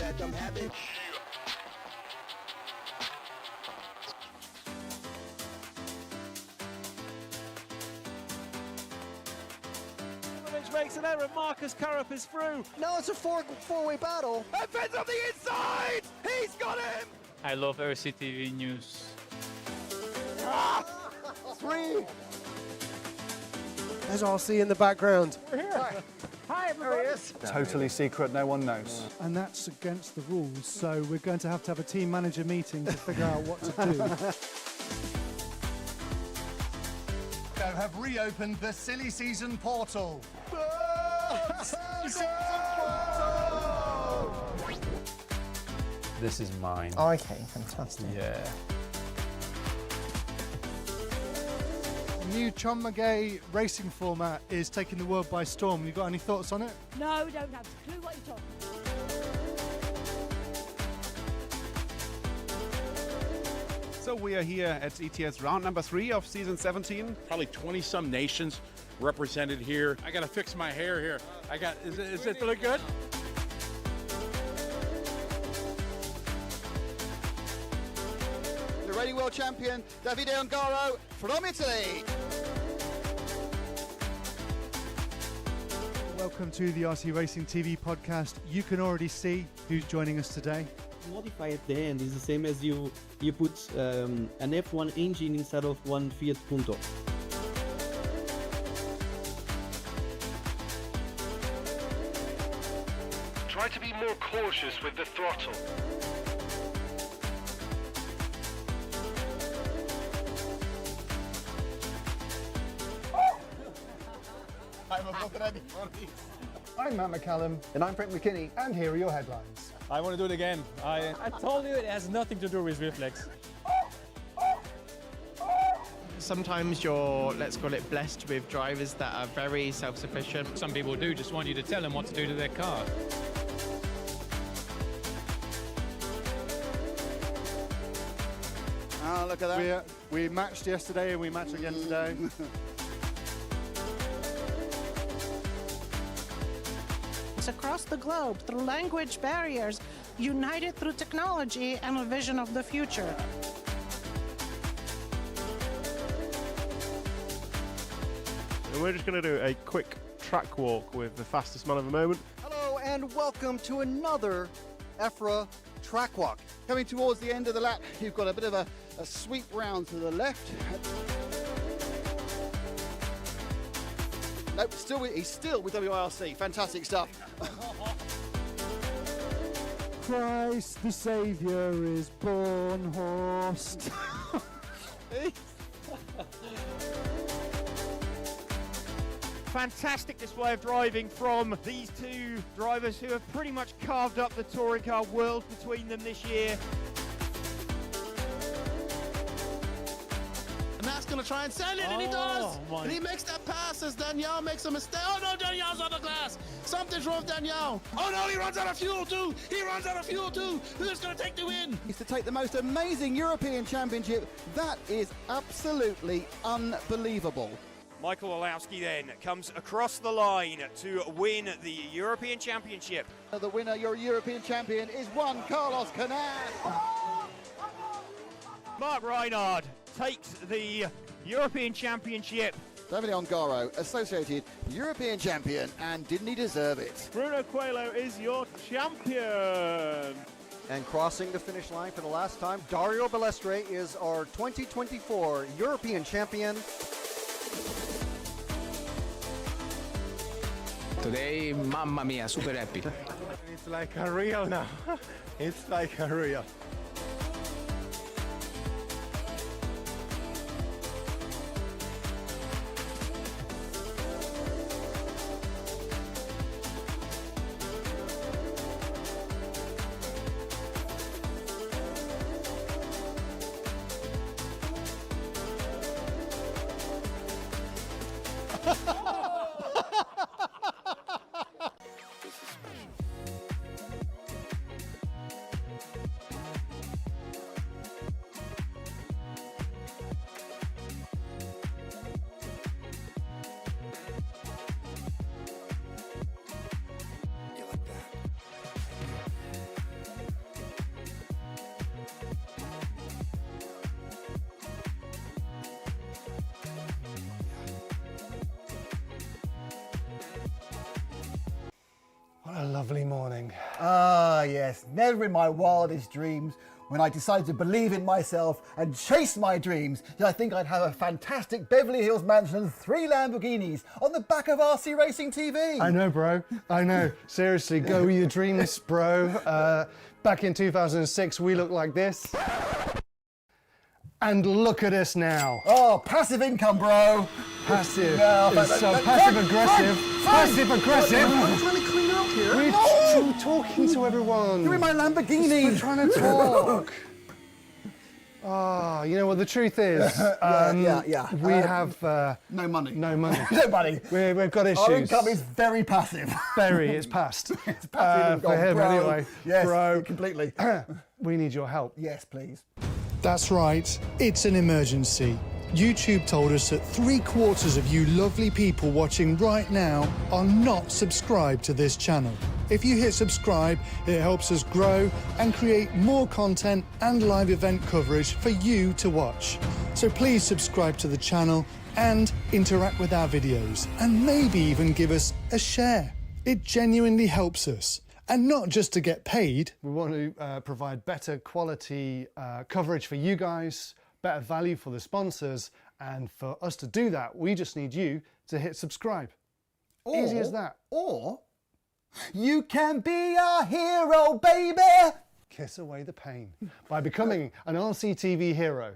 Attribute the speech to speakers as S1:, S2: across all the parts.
S1: Let them have it.
S2: Makes an error. Marcus Carrup is through.
S3: No, it's a four-way battle.
S1: Evans on the inside. He's got him.
S4: I love RCTV news.
S3: Three.
S5: There's RC in the background.
S3: We're here. Hi, everybody. There he is.
S6: Totally secret, no one knows.
S7: And that's against the rules, so we're going to have a team manager meeting to figure out what to do.
S8: Have reopened the silly season portal.
S4: This is mine.
S3: Okay, fantastic.
S4: Yeah.
S7: New Chonmagay racing format is taking the world by storm. You got any thoughts on it?
S9: No, don't have a clue what you're talking about.
S10: So we are here at ETS round number 3 of season 17.
S11: Probably 20-some nations represented here. I gotta fix my hair here. Is it look good?
S1: The reigning world champion, Davide Ongaro from Italy.
S7: Welcome to the RC Racing TV podcast. You can already see who's joining us today.
S12: Modify at the end is the same as you put an F1 engine instead of one Fiat Punto.
S13: Try to be more cautious with the throttle.
S6: I'm Matt McCallum. And I'm Frank McKinney. And here are your headlines.
S2: I want to do it again. I told you it has nothing to do with reflex.
S14: Sometimes you're, let's call it, blessed with drivers that are very self-sufficient.
S4: Some people do just want you to tell them what to do to their car.
S1: Oh, look at that.
S7: We matched yesterday and we match again today.
S9: Across the globe, through language barriers, united through technology and a vision of the future.
S5: And we're just going to do a quick track walk with the fastest man of the moment.
S3: Hello, and welcome to another EFRA track walk.
S1: Coming towards the end of the lap, you've got a bit of a sweep round to the left. Nope, he's still with WRC. Fantastic stuff.
S7: Christ the Saviour is born, Horst.
S2: Fantastic display of driving from these two drivers who have pretty much carved up the touring car world between them this year.
S8: And Matt's going to try and send it, and he does. And he makes that pass as Daniel makes a mistake. Oh no, Daniel's on the glass. Something's wrong with Daniel. Oh no, he runs out of fuel too. Who's going to take the win?
S1: He's to take the most amazing European Championship. That is absolutely unbelievable.
S2: Michael Olowski then comes across the line to win the European Championship.
S1: The winner, your European champion, is one Carlos Canan.
S2: Mark Reinhard takes the European Championship.
S1: Davide Ongaro, associated European champion, and didn't he deserve it?
S5: Bruno Coelho is your champion.
S3: And crossing the finish line for the last time, Dario Balestre is our 2024 European champion.
S14: Today, mamma mia, super happy.
S5: It's like a real now. It's like a real.
S6: What a lovely morning.
S1: Ah, yes. Never in my wildest dreams, when I decided to believe in myself and chase my dreams, did I think I'd have a fantastic Beverly Hills mansion and 3 Lamborghinis on the back of RC Racing TV.
S6: I know, bro. I know. Seriously, go with your dreams, bro. Back in 2006, we looked like this. And look at us now.
S1: Oh, passive income, bro.
S6: Passive.
S1: No,
S6: Passive aggressive. Passive aggressive.
S1: I'm trying to clean up here.
S6: We're talking to everyone.
S1: You're in my Lamborghini.
S6: We're trying to talk. Ah, you know what the truth is? We have
S1: no money.
S6: No money.
S1: No money.
S6: We've got issues.
S1: Our income is very passive.
S6: Very. It's past.
S1: It's passive
S6: for him
S1: bro.
S6: anyway.
S1: Yes,
S6: bro.
S1: completely.
S6: We need your help.
S1: Yes, please.
S7: That's right, it's an emergency. YouTube told us that 3/4 of you lovely people watching right now are not subscribed to this channel. If you hit subscribe, it helps us grow and create more content and live event coverage for you to watch. So please subscribe to the channel and interact with our videos, and maybe even give us a share. It genuinely helps us. And not just to get paid.
S6: We want to provide better quality coverage for you guys, better value for the and for us to do that, we just need you to hit subscribe. Easy as that.
S1: Or you can be our hero, baby.
S6: Kiss away the pain by becoming an RCTV hero.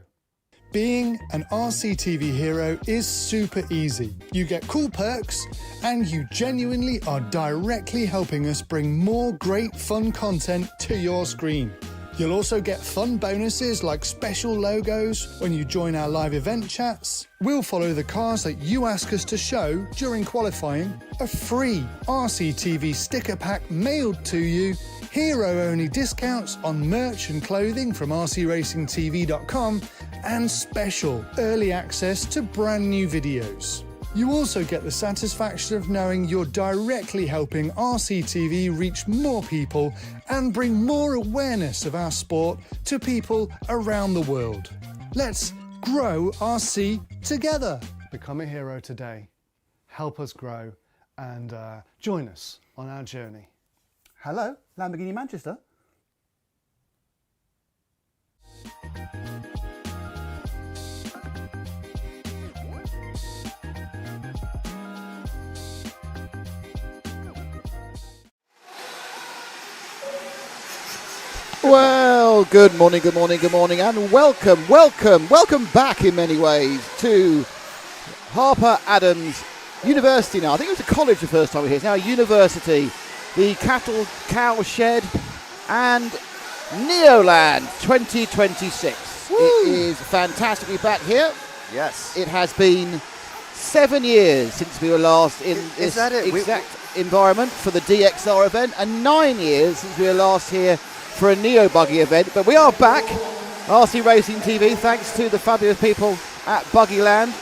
S7: Being an RCTV hero is super easy. You get cool perks and you genuinely are directly helping us bring more great fun content to your screen. You'll also get fun bonuses like special logos when you join our live event chats. We'll follow the cars that you ask us to show during qualifying, a free RCTV sticker pack mailed to you, hero-only discounts on merch and clothing from rcracingtv.com, and special early access to brand new videos. You also get the satisfaction of knowing you're directly helping RCTV reach more people and bring more awareness of our sport to people around the world. Let's grow RC together.
S6: Become a hero today. Help us grow and join us on our journey.
S1: Hello, Lamborghini Manchester. Well, good morning, and welcome back in many ways to Harper Adams University now. I think it was a college the first time we were here. It's now a university. The Cattle Cow Shed and Neoland 2026. Woo. It is fantastic to be back here.
S3: Yes.
S1: It has been 7 years since we were last in this exact environment for the DXR event, and 9 years since we were last here for a Neo Buggy event. But we are back, RC Racing TV, thanks to the fabulous people at Buggyland,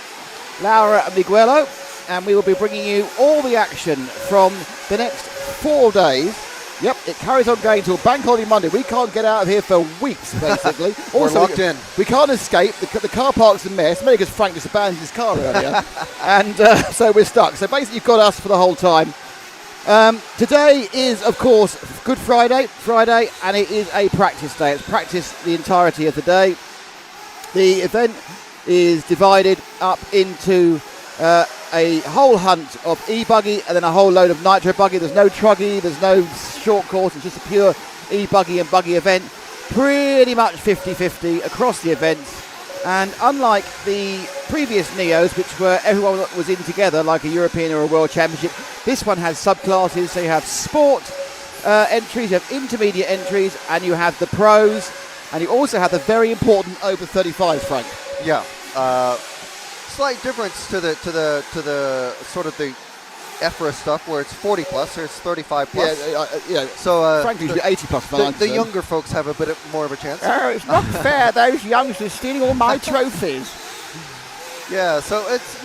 S1: Laura and Miguelo, and we will be bringing you all the action from the next 4 days. Yep, it carries on going till Bank Holiday Monday. We can't get out of here for weeks, basically.
S3: We're locked in.
S1: We can't escape. The car park's a mess, mainly because Frank just abandoned his car earlier. And so we're stuck. So basically you've got us for the whole time. Today is, of course, Good Friday, and it is a practice day. It's practice the entirety of the day. The event is divided up into a whole hunt of e-buggy and then a whole load of nitro buggy. There's no truggy, there's no short course, it's just a pure e-buggy and buggy event. Pretty much 50-50 across the events. And unlike the previous Neos, which were everyone was in together, like a European or a World Championship, this one has subclasses. So you have sport entries, you have intermediate entries, and you have the pros, and you also have the very important over 35s, Frank.
S3: Yeah. Slight difference to the sort of the EFRA stuff where it's 40 plus, or it's 35 plus.
S1: Yeah.
S3: So
S1: frankly, usually 80 plus.
S3: The younger folks have a bit more of a chance.
S1: Oh, it's not fair. Those youngsters stealing all my trophies.
S3: Yeah. So it's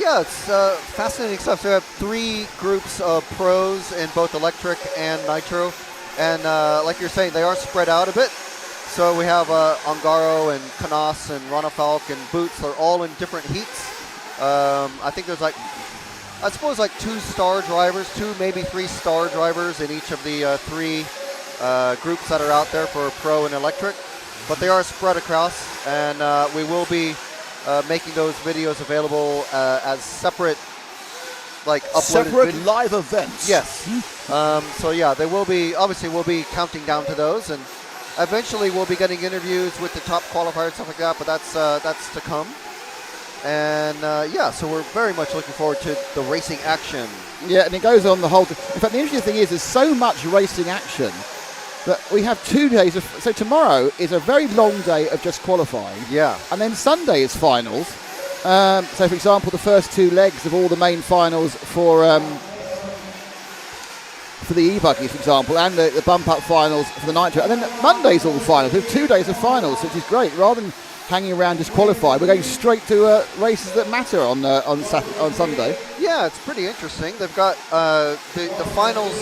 S3: fascinating stuff. So we have 3 groups of pros in both electric and nitro, and like you're saying, they are spread out a bit. So we have Ongaro and Canas and Ronafalk and Boots. They're all in different heats. I think there's like I suppose like 2-star drivers, 2 maybe 3-star drivers in each of the 3 groups that are out there for pro and electric. But they are spread across, and we will be making those videos available as separate, like uploaded
S1: separate live events.
S3: Yes. So yeah, they will be. Obviously, we'll be counting down to those, and eventually we'll be getting interviews with the top qualifiers, stuff like that. But that's to come. And yeah, so we're very much looking forward to the racing action.
S1: Yeah, and it goes on the whole. In fact, the interesting thing is there's so much racing action that we have 2 days of. So tomorrow is a very long day of just qualifying.
S3: Yeah.
S1: And then Sunday is finals. So, for example, the first 2 legs of all the main finals for the e-buggies, for example, and the bump-up finals for the nitro. And then Monday's all finals. We have 2 days of finals, which is great. Rather than hanging around just qualify, we're going straight to races that matter on Sunday.
S3: Yeah, it's pretty interesting. They've got the finals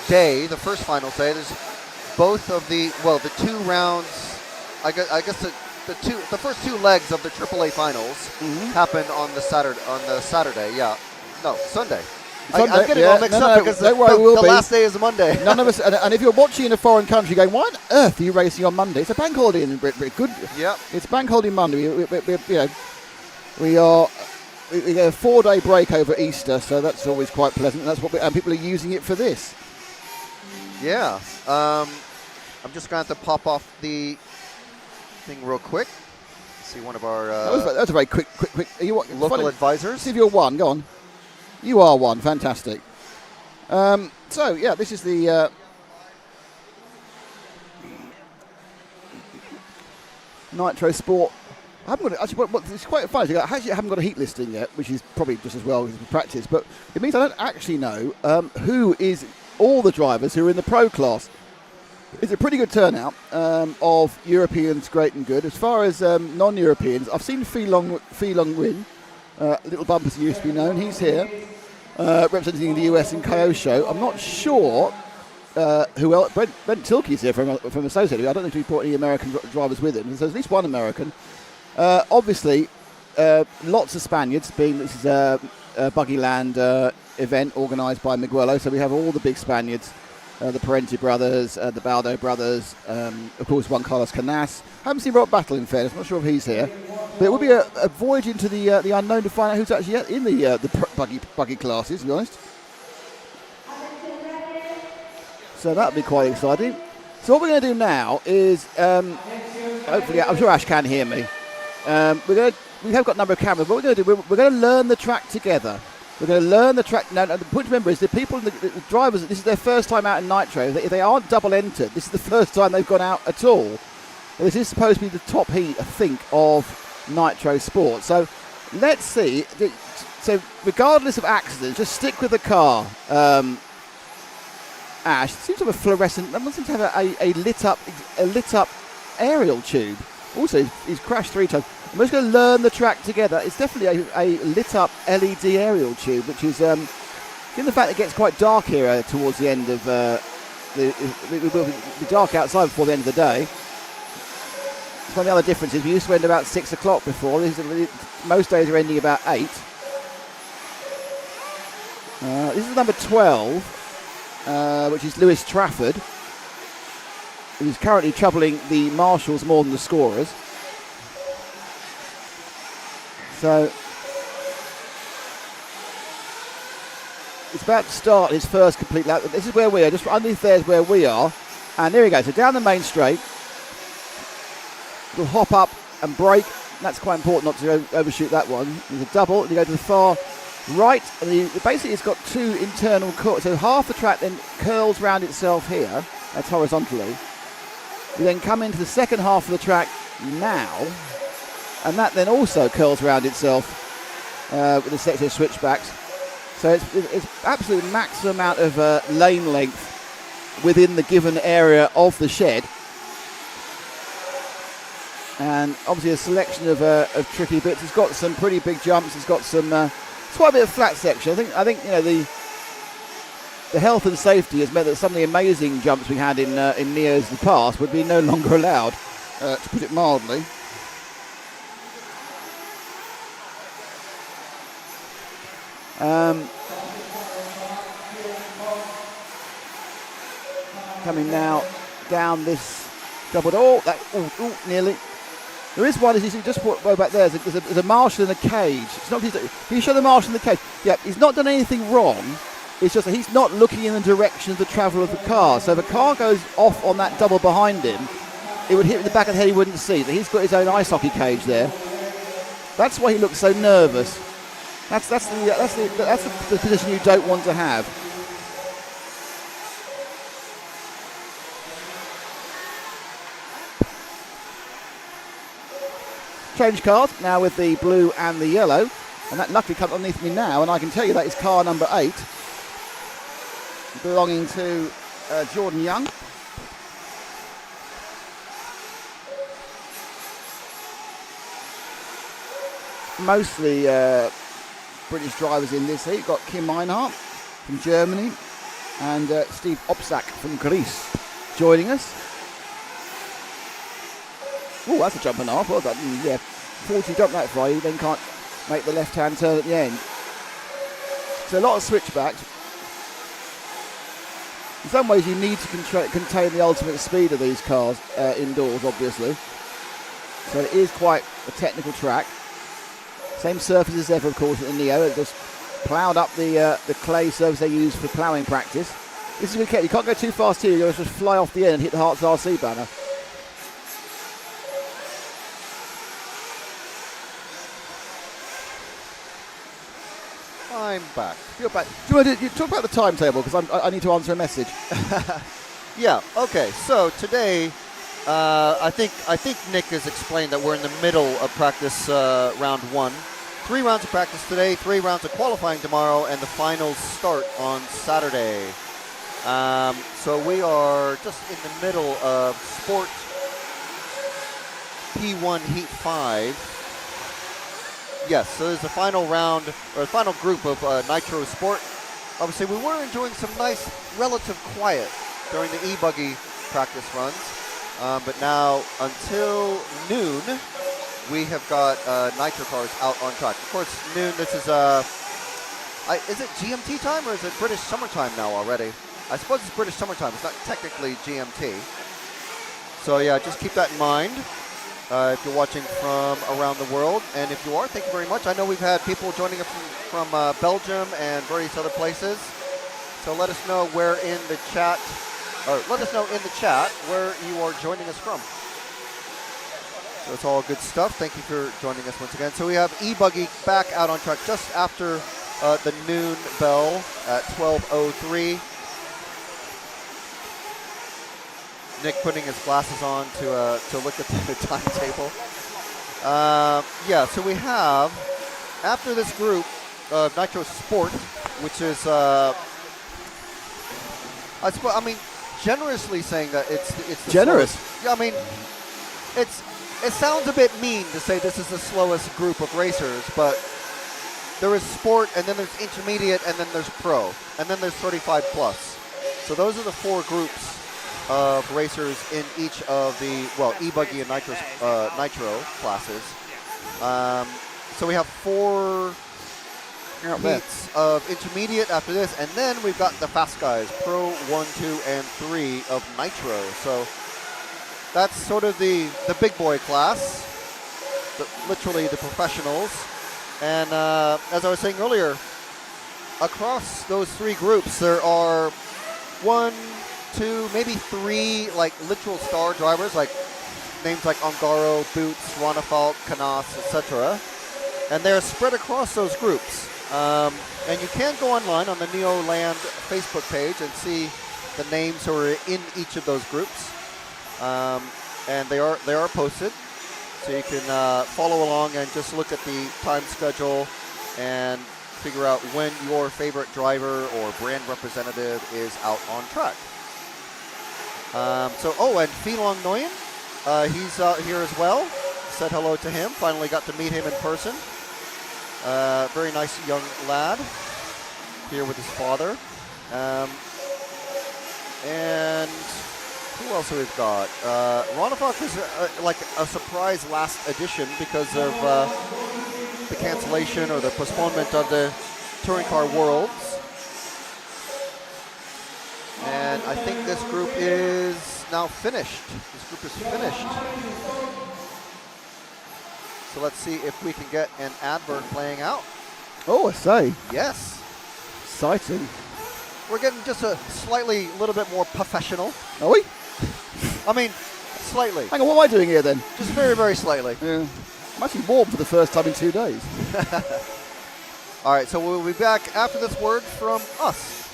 S3: day, the first finals day. There's both of the 2 rounds. I guess the first 2 legs of the AAA finals happen on the Saturday. Yeah, no, Sunday. I'm getting all mixed up because the last day is a Monday.
S1: None of us, and if you're watching in a foreign country going, why on earth are you racing on Monday? It's a bank holiday in Britain. Good.
S3: Yeah.
S1: It's bank holiday Monday. We get a 4-day break over Easter, so that's always quite pleasant. And that's what and people are using it for this.
S3: Yeah. I'm just going to have to pop off the thing real quick. See one of our
S1: that's a very quick. Are you
S3: local advisors?
S1: See if you're one. Go on. You are one. Fantastic. So yeah, this is the Nitro Sport. I haven't got it's quite funny. I actually haven't got a heat listing yet, which is probably just as well as practice. But it means I don't actually know who is all the drivers who are in the pro class. It's a pretty good turnout of Europeans, great and good. As far as non-Europeans, I've seen Feelong win. Little Bump, as he used to be known. He's here, representing the US in Kyosho. I'm not sure who else. Brent Tilkey's here from Associated. I don't know if he brought any American drivers with him. So there's at least one American. Obviously, lots of Spaniards. This is a Buggyland event organised by Miguelo. So we have all the big Spaniards. The Parenti brothers, the Baldo brothers, of course Juan Carlos Canas. I haven't seen Rob Battle, in fairness. I'm not sure if he's here. But it will be a voyage into the unknown to find out who's actually in the buggy classes, to be honest. So that'll be quite exciting. So what we're going to do now is, hopefully, I'm sure Ash can hear me. We have got a number of cameras. What we're going to do, we're going to learn the track together. We're going to learn the track. Now, the point to remember is the people, the drivers, this is their first time out in Nitro. If they aren't double entered, this is the first time they've gone out at all. This is supposed to be the top heat, I think, of Nitro Sport. So let's see. So regardless of accidents, just stick with the car. Ash, it seems to have a fluorescent, that seems to have a lit up aerial tube. Also, he's crashed 3 times. I'm just going to learn the track together. It's definitely a lit up LED aerial tube, which is, given the fact that it gets quite dark here towards the end of it will be dark outside before the end of the day. It's one of the other differences. We used to end about 6 o'clock before. Most days are ending about 8. This is number 12, which is Lewis Trafford, who's currently troubling the marshals more than the scorers. So it's about to start his first complete lap. This is where we are, just underneath there is where we are. And there we go, so down the main straight. We'll hop up and brake. That's quite important not to overshoot that one. There's a double, and you go to the far right. And basically it's got 2 internal curves. So half the track then curls round itself here. That's horizontally. We then come into the second half of the track now. And that then also curls around itself with a set of switchbacks. So it's absolute maximum amount of lane length within the given area of the shed. And obviously a selection of tricky bits. It's got some pretty big jumps. It's got some. It's quite a bit of flat section. I think the health and safety has meant that some of the amazing jumps we had in Neos in the past would be no longer allowed, to put it mildly. Coming now down this double door. Nearly. There is one, as you see, just way back there, there's a marshal in a cage. It's not, can you show the marshal in the cage? Yeah, he's not done anything wrong. It's just that he's not looking in the direction of the travel of the car. So if a car goes off on that double behind him, it would hit him in the back of the head, he wouldn't see. So he's got his own ice hockey cage there. That's why he looks so nervous. That's the position you don't want to have. Change cars now with the blue and the yellow, and that luckily comes underneath me now, and I can tell you that is car number 8, belonging to Jordan Young. Mostly British drivers in this heat. Got Kim Meinhardt from Germany and Steve Opsack from Greece joining us. Oh, that's a jump and a half. Well done. Yeah, 40 jump that far, you then can't make the left-hand turn at the end. So a lot of switchbacks. In some ways, you need to contain the ultimate speed of these cars indoors, obviously. So it is quite a technical track. Same surface as ever, of course, at the Neo. It just ploughed up the clay surface they use for ploughing practice. This is okay. You can't go too fast here. You'll just fly off the end and hit the Hearts RC banner.
S3: I'm back.
S1: You're back. Do you want to talk about the timetable? Because I need to answer a message.
S3: Yeah. Okay. So today, I think Nick has explained that we're in the middle of practice round 1. 3 rounds of practice today, 3 rounds of qualifying tomorrow, and the finals start on Saturday. So we are just in the middle of Sport P1 Heat 5. Yes, so there's a final round, or a final group of Nitro Sport. Obviously, we were enjoying some nice relative quiet during the e-buggy practice runs. But now, until noon, we have got Nitro cars out on track. Of course, noon, this is it GMT time, or is it British summertime now already? I suppose it's British summertime. It's not technically GMT. So yeah, just keep that in mind. If you're watching from around the world, and if you are, thank you very much. I know we've had people joining us from Belgium and various other places. So let us know where in the chat, or let us know in the chat where you are joining us from. So it's all good stuff. Thank you for joining us once again. So we have e-buggy back out on track just after the noon bell at 12:03. Nick putting his glasses on to look at the timetable. Yeah, so we have, after this group of Nitro Sport, which is, I mean, generously saying that it's the
S1: generous.
S3: Slowest. Yeah, I mean, it sounds a bit mean to say this is the slowest group of racers, but there is Sport, and then there's Intermediate, and then there's Pro, and then there's 35 plus. So those are the 4 groups of racers in each of the, well, e-buggy and nitro classes. So we have 4 heats of Intermediate after this, and then we've got the fast guys, Pro 1, 2, and 3 of Nitro. So that's sort of the big boy class, literally the professionals. And as I was saying earlier, across those 3 groups, there are 1, 2, maybe 3 like literal star drivers, like names like Ongaro, Boots, Ronafalt, Canas, etc. And they're spread across those groups. And you can go online on the Neoland Facebook page and see the names who are in each of those groups. And they are posted, so you can follow along and just look at the time schedule and figure out when your favorite driver or brand representative is out on track. And Phelong Nguyen, he's out here as well. Said hello to him. Finally got to meet him in person. Very nice young lad here with his father. And who else have we got? Ronafok is like a surprise last edition because of the cancellation or the postponement of the Touring Car Worlds. And I think this group is now finished. This group is finished. So let's see if we can get an advert playing out.
S1: Oh, I say.
S3: Yes.
S1: Exciting.
S3: We're getting just a little bit more professional.
S1: Are we?
S3: I mean, slightly.
S1: Hang on, what am I doing here then?
S3: Just very, very slightly.
S1: Yeah. I'm actually warm for the first time in 2 days.
S3: All right, so we'll be back after this word from us.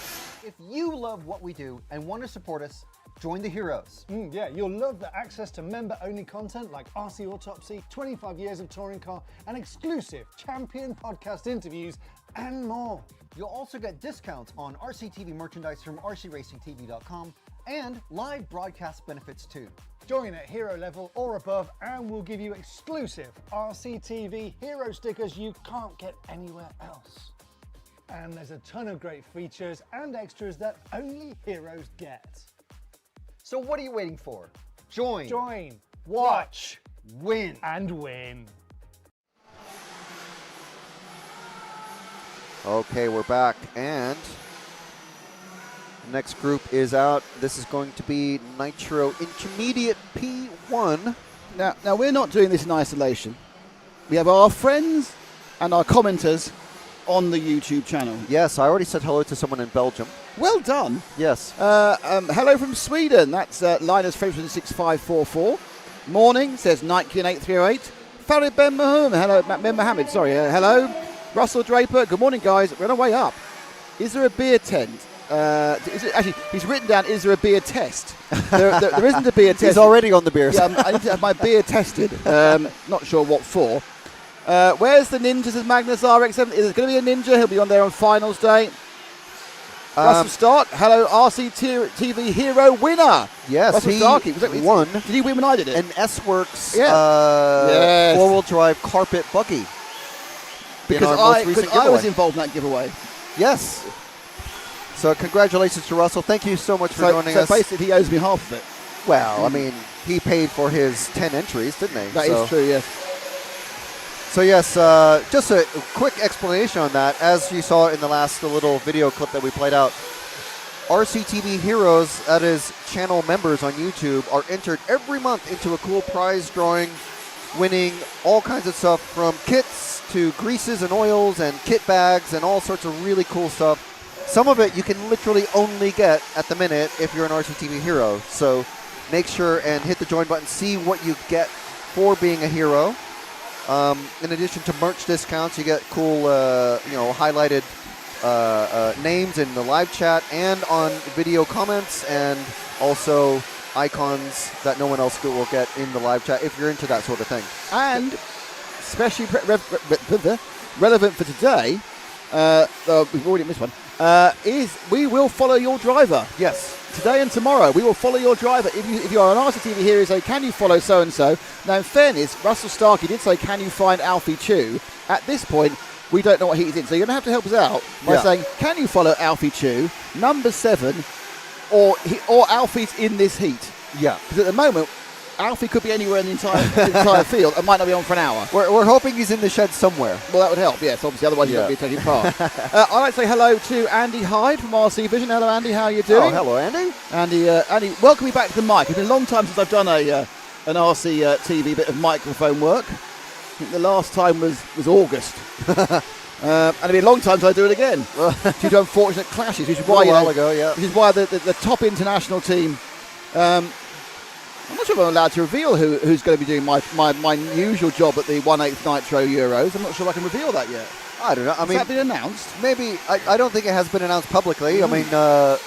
S15: If you love what we do and want to support us, join the heroes.
S6: Yeah, you'll love the access to member-only content like RC Autopsy, 25 years of touring car, and exclusive champion podcast interviews, and more.
S15: You'll also get discounts on RCTV merchandise from rcracingtv.com and live broadcast benefits too.
S6: Join at hero level or above and we'll give you exclusive RCTV hero stickers you can't get anywhere else. And there's a ton of great features and extras that only heroes get.
S15: So what are you waiting for? Join,
S6: watch,
S15: win,
S6: and win.
S3: Okay, we're back, and the next group is out. This is going to be Nitro Intermediate P1.
S1: Now we're not doing this in isolation. We have our friends and our commenters on the YouTube channel.
S3: Yes, I already said hello to someone in Belgium.
S1: Well done.
S3: Yes.
S1: Hello from Sweden. That's Linus Fredrickson 6544. Morning, says Nikean 8308. Farid Ben Mohammed. Hello, Ben Mohammed. Sorry. Hello. Russell Draper. Good morning, guys. We're on our way up. Is there a beer tent? Actually, he's written down, is there a beer test? There isn't a beer test.
S3: He's already on the beer.
S1: Yeah, I need to have my beer tested. Not sure what for. Where's the ninjas of Magnus RX-7? Is it going to be a ninja? He'll be on there on finals day. Russell Stark. Hello, RCTV hero winner.
S3: Yes,
S1: Russell
S3: he
S1: Starkey.
S3: won.
S1: Did he win when I did it?
S3: An S-Works
S1: Yes.
S3: four-wheel drive carpet buggy.
S1: Because I was involved in that giveaway.
S3: Yes. So congratulations to Russell. Thank you so much for joining us.
S1: So basically he owes me half of it.
S3: Well, I mean, he paid for his 10 entries, didn't he?
S1: That is true, yes.
S3: So yes, just a quick explanation on that. As you saw in the last little video clip that we played out, RCTV Heroes, that is channel members on YouTube, are entered every month into a cool prize drawing, winning all kinds of stuff from kits to greases and oils and kit bags and all sorts of really cool stuff. Some of it you can literally only get at the minute if you're an RCTV hero. So make sure and hit the join button, see what you get for being a hero. In addition to merch discounts, you get cool, highlighted names in the live chat and on video comments, and also icons that no one else will get in the live chat if you're into that sort of thing.
S1: And especially relevant for today, we've already missed one, is we will follow your driver.
S3: Yes.
S1: Today and tomorrow, we will follow your driver. If you are an RCTV hero, you say, can you follow so-and-so? Now, in fairness, Russell Starkey did say, can you find Alfie Chu? At this point, we don't know what heat he's in. So you're going to have to help us out by saying, can you follow Alfie Chu, number 7, or Alfie's in this heat?
S3: Yeah.
S1: Because at the moment, Alfie could be anywhere in the entire field and might not be on for an hour.
S3: We're hoping he's in the shed somewhere.
S1: Well, that would help, yes. Obviously, otherwise he's going to be taking part. I'd like to say hello to Andy Hyde from RC Vision. Hello, Andy. How are you doing?
S3: Oh, hello, Andy.
S1: Andy, welcome me back to the mic. It's been a long time since I've done an RC TV bit of microphone work. I think the last time was August. And it'll be a long time till I do it again due to unfortunate clashes, which is why, which is why the top international team. I'm not sure if I'm allowed to reveal who's going to be doing my usual job at the 1/8 Nitro Euros. I'm not sure I can reveal that yet.
S3: I don't know.
S1: Has that been announced?
S3: Maybe. I don't think it has been announced publicly. I mean,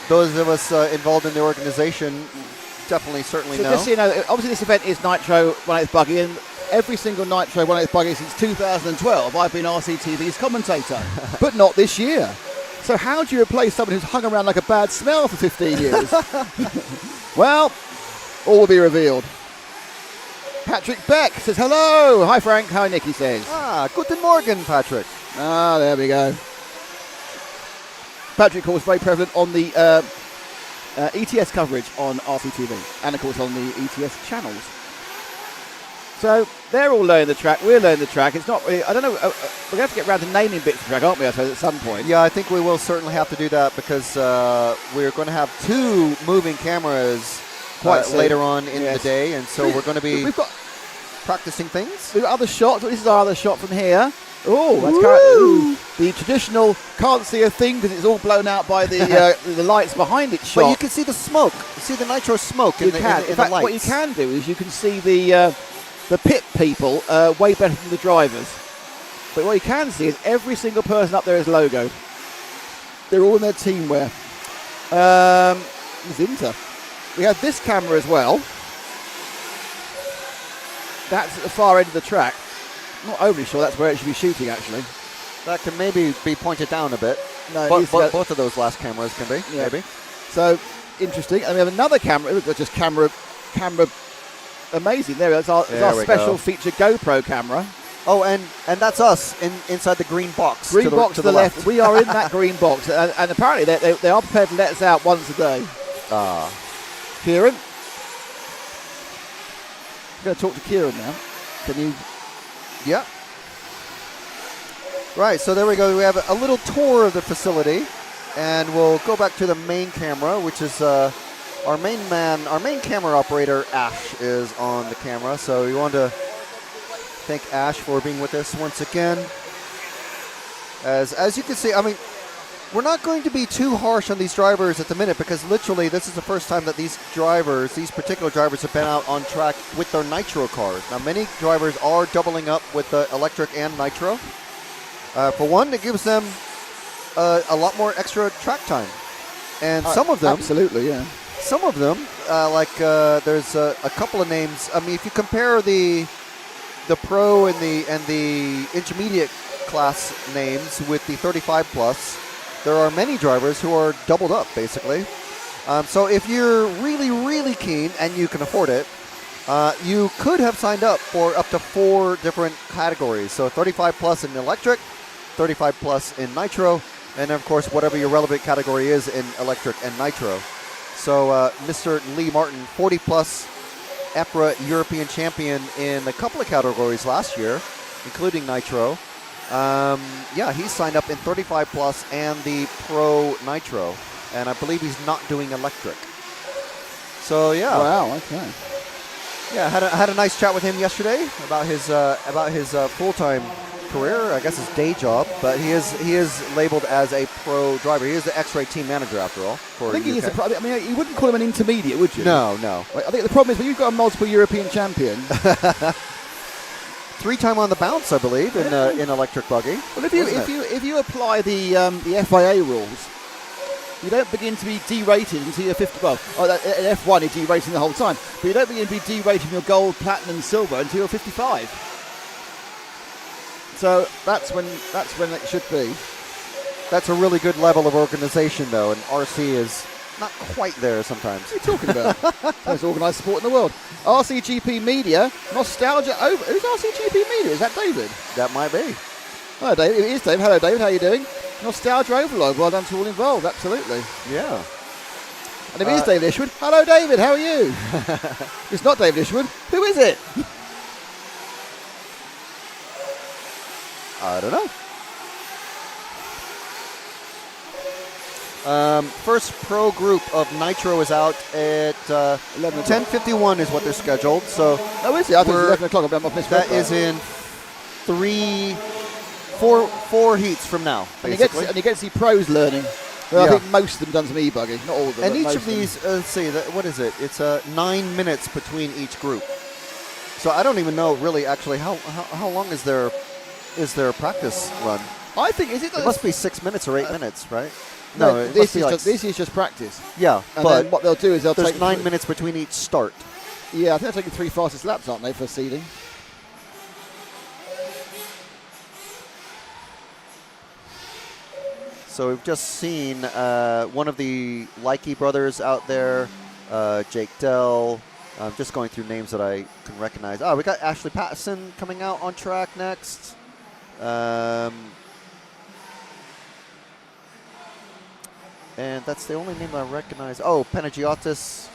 S3: those of us involved in the organization certainly know.
S1: Just so you know, obviously this event is Nitro 1/8 Buggy, and every single Nitro 1/8 Buggy since 2012, I've been RCTV's commentator, but not this year. So how do you replace someone who's hung around like a bad smell for 15 years? Well, all will be revealed. Patrick Beck says hello. Hi Frank. Hi Nick, he says.
S3: Guten Morgen, Patrick.
S1: There we go. Patrick, of course, very prevalent on the ETS coverage on RCTV and, of course, on the ETS channels. So they're all learning the track. We're learning the track. It's not really, I don't know. We're going to have to get around to naming bits of the track, aren't we, I suppose, at some point?
S3: Yeah, I think we will certainly have to do that because we're going to have 2 moving cameras quite later on in the day. And so we're going to be practicing things.
S1: We've got other shots. This is our other shot from here. Oh, that's the traditional can't see a thing because it's all blown out by the the lights behind it shot.
S3: But you can see the smoke. You see the nitro smoke in the lights.
S1: What you can do is you can see the pit people way better than the drivers. But what you can see is every single person up there is logoed. They're all in their team wear. Zinter. We have this camera as well. That's at the far end of the track. Not overly sure that's where it should be shooting, actually.
S3: That can maybe be pointed down a bit.
S1: No,
S3: both of those last cameras can be, maybe.
S1: So, interesting. And we have another camera. Look, just camera. Amazing. There it is. Our special feature GoPro camera.
S3: Oh, and that's us inside the green box.
S1: Green box to the left. We are in that green box. And apparently they are prepared to let us out once a day. Kieran? I'm going to talk to Kieran now. Can you...
S3: Yeah. Right, so there we go. We have a little tour of the facility, and we'll go back to the main camera, which is our main camera operator, Ash, is on the camera. So we want to thank Ash for being with us once again. As you can see, I mean, we're not going to be too harsh on these drivers at the minute because literally this is the first time that these particular drivers have been out on track with their nitro cars. Now, many drivers are doubling up with the electric and nitro. For one, it gives them a lot more extra track time. And some of them...
S1: Absolutely, yeah.
S3: Some of them, there's a couple of names. I mean, if you compare the pro and the intermediate class names with the 35 plus, there are many drivers who are doubled up, basically. So if you're really, really keen and you can afford it, you could have signed up for up to 4 different categories. So 35 plus in electric, 35 plus in nitro, and of course whatever your relevant category is in electric and nitro. So Mr. Lee Martin, 40 plus EPRA European champion in a couple of categories last year, including nitro. Yeah, he's signed up in 35 plus and the Pro Nitro, and I believe he's not doing electric. So yeah.
S1: Wow. Okay.
S3: Yeah, had a nice chat with him yesterday about his full-time career, I guess his day job, but he is labeled as a pro driver. He is the X-Ray team manager after all.
S1: I think he is. I mean, you wouldn't call him an intermediate, would you?
S3: No.
S1: I think the problem is when you've got a multiple European champion.
S3: 3-time on the bounce, I believe, in electric buggy.
S1: Well, if you apply the FIA rules, you don't begin to be derated until you're 50. Well, in F1 you're derating the whole time, but you don't begin to be derated from your gold, platinum, silver until you're 55. So that's when it should be.
S3: That's a really good level of organization, though, and RC is not quite there sometimes.
S1: What are you talking about? Most organised sport in the world. RCGP Media, nostalgia over. Who's RCGP Media? Is that David?
S3: That might be.
S1: Hello, David. It is David. Hello, David. How are you doing? Nostalgia overload. Well done to all involved. Absolutely.
S3: Yeah.
S1: And if it is David Ishwood, hello, David. How are you? It's not David Ishwood. Who is it?
S3: I don't know. First pro group of Nitro is out at 10:51 is what they're scheduled. So
S1: oh, is it? I thought it was 11 o'clock.
S3: That is in 4 heats from now, basically.
S1: And you get to see pros learning. Well, yeah. I think most of them done some e-buggy, not all of them.
S3: And each of these, let's see, what is it? It's 9 minutes between each group. So I don't even know really actually how long is their practice run.
S1: I think it
S3: must be 6 minutes or 8 minutes, right?
S1: No, this is just practice.
S3: Yeah,
S1: and
S3: but
S1: then what they'll do is
S3: there's 9 minutes between each start.
S1: Yeah, I think they're taking 3 fastest laps, aren't they, for seeding?
S3: So we've just seen one of the Likey brothers out there, Jake Dell. I'm just going through names that I can recognize. Oh, we got Ashley Patterson coming out on track next. And that's the only name I recognize. Oh, Panagiotis.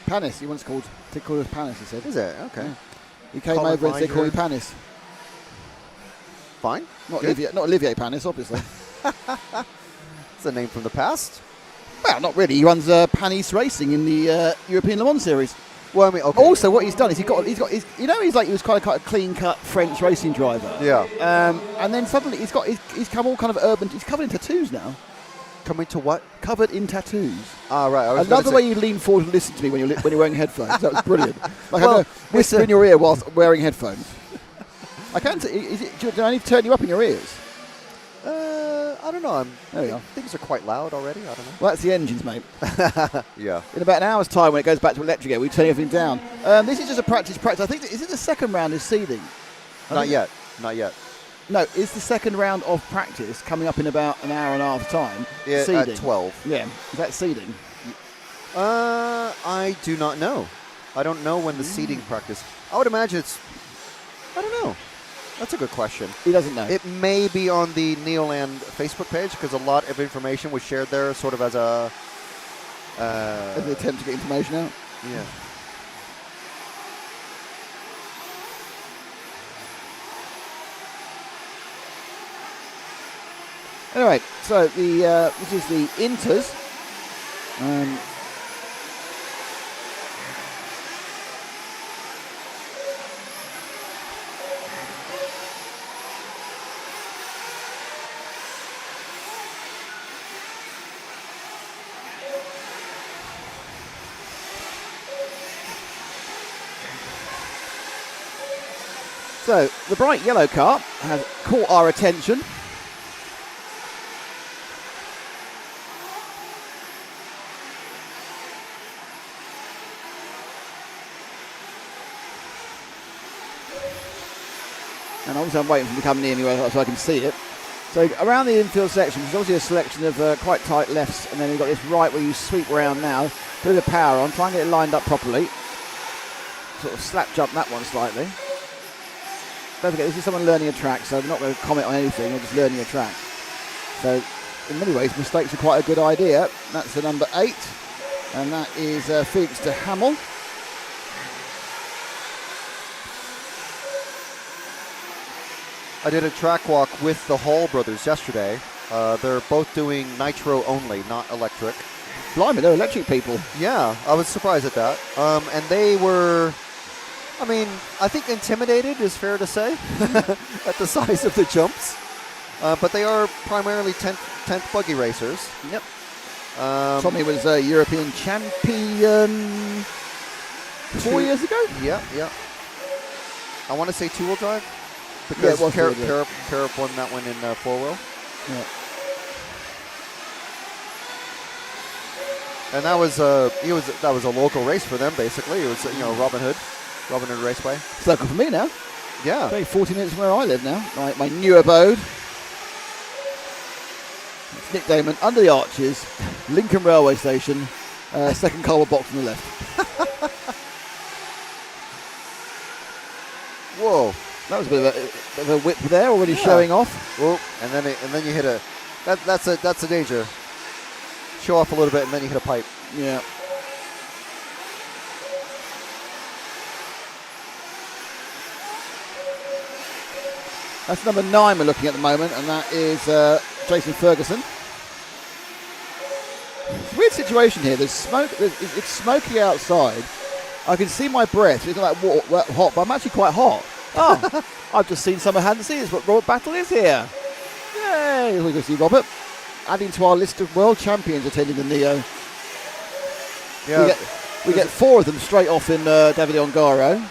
S1: Panis, he once called us Panis, he said.
S3: Is it? Okay.
S1: He came
S3: Colin
S1: over and said, "Call me
S3: Binder.
S1: Panis."
S3: Fine.
S1: Not
S3: Good.
S1: Olivier Panis, obviously.
S3: It's a name from the past.
S1: Well, not really. He runs Panis Racing in the European Le Mans Series.
S3: Well, I mean, okay.
S1: Also, what he's done is he was quite a clean-cut French racing driver.
S3: Yeah.
S1: And then suddenly he's come all kind of urban. He's covered in tattoos now.
S3: Coming to what?
S1: Covered in tattoos.
S3: Ah, right.
S1: I love the way you lean forward and listen to me when you're wearing headphones. That was brilliant. Like
S3: Well,
S1: I whisper in your ear whilst wearing headphones. I can't. Do I need to turn you up in your ears?
S3: I don't know.
S1: There we are.
S3: Things are quite loud already. I don't know.
S1: Well, that's the engines, mate.
S3: Yeah.
S1: In about an hour's time, when it goes back to electric, we turn everything down. This is just a practice. I think is it the second round is seeding?
S3: Not yet.
S1: No, is the second round of practice coming up in about an hour and a half time?
S3: Yeah,
S1: seeding.
S3: at 12.
S1: Yeah, is that seeding?
S3: I do not know. I don't know when the seeding practice. I would imagine it's. I don't know. That's a good question.
S1: He doesn't know.
S3: It may be on the Neoland Facebook page because a lot of information was shared there, sort of as a.
S1: As an attempt to get information out.
S3: Yeah.
S1: Anyway, so this is the Inters. So the bright yellow car has caught our attention. And obviously I'm waiting for him to come near me so I can see it. So around the infield section, there's obviously a selection of quite tight lefts, and then you've got this right where you sweep around now, put the power on, try and get it lined up properly. Sort of slap jump that one slightly. Don't forget, this is someone learning a track, so I'm not going to comment on anything, they're just learning a track. So in many ways, mistakes are quite a good idea. That's the number 8, and that is Felix de Hamel.
S3: I did a track walk with the Hall brothers yesterday. They're both doing nitro only, not electric.
S1: Blimey, they're electric people.
S3: Yeah, I was surprised at that. And they were, I mean, I think intimidated is fair to say at the size of the jumps. But they are primarily 10th buggy racers.
S1: Yep. Tommy was a European champion 4 years ago?
S3: Yeah. I want to say two-wheel drive. Because Carop won that one in four-wheel.
S1: Yeah.
S3: And that was a local race for them basically. It was Robin Hood Raceway.
S1: It's local for me now.
S3: Yeah.
S1: Only 40 minutes from where I live now. My new abode. It's Nick Damon, under the arches, Lincoln Railway Station, second cardboard box on the left.
S3: Whoa.
S1: That was a bit of a whip there, already showing off.
S3: Whoa. And then you hit a. That's a danger. Show off a little bit and then you hit a pipe.
S1: Yeah. That's number 9 we're looking at the moment, and that is Jason Ferguson. It's a weird situation here. There's smoke. It's smoky outside. I can see my breath. It's not that hot, but I'm actually quite hot. Oh, I've just seen someone hadn't seen this, but Robert Battle is here. Yay! We can see Robert adding to our list of world champions attending the Neo.
S3: Yeah.
S1: We get 4 of them straight off in Davide Ongaro.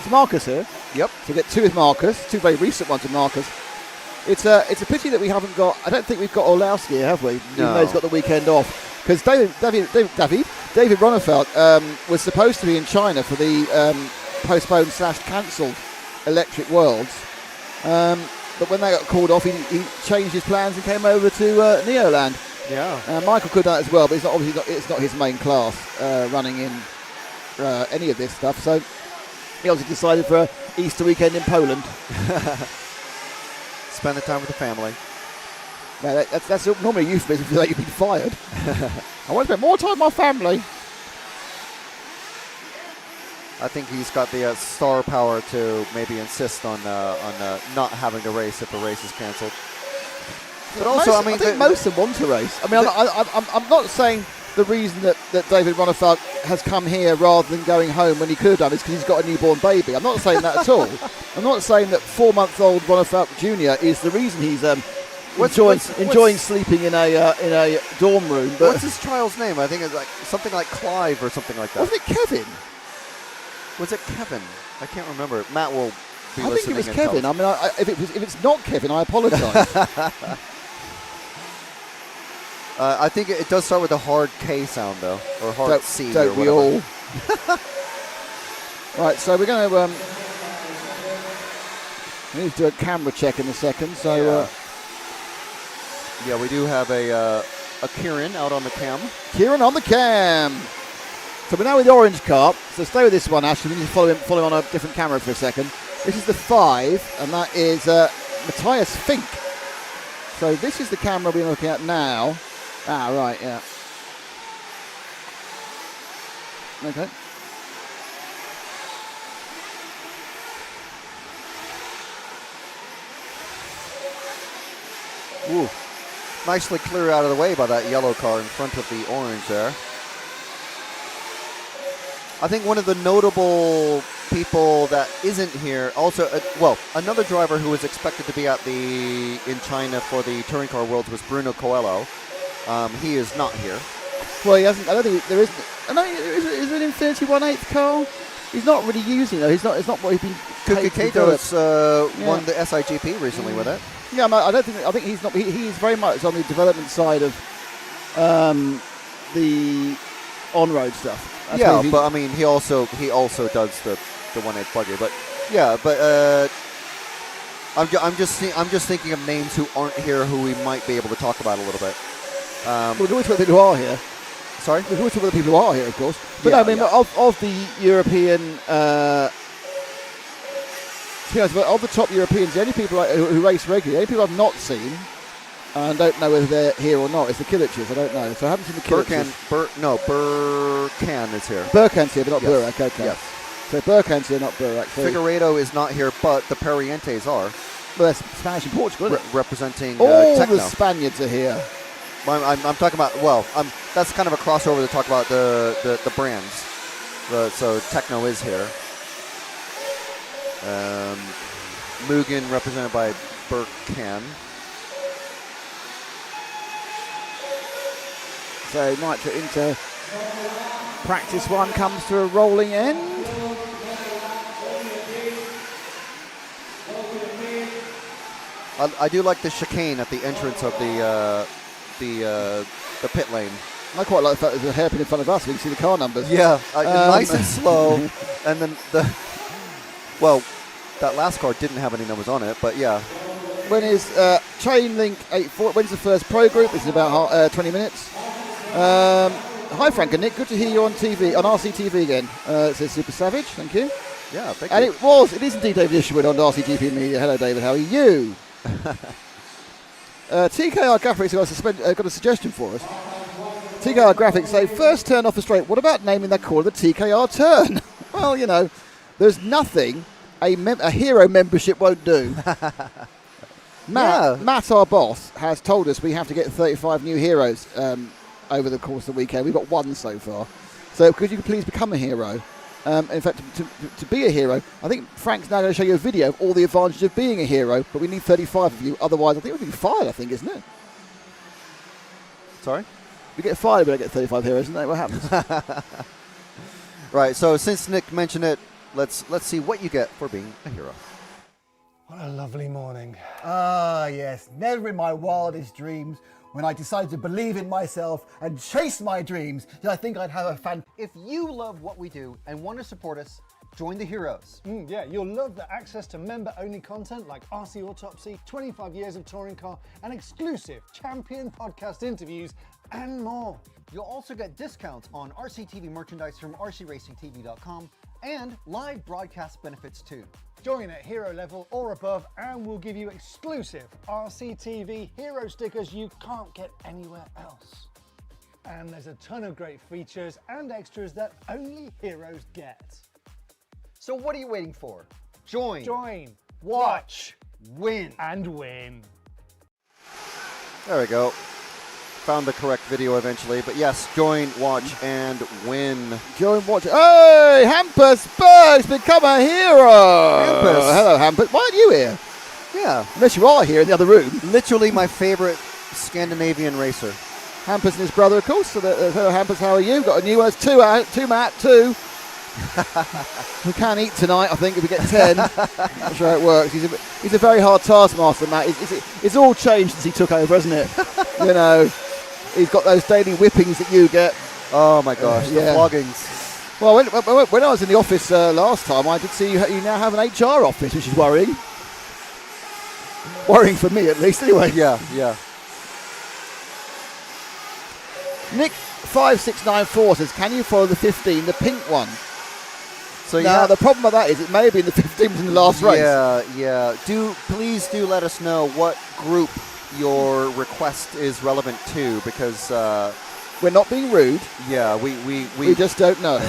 S1: It's Marcus here.
S3: Yep.
S1: So we get 2 with Marcus, 2 very recent ones with Marcus. It's a pity that we haven't got. I don't think we've got Orlowski here, have we?
S3: No.
S1: Even though he's got the weekend off. Because David Ronefeld was supposed to be in China for the postponed / cancelled Electric Worlds. But when they got called off, he changed his plans and came over to Neoland.
S3: Yeah.
S1: Michael could have done it as well, but it's not his main class running in any of this stuff. So he obviously decided for an Easter weekend in Poland.
S3: Spend the time with the family.
S1: Now that's normally a euphemism for that you've been fired. I want to spend more time with my family.
S3: I think he's got the star power to maybe insist on not having to race if the race is cancelled. But also, I think
S1: most of them want to race. I mean, I'm not saying the reason that David Ronefalk has come here rather than going home when he could have done is because he's got a newborn baby. I'm not saying that at all. I'm not saying that 4-month-old Ronefalk Jr. is the reason he's enjoying sleeping in a dorm room. But
S3: what's his child's name? I think it's like something like Clive or something like that.
S1: Wasn't it Kevin?
S3: Was it Kevin? I can't remember. Matt will be listening.
S1: I think it was Kevin. I mean, if it's not Kevin, I apologise.
S3: I think it does start with a hard K sound, though, or hard C.
S1: Don't we all? Right, so we're going to we need to do a camera check in a second. So
S3: yeah, we do have a Kieran out on the cam.
S1: Kieran on the cam. So we're now with the orange car. So stay with this one, Ashley. We need to follow him on a different camera for a second. This is the 5, and that is Matthias Fink. So this is the camera we're looking at now. Ah, right, yeah. Okay.
S3: Ooh. Nicely clear out of the way by that yellow car in front of the orange there. I think one of the notable people that isn't here, also, another driver who was expected to be in China for the Touring Car Worlds was Bruno Coelho. He is not here.
S1: Well, he hasn't. I don't think there is. I know, is it an Infinity 1/8 car? He's not really using it. It's not what he's been.
S3: Kukikato's won the SIGP recently with it.
S1: Yeah, I don't think. I think he's not. He's very much on the development side of the on-road stuff. That's
S3: but I mean, he also does the 1/8 buggy. But yeah, but I'm just thinking of names who aren't here who we might be able to talk about a little bit.
S1: We'll always talk about people who are here.
S3: Sorry?
S1: We'll always talk about the people who are here, of course. But no, I mean, of the European, of the top Europeans, the only people who race regularly, the only people I've not seen, and I don't know whether they're here or not, is the Killiches. I don't know. So I haven't seen the Killiches.
S3: Burkan is here.
S1: Burkan's here, but not Burak. Okay.
S3: Yes.
S1: So Burkan's here, not Burak. So
S3: Figueiredo is not here, but the Perrientes are.
S1: Well, that's Spanish and Portugal, isn't it?
S3: Representing
S1: all
S3: Techno.
S1: the Spaniards are here.
S3: I'm talking about, that's kind of a crossover to talk about the brands. So Techno is here. Mugen represented by Burkan.
S1: So Nitro into practice 1 comes to a rolling end.
S3: I do like the chicane at the entrance of the pit lane.
S1: I quite like the fact there's a hairpin in front of us. We can see the car numbers.
S3: Yeah, nice and slow. And then that last car didn't have any numbers on it, but yeah.
S1: When is Chain Link 84? When's the first pro group? It's in about 20 minutes. Hi Frank and Nick, good to hear you on TV, on RCTV again. It says Super Savage, thank you.
S3: Yeah, thank
S1: you.
S3: And
S1: it is indeed David Isherwood on RCTV Media. Hello David, how are you? TKR Graphics got a suggestion for us. TKR Graphics say, first turn off the straight, what about naming that car the TKR turn? Well, you know, there's nothing a hero membership won't do. Matt, our boss, has told us we have to get 35 new heroes over the course of the weekend. We've got 1 so far. So could you please become a hero? In fact, to be a hero, I think Frank's now going to show you a video of all the advantages of being a hero, but we need 35 of you. Otherwise, I think we'll be fired, isn't it?
S3: Sorry?
S1: We get fired, we don't get 35 heroes, isn't that what happens?
S3: Right, so since Nick mentioned it, let's see what you get for being a hero.
S6: What a lovely morning.
S16: Ah, yes. Never in my wildest dreams, when I decided to believe in myself and chase my dreams, did I think I'd have a fan.
S15: If you love what we do and want to support us, join the heroes.
S6: Yeah, you'll love the access to member-only content like RC Autopsy, 25 years of touring car, and exclusive champion podcast interviews, and more.
S15: You'll also get discounts on RCTV merchandise from RCRacingTV.com and live broadcast benefits too.
S6: Join at hero level or above and we'll give you exclusive RCTV hero stickers you can't get anywhere else. And there's a ton of great features and extras that only heroes get.
S15: So what are you waiting for? Join.
S6: Watch.
S15: Win.
S6: And win.
S3: There we go. Found the correct video eventually, but yes, join, watch, and win.
S1: Join, watch. Hey, Hampus Berg's become a hero.
S3: Hampus.
S1: Hello, Hampus. Why aren't you here?
S3: Yeah.
S1: Unless you are here in the other room.
S3: Literally my favorite Scandinavian racer.
S1: Hampus and his brother, of course. So hello, Hampus, how are you? Got a new one. It's 2 out. 2, Matt, 2. We can't eat tonight, I think, if we get 10. Not sure how it works. He's a very hard taskmaster, Matt. It's all changed since he took over, hasn't it? You know, he's got those daily whippings that you get.
S3: Oh, my gosh, the floggings.
S1: Well, when I was in the office last time, I did see you now have an HR office, which is worrying. Worrying for me, at least, anyway.
S3: Yeah.
S1: Nick 5694 says, can you follow the 15, the pink one?
S3: So
S1: now, the problem with that is it may have been the 15th in the last race.
S3: Yeah. Please do let us know what group your request is relevant to, because
S1: we're not being rude.
S3: Yeah, we
S1: just don't know.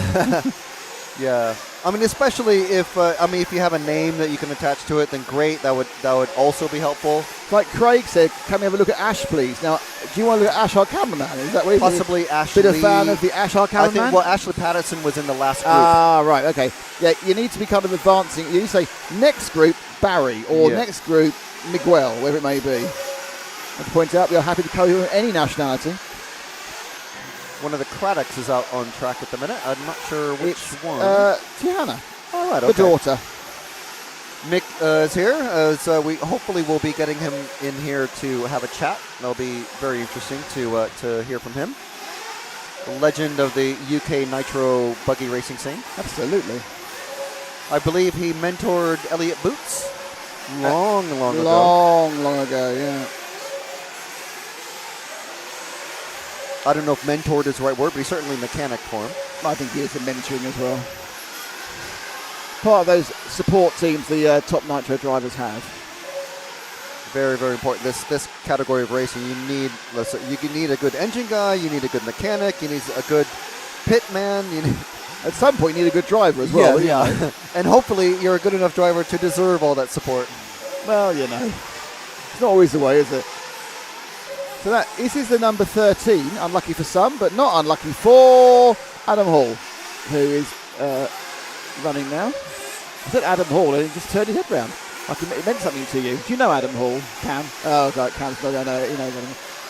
S3: Yeah, I mean, especially if if you have a name that you can attach to it, then great. That would also be helpful.
S1: Like Craig said, can we have a look at Ash, please? Now, do you want to look at Ash, our cameraman? Is that what
S3: possibly Ashley?
S1: Been a fan of the Ash, our cameraman?
S3: I think. Well, Ashley Patterson was in the last group.
S1: Ah, right. Okay. Yeah, you need to be kind of advancing. You say next group Barry or next group Miguel, wherever it may be. And to point out, we are happy to cover any nationality.
S3: One of the Craddocks is out on track at the minute. I'm not sure which one.
S1: Tiana.
S3: All right,
S1: the daughter.
S3: Mick is here. So we hopefully will be getting him in here to have a chat. That'll be very interesting to hear from him. The legend of the UK Nitro buggy racing scene.
S1: Absolutely.
S3: I believe he mentored Elliot Boots long ago.
S1: Long ago, yeah.
S3: I don't know if mentored is the right word, but he's certainly mechanic for him.
S1: I think he is in mentoring as well. Part of those support teams the top Nitro drivers have.
S3: Very, very important. This category of racing, you need a good engine guy, you need a good mechanic, you need a good pit man.
S1: At some point, you need a good driver as well.
S3: Yeah. And hopefully, you're a good enough driver to deserve all that support.
S1: Well, you know, it's not always the way, is it? So this is the number 13, unlucky for some, but not unlucky for Adam Hall, who is running now. I said Adam Hall, and he just turned his head round. Like it meant something to you. Do you know Adam Hall, Cam? Oh, God, Cam's not going to know. You know,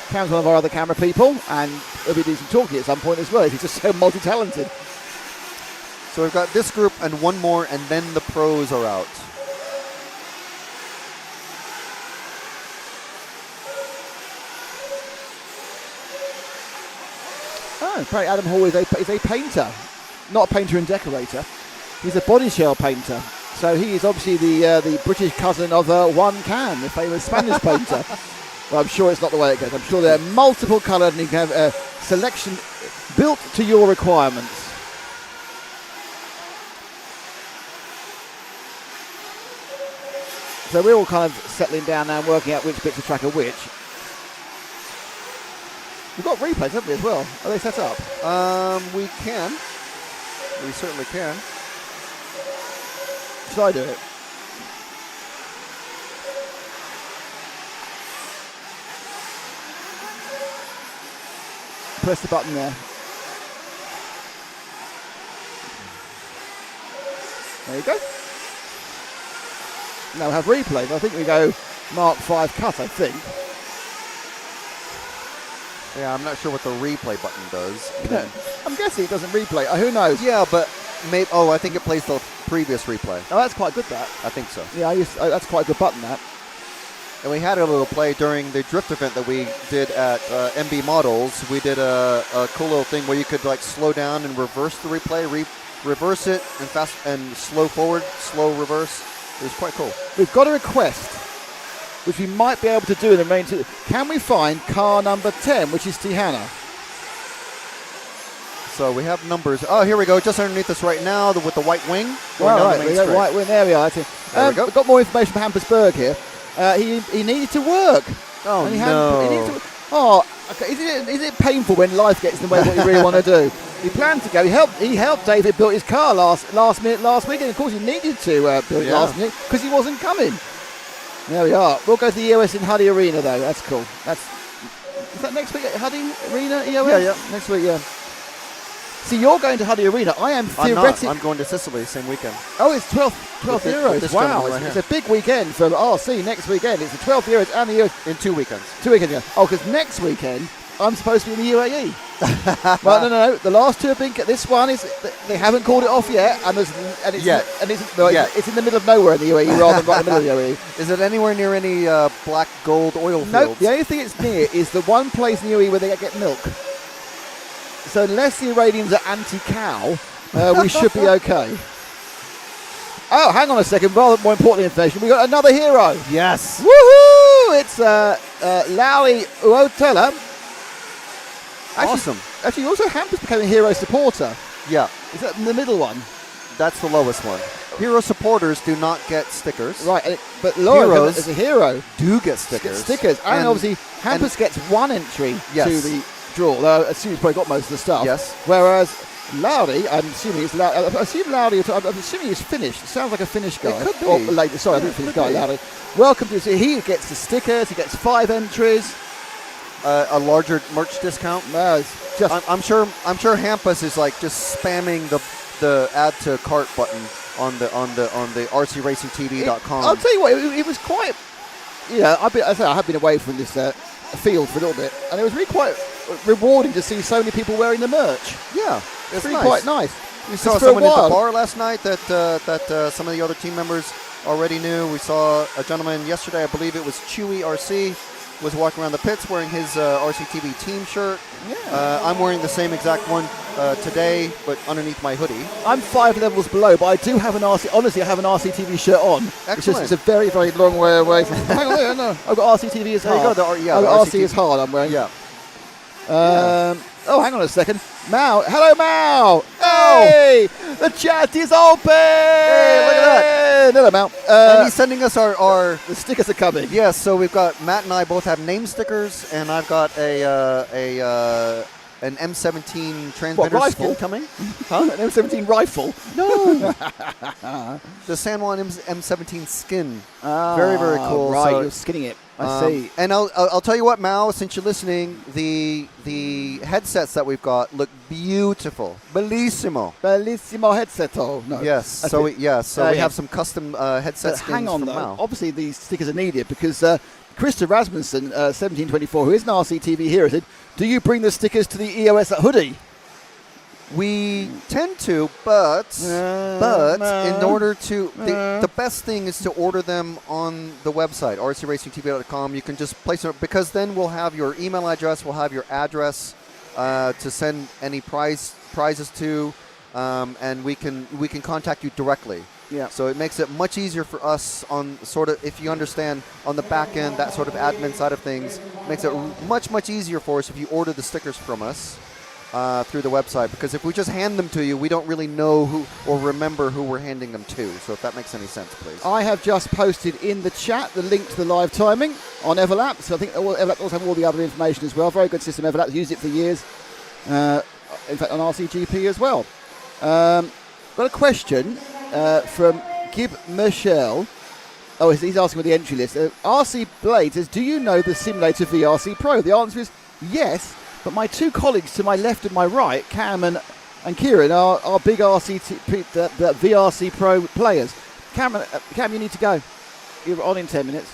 S1: Cam's one of our other camera people, and he'll be doing some talking at some point as well. He's just so multi-talented.
S3: So we've got this group and one more, and then the pros are out.
S1: Oh, probably Adam Hall is a painter, not a painter and decorator. He's a body shell painter. So he is obviously the British cousin of Juan Can, the famous Spanish painter. Well, I'm sure it's not the way it goes. I'm sure they're multiple coloured and you can have a selection built to your requirements. So we're all kind of settling down now and working out which bits of track are which. We've got replays, haven't we, as well? Are they set up?
S3: We can. We certainly can.
S1: Should I do it? Press the button there. There you go. Now we have replays. I think we go Mark 5 cut, I think.
S3: Yeah, I'm not sure what the replay button does.
S1: I'm guessing it doesn't replay. Who knows?
S3: Yeah, but maybe. Oh, I think it plays the previous replay.
S1: Oh, that's quite good, that.
S3: I think so.
S1: Yeah, that's quite a good button, that.
S3: And we had a little play during the drift event that we did at MB Models. We did a cool little thing where you could like slow down and reverse the replay, reverse it and fast and slow forward, slow reverse. It was quite cool.
S1: We've got a request, which we might be able to do in the main two. Can we find car number 10, which is Tihana?
S3: So we have numbers. Oh, here we go. Just underneath us right now with the white wing.
S1: Right, we got white wing. There we are.
S3: There we go.
S1: We've got more information from Hampus Berg here. He needed to work.
S3: Oh, no.
S1: Okay. Is it painful when life gets in the way of what you really want to do? He planned to go. He helped David build his car last minute last weekend. Of course, he needed to build it last minute because he wasn't coming. There we are. We'll go to the EOS in Huddy Arena though. That's cool. Is that next week at Huddy Arena EOS?
S3: Yeah.
S1: Next week, yeah. See, you're going to Huddy Arena. I am theoretically.
S3: I'm going to Sicily same weekend.
S1: Oh, it's 12th Euros. Wow, it's a big weekend for RC next weekend. It's the 12th Euros and the Euros
S3: in 2 weekends.
S1: 2 weekends, yeah. Oh, because next weekend I'm supposed to be in the UAE. Well, no. The last two have been. This one is. They haven't called it off yet, it's in the middle of nowhere in the UAE rather than right in the middle of the UAE.
S3: Is it anywhere near any black gold oil fields?
S1: No, the only thing it's near is the one place in the UAE where they get milk. So unless the Iranians are anti-cow, we should be okay. Oh, hang on a second. Rather more important information. We got another hero.
S3: Yes.
S1: Woohoo! It's Lauri Uotela.
S3: Awesome.
S1: Actually, also Hampus became a hero supporter.
S3: Yeah.
S1: Is that the middle one?
S3: That's the lowest one. Hero supporters do not get stickers.
S1: Right, but Laura
S3: Heroes
S1: as a hero
S3: do get stickers.
S1: And obviously Hampus gets one entry to the draw. Though I assume he's probably got most of the stuff.
S3: Yes.
S1: Whereas Lauri, I'm assuming he's Finnish. It sounds like a Finnish guy.
S3: It could be.
S1: I think Finnish guy, Lauri. Welcome to. So he gets the stickers. He gets 5 entries.
S3: A larger merch discount.
S1: It's just
S3: I'm sure Hampus is like just spamming the add to cart button on the RCRacingTV.com.
S1: I'll tell you what, it was quite. Yeah, I have been away from this field for a little bit, and it was really quite rewarding to see so many people wearing the merch.
S3: Yeah,
S1: it's really quite nice.
S3: We saw someone at the bar last night that some of the other team members already knew. We saw a gentleman yesterday, I believe it was Chewy RC, was walking around the pits wearing his RCTV team shirt. Yeah. I'm wearing the same exact one today, but underneath my hoodie.
S1: I'm 5 levels below, but I do have an RC. Honestly, I have an RCTV shirt on.
S3: Excellent.
S1: It's a very, very long way away from. Hang on, no. I've got RCTV as hard.
S3: There you go.
S1: I've got RC as hard. I'm wearing.
S3: Yeah.
S1: Oh, hang on a second. Mao. Hello, Mao. Hey, the chat is open.
S3: Hey, look at that.
S1: Hello, Mao.
S3: And he's sending us our
S1: the stickers are coming.
S3: Yes, so we've got Matt and I both have name stickers, and I've got an M17 transmitter skin coming.
S1: Huh? An M17 rifle?
S3: No. The San Juan M17 skin. Very, very cool.
S1: Right,
S3: so,
S1: you're skinning it. I see.
S3: And I'll tell you what, Mao, since you're listening, the headsets that we've got look beautiful. Bellissimo.
S1: Bellissimo headset. Oh, no.
S3: Yes. So we have some custom headset skins
S1: hang on,
S3: from
S1: though.
S3: Mao.
S1: Obviously, these stickers are needed because Krista Rasmussen, 1724, who is an RCTV hero, said, do you bring the stickers to the EOS at Hoodie?
S3: We tend to, but in order to, the best thing is to order them on the website, rcracingtv.com. You can just place it, because then we'll have your email address, we'll have your address to send any prizes to, and we can contact you directly.
S1: Yeah.
S3: So it makes it much easier for us on sort of, if you understand, on the back end, that sort of admin side of things, makes it much easier for us if you order the stickers from us. Through the website, because if we just hand them to you, we don't really know who or remember who we're handing them to. So if that makes any sense, please.
S1: I have just posted in the chat the link to the live timing on Everlap. So I think Everlap also have all the other information as well. Very good system. Everlap's used it for years. In fact, on RCGP as well. Got a question from Gib Michel. Oh, he's asking with the entry list. RC Blade says, do you know the Simulator VRC Pro? The answer is yes. But my 2 colleagues to my left and my right, Cam and Kieran, are big VRC Pro players. Cam, you need to go. You're on in 10 minutes.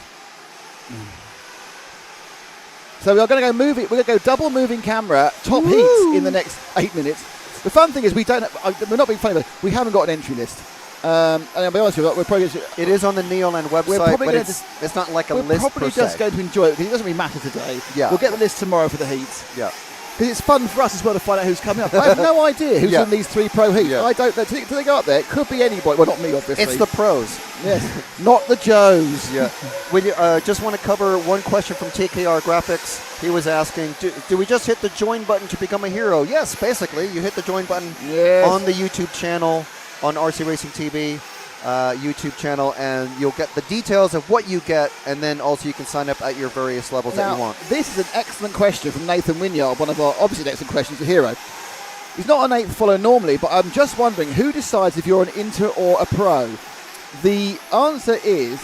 S1: So we are going to go move it. We're going to go double moving camera, top heats in the next 8 minutes. The fun thing is we're not being funny, but we haven't got an entry list. And I'll be honest with you, we're probably
S3: it is on the Neoland website, but it's not like a list.
S1: We're probably just going to enjoy it because it doesn't really matter today.
S3: Yeah.
S1: We'll get the list tomorrow for the heats.
S3: Yeah.
S1: Because it's fun for us as well to find out who's coming up. I have no idea who's in these 3 pro heats. I don't know. Till they go up there, it could be anybody. Well, not me, obviously.
S3: It's the pros.
S1: Yes. Not the Joes.
S3: Yeah. We just want to cover one question from TKR Graphics. He was asking, do we just hit the join button to become a hero? Yes, basically. You hit the join button on the YouTube channel, on RC Racing TV. YouTube channel, and you'll get the details of what you get, and then also you can sign up at your various levels that you want.
S1: This is an excellent question from Nathan Wynyard, one of our obviously excellent questions, a hero. He's not an eighth follower normally, but I'm just wondering who decides if you're an inter or a pro. The answer is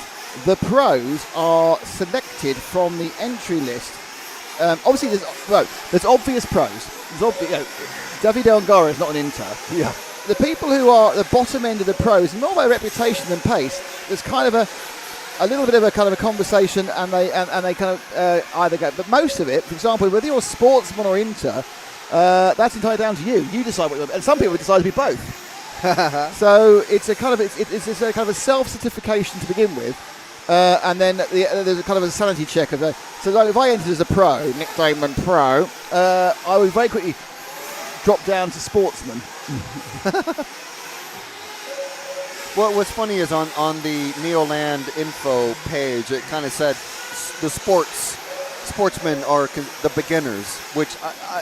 S1: the pros are selected from the entry list. Obviously, there's obvious pros. David Elngara is not an inter.
S3: Yeah.
S1: The people who are at the bottom end of the pros, more by reputation than pace, there's kind of a little bit of a kind of a conversation, and they kind of either go. But most of it, for example, whether you're a sportsman or inter, that's entirely down to you. You decide what you're. And some people decide to be both. So it's a kind of it's a kind of a self-certification to begin with, and then there's a kind of a sanity check of that. So like if I entered as a pro, Nick Damon pro, I would very quickly drop down to sportsman.
S3: Well, what's funny is on the Neoland info page, it kind of said the sportsmen are the beginners, which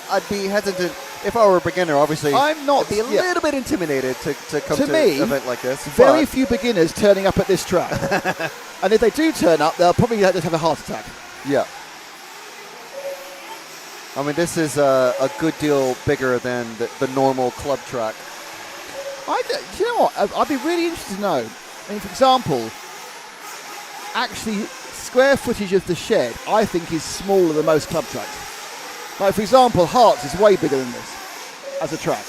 S3: I'd be hesitant. If I were a beginner, obviously,
S1: I'm not.
S3: I'd be a little bit intimidated to come to an event like this.
S1: Very few beginners turning up at this track. And if they do turn up, they'll probably just have a heart attack.
S3: Yeah. I mean, this is a good deal bigger than the normal club track.
S1: Do you know what? I'd be really interested to know. I mean, for example, actually, square footage of the shed, I think, is smaller than most club tracks. Like, for example, Hearts is way bigger than this as a track.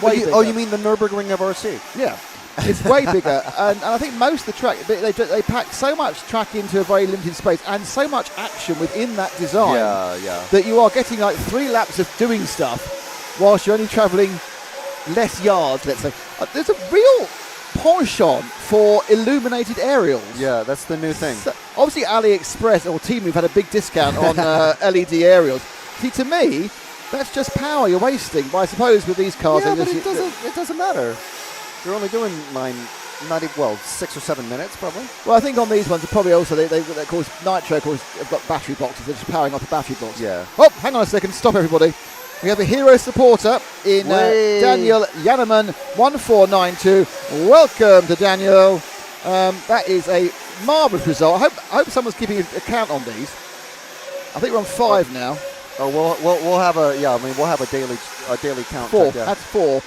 S1: Way bigger.
S3: Oh, you mean the Nürburgring of RC?
S1: Yeah. It's way bigger. And I think most of the track, they pack so much track into a very limited space and so much action within that design that you are getting like 3 laps of doing stuff whilst you're only travelling less yards, let's say. There's a real penchant for illuminated aerials.
S3: Yeah, that's the new thing.
S1: So, obviously, AliExpress or Temu have had a big discount on LED aerials. See, to me, that's just power you're wasting. But I suppose with these cars,
S3: yeah, but it doesn't matter. They're only doing 6 or 7 minutes, probably.
S1: Well, I think on these ones, probably also they of course, Nitro, of course, have got battery boxes. They're just powering off the battery box.
S3: Yeah.
S1: Oh, hang on a second. Stop, everybody. We have a hero supporter in Daniel Yanneman 1492. Welcome to Daniel. That is a marvellous result. I hope someone's keeping a count on these. I think we're on 5 now.
S3: Oh, we'll have we'll have a daily count.
S1: 4.
S3: Check, yeah.
S1: That's 4.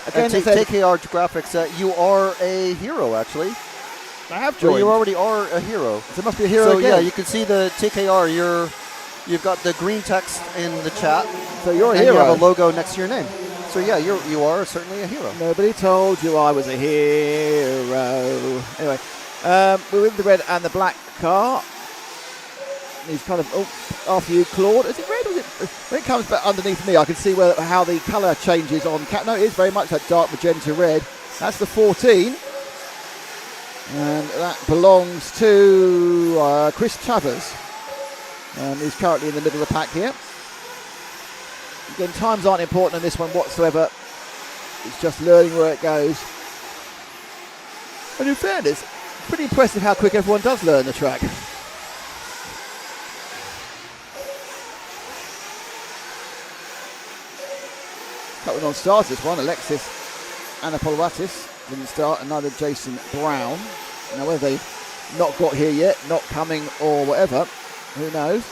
S1: Again,
S3: TKR Graphics, you are a hero, actually.
S1: I have joined.
S3: Well, you already are a hero.
S1: So it must be a hero
S3: so,
S1: again.
S3: Yeah, you can see the TKR. You've got the green text in the chat.
S1: So you're a
S3: and
S1: hero.
S3: You have a logo next to your name. So yeah, you are certainly a hero.
S1: Nobody told you I was a hero. Anyway, we're in the red and the black car. He's kind of after you, Claude. Is it red? Or is it, when it comes back underneath me, I can see how the colour changes on cat. No, it is very much that dark magenta red. That's the 14, and that belongs to Chris Chavez. Who's currently in the middle of the pack here. Again, times aren't important in this one whatsoever. It's just learning where it goes. And in fairness, it's pretty impressive how quick everyone does learn the track. Couple of non-starters this one. Alexis Anapolovatis didn't start, and neither Jason Brown. Now whether they've not got here yet, not coming or whatever, who knows?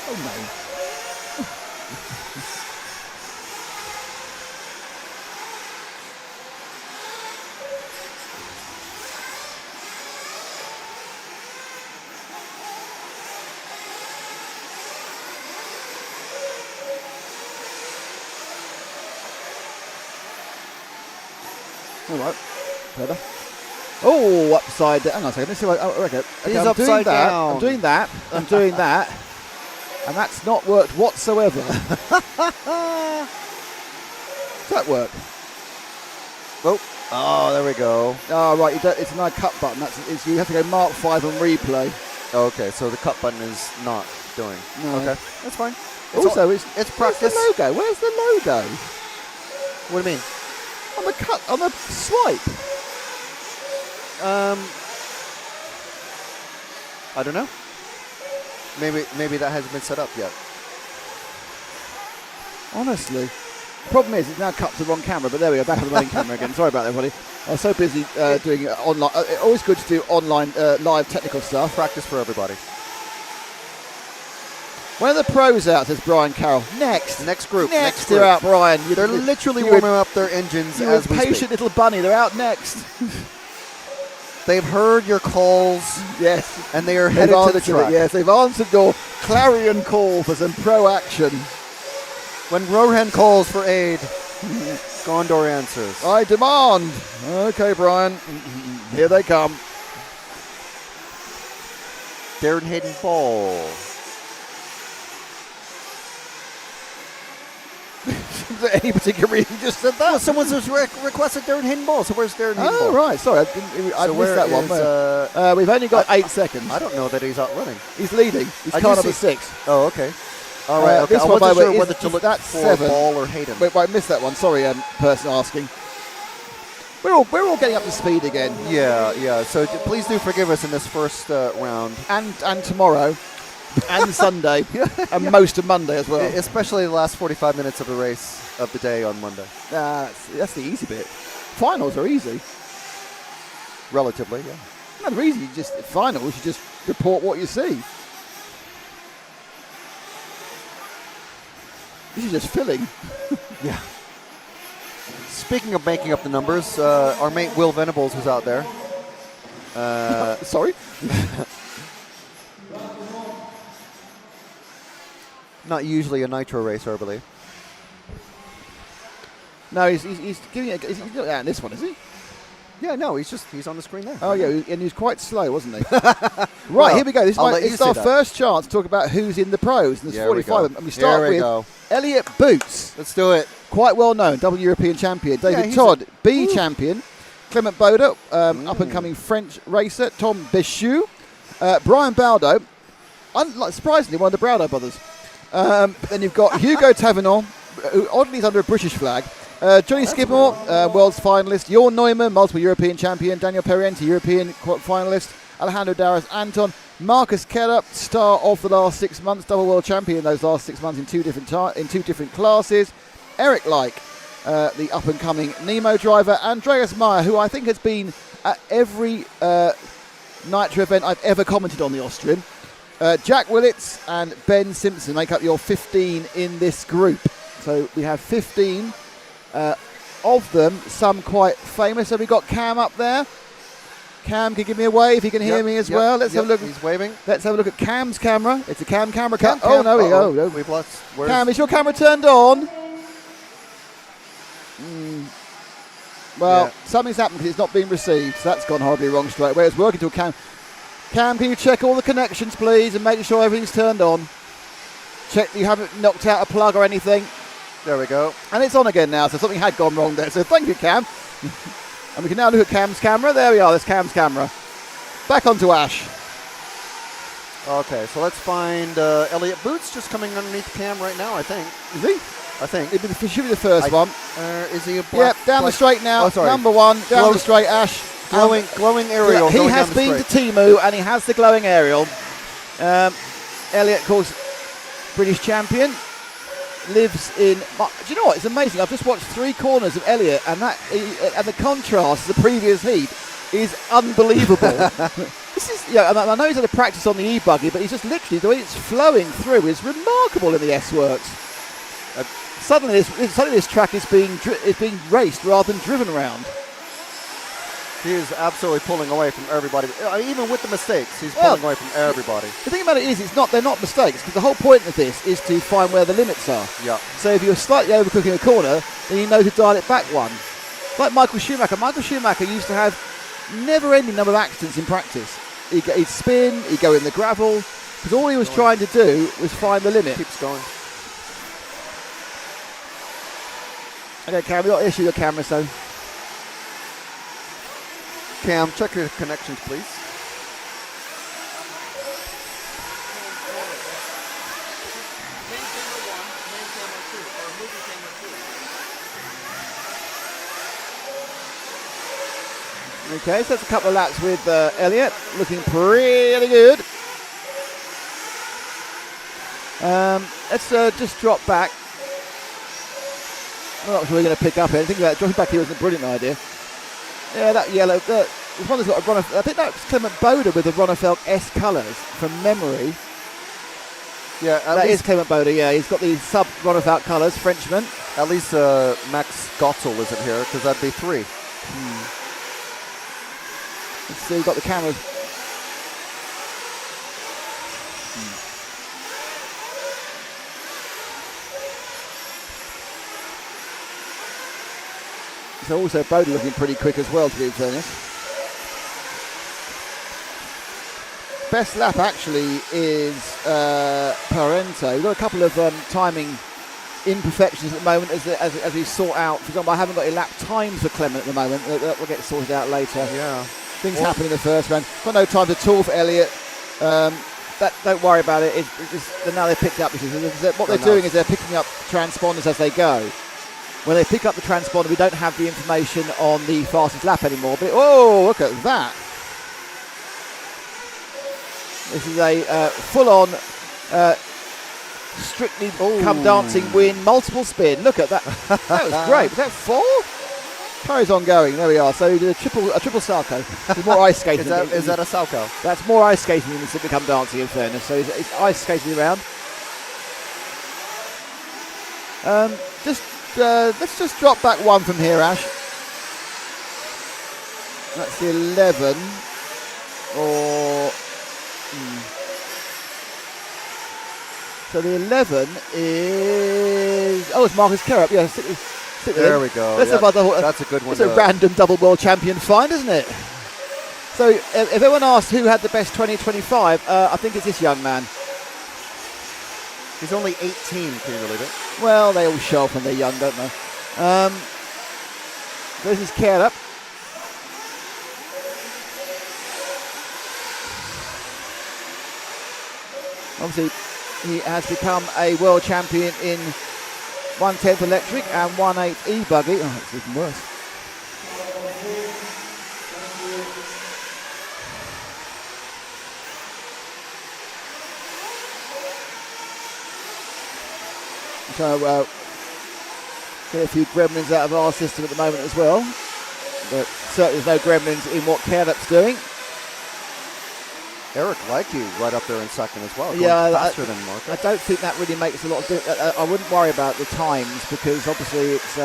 S1: Oh no. All right, better. Oh, upside down. Hang on a second. Let's see what. Okay.
S3: He's
S1: I'm
S3: upside down.
S1: I'm doing that. And that's not worked whatsoever. Does that work?
S3: Oh, there we go.
S1: Oh, right. It's an cut button. You have to go Mark 5 and replay.
S3: Okay, so the cut button is not doing.
S1: No.
S3: Okay, that's fine.
S1: It's practice. Where's the logo? Where's the logo?
S3: What do you mean?
S1: On the swipe.
S3: I don't know. Maybe that hasn't been set up yet.
S1: Honestly. The problem is it's now cut to the wrong camera, but there we go, back on the main camera again. Sorry about that, everybody. I was so busy doing online. Always good to do online live technical stuff.
S3: Practice for everybody.
S1: When are the pros out, says Brian Carroll? Next
S3: group.
S1: Next they're out, Brian.
S3: They're literally warming up their engines as we
S1: patient
S3: speak.
S1: little bunny. They're out next.
S3: They've heard your calls.
S1: Yes.
S3: And they are headed to the track.
S1: Yes, they've answered your clarion call for some pro action.
S3: When Rohan calls for aid, Gondor answers.
S1: I demand. Okay, Brian. Here they come.
S3: Darren Hayden Ball.
S1: Is there any particular reason you just said that?
S3: Well, someone's just requested Darren Hayden Ball, so where's Darren Hayden Ball?
S1: Oh, right. Sorry, I missed that one. We've only got 8 seconds.
S3: I don't know that he's out running.
S1: He's leading. He's car number 6.
S3: Oh, okay. All right, okay.
S1: This
S3: I
S1: one,
S3: wasn't
S1: by the
S3: sure
S1: way,
S3: whether to look for
S1: 7.
S3: Ball or Hayden.
S1: Wait, I missed that one. Sorry, person asking. We're all getting up to speed again.
S3: Yeah. So please do forgive us in this first round.
S1: And tomorrow. And Sunday. And most of Monday as well.
S3: Especially the last 45 minutes of the race of the day on Monday.
S1: That's the easy bit. Finals are easy.
S3: Relatively, yeah.
S1: No, they're easy. Finals, you just report what you see. This is just filling.
S3: Yeah. Speaking of making up the numbers, our mate Will Venables was out there.
S1: Sorry?
S3: Not usually a nitro racer, I believe.
S1: No, he's giving it. He's not out in this one, is he?
S3: Yeah, no, he's on the screen there.
S1: Oh, yeah, and he was quite slow, wasn't he? Right, here we go. This is our first chance to talk about who's in the pros. And there's 45 of them. And we start with Elliot Boots.
S3: Let's do it.
S1: Quite well known, double European champion. David Todd, B champion. Clement Boda, up-and-coming French racer. Tom Béchu. Brian Baldo, surprisingly, one of the Braudo brothers. Then you've got Hugo Tavernon, who oddly is under a British flag. Johnny Skidmore, world's finalist. Jorn Neumann, multiple European champion. Daniel Periente, European finalist. Alejandro Daras Anton. Marcus Keller, star of the last 6 months, double world champion those last 6 months in two different classes. Eric Leik, the up-and-coming Nemo driver. Andreas Meyer, who I think has been at every Nitro event I've ever commented on the Austrian. Jack Willits and Ben Simpson make up your 15 in this group. So we have 15 of them, some quite famous. So we've got Cam up there. Cam can give me a wave. He can hear me as well. Let's have a look.
S3: He's waving.
S1: Let's have a look at Cam's camera. It's a Cam camera. Oh, no, we go. No.
S3: We've lost.
S1: Cam, is your camera turned on? Well, something's happened because it's not being received. So that's gone horribly wrong straight away. It's working to a Cam. Cam, can you check all the connections, please, and make sure everything's turned on? Check that you haven't knocked out a plug or anything.
S3: There we go.
S1: And it's on again now, so something had gone wrong there. So thank you, Cam. And we can now look at Cam's camera. There we are, there's Cam's camera. Back onto Ash.
S3: Okay, so let's find Elliot Boots just coming underneath Cam right now, I think.
S1: Is he?
S3: I think.
S1: It should be the first one.
S3: Is he a black?
S1: Yep, down the straight now.
S3: Oh, sorry.
S1: Number one, down the straight, Ash.
S3: Glowing aerial.
S1: He has been to Timu and he has the glowing aerial. Elliot, of course, British champion. Lives in. Do you know what? It's amazing. I've just watched 3 corners of Elliot, and the contrast to the previous heat is unbelievable. This is, and I know he's had a practice on the e-buggy, but he's just literally the way it's flowing through is remarkable in the S-Works. Suddenly this track is being raced rather than driven around.
S3: He is absolutely pulling away from everybody. Even with the mistakes, he's pulling away from everybody.
S1: The thing about it is, they're not mistakes, because the whole point of this is to find where the limits are.
S3: Yeah.
S1: So if you're slightly overcooking a corner, then you know to dial it back one. Like Michael Schumacher. Michael Schumacher used to have never-ending number of accidents in practice. He'd spin, he'd go in the gravel, because all he was trying to do was find the limit.
S3: Keeps going.
S1: Okay, Cam, we've got to issue your camera, so.
S3: Cam, check your connections, please.
S1: Okay, so that's a couple of laps with Elliot, looking pretty good. Let's just drop back. I'm not sure we're going to pick up anything. Dropping back here was a brilliant idea. Yeah, that yellow. This one has got a I think that's Clement Boda with the Ronnefeld S colours from memory.
S3: Yeah,
S1: that is Clement Boda. Yeah, he's got the sub Ronnefeld colours, Frenchman.
S3: At least Max Gotzel isn't here because that'd be 3.
S1: Let's see, we've got the cameras. So also Boda looking pretty quick as well, to be fairness. Best lap actually is Parente. We've got a couple of timing imperfections at the moment as we sort out. For example, I haven't got any lap times for Clement at the moment. That will get sorted out later.
S3: Yeah.
S1: Things happen in the first round. Got no time at all for Elliott. Don't worry about it. Now they've picked up. What they're doing is they're picking up transponders as they go. When they pick up the transponder, we don't have the information on the fastest lap anymore. But look at that! This is a full-on, strictly come dancing win, multiple spin. Look at that! That was great. Was that 4? Carries on going. There we are. So he did a triple Salco. There's more ice skating.
S3: Is that a Salco?
S1: That's more ice skating than simply come dancing. In fairness, so he's ice skating around. Let's just drop back 1 from here, Ash. That's the 11. So the 11 is... Oh, it's Marcus Kerup. Yeah, stick with
S3: there
S1: him.
S3: we go.
S1: That's
S3: a good one.
S1: It's a random double world champion find, isn't it? So if everyone asked who had the best 2025, I think it's this young man.
S3: He's only 18, can you believe it?
S1: Well, they all show up when they're young, don't they? This is Kerup. Obviously, he has become a world champion in 1/10 electric and 1/8 e-buggy. Oh, it's even worse. So get a few gremlins out of our system at the moment as well, but certainly there's no gremlins in what Kerup's doing.
S3: Eric Leike right up there in second as well.
S1: Yeah,
S3: faster than Marcus.
S1: I don't think that really makes a lot of difference. I wouldn't worry about the times because obviously it's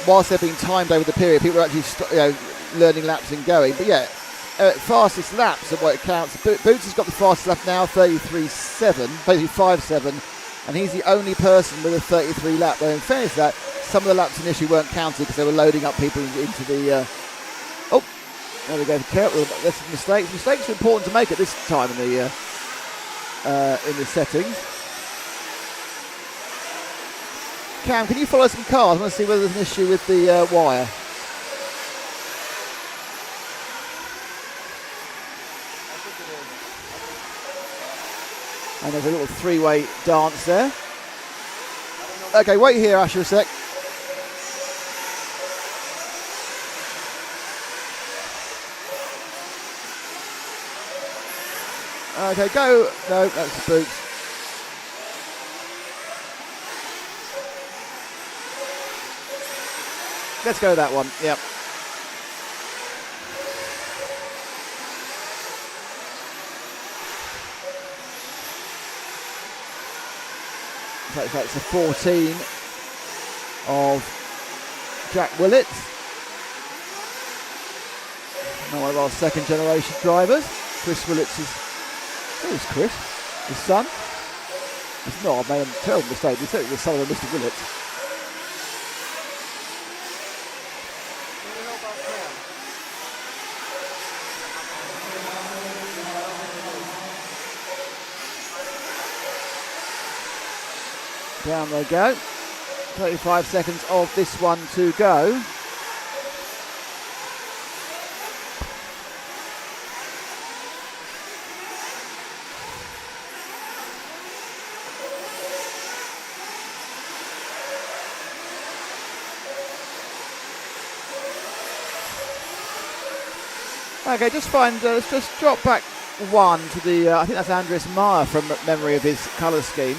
S1: whilst they're being timed over the period, people are actually learning laps and going. But yeah, fastest laps are what it counts. Boots has got the fastest lap now, 33.5.7. And he's the only person with a 33 lap. Though in fairness to that, some of the laps initially weren't counted because they were loading up people into the... there we go for Kerup. That's mistakes. Mistakes are important to make at this time in the settings. Cam, can you follow some cars? I want to see whether there's an issue with the wire. And there's a little three-way dance there. Okay, wait here, Asher, a sec. Okay, go. No, that's the Boots. Let's go that one. Yep. So that's the 14 of Jack Willett. Now one of our second generation drivers. Chris Willits is... Who's Chris? His son? It's not, I made a terrible mistake. He's certainly the son of Mr. Willett. Down they go. 35 seconds of this one to go. Okay, let's just drop back one to the, I think that's Andres Meyer from memory of his colour scheme.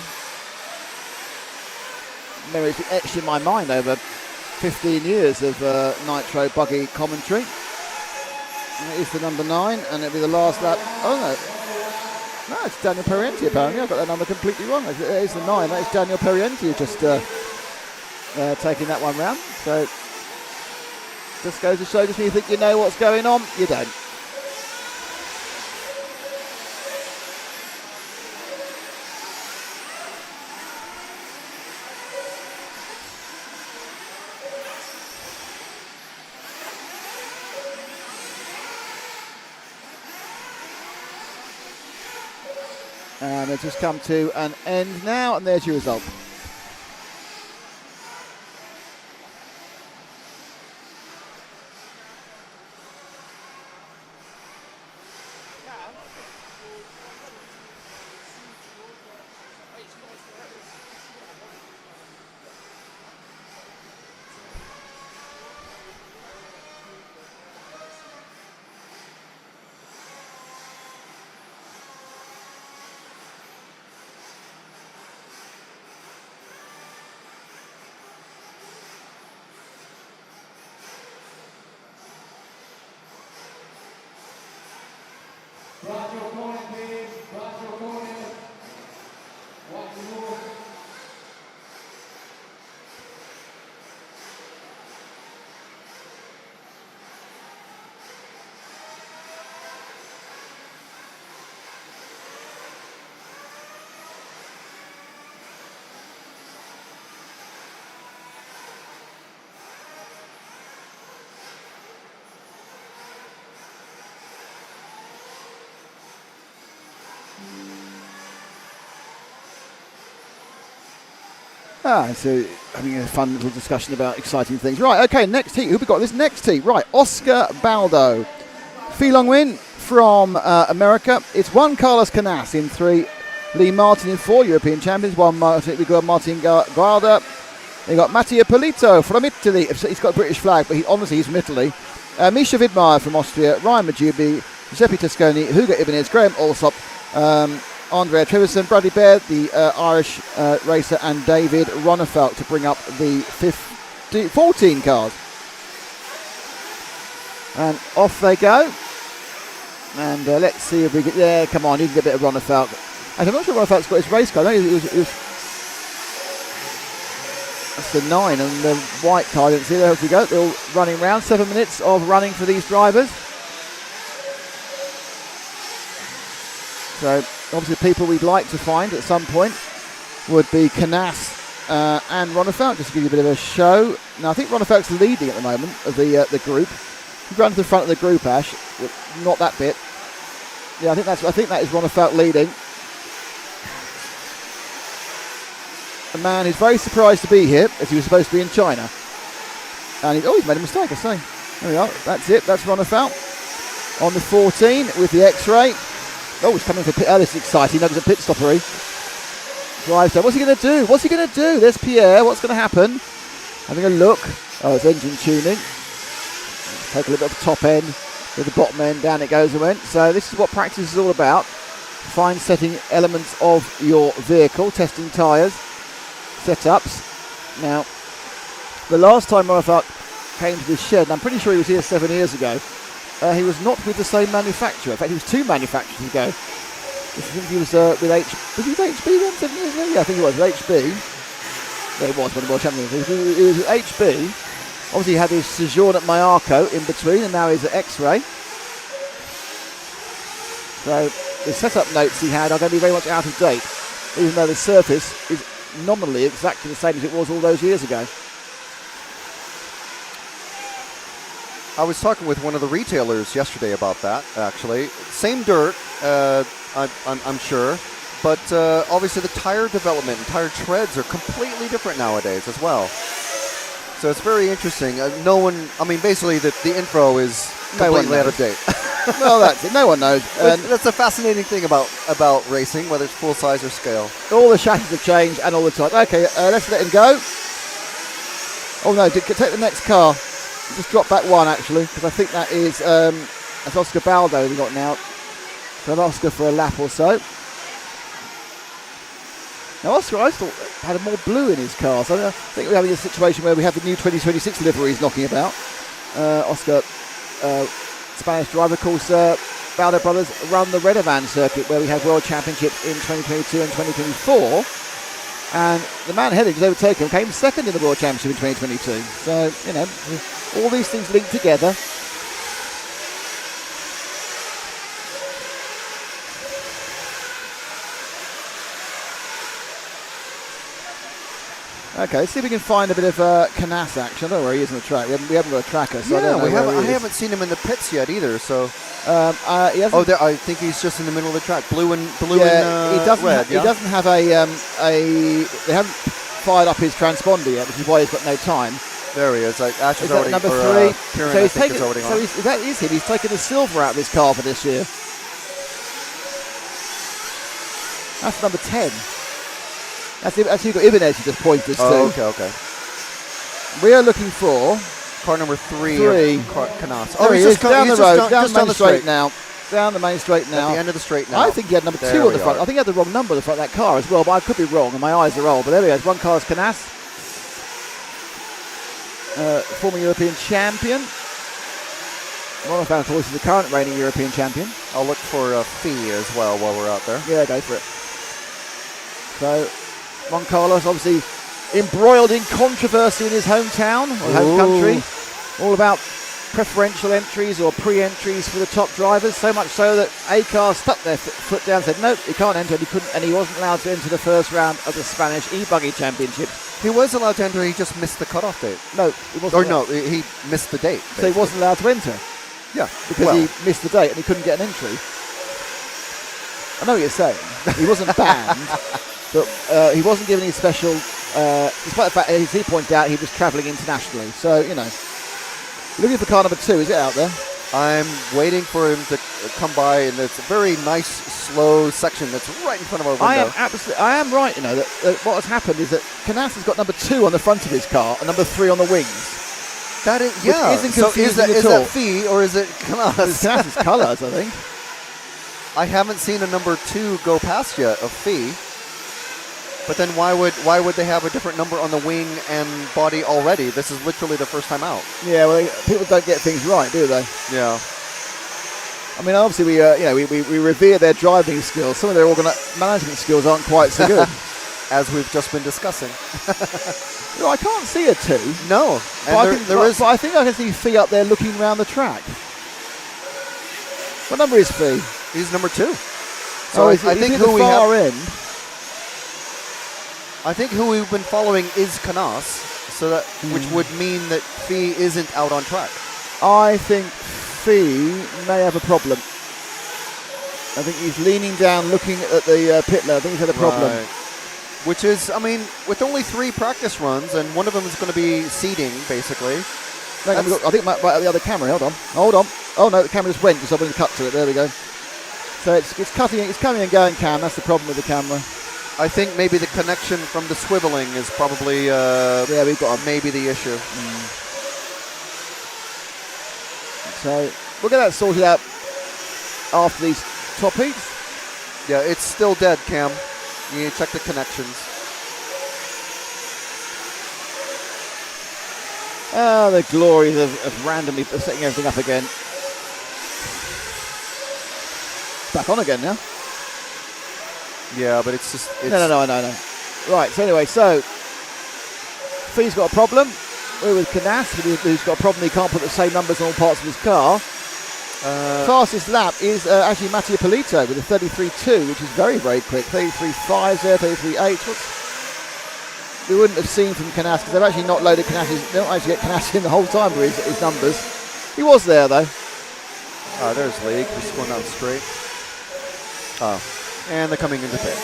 S1: Memory's been etched in my mind over 15 years of Nitro buggy commentary. That is the number 9, and it'll be the last lap. Oh no, no, it's Daniel Perienti apparently. I got that number completely wrong. It is the 9. That is Daniel Perienti just taking that one round. So just goes to show, just when you think you know what's going on, you don't. And it's just come to an end now, and there's your result. So having a fun little discussion about exciting things. Right, okay, next heat. Who we got this next heat? Right, Oscar Baldo. Feelong win from America. It's 1 Carlos Canas in 3. Lee Martin in 4, European champions. 1 Martin, we got Martin Guarda. We got Mattia Polito from Italy. He's got a British flag, but he's from Italy. Misha Widmeyer from Austria. Ryan Majubi, Giuseppe Tosconi, Hugo Ibanez, Graham Allsop, Andrea Trevisan, Bradley Baird, the Irish racer, and David Ronnefeld to bring up the 14 cars. And off they go. And let's see if we get there. Come on, you can get a bit of Ronnefeld. And I'm not sure Ronnefeld's got his race car. I think it was that's the 9 and the white car. I didn't see there. Off we go. They're all running round. 7 minutes of running for these drivers. So obviously people we'd like to find at some point would be Canas and Ronnefeld, just to give you a bit of a show. Now I think Ronnefeld's leading at the moment of the group. If you run to the front of the group, Ash, not that bit. Yeah, I think that is Ronnefeld leading. A man who's very surprised to be here, as he was supposed to be in China. And he's made a mistake, I say. There we are, that's it, that's Ronnefeld. On the 14 with the X-Ray. Oh, he's coming for pit. Oh, this is exciting. There's a pit stoppery. Drives down. What's he going to do? What's he going to do? There's Pierre. What's going to happen? Having a look. Oh, it's engine tuning. Take a look at the top end. With the bottom end. Down it goes and went. So this is what practice is all about. Fine setting elements of your vehicle. Testing tyres. Setups. Now, the last time Ronnefeld came to this shed, and I'm pretty sure he was here 7 years ago, he was not with the same manufacturer. In fact, he was 2 manufacturers ago. I think he was with was he with HB then 7 years ago? Yeah, I think he was with HB. There he was, one of the world champions. He was with HB. Obviously, he had his sojourn at Mayarko in between, and now he's at X-Ray. So the setup notes he had are going to be very much out of date, even though the surface is nominally exactly the same as it was all those years ago.
S3: I was talking with one of the retailers yesterday about that, actually. Same dirt, I'm sure, but obviously the tire development and tire treads are completely different nowadays as well. So it's very interesting. Basically the info is completely out of date.
S1: Well, that's it. No one knows.
S3: That's a fascinating thing about racing, whether it's full size or scale.
S1: All the chassis have changed and all the time. Okay, let's let him go. Oh no, take the next car. Just drop back one actually, because I think that is that's Oscar Baldo we got now. So Oscar for a lap or so. Now, Oscar, I thought had more blue in his car. So I think we're having a situation where we have the new 2026 liveries knocking about. Oscar, Spanish driver, of course, Valdo Brothers run the Redovan circuit where we had World Championships in 2022 and 2024. And the man ahead who's overtaken came second in the World Championship in 2022. So, you know, all these things linked together. Okay, let's see if we can find a bit of Canas action. I don't know where he is on the track. We haven't got a tracker, so I don't know where he is.
S3: I haven't seen him in the pits yet either. So,
S1: he
S3: I think he's just in the middle of the track, blue and
S1: he doesn't
S3: red.
S1: He doesn't have a. They haven't fired up his transponder yet, which is why he's got no time.
S3: There he is. Ash is already
S1: number 3.
S3: Kieran,
S1: So he's taken.
S3: is already
S1: So
S3: on.
S1: that is him. He's taken the silver out of his car for this year. That's number 10. That's who got Ibanez who just pointed to.
S3: Okay.
S1: We are looking for
S3: car number 3. Canas.
S1: Oh, he's just down the road, down the main
S3: the
S1: straight now. Down the main straight now.
S3: At the end of the straight now.
S1: I think he had number 2 on the front. I think he had the wrong number on the front of that car as well, but I could be wrong, and my eyes are old. But there we go. One car is Canas, former European champion. Ron Van Course is the current reigning European champion.
S3: I'll look for a fee as well while we're out there.
S1: Yeah, go for it. So, Juan Carlos obviously embroiled in controversy in his hometown or home country, all about preferential entries or pre-entries for the top drivers, so much so that A-Car stuck their foot down and said nope, he can't enter, and he wasn't allowed to enter the first round of the Spanish e-buggy championship.
S3: He was allowed to enter, he just missed the cutoff date.
S1: No, he wasn't.
S3: Or no, he missed the date.
S1: So he wasn't allowed to enter.
S3: Yeah,
S1: because he missed the date and he couldn't get an entry. I know what you're saying. He wasn't banned. But he wasn't given any special, despite the fact, as he pointed out, he was travelling internationally. So, you know, looking for car number 2. Is it out there?
S3: I'm waiting for him to come by, and it's a very nice, slow section that's right in front of our window.
S1: I am right, you know, that what has happened is that Canas has got number 2 on the front of his car and number 3 on the wings.
S3: That is,
S1: which isn't confusing
S3: is
S1: at all.
S3: that fee or is it Canas?
S1: It's Canas's colours, I think.
S3: I haven't seen a number 2 go past yet of fee. But then why would they have a different number on the wing and body already? This is literally the first time out.
S1: Yeah, well, people don't get things right, do they?
S3: Yeah.
S1: I mean, obviously we revere their driving skills. Some of their management skills aren't quite so good,
S3: as we've just been discussing.
S1: No, I can't see a 2.
S3: No,
S1: but I think I can see Fee up there looking around the track. What number is Fee?
S3: He's number 2. So I think
S1: who we have in.
S3: I think who we've been following is Canas, so that which would mean that Fee isn't out on track.
S1: I think Fee may have a problem. I think he's leaning down, looking at the pit lane. I think he's had a problem.
S3: Right. Which is, I mean, with only 3 practice runs, and one of them is going to be seeding, basically.
S1: I think right at the other camera. Hold on. Oh no, the camera just went. So I'm going to cut to it. There we go. So it's coming and going. Cam, that's the problem with the camera.
S3: I think maybe the connection from the swiveling is probably
S1: we've got
S3: maybe the issue.
S1: So we'll get that sorted out after these top heats.
S3: Yeah, it's still dead, Cam. You need to check the connections.
S1: Ah, the glories of randomly setting everything up again. Back on again now.
S3: Yeah, but it's just...
S1: No. Right, so anyway, Fee's got a problem. We're with Canas, who's got a problem. He can't put the same numbers on all parts of his car. Fastest lap is actually Mattia Polito with a 33.2, which is very, very quick. 33.5 there, 33.8. We wouldn't have seen from Canas because they've actually not loaded Canas. They don't actually get Canas in the whole time for his numbers. He was there, though.
S3: There's League. Just going down straight. And they're coming into pit.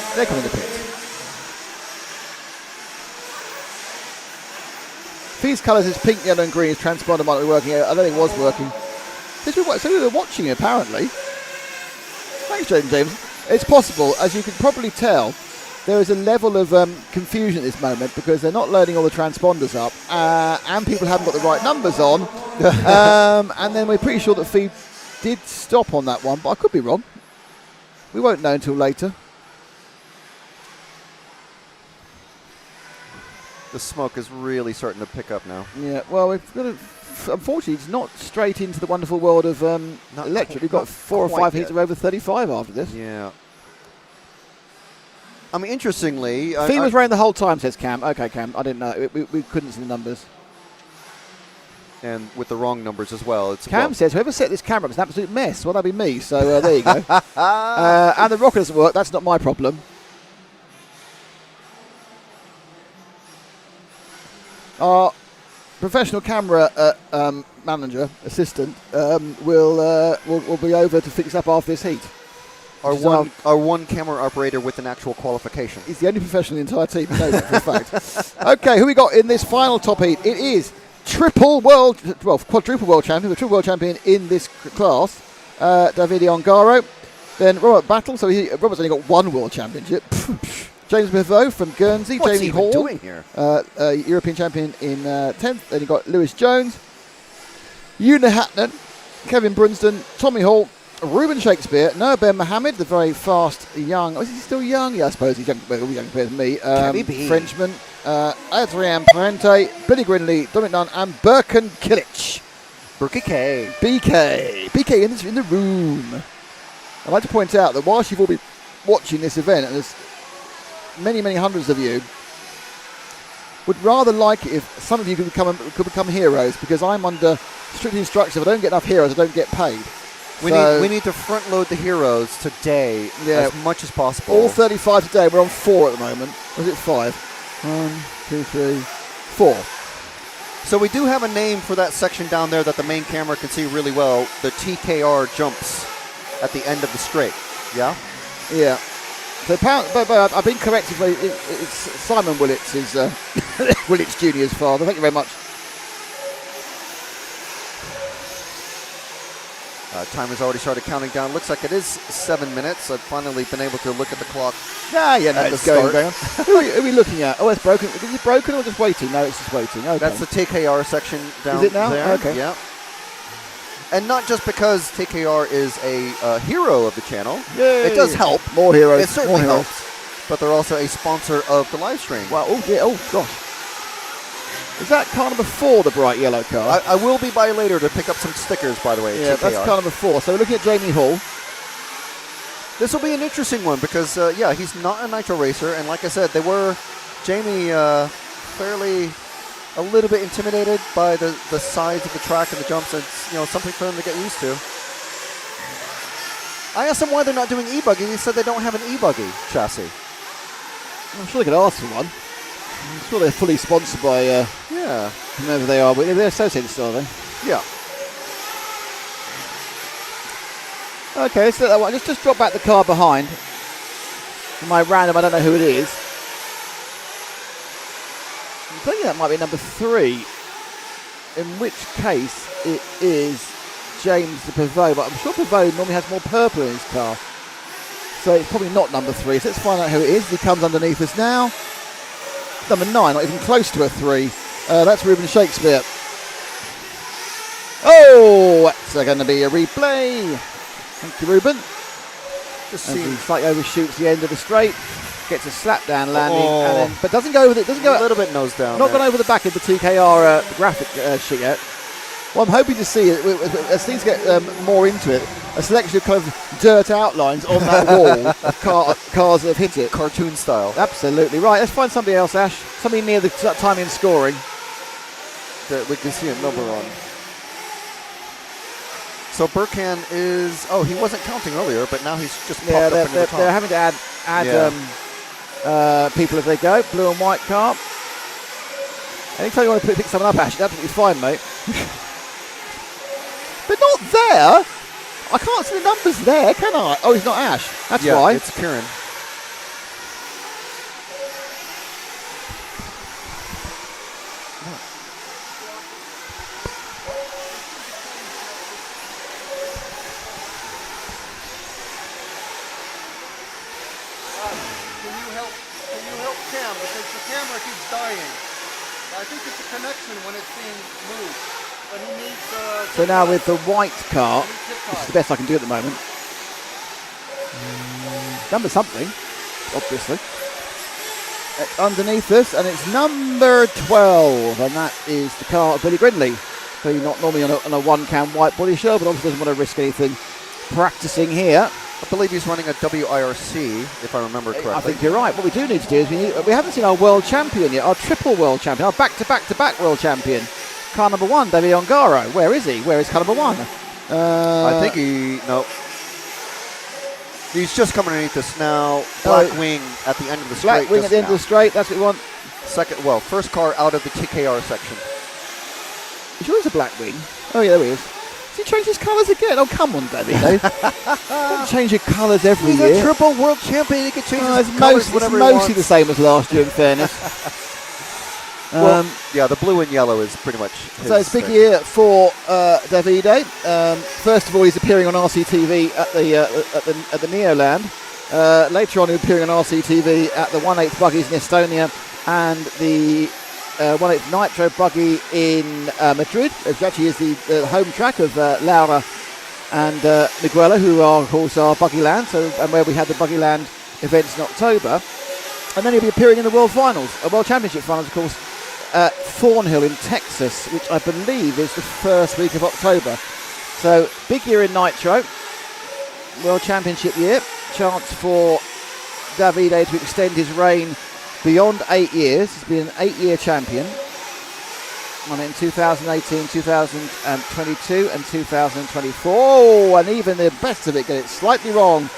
S1: Fee's colours is pink, yellow and green. His transponder might be working. I don't think it was working. So we were watching apparently. Thanks, James. It's possible, as you can probably tell, there is a level of confusion at this moment because they're not loading all the transponders up and people haven't got the right numbers on. And then we're pretty sure that Fee did stop on that one, but I could be wrong. We won't know until later.
S3: The smoke is really starting to pick up now.
S1: Yeah, well, we've got to. Unfortunately, it's not straight into the wonderful world of electric. We've got 4 or 5 heats of over 35 after this.
S3: Yeah. I mean, interestingly...
S1: Theme was running the whole time, says Cam. Okay, Cam, I didn't know. We couldn't see the numbers.
S3: And with the wrong numbers as well.
S1: Cam says, whoever set this camera up is an absolute mess. Well, that'd be me, so there you go. And the rocker doesn't work. That's not my problem. Our professional camera manager, assistant, will be over to fix up after this heat.
S3: Our one camera operator with an actual qualification.
S1: He's the only professional in the entire team who knows that for a fact. Okay, who we got in this final top heat? It is quadruple world champion, the triple world champion in this class, Davide Ongaro. Then Robert Battle, so Robert's only got 1 world championship. James Pivot from Guernsey.
S3: What's
S1: Jamie
S3: he
S1: Hall,
S3: doing here?
S1: European champion in 10th. Then you got Lewis Jones, Una Hatton, Kevin Brunston, Tommy Hall, Ruben Shakespeare, Noah Ben Mohammed, the very fast young. Oh, is he still young? Yeah, I suppose he's young compared to me. Frenchman, Adrian Parente, Billy Grinley, Dominic Nunn, and Birkin Kilic. BK in the room. I'd like to point out that whilst you've all been watching this event, and there's many, many hundreds of you, would rather like it if some of you could become heroes, because I'm under strict instructions. If I don't get enough heroes, I don't get paid.
S3: We need to front load the heroes today as much as possible.
S1: All 35 today. We're on 4 at the moment. Or is it 5? 1, 2, 3, 4.
S3: So we do have a name for that section down there that the main camera can see really well. The TKR jumps at the end of the straight. Yeah?
S1: Yeah. So but I've been corrected. It's Simon Willits, is Willits Jr.'s father. Thank you very much.
S3: Time has already started counting down. Looks like it is 7 minutes. I've finally been able to look at the clock.
S1: No, it's going. Who are we looking at? Oh, it's broken. Is it broken or just waiting? No, it's just waiting. Okay.
S3: That's the TKR section down there.
S1: Is it now? Okay.
S3: Yeah. And not just because TKR is a hero of the channel.
S1: Yay.
S3: It does help.
S1: More heroes.
S3: It certainly helps. But they're also a sponsor of the live stream.
S1: Wow. Oh, dear. Oh, gosh. Is that car number 4, the bright yellow car?
S3: I will be by later to pick up some stickers, by the way.
S1: Yeah, that's car number 4. So we're looking at Jamie Hall.
S3: This will be an interesting one because, he's not a nitro racer. And like I said, Jamie fairly a little bit intimidated by the size of the track and the jumps. And it's something for them to get used to. I asked them why they're not doing e-buggy. He said they don't have an e-buggy chassis.
S1: I'm sure they could ask for one. I'm sure they're fully sponsored by whomever they are. They're associated still, are they?
S3: Yeah.
S1: Okay, let's let that one. Just drop back the car behind. My random, I don't know who it is. I'm thinking that might be number 3. In which case it is James the Pivot, but I'm sure Pivot normally has more purple in his car. So it's probably not number 3. So let's find out who it is. He comes underneath us now. Number 9, not even close to a 3. That's Ruben Shakespeare. Oh, that's going to be a replay. Thank you, Ruben. Just see he slightly overshoots the end of the straight, gets a slap down landing, but doesn't go over it. Doesn't go
S3: a little bit nose down.
S1: Not gone over the back of the TKR graphic sheet yet. Well, I'm hoping to see as things get more into it, a selection of kind of dirt outlines on that wall of cars that have hit it.
S3: Cartoon style.
S1: Absolutely right. Let's find somebody else, Ash. Somebody near the timing and scoring
S3: that we can see a number on. So Burkhan is... Oh, he wasn't counting earlier, but now he's just popped up into the top.
S1: They're having to add people as they go. Blue and white car. Anytime you want to pick someone up, Ash, it's absolutely fine, mate. But not there. I can't see the numbers there, can I? Oh, he's not Ash. That's why.
S3: It's Kieran. Can you help Cam? Because the camera keeps dying. I think it's a connection when it's being moved. But he needs,
S1: so now with the white car, which is the best I can do at the moment. Number something, obviously. underneath us, and it's number 12, and that is the car of Billy Gridley. So you're not normally on a one-cam white body show, but obviously doesn't want to risk anything practicing here.
S3: I believe he's running a WIRC, if I remember correctly.
S1: I think you're right. What we do need to do is we haven't seen our world champion yet, our triple world champion, our back-to-back-to-back world champion, car number 1, David Ongaro. Where is he? Where is car number 1?
S3: I think he's just coming underneath us now. Black wing at the end of the straight.
S1: Black wing at the end of the straight. That's what we want.
S3: First car out of the TKR section.
S1: You sure it's a black wing? Oh yeah, there he is. Has he changed his colours again? Oh come on, David. Don't change your colours every year.
S3: He's a triple world champion. He can change his colours whenever he
S1: wants. It's mostly the same as last year, in fairness.
S3: The blue and yellow is pretty much his
S1: so it's big year for Davide. First of all, he's appearing on RCTV at the Neoland. Later on, he's appearing on RCTV at the 1/8 buggies in Estonia and the 1/8 Nitro buggy in Madrid, which actually is the home track of Laura and Miguela, who are, of course, our Buggy Land, and where we had the Buggy Land events in October. And then he'll be appearing in the World Championship Finals, of course, at Thornhill in Texas, which I believe is the first week of October. So, big year in Nitro, World Championship year, chance for Davide to extend his reign beyond 8 years. He's been an 8-year champion. Won it in 2018, 2022 and 2024. Oh, and even the best of it get it slightly wrong.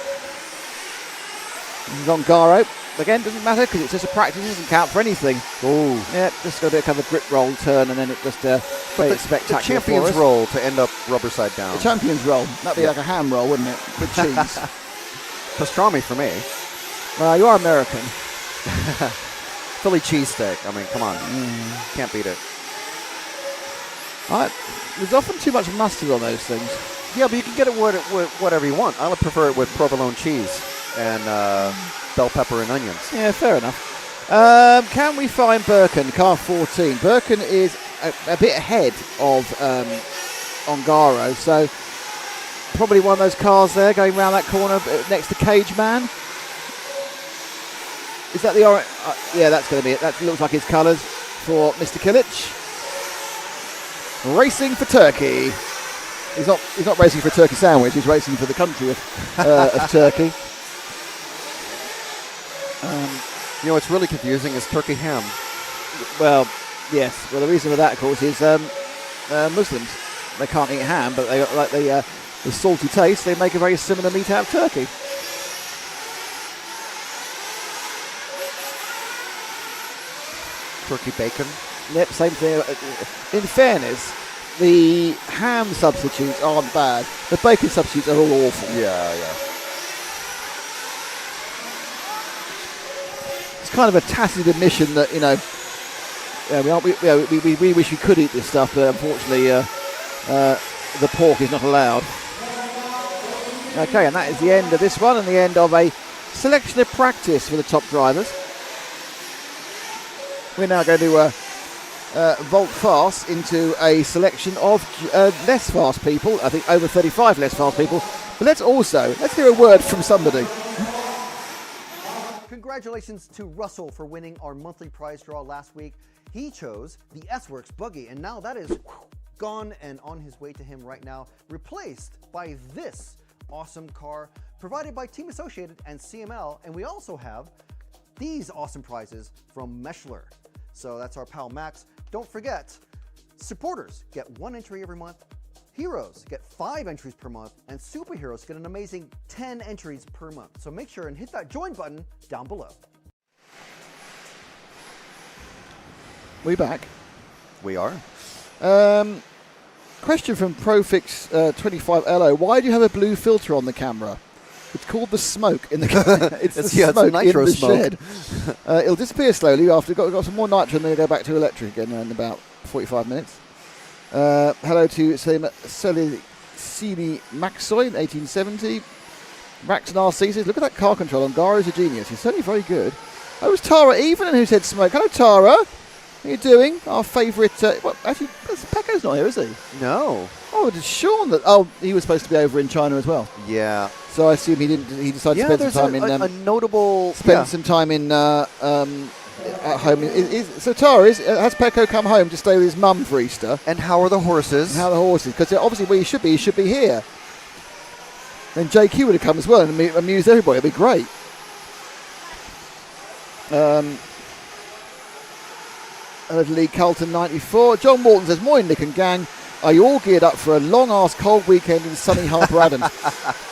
S1: This is Ongaro. Again, doesn't matter because it's just a practice. It doesn't count for anything.
S3: Oh,
S1: yeah, just got a bit of a grip roll turn and then it just made it spectacular.
S3: The champion's roll to end up rubber side down.
S1: The champion's roll. That'd be like a ham roll, wouldn't it? With cheese.
S3: Pastrami for me.
S1: Well, you are American.
S3: Philly cheesesteak. I mean, come on. Can't beat it.
S1: There's often too much mustard on those things.
S3: Yeah, but you can get it with whatever you want. I would prefer it with provolone cheese and bell pepper and onions.
S1: Yeah, fair enough. Can we find Birkin, car 14? Birkin is a bit ahead of Ongaro, so probably one of those cars there going around that corner next to Cage Man. Is that the orange? Yeah, that's going to be it. That looks like his colours for Mr. Kilic. Racing for Turkey. He's not racing for a turkey sandwich. He's racing for the country of Turkey.
S3: What's really confusing is turkey ham.
S1: Well, yes. Well, the reason for that, of course, is Muslims. They can't eat ham, but they like the salty taste. They make a very similar meat out of turkey.
S3: Turkey bacon.
S1: Yep, same thing. In fairness, the ham substitutes aren't bad. The bacon substitutes are all awful.
S3: Yeah.
S1: It's kind of a tacit admission that, we wish we could eat this stuff, but unfortunately the pork is not allowed. Okay, and that is the end of this one and the end of a selection of practice for the top drivers. We're now going to vault fast into a selection of less fast people. I think over 35 less fast people. But let's hear a word from somebody.
S15: Congratulations to Russell for winning our monthly prize draw last week. He chose the S-Works buggy, and now that is gone and on his way to him right now, replaced by this awesome car provided by Team Associated and CML. And we also have these awesome prizes from Meshler. So that's our pal Max. Don't forget, supporters get 1 entry every month, heroes get 5 entries per month, and superheroes get an amazing 10 entries per month. So make sure and hit that join button down below.
S1: We back?
S3: We are.
S1: Question from Profix25LO. Why do you have a blue filter on the camera? It's called the smoke in the it's the smoke
S3: nitro
S1: in the
S3: smoke.
S1: shed. It'll disappear slowly after we've got some more nitro and then we'll go back to electric again in about 45 minutes. Hello to Celine Maxoy, 1870. Rax and RC says, look at that car control. Ongaro's a genius. He's certainly very good. Oh, it was Tara Evelyn who said smoke. Hello, Tara. How are you doing? Our favourite... actually, Pecco's not here, is he?
S3: No.
S1: Oh, it's Sean that... Oh, he was supposed to be over in China as well.
S3: Yeah.
S1: So I assume he didn't. He decided to spend some time in...
S3: a notable...
S1: Spend some time in at home. So Tara, has Pecco come home to stay with his mum for Easter?
S3: And how are the horses?
S1: And how are the horses? Because obviously where he should be here. Then JQ would have come as well and amused everybody. It'd be great. Lee Carlton 94. John Morton says, "Morning, Nick and gang. Are you all geared up for a long-ass cold weekend in sunny Harper Adams?"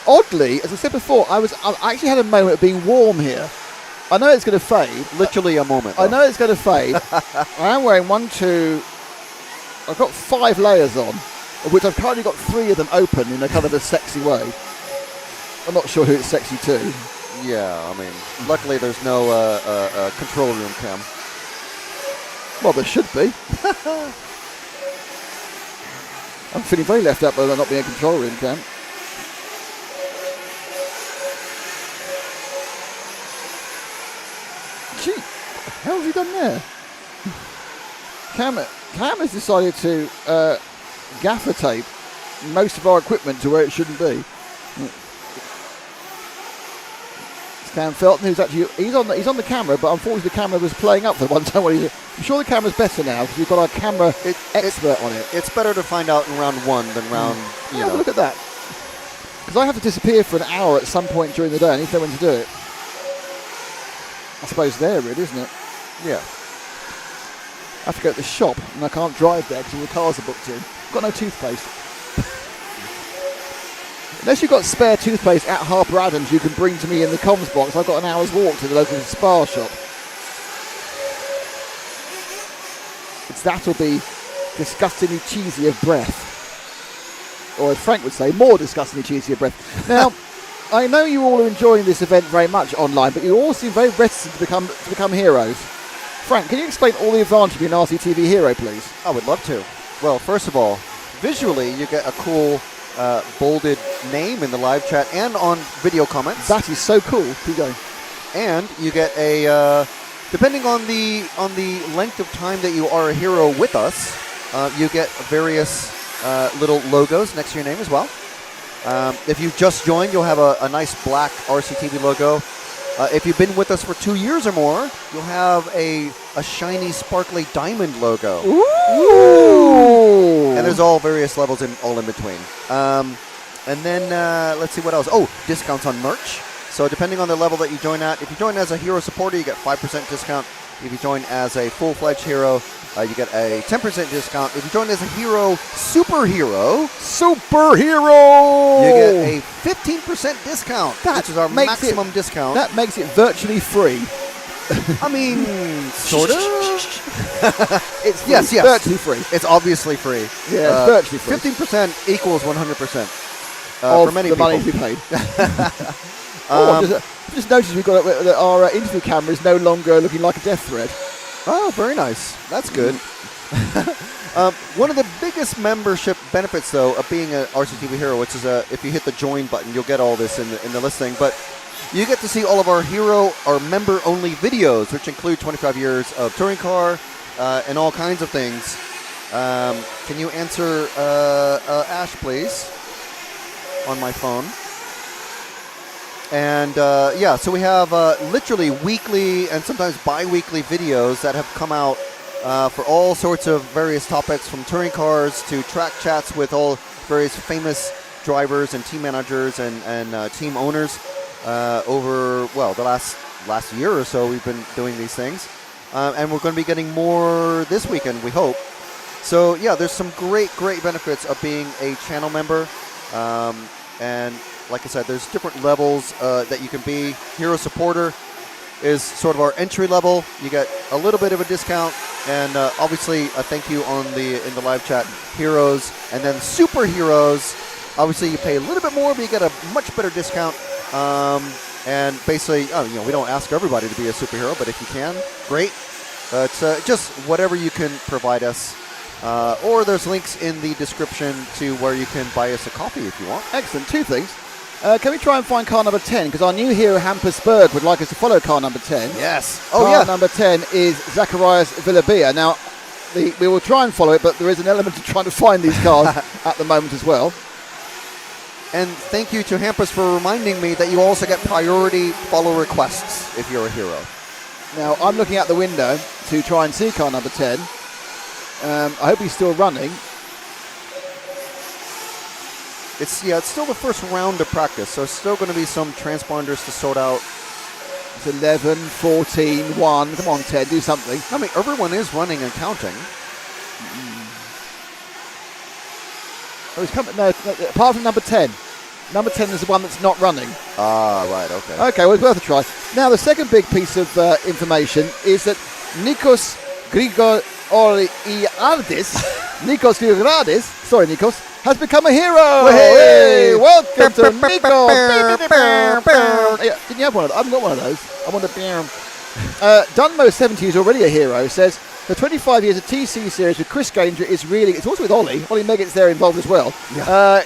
S1: Oddly, as I said before, I actually had a moment of being warm here. I know it's going to fade.
S3: Literally a moment, though.
S1: I know it's going to fade. I am wearing I've got 5 layers on, of which I've currently got 3 of them open in a kind of a sexy way. I'm not sure who it's sexy to.
S3: Yeah, I mean, luckily there's no control room cam.
S1: Well, there should be. I'm feeling very left out by there not being a control room cam. Gee, what the hell has he done there? Cam has decided to gaffer tape most of our equipment to where it shouldn't be. It's Cam Felton, who's actually he's on the camera, but unfortunately the camera was playing up for one time. I'm sure the camera's better now because we've got our camera expert on it.
S3: It's better to find out in round 1 than round. You know.
S1: Look at that. Because I have to disappear for an hour at some point during the day. I need to know when to do it. I suppose there, really, isn't it?
S3: Yeah.
S1: I have to go to the shop, and I can't drive there because all the cars are booked in. I've got no toothpaste. Unless you've got spare toothpaste at Harper Adams, you can bring to me in the comms box. I've got an hour's walk to the local spa shop. That'll be disgustingly cheesy of breath. Or as Frank would say, more disgustingly cheesy of breath. Now, I know you all are enjoying this event very much online, but you all seem very reticent to become heroes. Frank, can you explain all the advantage of being an RCTV hero, please?
S3: I would love to. Well, first of all, visually you get a cool bolded name in the live chat and on video comments.
S1: That is so cool. Keep going.
S3: And you get a depending on the length of time that you are a hero with us, you get various little logos next to your name as well. If you've just joined, you'll have a nice black RCTV logo. If you've been with us for 2 years or more, you'll have a shiny, sparkly diamond logo.
S1: Ooh!
S3: And there's all various levels all in between. And then let's see what else. Oh, discounts on merch. So depending on the level that you join at, if you join as a hero supporter, you get 5% discount. If you join as a full-fledged hero, you get a 10% discount. If you join as a hero superhero, you get a 15% discount, which is our maximum discount.
S1: That makes it virtually free.
S3: I mean, sort of.
S1: It's free.
S3: Yes.
S1: Virtually free.
S3: It's obviously free.
S1: Yeah, it's virtually free.
S3: 15% equals 100%.
S1: Of
S3: for many
S1: the
S3: people.
S1: money to be paid. Just noticed we've got that our interview camera is no longer looking like a death thread.
S3: Oh, very nice. That's good. One of the biggest membership benefits, though, of being an RCTV hero, which is if you hit the join button, you'll get all this in the listing. But you get to see all of our member-only videos, which include 25 years of touring car and all kinds of things. Can you answer Ash, please, on my phone? And so we have literally weekly and sometimes bi-weekly videos that have come out for all sorts of various topics, from touring cars to track chats with all various famous drivers and team managers and team owners over, the last year or so. We've been doing these things. And we're going to be getting more this weekend, we hope. So, there's some great benefits of being a channel member. And like I said, there's different levels that you can be. Hero supporter is sort of our entry level. You get a little bit of a discount, and obviously a thank you in the live chat. Heroes, and then superheroes. Obviously, you pay a little bit more, but you get a much better discount. And basically, we don't ask everybody to be a superhero, but if you can, great. It's just whatever you can provide us. Or there's links in the description to where you can buy us a coffee if you want.
S1: Excellent. 2 things. Can we try and find car number 10? Because our new hero, Hampersburg, would like us to follow car number 10.
S3: Yes.
S1: Car number 10 is Zacharias Villabia. Now, we will try and follow it, but there is an element of trying to find these cars at the moment as well.
S3: And thank you to Hampus for reminding me that you also get priority follow requests if you're a hero.
S1: Now, I'm looking out the window to try and see car number 10. I hope he's still running.
S3: It's still the first round of practice, so still going to be some transponders to sort out.
S1: It's 11, 14, 1. Come on, Ted, do something.
S3: I mean, everyone is running and counting.
S1: Oh, he's coming. No, apart from number 10. Number 10 is the one that's not running.
S3: Ah, right, okay.
S1: Okay, well, it's worth a try. Now, the second big piece of information is that Nikos Grigoriadis, sorry, Nikos, has become a hero. Hey, welcome to Nikos. Didn't you have one of those? I haven't got one of those. I want a Dunmo70 is already a hero, says the 25 years of TC series with Chris Ganger is really, it's also with Ollie Meggett's there involved as well,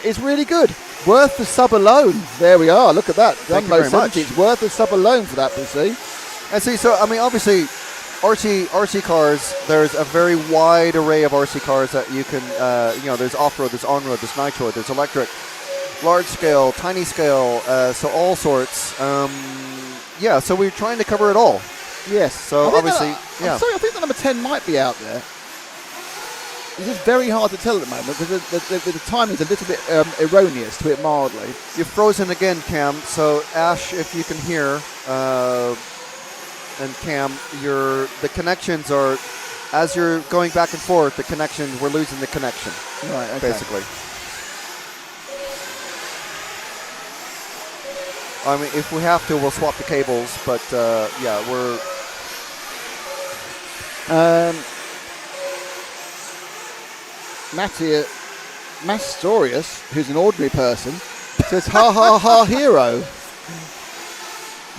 S1: is really good. Worth the sub alone. There we are. Look at that. Dunmo70. It's worth the sub alone for that, PC.
S3: And see, so, I mean, obviously, RC cars, there's a very wide array of RC cars that you can, there's off-road, there's on-road, there's nitro, there's electric, large scale, tiny scale, so all sorts. So we're trying to cover it all.
S1: Yes.
S3: So obviously,
S1: I'm sorry, I think the number 10 might be out there. It's just very hard to tell at the moment because the timing is a little bit erroneous, to put it mildly.
S3: You're frozen again, Cam. So Ash, if you can hear, and Cam, the connections are, as you're going back and forth, we're losing the connection.
S1: Right, okay.
S3: Basically. I mean, if we have to, we'll swap the cables, but we're...
S1: Mastorius, who's an ordinary person, says, ha ha ha hero.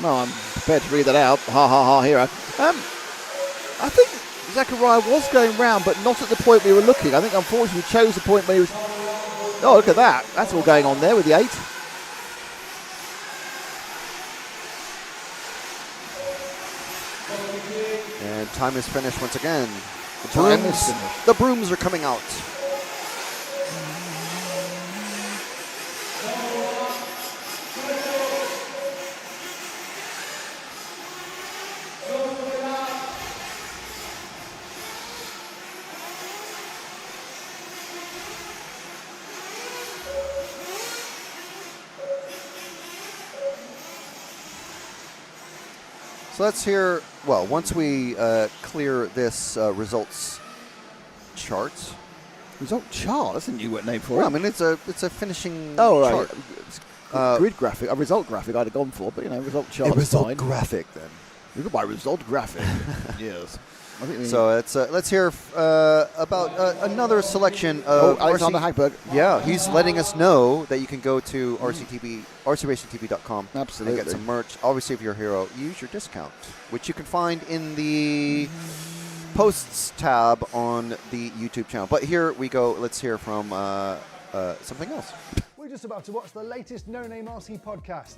S1: No, I'm prepared to read that out. Ha ha ha hero. I think Zachariah was going round, but not at the point we were looking. I think, unfortunately, we chose the point where he was... Oh, look at that. That's all going on there with the 8.
S3: And time is finished once again.
S1: The
S3: brooms are coming out. So let's hear, well, once we clear this results chart.
S1: Result chart? That's a new name for it.
S3: Well, I mean, it's a finishing
S1: chart.
S3: Right.
S1: Grid graphic, a result graphic I'd have gone for, but, result chart.
S3: A result
S1: fine.
S3: graphic, then.
S1: We could buy result graphic. Yes.
S3: So let's hear about another selection of
S1: Alexander Hagberg.
S3: Yeah, he's letting us know that you can go to RCRacingTV.com.
S1: Absolutely.
S3: And get some merch. Obviously, if you're a hero, use your discount, which you can find in the posts tab on the YouTube channel. But here we go. Let's hear from something else.
S6: We're just about to watch the latest No Name RC podcast.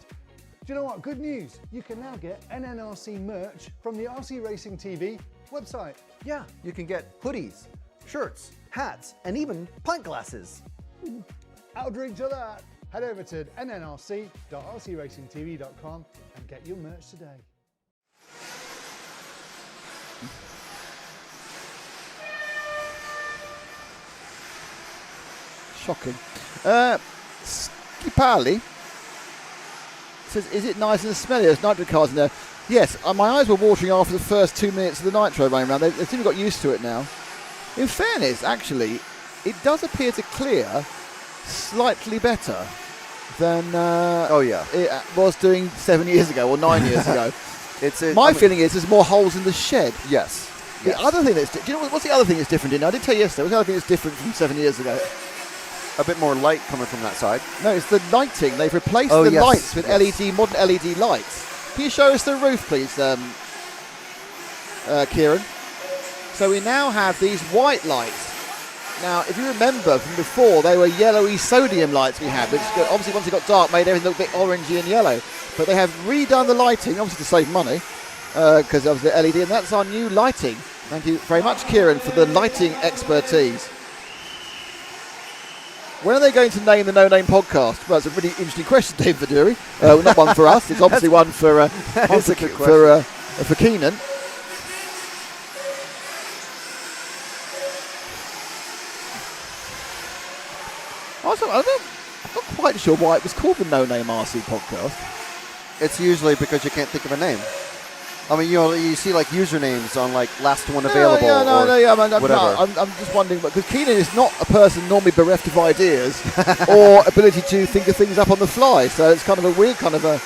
S6: Do you know what? Good news. You can now get NNRC merch from the RC Racing TV website.
S15: Yeah, you can get hoodies, shirts, hats, and even pint glasses.
S6: I'll drink to that. Head over to nnrc.rcracingtv.com and get your merch today.
S1: Shocking. Skipali says, is it nice and smelly? There's nitro cars in there. Yes, my eyes were watering after the first 2 minutes of the nitro running around. They seem to have got used to it now. In fairness, actually, it does appear to clear slightly better than it was doing 7 years ago or 9 years ago. My feeling is there's more holes in the shed.
S3: Yes.
S1: The other thing do you know what's the other thing that's different in? I did tell you yesterday. What's the other thing that's different from 7 years ago?
S3: A bit more light coming from that side.
S1: No, it's the lighting. They've replaced the lights with modern LED lights. Can you show us the roof, please, Kieran? So we now have these white lights. Now, if you remember from before, they were yellowy sodium lights we had, which obviously once it got dark made everything look a bit orangey and yellow. But they have redone the lighting, obviously to save money, because of the LED, and that's our new lighting. Thank you very much, Kieran, for the lighting expertise. When are they going to name the No Name podcast? Well, it's a really interesting question, Dave Viduri. Not one for us. It's obviously one for Keenan. quite sure why it was called the No Name RC podcast.
S3: It's usually because you can't think of a name. I mean, you see like usernames on like last one available whatever.
S1: I'm just wondering, because Keenan is not a person normally bereft of ideas or ability to think of things up on the fly, so it's kind of a weird kind of a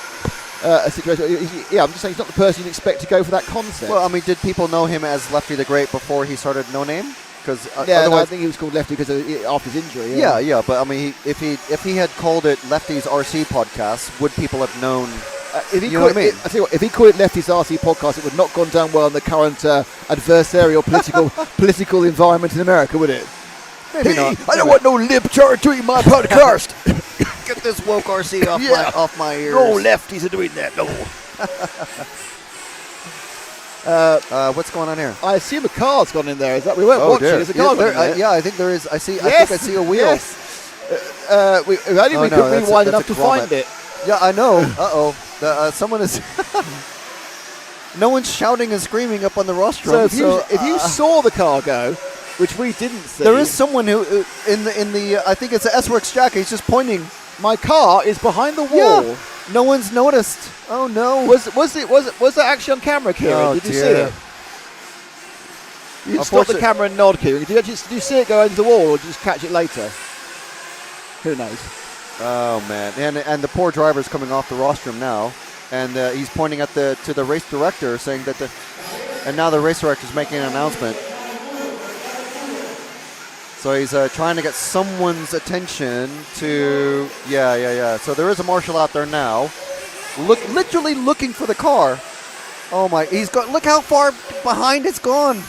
S1: situation. Yeah, I'm just saying he's not the person you'd expect to go for that concept.
S3: Well, I mean, did people know him as Lefty the Great before he started No Name? Because
S1: I think he was called Lefty because after his injury.
S3: Yeah, but I mean, if he had called it Lefty's RC Podcast, would people have known?
S1: If he called it Lefty's RC Podcast, it would not gone down well in the current adversarial political environment in America, would it?
S3: Maybe not.
S1: I don't want no libtard doing my podcast.
S3: Get this woke RC off my ears.
S1: No lefties are doing that. No.
S3: What's going on here?
S1: I assume a car's gone in there. Is that we weren't watching? There's a car gone in there.
S3: Yeah, I think there is. I think I see a wheel.
S1: Yes. We could rewind enough to find it.
S3: Yeah, I know. Someone is. No one's shouting and screaming up on the rostrum.
S1: So if you saw the car go, which we didn't see,
S3: there is someone who in the I think it's an S-Works jacket. He's just pointing.
S1: My car is behind the wall.
S3: Yeah. No one's noticed. Oh no!
S1: Was it actually on camera, Kieran?
S3: Oh,
S1: did you see it? You stop the camera and nod, Kieran. Did you see it go into the wall, or did you just catch it later? Who knows?
S3: Oh man! And the poor driver's coming off the rostrum now, and he's pointing at to the race director, saying that and now the race director's making an announcement. So he's trying to get someone's attention to So there is a marshal out there now, literally looking for the car. Oh my! Look how far behind it's gone.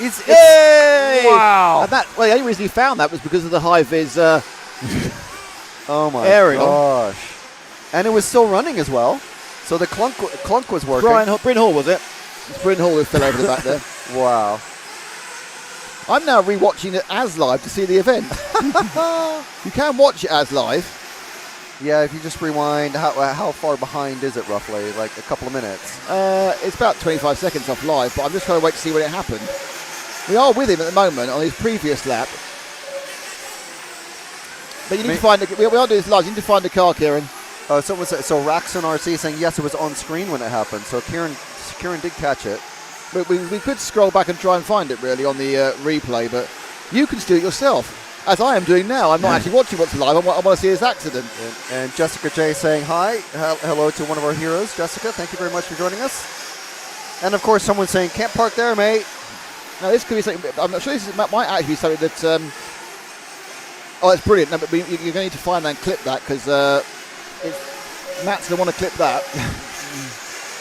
S1: Yay!
S3: Wow!
S1: And the only reason he found that was because of the high vis.
S3: Oh my
S1: aerial.
S3: gosh! And it was still running as well. So the clunk was working.
S1: Bryn Hall, was it? It's Bryn Hall who fell over the back there.
S3: Wow.
S1: I'm now rewatching it as live to see the event. You can watch it as live.
S3: Yeah, if you just rewind, how far behind is it roughly? Like a couple of minutes?
S1: It's about 25 seconds off live, but I'm just trying to wait to see when it happened. We are with him at the moment on his previous lap. But you need to find we are doing this live. You need to find the car, Kieran.
S3: So Raxon RC saying yes, it was on screen when it happened. So Kieran did catch it.
S1: We could scroll back and try and find it really on the replay, but you can do it yourself, as I am doing now. I'm not actually watching what's live. I want to see this accident.
S3: And Jessica J saying hi. Hello to one of our heroes, Jessica. Thank you very much for joining us. And of course, someone saying, "Can't park there, mate."
S1: Now this could be something. I'm not sure this might actually be something that. Oh, it's brilliant. No, but you're going to need to find that and clip that because Matt's going to want to clip that.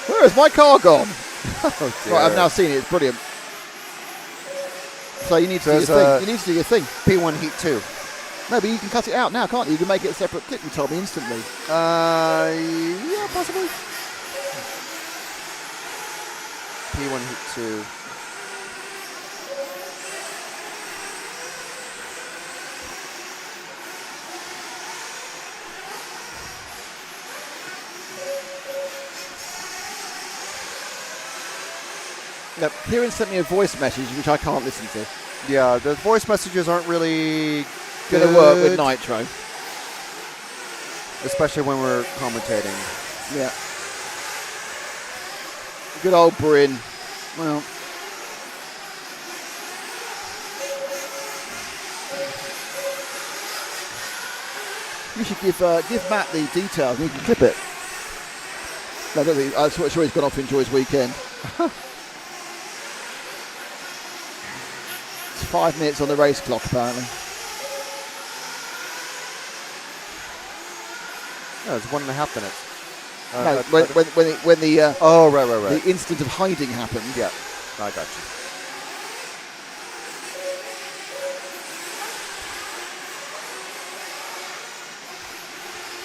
S1: Where has my car gone?
S3: Oh,
S1: right, I've now seen it. It's brilliant. So you need to do your thing. You need to do your thing.
S3: P1 Heat 2.
S1: No, but you can cut it out now, can't you? You can make it a separate clip. You told me instantly.
S3: Yeah, possibly. P1 Heat 2.
S1: No, Kieran sent me a voice message which I can't listen to.
S3: Yeah, the voice messages aren't really
S1: going to work with Nitro.
S3: Especially when we're commentating.
S1: Yeah. Good old Bryn. Well. You should give Matt the details and he can clip it. No, I'm sure he's gone off to enjoy his weekend. It's 5 minutes on the race clock, apparently.
S3: No, it's 1.5 minutes.
S1: No, when the
S3: right.
S1: The instant of hiding happened.
S3: Yeah, I got you.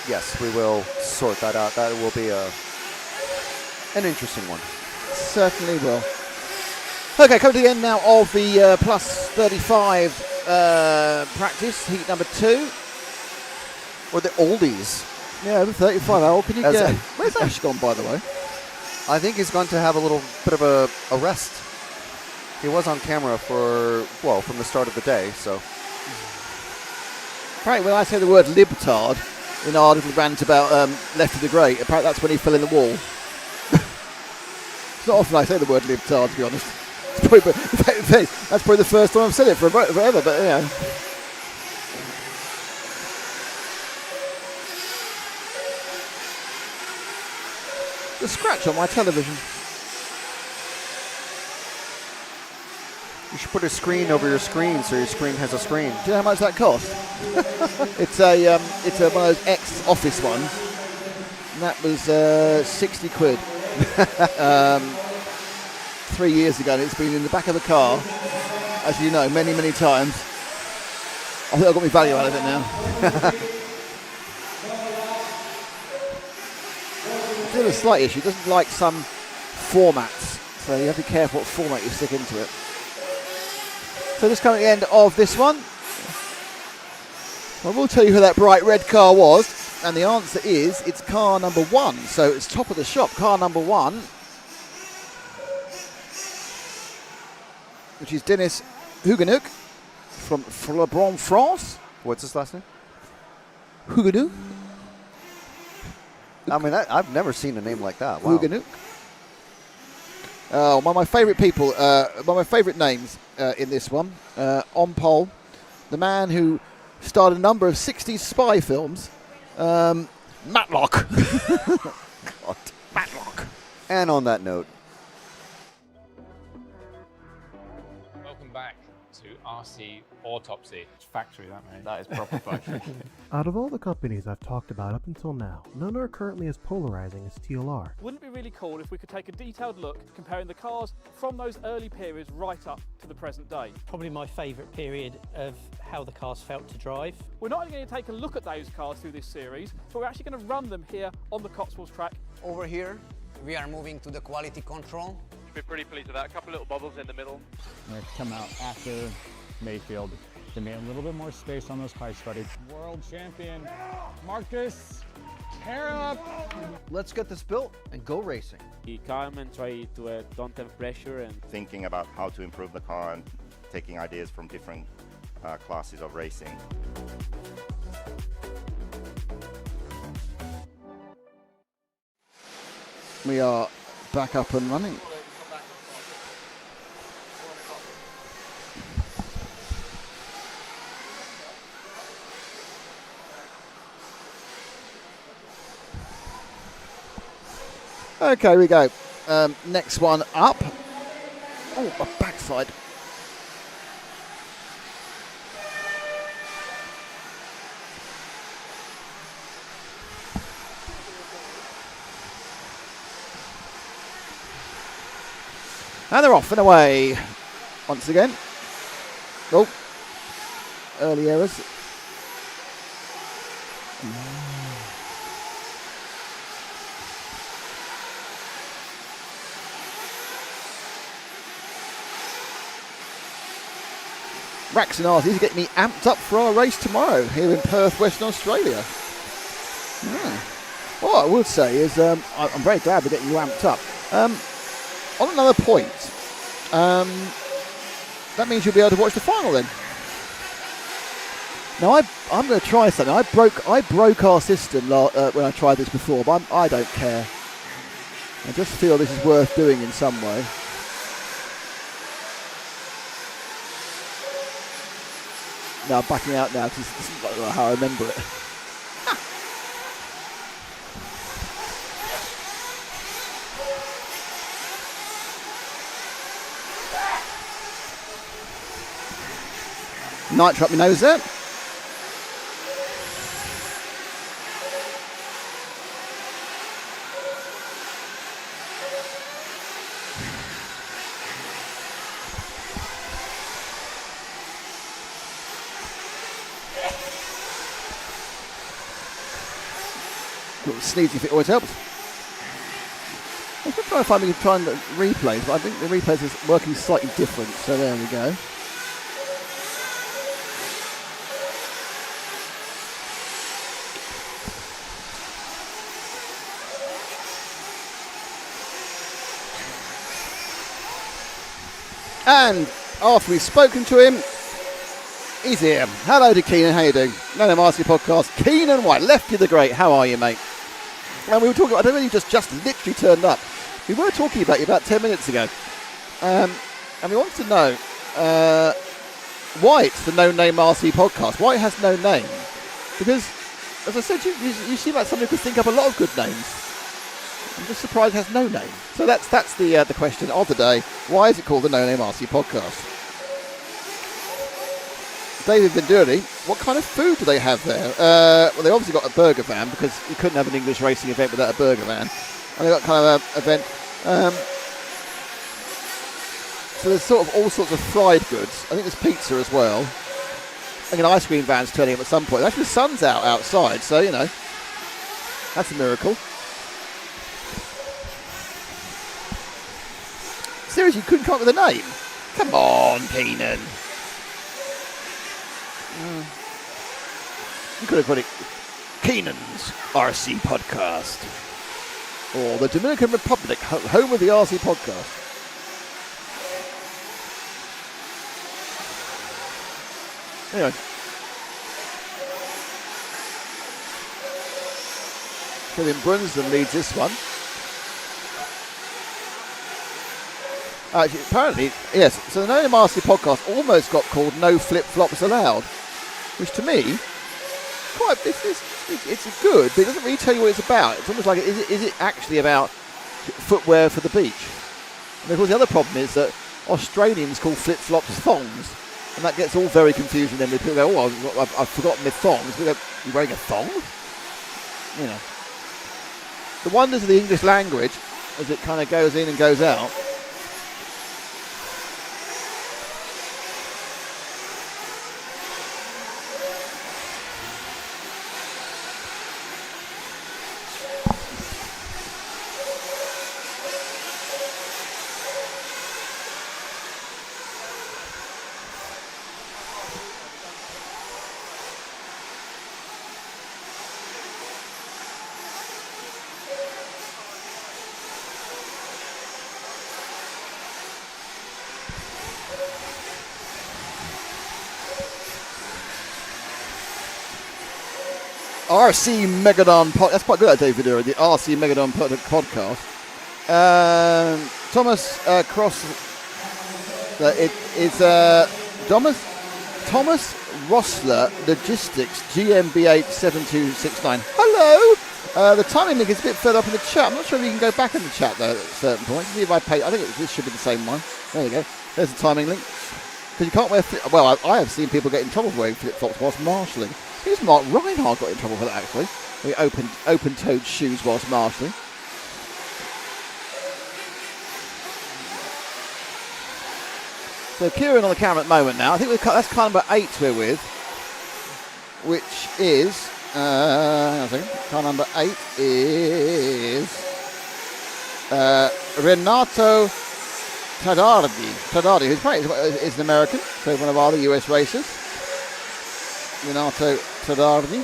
S3: Yes, we will sort that out. That will be an interesting one.
S1: Certainly will. Okay, coming to the end now of the plus 35 practice, heat number 2.
S3: Or the oldies.
S1: Yeah, the 35 hour. Can you get? Where's Ash gone, by the way?
S3: I think he's going to have a little bit of a rest. He was on camera from the start of the day, so.
S1: Apparently, when I say the word libtard in our little rant about Left of the Great, apparently that's when he fell in the wall. It's not often I say the word libtard, to be honest. It's probably, that's probably the first time I've said it forever, but yeah. The scratch on my television.
S3: You should put a screen over your screen so your screen has a screen.
S1: Do you know how much that cost? it's one of those ex-office ones, and that was 60 quid 3 years ago, and it's been in the back of the car, as you know, many, many times. I think I've got my value out of it now. Still a slight issue. It doesn't like some formats, so you have to be careful what format you stick into it. So just coming at the end of this one, I will tell you who that bright red car was, and the answer is it's car number 1. So it's top of the shop, car number 1, which is Dennis Huguenot from Flebron, France.
S3: What's his last name?
S1: Huguenot.
S3: I mean, I've never seen a name like that. Wow.
S1: Huguenot. One of my favourite people, one of my favourite names in this one, on pole, the man who starred a number of 60s spy films, Matlock.
S3: God.
S1: Matlock.
S3: And on that note,
S4: Welcome back to RC Autopsy. It's factory, that mate.
S17: That is proper factory.
S18: Out of all the companies I've talked about up until now, none are currently as polarizing as TLR.
S19: Wouldn't it be really cool if we could take a detailed look comparing the cars from those early periods right up to the present day?
S20: Probably my favourite period of how the cars felt to drive.
S19: We're not only going to take a look at those cars through this series, but we're actually going to run them here on the Cotswolds track.
S21: Over here, we are moving to the quality control.
S22: Should be pretty pleased with that. A couple little bubbles in the middle.
S23: They're come out after Mayfield to make a little bit more space on those pipes, buddy. World champion, Marcus, pair up.
S15: Let's get this built and go racing.
S24: He come and try to don't have pressure and
S25: thinking about how to improve the car and taking ideas from different classes of racing.
S1: We are back up and running. Okay, we go. Next one up. Oh, my backside. And they're off and away once again. Oh, early errors. Rax and Arties getting me amped up for our race tomorrow here in Perth, Western Australia. Yeah. What I would say is I'm very glad we're getting you amped up. On another point, that means you'll be able to watch the final then. Now I'm going to try something. I broke our system when I tried this before, but I don't care. I just feel this is worth doing in some way. No, I'm backing out now because this is not how I remember it. Nitro up my nose there. Little sneezy if it always helps. I'm trying to find we can try and replays, but I think the replays is working slightly different, so there we go. And after we've spoken to him, He's here. Hello to Keenan. How you doing? No RC podcast. Keenan White, Lefty the Great. How are you, mate? And we were talking. I don't know. You just literally turned up. We were talking about you about 10 minutes ago, and we wanted to know why it's the No Name RC podcast. Why it has no name? Because, as I said, you seem like somebody who could think up a lot of good names. I'm just surprised it has no name. So that's the question of the day. Why is it called the No Name RC podcast? David Venduri, what kind of food do they have there? Well, they obviously got a burger van because you couldn't have an English racing event without a burger van. And they got kind of an event. So there's sort of all sorts of fried goods. I think there's pizza as well. I think an ice cream van's turning up at some point. Actually, the sun's out outside, so, you know, that's a miracle. Seriously, you couldn't come up with a name? Come on, Keenan. You could have put it Keenan's RC podcast. Or the Dominican Republic, home of the RC podcast. Anyway. Kevin Brunsden leads this one. Actually, apparently, yes. So the No Name RC podcast almost got called No Flip Flops Allowed, which to me, it's good, but it doesn't really tell you what it's about. It's almost like, is it actually about footwear for the beach? And of course, the other problem is that Australians call flip flops thongs, and that gets all very confusing. Then people go, "Oh, I've forgotten my thongs." We go, "You're wearing a thong?" You know, the wonders of the English language as it kind of goes in and goes out. RC Megadon podcast. That's quite good, that David. The RC Megadon podcast. Thomas Cross. It's Thomas Rossler Logistics GMB87269. Hello. The timing link is a bit further up in the chat. I'm not sure if you can go back in the chat though at certain points. See if I pay. I think this should be the same one. There you go. There's the timing link. Because you can't wear. Well, I have seen people get in trouble for wearing flip flops whilst marshalling. I think it's Mark Reinhardt got in trouble for that actually. He open-toed shoes whilst marshalling. So Kieran on the camera at the moment now. I think that's car number 8 we're with, which is hang on a second. Car number 8 is Renato Tadardi, who's probably is an American, so one of our other US racers. Renato Tadardi.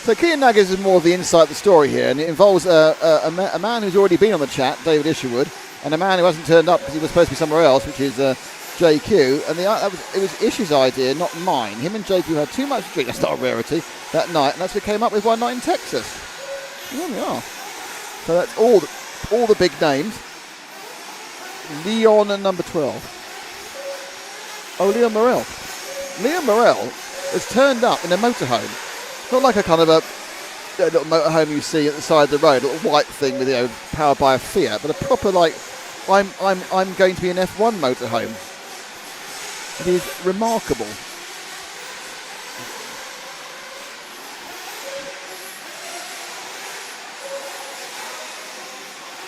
S1: So Kian Naggers is more of the inside of the story here, and it involves a man who's already been on the chat, David Isherwood, and a man who hasn't turned up because he was supposed to be somewhere else, which is JQ. And it was Ish's idea, not mine. Him and JQ had too much to drink, that's not a rarity, that night, and that's what came up with one night in Texas. And there we are. So that's all the big names. Leon and number 12. Oh, Leon Morel. Leon Morel has turned up in a motorhome. Not like a kind of a little motorhome you see at the side of the road, a little white thing with powered by a Fiat, but a proper I'm going to be an F1 motorhome. It is remarkable.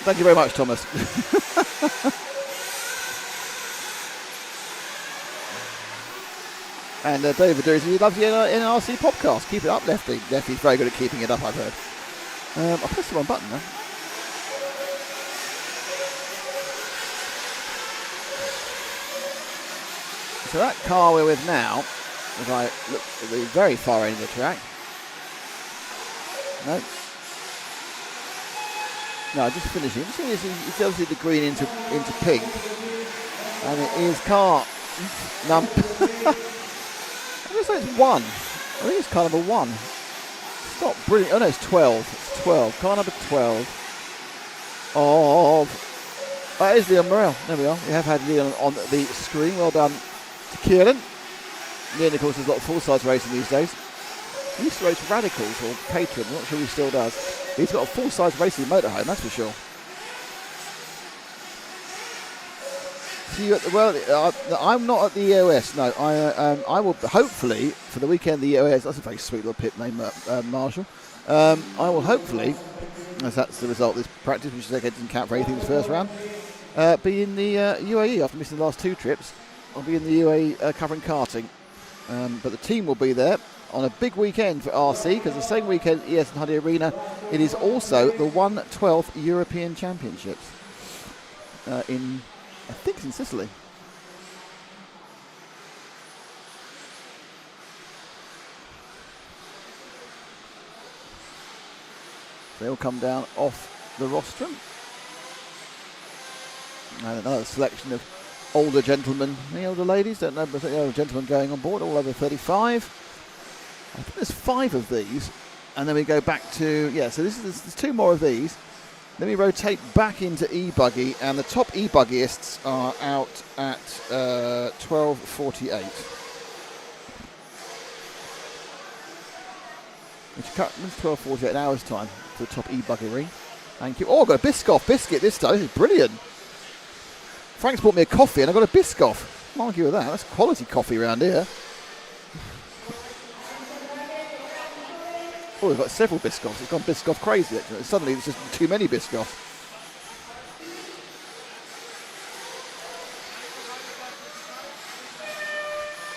S1: Thank you very much, Thomas. And David Dursley loves the NRC podcast. Keep it up, Lefty. Lefty's very good at keeping it up, I've heard. I pressed the wrong button now. So that car we're with now, if I look at the very far end of the track. No. No, just finishing. It's obviously the green into pink. And it is car number... I'm going to say it's 1. I think it's car number 1. It's not brilliant. Oh no, it's 12. It's 12. Car number 12 of... That is Leon Morel. There we are. We have had Leon on the screen. Well done to Kieran. Leon, of course, has a lot of full-size racing these days. He used to race Radicals or Patron. I'm not sure he still does. He's got a full-size racing motorhome, that's for sure. See you at the, well, I'm not at the EOS. No, I will hopefully for the weekend. The EOS. That's a very sweet little pit name, Marshall. I will hopefully, as that's the result of this practice, which is again didn't count for anything this first round, be in the UAE after missing the last 2 trips. I'll be in the UAE covering karting, but the team will be there on a big weekend for RC, because the same weekend ES and Huddy Arena, it is also the 1/12 European Championships in, I think it's in Sicily. They'll come down off the rostrum. And another selection of older gentlemen, the older ladies, don't know, but the older gentlemen going on board, all over 35. I think there's 5 of these, and then we go back to, yeah, so there's 2 more of these. Then we rotate back into e-buggy, and the top e-buggyists are out at 12:48. Which means 12:48 hours time for the top e-buggery. Thank you. Oh, I've got a Biscoff biscuit this time. This is brilliant. Frank's bought me a coffee, and I got a Biscoff. Can't argue with that. That's quality coffee around here. Oh, we've got several Biscoffs. It's gone Biscoff crazy, actually. Suddenly, there's just too many Biscoffs.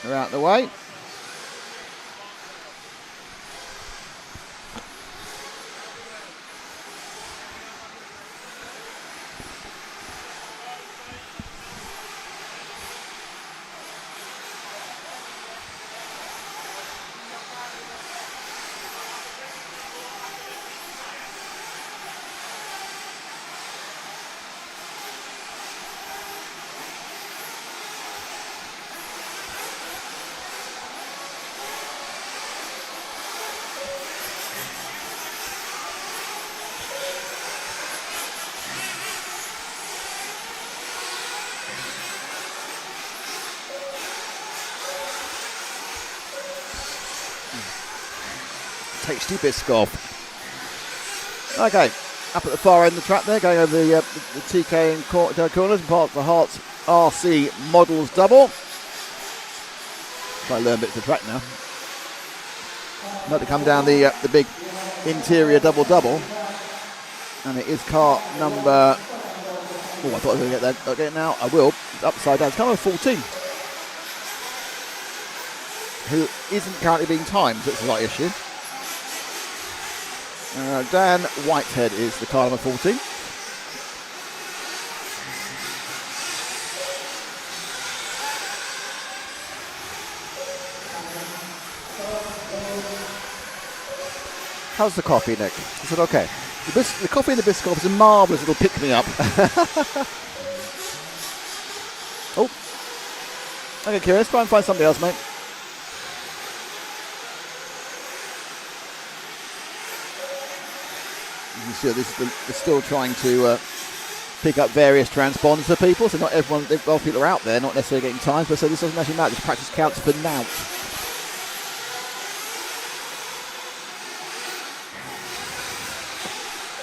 S1: They're out of the way. Tasty Biscoff. Okay, up at the far end of the track there, going over the TK and corners and part of the Hearts RC Models double. Try to learn bits of the track now. About to come down the big interior double, and it is car number. Oh, I thought I was going to get that. I'll get it now. I will. It's upside down. It's car number 14, who isn't currently being timed. So it's a slight issue. Dan Whitehead is the car number 14. How's the coffee, Nick? Is it okay? The coffee and the Biscoff is a marvellous little pick-me-up. Oh. Okay, Kieran, let's try and find somebody else, mate. You can see they're still trying to pick up various transponders for people, so not everyone, well, people are out there, not necessarily getting times, but so this doesn't actually matter, this practice counts for now.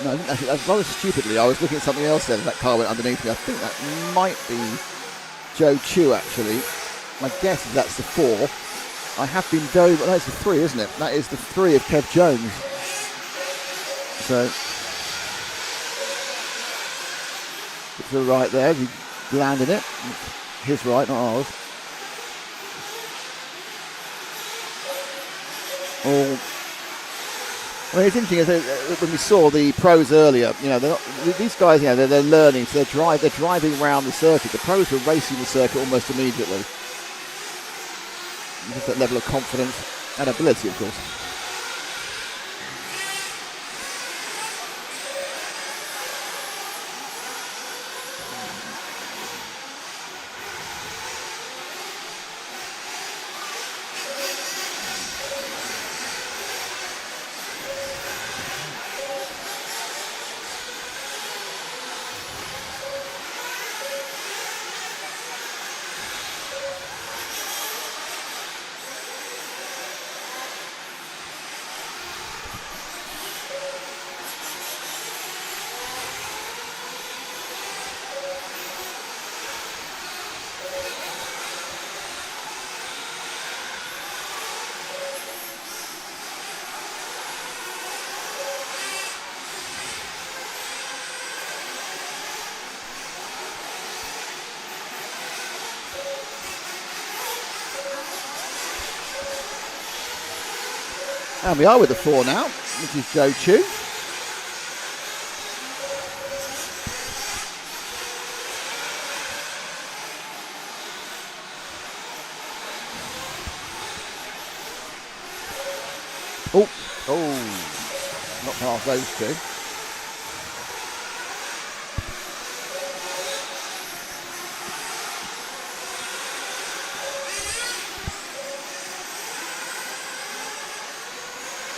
S1: No, actually, rather stupidly, I was looking at something else there, that car went underneath me. I think that might be Joe Chu, actually. My guess is that's the 4. I have been very, well, that's the 3, isn't it? That is the 3 of Kev Jones. So, to the right there, he landed it. His right, not ours. Oh, well, it's interesting when we saw the pros earlier. You know, these guys, you know, they're learning. So they're driving around the circuit. The pros were racing the circuit almost immediately. Just that level of confidence and ability, of course. And we are with the 4 now, which is Joe Chu. Oh, not past those two.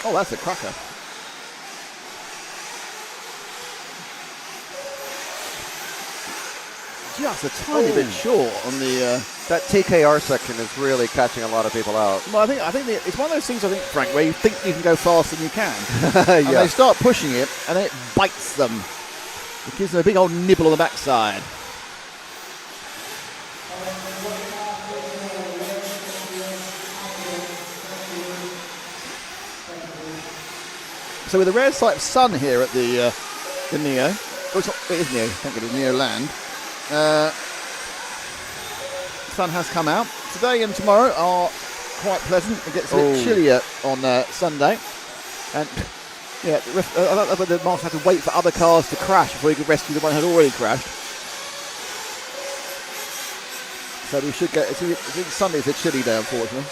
S1: Oh, that's a cracker. Just a tiny bit short on the...
S3: That TKR section is really catching a lot of people out.
S1: Well, I think it's one of those things, I think, Frank, where you think you can go faster than you can. And they start pushing it, and then it bites them. It gives them a big old nibble on the backside. So with a rare sight of sun here at the Neo, it is Neo, thank goodness, Neoland. Sun has come out. Today and tomorrow are quite pleasant. It gets a bit chillier on Sunday. And yeah, the marshal had to wait for other cars to crash before he could rescue the one that had already crashed. So we should get, I think Sunday's a chilly day, unfortunately.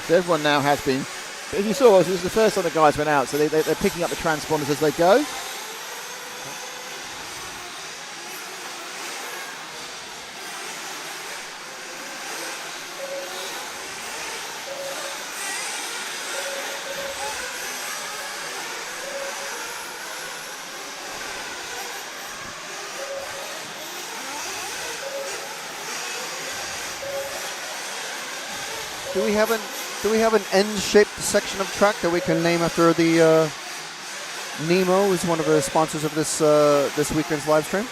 S1: So everyone now has been, if you saw, this was the first time the guys went out, so they're picking up the transponders as they go.
S3: Do we have an N-shaped section of track that we can name after the Nemo, who's one of the sponsors of this weekend's live stream?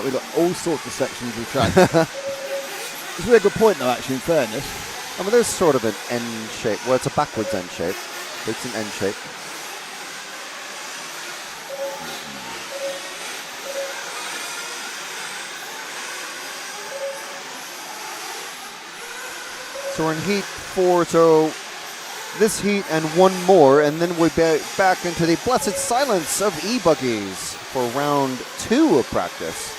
S1: We've got all sorts of sections of track. It's a really good point, though, actually, in fairness.
S3: I mean, there's sort of an N shape. Well, it's a backwards N shape, but it's an N shape. So we're in heat 4, so this heat and one more, and then we're back into the blessed silence of e-buggies for round 2 of practice.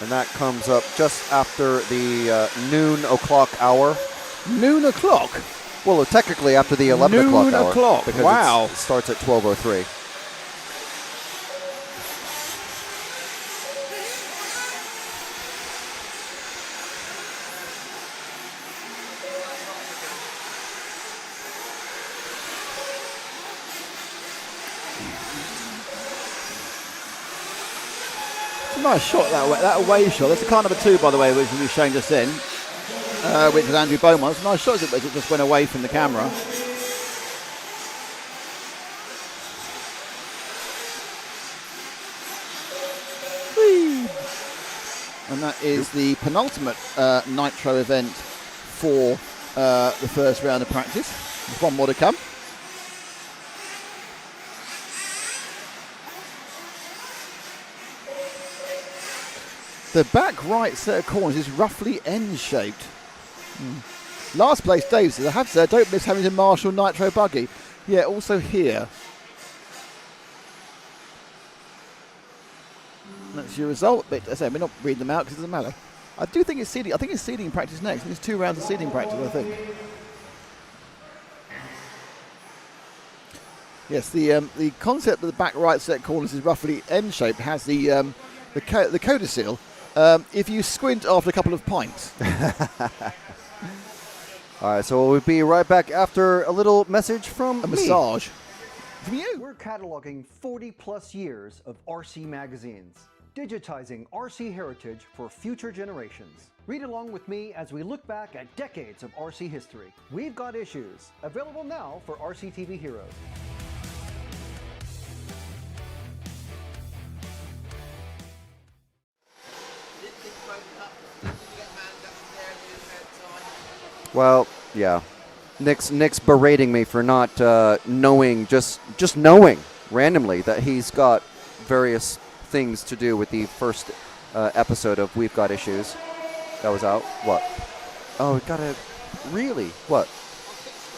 S3: And that comes up just after the noon o'clock hour.
S1: Noon o'clock?
S3: Well, technically after the 11 o'clock hour.
S1: Noon o'clock,
S3: because
S1: wow.
S3: It starts at 12:03.
S1: Nice shot that away shot. That's the car number 2, by the way, which we shown just in, which is Andrew Beaumont. It's a nice shot as it just went away from the camera. Whee! And that is the penultimate Nitro event for the first round of practice. There's one more to come. The back right set of corners is roughly N-shaped. Last place, Dave says, I have to say, I don't miss having to marshal Nitro buggy. Yeah, also here. That's your result. But as I say, we're not reading them out because it doesn't matter. I do think it's seeding. I think it's seeding practice next. It's 2 rounds of seeding practice, I think. Yes, the concept of the back right set corners is roughly N-shaped. Has the codicil. If you squint after a couple of pints.
S3: All right, so we'll be right back after a little message from
S1: a massage
S15: from you. We're cataloging 40 plus years of RC magazines, digitizing RC heritage for future generations. Read along with me as we look back at decades of RC history. We've got issues, available now for RCTV Heroes.
S3: Well, yeah. Nick's berating me for not knowing, just knowing randomly that he's got various things to do with the first episode of We've Got Issues. That was out. What? Oh, it got a... Really? What?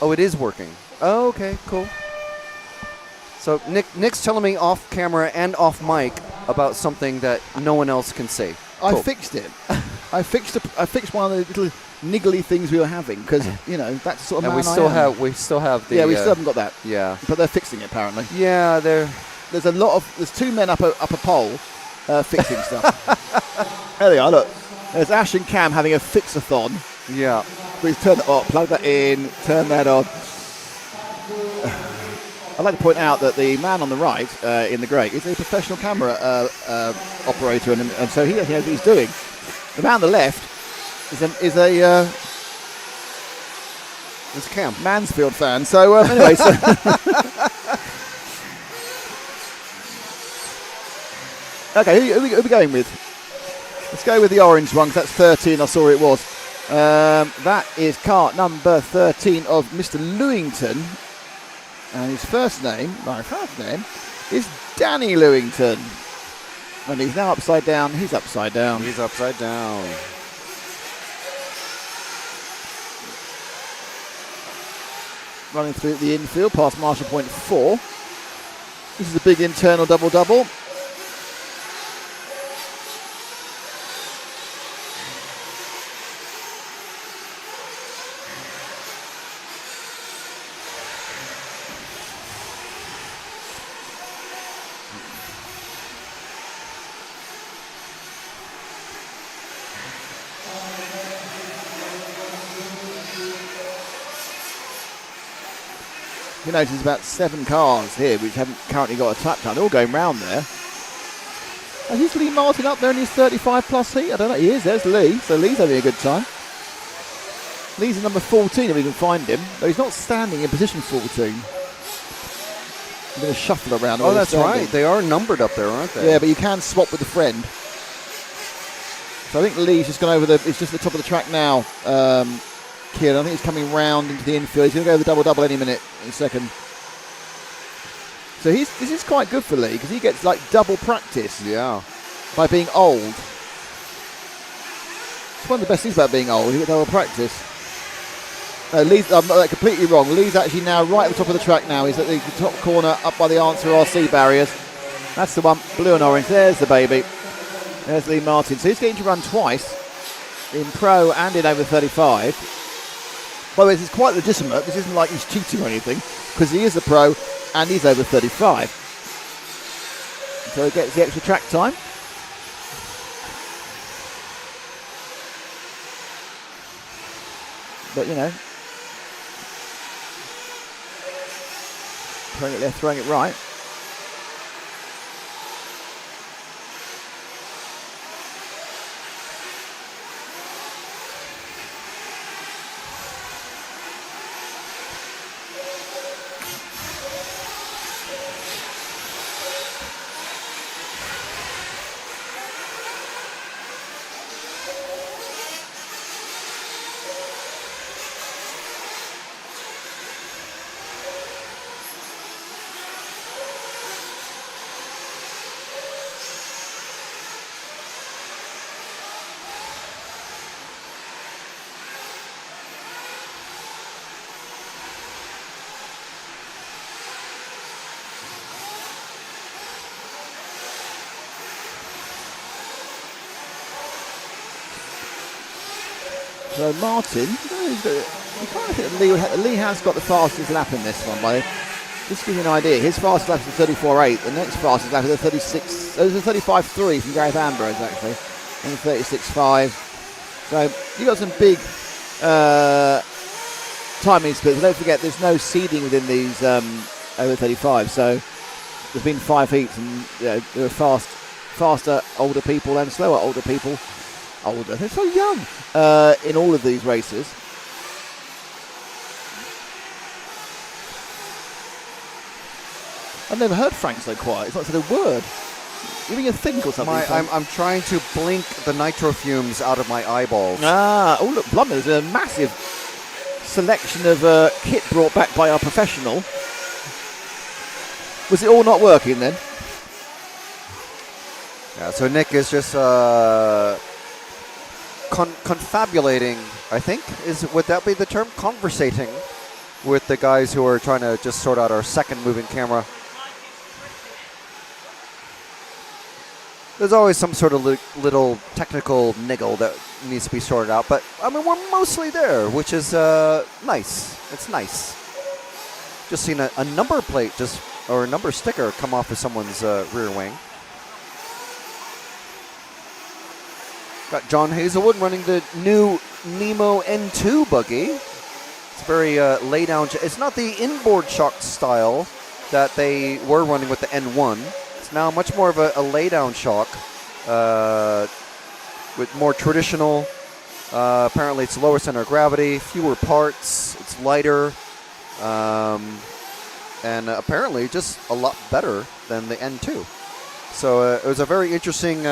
S3: Oh, it is working. Oh, okay, cool. So Nick's telling me off camera and off mic about something that no one else can see.
S1: I
S3: Cool.
S1: fixed it. I fixed one of the little niggly things we were having because that's the sort of
S3: And
S1: man
S3: we
S1: I
S3: still
S1: am.
S3: we still have the...
S1: we still haven't got that.
S3: Yeah.
S1: But they're fixing it apparently.
S3: Yeah,
S1: there's a lot of there's two men up a pole fixing stuff. There they are. Look, there's Ash and Cam having a fix-a-thon.
S3: Yeah.
S1: Please turn it on, plug that in, turn that on. I'd like to point out that the man on the right in the grey is a professional camera operator, and so he knows what he's doing. The man on the left is a
S3: Cam
S1: Mansfield fan. So anyway, so okay, who are we going with? Let's go with the orange one, 'cause that's 13. I saw it was. That is car number 13 of Mr. Lewington. And his first name is Danny Lewington. And he's now upside down. He's upside down.
S3: He's upside down.
S1: Running through the infield past Marshall Point 4. This is a big internal double-double. You notice there's about 7 cars here which haven't currently got a touchdown. They're all going round there. Is Lee Martin up there in his 35 plus heat? I don't know. He is. There's Lee. So Lee's having a good time. Lee's in number 14 if we can find him. Though he's not standing in position 14. I'm going to shuffle around.
S3: Oh, that's right. They are numbered up there, aren't they?
S1: Yeah, but you can swap with a friend. So I think Lee's just gone over it's just at the top of the track now. Kieran, I think he's coming round into the infield. He's going to go the double-double any minute in a second. So this is quite good for Lee because he gets like double practice.
S3: Yeah.
S1: By being old. It's one of the best things about being old. You get double practice. No, Lee's, I'm completely wrong. Lee's actually now right at the top of the track now. He's at the top corner up by the Answer RC barriers. That's the one, blue and orange. There's the baby. There's Lee Martin. So he's getting to run twice in pro and in over 35. By the way, this is quite legitimate. This isn't like he's cheating or anything, because he is a pro and he's over 35. So he gets the extra track time. But, you know, throwing it left, throwing it right. So Martin, you kind of think that Lee has got the fastest lap in this one. Just to give you an idea, his fastest lap is a 34.8. The next fastest lap is a 36. It was a 35.3 from Gareth Ambrose actually, and a 36.5. So you got some big timing splits. Don't forget, there's no seeding within these over 35. So there's been 5 heats, and there are faster older people and slower older people. Older, they're so young in all of these races. I've never heard Frank so quiet. It's not said a word. Giving a think or something.
S3: I'm trying to blink the nitro fumes out of my eyeballs.
S1: Oh look, blimey, there's a massive selection of kit brought back by our professional. Was it all not working then?
S3: Yeah, so Nick is just confabulating, I think, would that be the term? Conversating with the guys who are trying to just sort out our second moving camera. There's always some sort of little technical niggle that needs to be sorted out, but I mean, we're mostly there, which is nice. It's nice. Just seen a number plate or a number sticker come off of someone's rear wing. Got John Hazelwood running the new Nemo N2 buggy. It's very lay down. It's not the inboard shock style that they were running with the N1. It's now much more of a lay down shock with more traditional. Apparently, it's lower center of gravity, fewer parts. It's lighter, and apparently just a lot better than the N2. So it was a very interesting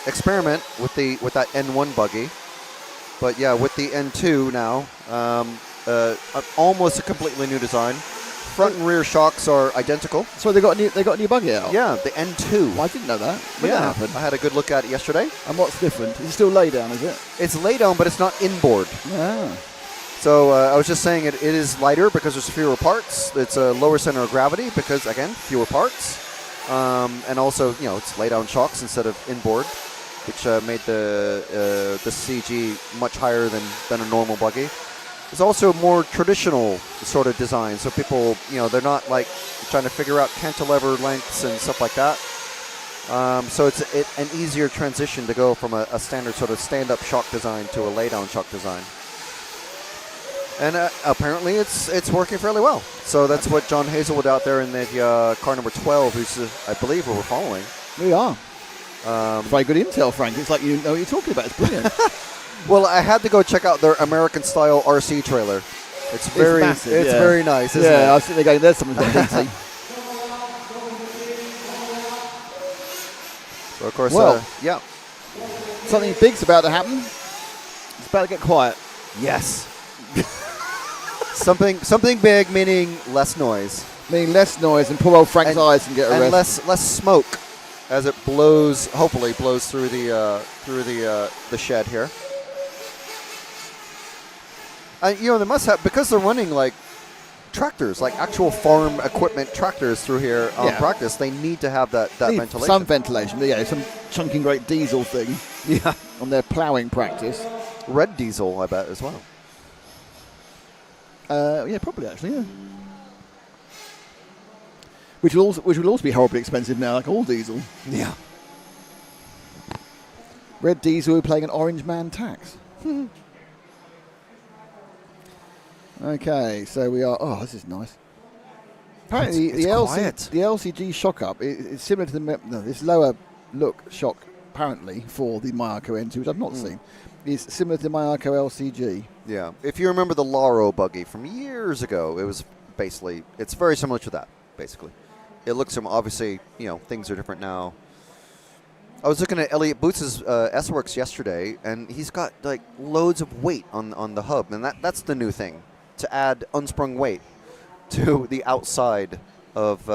S3: experiment with that N1 buggy. But yeah, with the N2 now, almost a completely new design. Front and rear shocks are identical.
S1: So they got a new buggy out.
S3: Yeah, the N2.
S1: Well, I didn't know that. When
S3: Yeah,
S1: that happened?
S3: I had a good look at it yesterday.
S1: And what's different? Is it still lay down? Is it?
S3: It's lay down, but it's not inboard.
S1: Ah.
S3: So I was just saying it is lighter because there's fewer parts. It's a lower center of gravity because, again, fewer parts. And also, it's lay down shocks instead of inboard, which made the CG much higher than a normal buggy. It's also more traditional sort of design, so people, they're not like trying to figure out cantilever lengths and stuff like that. So it's an easier transition to go from a standard sort of stand-up shock design to a lay-down shock design. And apparently it's working fairly well. So that's what John Hazelwood out there in the car number 12, who's I believe who we're following.
S1: We are. Very good intel, Frank. It's like you know what you're talking about. It's brilliant.
S3: Well, I had to go check out their American-style RC trailer. It's very
S1: massive,
S3: it's very nice, isn't it?
S1: Yeah, I was sitting there going, there's something easy.
S3: So, of course,
S1: well,
S3: yeah.
S1: Something big's about to happen. It's about to get quiet.
S3: Yes. something big, meaning less noise.
S1: Meaning less noise, and poor old Frank's eyes can get a
S3: and
S1: rest.
S3: less smoke as it hopefully blows through the shed here. They must have, because they're running like tractors, like actual farm equipment tractors through here on practice. They need to have that ventilation.
S1: Some ventilation, but yeah, some chunking great diesel thing.
S3: Yeah,
S1: on their ploughing practice.
S3: Red diesel, I bet, as well.
S1: Yeah, probably actually. Yeah. Which will also be horribly expensive now, like all diesel.
S3: Yeah.
S1: Red diesel playing an orange man tax. Okay, so we are. Oh, this is nice. Apparently,
S3: it's quiet.
S1: the LCG shock up is similar to this lower look shock. Apparently, for the Mayako N2, which I've not seen, is similar to the Mayako LCG.
S3: Yeah, if you remember the Laro buggy from years ago, it was basically it's very similar to that. Basically, it looks obviously things are different now. I was looking at Elliot Boots' S-Works yesterday, and he's got like loads of weight on the hub, and that's the new thing. To add unsprung weight to the outside of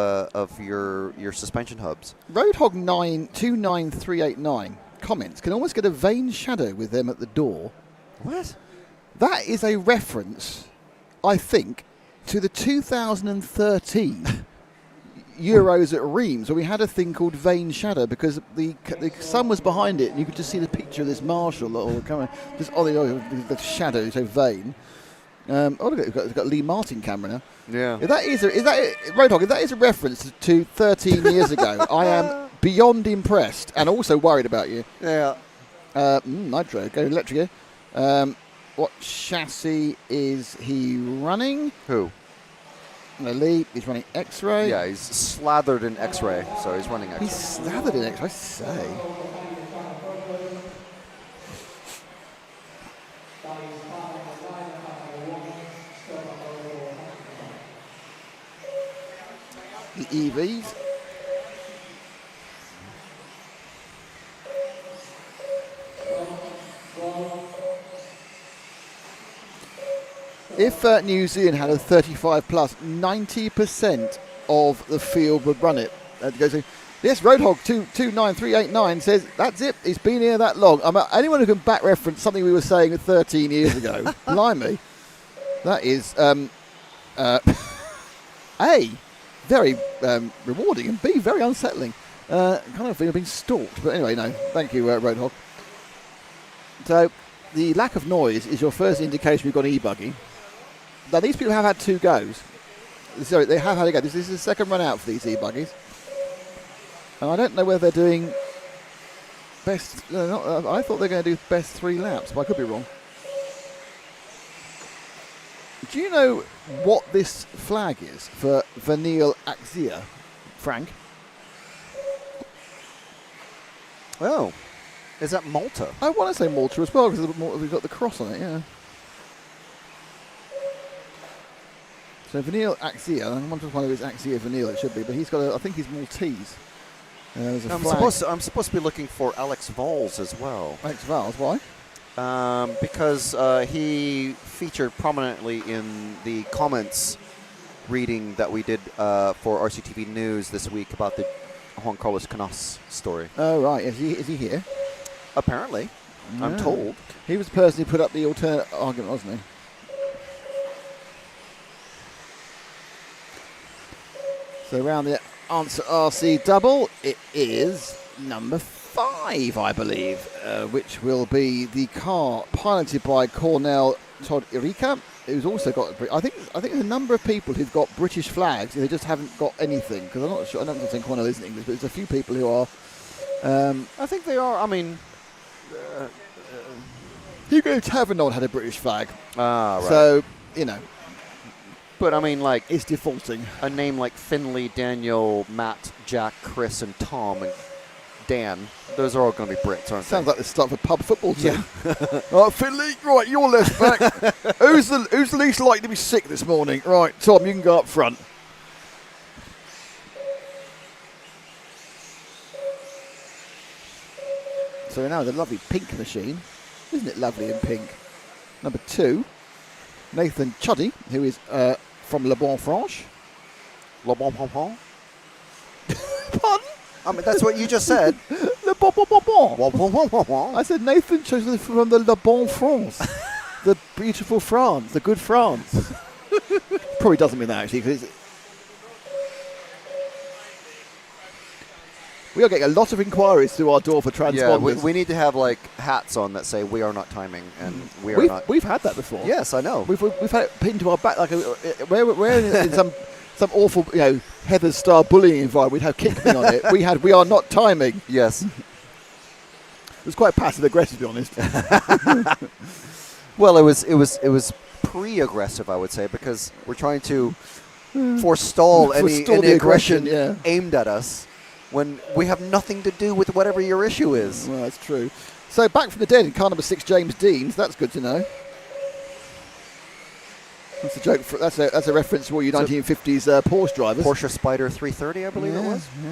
S3: your suspension hubs.
S1: Roadhog 929389 comments, can almost get a vain shadow with them at the door.
S3: What?
S1: That is a reference, I think, to the 2013 Euros at Reims, where we had a thing called vain shadow because the sun was behind it, and you could just see the picture of this marshal or camera just the shadow so vain. Look, it's got Lee Martin camera now.
S3: Yeah.
S1: Roadhog, if that is a reference to 13 years ago, I am beyond impressed and also worried about you.
S3: Yeah.
S1: Nitro, go electric here. What chassis is he running?
S3: Who?
S1: No, Lee, he's running X-Ray.
S3: Yeah, he's slathered in X-Ray, so he's running X-Ray.
S1: He's slathered in X-Ray, I say. The EVs. If New Zealand had a 35 plus, 90% of the field would run it. Yes, Roadhog 229389 says, that's it, it's been here that long. Anyone who can back reference something we were saying 13 years ago, blimey, that is, A, very rewarding, and B, very unsettling. Kind of feel I've been stalked, but anyway, no, thank you, Roadhog. So, the lack of noise is your first indication we've got an e-buggy. Now, these people have had 2 goes. Sorry, they have had a go. This is the second run out for these e-buggies. And I don't know whether they're doing best... I thought they were going to do best 3 laps, but I could be wrong. Do you know what this flag is for Vanille Axia, Frank?
S3: Oh, is that Malta?
S1: I want to say Malta as well, because we've got the cross on it, yeah. So Vanille Axia, I'm wondering if it's Axia Vanille, it should be, but he's got I think he's Maltese. There's a flag.
S3: I'm supposed to be looking for Alex Valls as well.
S1: Alex Valls, why?
S3: Because he featured prominently in the comments reading that we did for RCTV News this week about the Juan Carlos Canas story.
S1: Oh, right. Is he here?
S3: Apparently. Yeah. I'm told.
S1: He was the person who put up the alternate argument, wasn't he? So around the answer RC double, it is number 5, I believe, which will be the car piloted by Cornel Todd Irica, who's also got. I think there's a number of people who've got British flags, and they just haven't got anything. Because I'm not sure. I don't think Cornel isn't English, but there's a few people who are.
S3: I think they are. I mean,
S1: Hugo Tavernon had a British flag.
S3: Ah, right.
S1: So you know.
S3: But I mean, like,
S1: it's defaulting.
S3: A name like Finley, Daniel, Matt, Jack, Chris, and Tom, and Dan. Those are all going to be Brits, aren't they?
S1: Sounds like the start of a pub football team. Yeah. Right, Finley. Right, you're left back. Who's the least likely to be sick this morning? Right, Tom, you can go up front. So we're now with a lovely pink machine. Isn't it lovely in pink? Number 2, Nathan Chuddy, who is from Le Bon France.
S3: Le Bon Pom.
S1: Pardon?
S3: I mean, that's what you just said.
S1: Le Bon Bon Bon Bon. I said Nathan Chuddy from the Le Bon France. The beautiful France, the good France. Probably doesn't mean that, actually, because we are getting a lot of inquiries through our door for transponders.
S3: Yeah, we need to have like hats on that say "We are not timing" and
S1: We've had that before.
S3: Yes, I know.
S1: We've had it pinned to our back like we're in some awful Heather Star bullying environment. We'd have Kickman on it. We are not timing.
S3: Yes.
S1: It was quite passive aggressive, to be honest.
S3: Well, it was pre-aggressive, I would say, because we're trying to forestall any aggression aimed at us when we have nothing to do with whatever your issue is.
S1: Well, that's true. So back from the dead in car number 6, James Deans. That's good to know. That's a joke. That's a reference to all you 1950s Porsche drivers.
S3: Porsche Spider 330, I believe it was.
S1: Yeah.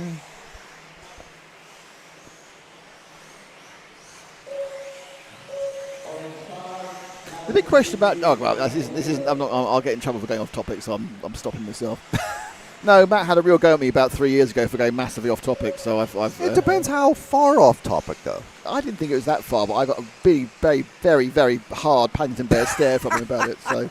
S1: The big question about this isn't. I'll get in trouble for going off topic, so I'm stopping myself. No, Matt had a real go at me about 3 years ago for going massively off topic. So
S3: it depends how far off topic, though.
S1: I didn't think it was that far, but I got a big, very, very, very hard Paddington Bear stare from him about it. So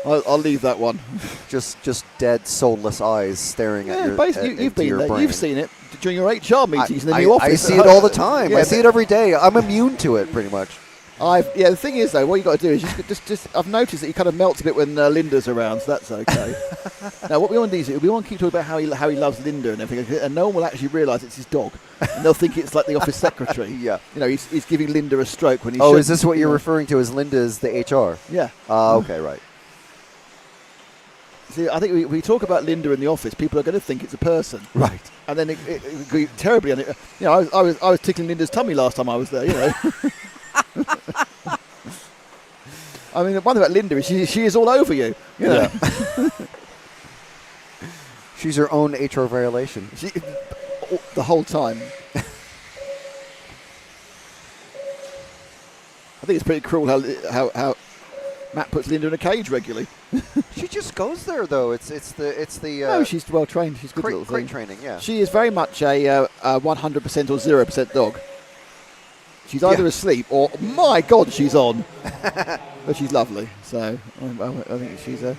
S1: I'll leave that one.
S3: Just dead, soulless eyes staring at your.
S1: Basically, you've been there.
S3: Brain.
S1: You've seen it during your HR meetings in the new office.
S3: I see it all the time. Yeah, I see it every day. I'm immune to it, pretty much.
S1: The thing is, though, what you got to do is just I've noticed that he kind of melts a bit when Linda's around, so that's okay. Now, what we want to do is we want to keep talking about how he loves Linda and everything, and no one will actually realise it's his dog, and they'll think it's like the office secretary.
S3: Yeah,
S1: he's giving Linda a stroke when he.
S3: Oh, is this what you're referring to as Linda as the HR?
S1: Yeah.
S3: Okay, right.
S1: See, I think we talk about Linda in the office, people are going to think it's a person,
S3: right?
S1: And then it goes terribly. And I was tickling Linda's tummy last time I was there. I mean, the one thing about Linda is she is all over you. Yeah.
S3: She's her own HR violation.
S1: The whole time. I think it's pretty cruel how Matt puts Linda in a cage regularly.
S3: She just goes there though. It's the.
S1: No, she's well trained. She's good little
S3: crate
S1: thing.
S3: training. Yeah.
S1: She is very much a 100% or 0% dog. She's either asleep or, my God, she's on. But she's lovely. So I think she's a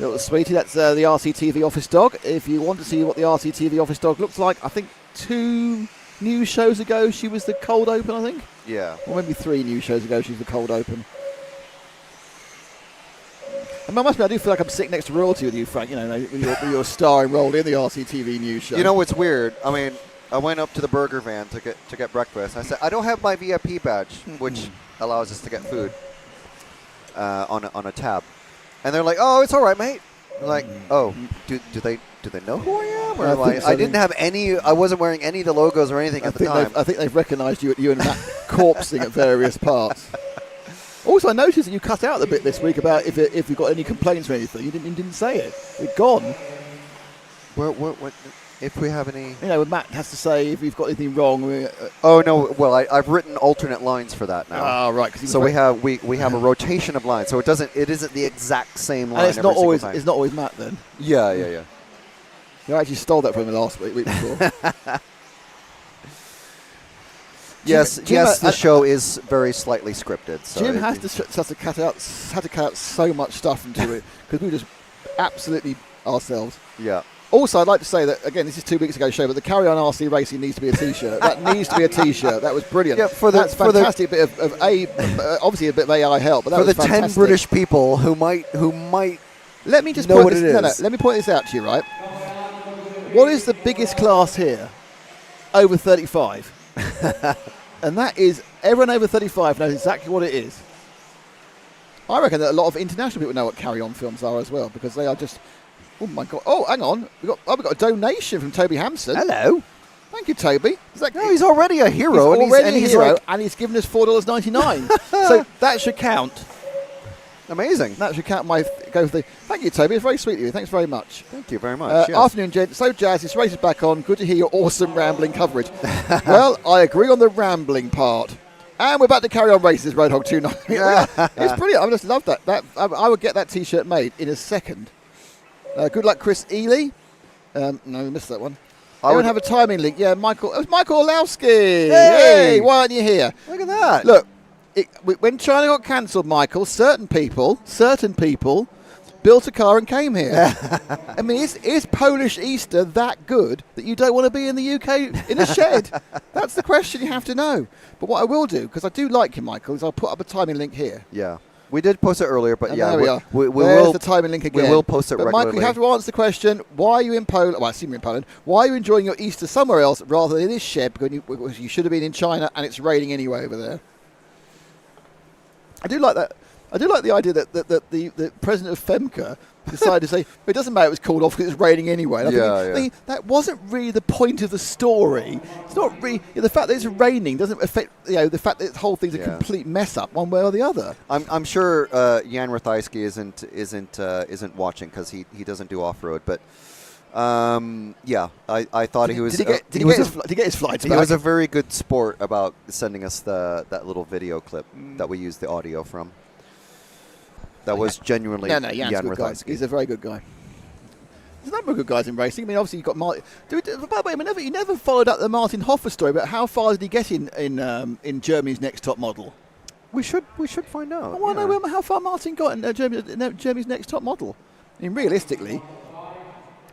S1: little sweetie. That's the RCTV office dog. If you want to see what the RCTV office dog looks like, I think 2 news shows ago she was the cold open, I think.
S3: Yeah.
S1: Or maybe 3 news shows ago she was the cold open. And I must admit, I do feel like I'm sitting next to royalty with you, Frank. You know, when you're starring role in the RCTV news show.
S3: You know what's weird? I mean, I went up to the burger van to get breakfast. I said, I don't have my VIP badge, which allows us to get food on a tab. And they're like, oh, it's all right, mate. I'm like, oh, do they know who I am? Or I didn't have any. I wasn't wearing any of the logos or anything at the time.
S1: I think they've recognised you and Matt corpsing at various parts. Also, I noticed that you cut out the bit this week about if you've got any complaints or anything. You didn't say it. It's gone.
S3: What? If we have any...
S1: You know, when Matt has to say if we've got anything wrong.
S3: Oh, no. Well, I've written alternate lines for that now.
S1: Oh, right.
S3: So we have a rotation of lines. So it isn't the exact same line
S1: and it's
S3: every
S1: not always
S3: time.
S1: It's not always Matt then.
S3: Yeah.
S1: You actually stole that from me last week before.
S3: Yes, the show is very slightly scripted. So
S1: Jim had to cut out so much stuff into it because we were just absolutely ourselves.
S3: Yeah.
S1: Also, I'd like to say that, again, this is 2 weeks ago show, but the Carry On RC Racing needs to be a T-shirt. That needs to be a T-shirt. That was brilliant. Yeah, that's fantastic bit of obviously a bit of AI help, but that was fantastic.
S3: For the 10 British people who might
S1: let me just
S3: know
S1: point
S3: what
S1: this,
S3: it is.
S1: No, let me point this out to you, right? What is the biggest class here? Over 35. And that is, everyone over 35 knows exactly what it is. I reckon that a lot of international people know what Carry On films are as well, because they are just... Oh my God! Oh, hang on. We got a donation from Toby Hampson.
S3: Hello.
S1: Thank you, Toby.
S3: No, he's already a hero.
S1: And he's given us $4.99. So that should count.
S3: Amazing.
S1: That should count Thank you, Toby. It's very sweet of you. Thanks very much.
S3: Thank you very much. Yes.
S1: Afternoon, gent. So, Jazz, this race is back on. Good to hear your awesome rambling coverage. Well, I agree on the rambling part. And we're about to Carry On Races, Roadhog 29. It's brilliant. I just love that. I would get that T-shirt made in a second. Good luck, Chris Ely. No, we missed that one. I don't have a timing link. Yeah, Michael. It was Michael Olowski. Hey, why aren't you here?
S3: Look at that.
S1: Look, when China got cancelled, Michael, certain people built a car and came here. I mean, is Polish Easter that good that you don't want to be in the UK in a shed? That's the question you have to know. But what I will do, because I do like you, Michael, is I'll put up a timing link here.
S3: Yeah. We did post it earlier, but
S1: there we are.
S3: We
S1: There's
S3: will
S1: the timing link again.
S3: We will post it regularly.
S1: Michael, you have to answer the question: why are you in Poland? Well, I assume you're in Poland. Why are you enjoying your Easter somewhere else rather than in this shed? Because you should have been in China, and it's raining anyway over there. I do like that. I do like the idea that the president of FEMCA decided to say, it doesn't matter, it was called off because it's raining anyway. I think that wasn't really the point of the story. It's not really the fact that it's raining doesn't affect the fact that the whole thing's a complete mess up one way or the other.
S3: I'm sure Jan Rathajski isn't watching because he doesn't do off road, but. I thought he was.
S1: Did he get his flights back?
S3: He was a very good sport about sending us that little video clip that we used the audio from. That was genuinely Jan Rathajski.
S1: He's a very good guy. There's a number of good guys in racing. I mean, obviously you've got Martin. By the way, you never followed up the Martin Hoffer story, but how far did he get in Germany's Next Top Model?
S3: We should find out.
S1: I want to know how far Martin got in Germany's Next Top Model. I mean, realistically,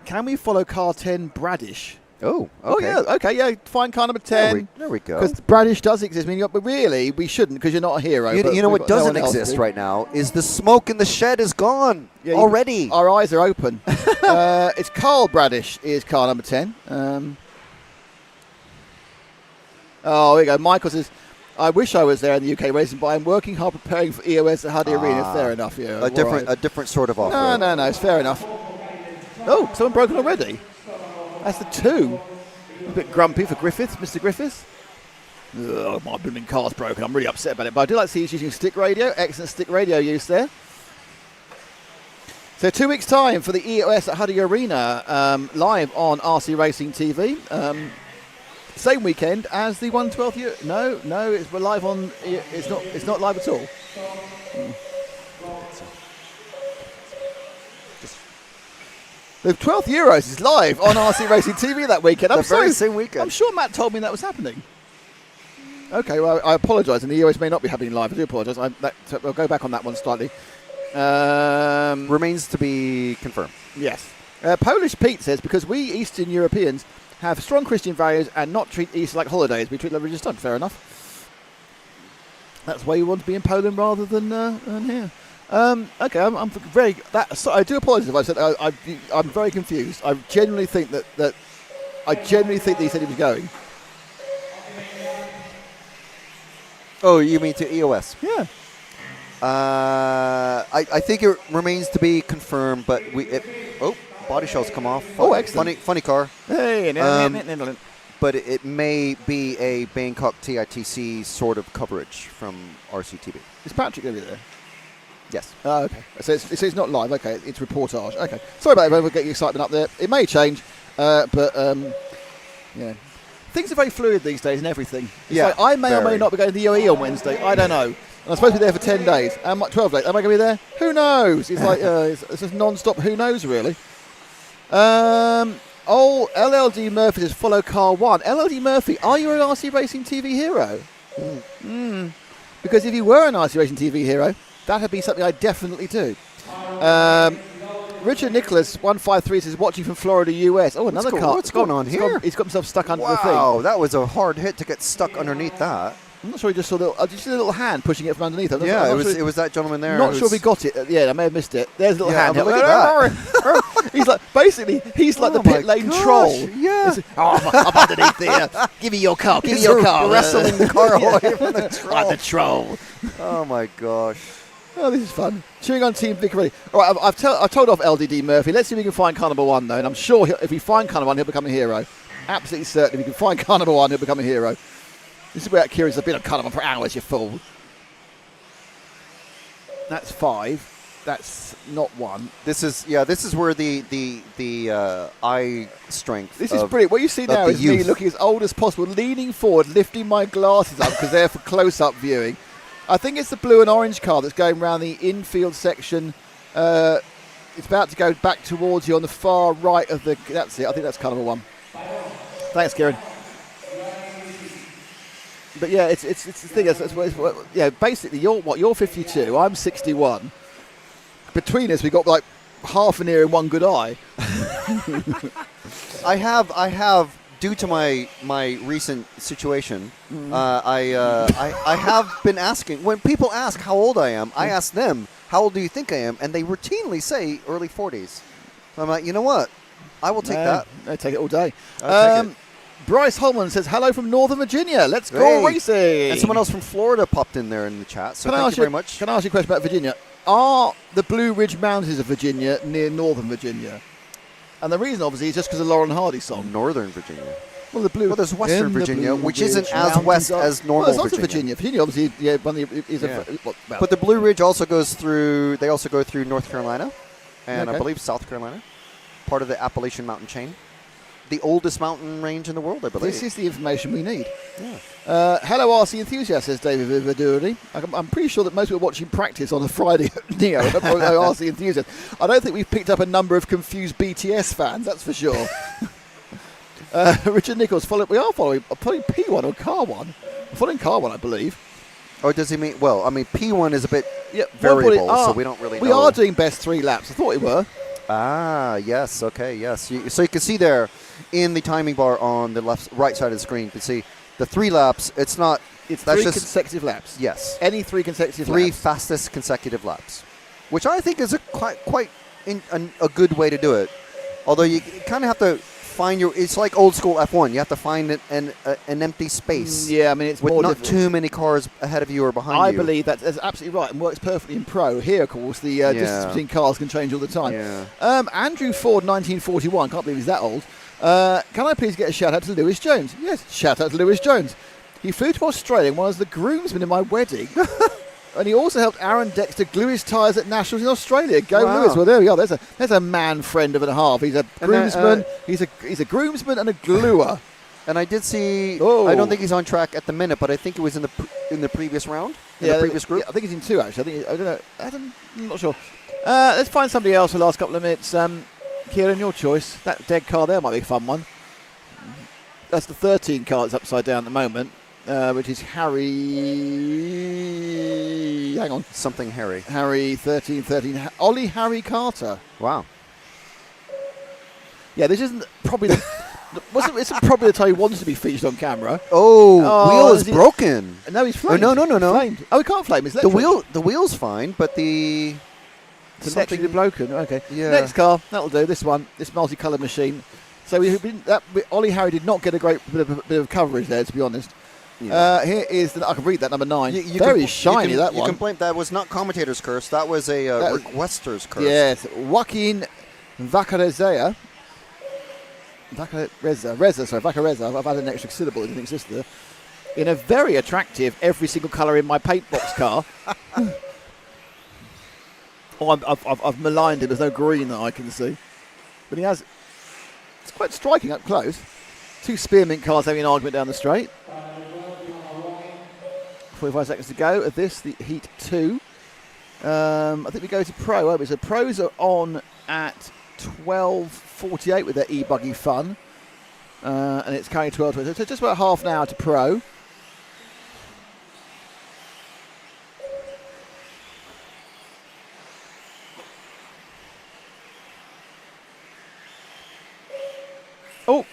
S1: can we follow car 10 Bradish?
S3: Oh, okay.
S1: Oh, yeah, okay, yeah, find car number 10.
S3: There we go.
S1: Because Bradish does exist. I mean, but really, we shouldn't because you're not a hero.
S3: You know what doesn't exist right now is the smoke in the shed is gone already.
S1: Our eyes are open. It's Carl Bradish is car number 10. Here we go. Michael says, I wish I was there in the UK racing, but I'm working hard preparing for EOS at Huddy Arena. Fair enough, yeah.
S3: A different sort of off-road.
S1: No, it's fair enough. Oh, someone broken already? That's the 2. A bit grumpy for Griffiths, Mr. Griffiths. Ugh, my blooming car's broken. I'm really upset about it. But I do like to see he's using stick radio. Excellent stick radio use there. So 2 weeks' time for the EOS at Huddy Arena, live on RC Racing TV. Same weekend as the 112th year. No, we're live on. It's not live at all. The 12th Euros is live on RC Racing TV that weekend.
S3: The very same weekend.
S1: I'm sure Matt told me that was happening. Okay, well, I apologise, and the Euros may not be happening live. I do apologise. I'll go back on that one slightly.
S3: Remains to be confirmed.
S1: Yes. Polish Pete says, because we Eastern Europeans have strong Christian values and not treat Easter like holidays, we treat it religious time. Fair enough. That's why you want to be in Poland rather than here. Okay, I'm very. I do apologise if I said I'm very confused. I genuinely think that he said he was going.
S3: Oh, you mean to EOS?
S1: Yeah.
S3: I think it remains to be confirmed, but body shells come off.
S1: Oh, excellent.
S3: Funny car.
S1: Hey,
S3: but it may be a Bangkok TITC sort of coverage from RCTV.
S1: Is Patrick going to be there?
S3: Yes.
S1: Oh, okay. So it's not live. Okay, it's reportage. Okay. Sorry about everyone getting excitement up there. It may change, but yeah. Things are very fluid these days and everything. It's like I may or may not be going to the UAE on Wednesday. I don't know. And I'm supposed to be there for 10 days. 12 days. Am I going to be there? Who knows? It's like it's just non-stop who knows, really. LLD Murphy says, follow car 1. LLD Murphy, are you an RC Racing TV hero? Because if you were an RC Racing TV hero, that would be something I definitely do. Richard Nicholas 153 says, watching from Florida, US. Oh, another car.
S3: What's going on here?
S1: He's got himself stuck under the thing.
S3: Wow, that was a hard hit to get stuck underneath that.
S1: I'm not sure he just saw a little hand pushing it from underneath.
S3: It was that gentleman there.
S1: Not sure if he got it. Yeah, I may have missed it. There's a little hand.
S3: Look at that.
S1: He's like the pit lane troll.
S3: Yeah.
S1: I'm underneath there. Give me your car. Give me your car.
S3: Wrestling the car away from the troll.
S1: I'm the troll.
S3: Oh my gosh.
S1: Oh, this is fun. Cheering on Team Vic already. All right, I've told off LDD Murphy. Let's see if we can find car number 1, though. And I'm sure if we find car number 1, he'll become a hero. Absolutely certain. If we can find car number 1, he'll become a hero. This is where curious. I've been on car number 1 for hours, you fool. That's 5. That's not 1.
S3: This is where the eye strength.
S1: This is brilliant. What you see now is me looking as old as possible, leaning forward, lifting my glasses up because they're for close-up viewing. I think it's the blue and orange car that's going around the infield section. It's about to go back towards you on the far right of the. That's it. I think that's car number 1. Thanks, Kieran. But yeah, it's the thing. Basically, you're 52. I'm 61. Between us, we got like half an ear and one good eye.
S3: I have. Due to my recent situation, I have been asking, when people ask how old I am, I ask them, how old do you think I am? And they routinely say early 40s. So I'm like, you know what? I will take that.
S1: I take it all day.
S3: I'll take it.
S1: Bryce Holman says, hello from Northern Virginia. Let's go racing.
S3: And someone else from Florida popped in there in the chat, so thank you very much.
S1: Can I ask you a question about Virginia? Are the Blue Ridge Mountains of Virginia near Northern Virginia? And the reason, obviously, is just because of the Lauren Hardy song.
S3: Northern Virginia.
S1: Well,
S3: there's Western Virginia, which isn't as west as normal
S1: Virginia. Virginia, obviously,
S3: but the Blue Ridge also goes through. They also go through North Carolina, and I believe South Carolina, part of the Appalachian Mountain chain, the oldest mountain range in the world, I believe.
S1: This is the information we need. Yeah. Hello, RC enthusiast, says David Viduri. I'm pretty sure that most people are watching practice on a Friday at Neo. RC enthusiast. I don't think we've picked up a number of confused BTS fans. That's for sure. Richard Nichols, we are following P1 or Car 1. We're following Car 1, I believe.
S3: Or does he mean? Well, I mean, P1 is a bit variable, so we don't really know.
S1: We are doing best 3 laps. I thought we were.
S3: Ah, yes. Okay, yes. So you can see there in the timing bar on the right side of the screen, you can see the 3 laps. It's not.
S1: It's 3 consecutive laps.
S3: Yes.
S1: Any 3 consecutive
S3: 3
S1: laps.
S3: 3 fastest consecutive laps, which I think is quite a good way to do it. Although you kind of have to find it's like old school F1. You have to find an empty space.
S1: Yeah, I mean, it's
S3: with
S1: more
S3: not
S1: difficult.
S3: too many cars ahead of you or behind you.
S1: I believe that's absolutely right and works perfectly in Pro. Here, of course, the distance between cars can change all the time.
S3: Yeah.
S1: Andrew Ford, 1941. Can't believe he's that old. Can I please get a shout out to Lewis Jones? Yes, shout out to Lewis Jones. He flew to Australia and was the groomsman in my wedding. And he also helped Aaron Dexter glue his tyres at Nationals in Australia. Go Lewis! Well, there we are. There's a man friend of and a half. He's a groomsman. He's a groomsman and a gluer.
S3: And I did see. Oh. I don't think he's on track at the minute, but I think it was in the previous round. The previous group.
S1: Yeah, I think he's in 2 actually. I don't know. I'm not sure. Let's find somebody else for the last couple of minutes. Kieran, your choice. That dead car there might be a fun one. That's the 13 car that's upside down at the moment, which is Harry... Hang on.
S3: Something Harry.
S1: Harry 1313. Ollie Harry Carter.
S3: Wow.
S1: Yeah, this isn't probably the... It's probably the time he wants to be featured on camera.
S3: Oh, wheel is broken.
S1: No, he's flamed.
S3: Oh, no.
S1: Flamed. Oh, he can't flame. It's electric.
S3: The wheel's fine, but the...
S1: It's electrically broken. Okay.
S3: Yeah.
S1: Next car. That'll do. This one. This multicoloured machine. So Ollie Harry did not get a great bit of coverage there, to be honest.
S3: Yeah.
S1: Here is... I can read that, number 9. Very shiny, that one.
S3: You can blame that was not commentator's curse. That was a requester's curse.
S1: Yes. Joaquin Vacareza. Vacareza. I've added an extra syllable. It didn't exist there. In a very attractive, every single colour in my paint box car. I've maligned him. There's no green that I can see. But he has... It's quite striking up close. 2 spearmint cars having an argument down the straight. 45 seconds to go of this, the Heat 2. I think we go to Pro, won't we? So Pros are on at 12:48 with their e-buggy fun. And it's carrying 12:20. So just about half an hour to Pro. Oh.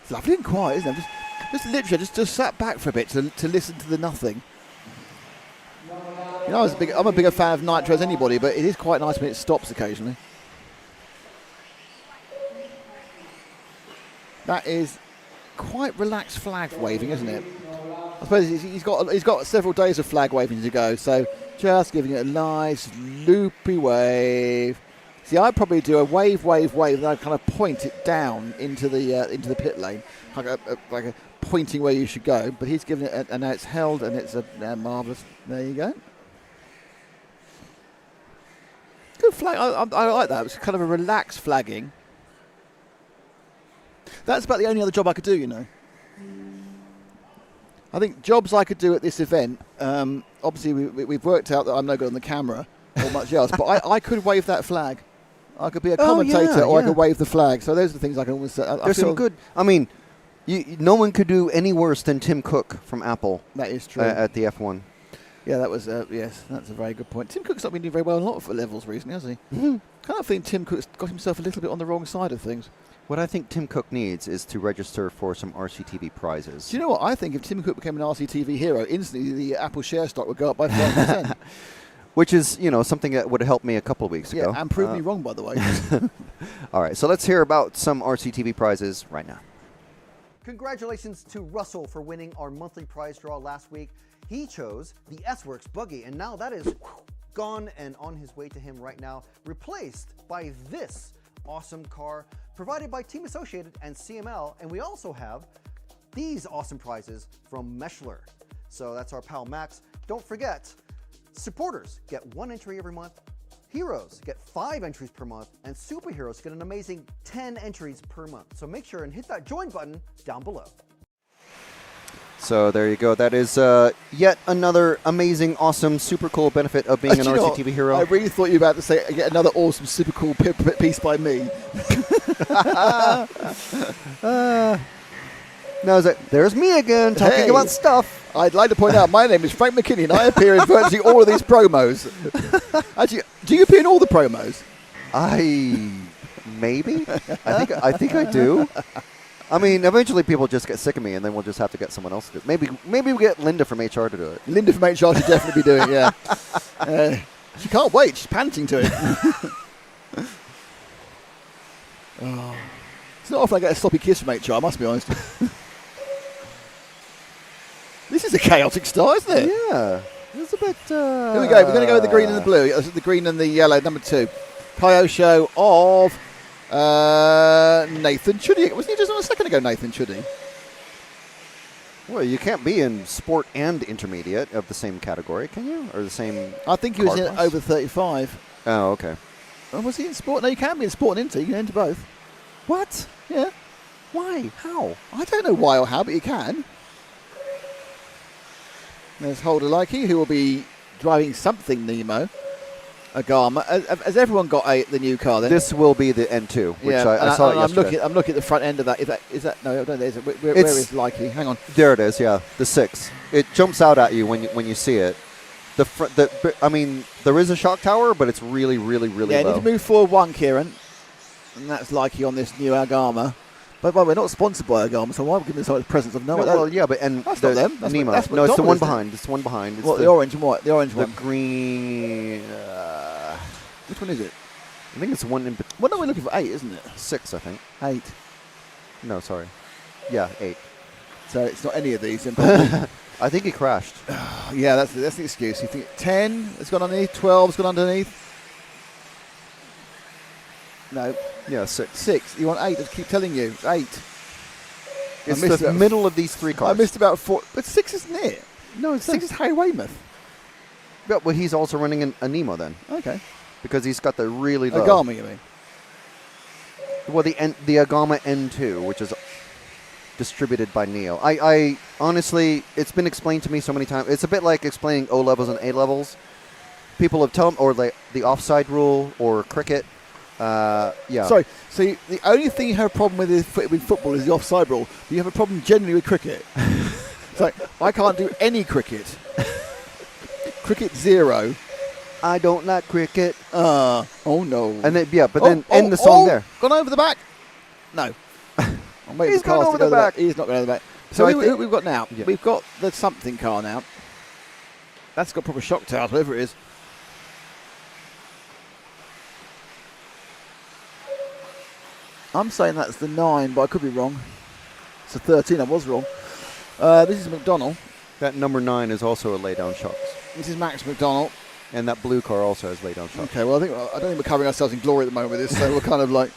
S1: It's lovely and quiet, isn't it? Just literally just sat back for a bit to listen to the nothing. You know, I'm a bigger fan of nitro as anybody, but it is quite nice when it stops occasionally. That is quite relaxed flag waving, isn't it? I suppose he's got several days of flag waving to go, so just giving it a nice loopy wave. See, I'd probably do a wave, and I'd kind of point it down into the pit lane, like a pointing where you should go. But he's giving it, and now it's held, and it's a marvellous. There you go. Good flag. I like that. It's kind of a relaxed flagging. That's about the only other job I could do, you know. I think jobs I could do at this event, obviously we've worked out that I'm no good on the camera or much else, but I could wave that flag. I could be a commentator or I could wave the flag. So those are the things I can always say.
S3: There's some good... I mean, no one could do any worse than Tim Cook from Apple.
S1: That is true.
S3: At the F1.
S1: Yeah, that was... yes, that's a very good point. Tim Cook's not been doing very well in a lot of levels recently, has he? Mm-hmm. I kind of think Tim Cook's got himself a little bit on the wrong side of things.
S3: What I think Tim Cook needs is to register for some RCTV prizes.
S1: Do you know what? I think if Tim Cook became an RCTV hero, instantly the Apple share stock would go up by 5%.
S3: Which is, something that would have helped me a couple of weeks ago.
S1: Yeah, and proved me wrong, by the way.
S3: All right, so let's hear about some RCTV prizes right now.
S15: Congratulations to Russell for winning our monthly prize draw last week. He chose the S-Works buggy, and now that is gone and on his way to him right now, replaced by this awesome car provided by Team Associated and CML. And we also have these awesome prizes from Meshler. So that's our pal Max. Don't forget, supporters get 1 entry every month, heroes get 5 entries per month, and superheroes get an amazing 10 entries per month. So make sure and hit that join button down below.
S3: So there you go. That is yet another amazing, awesome, super cool benefit of being an RCTV hero.
S1: I really thought you were about to say yet another awesome, super cool piece by me.
S3: Now there's me again talking about stuff.
S1: I'd like to point out my name is Frank McKinney and I appear in virtually all of these promos. Actually, do you appear in all the promos?
S3: Maybe. I think I do. I mean, eventually people just get sick of me, and then we'll just have to get someone else to do it. Maybe we get Linda from HR to do it.
S1: Linda from HR should definitely be doing it, yeah. She can't wait. She's panting to it. Oh. It's not often I get a sloppy kiss from HR, I must be honest. This is a chaotic start, isn't it?
S3: Yeah. It's a bit...
S1: Here we go. We're going to go with the green and the blue. The green and the yellow, number 2. Kaio show of... Nathan Chuddy. Wasn't he just on a second ago, Nathan Chuddy?
S3: Well, you can't be in sport and intermediate of the same category, can you? Or the same...
S1: I think he was in over 35.
S3: Oh, okay.
S1: Oh, was he in sport? No, you can be in sport and Inter. You can enter both.
S3: What?
S1: Yeah.
S3: Why? How?
S1: I don't know why or how, but you can. There's Holder Likey, who will be driving something Nemo. A Garma. Has everyone got the new car then?
S3: This will be the N2, which I saw it yesterday.
S1: I'm looking at the front end of that. Is that no, I don't know. Where is Likey? Hang on.
S3: There it is. Yeah, the 6. It jumps out at you when you see it. I mean, there is a shock tower, but it's really, really, really low.
S1: Yeah, need to move forward one, Kieran. And that's Likey on this new Agama. But we're not sponsored by Agama, so why would we give them so much presence of no?
S3: Well, yeah, but
S1: that's not them. That's
S3: Nemo.
S1: That's
S3: no, it's the one behind. It's the one behind. It's
S1: what, the orange and white? The orange
S3: the
S1: one.
S3: Green.
S1: Which one is it?
S3: I think it's one in.
S1: Well, no, we're looking for 8, isn't it?
S3: 6, I think.
S1: 8.
S3: No, sorry. Yeah, 8.
S1: So it's not any of these. Then
S3: I think he crashed.
S1: Yeah, that's the excuse. You think 10 has gone underneath, 12 has gone underneath. No.
S3: Yeah, 6.
S1: 6. You want 8? I keep telling you. 8.
S3: It's the middle of these 3 cars.
S1: I missed about 4. But 6 isn't it?
S3: No, it's
S1: 6 is Harry Weymouth.
S3: Yeah, well, he's also running a Nemo then.
S1: Okay.
S3: Because he's got the really low.
S1: Agama, you mean?
S3: Well, the Agama N2, which is distributed by Neo. I honestly, it's been explained to me so many times. It's a bit like explaining O levels and A levels. People have told, or like the offside rule, or cricket. Yeah.
S1: Sorry. So the only thing you have a problem with football is the offside rule. But you have a problem generally with cricket. It's like I can't do any cricket. Cricket 0.
S3: I don't like cricket.
S1: Oh no.
S3: And then but then end the song there.
S1: Gone over the back. No.
S3: He's gone over the back.
S1: He's not going over the back. So who we've got now?
S3: Yeah.
S1: We've got the something car now. That's got proper shock towers, whatever it is. I'm saying that's the 9, but I could be wrong. It's a 13. I was wrong. This is McDonald.
S3: That number 9 is also a lay-down shocks.
S1: This is Max McDonald.
S3: And that blue car also has lay-down shocks.
S1: Okay, well, I don't think we're covering ourselves in glory at the moment with this, so we'll kind of like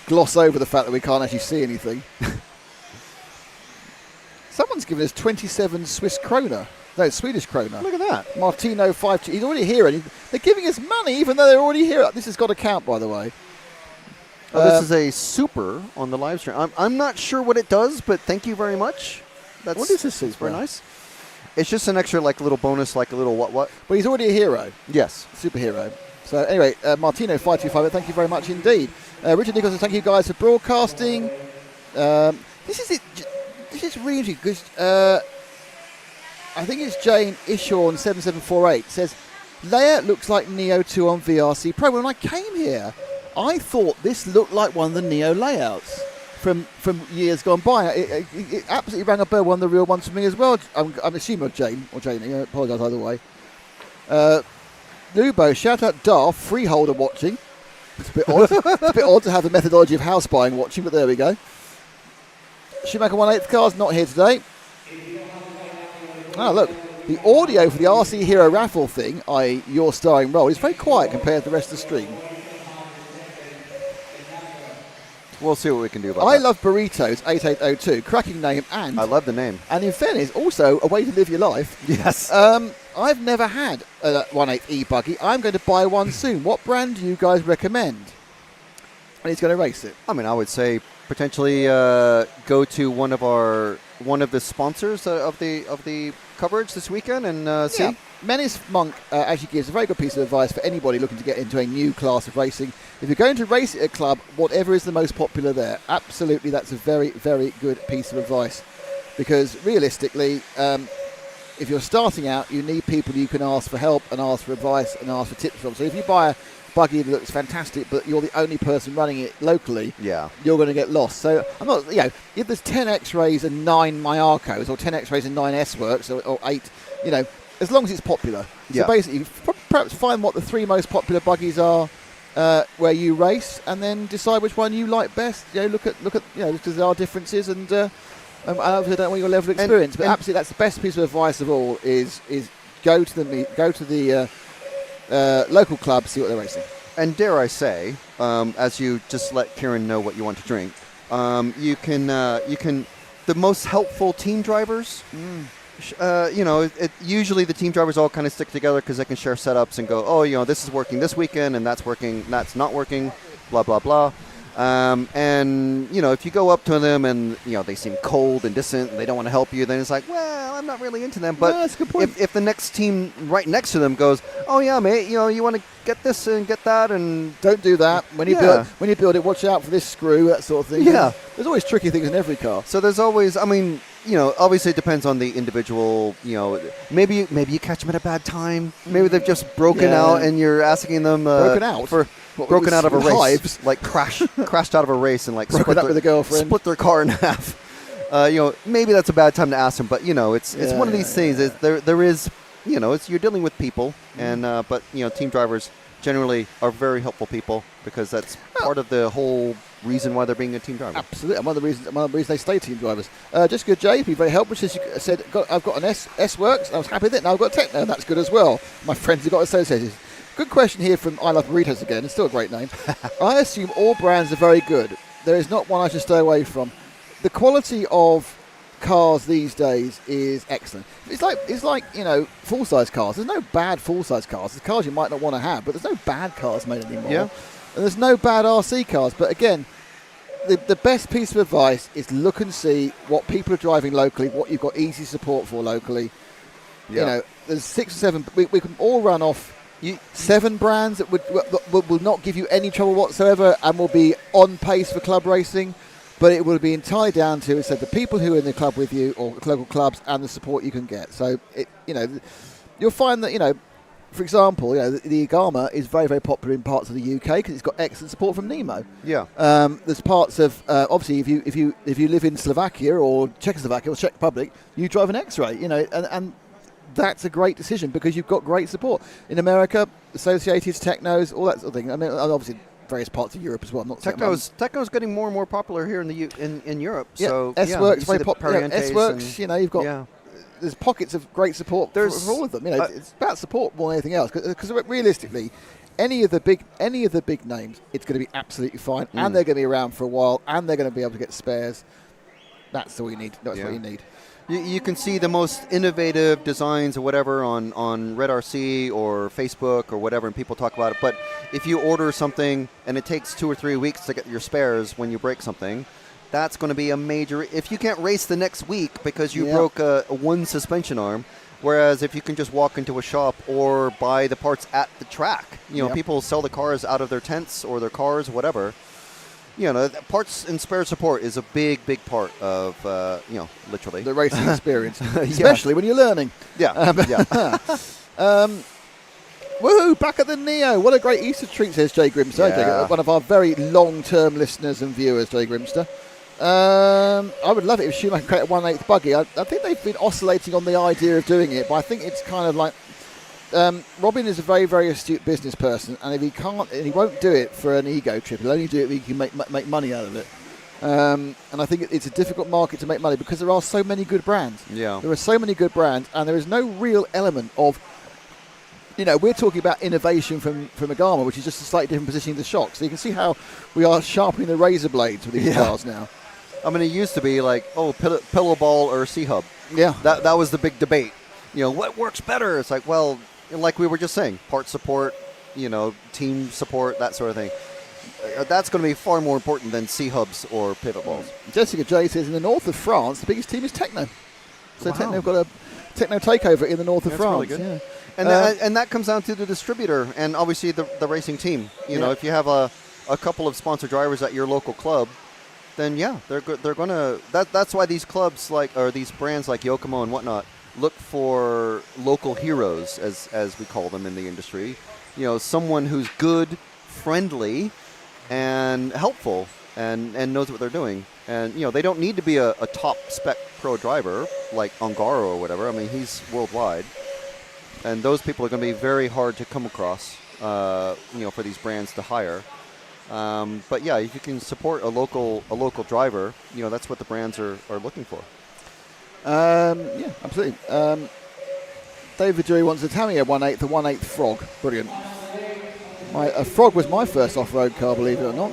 S1: gloss over the fact that we can't actually see anything. Someone's given us 27 Swiss kroner. No, Swedish kroner.
S3: Look at that.
S1: Martino 5. He's already here, and they're giving us money even though they're already here. This has got to count, by the way.
S3: This is a super on the live stream. I'm not sure what it does, but thank you very much.
S1: What is this super?
S3: Very nice. It's just an extra little bonus, like a little what?
S1: But he's already a hero.
S3: Yes.
S1: Superhero. So anyway, Martino 525, thank you very much indeed. Richard Nicholson, thank you guys for broadcasting. This is it. This is really good. I think it's Jane Ishorn 7748 says, layout looks like Neo 2 on VRC Pro. When I came here, I thought this looked like one of the Neo layouts from years gone by. It absolutely rang a bell, one of the real ones for me as well. I'm assuming Jane or Janie. I apologise either way. Lubo, shout out Darth, freeholder watching. It's a bit odd. It's a bit odd to have the methodology of house buying watching, but there we go. Schumacher 1/8 car's not here today. Oh, look. The audio for the RC Hero raffle thing, i.e. your starring role, is very quiet compared to the rest of the stream.
S3: We'll see what we can do about
S1: I
S3: that.
S1: love Burritos 8802, cracking name, and
S3: I love the name.
S1: And in fairness, also a way to live your life.
S3: Yes.
S1: I've never had a 1/8 e-buggy. I'm going to buy one soon. What brand do you guys recommend? And he's going to race it.
S3: I mean, I would say potentially go to one of the sponsors of the coverage this weekend and see.
S1: Yeah. Menace Monk actually gives a very good piece of advice for anybody looking to get into a new class of racing. If you're going to race at a club, whatever is the most popular there, absolutely that's a very, very good piece of advice. Because realistically, if you're starting out, you need people you can ask for help and ask for advice and ask for tips from. So if you buy a buggy that looks fantastic, but you're the only person running it locally, you're going to get lost. So I'm not, if there's 10 X-Rays and 9 Myarcos, or 10 X-Rays and 9 S-Works, or 8, as long as it's popular. So basically, perhaps find what the 3 most popular buggies are where you race, and then decide which one you like best. Look at because there are differences, and I don't know your level of experience, but absolutely that's the best piece of advice of all is go to the local club, see what they're racing.
S3: And dare I say, as you just let Kieran know what you want to drink, you can the most helpful team drivers Usually the team drivers all kind of stick together because they can share setups and go, oh, this is working this weekend and that's working, that's not working, blah, blah, blah. And if you go up to them and, they seem cold and distant and they don't want to help you, then it's like, well, I'm not really into them. But
S1: that's a good point.
S3: If the next team right next to them goes, oh, yeah, mate, you want to get this and get that and...
S1: Don't do that. When you build it, watch out for this screw, that sort of thing.
S3: Yeah.
S1: There's always tricky things in every car.
S3: So there's always, obviously it depends on the individual, maybe you catch them at a bad time. Maybe they've just broken out and you're asking them...
S1: broken out?
S3: Broken out of a race.
S1: Hives?
S3: Like crashed out of a race and like
S1: broken up with a girlfriend.
S3: Split their car in half. Maybe that's a bad time to ask them, but it's one of these things. There is, you're dealing with people, and but team drivers generally are very helpful people because that's part of the whole reason why they're being a team driver.
S1: Absolutely, and one of the reasons they stay team drivers. Jessica J, be very helpful. She said, "I've got an S Works. I was happy with it. Now I've got a Techno, and that's good as well." My friends have got associated. Good question here from I Love Burritos again. It's still a great name. I assume all brands are very good. There is not one I should stay away from. The quality of cars these days is excellent. It's like full-size cars. There's no bad full-size cars. There's cars you might not want to have, but there's no bad cars made anymore.
S3: Yeah.
S1: And there's no bad RC cars. But again, the best piece of advice is look and see what people are driving locally, what you've got easy support for locally.
S3: Yeah.
S1: There's 6 or 7. We can all run off 7 brands that will not give you any trouble whatsoever and will be on pace for club racing, but it will be entirely down to the people who are in the club with you or local clubs and the support you can get. So you'll find that for example, the Agama is very, very popular in parts of the UK because it's got excellent support from Nemo.
S3: Yeah.
S1: There's parts of obviously if you live in Slovakia or Czechoslovakia or Czech Republic, you drive an X-Ray. And that's a great decision because you've got great support. In America, Associateds, Technos, all that sort of thing. I mean, obviously various parts of Europe as well. Not
S3: Techno's getting more and more popular here in in Europe.
S1: Yeah,
S3: So
S1: S-Works very popular.
S3: S
S1: S-Works, you've got there's pockets of great support for all of them. It's about support more than anything else because realistically, any of the big names, it's going to be absolutely fine, and they're going to be around for a while, and they're going to be able to get spares. That's all you need. That's what you need.
S3: You can see the most innovative designs or whatever on Red RC or Facebook or whatever, and people talk about it. But if you order something and it takes 2 or 3 weeks to get your spares when you break something, that's going to be a major... If you can't race the next week because you broke one suspension arm, whereas if you can just walk into a shop or buy the parts at the track, people sell the cars out of their tents or their cars, whatever. Parts and spare support is a big, big part of, literally.
S1: The racing experience, especially when you're learning.
S3: Yeah.
S1: Woohoo, back at the Neo. What a great Easter treat, says Jay Grimster.
S3: Yeah.
S1: One of our very long-term listeners and viewers, Jay Grimster. I would love it if Schumacher created a 1/8 buggy. I think they've been oscillating on the idea of doing it, but I think it's kind of like... Robin is a very, very astute business person, and if he can't, and he won't do it for an ego trip. He'll only do it if he can make money out of it. And I think it's a difficult market to make money because there are so many good brands.
S3: Yeah,
S1: there are so many good brands, and there is no real element of. We're talking about innovation from Agama, which is just a slightly different positioning of the shocks. So you can see how we are sharpening the razor blades with these cars now.
S3: I mean, it used to be like, pillow ball or C-hub.
S1: Yeah,
S3: that was the big debate. What works better? It's like, well. Like we were just saying, part support, team support, that sort of thing. That's going to be far more important than C-hubs or pivot balls.
S1: Jessica J says in the north of France, the biggest team is Techno. So Techno have got a Techno takeover in the north of France.
S3: Really good. Yeah. And that comes down to the distributor and obviously the racing team. If you have a couple of sponsor drivers at your local club, then they're going to. That's why these clubs or these brands like Yokomo and whatnot look for local heroes, as we call them in the industry. Someone who's good, friendly, and helpful, and knows what they're doing. And they don't need to be a top spec pro driver like Ongaro or whatever. I mean, he's worldwide, and those people are going to be very hard to come across. For these brands to hire. But if you can support a local driver, that's what the brands are looking for.
S1: Absolutely. David Dewey wants a Tamiya 1/8, the 1/8 Frog. Brilliant. A Frog was my first off-road car, believe it or not.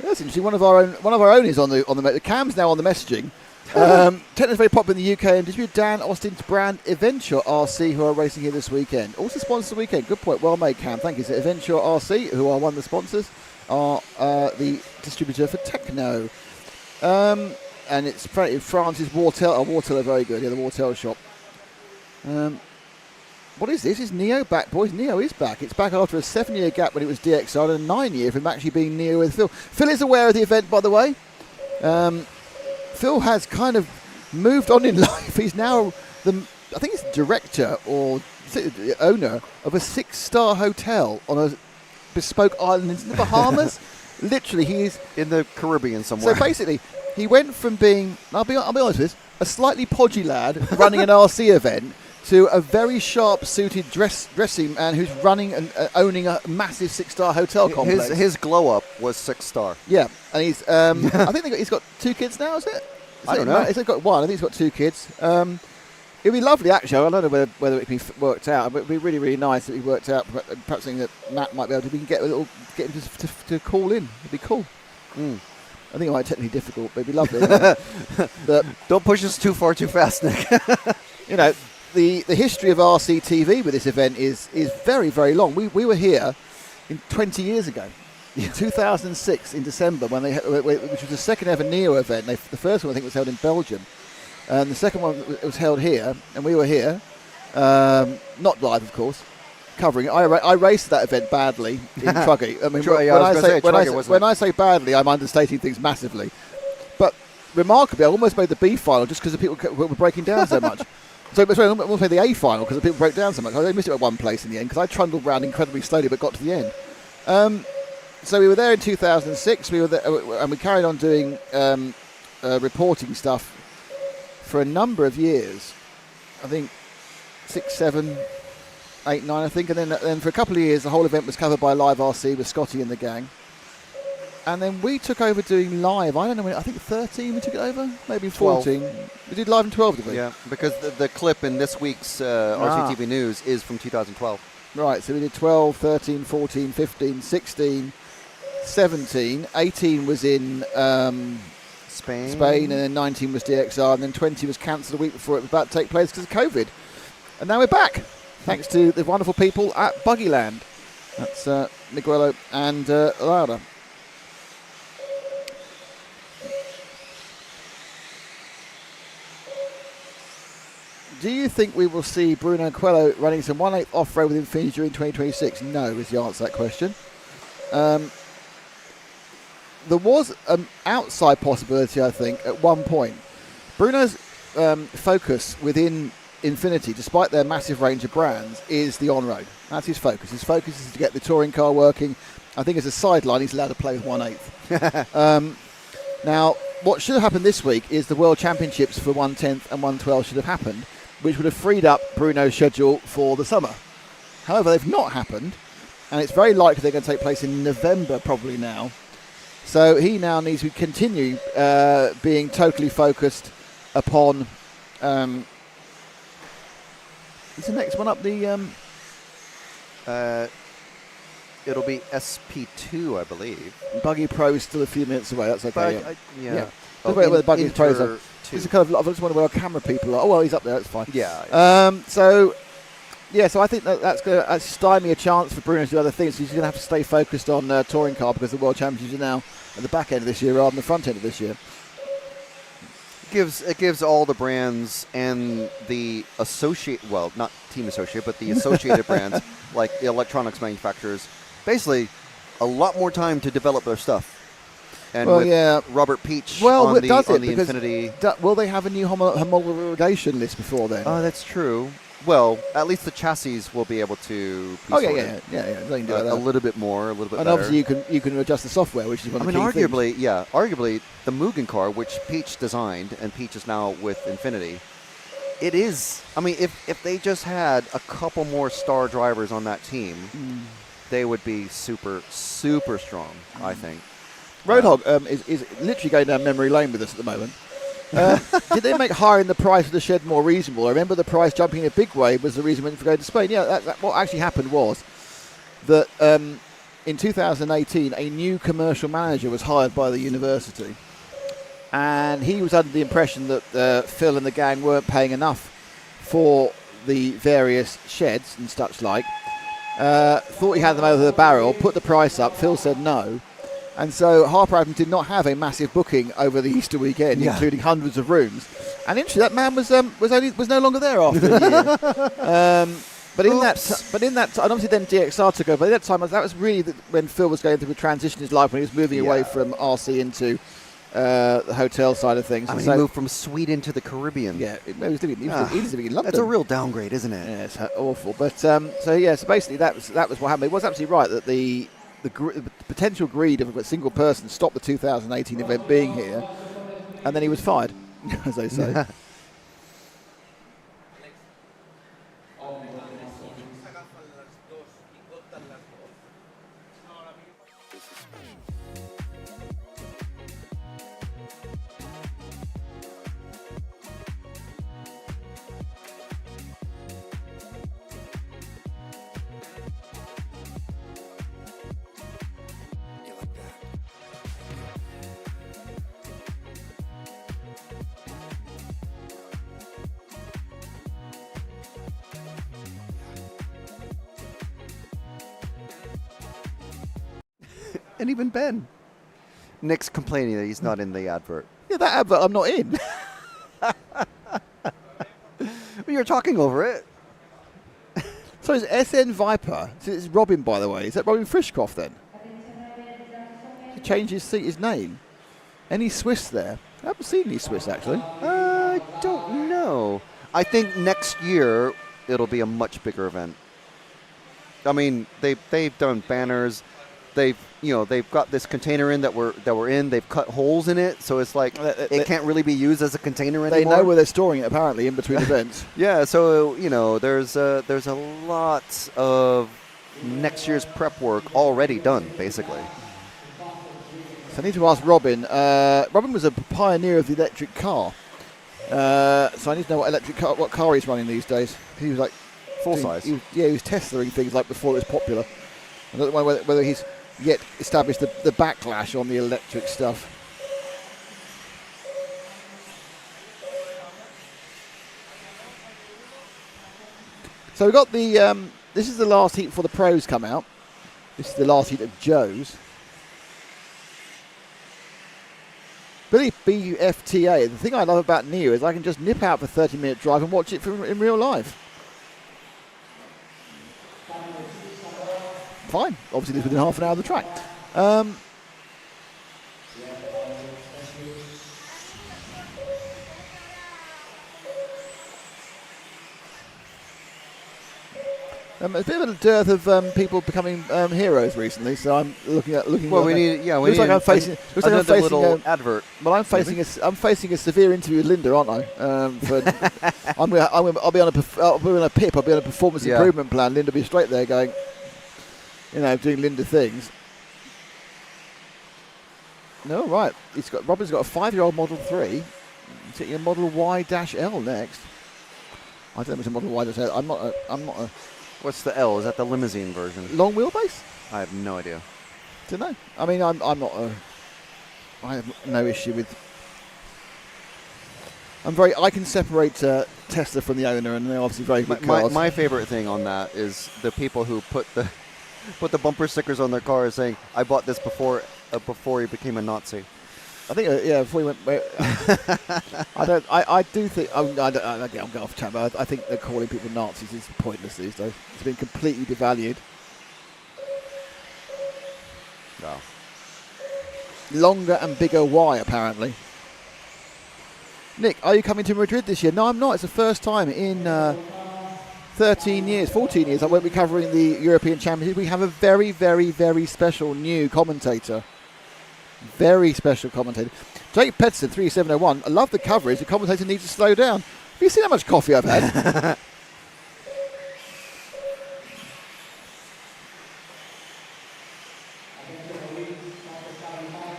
S1: That's interesting. One of our own is on the Cam's now on the messaging, Technically very popular in the UK and distributed Dan Austin's brand Eventure RC, who are racing here this weekend. Also sponsors the weekend. Good point. Well made, Cam. Thank you. So Eventure RC, who are one of the sponsors, are the distributor for Techno. And it's in France's Wartel. Oh, Wartel are very good. Yeah, the Wartel shop. What is this? Is Neo back, boys? Neo is back. It's back after a 7-year gap when it was DXR and a 9-year from actually being Neo with Phil. Phil is aware of the event, by the way. Phil has kind of moved on in life. He's now I think he's director or the owner of a 6-star hotel on a bespoke island in the Bahamas. Literally, he is
S3: in the Caribbean somewhere.
S1: So basically, he went from being, I'll be honest with this, a slightly podgy lad running an RC event to a very sharp-suited dressing man who's running and owning a massive 6-star hotel complex.
S3: His glow-up was 6-star.
S1: Yeah, and he's, I think he's got 2 kids now, is it?
S3: I don't know.
S1: He's got 1. I think he's got 2 kids. It'd be lovely, actually. I don't know whether it can be worked out, but it'd be really, really nice if it worked out. Perhaps something that Matt might be able to. We can get him to call in. It'd be cool. I think it might be technically difficult, but it'd be lovely. But
S3: don't push us too far too fast, Nick.
S1: You know, the history of RCTV with this event is very, very long. We were here 20 years ago. In 2006, in December, which was the second ever Neo event. The first one, I think, was held in Belgium. And the second one was held here, and we were here, not live, of course, covering it. I raced that event badly in Truggy. I mean, when I say badly, I'm understating things massively. But remarkably, I almost made the B final just because the people were breaking down so much. I almost made the A final because the people broke down so much. I missed it at one place in the end because I trundled around incredibly slowly but got to the end. So we were there in 2006. We were there, and we carried on doing reporting stuff for a number of years. I think 6, 7, 8, 9, I think. And then for a couple of years, the whole event was covered by Live RC with Scotty and the gang. And then we took over doing live. I don't know when. I think 13 we took it over, maybe 14. 12. We did live in 12, did we?
S3: Yeah, because the clip in this week's RCTV News is from 2012.
S1: Right, so we did 12, 13, 14, 15, 16, 17. 18 was in Spain, and then 19 was DXR, and then 20 was cancelled a week before it was about to take place because of COVID. And now we're back, thanks to the wonderful people at Buggyland. That's Miguelo and Laura. Do you think we will see Bruno Coelho running some 1/8 off-road with Infiniti during 2026? No, is the answer to that question. There was an outside possibility, I think, at one point. Bruno's focus within Infiniti, despite their massive range of brands, is the on-road. That's his focus. His focus is to get the touring car working. I think as a sideline, he's allowed to play with 1/8. Now, what should have happened this week is the World Championships for 1/10 and 1/12 should have happened, which would have freed up Bruno's schedule for the summer. However, they've not happened, and it's very likely they're going to take place in November probably now. So he now needs to continue being totally focused upon... is the next one up the...
S3: It'll be SP2, I believe.
S1: Buggy Pro is still a few minutes away. That's okay.
S3: Yeah.
S1: Oh, where the Buggy Pros are. It's a kind of, I just wonder where our camera people are. Oh, well, he's up there. That's fine.
S3: Yeah.
S1: So I think that's going to stymie a chance for Bruno to do other things. So he's going to have to stay focused on touring car because the World Championships are now at the back end of this year rather than the front end of this year.
S3: It gives all the brands and the not team associate, but the associated brands, like the electronics manufacturers, basically a lot more time to develop their stuff. And Robert Peach on the Infiniti.
S1: Will they have a new homologation list before then?
S3: Oh, that's true. Well, at least the chassis will be able to be sorted.
S1: They can do
S3: a little bit more, a little bit better.
S1: And obviously you can adjust the software, which is one of the key things.
S3: Arguably the Mugen car, which Peach designed, and Peach is now with Infiniti, it is, I mean, if they just had a couple more star drivers on that team, they would be super, super strong, I think.
S1: Roadhog is literally going down memory lane with us at the moment. Did they make hiring the price of the shed more reasonable? I remember the price jumping in a big way was the reason for going to Spain. Yeah, what actually happened was that in 2018, a new commercial manager was hired by the university. and he was under the impression that Phil and the gang weren't paying enough for the various sheds and such like. Thought he had them over the barrel, put the price up. Phil said no. And so Harper Adams did not have a massive booking over the Easter weekend, including hundreds of rooms. And interestingly, that man was no longer there after a year. But in that, and obviously then DXR took over. By that time, that was really when Phil was going through a transition in his life when he was moving away from RC into the hotel side of things.
S15: I mean, he moved from Sweden to the Caribbean.
S1: Yeah, he was living in London.
S15: That's a real downgrade, isn't it?
S1: Yeah, it's awful. But so basically that was what happened. It was absolutely right that the potential greed of a single person stopped the 2018 event being here, and then he was fired, as they say.
S15: And even Ben. Nick's complaining that he's not in the advert.
S1: Yeah, that advert I'm not in.
S15: You're talking over it.
S1: So it's SN Viper. So it's Robin, by the way. Is that Robin Frischkopf then? He changed his name. Any Swiss there? I haven't seen any Swiss, actually.
S15: I don't know. I think next year it'll be a much bigger event. I mean, they've done banners. They've got this container in that we're in. They've cut holes in it, so it's like it can't really be used as a container anymore.
S1: They know where they're storing it apparently in between events.
S15: Yeah, so there's a lot of next year's prep work already done, basically.
S1: So I need to ask Robin. Robin was a pioneer of the electric car, so I need to know what car he's running these days. He was like
S15: full size.
S1: He was Teslaing things like before it was popular. I don't know whether he's yet established the backlash on the electric stuff. So we've got the, this is the last heat before the pros come out. This is the last heat of Joe's. Billy BFTA, the thing I love about Neo is I can just nip out for a 30-minute drive and watch it in real life. Fine. Obviously, this within half an hour of the track. A bit of a dearth of people becoming heroes recently, so I'm looking.
S15: Well, we need
S1: I'm facing
S15: little advert.
S1: Well, I'm facing a severe interview with Linda, aren't I? I'll be on a PIP. I'll be on a performance improvement plan. Linda will be straight there going, doing Linda things. No, right. Robin's got a 5-year-old Model 3. He's taking a Model Y-L next. I don't know what's a Model Y-L. I'm not a.
S15: What's the L? Is that the limousine version?
S1: Long wheelbase?
S15: I have no idea.
S1: Don't know. I mean, I'm not a. I have no issue with. I can separate Tesla from the owner, and they're obviously very good cars.
S15: My favorite thing on that is the people who put the bumper stickers on their cars saying, "I bought this before he became a Nazi."
S1: I think, before he went. I do think. I'm going off chat, but I think they're calling people Nazis is pointless these days. It's been completely devalued.
S15: No.
S1: Longer and bigger Y, apparently. Nick, are you coming to Madrid this year? No, I'm not. It's the first time in 14 years I won't be covering the European Championship. We have a very, very, very special new commentator. Very special commentator. Jake Petson, 3701. I love the coverage. The commentator needs to slow down. Have you seen how much coffee I've had?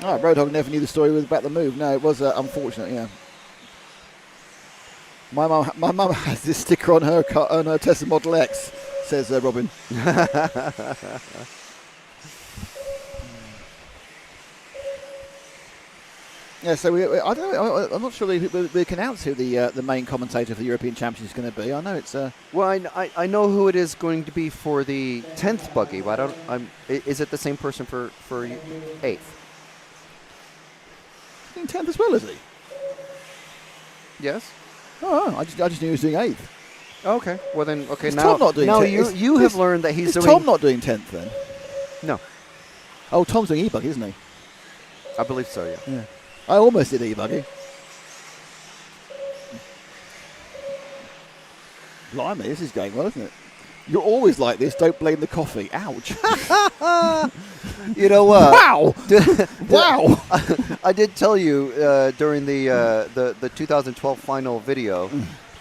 S1: Roadhog never knew the story about the move. No, it was unfortunate, yeah. My mum has this sticker on her Tesla Model X, says Robin. Yeah, so I don't know. I'm not sure we can announce who the main commentator for the European Championship is going to be. I know it's.
S3: Well, I know who it is going to be for the 10th buggy, but is it the same person for 8th?
S1: He's doing 10th as well, is he?
S3: Yes.
S1: Oh, I just knew he was doing 8th.
S3: Okay. Well then, okay.
S1: Is
S3: Now,
S1: Tom not doing
S3: now
S1: 10th?
S3: you have learned that he's
S1: is
S3: doing.
S1: Tom not doing 10th then?
S3: No.
S1: Oh, Tom's doing e-buggy, isn't he?
S3: I believe so. Yeah.
S1: Yeah. I almost did e-buggy. Blimey, this is going well, isn't it? You're always like this. Don't blame the coffee. Ouch.
S3: You know what?
S1: Wow. Wow.
S3: I did tell you during the 2012 final video,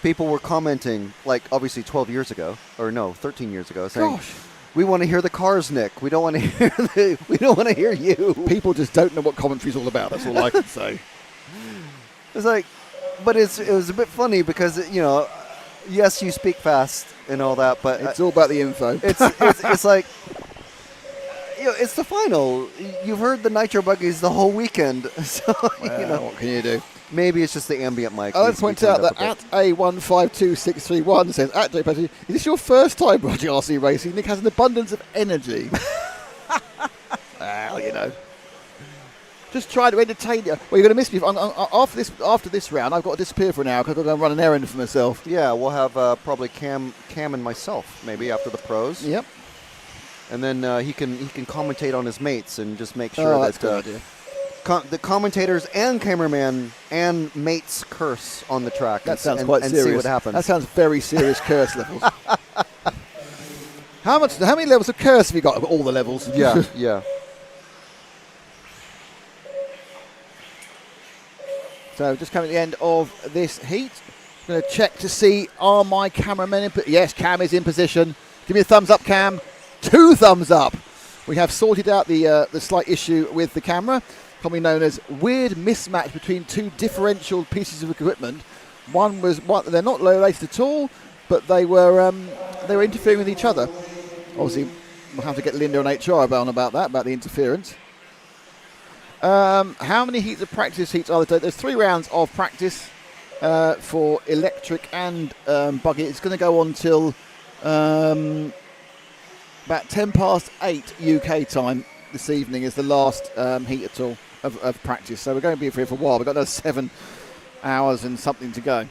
S3: people were commenting, like obviously 12 years ago, or no, 13 years ago, saying,
S1: Gosh.
S3: "We want to hear the cars, Nick. We don't want to hear we don't want to hear you."
S1: People just don't know what commentary's all about. That's all I can say.
S3: It's like, but it was a bit funny because yes, you speak fast and all that, but
S1: it's all about the info.
S3: It's like, it's the final. You've heard the Nitro buggies the whole weekend, so
S1: what can you do?
S3: Maybe it's just the ambient mic.
S1: Let's point out that at A152631 says, at Jay Petty, is this your first time watching RC racing? Nick has an abundance of energy. Well, just try to entertain you. Well, you're going to miss me. After this round, I've got to disappear for an hour because I've got to go and run an errand for myself.
S3: Yeah, we'll have probably Cam and myself maybe after the pros.
S1: Yep.
S3: And then he can commentate on his mates and just make sure that the commentators and cameraman and mates curse on the track.
S1: That sounds quite serious.
S3: See what happens.
S1: That sounds very serious. Curse levels. How many levels of curse have you got? All the levels.
S3: Yeah, yeah.
S1: So just coming to the end of this heat. I'm going to check to see, are my cameramen in position? Yes, Cam is in position. Give me a thumbs up, Cam. 2 thumbs up. We have sorted out the slight issue with the camera, commonly known as weird mismatch between 2 differential pieces of equipment. They're not related at all, but they were interfering with each other. Obviously, we'll have to get Linda and HR about the interference. How many heats of practice heats are there? There's 3 rounds of practice for electric and buggy. It's going to go on till about 8:10 UK time this evening is the last heat at all of practice. So we're going to be here for a while. We've got another 7 hours and something to go.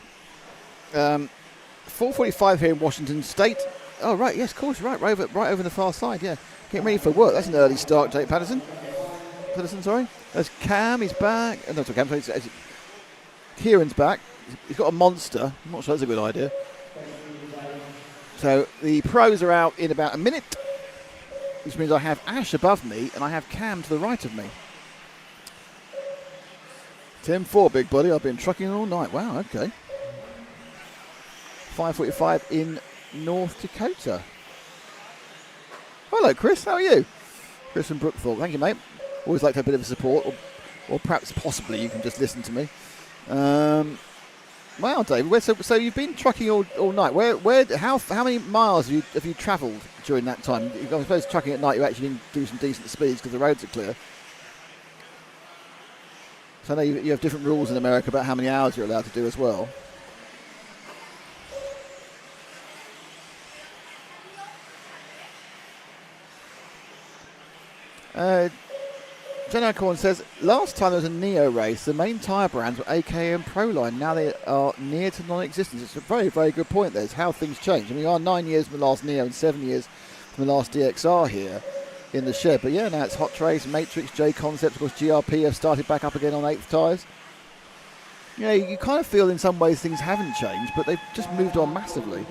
S1: 4:45 here in Washington State. Oh, right, yes, of course, right over the far side, yeah. Getting ready for work. That's an early start, Jake Patterson, sorry. There's Cam, he's back. No, sorry, Cam, Kieran's back. He's got a monster. I'm not sure that's a good idea. So the pros are out in about a minute, which means I have Ash above me and I have Cam to the right of me. 10-4, big buddy. I've been trucking all night. Wow, okay. 5:45 in North Dakota. Hello, Chris. How are you? Chris from Brookthorpe. Thank you, mate. Always like to have a bit of support, or perhaps possibly you can just listen to me. Wow, David. So you've been trucking all night. How many miles have you travelled during that time? I suppose trucking at night you actually can do some decent speeds because the roads are clear. So I know you have different rules in America about how many hours you're allowed to do as well. Jen Acorn says, last time there was a Neo race, the main tyre brands were AKA and Proline. Now they are near to non-existence. It's a very, very good point there. It's how things change. I mean, we are 9 years from the last Neo and 7 years from the last DXR here in the shed. But yeah, now it's Hot Trace, Matrix, J Concepts, of course GRP have started back up again on 8th tyres. You know, you kind of feel in some ways things haven't changed, but they've just moved on massively.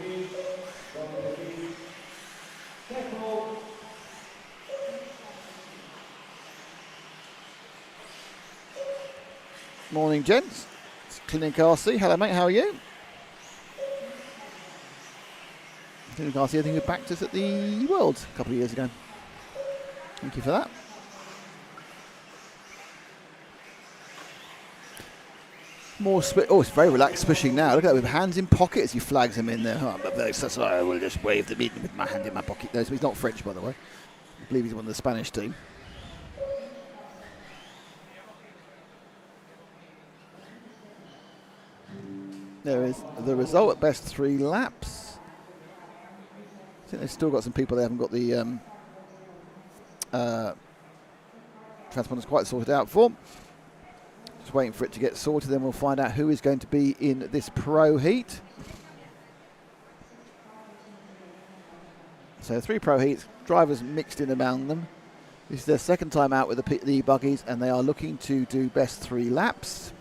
S1: Morning, gents. It's Clinic RC. Hello, mate. How are you? Clinic RC, I think, who backed us at the World a couple of years ago. Thank you for that. More it's very relaxed pushing now. Look at that with hands in pockets. He flags him in there. Oh, I'm very sorry. I will just wave them in with my hand in my pocket. No, so he's not French, by the way. I believe he's one of the Spanish team. There is the result at best 3 laps. I think they've still got some people they haven't got the transponders quite sorted out for. Just waiting for it to get sorted, then we'll find out who is going to be in this pro heat. So 3 pro heats, drivers mixed in among them. This is their second time out with the buggies, and they are looking to do best 3 laps.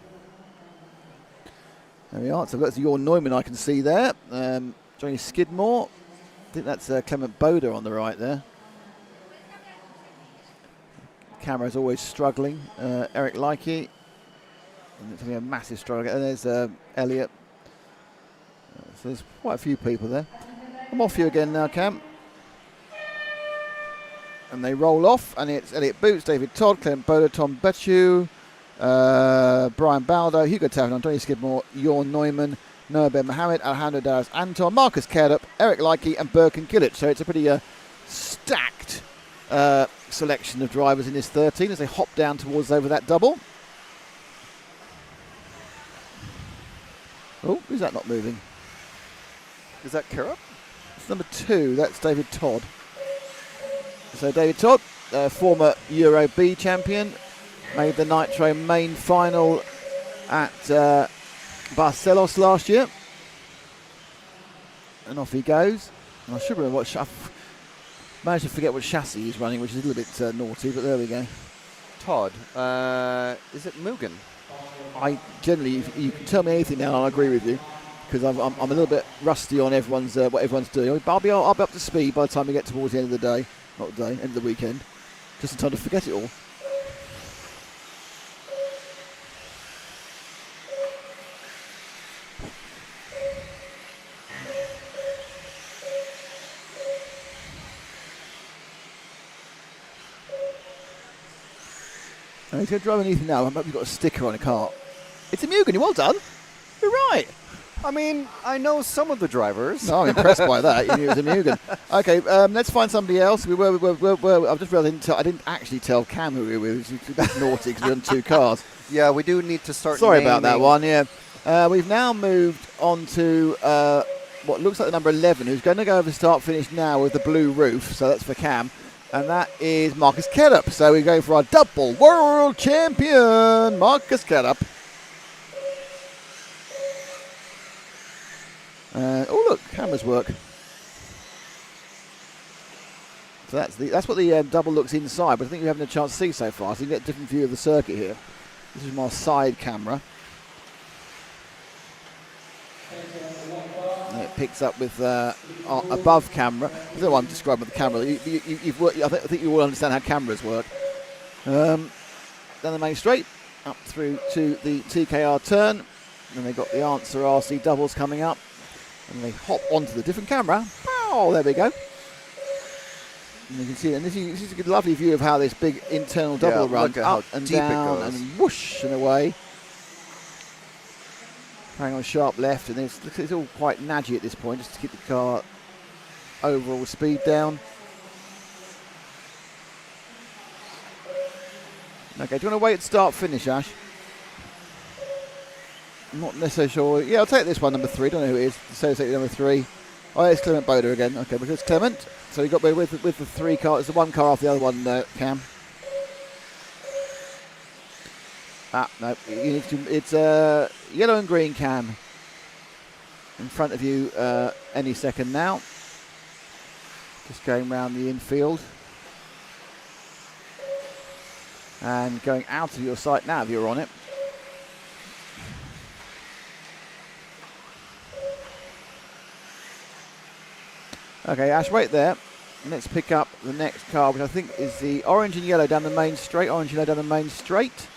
S1: There we are. So that's your Neumann I can see there. Johnny Skidmore. I think that's Clement Boda on the right there. Camera's always struggling. Eric Likey. And it's having a massive struggle. And there's Elliot. So there's quite a few people there. I'm off you again now, Cam. And they roll off, and it's Elliot Boots, David Todd, Clement Boda, Tom Betchew, Brian Baldo, Hugo Tavernon, Johnny Skidmore, Jorn Neumann, Noah Ben Mohammed, Alejandro Daras Anton, Marcus Cairdup, Eric Likey, and Birkin Gillett. So it's a pretty stacked selection of drivers in this 13 as they hop down towards over that double. Oh, who's that not moving?
S3: Is that Cairdup?
S1: It's number 2. That's David Todd. So David Todd, former Euro B champion, made the Nitro main final at Barcelos last year. And off he goes. And I should remember I've managed to forget what chassis he's running, which is a little bit naughty, but there we go.
S3: Todd. Is it Mugen?
S1: I generally, if you can tell me anything now, I'll agree with you, because I'm a little bit rusty on everyone's what everyone's doing. I'll be up to speed by the time we get towards the end of the day. Not the day, end of the weekend. Just in time to forget it all. Now he's going to drive an Ethan now. I hope you've got a sticker on a car. It's a Mugen, well done. You're right.
S3: I mean, I know some of the drivers.
S1: No, I'm impressed by that. You knew it was a Mugen. Okay, let's find somebody else. I've just realised I didn't actually tell Cam who we were with. That's naughty because we're on 2 cars.
S3: Yeah, we do need to start.
S1: Sorry about that one. Yeah, we've now moved on to what looks like the number 11, who's going to go over start finish now with the blue roof. So that's for Cam, and that is Marcus Cairdup. So we're going for our double world champion, Marcus Cairdup. Oh look, cameras work. So that's what the double looks inside, but I think you haven't a chance to see so far. So you get a different view of the circuit here. This is my side camera. And it picks up with above camera. I don't know why I'm describing the camera. You've worked, I think you all understand how cameras work. Down the main straight, up through to the TKR turn. Then they've got the Answer RC doubles coming up. And they hop onto the different camera. Oh, there we go. And you can see, and this is a lovely view of how this big internal double runs up and down and whoosh and away. Hang on, sharp left, and it's all quite nudgy at this point, just to keep the car overall speed down. Okay, do you want to wait at start finish, Ash? I'm not necessarily sure. Yeah, I'll take this one, number 3. Don't know who it is. So take number 3. Oh, it's Clement Boda again. Okay, because Clement. So you got with the 3 cars. It's the 1 car off the other one, Cam. No. You need to, it's yellow and green, Cam. In front of you any second now. Just going round the infield. And going out of your sight now if you're on it. Okay, Ash, wait there. Let's pick up the next car, which I think is the orange and yellow down the main straight. Orange and yellow down the main straight.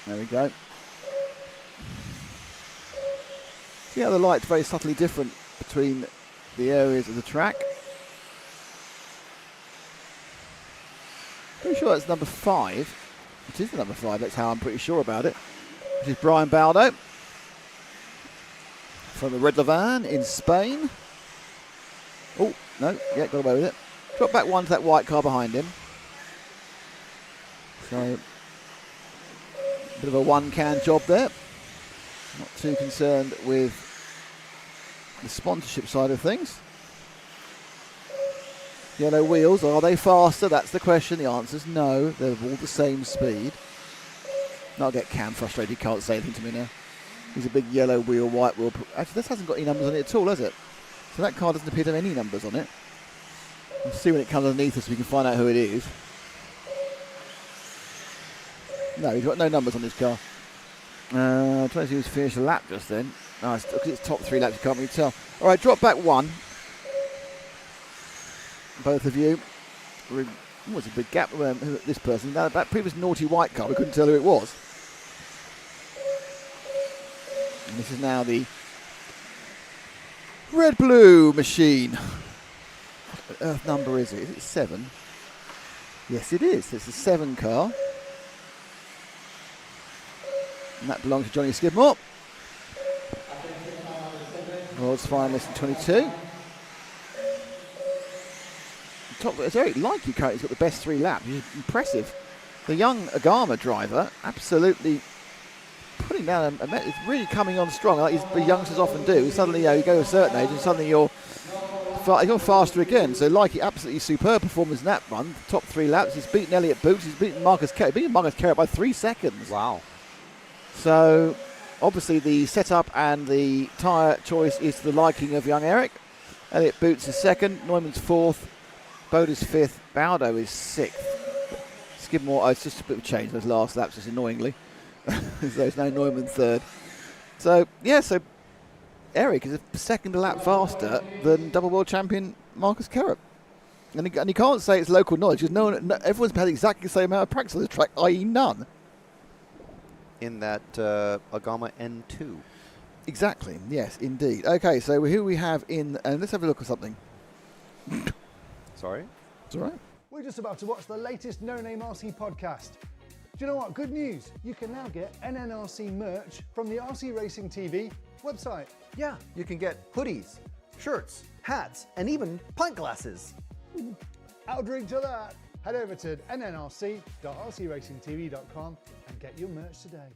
S1: There we go. See how the light's very subtly different between the areas of the track. Pretty sure that's number 5. It is the number 5, that's how I'm pretty sure about it. This is Brian Baldo from the Red Levan in Spain. Oh, no, yeah, got away with it. Drop back one to that white car behind him. So, bit of a one-can job there. Not too concerned with the sponsorship side of things. Yellow wheels, are they faster? That's the question. The answer is no. They're all the same speed. I'll get Cam frustrated. He can't say anything to me now. He's a big yellow wheel, white wheel. Actually, this hasn't got any numbers on it at all, has it? So that car doesn't appear to have any numbers on it. We'll see when it comes underneath us so we can find out who it is. No, he's got no numbers on this car. Trying to see who's finished a lap just then. No, it's top 3 laps, you can't really tell. All right, drop back 1. Both of you. It's a big gap. This person. Now, that previous naughty white car, we couldn't tell who it was. And this is now the red-blue machine. What earth number is it? Is it 7? Yes, it is. It's a 7 car. And that belongs to Johnny Skidmore. World's finalist in 22. It's Eric Likey currently. He's got the best 3 laps. He's impressive. The young Agama driver, absolutely putting down it's really coming on strong, like the youngsters often do. Suddenly, you go to a certain age and suddenly you're faster again. So Likey, absolutely superb performance in that run. Top 3 laps. He's beaten Elliott Boots. He's beaten Marcus Carrot. Beaten Marcus Carrot by 3 seconds.
S3: Wow.
S1: So obviously the setup and the tyre choice is to the liking of young Eric. Elliott Boots is 2nd. Neumann's 4th. Boda's 5th, Baldo is 6th. Skidmore, it's just a bit of change those last laps, just annoyingly. There's no Neumann 3rd. So, so Eric is a 2nd a lap faster than double world champion Marcus Carrot. And he can't say it's local knowledge, because everyone's had exactly the same amount of practice on this track, i.e. none.
S3: In that Agama N2.
S1: Exactly, yes, indeed. Okay, so who we have in, and let's have a look at something.
S3: Sorry?
S1: It's all right.
S6: We're just about to watch the latest No Name RC podcast. Do you know what? Good news. You can now get NNRC merch from the RC Racing TV website.
S15: Yeah, you can get hoodies, shirts, hats, and even pint glasses.
S6: I'll drink to that. Head over to nnrc.rcracingtv.com and get your merch today.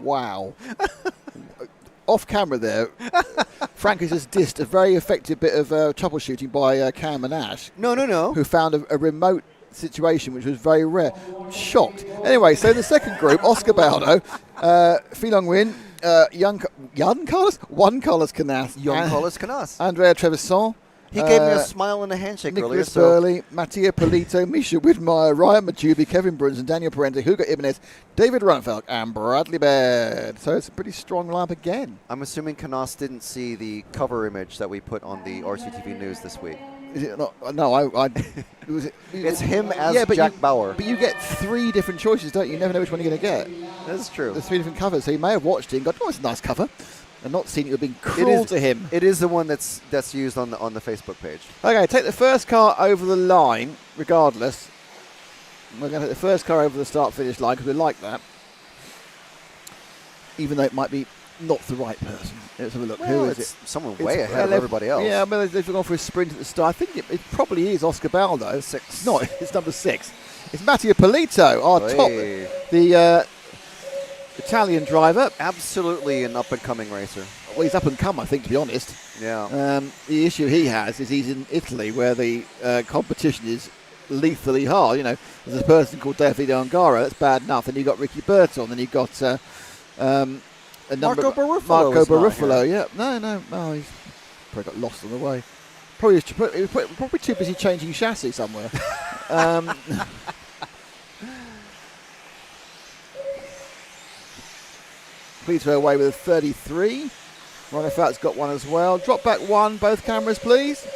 S1: Wow. Off camera there, Frank has just dissed a very effective bit of troubleshooting by Cam and Ash.
S3: No.
S1: Who found a remote situation which was very rare. Shocked. Anyway, so in the second group, Oscar Baldo, Filong Win, Jan Carlos Canas.
S3: Jan Carlos Canas.
S1: Andrea Trevisan.
S3: He gave me a smile and a handshake
S1: Nicholas
S3: earlier.
S1: Burley, Mattia Polito, Misha Widmeyer, Ryan Matubi, Kevin Bruns, and Daniel Parente, Hugo Ibanez, David Runfeldt, and Bradley Baird. So it's a pretty strong lineup again.
S3: I'm assuming Canas didn't see the cover image that we put on the RCTV news this week.
S1: Is it not? No,
S3: it's him as Jack Bauer.
S1: But you get 3 different choices, don't you? You never know which one you're going to get.
S3: That's true.
S1: There's 3 different covers, so you may have watched it and gone, oh, it's a nice cover, and not seen you're being cruel to him.
S3: It is the one that's used on the Facebook page.
S1: Okay, take the first car over the line, regardless. We're going to take the first car over the start-finish line because we like that, even though it might be not the right person. Let's have a look.
S3: Well,
S1: who is it?
S3: Someone way ahead of everybody else.
S1: Yeah, but they've gone for a sprint at the start. I think it probably is Oscar Baldo.
S3: 6.
S1: It's not. It's number 6. It's Mattia Polito, our top, the Italian driver.
S3: Absolutely an up-and-coming racer.
S1: Well, he's up and come, I think, to be honest.
S3: Yeah.
S1: The issue he has is he's in Italy, where the competition is lethally hard. You know, there's a person called Davide Ongaro. That's bad enough. Then you've got Ricky Burton. Then you've got
S3: Marco Baruffalo.
S1: Yeah. No. Oh, he's probably got lost on the way. Probably too busy changing chassis somewhere. Please away with a 33. Ronefat's got one as well. Drop back 1, both cameras, please.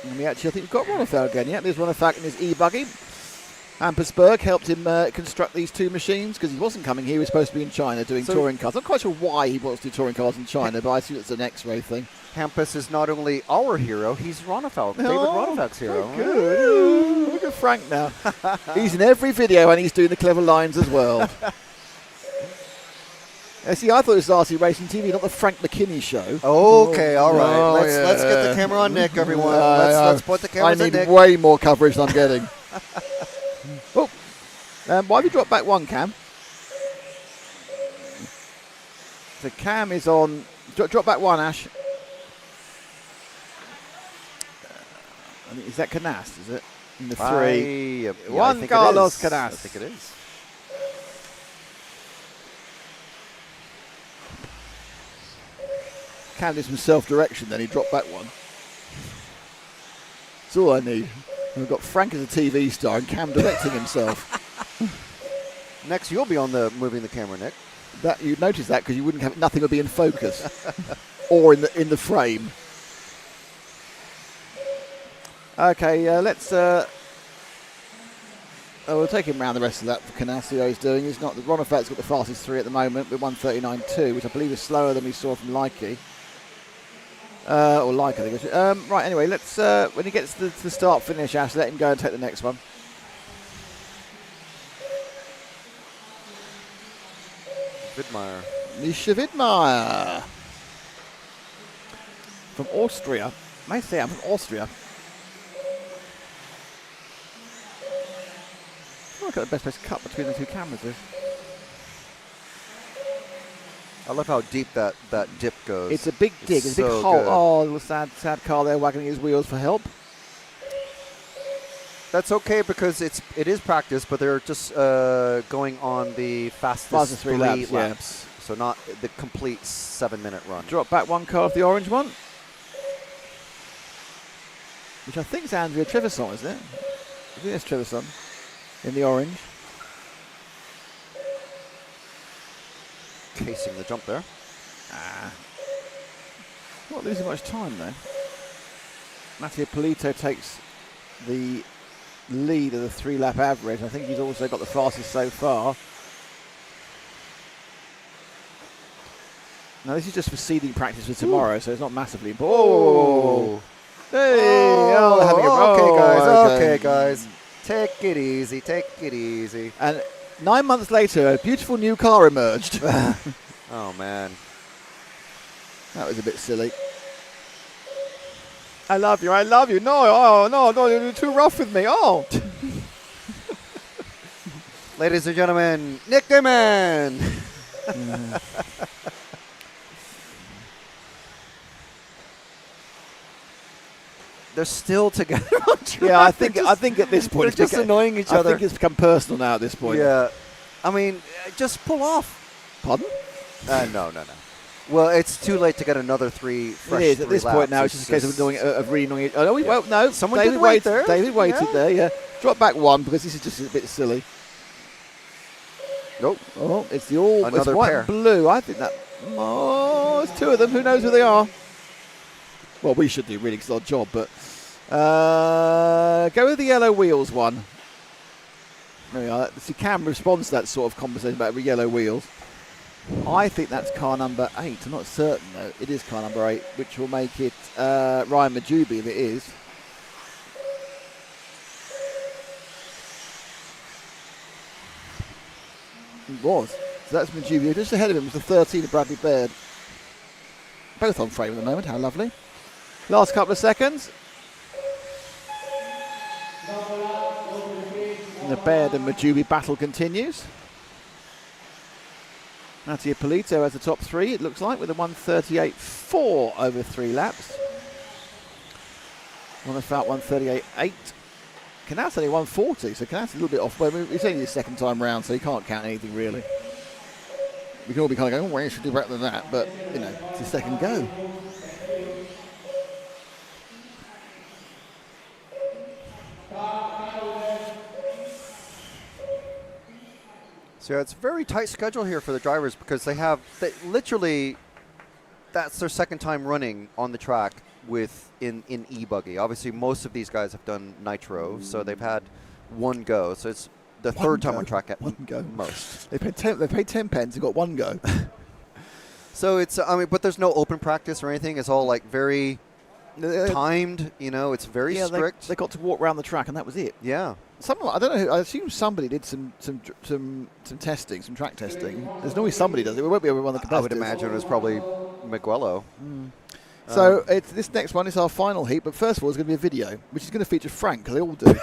S1: And I think we've got Ronefat again. Yeah, there's Ronefat in his e-buggy. Ampersberg helped him construct these 2 machines because he wasn't coming here. He was supposed to be in China doing touring cars. I'm not quite sure why he wants to do touring cars in China, but I assume it's an X-ray thing.
S3: Hampus is not only our hero, he's Ronefeld, David Ronefeld's hero.
S1: Good. Ooh, look at Frank now. He's in every video and he's doing the clever lines as well. See, I thought it was RC Racing TV, not the Frank McKinney show.
S3: Okay, all right. Let's get the camera on Nick, everyone. Let's point the cameras
S1: I
S3: at
S1: need
S3: Nick.
S1: way more coverage than I'm getting. Oh, why have you dropped back one, Cam? So Cam is on. Drop back one, Ash. I think, is that Canast? Is it in the three? One Carlos Canast.
S3: I think it is.
S1: Cam did some self-direction, then he dropped back one. That's all I need. We've got Frank as a TV star and Cam directing himself.
S3: Next, you'll be on the moving the camera, Nick.
S1: That you'd notice that because you wouldn't have nothing would be in focus or in the frame. Okay, let's. We'll take him around the rest of that for Canast, see how he's doing. He's not. Ronafat's got the fastest 3 at the moment with 1:39.2, which I believe is slower than we saw from Likey. Or Like, I think. Right, anyway, let's. When he gets to the start finish, Ash, let him go and take the next one.
S3: Widmeyer.
S1: Misha Widmeyer. From Austria. I may say I'm from Austria. Look at the best place to cut between the two cameras is.
S3: I love how deep that dip goes.
S1: It's a big dig. It's a big hole.
S3: Good.
S1: Oh, little sad car there wagging his wheels for help.
S3: That's okay because it is practice, but they're just going on the fastest
S1: 3 laps. Yeah.
S3: So not the complete 7-minute run.
S1: Drop back one car off the orange one, which I think is Andrea Trevisan, isn't it? I think it's Trevisan in the orange.
S3: Casing the jump there.
S1: Not losing much time though. Mattia Polito takes the lead of the 3-lap average. I think he's also got the fastest so far. Now this is just for seeding practice for tomorrow, so it's not massively important. Oh! Hey!
S3: Okay, guys. Take it easy. Take it easy.
S1: And 9 months later, a beautiful new car emerged.
S3: Oh man,
S1: that was a bit silly. I love you. I love you. No, no, you're too rough with me. Oh.
S3: Ladies and gentlemen, Nick Damon. They're still together on track.
S1: Yeah, I think at this point
S3: they're just annoying each other.
S1: I think it's become personal now at this point.
S3: Yeah, I mean, just pull off.
S1: Pardon?
S3: No. Well, it's too late to get another 3 fresh.
S1: It is at this
S3: laps.
S1: point now. It's just a case of doing really annoying. Oh no, well, no.
S3: Someone
S1: David
S3: did wait there.
S1: David waited there. Yeah, drop back one because this is just a bit silly.
S3: Nope.
S1: Oh, it's the all.
S3: Another
S1: it's white
S3: pair.
S1: And blue. I think that. Oh, it's 2 of them. Who knows who they are? Well, we should do really because it's our job, but go with the yellow wheels one. There we are. See, Cam responds to that sort of conversation about yellow wheels. I think that's car number 8. I'm not certain though. It is car number 8, which will make it Ryan Majubi if it is. It was. So that's Majubi. Just ahead of him was the 13 of Bradley Baird. Both on frame at the moment. How lovely. Last couple of seconds. And the Baird and Majubi battle continues. Mattia Polito has the top 3, it looks like, with a 1:38.4 over 3 laps. Ronafat 1:38.8. Canast's only 1:40, so Canast's a little bit off. Well, it's only his second time round, so he can't count anything really. We can all be kind of going, oh, well, you should do better than that, but, you know, it's his second go.
S3: So yeah, it's a very tight schedule here for the drivers because they literally, that's their second time running on the track in e-buggy. Obviously, most of these guys have done nitro, so they've had one go. So it's the third time on track at
S1: one go
S3: most.
S1: They paid 10 pence and got one go.
S3: So it's but there's no open practice or anything. It's all like very timed. You know, it's very strict.
S1: They got to walk around the track and that was it.
S3: Yeah.
S1: I don't know who. I assume somebody did some testing, some track testing. There's always somebody does it. It won't be everyone the competitors.
S3: I would imagine it was probably Miguelo.
S1: So this next one is our final heat, but first of all, it's going to be a video, which is going to feature Frank, because they all do.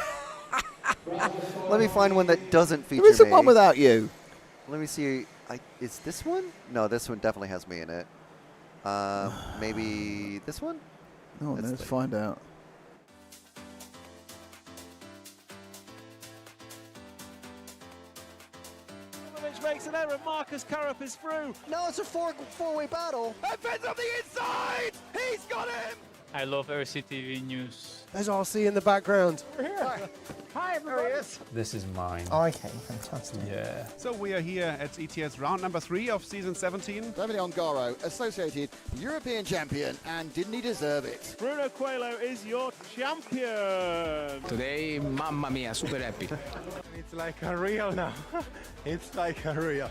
S3: Let me find one that doesn't feature
S1: There isn't
S3: me.
S1: one without you.
S3: Let me see. Is this one? No, this one definitely has me in it. Maybe this one?
S1: Oh, let's find out.
S10: Makes an error. Marcus Currup is through.
S3: No, it's a four-way battle.
S10: Evans on the inside. He's got him.
S11: I love RCTV news.
S12: There's RC in the background.
S10: We're here. Hi, everybody.
S11: This is mine.
S12: Okay, fantastic.
S11: Yeah.
S13: So we are here at ETS round number 3 of season 17.
S1: Davide Ongaro, associated European champion, and didn't he deserve it?
S10: Bruno Coelho is your champion.
S17: Today, mamma mia, super happy.
S12: It's like a real now. It's like a real.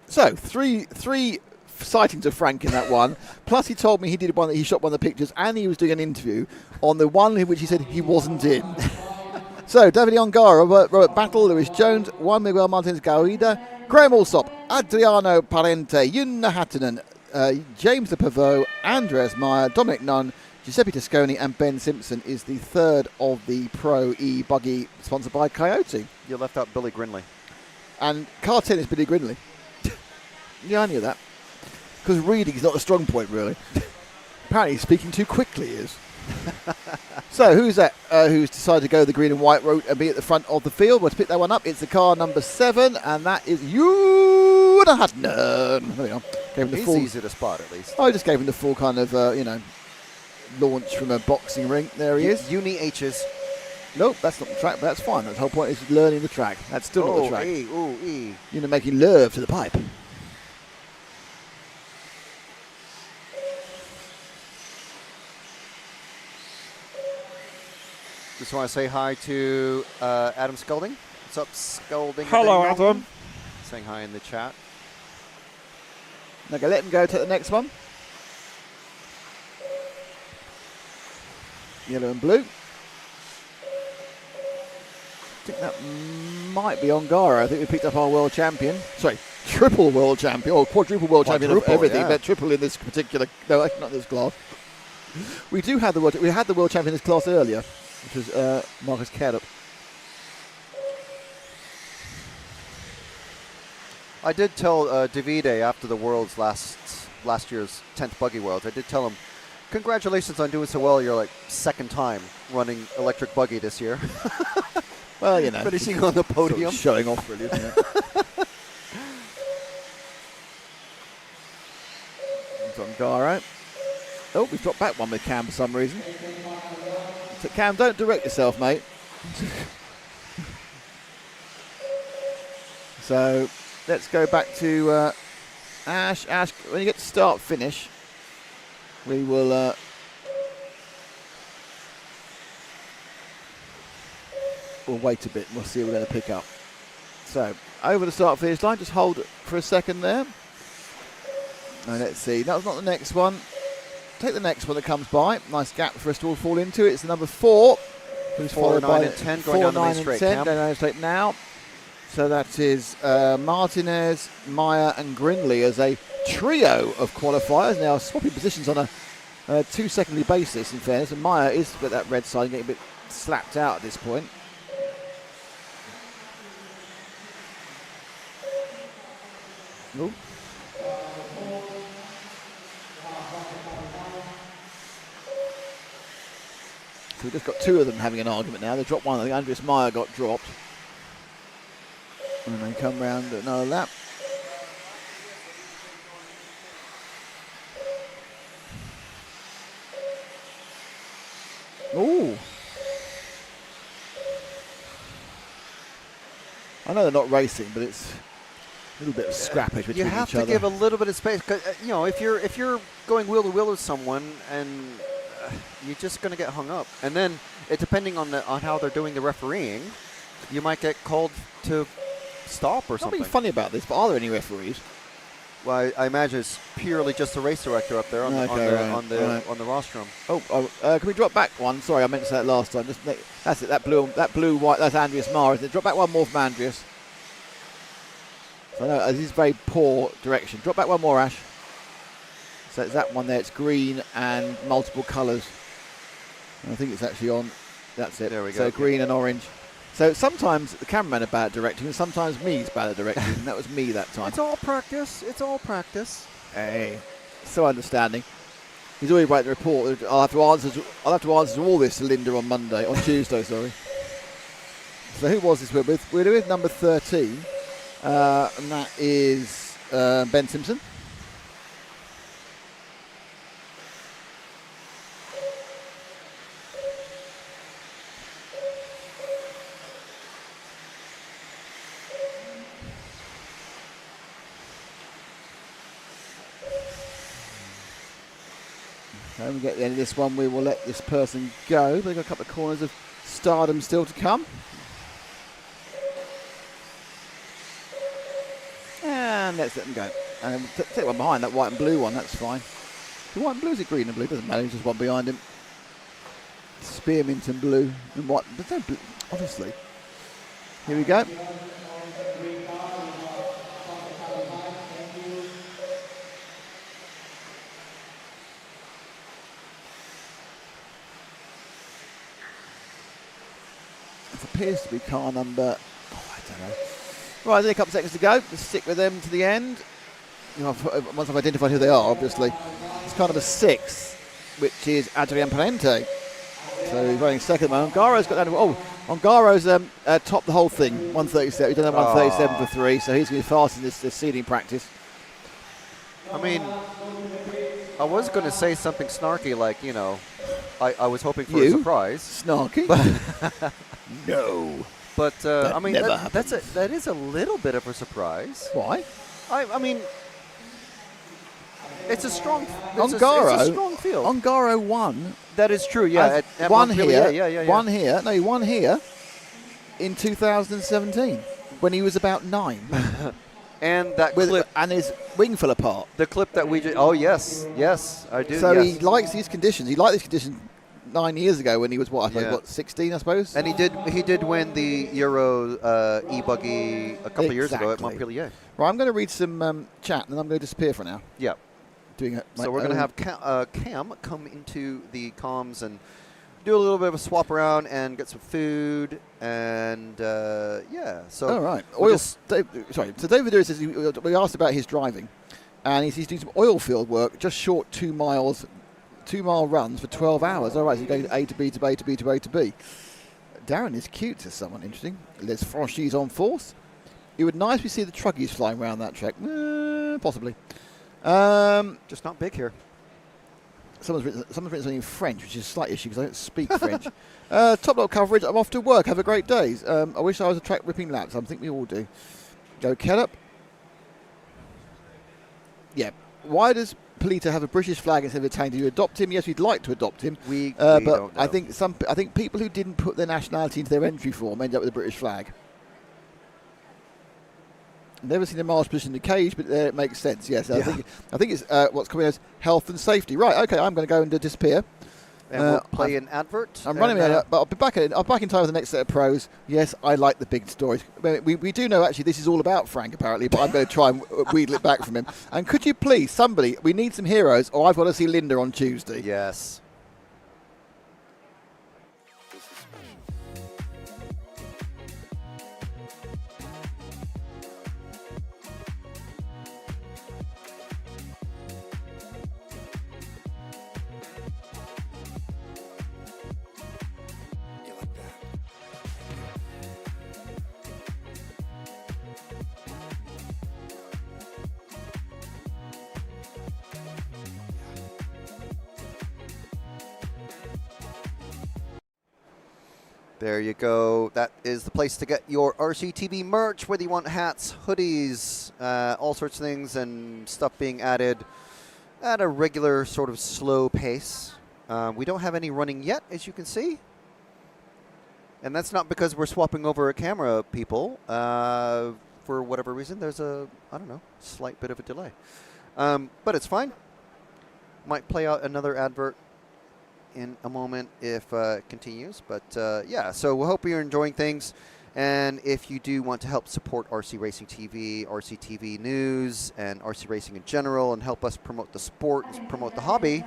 S1: So three sightings of Frank in that one. Plus, he told me he did one. He shot one of the pictures, and he was doing an interview on the one in which he said he wasn't in. So Davide Ongaro, Robert Battle, Lewis Jones, Juan Miguel Martinez Garrida, Graham Allsop, Adriano Parente, Yuna Hattinen, James de Pavot, Andres Meyer, Dominic Nunn, Giuseppe Tosconi, and Ben Simpson is the third of the Pro E buggy sponsored by Coyote.
S3: You left out Billy Grinley.
S1: And car 10 is Billy Grinley. Yeah, I knew that. Because reading is not a strong point, really. Apparently, he's speaking too quickly, he is. So, who's that who's decided to go the green and white route and be at the front of the field? Well, to pick that one up, it's the car number 7, and that is Yuna Hattinen. There we are. Gave him the
S3: He's
S1: full,
S3: easy to spot, at least.
S1: I just gave him the full kind of, launch from a boxing ring. There he is.
S3: Uni H's.
S1: Nope, that's not the track, but that's fine. The whole point is learning the track. That's still not the track.
S3: E.
S1: You're making love to the pipe.
S3: Just want to say hi to Adam Sculding. What's up, Sculding?
S2: Hello, Adam.
S3: Saying hi in the chat.
S1: Okay, let him go to the next one. Yellow and blue. I think that might be Ongaro. I think we picked up our world champion. Sorry, triple world champion, or quadruple world champion of everything, but triple in this particular. No, actually not this class. We do have the world. We had the world champion in this class earlier, which was Marcus Carup.
S3: I did tell Davide after the Worlds last year's 10th Buggy Worlds, I did tell him, congratulations on doing so well. You're like second time running electric buggy this year.
S1: Well,
S3: finishing on the podium.
S1: Sort of showing off, really, isn't it? Ongaro. Oh, we've dropped back one with Cam for some reason. So Cam, don't direct yourself, mate. So let's go back to Ash. Ash, when you get to start finish, we will. We'll wait a bit and we'll see what we're going to pick up. So over the start finish line, just hold it for a second there. And let's see. That was not the next one. Take the next one that comes by. Nice gap for us to all fall into. It's the number 4. Who's
S3: 4,
S1: followed
S3: 9,
S1: by
S3: and 10 going down the main straight.
S1: 10 going down the straight now. So that is Martinez, Meyer, and Grinley as a trio of qualifiers. Now swapping positions on a 2-secondly basis, in fairness. And Meyer is at that red side getting a bit slapped out at this point. Ooh. So we've just got 2 of them having an argument now. They dropped one. I think Andreas Meyer got dropped. And they come round another lap. Ooh. I know they're not racing, but it's a little bit of scrappage between each other.
S3: You have to give a little bit of space, cause if you're going wheel to wheel with someone, and you're just going to get hung up. And then, depending on how they're doing the refereeing, you might get called to stop or something.
S1: Not being funny about this, but are there any referees?
S3: Well, I imagine it's purely just the race director up there on the rostrum.
S1: Can we drop back one? Sorry, I meant to say it last time. That's it. That blue white. That's Andreas Mara. Drop back one more from Andreas. So no, this is very poor direction. Drop back one more, Ash. So it's that one there. It's green and multiple colours. I think it's actually on. That's it.
S3: There we go.
S1: So green and orange. So sometimes the cameraman are bad at directing, and sometimes me's bad at directing, and that was me that time.
S3: It's all practice. It's all practice.
S1: Hey, so understanding. He's already writing the report. I'll have to answer all this to Linda on Monday, on Tuesday. Sorry. So who was this we're with? We're with number 13, and that is Ben Simpson. When we get to the end of this one, we will let this person go. They've got a couple of corners of stardom still to come. And let's let them go. And take one behind, that white and blue one, that's fine. The white and blue, is it green and blue? Doesn't matter, there's just one behind him. Spearminton blue and white. There's no blue, obviously. Here we go. Appears to be car number, I don't know. Right, there's a couple of seconds to go. Let's stick with them to the end. Once I've identified who they are, obviously. It's car number 6, which is Adrian Parente. So he's running second. Ongaro's got down to, Ongaro's topped the whole thing, 137. He's done 137 for 3, so he's going to be fast in this seeding practice.
S3: I mean, I was going to say something snarky like, I was hoping for a surprise.
S1: Snarky? No.
S3: But I mean,
S1: that
S3: is a little bit of a surprise.
S1: Why?
S3: I mean, it's a strong.
S1: Ongaro,
S3: it's a strong field.
S1: Ongaro won.
S3: That is true. Yeah. At
S1: one
S3: Montpellier,
S1: here.
S3: Yeah.
S1: One here. No, he won here in 2017 when he was about 9.
S3: And that clip
S1: and his wing fell apart.
S3: The clip that we just. Oh yes, I do.
S1: So he likes these conditions. He liked these conditions 9 years ago when he was 16, I suppose.
S3: And he did win the Euro e-buggy a couple of years ago at Montpellier.
S1: Right, I'm going to read some chat and then I'm going to disappear for now.
S3: Yeah.
S1: So
S3: we're going to have Cam come into the comms and do a little bit of a swap around and get some food and So
S1: all right. So David Vidura says we asked about his driving, and he's doing some oil field work, just short 2 miles. 2-mile runs for 12 hours. All right, so you're going A to B to A to B to A to B. Darren is cute, says someone interesting. Les Franchise on 4th. It would nice to see the truckies flying around that track. Possibly.
S3: Just not big here.
S1: Someone's written something in French, which is a slight issue because I don't speak French. Top lot coverage. I'm off to work. Have a great day. I wish I was a track ripping laps. I think we all do. Go Kellup. Yeah. Why does Polito have a British flag instead of a tank? Do you adopt him? Yes, we'd like to adopt him.
S3: We
S1: but
S3: don't know.
S1: I think people who didn't put their nationality into their entry form end up with a British flag. Never seen a Mars position in the cage, but there it makes sense. Yes, I think it's what's coming as health and safety. Right. Okay, I'm going to go and disappear.
S3: And we'll play an advert.
S1: I'm running out, but I'll be back. I'm back in time for the next set of pros. Yes, I like the big stories. We do know actually this is all about Frank apparently, but I'm going to try and wheedle it back from him. And could you please, somebody, we need some heroes, or I've got to see Linda on Tuesday.
S3: Yes. There you go. That is the place to get your RCTV merch, whether you want hats, hoodies, all sorts of things, and stuff being added at a regular sort of slow pace. We don't have any running yet, as you can see. And that's not because we're swapping over a camera, people. for whatever reason, there's a, I don't know, slight bit of a delay. But it's fine. Might play out another advert in a moment if it continues. But yeah, so we hope you're enjoying things. And if you do want to help support RC Racing TV, RCTV News, and RC Racing in general, and help us promote the sport, promote the hobby,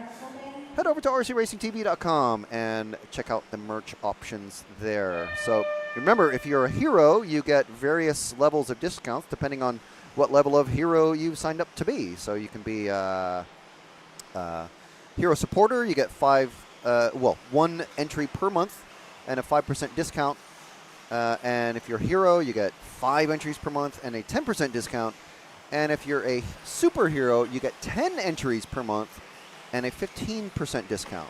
S3: head over to rcracingtv.com and check out the merch options there. So remember, if you're a hero, you get various levels of discounts depending on what level of hero you've signed up to be. So you can be hero supporter, you get 1 entry per month and a 5% discount. And if you're a hero, you get 5 entries per month and a 10% discount. And if you're a superhero, you get 10 entries per month and a 15% discount.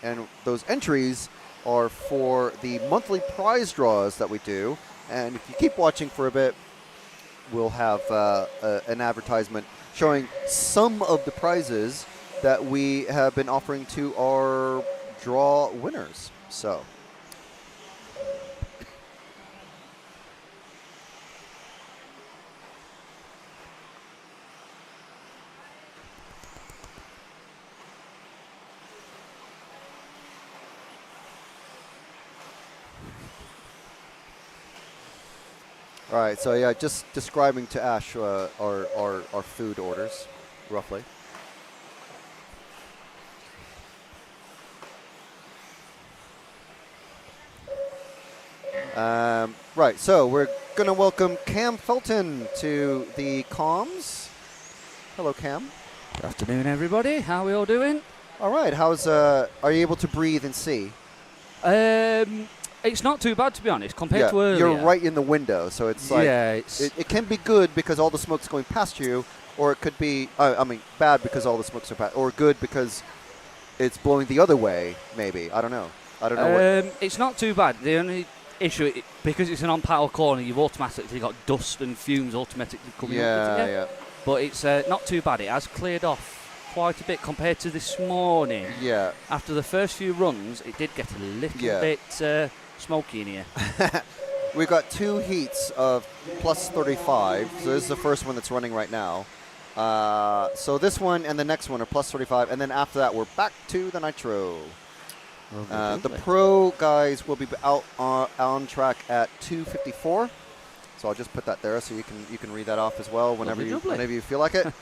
S3: And those entries are for the monthly prize draws that we do. And if you keep watching for a bit, we'll have an advertisement showing some of the prizes that we have been offering to our draw winners. So. All right, so yeah, just describing to Ash our food orders, roughly. Right, so we're going to welcome Cam Felton to the comms. Hello, Cam.
S5: Good afternoon, everybody. How are we all doing?
S3: All right, how's are you able to breathe and see?
S5: It's not too bad, to be honest, compared to earlier.
S3: You're right in the window, so it's like it can be good because all the smoke's going past you, or it could be bad because all the smoke's are past, or good because it's blowing the other way. Maybe I don't know.
S5: It's not too bad. The only issue, because it's an on-paddle corner, you've automatically got dust and fumes automatically coming up.
S3: Yeah.
S5: But it's not too bad. It has cleared off quite a bit compared to this morning.
S3: Yeah.
S5: After the first few runs, it did get a little bit smoky in here.
S3: We've got 2 heats of plus 35. So this is the first one that's running right now. So this one and the next one are plus 35. And then after that, we're back to the nitro. The pro guys will be out on track at 2:54. So I'll just put that there so you can read that off as well whenever you feel like it.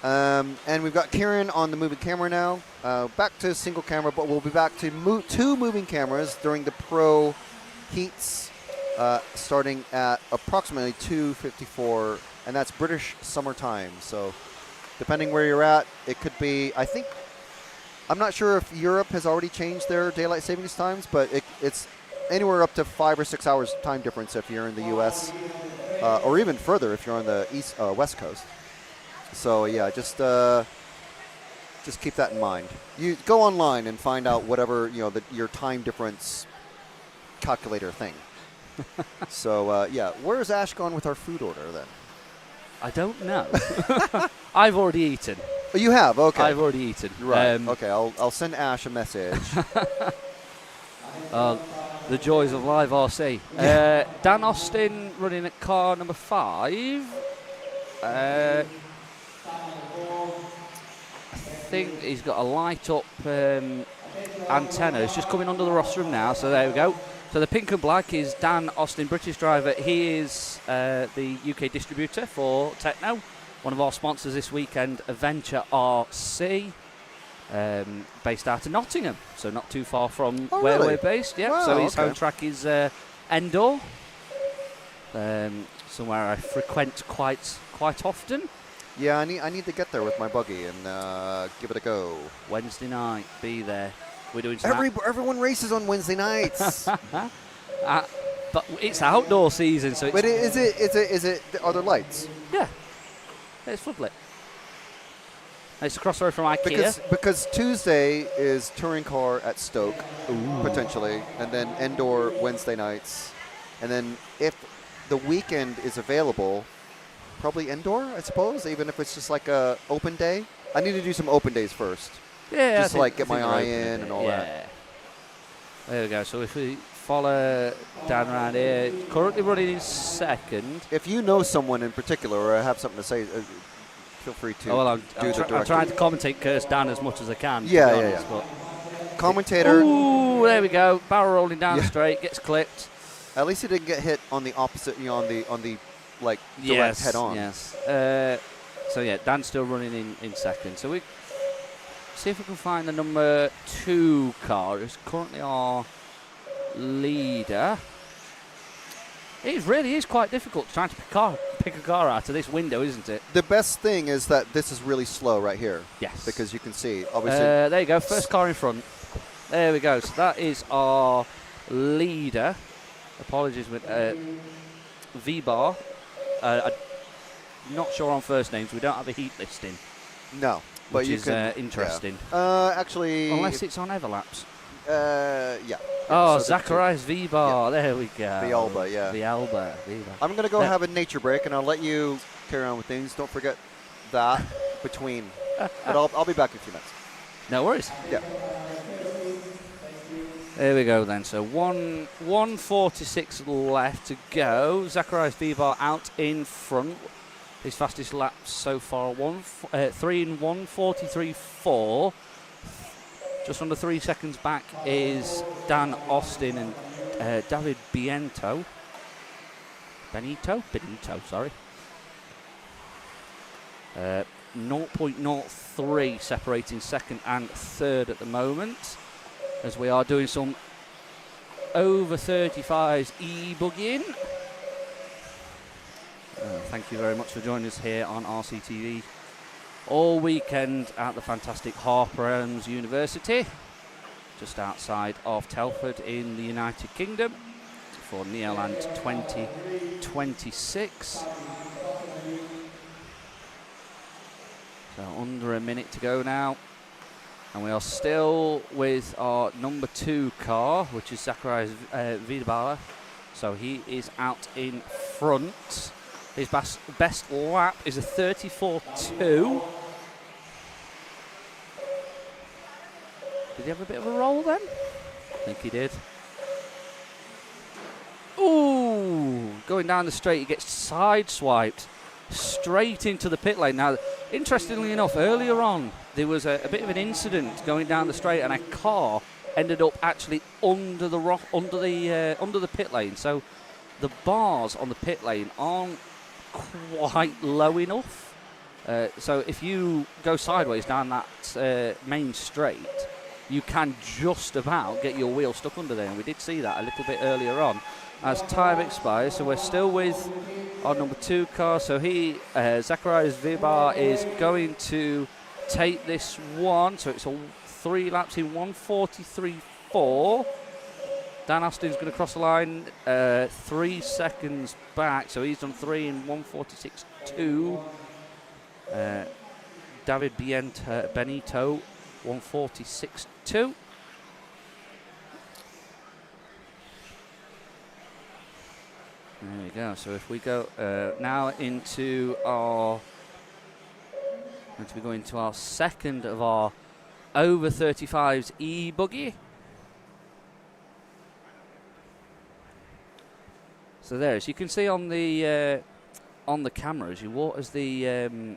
S3: And we've got Kieran on the moving camera now. Back to single camera, but we'll be back to 2 moving cameras during the pro heats, starting at approximately 2:54, and that's British summertime. So depending where you're at, it could be, I'm not sure if Europe has already changed their daylight savings times, but it's anywhere up to 5 or 6 hours time difference if you're in the U.S., or even further if you're on the West Coast. So yeah, just keep that in mind. You go online and find out whatever your time difference calculator thing. So yeah, where's Ash gone with our food order then?
S5: I don't know. I've already eaten.
S3: Oh, you have? Okay.
S5: I've already eaten.
S3: Right. Okay, I'll send Ash a message.
S5: The joys of live RC. Dan Austin running at car number 5. I think he's got a light up antenna. It's just coming under the rostrum now, so there we go. So the pink and black is Dan Austin, British driver. He is the UK distributor for Techno, one of our sponsors this weekend, Adventure RC, based out of Nottingham, so not too far from where we're based. Yeah,
S3: wow,
S5: so his home track is Endor, somewhere I frequent quite often.
S3: Yeah, I need to get there with my buggy and give it a go.
S5: Wednesday night, be there. We're doing
S3: everyone races on Wednesday nights.
S5: But it's outdoor season, so.
S3: But is it? Are there lights?
S5: Yeah, it's floodlit. It's across the road from IKEA.
S3: Because Tuesday is touring car at Stoke, potentially, and then Endor Wednesday nights, and then if the weekend is available, probably Endor, I suppose, even if it's just like a open day. I need to do some open days first.
S5: Yeah,
S3: just to get my eye in and all that.
S5: There we go. So if we follow Dan around here. Currently running in second.
S3: If you know someone in particular or have something to say, feel free to
S5: I'm
S3: I'm
S5: trying to commentate curse Dan as much as I can.
S3: Yeah. Commentator.
S5: Ooh, there we go. Barrel rolling down the straight, gets clipped.
S3: At least he didn't get hit on the opposite, on the like direct head on.
S5: Yes. So yeah, Dan's still running in second. So we see if we can find the number 2 car. It's currently our leader. It really is quite difficult trying to pick a car out of this window, isn't it?
S3: The best thing is that this is really slow right here.
S5: Yes.
S3: Because you can see, obviously.
S5: There you go, first car in front. There we go. So that is our leader. Apologies with V-Bar. I'm not sure on first names. We don't have a heat listing.
S3: No. But
S5: which
S3: you
S5: is
S3: can,
S5: interesting.
S3: Actually.
S5: Unless it's on Everlaps.
S3: Yeah.
S5: Oh,
S3: so
S5: Zacharias V-Bar. Yeah. There we go.
S3: Villalba, yeah.
S5: Villalba.
S3: I'm going to go have a nature break, and I'll let you carry on with things. Don't forget that between. But I'll be back in a few minutes.
S5: No worries.
S3: Yeah.
S5: There we go then. So 1:46 left to go. Zacharias V-Bar out in front. His fastest lap so far, 3 in 1:43.4. Just under 3 seconds back is Dan Austin and David Benito, sorry. 0.03 separating second and third at the moment, as we are doing some over 35s e-bugging. Thank you very much for joining us here on RCTV all weekend at the fantastic Harper Elms University, just outside of Telford in the United Kingdom, for Neoland 2026. So under a minute to go now, and we are still with our number 2 car, which is Zacharias Vidabala. So he is out in front. His best lap is a 34.2. Did he have a bit of a roll then? I think he did. Ooh! Going down the straight, he gets sideswiped straight into the pit lane. Now, interestingly enough, earlier on, there was a bit of an incident going down the straight, and a car ended up actually under the pit lane. So the bars on the pit lane aren't quite low enough. So if you go sideways down that main straight, you can just about get your wheel stuck under there. And we did see that a little bit earlier on as time expires. So we're still with our number 2 car. So Zacharias Vibar is going to take this one. So it's all 3 laps in 1:43.4. Dan Austin's going to cross the line 3 seconds back. So he's done 3 in 1:46.2. David Benito 1:46.2. There we go. So if we go now into our second of our over 35s e-buggy. So there, as you can see on the camera, as the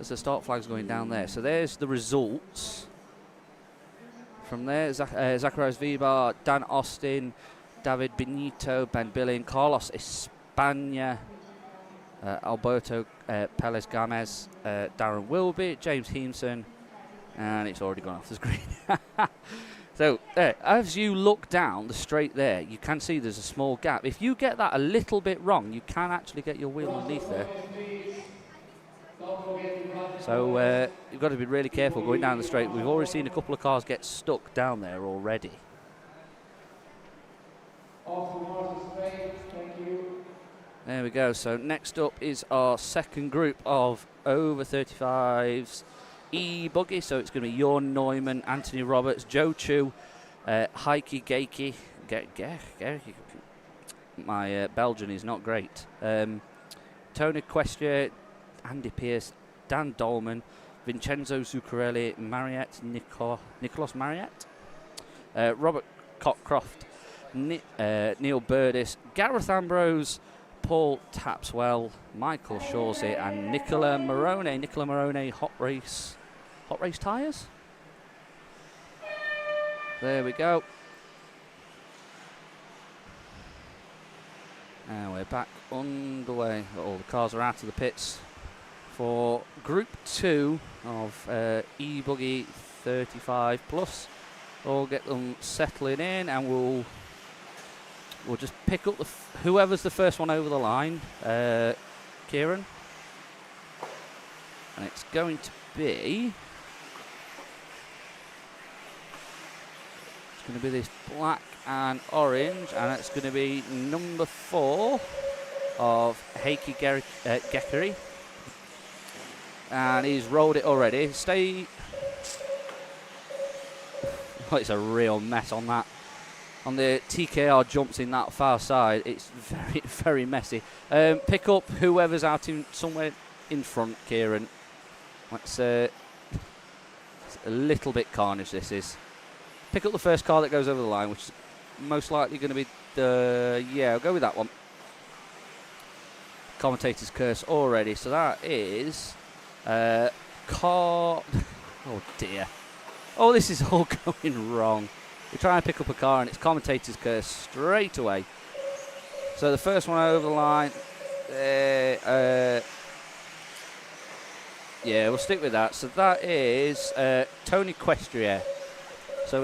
S5: start flag's going down there. So there's the results. From there, Zacharias Vibar, Dan Austin, David Benito, Ben Billing, Carlos España, Alberto Perez Gomez, Darren Wilby, James Heemson, and it's already gone off the screen. So as you look down the straight there, you can see there's a small gap. If you get that a little bit wrong, you can actually get your wheel underneath there. So you've got to be really careful going down the straight. We've already seen a couple of cars get stuck down there already. There we go. So next up is our second group of over 35s e-buggy. So it's going to be Jorn Neumann, Anthony Roberts, Joe Chu, Heike Geiki. My Belgian is not great. Tony Questia, Andy Pierce, Dan Dolman, Vincenzo Zuccarelli, Nicholas Mariette, Robert Cockcroft, Neil Burdis, Gareth Ambrose, Paul Tapswell, Michael Shawsey, and Nicola Morone. Nicola Morone, hot race tyres. There we go. And we're back underway. All the cars are out of the pits for Group 2 of E-Buggy 35 plus. We'll get them settling in, and we'll just pick up whoever's the first one over the line. Kieran, and it's going to be this black and orange, and it's going to be number 4 of Heikki Gekkeri. And he's rolled it already. Oh, it's a real mess on that. On the TKR jumps in that far side, it's very, very messy. Pick up whoever's out somewhere in front, Kieran. It's a little bit carnage, this is. Pick up the first car that goes over the line, which is most likely going to be I'll go with that one. Commentator's curse already, so that is car. Oh dear. Oh, this is all going wrong. We try and pick up a car and it's commentator's curse straight away. So the first one over the line. Yeah, we'll stick with that. So that is Tony Questrier. So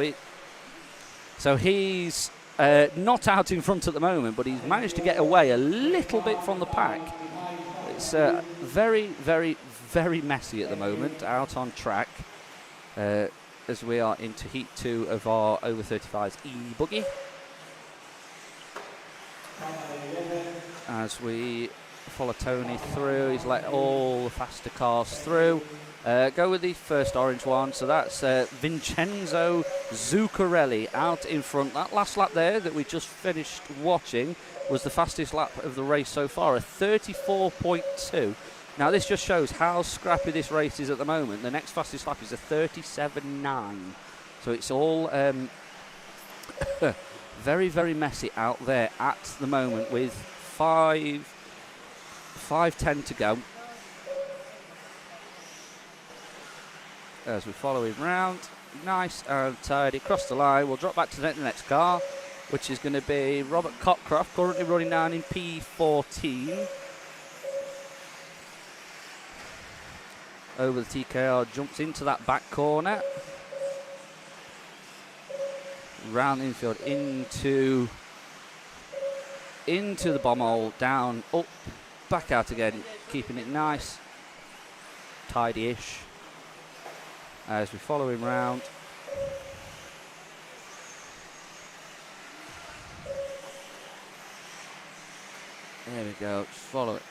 S5: he's not out in front at the moment, but he's managed to get away a little bit from the pack. It's very, very, very messy at the moment out on track as we are into Heat 2 of our over 35s E-Buggy. As we follow Tony through, he's let all the faster cars through. Go with the first orange one, so that's Vincenzo Zuccarelli out in front. That last lap there that we just finished watching was the fastest lap of the race so far, a 34.2. Now this just shows how scrappy this race is at the moment. The next fastest lap is a 37.9. So it's all very, very messy out there at the moment with 5:10 to go. As we follow him round, nice and tidy, across the line. We'll drop back to the next car, which is going to be Robert Cockcroft, currently running down in P14. Over the TKR, jumps into that back corner. Round the infield, into the bomb hole, down, up, back out again, keeping it nice, tidy-ish. As we follow him round. There we go, just follow it.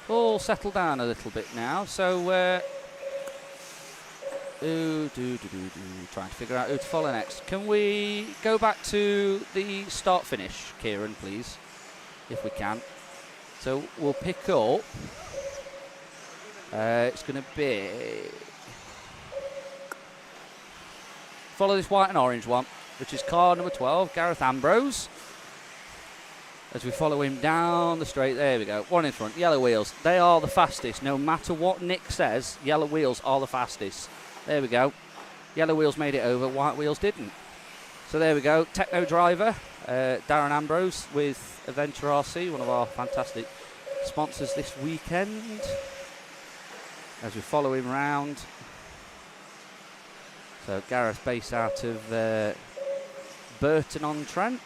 S5: All settled down a little bit now, so trying to figure out who to follow next. Can we go back to the start-finish, Kieran, please, if we can? So we'll pick up. It's going to be... Follow this white and orange one, which is car number 12, Gareth Ambrose. As we follow him down the straight, there we go, one in front, yellow wheels. They are the fastest, no matter what Nick says, yellow wheels are the fastest. There we go. Yellow wheels made it over, white wheels didn't. So there we go, Techno driver, Darren Ambrose with Adventure RC, one of our fantastic sponsors this weekend. As we follow him round. So Gareth based out of Burton upon Trent.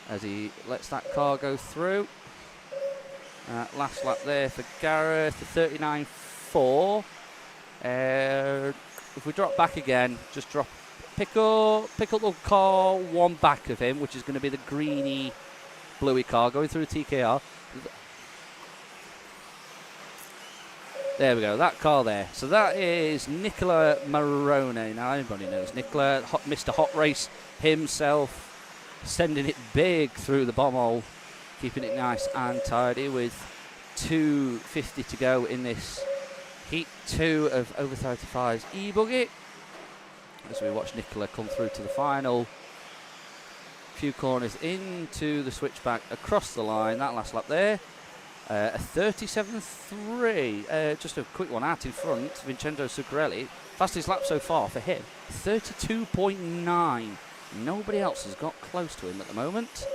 S5: As he lets that car go through. Last lap there for Gareth, the 39.4. If we drop back again, just pick up the car one back of him, which is going to be the greeny, bluey car going through the TKR. There we go, that car there. So that is Nicola Morone. Now everybody knows Nicola, Mr. Hot Race himself, sending it big through the bomb hole, keeping it nice and tidy with 2:50 to go in this Heat 2 of over 35's E-Buggy. as we watch Nicola come through to the final. Few corners into the switchback across the line. That last lap there, a 37.3. Just a quick one out in front. Vincenzo Zuccarelli, fastest lap so far for him, 32.9. Nobody else has got close to him at the moment.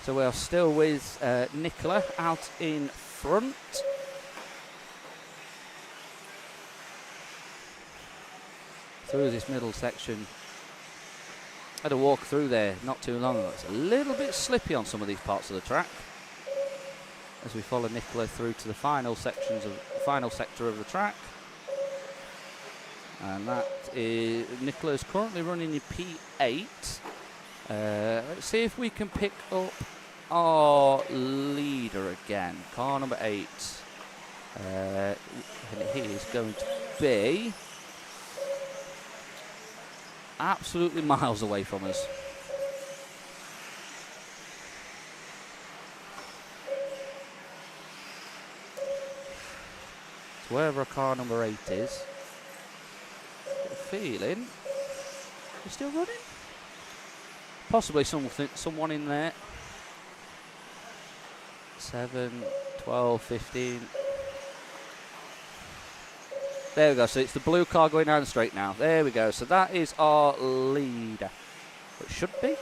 S5: So we are still with Nicola out in front. Through this middle section. Had a walk through there not too long ago. It's a little bit slippy on some of these parts of the track. As we follow Nicola through to the final sections of the final sector of the track. And that is Nicola is currently running in P8. Let's see if we can pick up our leader again. Car number 8. And he is going to be absolutely miles away from us. So wherever car number 8 is, got a feeling he's still running. Possibly someone in there. 7, 12, 15. There we go, so it's the blue car going down the straight now. There we go, so that is our leader. It should be.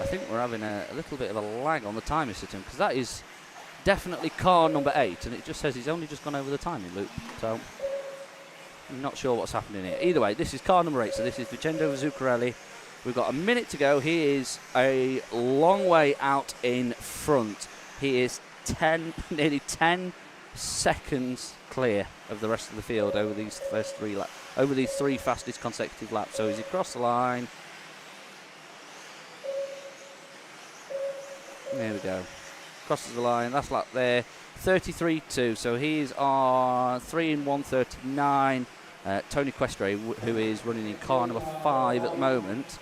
S5: I think we're having a little bit of a lag on the timing system, because that is definitely car number 8, and it just says he's only just gone over the timing loop. So I'm not sure what's happening here. Either way, this is car number 8, so this is Vincenzo Zuccarelli. We've got a minute to go. He is a long way out in front. He is nearly 10 seconds clear of the rest of the field over these first 3 laps, over these 3 fastest consecutive laps. So he's across the line. There we go. Crosses the line. Last lap there. 33.2. So he's on 3 in 1:39. Tony Questre, who is running in car number 5 at the moment,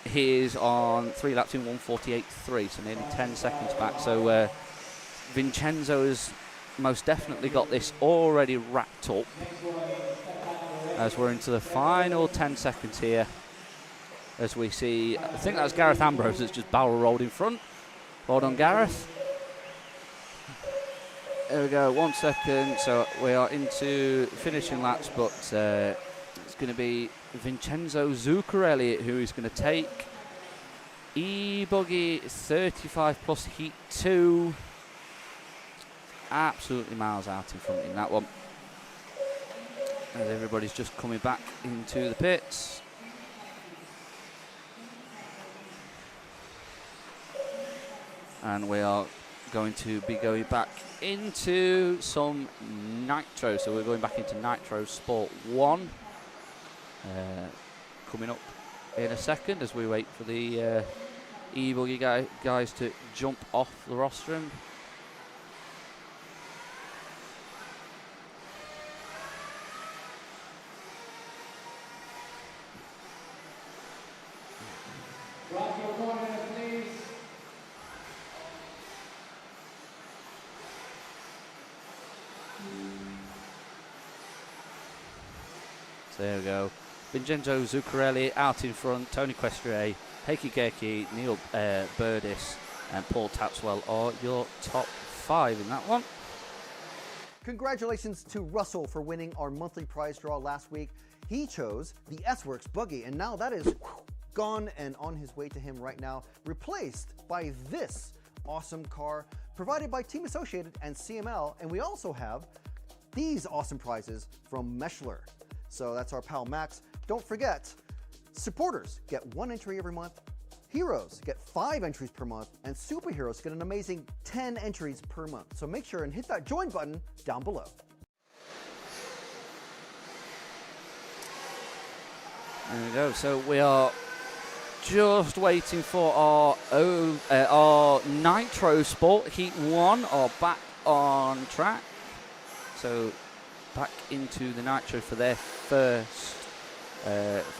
S5: he is on 3 laps in 1:48.3, so nearly 10 seconds back. So Vincenzo has most definitely got this already wrapped up as we're into the final 10 seconds here. As we see, I think that's Gareth Ambrose that's just barrel rolled in front. Well done, Gareth. There we go, 1 second. So we are into finishing laps, but it's going to be Vincenzo Zuccarelli who is going to take E-Buggy 35 plus Heat 2. Absolutely miles out in front in that one. As everybody's just coming back into the pits. And we are going to be going back into some Nitro. So we're going back into Nitro Sport 1. Coming up in a second as we wait for the E-Buggy guys to jump off the rostrum. So there we go. Vincenzo Zuccarelli out in front. Tony Questre, Heikki Keki, Neil Burdis and Paul Tapswell are your top 5 in that one.
S15: Congratulations to Russell for winning our monthly prize draw last week. He chose the S-Works buggy, and now that is gone and on his way to him right now, replaced by this awesome car provided by Team Associated and CML. And we also have these awesome prizes from Meshler. So that's our pal Max. Don't forget, supporters get 1 entry every month, heroes get 5 entries per month, and superheroes get an amazing 10 entries per month. So make sure and hit that join button down below.
S5: There we go. So we are just waiting for our Nitro Sport Heat 1 are back on track. So back into the Nitro for their first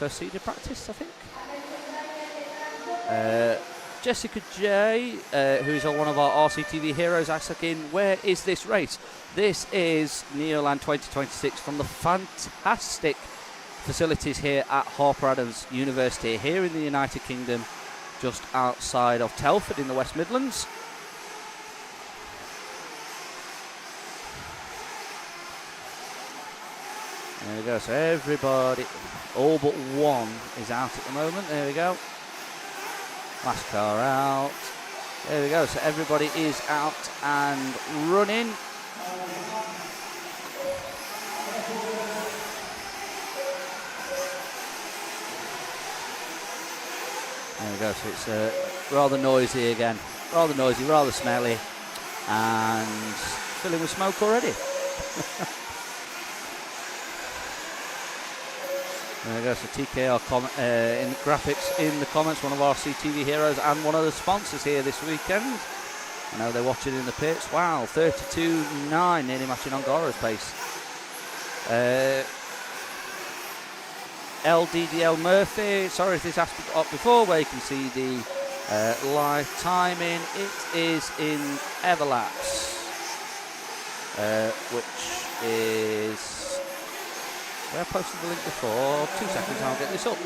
S5: seeded practice, I think. Jessica J, who is one of our RCTV heroes, asking, where is this race? This is Neoland 2026 from the fantastic facilities here at Harper Adams University here in the United Kingdom, just outside of Telford in the West Midlands. There we go, so everybody, all but one, is out at the moment. There we go. Last car out. There we go, so everybody is out and running. There we go, so it's rather noisy again. Rather noisy, rather smelly, and filling with smoke already. There we go, so TKR in the graphics in the comments, one of our RCTV heroes and one of the sponsors here this weekend. I know they're watching in the pits. Wow, 32.9, nearly matching Angara's pace. LDDL Murphy, sorry if this has been up before, where you can see the live timing. It is in Everlaps, which is... I posted the link before. 2 seconds, I'll get this up.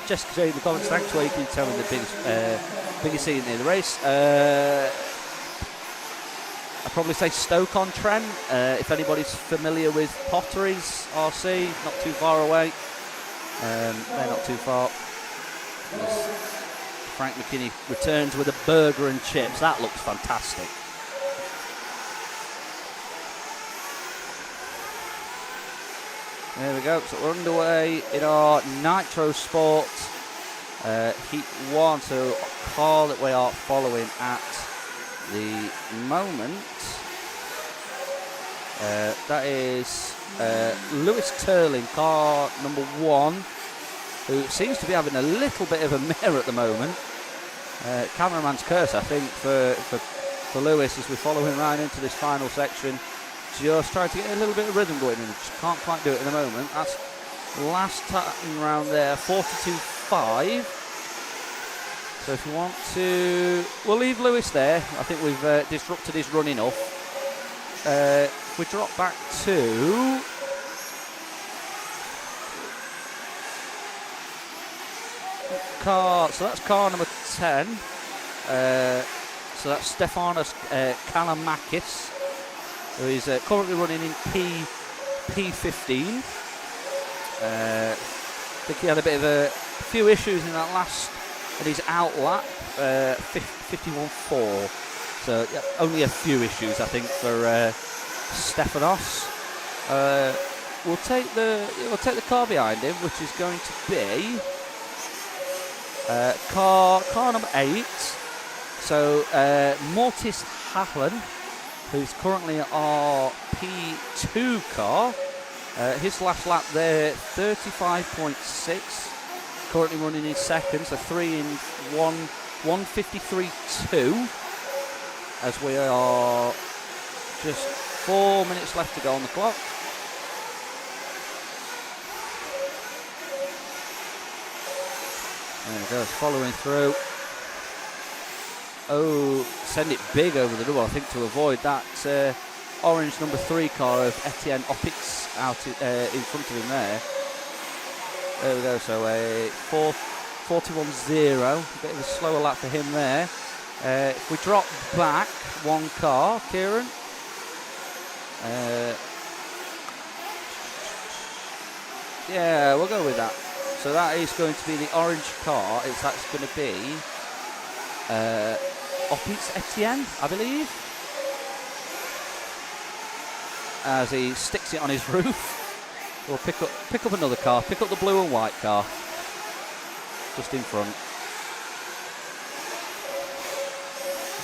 S5: Jessica J in the comments, thanks, where you can tell me the biggest scene in the race. I'd probably say Stoke-on-Trent. If anybody's familiar with Potteries RC, not too far away. They're not too far. Frank McKinney returns with a burger and chips. That looks fantastic. There we go, so we're underway in our Nitro Sport Heat 1, so a car that we are following at the moment. That is Lewis Turling, car number 1, who seems to be having a little bit of a mare at the moment. Cameraman's curse, I think, for Lewis as we follow him right into this final section. Just trying to get a little bit of rhythm going, and just can't quite do it in the moment. That's last time round there, 42.5. So if you want to, we'll leave Lewis there. I think we've disrupted his run enough. If we drop back to car, so that's car number 10. So that's Stefanos Kalamakis, who is currently running in P15. I think he had a bit of a few issues in that last, in his out lap, 51.4. So yeah, only a few issues, I think, for Stefanos. We'll take the car behind him, which is going to be car number 8. So Mortis Haflen, who's currently our P2 car. His last lap there, 35.6. Currently running in second, so 3 in 1, 1:53.2. As we are just 4 minutes left to go on the clock. There we go, following through. Oh, send it big over the double, I think, to avoid that orange number 3 car of Etienne Opitz out in front of him there. There we go, so a 41.0, a bit of a slower lap for him there. If we drop back 1 car, Kieran. Yeah, we'll go with that. So that is going to be the orange car. That's going to be Opitz Etienne, I believe, as he sticks it on his roof. We'll pick up another car, pick up the blue and white car, just in front.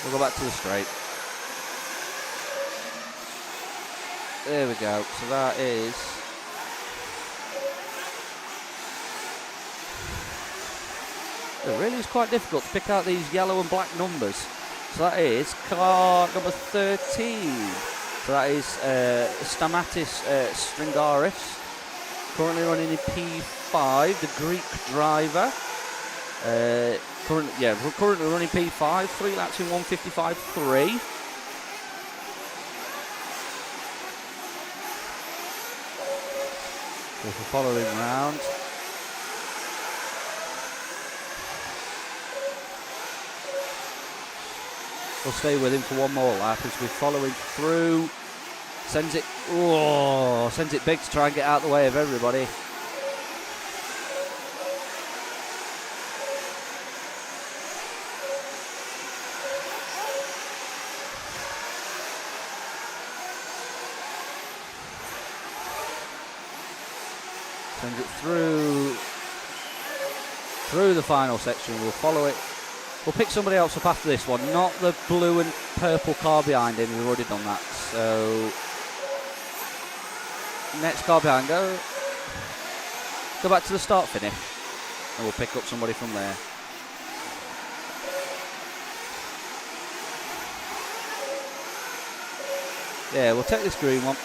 S5: We'll go back to the straight. There we go, so that is... It really is quite difficult to pick out these yellow and black numbers. So that is car number 13. So that is Stamatis Stringaris, currently running in P5, the Greek driver. Currently running P5, 3 laps in 1:55.3. So for following round. We'll stay with him for one more lap as we're following through. Sends it big to try and get out of the way of everybody. Sends it through the final section. We'll follow it. We'll pick somebody else up after this one, not the blue and purple car behind him. We've already done that. So next car behind, go back to the start finish, and we'll pick up somebody from there. Yeah, we'll take this green one.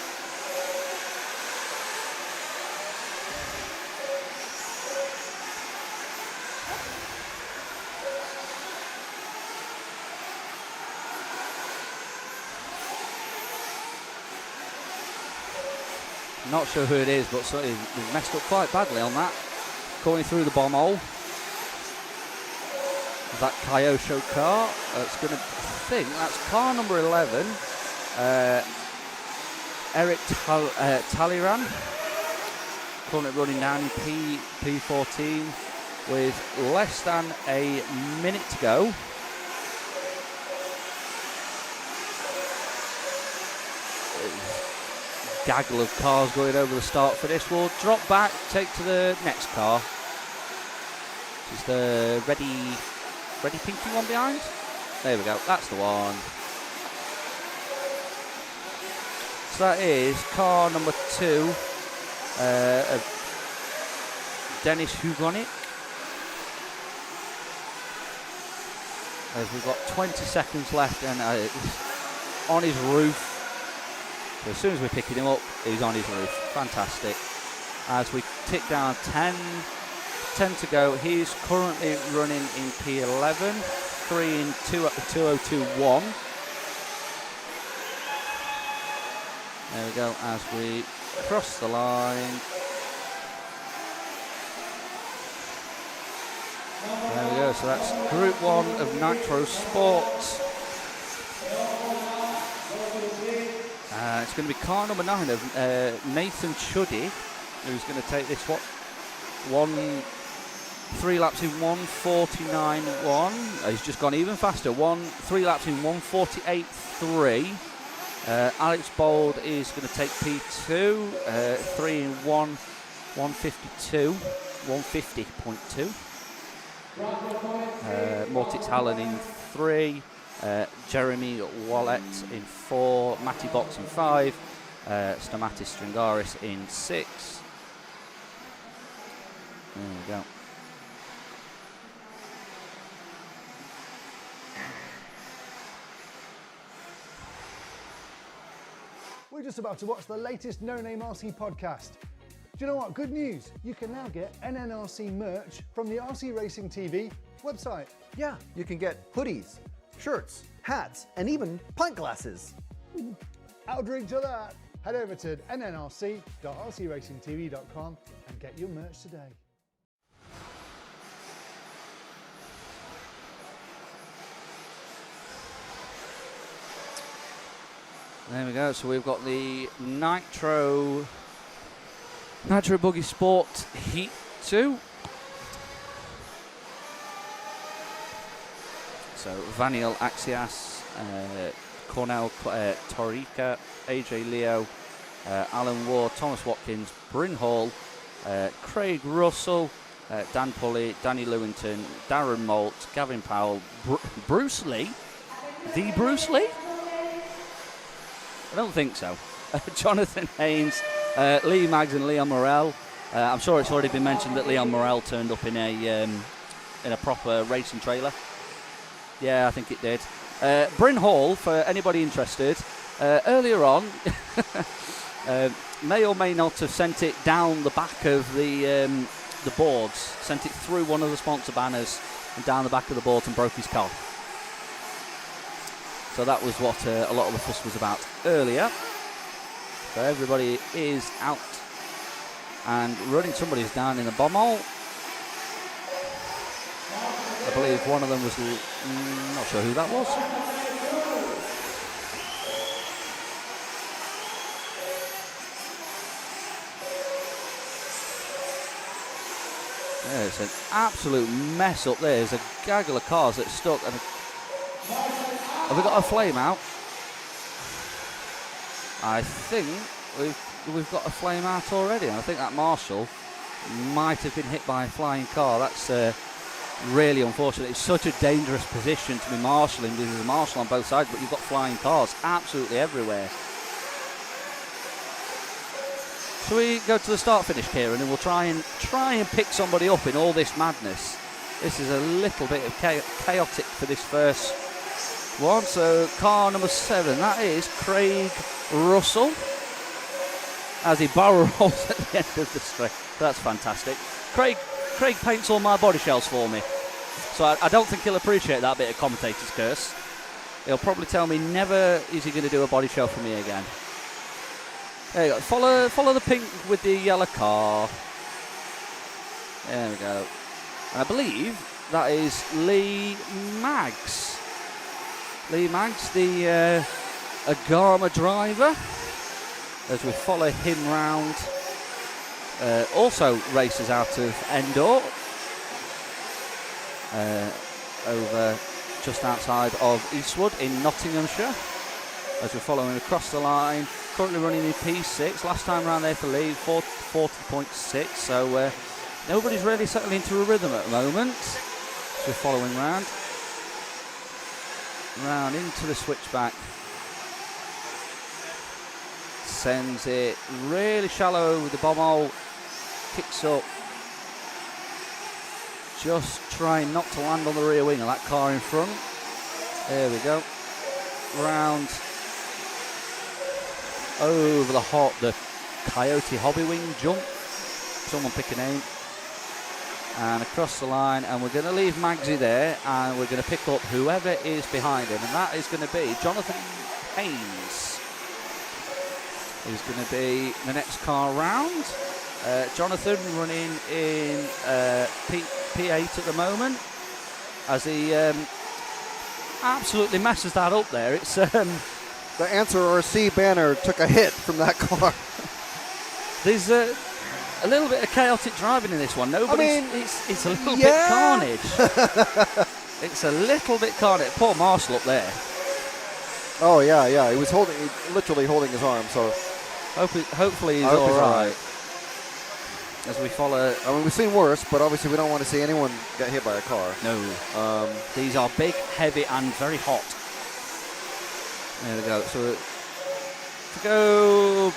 S5: Not sure who it is, but he's messed up quite badly on that. Going through the bomb hole. That Kyosho car. It's going to, I think that's car number 11. Eric Talleyrand. Currently running down in P14 with less than a minute to go. Gaggle of cars going over the start for this. We'll drop back, take to the next car. Is the ready pinky one behind? There we go, that's the one. So that is car number 2 of Dennis Hugonik. As we've got 20 seconds left and on his roof. So as soon as we're picking him up, he's on his roof. Fantastic. As we tick down 10 to go, he's currently running in P11, 3 in 2021. There we go, as we cross the line. There we go, so that's Group 1 of Nitro Sports. It's going to be car number 9 of Nathan Chuddy, who's going to take this 3 laps in 1:49.1. He's just gone even faster. 3 laps in 1:48.3. Alex Bold is going to take P2, 3 in 1:50.2. Mortix Hallen in 3. Jeremy Wallet in 4, Matty Box in 5, Stamatis Stringaris in 6. There we go.
S6: We're just about to watch the latest No Name RC podcast. Do you know what? Good news! You can now get NNRC merch from the RC Racing TV website.
S15: Yeah, you can get hoodies, shirts, hats, and even pint glasses.
S6: I'll drink to that. Head over to nnrc.rcracingtv.com and get your merch today.
S5: There we go. So we've got the Nitro Buggy Sport Heat 2. So Vaniel Axias, Cornell Torrica, AJ Leo, Alan Ward, Thomas Watkins, Bryn Hall, Craig Russell, Dan Pulley, Danny Lewington, Darren Malt, Gavin Powell, Bruce Lee. The Bruce Lee? I don't think so. Jonathan Haynes, Lee Maggs and Leon Morel. I'm sure it's already been mentioned that Leon Morel turned up in a proper racing trailer. Yeah, I think it did. Bryn Hall, for anybody interested, earlier on, may or may not have sent it down the back of the the boards, sent it through one of the sponsor banners and down the back of the board and broke his car. So that was what a lot of the fuss was about earlier. So everybody is out and running. Somebody's down in the bomb hole. I believe one of them was, not sure who that was. There's an absolute mess up there. There's a gaggle of cars that's stuck. And have we got a flame out? I think we've got a flame out already. And I think that marshal might have been hit by a flying car. That's really unfortunate. It's such a dangerous position to be marshalling because there's a marshal on both sides, but you've got flying cars absolutely everywhere. So we go to the start-finish, Kieran, and we'll try and pick somebody up in all this madness. This is a little bit of chaotic for this first one. So car number 7, that is Craig Russell, as he barrel rolls at the end of the straight. That's fantastic. Craig paints all my body shells for me, so I don't think he'll appreciate that bit of commentator's curse. He'll probably tell me never is he going to do a body shell for me again. There you go. Follow the pink with the yellow car. There we go. And I believe that is Lee Maggs. Lee Maggs, the Agama driver, as we follow him round. Also races out of Endor, over just outside of Eastwood in Nottinghamshire, as we're following across the line. Currently running in P6, last time around there for Lee, 40.6, so nobody's really settling into a rhythm at the moment. So we're following round into the switchback. Sends it really shallow with the bomb hole, kicks up, just trying not to land on the rear wing of that car in front. There we go. Round over the Coyote Hobby Wing jump. Someone pick a name. And across the line, and we're going to leave Maggsy there, and we're going to pick up whoever is behind him, and that is going to be Jonathan Haynes. He's going to be the next car round. Jonathan running in P8 at the moment, as he absolutely messes that up there. It's
S3: the Answer RC banner took a hit from that car.
S5: There's a little bit of chaotic driving in this one. It's a little bit carnage. It's a little bit carnage. Poor Marshall up there.
S3: Oh yeah. He was literally holding his arm. So
S5: hopefully he's all right. As we follow,
S3: I mean, we've seen worse, but obviously we don't want to see anyone get hit by a car.
S5: No. These are big, heavy, and very hot. There we go. So to go.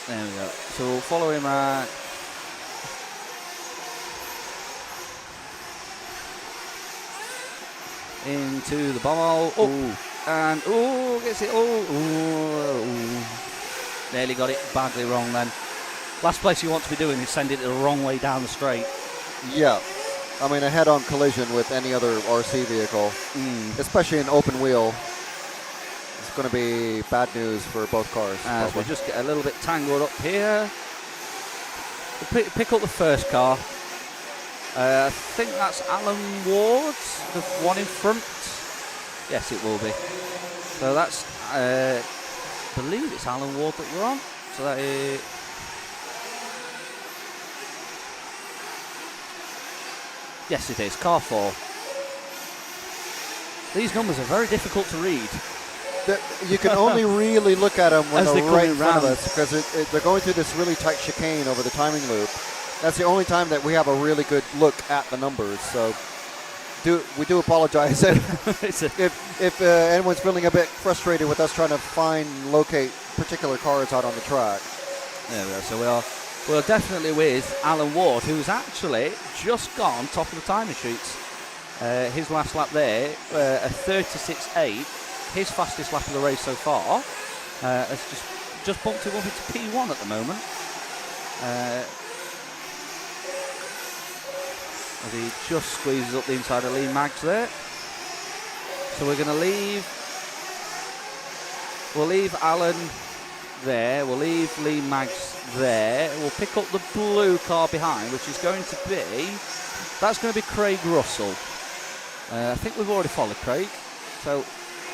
S5: There we go. So we'll follow him right. Into the bomb hole. And gets it. Nearly got it badly wrong then. Last place you want to be doing is send it the wrong way down the straight.
S3: Yeah. I mean, a head-on collision with any other RC vehicle, especially an open wheel, it's going to be bad news for both cars.
S5: As we just get a little bit tangled up here. We'll pick up the first car. I think that's Alan Ward, the one in front. Yes, it will be. So that's, I believe it's Alan Ward that we're on. So that is... Yes, it is. Car 4. These numbers are very difficult to read.
S3: You can only really look at them when they're right in front of
S5: round.
S3: us, because they're going through this really tight chicane over the timing loop. That's the only time that we have a really good look at the numbers. So we do apologize if anyone's feeling a bit frustrated with us trying to locate particular cars out on the track.
S5: There we go. So we're definitely with Alan Ward, who's actually just gone top of the timing sheets. His last lap there, a 36.8. His fastest lap of the race so far. Has just bumped him up into P1 at the moment. As he just squeezes up the inside of Lee Maggs there. So we're going to leave. We'll leave Alan there. We'll leave Lee Maggs there. We'll pick up the blue car behind, which is going to be. That's going to be Craig Russell. I think we've already followed Craig. So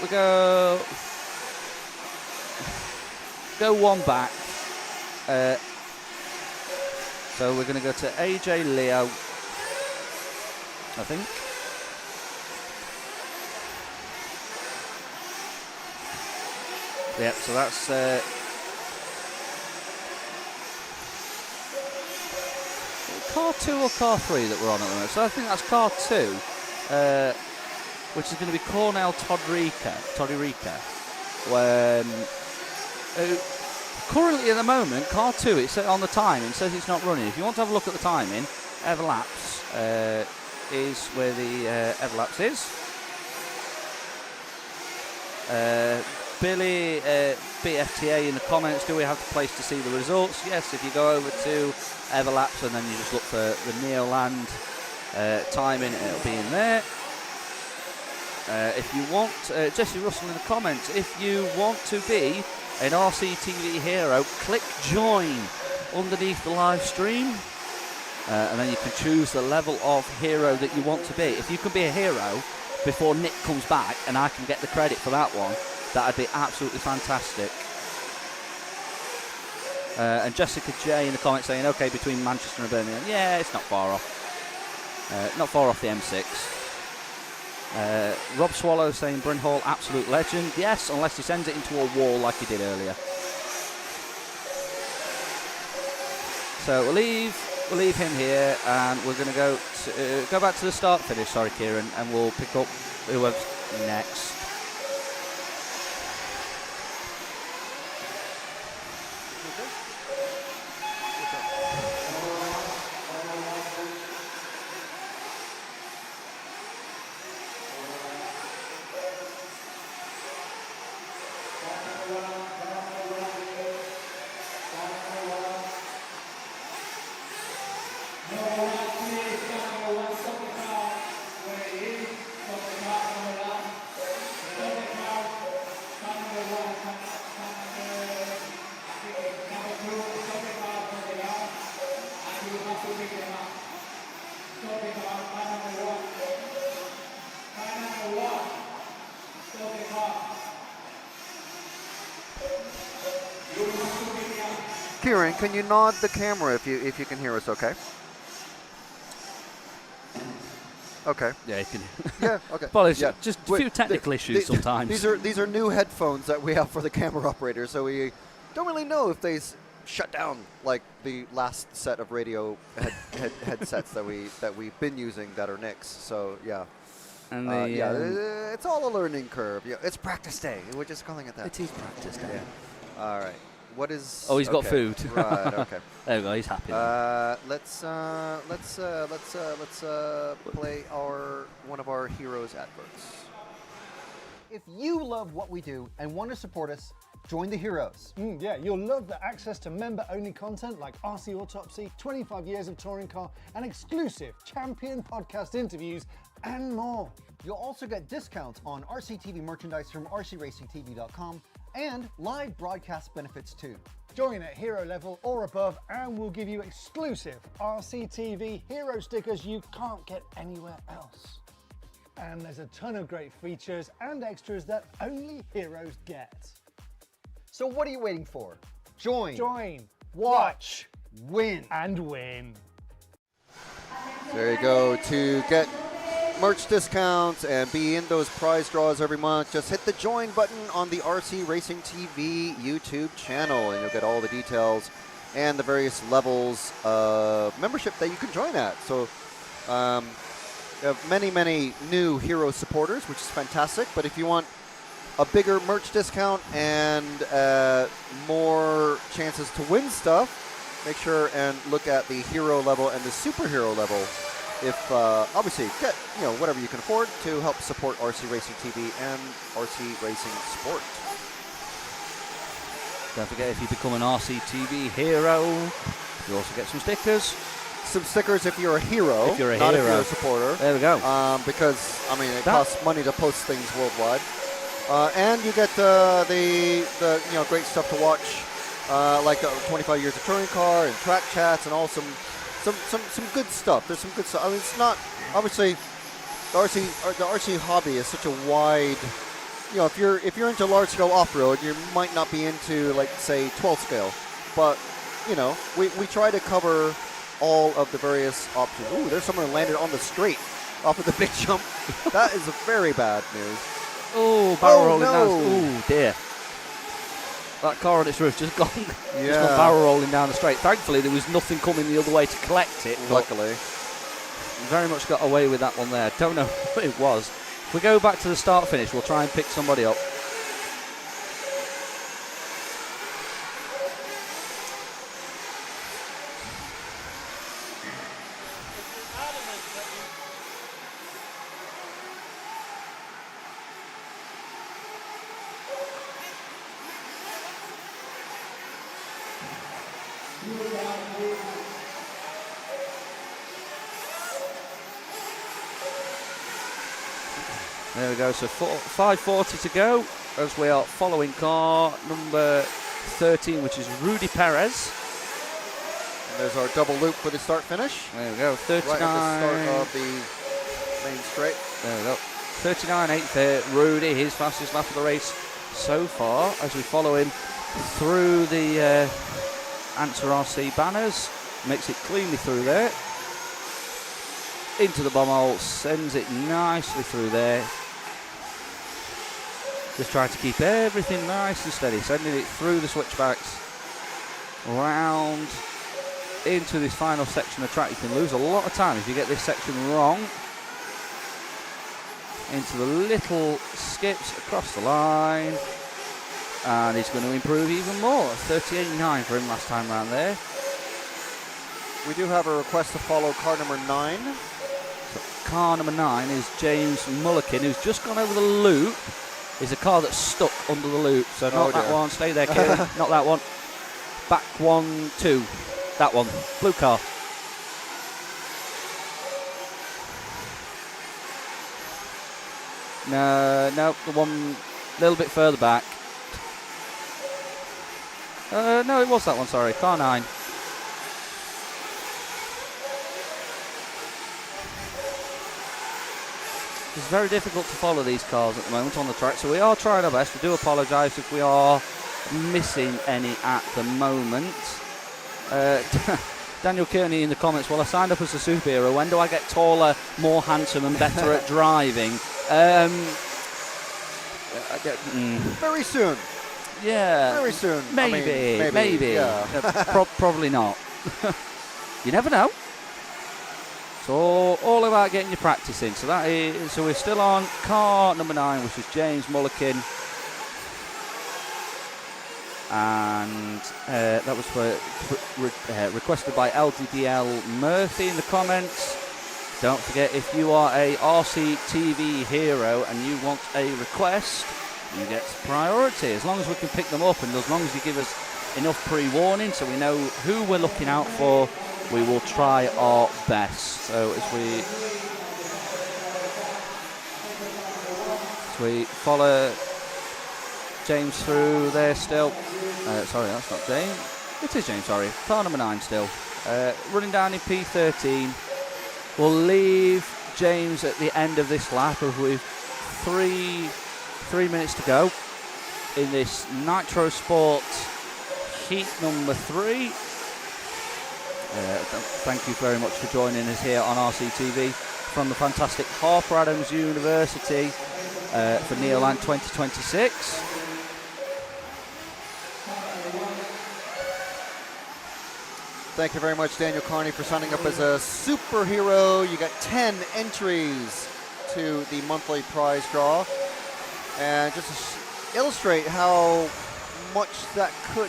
S5: we go one back. So we're going to go to AJ Leo, I think. Yep, so that's car 2 or car 3 that we're on at the moment. So I think that's car 2, which is going to be Cornell Todrica. Currently at the moment, car 2, it's on the timing, it says it's not running. If you want to have a look at the timing, Everlaps is where the Everlaps is. Billy, BFTA in the comments, do we have the place to see the results? Yes, if you go over to Everlaps and then you just look for the Neoland timing, it'll be in there. If you want, Jesse Russell in the comments, if you want to be an RCTV hero, click join underneath the live stream. And then you can choose the level of hero that you want to be. If you can be a hero before Nick comes back and I can get the credit for that one, that'd be absolutely fantastic. And Jessica J in the comments saying, okay, between Manchester and Birmingham. Yeah, it's not far off. Not far off the M6. Rob Swallow saying, Bryn Hall, absolute legend. Yes, unless he sends it into a wall like he did earlier. So we'll leave him here, and we're going to go back to the start finish. Sorry, Kieran, and we'll pick up whoever's next.
S3: Kieran, can you nod the camera if you can hear us? Okay. Okay.
S5: Yeah, you can.
S3: Yeah. Okay.
S5: Well, it's
S3: yeah.
S5: just a few technical issues sometimes.
S3: These are new headphones that we have for the camera operator, so we don't really know if they shut down like the last set of radio headsets that we've been using that are Nick's. So yeah.
S5: And
S3: it's all a learning curve. Yeah, it's practice day. We're just calling it that.
S5: It is practice day.
S3: Yeah. All right. What is?
S5: Oh, he's got food.
S3: Right. Okay.
S5: There we go. He's happy.
S3: Let's play one of our heroes adverts.
S15: If you love what we do and want to support us, join the Heroes.
S6: Yeah, you'll love the access to member-only content like RC Autopsy, 25 years of touring car, and exclusive champion podcast interviews, and more.
S15: You'll also get discounts on RCTV merchandise from rcracingtv.com and live broadcast benefits too.
S6: Join at hero level or above and we'll give you exclusive RCTV hero stickers you can't get anywhere else. And there's a ton of great features and extras that only heroes get.
S15: So what are you waiting for? Join,
S6: watch,
S15: win.
S6: And win.
S3: There you go. To get merch discounts and be in those prize draws every month, just hit the join button on the RC Racing TV YouTube channel and you'll get all the details and the various levels of membership that you can join at. So we have many new hero supporters, which is fantastic, but if you want a bigger merch discount and more chances to win stuff, make sure and look at the hero level and the superhero level. If obviously get whatever you can afford to help support RC Racing TV and RC Racing Sport.
S5: Don't forget, if you become an RCTV hero, You also get some stickers.
S3: Some stickers if you're a hero,
S5: If you're a
S3: not
S5: hero.
S3: if you're a supporter.
S5: There we go.
S3: Because, I mean, it costs money to post things worldwide. And you get the great stuff to watch, like 25 years of touring car and track chats and all some good stuff. There's some good stuff. I mean, it's not, obviously, the RC hobby is such a wide, if you're into large scale off-road, you might not be into, like, say, 12 scale. But, we try to cover all of the various options. Ooh, there's someone who landed on the straight off of the big jump. That is very bad news.
S5: Oh, barrel rolling
S3: no.
S5: down. Oh, dear. That car on its roof just gone, just
S3: Yeah.
S5: gone barrel rolling down the straight. Thankfully, there was nothing coming the other way to collect it.
S3: Luckily.
S5: Very much got away with that one there. Don't know who it was. If we go back to the start finish, we'll try and pick somebody up. There we go, so 5:40 to go as we are following car number 13, which is Rudy Perez.
S3: And there's our double loop for the start finish.
S5: There we go, 39.
S3: Right at the start of the main straight.
S5: There we go. 39.8 there, Rudy, his fastest lap of the race so far as we follow him through the Answer RC banners. Makes it cleanly through there. Into the bomb hole, sends it nicely through there. Just trying to keep everything nice and steady, sending it through the switchbacks, round into this final section of track. You can lose a lot of time if you get this section wrong. Into the little skips across the line, and he's going to improve even more. 38.9 for him last time round there.
S3: We do have a request to follow car number 9.
S5: So car number 9 is James Mullikin, who's just gone over the loop. Is a car that's stuck under the loop, so not that one. Stay there, Kieran. Not that one. Back 1, 2. That one. Blue car. No, the one a little bit further back. No, it was that one, sorry. Car 9. It's very difficult to follow these cars at the moment on the track, so we are trying our best. We do apologise if we are missing any at the moment. Daniel Kearney in the comments, well, I signed up as a superhero. When do I get taller, more handsome and better at driving?
S3: Very soon.
S5: Yeah.
S3: Very soon.
S5: Maybe.
S3: Yeah.
S5: Probably not. You never know. So all about getting your practice in. So we're still on car number 9, which is James Mullikin, and that was requested by LDDL Murphy in the comments. Don't forget, if you are a RCTV hero and you want a request, you get priority. As long as we can pick them up, and as long as you give us enough pre-warning so we know who we're looking out for, we will try our best. So as we follow James through there still. Sorry, that's not James. It is James, sorry. Car number 9 still. Running down in P13. We'll leave James at the end of this lap with 3 minutes to go in this Nitro Sport heat number 3. Thank you very much for joining us here on RCTV from the fantastic Harper Adams University for Neoland 2026.
S3: Thank you very much, Daniel Carney, for signing up as a superhero. You got 10 entries to the monthly prize draw. And just to illustrate how much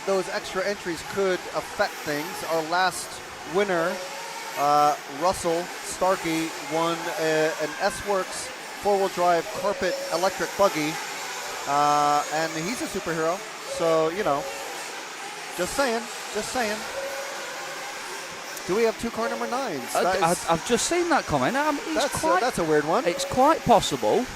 S3: those extra entries could affect things, our last winner, Russell Starkey, won an S-Works four-wheel drive carpet electric buggy, and he's a superhero. So, just saying. Do we have 2 car number 9s?
S5: I've just seen that comment.
S3: That's a weird one.
S5: It's quite possible.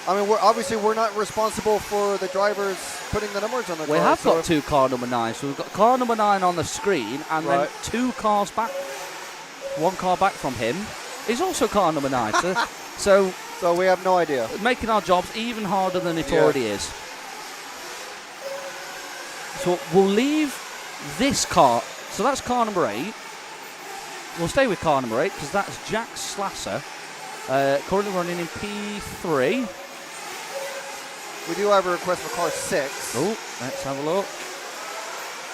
S3: I mean, we're not responsible for the drivers putting the numbers on the car.
S5: We have got 2 car number 9s. So we've got car number 9 on the screen, and then 2 cars back. 1 car back from him is also car number 9. So
S3: we have no idea.
S5: Making our jobs even harder than it already is. So we'll leave this car. So that's car number 8. We'll stay with car number 8 because that's Jack Slasser, currently running in P3.
S3: We do have a request for car 6.
S5: Oh, let's have a look.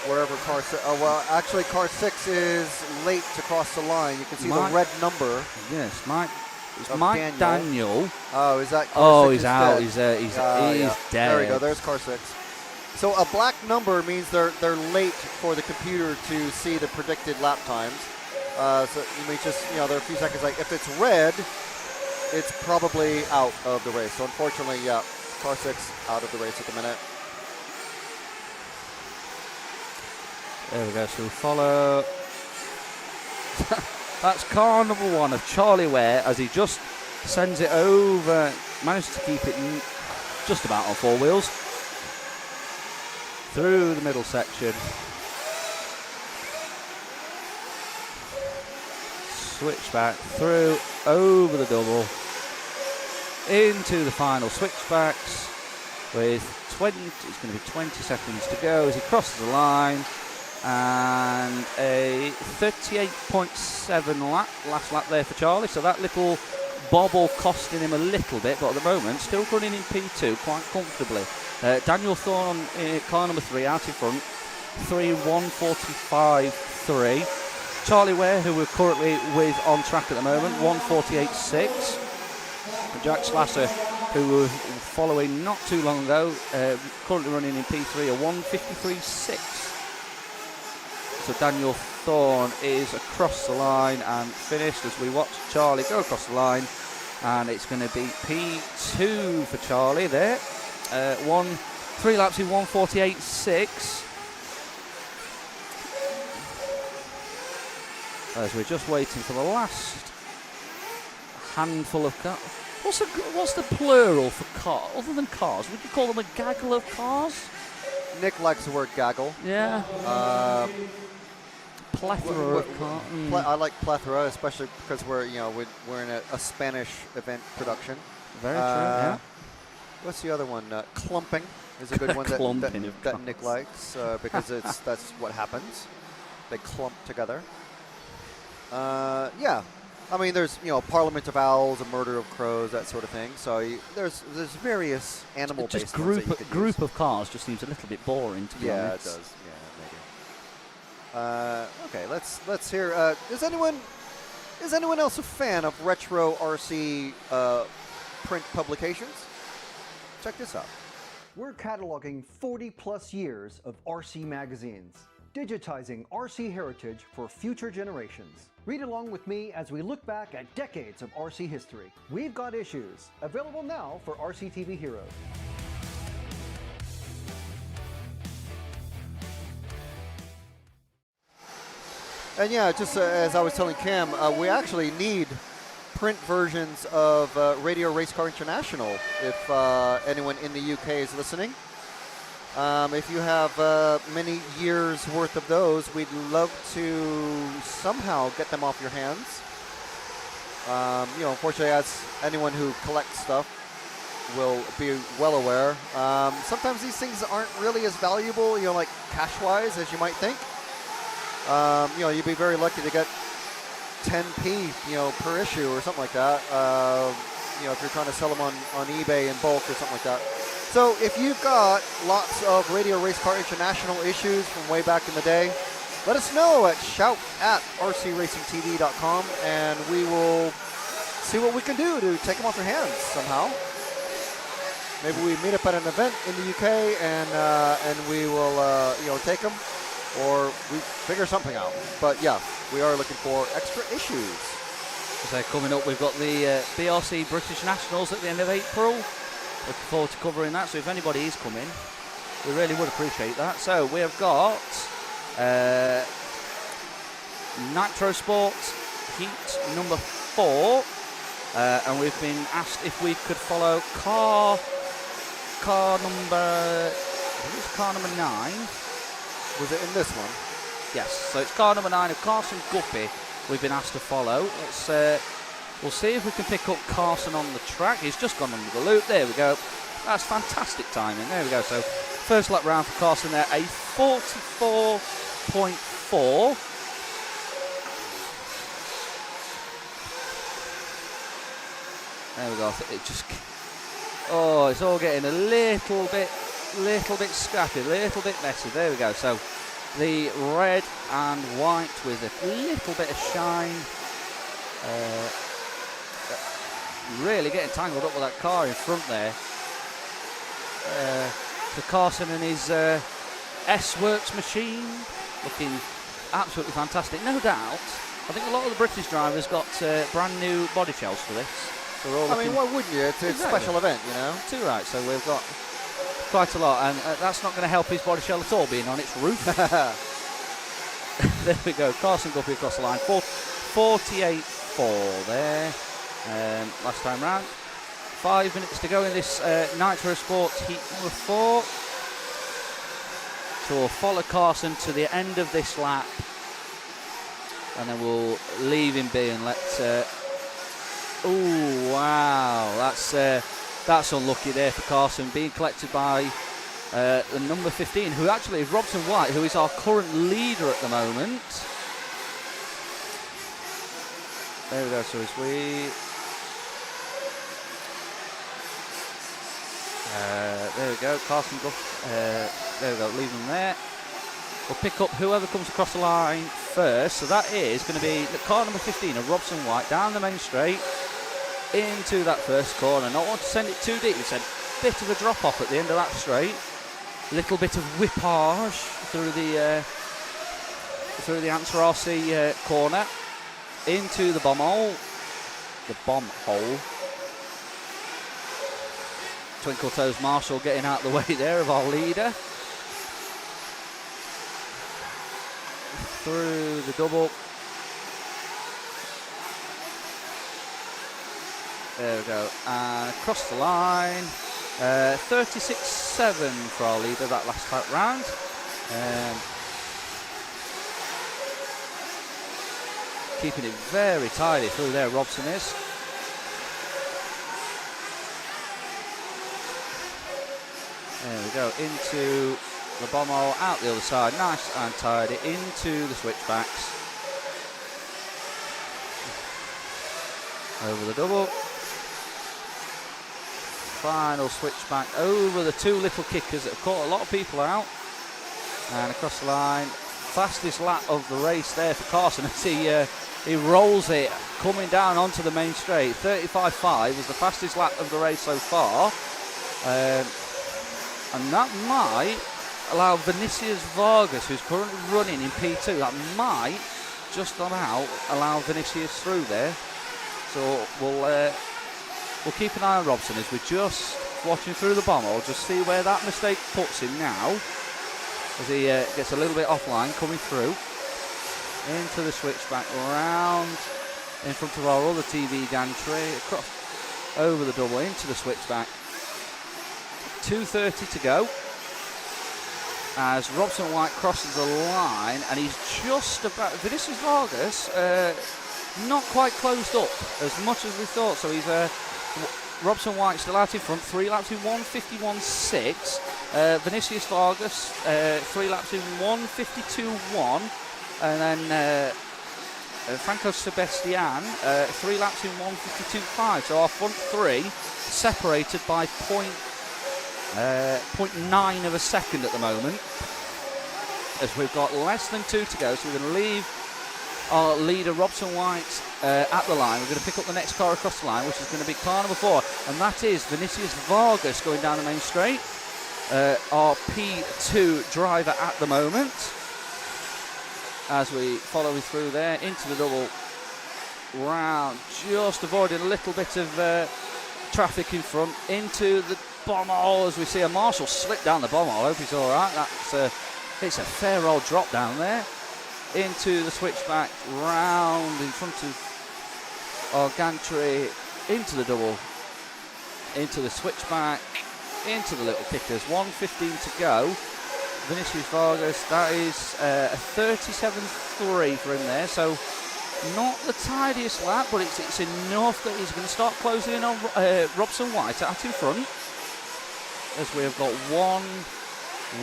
S3: Wherever car 6. Oh, well, actually, car 6 is late to cross the line. You can see the red number.
S5: Yes, Mike. It's Mike Daniel.
S3: Oh, is that car 6?
S5: Oh, he's out. He's dead.
S3: There we go. There's car 6. So a black number means they're late for the computer to see the predicted lap times. So you may just, there are a few seconds. Like if it's red, it's probably out of the race. So unfortunately, yeah, car 6 out of the race at the minute.
S5: There we go. So we follow. That's car number 1 of Charlie Ware as he just sends it over. Managed to keep it just about on 4 wheels. Through the middle section. Switchback through, over the double. Into the final switchbacks with 20, it's going to be 20 seconds to go as he crosses the line. And a 38.7 lap, last lap there for Charlie. So that little bobble costing him a little bit, but at the moment still running in P2 quite comfortably. Daniel Thorne in car number 3 out in front, 1:45.3. Charlie Ware, who we're currently with on track at the moment, 1:48.6. Jack Slasser, who were following not too long ago, currently running in P3, a 1:53.6. So Daniel Thorne is across the line and finished as we watch Charlie go across the line. And it's going to be P2 for Charlie there. 3 laps in 1:48.6. As we're just waiting for the last handful of cars. What's the plural for car? Other than cars, would you call them a gaggle of cars?
S3: Nick likes the word gaggle.
S5: Yeah. Plethora of cars.
S3: I like plethora, especially because we're in a Spanish event production.
S5: Very true. Yeah.
S3: What's the other one? Clumping is a good one that Nick likes because that's what happens. They clump together. Yeah. I mean, there's Parliament of Owls, a Murder of Crows, that sort of thing. So there's various animal-based
S5: ones. Just group of cars just seems a little bit boring to be honest.
S3: Yeah, it does. Yeah, maybe. Okay, let's hear. Is anyone else a fan of retro RC print publications? Check this out.
S15: We're cataloging 40+ years of RC magazines, digitizing RC heritage for future generations. Read along with me as we look back at decades of RC history. We've got issues, available now for RCTV Heroes.
S3: And yeah, just as I was telling Cam, we actually need print versions of Radio Race Car International if anyone in the UK is listening. If you have many years worth of those, we'd love to somehow get them off your hands. Unfortunately, as anyone who collects stuff will be well aware, sometimes these things aren't really as valuable, like cash-wise as you might think. You'd be very lucky to get 10p, per issue or something like that. If you're trying to sell them on eBay in bulk or something like that. So if you've got lots of Radio Race Car International issues from way back in the day, let us know at shout@rcracingtv.com and we will see what we can do to take them off your hands somehow. Maybe we meet up at an event in the UK and we will take them, or we figure something out. But yeah, we are looking for extra issues.
S5: So coming up, we've got the BRC British Nationals at the end of April. Looking forward to covering that, so if anybody is coming, we really would appreciate that. So we have got Nitro Sports heat number 4. And we've been asked if we could follow car number 9.
S3: Was it in this one?
S5: Yes, so it's car number 9 of Carson Guppy we've been asked to follow. We'll see if we can pick up Carson on the track. He's just gone under the loop. There we go. That's fantastic timing. There we go. So first lap round for Carson there, a 44.4. There we go. It's all getting a little bit scrappy, a little bit messy. There we go. So the red and white with a little bit of shine. Really getting tangled up with that car in front there. So Carson and his S-Works machine looking absolutely fantastic. No doubt. I think a lot of the British drivers got brand new body shells for this.
S3: I mean, why wouldn't you? It's a special event, you know.
S5: Too right. So we've got quite a lot, and that's not going to help his body shell at all being on its roof. There we go. Carson Guppy across the line. 48.4 there. Last time round. 5 minutes to go in this Nitro Sports heat number 4. So we'll follow Carson to the end of this lap, and then we'll leave him be and let. Oh wow, that's unlucky there for Carson, being collected by the number 15, who actually is Robson White, who is our current leader at the moment. There we go. So as we. There we go, Carson Guff. There we go, leave them there. We'll pick up whoever comes across the line first. So that is going to be the car number 15 of Robson White down the main straight into that first corner. Not want to send it too deep. It's a bit of a drop off at the end of that straight. Little bit of whippage through the Answer RC corner into the bomb hole. The bomb hole. Twinkle Toes Marshall getting out the way there of our leader. Through the double. There we go. And across the line. 36.7 for our leader that last lap round. Keeping it very tidy through there, Robson is. There we go, into the bomb hole, out the other side, nice and tidy, into the switchbacks. Over the double. Final switchback over the two little kickers that have caught a lot of people out. And across the line, fastest lap of the race there for Carson as he rolls it, coming down onto the main straight. 35.5 was the fastest lap of the race so far. And that might allow Vinicius Vargas, who's currently running in P2, that might just about allow Vinicius through there. So we'll keep an eye on Robson as we're just watching through the bomb hole, just see where that mistake puts him now, as he gets a little bit offline coming through. Into the switchback, round in front of our other TV gantry, across over the double, into the switchback. 2:30 to go as Robson White crosses the line, and he's just about. Vinicius Vargas not quite closed up as much as we thought. So he's Robson White still out in front, 3 laps in 1:51.6. Vinicius Vargas 3 laps in 1:52.1, and then Franco Sebastian 3 laps in 1:52.5. So our front 3 separated by 0.9 of a second at the moment, as we've got less than 2 to go. So we're going to leave our leader Robson White at the line. We're going to pick up the next car across the line, which is going to be car number 4, and that is Vinicius Vargas going down the main straight, our P2 driver at the moment, as we follow him through there into the double round, just avoiding a little bit of traffic in front, into the bomb hole as we see a Marshall slip down the bomb hole. I hope he's all right. It's a fair old drop down there. into the switchback, round in front of our gantry, into the double, into the switchback, into the little kickers. 1:15 to go. Vinicius Vargas, that is a 37.3 for him there, so not the tidiest lap, but it's enough that he's going to start closing in on Robson White at in front, as we have got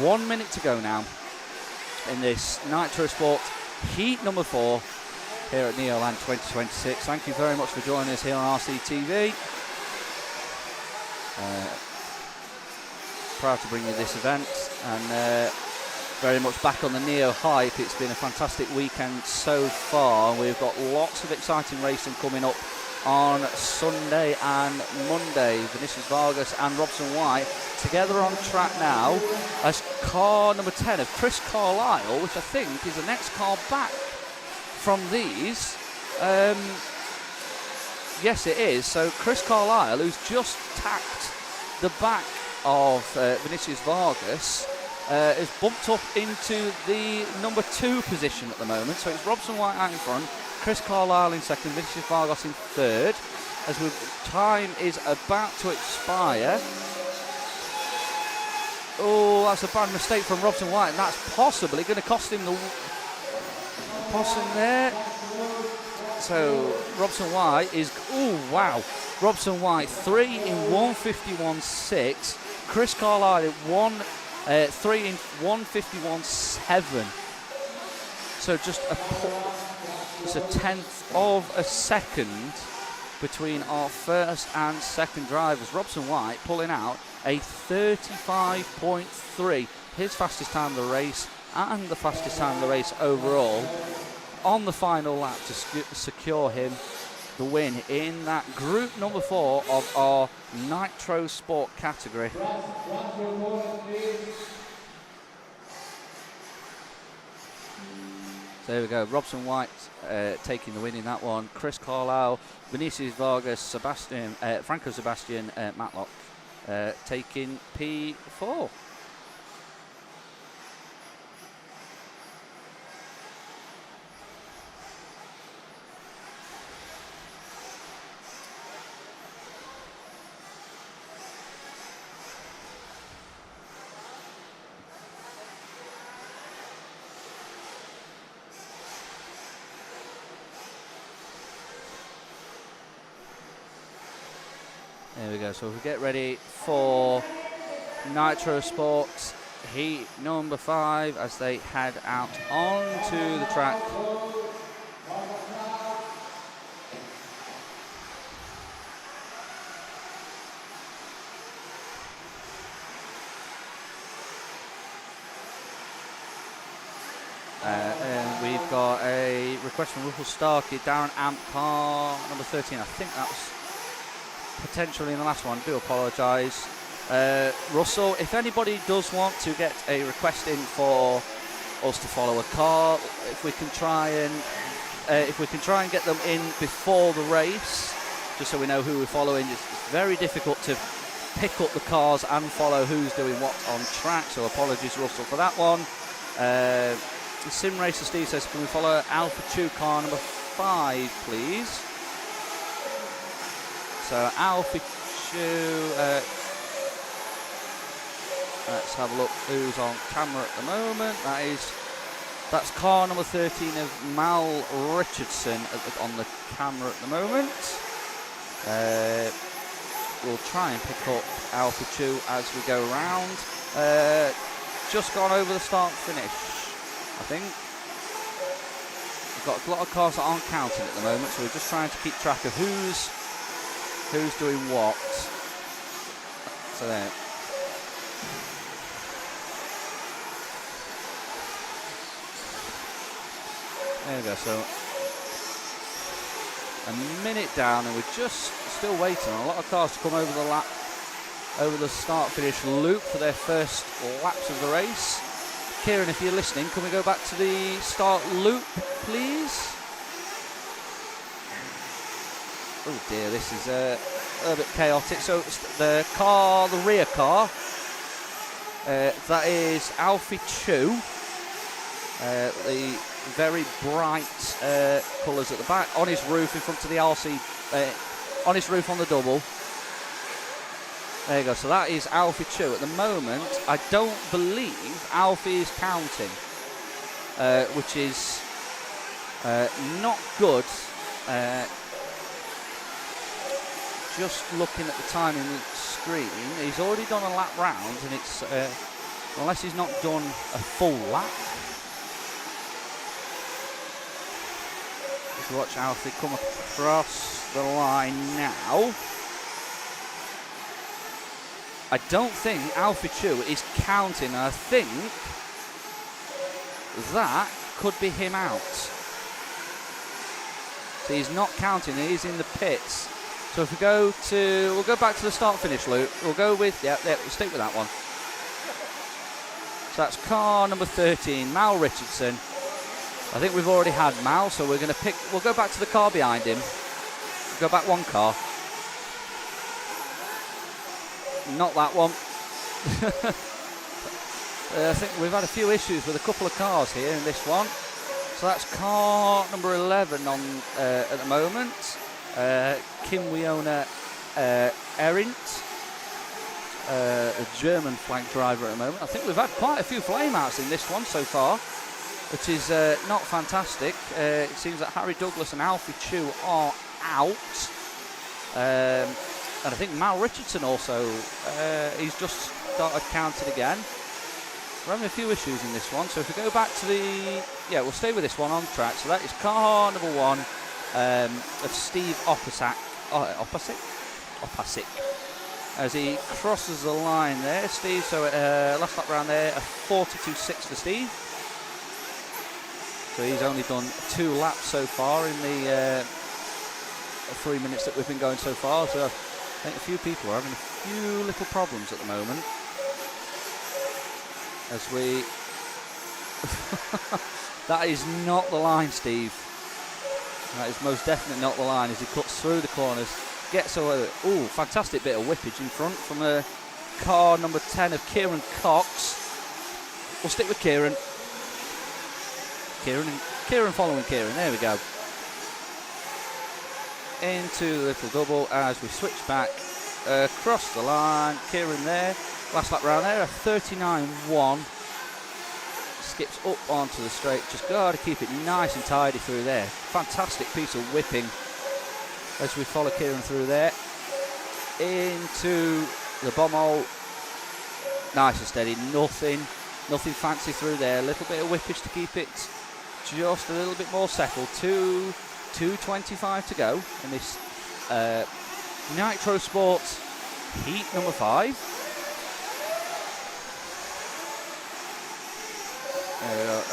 S5: 1 minute to go now in this Nitro Sport Heat number 4 here at Neoland 2026. Thank you very much for joining us here on RCTV. Proud to bring you this event, and very much back on the Neo hype. It's been a fantastic weekend so far. We've got lots of exciting racing coming up on Sunday and Monday. Vinicius Vargas and Robson White together on track now as car number 10 of Chris Carlisle, which I think is the next car back from these. Yes, it is. So Chris Carlisle, who's just tacked the back of Vinicius Vargas, is bumped up into the number 2 position at the moment. So it's Robson White out in front, Chris Carlisle in second, Vinicius Vargas in third. As time is about to expire. Oh, that's a bad mistake from Robson White, and that's possibly going to cost him the Possum there. So Robson White is, oh wow, Robson White 3 in 151.6, Chris Carlisle at 3 in 151.7. So just it's a tenth of a second between our first and second drivers. Robson White pulling out a 35.3, his fastest time of the race and the fastest time of the race overall, on the final lap to secure him the win in that group number 4 of our Nitro Sport category. So there we go, Robson White taking the win in that one. Chris Carlisle, Vinicius Vargas, Franco Sebastian, Matlock taking P4. There we go, so we get ready for Nitro Sports Heat number 5 as they head out onto the track. And we've got a request from Russell Starkey, Darren Amp, car number 13. I think that was potentially in the last one. Do apologise, Russell. If anybody does want to get a request in for us to follow a car, if we can try and get them in before the race, just so we know who we're following. It's very difficult to pick up the cars and follow who's doing what on track. So apologies, Russell, for that one. Sim Racer Steve says, can we follow Alpha 2 car number 5, please? So Alpha 2, let's have a look who's on camera at the moment. That's car number 13 of Mal Richardson on the camera at the moment. We'll try and pick up Alpha 2 as we go round. Just gone over the start finish, I think. We've got a lot of cars that aren't counting at the moment, so we're just trying to keep track of who's doing what. So there. There we go, so a minute down and we're just still waiting on a lot of cars to come over the start finish loop for their first laps of the race. Kieran, if you're listening, can we go back to the start loop, please? Oh dear, this is a little bit chaotic. So the rear car, that is Alfie 2. The very bright colours at the back. On his roof in front of the RC, on his roof on the double. There you go. So that is Alfie Chu. At the moment, I don't believe Alfie is counting, which is not good. Just looking at the time in the screen, he's already done a lap round, and it's unless he's not done a full lap. Let's watch Alfie come across the line now. I don't think Alfie Chu is counting. I think that could be him out. So he's not counting, he's in the pits. So if we'll go back to the start-finish loop. We'll go with, we'll stick with that one. So that's car number 13, Mal Richardson. I think we've already had Mal, so we'll go back to the car behind him. Go back one car. Not that one. I think we've had a few issues with a couple of cars here in this one. So that's car number 11 on at the moment. Kim Wiona Arendt, the German flag driver at the moment. I think we've had quite a few flameouts in this one so far, which is not fantastic. It seems that Harry Douglas and Alfie Chu are out. And I think Mal Richardson also, he's just started counting again. We're having a few issues in this one, so if we go back to we'll stay with this one on track. So that is car number 1 of Steve Opasic, as he crosses the line there, Steve. So last lap round there, a 42.6 for Steve. So he's only done 2 laps so far in the 3 minutes that we've been going so far. So I think a few people are having a few little problems at the moment. As we... That is not the line, Steve. That is most definitely not the line as he cuts through the corners. Gets away. Ooh, fantastic bit of whippage in front from car number 10 of Kieran Cox. We'll stick with Kieran. Kieran following Kieran. There we go. Into the little double as we switch back across the line. Kieran there. Last lap round there, a 39.1. Skips up onto the straight. Just got to keep it nice and tidy through there. Fantastic piece of whipping as we follow Kieran through there. Into the bomb hole. Nice and steady. Nothing fancy through there. A little bit of whippage to keep it just a little bit more settled. 2:25 to go in this Nitro Sports heat number 5.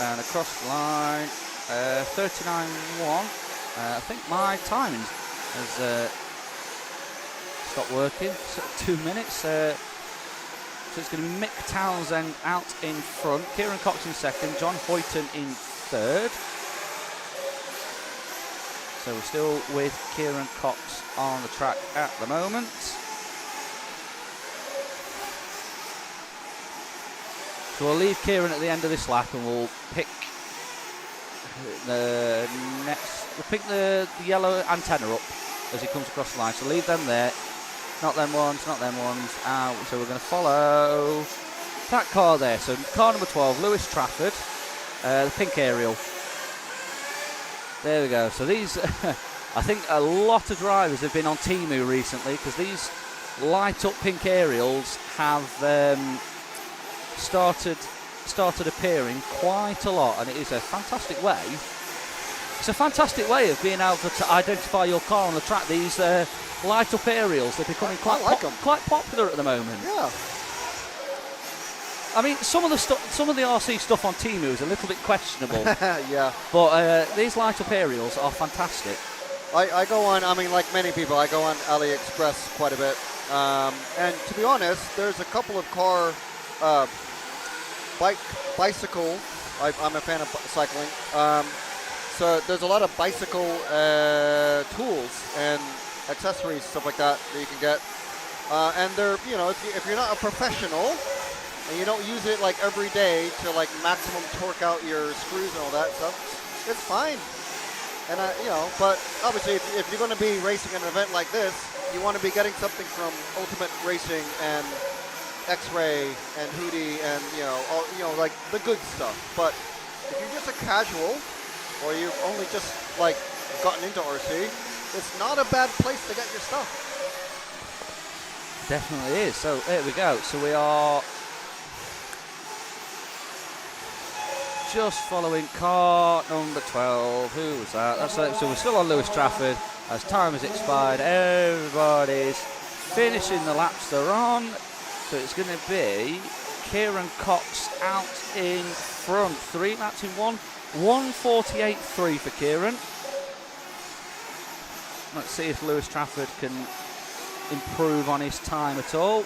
S5: And across the line, 39.1. I think my timing has stopped working. So 2 minutes. So it's going to be Mick Townsend out in front, Kieran Cox in second, John Hoyton in third. So we're still with Kieran Cox on the track at the moment. So we'll leave Kieran at the end of this lap and we'll pick the next. We'll pick the yellow antenna up as he comes across the line. So leave them there. Not them ones, not them ones. So we're going to follow that car there. So car number 12, Lewis Trafford, the pink aerial. There we go. So these, I think a lot of drivers have been on Temu recently because these light up pink aerials have started appearing quite a lot, and it is a fantastic way. It's a fantastic way of being able to identify your car on the track. These light up aerials, they're becoming quite popular at the moment.
S3: Yeah.
S5: I mean, some of the RC stuff on Temu is a little bit questionable.
S3: Yeah.
S5: But these light up aerials are fantastic.
S3: I go on, I mean, like many people, I go on AliExpress quite a bit. And to be honest, there's a couple of car, bicycle, I'm a fan of cycling. So there's a lot of bicycle tools and accessories, stuff like that you can get. And they're, if you're not a professional, and you don't use it like every day to like maximum torque out your screws and all that stuff, it's fine. And but obviously if you're going to be racing an event like this, you want to be getting something from Ultimate Racing and X-Ray and Hootie and like the good stuff. But if you're just a casual, or you've only just like gotten into RC, it's not a bad place to get your stuff.
S5: Definitely is. So there we go. So we are just following car number 12. Who was that? So we're still on Lewis Trafford as time has expired. Everybody's finishing the laps they're on. So it's going to be Kieran Cox out in front. 3 laps in 1:48.3 for Kieran. Let's see if Lewis Trafford can improve on his time at all.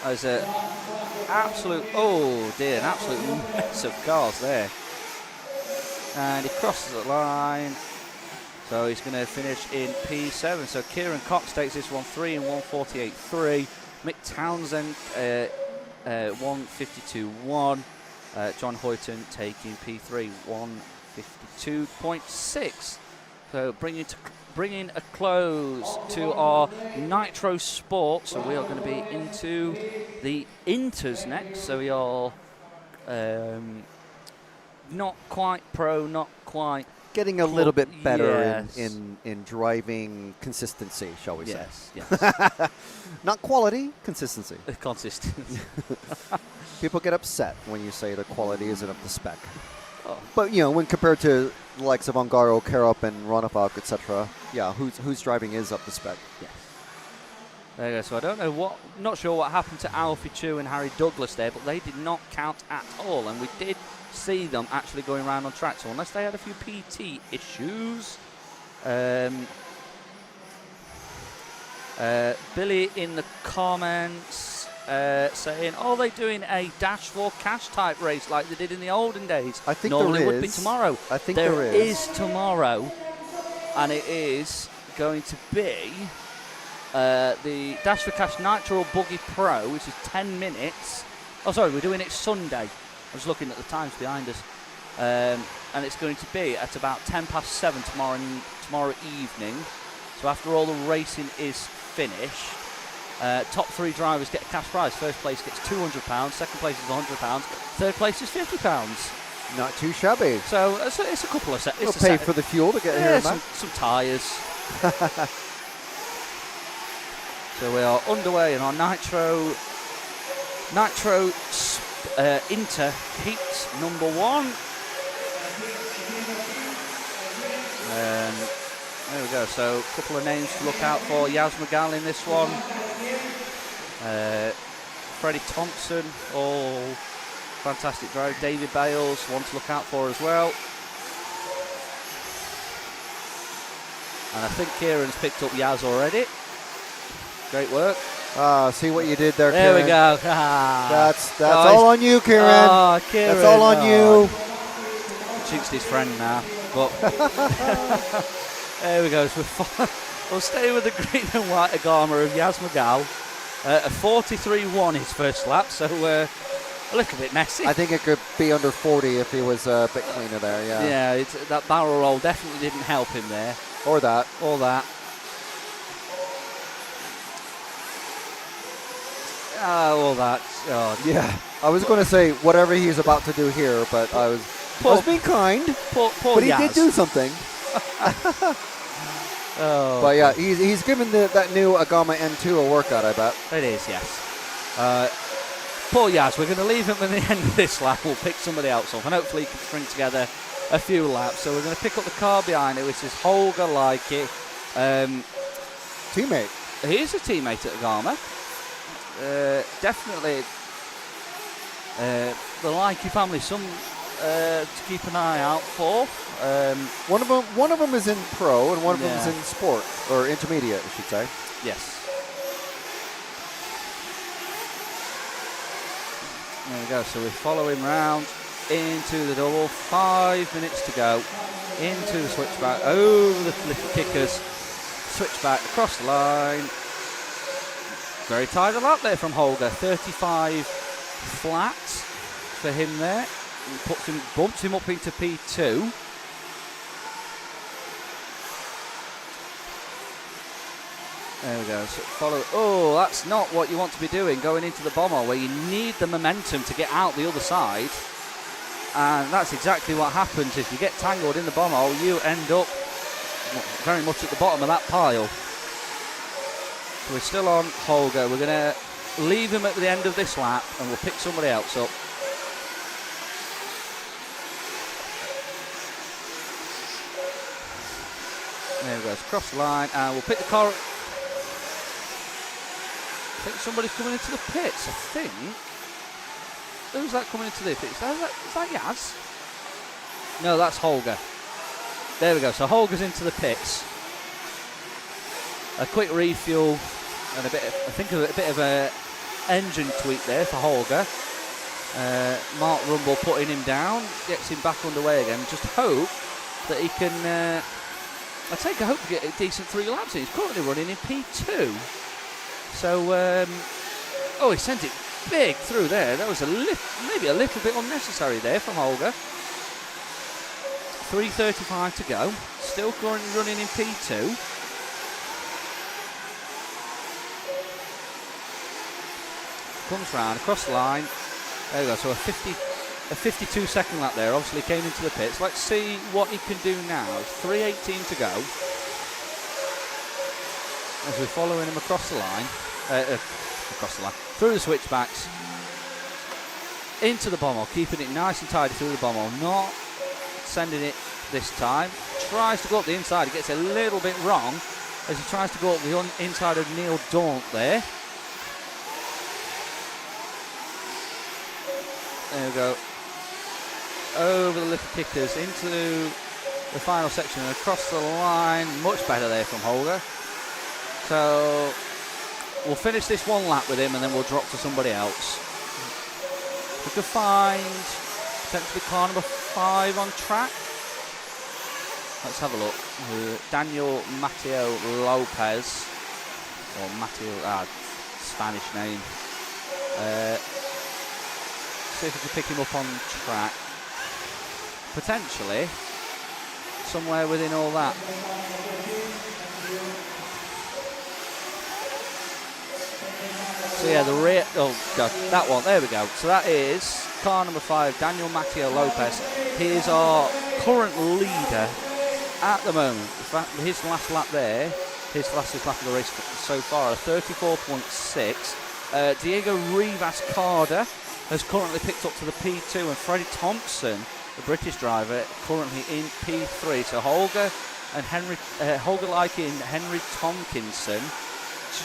S5: There's an absolute mess of cars there. And he crosses the line. So he's going to finish in P7. So Kieran Cox takes this one 3 in 1:48.3. Mick Townsend 1:52.1. John Hoyton taking P3 1:52.6. So bringing a close to our Nitro Sport. So we are going to be into the Inters next. So we are not quite pro, not quite
S15: getting a little bit better
S5: yes.
S15: in driving consistency, shall we say?
S5: Yes.
S15: Not quality, consistency.
S5: Consistency.
S15: People get upset when you say the quality isn't up to spec.
S5: Oh.
S15: But when compared to the likes of Ongaro, Karup, and Ronafalk, etc., whose driving is up to spec.
S5: Yes. There you go. So I don't know not sure what happened to Alfie Chu and Harry Douglas there, but they did not count at all, and we did see them actually going around on track. So unless they had a few PT issues, Billy in the comments saying, "Are they doing a Dash for Cash type race like they did in the olden days?"
S15: I think
S5: normally
S15: there
S5: would be tomorrow.
S15: I think
S5: there is tomorrow, and it is going to be the Dash for Cash Nitro Buggy Pro, which is 10 minutes. Oh, sorry, we're doing it Sunday. I was looking at the times behind us, and it's going to be at about 7:10 tomorrow evening. So after all the racing is finished, top 3 drivers get a cash prize. First place gets £200, second place is £100, third place is £50.
S15: Not too shabby.
S5: So it's a couple of sets.
S15: We'll pay for the fuel to get here and back.
S5: Some tyres. So we are underway in our Nitro Inter Heat number 1. There we go. So a couple of names to look out for. Yaz Magal in this one. Freddie Thompson, fantastic drive. David Bales, one to look out for as well. And I think Kieran's picked up Yaz already. Great work.
S15: See what you did there,
S5: There
S15: Kieran.
S5: we go.
S15: That's all on you, Kieran.
S5: Oh, Kieran.
S15: That's all on you.
S5: Jinxed his friend now. But there we go. So we'll stay with the green and white Agama of Yaz Magal. A 43.1 his first lap, so a little bit messy.
S15: I think it could be under 40 if he was a bit cleaner there, yeah.
S5: Yeah, that barrel roll definitely didn't help him there.
S15: Or that.
S5: All that. Oh.
S15: Yeah, I was going to say whatever he's about to do here, but I was being kind.
S5: Poor
S15: but he
S5: Yaz.
S15: did do something. But yeah, he's given that new Agama N2 a workout, I bet.
S5: It is, yes. Poor Yaz, we're going to leave him at the end of this lap. We'll pick somebody else off, and hopefully he can string together a few laps. So we're going to pick up the car behind it, which is Holger Leike.
S15: Teammate.
S5: He is a teammate at Agama. Definitely the Leike family, some to keep an eye out for.
S15: One of them is in pro, and one of them is in sport, or intermediate, I should say.
S5: Yes. There we go. So we follow him round into the double. 5 minutes to go. Into the switchback, over the little kickers. Switchback across the line. Very tight a lap there from Holger. 35.3 flat for him there. Bumps him up into P2. There we go. So follow. Oh, that's not what you want to be doing going into the bomber, where you need the momentum to get out the other side. And that's exactly what happens if you get tangled in the bomber. You end up very much at the bottom of that pile. So we're still on Holger. We're going to leave him at the end of this lap, and we'll pick somebody else up. There we go. It's across the line, and we'll pick the car. I think somebody's coming into the pits, I think. Who's that coming into the pits? Is that Yaz? No, that's Holger. There we go. So Holger's into the pits. A quick refuel and a bit of a engine tweak there for Holger. Mark Rumble putting him down, gets him back underway again. Just hope that he can. I hope to get a decent 3 laps in. He's currently running in P2. So, he sent it big through there. That was maybe a little bit unnecessary there from Holger. 3:35 to go. Still currently running in P2. Comes round across the line. There we go. So a 52-second lap there. Obviously came into the pits. Let's see what he can do now. 3:18 to go. As we're following him across the line, through the switchbacks, into the bomber, keeping it nice and tidy through the bomber, not sending it this time. Tries to go up the inside, he gets a little bit wrong as he tries to go up the inside of Neil Daunt there. There we go. Over the little kickers into the final section and across the line. Much better there from Holger. So we'll finish this one lap with him and then we'll drop to somebody else. We could find potentially car number 5 on track. Let's have a look. Daniel Mateo Lopez, or Mateo, Spanish name. See if we can pick him up on track. Potentially somewhere within all that. So yeah, the rear, oh god, that one, there we go. So that is car number 5, Daniel Mateo Lopez. He is our current leader at the moment. In fact, his last lap there, his fastest lap of the race so far, 34.6. Diego Rivas Carter has currently picked up to the P2, and Freddie Thompson, the British driver, currently in P3. So Holger Likey and Henry Tomkinson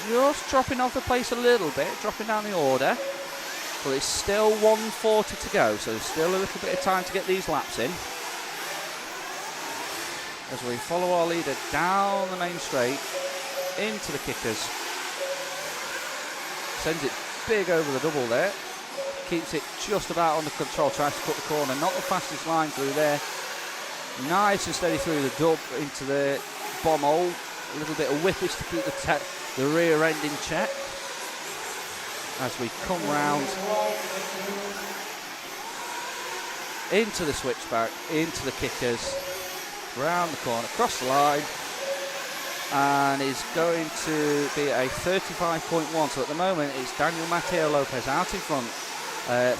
S5: just dropping off the pace a little bit, dropping down the order. But it's still 1:40 to go, so there's still a little bit of time to get these laps in. As we follow our leader down the main straight into the kickers. Sends it big over the double there. Keeps it just about under control, tries to cut the corner. Not the fastest line through there. Nice and steady through the dub into the bomb hole. A little bit of whippage to keep the rear end in check. As we come round into the switchback, into the kickers, round the corner, across the line, and is going to be a 35.1. So at the moment it's Daniel Mateo Lopez out in front.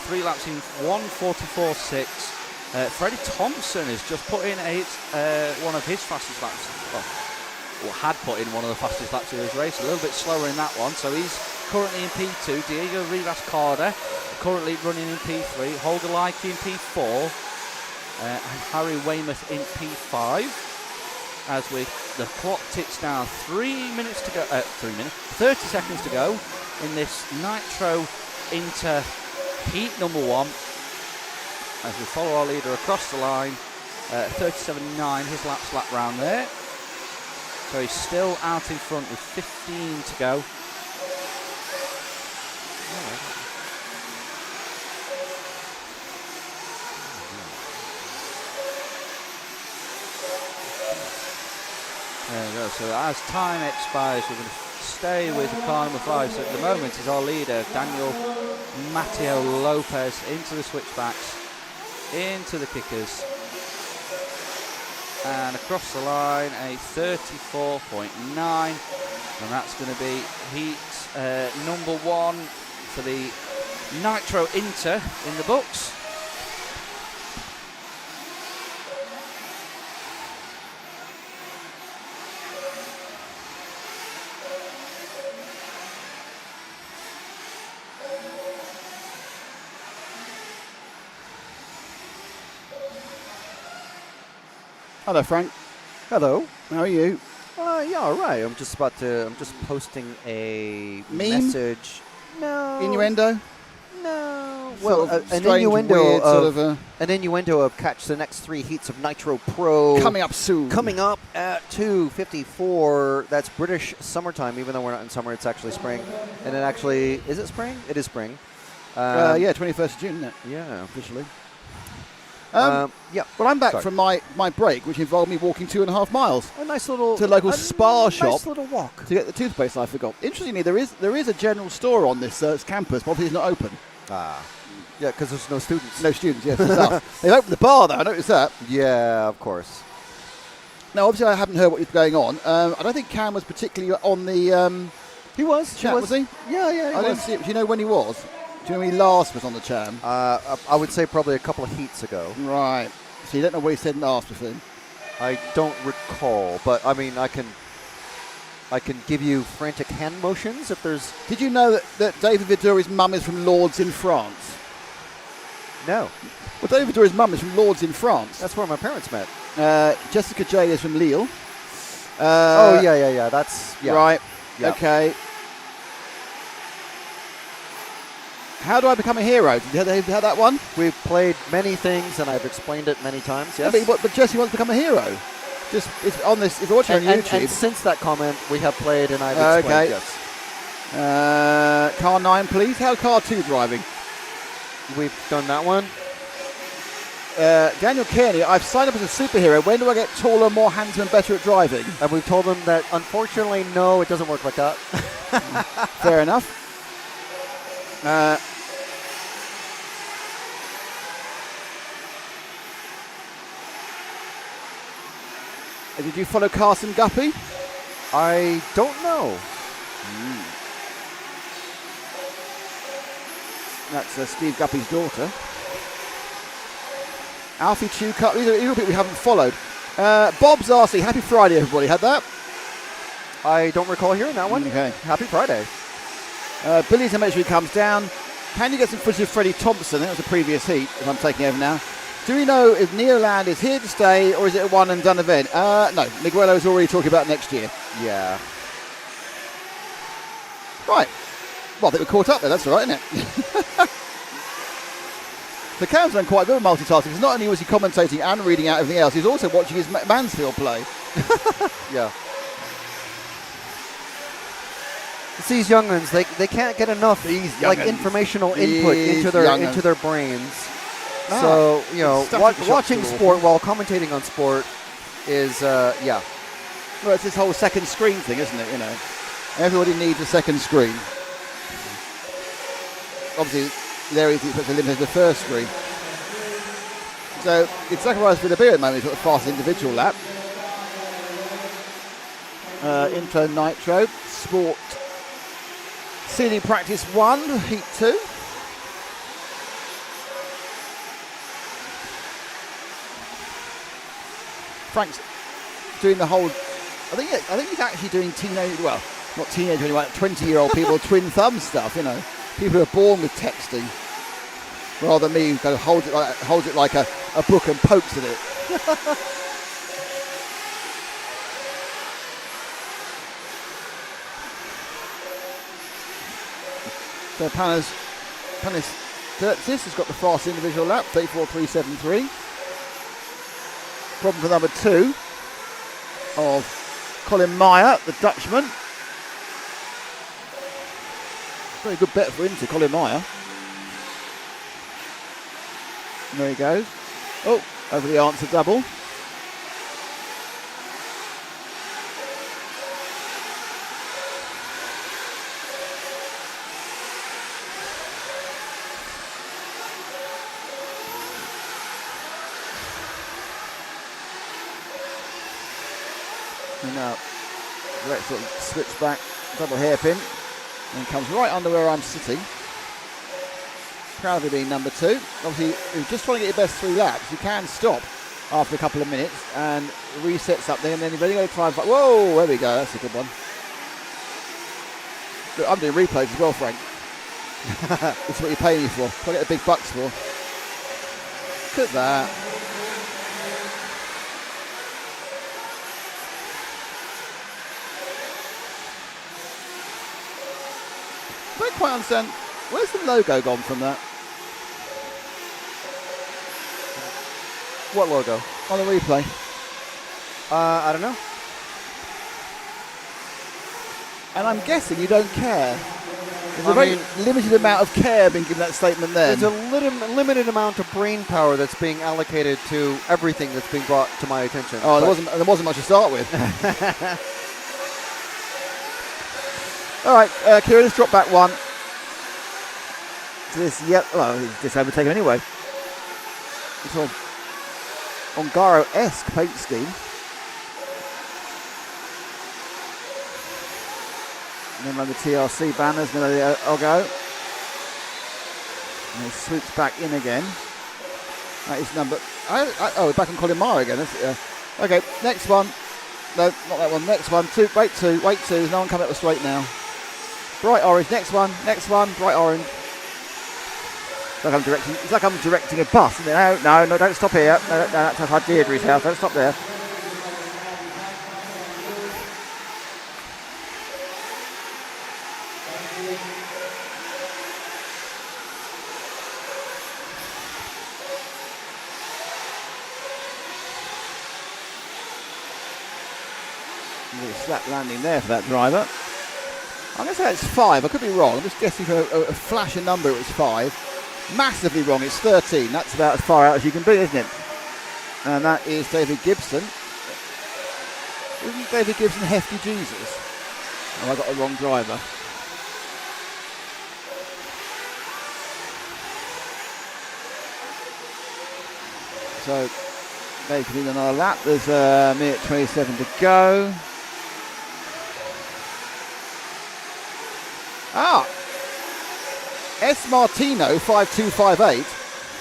S5: 3 laps in 1:44.6. Freddie Thompson has just put in one of his fastest laps. Or had put in one of the fastest laps of his race. A little bit slower in that one. So he's currently in P2. Diego Rivas Carter currently running in P3. Holger Likey in P4. And Harry Weymouth in P5. As the clock ticks down, 30 seconds to go in this Nitro Inter heat number 1. As we follow our leader across the line, 37.9 his lap round there. So he's still out in front with 15 to go. There we go. So as time expires, we're going to stay with car number 5. So at the moment is our leader, Daniel Mateo Lopez, into the switchbacks, into the kickers. And across the line, a 34.9. And that's going to be heat number 1 for the Nitro Inter in the books.
S1: Hello, Frank.
S7: Hello.
S1: How are you?
S7: Yeah, all right. I'm just posting a
S1: Meme?
S7: message. No.
S1: Innuendo?
S7: No.
S1: Sort
S7: Well,
S1: of
S7: an
S1: strange,
S7: innuendo
S1: weird
S7: of
S1: sort of
S7: an innuendo of catch the next 3 heats of Nitro Pro
S1: coming up soon.
S7: Coming up at 2:54. That's British summertime. Even though we're not in summer, it's actually spring. And it actually is it spring? It is spring.
S1: Yeah, 21st of June, isn't it?
S7: Yeah, officially.
S1: Yeah. Well, I'm back
S7: Sorry.
S1: from my break, which involved me walking 2.5 miles.
S7: A nice little
S1: to a local spa shop.
S7: Nice little walk
S1: to get the toothpaste I forgot. Interestingly, there is a general store on this campus, but obviously it's not open.
S7: Ah. Yeah, because there's no students.
S1: No students, yes. They've opened the bar, though. I noticed that.
S7: Yeah, of course.
S1: Now, obviously, I haven't heard what was going on. I don't think Cam was particularly on the.
S7: He was.
S1: Chat, was he?
S7: Yeah,
S1: I didn't see it. Do you know when he was? Do you know when he last was on the Cham?
S7: I would say probably a couple of heats ago.
S1: Right. So you don't know what he said and asked with him?
S7: I don't recall, but I mean, I can give you frantic hand motions if there's.
S1: Did you know that David Viduri's mum is from Lourdes in France?
S7: No.
S1: Well, David Viduri's mum is from Lourdes in France.
S7: That's where my parents met.
S1: Jessica J is from Lille.
S7: Oh yeah. That's
S1: right.
S7: Yeah.
S1: Okay. How do I become a hero? Did you have that one?
S7: We've played many things, and I've explained it many times. Yes.
S1: Yeah, but Jesse wants to become a hero. Just it's on this. If you're watching on YouTube.
S7: And since that comment, we have played, and I've explained.
S1: Okay.
S7: Yes.
S1: Car 9, please. How's car 2 driving?
S7: We've done that one.
S1: Daniel Kearney, I've signed up as a superhero. When do I get taller, more handsome, and better at driving?
S7: And we've told them that, unfortunately, no, it doesn't work like that.
S1: Fair enough. Did you follow Carson Guppy?
S7: I don't know.
S1: That's Steve Guppy's daughter. Alfie Chuka. These are people we haven't followed. Bob's RC. Happy Friday, everybody. Had that?
S7: I don't recall hearing that one.
S1: Okay.
S7: Happy Friday.
S1: Billy's to make sure he comes down. Can you get some footage of Freddie Thompson? That was the previous heat, if I'm taking over now. Do we know if Neoland is here to stay or is it a one and done event? No, Miguelo is already talking about next year.
S7: Yeah.
S1: Right. Well, I think we're caught up there. That's all right, isn't it? So Cam's done quite good at multitasking because not only was he commentating and reading out everything else, he was also watching his Mansfield play.
S7: Yeah. It's these young ones. They can't get enough informational input into their brains. So, watching sport while commentating on sport is, yeah.
S1: Well, it's this whole second screen thing, isn't it? Everybody needs a second screen. Obviously, there is a limit to the first screen. So, it's Zacharias Villabir at the moment. He's got the fastest individual lap. Intro Nitro, Sport, Sealing Practice 1, Heat 2. Frank's doing the whole. I think he's actually doing not teenage anyway, 20-year-old people twin thumb stuff. People who are born with texting, rather than me who kind of holds it like a book and pokes at it. So Panis Kurtzis has got the fast individual lap, 34.373. Problem for number 2 of Colin Meyer, the Dutchman. Very good bet for Inter, Colin Meyer. And there he goes. Oh, over the answer double. And now, direct sort of switch back, double hairpin, and comes right under where I'm sitting. Proudly being number 2. Obviously, if you're just trying to get your best 3 laps, you can stop after a couple of minutes and reset something, and then you're ready to go try and fight. Whoa, there we go, that's a good one. Look, I'm doing replays as well, Frank. This is what you pay me for. I get the big bucks for. Look at that. I don't quite understand. Where's the logo gone from that?
S7: What logo?
S1: On the replay.
S7: I don't know.
S1: And I'm guessing you don't care. There's a very limited amount of care being given that statement there.
S7: There's a limited amount of brain power that's being allocated to everything that's being brought to my attention.
S1: Oh, there wasn't much to start with. All right, Kieran, let's drop back 1. To this, well, he's just overtaken anyway. It's all Ongaro-esque paint scheme. And then run the TRC banners, and then I'll go. And he swoops back in again. That is number... oh, we're back on Colin Maher again. Okay, next one. No, not that one. Next one. Wait two. There's no one coming up the straight now. Bright orange. Next one. Bright orange. It's like I'm directing a bus. No, don't stop here. No, that's outside Deirdre's house. Don't stop there. A little slap landing there for that driver. I'm going to say it's 5. I could be wrong. I'm just guessing for a flash of number it was 5. Massively wrong. It's 13. That's about as far out as you can be, isn't it? And that is David Gibson. Isn't David Gibson Hefty Jesus? Oh, I got the wrong driver. So they can do another lap. There's a minute 27 to go. S Martino 5258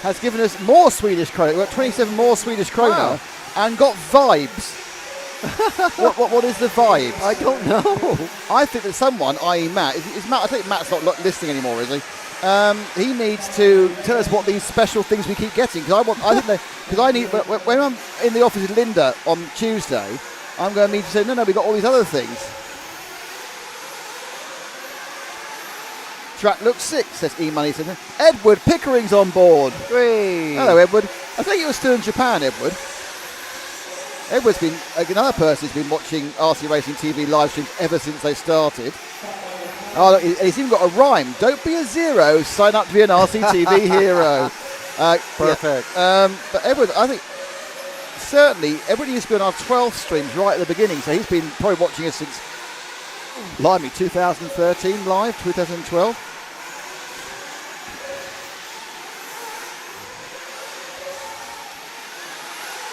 S1: has given us more Swedish krona. We've got 27 more Swedish krona and got vibes. what is the vibes?
S7: I don't know.
S1: I think that someone, i.e. Matt, is Matt. I think Matt's not listening anymore, is he? He needs to tell us what these special things we keep getting. Because when I'm in the office with Linda on Tuesday, I'm going to need to say no, we got all these other things. Track looks sick, says E-Money. Edward Pickering's on board.
S7: Hey.
S1: Hello, Edward. I think he was still in Japan, Edward. Edward's been another person who's been watching RC Racing TV live streams ever since they started. Oh, look, he's even got a rhyme. Don't be a zero, sign up to be an RCTV hero.
S7: Perfect.
S1: Yeah. But Edward, I think, certainly, Edward used to be on our 12 streams right at the beginning, so he's been probably watching us since, blimey, 2013 live, 2012.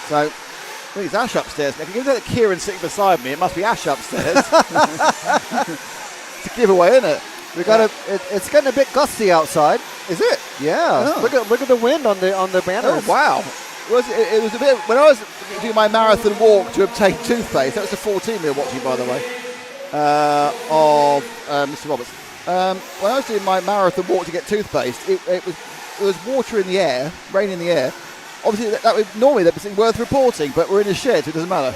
S1: So, I think it's Ash upstairs. Now, if you give that to Kieran sitting beside me, it must be Ash upstairs. It's a giveaway, isn't it?
S7: It's getting a bit gusty outside.
S1: Is it?
S7: Yeah.
S1: Oh.
S7: Look at the wind on the banners.
S1: Oh wow! It was a bit when I was doing my marathon walk to obtain toothpaste. That was the 14 we were watching, by the way, of Mr. Roberts. When I was doing my marathon walk to get toothpaste, it was water in the air, rain in the air. Obviously, that would normally that'd be worth reporting, but we're in a shed, so it doesn't matter.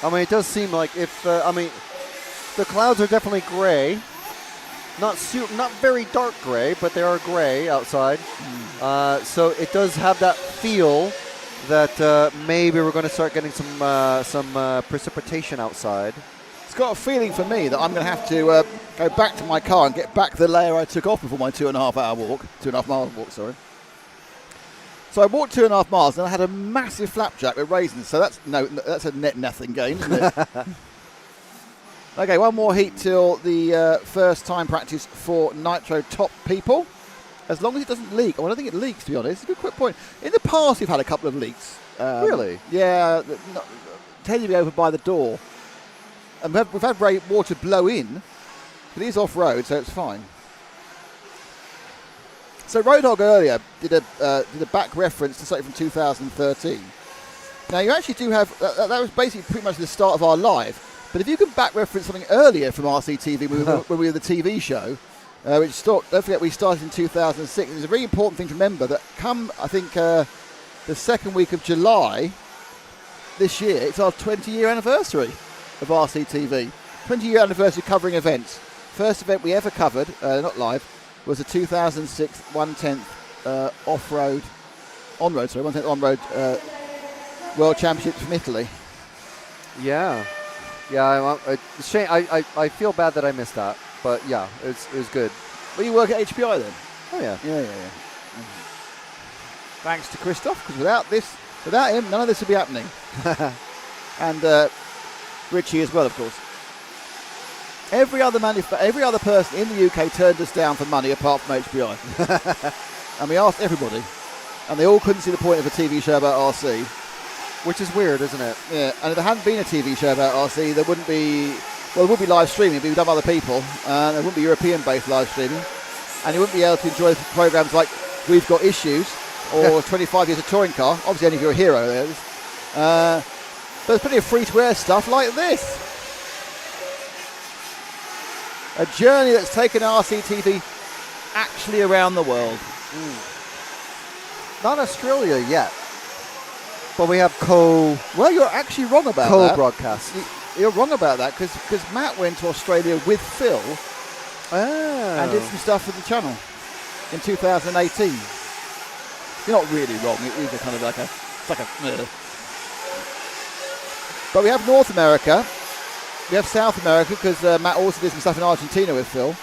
S7: I mean, it does seem like the clouds are definitely gray. Not very dark gray, but they are gray outside. So it does have that feel that maybe we're going to start getting some precipitation outside.
S1: It's got a feeling for me that I'm going to have to go back to my car and get back the layer I took off before my 2.5 mile walk, sorry. So I walked 2.5 miles and I had a massive flapjack with raisins. So that's a net nothing game, isn't it? Okay, one more heat till the first time practice for Nitro top people. As long as it doesn't leak. I don't think it leaks, to be honest. It's a good quick point. In the past, we've had a couple of leaks.
S3: Really?
S1: Yeah, 10 to be over by the door. And we've had water blow in, but he's off-road, so it's fine. So Roadhog earlier did a back reference to something from 2013. Now you actually do have, that was basically pretty much the start of our live, but if you can back reference something earlier from RCTV when we were the TV show, don't forget we started in 2006, it's a very important thing to remember that come, I think, the second week of July this year, it's our 20-year anniversary of RCTV. 20-year anniversary covering events. First event we ever covered, not live, was the 2006 1/10 on-road 1/10 on-road World Championships from Italy.
S7: Yeah. Shame. I feel bad that I missed that, but yeah, it was good.
S1: Well, you work at HPI then?
S7: Oh yeah.
S1: Yeah. Thanks to Christoph, because without him, none of this would be happening. And Richie as well, of course. Every other person in the UK turned us down for money apart from HPI. And we asked everybody, and they all couldn't see the point of a TV show about RC.
S7: Which is weird, isn't it?
S1: Yeah, and if there hadn't been a TV show about RC, there wouldn't be, well, there would be live streaming, but we'd have other people, and there wouldn't be European-based live streaming, and you wouldn't be able to enjoy programs like We've Got Issues, or 25 Years of Touring Car, obviously only if you're a hero there. But there's plenty of free-to-air stuff like this. A journey that's taken RCTV actually around the world.
S7: Not Australia yet. But we have
S1: Well, you're actually wrong about that.
S7: Co-broadcast.
S1: You're wrong about that because Matt went to Australia with Phil and did some stuff for the channel in 2018. You're not really wrong. It is a kind of like a. But we have North America. We have South America because Matt also did some stuff in Argentina with Phil.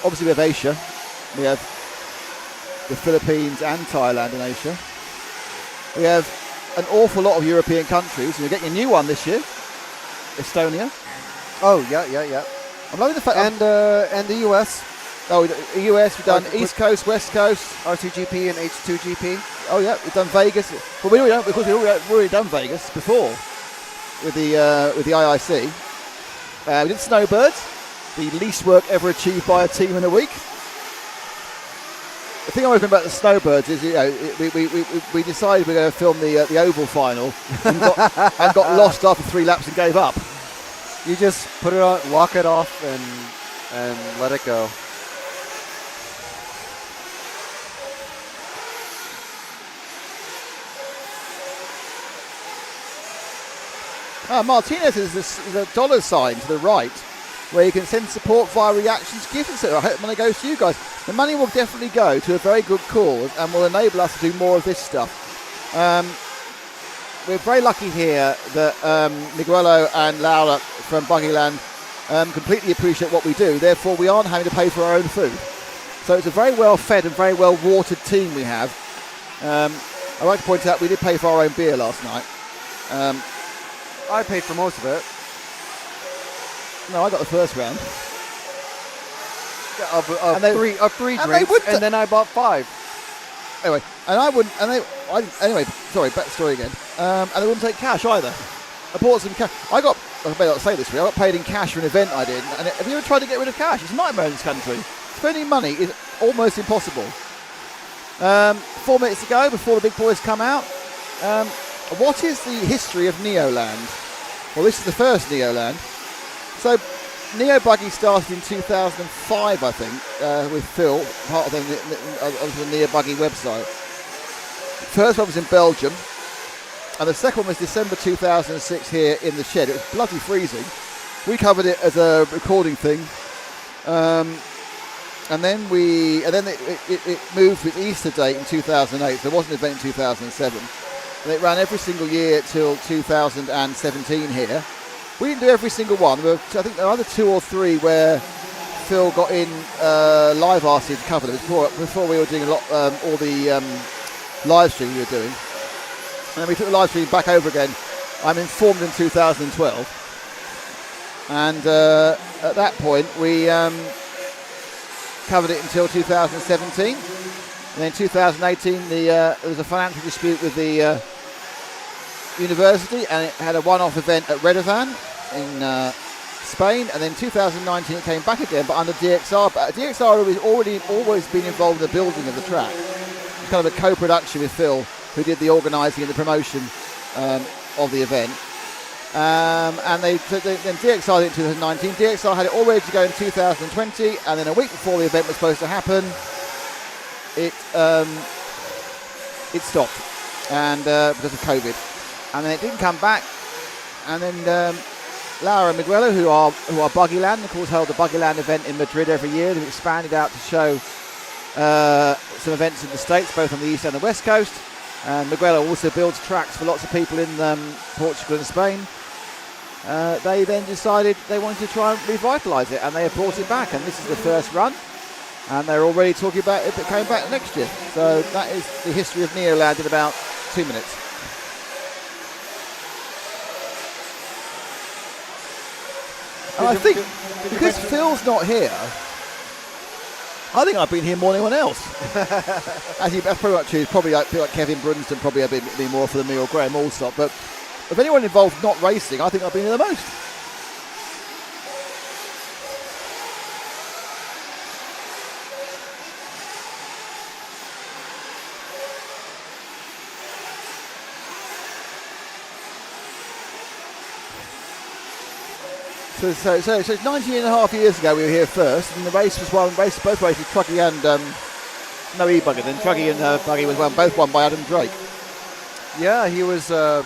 S1: Obviously, we have Asia. We have the Philippines and Thailand in Asia. We have an awful lot of European countries. We're getting a new one this year, Estonia.
S7: Oh, yeah.
S1: I'm loving the fact.
S7: And the US.
S1: Oh, the US, we've done East Coast, West Coast.
S7: RCGP and H2GP.
S1: Oh, yeah, we've done Vegas. Well, we've already done Vegas before with the IIC. We did Snowbirds, the least work ever achieved by a team in a week. The thing I remember about the Snowbirds is, we decided we were going to film the oval final and got lost after 3 laps and gave up.
S7: You just put it on, lock it off, and let it go.
S1: Martinez is a dollar sign to the right, where you can send support via reactions, gifts, etc. I hope the money goes to you guys. The money will definitely go to a very good cause and will enable us to do more of this stuff. We're very lucky here that Miguelo and Laura from Buggyland completely appreciate what we do. Therefore, we aren't having to pay for our own food. So it's a very well-fed and very well-watered team we have. I'd like to point out we did pay for our own beer last night.
S7: I paid for most of it.
S1: No, I got the first round.
S7: Of three drinks, and then I bought 5.
S1: Anyway, sorry, back to the story again. And they wouldn't take cash either. I bought some cash. I may not say this, I got paid in cash for an event I did. And have you ever tried to get rid of cash? It's a nightmare in this country. Spending money is almost impossible. 4 minutes to go before the big boys come out. What is the history of Neoland? Well, this is the first Neoland. So, Neo Buggy started in 2005, I think, with Phil, part of the Neo Buggy website. First one was in Belgium, and the second one was December 2006 here in the shed. It was bloody freezing. We covered it as a recording thing, and then it moved with Easter date in 2008. So there was an event in 2007. And it ran every single year till 2017 here. We didn't do every single one. I think there were either 2 or 3 where Phil got in live RC to cover them before we were doing all the live stream we were doing. And then we took the live stream back over again, I'm informed, in 2012. And at that point we covered it until 2017. And then 2018, there was a financial dispute with the university, and it had a one-off event at Redovan in Spain. And then 2019, it came back again, but under DXR. But DXR has always been involved in the building of the track. It's kind of a co-production with Phil, who did the organising and the promotion of the event. And then DXR did it in 2019. DXR had it all ready to go in 2020, and then a week before the event was supposed to happen, it stopped, and because of COVID, and then it didn't come back. And then Laura and Miguelo, who are Buggyland, of course, hold the Buggyland event in Madrid every year. They've expanded out to show some events in the States, both on the east and the west coast. And Miguelo also builds tracks for lots of people in Portugal and Spain. They then decided they wanted to try and revitalise it, and they have brought it back, and this is the first run, and they're already talking about if it came back next year. So that is the history of Neoland in about 2 minutes. And I think because Phil's not here, I think I've been here more than anyone else. That's probably not true. Probably like Kevin Brunston, probably I've been more for the me, or Graham Allsop. But of anyone involved not racing, I think I've been here the most. So it's 19 and a half years ago we were here first, and the race was both races, Truckee and no e-buggy. Then Truckee and buggy was both won by Adam Drake.
S7: Yeah, he was the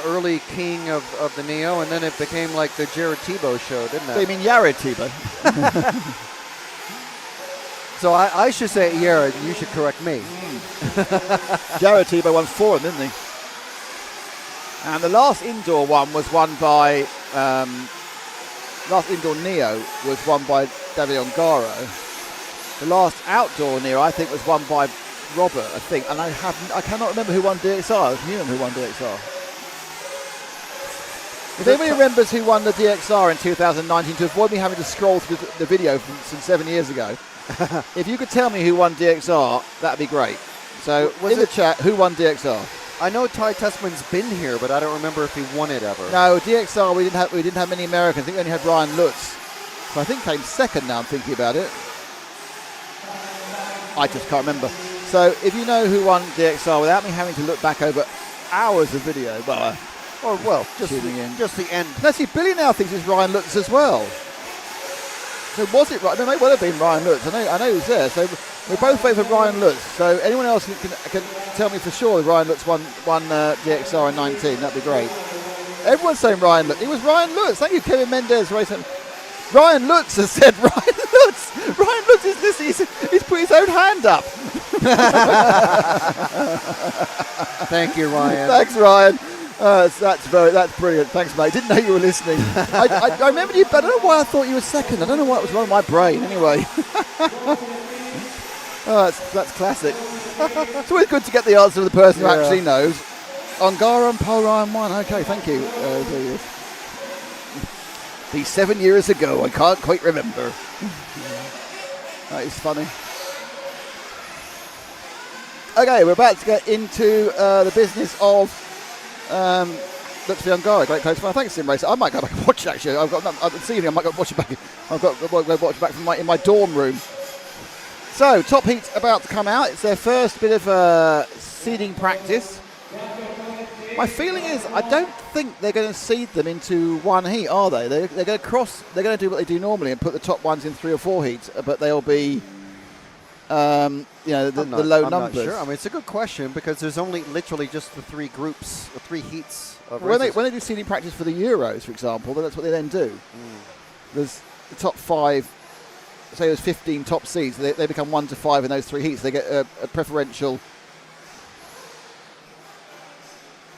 S7: early king of the Neo, and then it became like the Jared Tebow show, didn't it?
S1: So you mean Jared Tebow?
S7: So I should say Jared, you should correct me.
S1: Jared Tebow won 4 of them, didn't he? And the last indoor one was won by... last indoor Neo was won by David Ongaro. The last outdoor Neo, I think, was won by Robert, I think. And I cannot remember who won DXR. Can you remember who won DXR? If anybody remembers who won the DXR in 2019, to avoid me having to scroll through the video from 7 years ago, if you could tell me who won DXR, that'd be great. So in the chat, who won DXR?
S7: I know Ty Tessman's been here, but I don't remember if he won it ever.
S1: No, DXR, we didn't have many Americans. I think we only had Ryan Lutz, who I think came second now I'm thinking about it. I just can't remember. So if you know who won DXR without me having to look back over hours of video, just
S7: the end.
S1: No, see, Billy now thinks it's Ryan Lutz as well. So was it right? No, it may well have been Ryan Lutz. I know who's there. So we're both voting for Ryan Lutz. So anyone else can tell me for sure that Ryan Lutz won DXR in 19, that'd be great. Everyone's saying Ryan Lutz. It was Ryan Lutz. Thank you, Kevin Mendez. Ryan Lutz has said Ryan Lutz. Ryan Lutz is this. He's put his own hand up.
S7: Thank you, Ryan.
S1: Thanks, Ryan. That's brilliant. Thanks, mate. Didn't know you were listening. I remember you, but I don't know why I thought you were second. I don't know why it was wrong with my brain. Anyway. Oh, that's classic. It's always good to get the answer of the person who actually knows. Ongaro and Paul Ryan won. Okay, thank you. The 7 years ago, I can't quite remember. That is funny. Okay, we're about to get into the business of Lutfi Ongaro, great close fan. Thanks, Sim Racer. I might go back and watch it, actually. This evening I might go watch it back. I've got to go watch it back in my dorm room. So, top heat's about to come out. It's their first bit of seeding practice. My feeling is I don't think they're going to seed them into one heat, are they? They're going to cross. They're going to do what they do normally and put the top ones in 3 or 4 heats, but they'll be, the low numbers.
S7: I'm not sure. I mean, it's a good question because there's only literally just the 3 groups, the 3 heats of races.
S1: When they do seeding practice for the Euros, for example, that's what they then do. There's the top 5. Say there's 15 top seeds, they become 1 to 5 in those 3 heats. They get a preferential.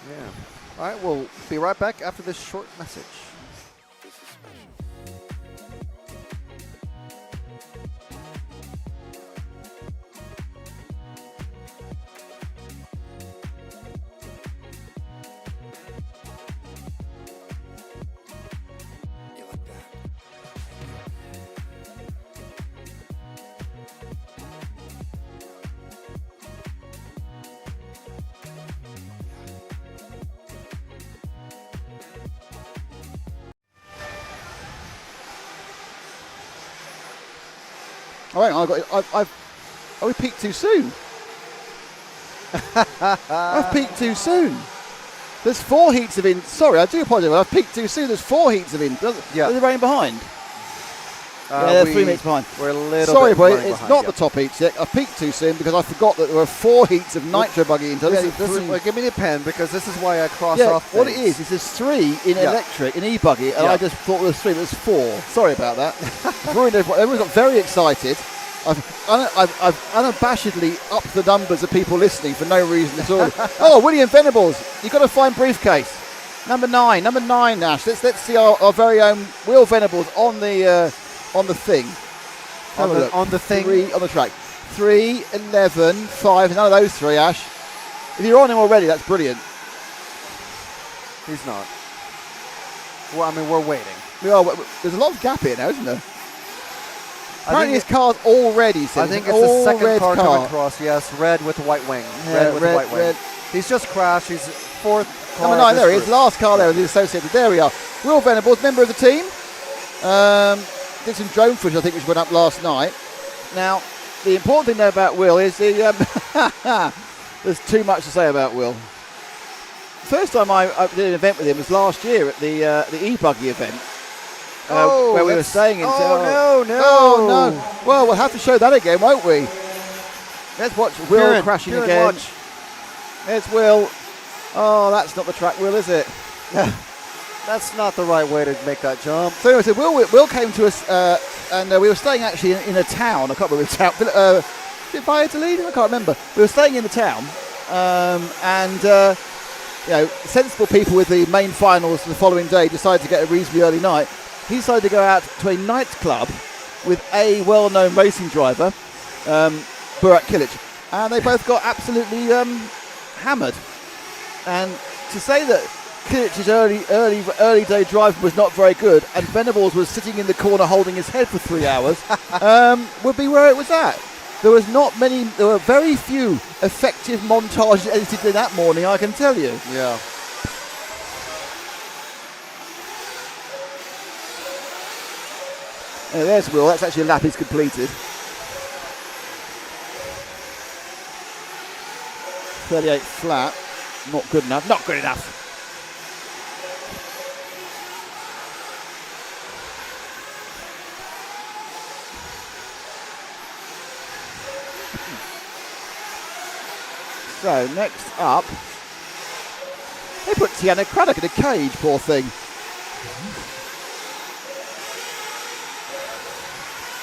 S7: Yeah. All right, we'll be right back after this short message.
S1: Oh, hang on, we peaked too soon. I've peaked too soon. There's 4 heats of in. Sorry, I do apologise. I've peaked too soon. There's 4 heats of in.
S7: Yeah.
S1: Is the rain behind? Yeah, they're 3 minutes behind.
S7: We're a little
S1: Sorry,
S7: bit
S1: boy,
S7: behind,
S1: it's not the top heats yet. I peaked too soon because I forgot that there were 4 heats of nitro buggy in.
S7: Give me the pen because this is why I cross off
S1: what
S7: things.
S1: it is there's 3 in electric, in e-buggy, and I just thought there was 3, but there's 4. Sorry about that. Everyone got very excited. I've unabashedly upped the numbers of people listening for no reason at all. Oh, William Venables, you've got to find briefcase. Number 9, Nash. Let's see our very own Will Venables on the thing.
S7: On the thing?
S1: 3 on the track. 3, 11, 5. None of those 3, Ash. If you're on him already, that's brilliant.
S7: He's not. Well, I mean, we're waiting.
S1: There's a lot of gap here now, isn't there? Apparently his car's already.
S7: I think it's the second car coming across. Yes, red with the white wing. Red with the white wing. He's just crashed. He's 4th car.
S1: Number 9, there he is. Last car there is associated. There we are. Will Venables, member of the team. Did some drone footage, I think, which went up last night. Now, the important thing there about Will is there's too much to say about Will. First time I did an event with him was last year at the e-buggy event. Where we were staying in. No. Well, we'll have to show that again, won't we? Let's watch Will crashing again. Watch. There's Will. Oh, that's not the track, Will, is it?
S7: That's not the right way to make that jump.
S1: So anyway, Will came to us, and we were staying actually in a town. I can't remember the town. Is it Valladolid? I can't remember. We were staying in the town, and sensible people with the main finals the following day decided to get a reasonably early night. He decided to go out to a nightclub with a well-known racing driver, Burak Kilic, and they both got absolutely hammered. And to say that Kilic's early day driving was not very good, and Venables was sitting in the corner holding his head for 3 hours, would be where it was at. There were very few effective montages edited in that morning, I can tell you.
S7: Yeah.
S1: There's Will. That's actually a lap he's completed. 38 flat. Not good enough. Not good enough. So next up, they put Tiana Craddock in a cage. Poor thing.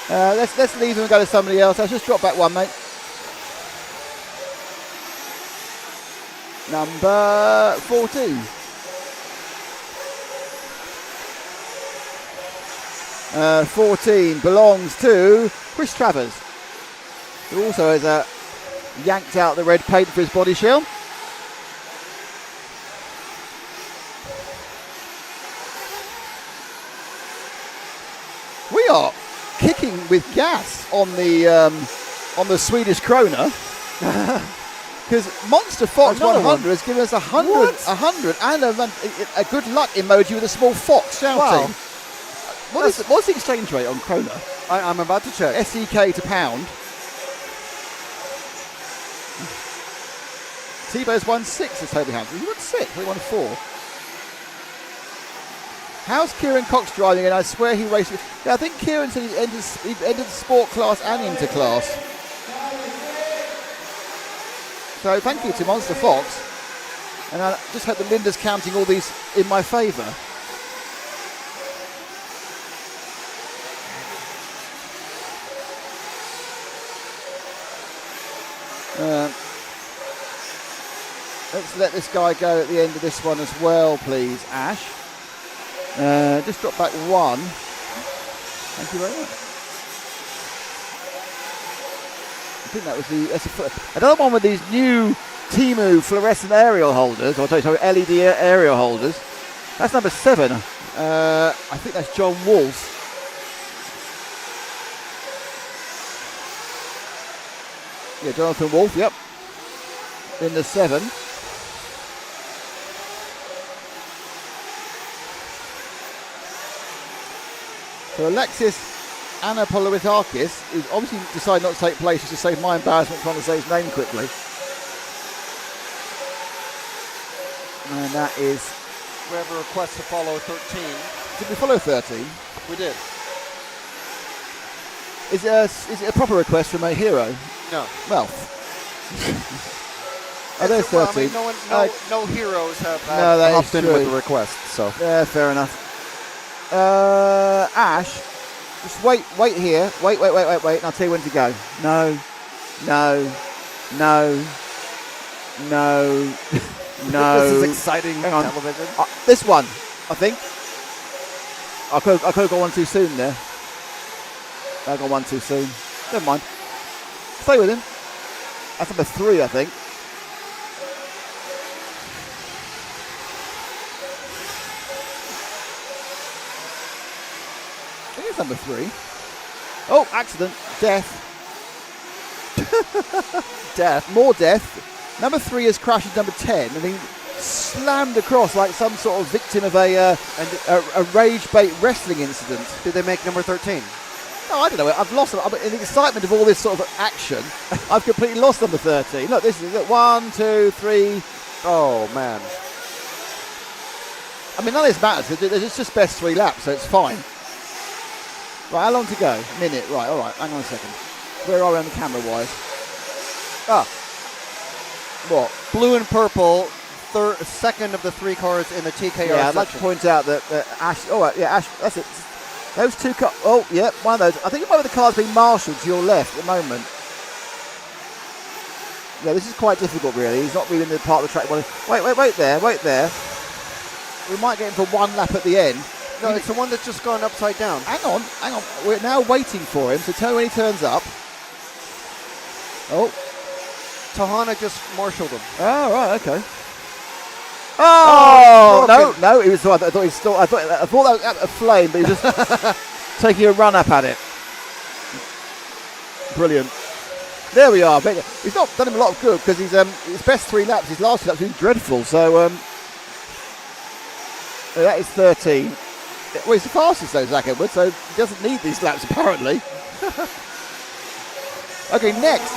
S1: Let's leave him and go to somebody else. Let's just drop back one, mate. Number 14. 14 belongs to Chris Travers, who also has yanked out the red paint for his body shell. We are kicking with gas on the Swedish krona, because Monster Fox 100 has given us 100 and a good luck emoji with a small fox shouting.
S7: Wow.
S1: What's the exchange rate on krona?
S7: I'm about to check.
S1: SEK to pound. Tebow's won 6 as Toby Hampton. He won 6. He won 4. How's Kieran Cox driving? And I swear he raced. Yeah, I think Kieran said he entered sport class and interclass. So thank you to Monster Fox. And I just hope that Linda's counting all these in my favour. Let's let this guy go at the end of this one as well, please, Ash. Just drop back one. Thank you very much. I think that was another one with these new Temu fluorescent aerial holders, or sorry, LED aerial holders. That's number 7. I think that's John Wolf. Yeah, Jonathan Wolf, yep. In the 7. So Alexis Anna Poloritakis, who's obviously decided not to take place just to save my embarrassment trying to say his name quickly. And that is...
S3: We have a request to follow 13.
S1: Did we follow 13?
S3: We did.
S1: Is it a proper request from a hero?
S3: No.
S1: Well. Oh, there's 13.
S3: Well, I mean, no heroes have
S1: hopped
S3: in with the request, so.
S1: Yeah, fair enough. Ash, just wait here. Wait, and I'll tell you when to go. No.
S7: This is exciting television.
S1: This one, I think. I could have got one too soon there. I got one too soon. Never mind. Stay with him. That's number 3, I think. I think it's number 3. Oh, accident. Death. Death. More death. Number 3 has crashed into number 10. I mean, slammed across like some sort of victim of a rage bait wrestling incident.
S3: Did they make number 13?
S1: No, I don't know. I've lost them. In the excitement of all this sort of action, I've completely lost number 13. Look, this is 1, 2, 3.
S3: Oh, man.
S1: I mean, none of this matters. It's just best 3 laps, so it's fine. Right, how long to go? Minute. Right, all right. Hang on a second. Where are we on the camera-wise? What?
S3: Blue and purple, second of the 3 cars in the TKR
S1: Yeah, I'd like to point out that Ash... Oh, right, yeah, Ash, that's it. Those 2 cars... Oh, yeah, one of those. I think it might be the cars being marshalled to your left at the moment. Yeah, this is quite difficult, really. He's not really in the part of the track. Wait there. We might get him for 1 lap at the end.
S3: No, it's the one that's just gone upside down.
S1: Hang on. We're now waiting for him to tell when he turns up. Oh.
S3: Tahana just marshalled him.
S1: Oh, right, okay. Oh, no, it was. I thought he still. I thought that was a flame, but he was just taking a run up at it. Brilliant. There we are. He's not done him a lot of good because his best 3 laps, his last 2 laps, have been dreadful. So that is 13. Well, he's the fastest though, Zach Edwards, so he doesn't need these laps apparently. Okay, next.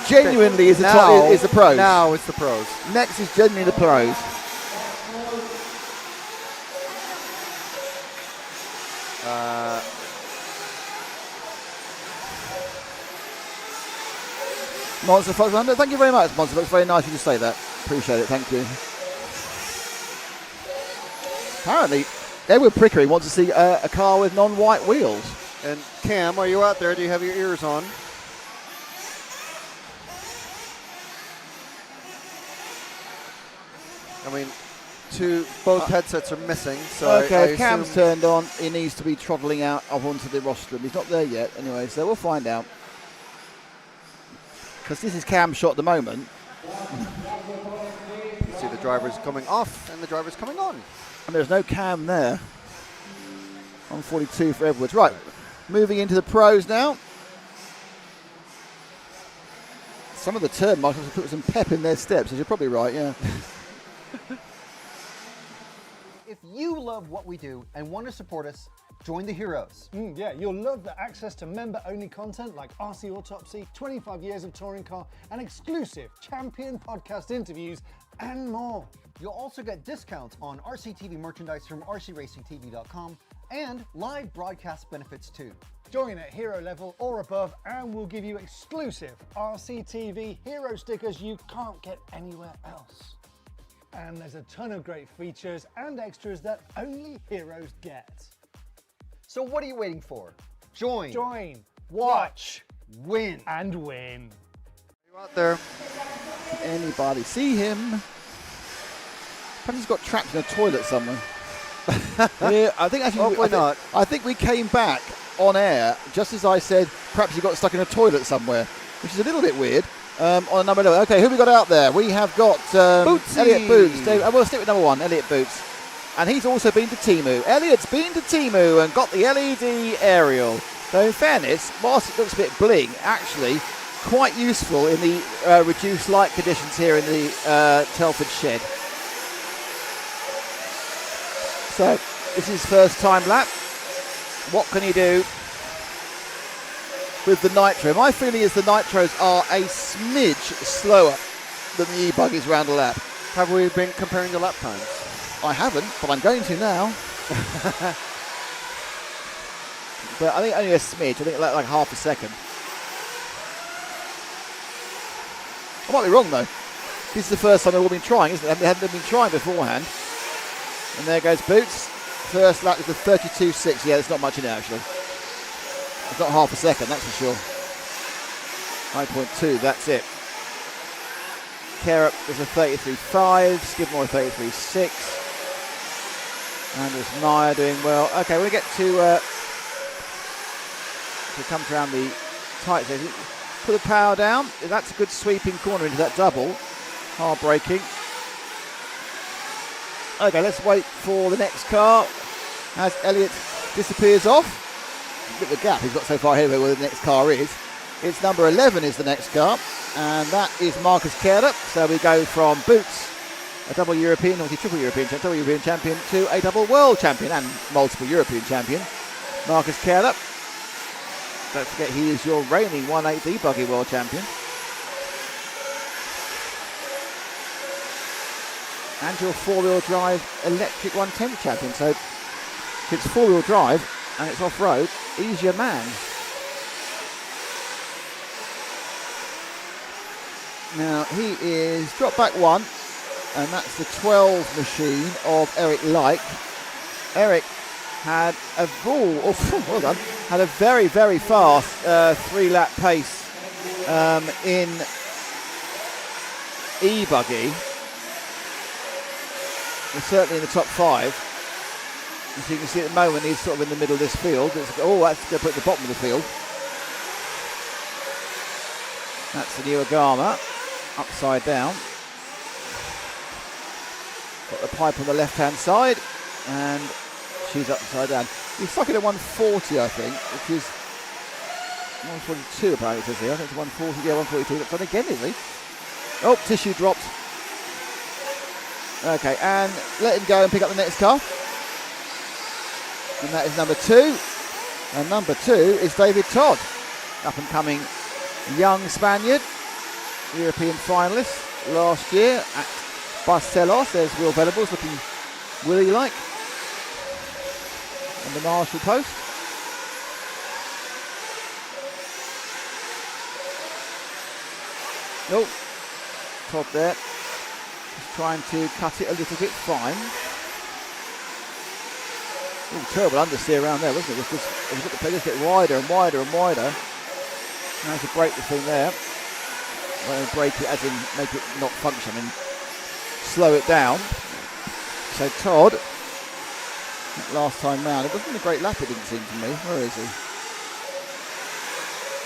S1: Genuinely is the pros.
S3: Now it's the pros.
S1: Next is genuinely the pros. Monster Fox 100. Thank you very much, Monster Fox. Very nice of you to say that. Appreciate it. Thank you. Apparently, Edward Prickering wants to see a car with non-white wheels.
S3: And Cam, are you out there? Do you have your ears on? I mean, both headsets are missing. So
S1: okay, if Cam's turned on, he needs to be throttling out up onto the rostrum. He's not there yet, anyway, so we'll find out. Because this is Cam's shot at the moment.
S3: You see the drivers coming off and the drivers coming on.
S1: And there's no Cam there. 142 for Edwards. Right, moving into the pros now. Some of the turn marshals have put some pep in their steps, as you're probably right, yeah.
S15: If you love what we do and want to support us, join the heroes.
S6: Yeah, you'll love the access to member-only content like RC Autopsy, 25 years of touring car, and exclusive champion podcast interviews, and more.
S15: You'll also get discounts on RCTV merchandise from rcracingtv.com and live broadcast benefits too.
S6: Join at hero level or above and we'll give you exclusive RCTV hero stickers you can't get anywhere else. And there's a ton of great features and extras that only heroes get.
S15: So what are you waiting for? Join,
S6: watch,
S15: win.
S6: And win.
S3: Are you out there?
S1: Can anybody see him? Perhaps he's got trapped in a toilet somewhere. Yeah, I think actually, I think we came back on air just as I said perhaps he got stuck in a toilet somewhere, which is a little bit weird. On a number 11. Okay, who have we got out there? We have got Elliot Boots. We'll stick with number 1, Elliot Boots. And he's also been to Temu. Elliot's been to Temu and got the LED aerial. So in fairness, whilst it looks a bit bling, actually quite useful in the reduced light conditions here in the Telford shed. So this is his first time lap. What can he do? with the Nitro. My feeling is the Nitros are a smidge slower than the e-buggies round a lap.
S7: Have we been comparing the lap times?
S1: I haven't, but I'm going to now. But I think only a smidge. I think like half a second. I might be wrong though. This is the first time they've all been trying, isn't it? They haven't been trying beforehand. And there goes Boots. First lap is the 32.6. Yeah, there's not much in it actually. It's not half a second, that's for sure. 9.2, that's it. Carup is a 33.5. Skidmore a 33.6. Anders Meyer doing well. Okay, we'll get to comes around the tight zone. Put the power down. That's a good sweeping corner into that double. Hard braking. Okay, let's wait for the next car as Elliott disappears off. Look at the gap he's got so far ahead of where the next car is. It's number 11 is the next car, and that is Marcus Carup. So we go from Boots, a double European, obviously triple European, double European champion, to a double world champion and multiple European champion, Marcus Carup. Don't forget he is your reigning 1/8 e-buggy world champion. And your four-wheel drive electric 110 champion. So if it's four-wheel drive and it's off-road, he's your man. Now he is drop back one, and that's the 12 machine of Eric Leik. Eric had a well done, had a very, very fast 3-lap pace in e-buggy. He's certainly in the top 5. As you can see at the moment, he's sort of in the middle of this field. That's going to put at the bottom of the field. That's the new Agama, upside down. Got the pipe on the left-hand side, and she's upside down. He's stuck in at 140, I think, which is 142 apparently it says here. I think it's 140, yeah, 142. That's on again, is he? Oh, tissue dropped. Okay, and let him go and pick up the next car. And that is number 2. And number 2 is David Todd, up and coming young Spaniard, European finalist last year at Barcelos. There's Will Venables looking Willy-like on the marshal post. Oh, Todd there. Just trying to cut it a little bit fine. Oh, terrible understeer around there, wasn't it? It was got the players get wider and wider and wider. Now to break the thing there. Well, break it as in make it not function and slow it down. So Todd, last time round, it wasn't a great lap, it didn't seem to me. Where is he?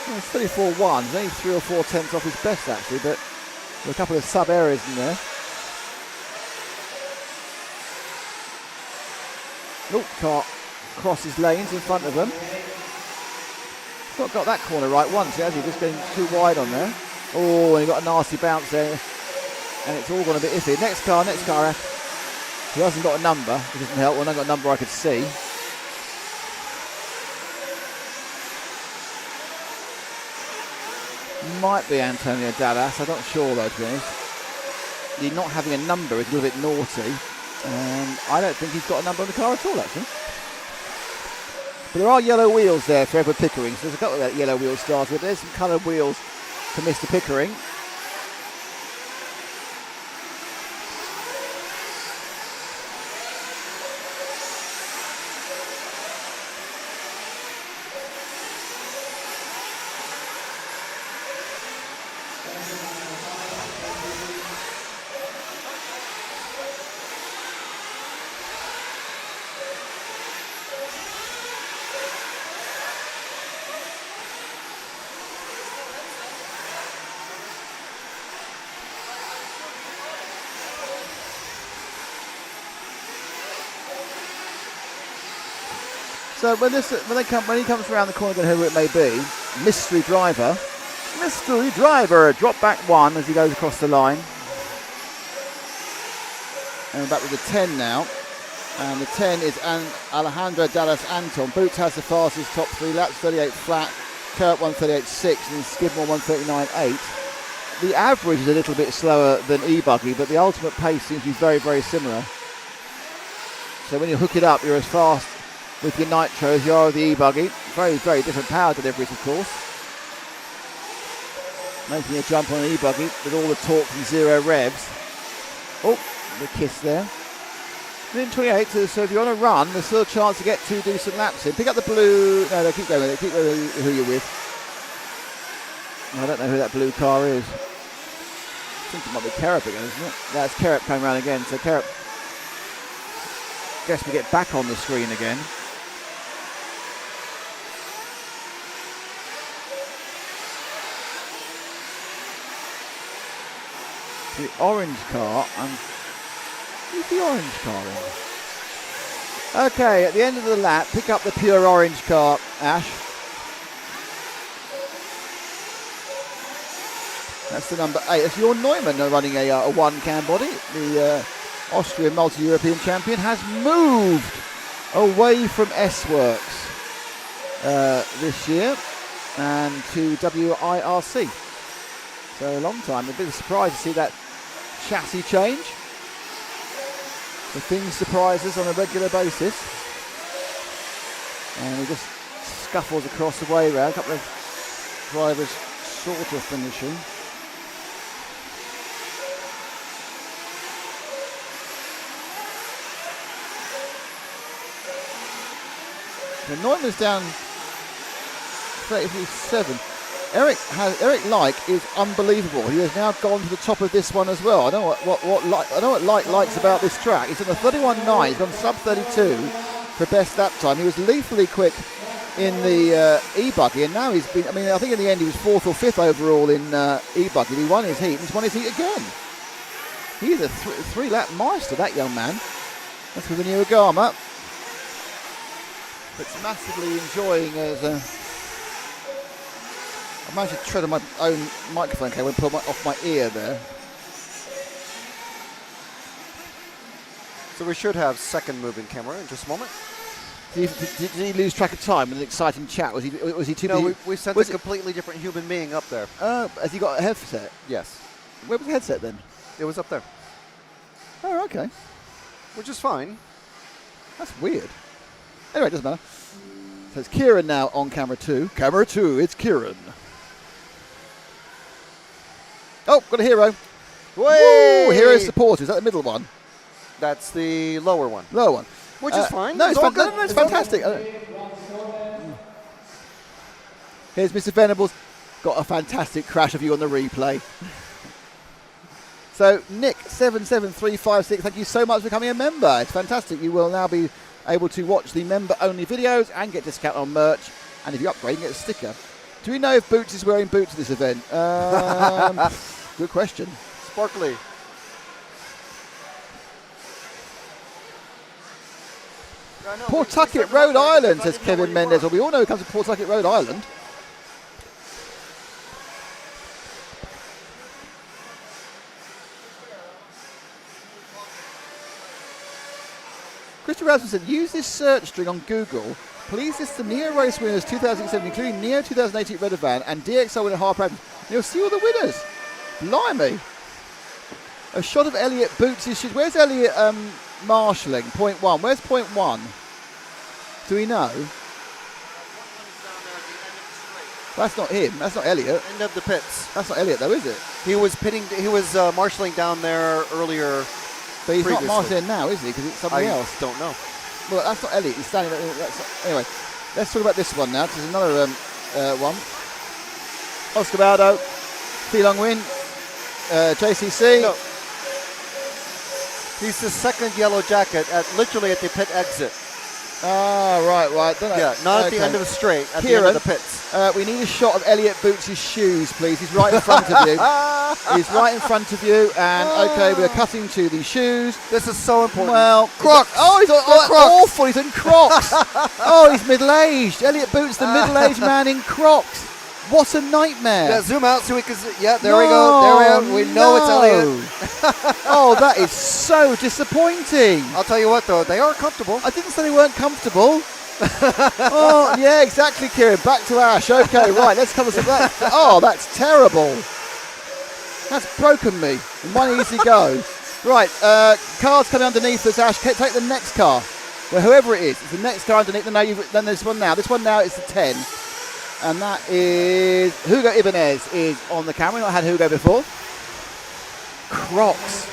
S1: Well, it's 34.1. He's only 3 or 4 tenths off his best actually, but there were a couple of sub errors in there. Oh, car crosses lanes in front of them. Not got that corner right once, has he? Just going too wide on there. Oh, and he got a nasty bounce there. And it's all gone a bit iffy. Next car. He hasn't got a number. It doesn't help. Well, I got a number I could see. Might be Antonio Dallas. I'm not sure though, to be honest. He's not having a number is a little bit naughty. I don't think he's got a number on the car at all, actually. But there are yellow wheels there for Edward Pickering. So there's a couple of yellow wheel stars, but there's some coloured wheels for Mr. Pickering. So when he comes around the corner, whoever it may be, mystery driver, drop back one as he goes across the line. And back with the 10 now. And the 10 is Alejandro Dallas Anton. Boots has the fastest top 3 laps, 38 flat, Carrot 138.6 and Skidmore 139.8. The average is a little bit slower than e-buggy, but the ultimate pace seems to be very, very similar. So when you hook it up, you're as fast with your nitro as you are with the e-buggy. Very, very different power deliveries, of course. Making a jump on an e-buggy with all the torque from 0 revs. Oh, the kiss there. Within 28, so if you're on a run, there's still a chance to get 2 decent laps in. Pick up the blue. No, keep going with it. Keep going with who you're with. I don't know who that blue car is. I think it might be Kerrip again, isn't it? That's Kerrip coming around again. So Kerrip, guess we get back on the screen again. The orange car, and who's the orange car in? Okay, at the end of the lap, pick up the pure orange car, Ash. That's the number 8. That's your Neumann running a one-cam body. The Austrian multi-European champion has moved away from S-Works this year and to WIRC. So a long time. A bit of a surprise to see that chassis change. The things surprise us on a regular basis. And he just scuffles across the way round. A couple of drivers sort of finishing. The Neumann's down 37. Eric Like is unbelievable. He has now gone to the top of this one as well. I know what Like likes about this track. He's on the 31.9. He's gone sub 32 for best lap time. He was lethally quick in the e-buggy, and now he's been. I mean, I think in the end he was 4th or 5th overall in e-buggy. He won his heat, and he's won his heat again. He's a 3-lap master, that young man. That's with the new Agama. It's massively enjoying as a. I managed to tread on my own microphone cable and pull off my ear there.
S3: So we should have second moving camera in just a moment.
S1: Did he lose track of time with an exciting chat? Was he too busy?
S3: No, we sent a completely different human being up there.
S1: Has he got a headset?
S3: Yes.
S1: Where was the headset then?
S3: It was up there.
S1: Oh, okay.
S3: Which is fine.
S1: That's weird. Anyway, it doesn't matter. So it's Kieran now on camera 2. Camera 2, it's Kieran. Oh, got a hero. Woo! Hero support. Is that the middle one?
S3: That's the lower one.
S1: Lower one.
S3: Which is fine.
S1: No, it's fantastic. Here's Mr. Venables. Got a fantastic crash of you on the replay. So, Nick77356, thank you so much for becoming a member. It's fantastic. You will now be able to watch the member-only videos and get discount on merch. And if you upgrade, you get a sticker. Do we know if Boots is wearing boots at this event? Good question.
S3: Sparkly.
S1: Pawtucket, Rhode Island, says Kevin Mendez. Well, we all know he comes from Pawtucket, Rhode Island. Christopher Rasmussen, use this search string on Google. Please list the Neo race winners 2007, including Neo 2018 Redovan and DXO winner Harper Adams. You'll see all the winners. Blimey. A shot of Elliot Boots' shoes. Where's Elliot marshalling? Point 1. Where's point 1? Do we know? That's not him. That's not Elliot.
S3: End of the pits.
S1: That's not Elliot, though, is it?
S3: He was pitting. He was marshalling down there earlier.
S1: But he's not marshalling now, is he? Because it's somebody else.
S3: Don't know.
S1: Well, that's not Elliot. He's standing. Anyway, let's talk about this one now. This is another one. Oscar Baldo, T-Long win. JCC.
S3: No. He's the second yellow jacket literally at the pit exit.
S1: Ah, right.
S3: Yeah, not at the end of the straight, at the end of the pits.
S1: We need a shot of Elliot Boots' shoes, please. He's right in front of you. He's right in front of you, and okay, we're cutting to the shoes.
S3: This is so important.
S1: Well,
S3: Crocs.
S1: He's awful. He's in Crocs. Oh, he's middle-aged. Elliot Boots, the middle-aged man in Crocs. What a nightmare.
S3: Yeah, zoom out so we can see. Yeah, there we go. There we are. We know it's Elliot.
S1: Oh, that is so disappointing.
S3: I'll tell you what, though. They are comfortable.
S1: I didn't say they weren't comfortable. Oh, yeah, exactly, Kieran. Back to Ash. Okay, right, let's cover some of that. Oh, that's terrible. That's broken me. One easy go. Right, cars coming underneath us, Ash. Take the next car. Well, whoever it is, it's the next car underneath. Then there's one now. This one now is the 10. And that is Hugo Ibanez is on the camera. We've not had Hugo before. Crocs.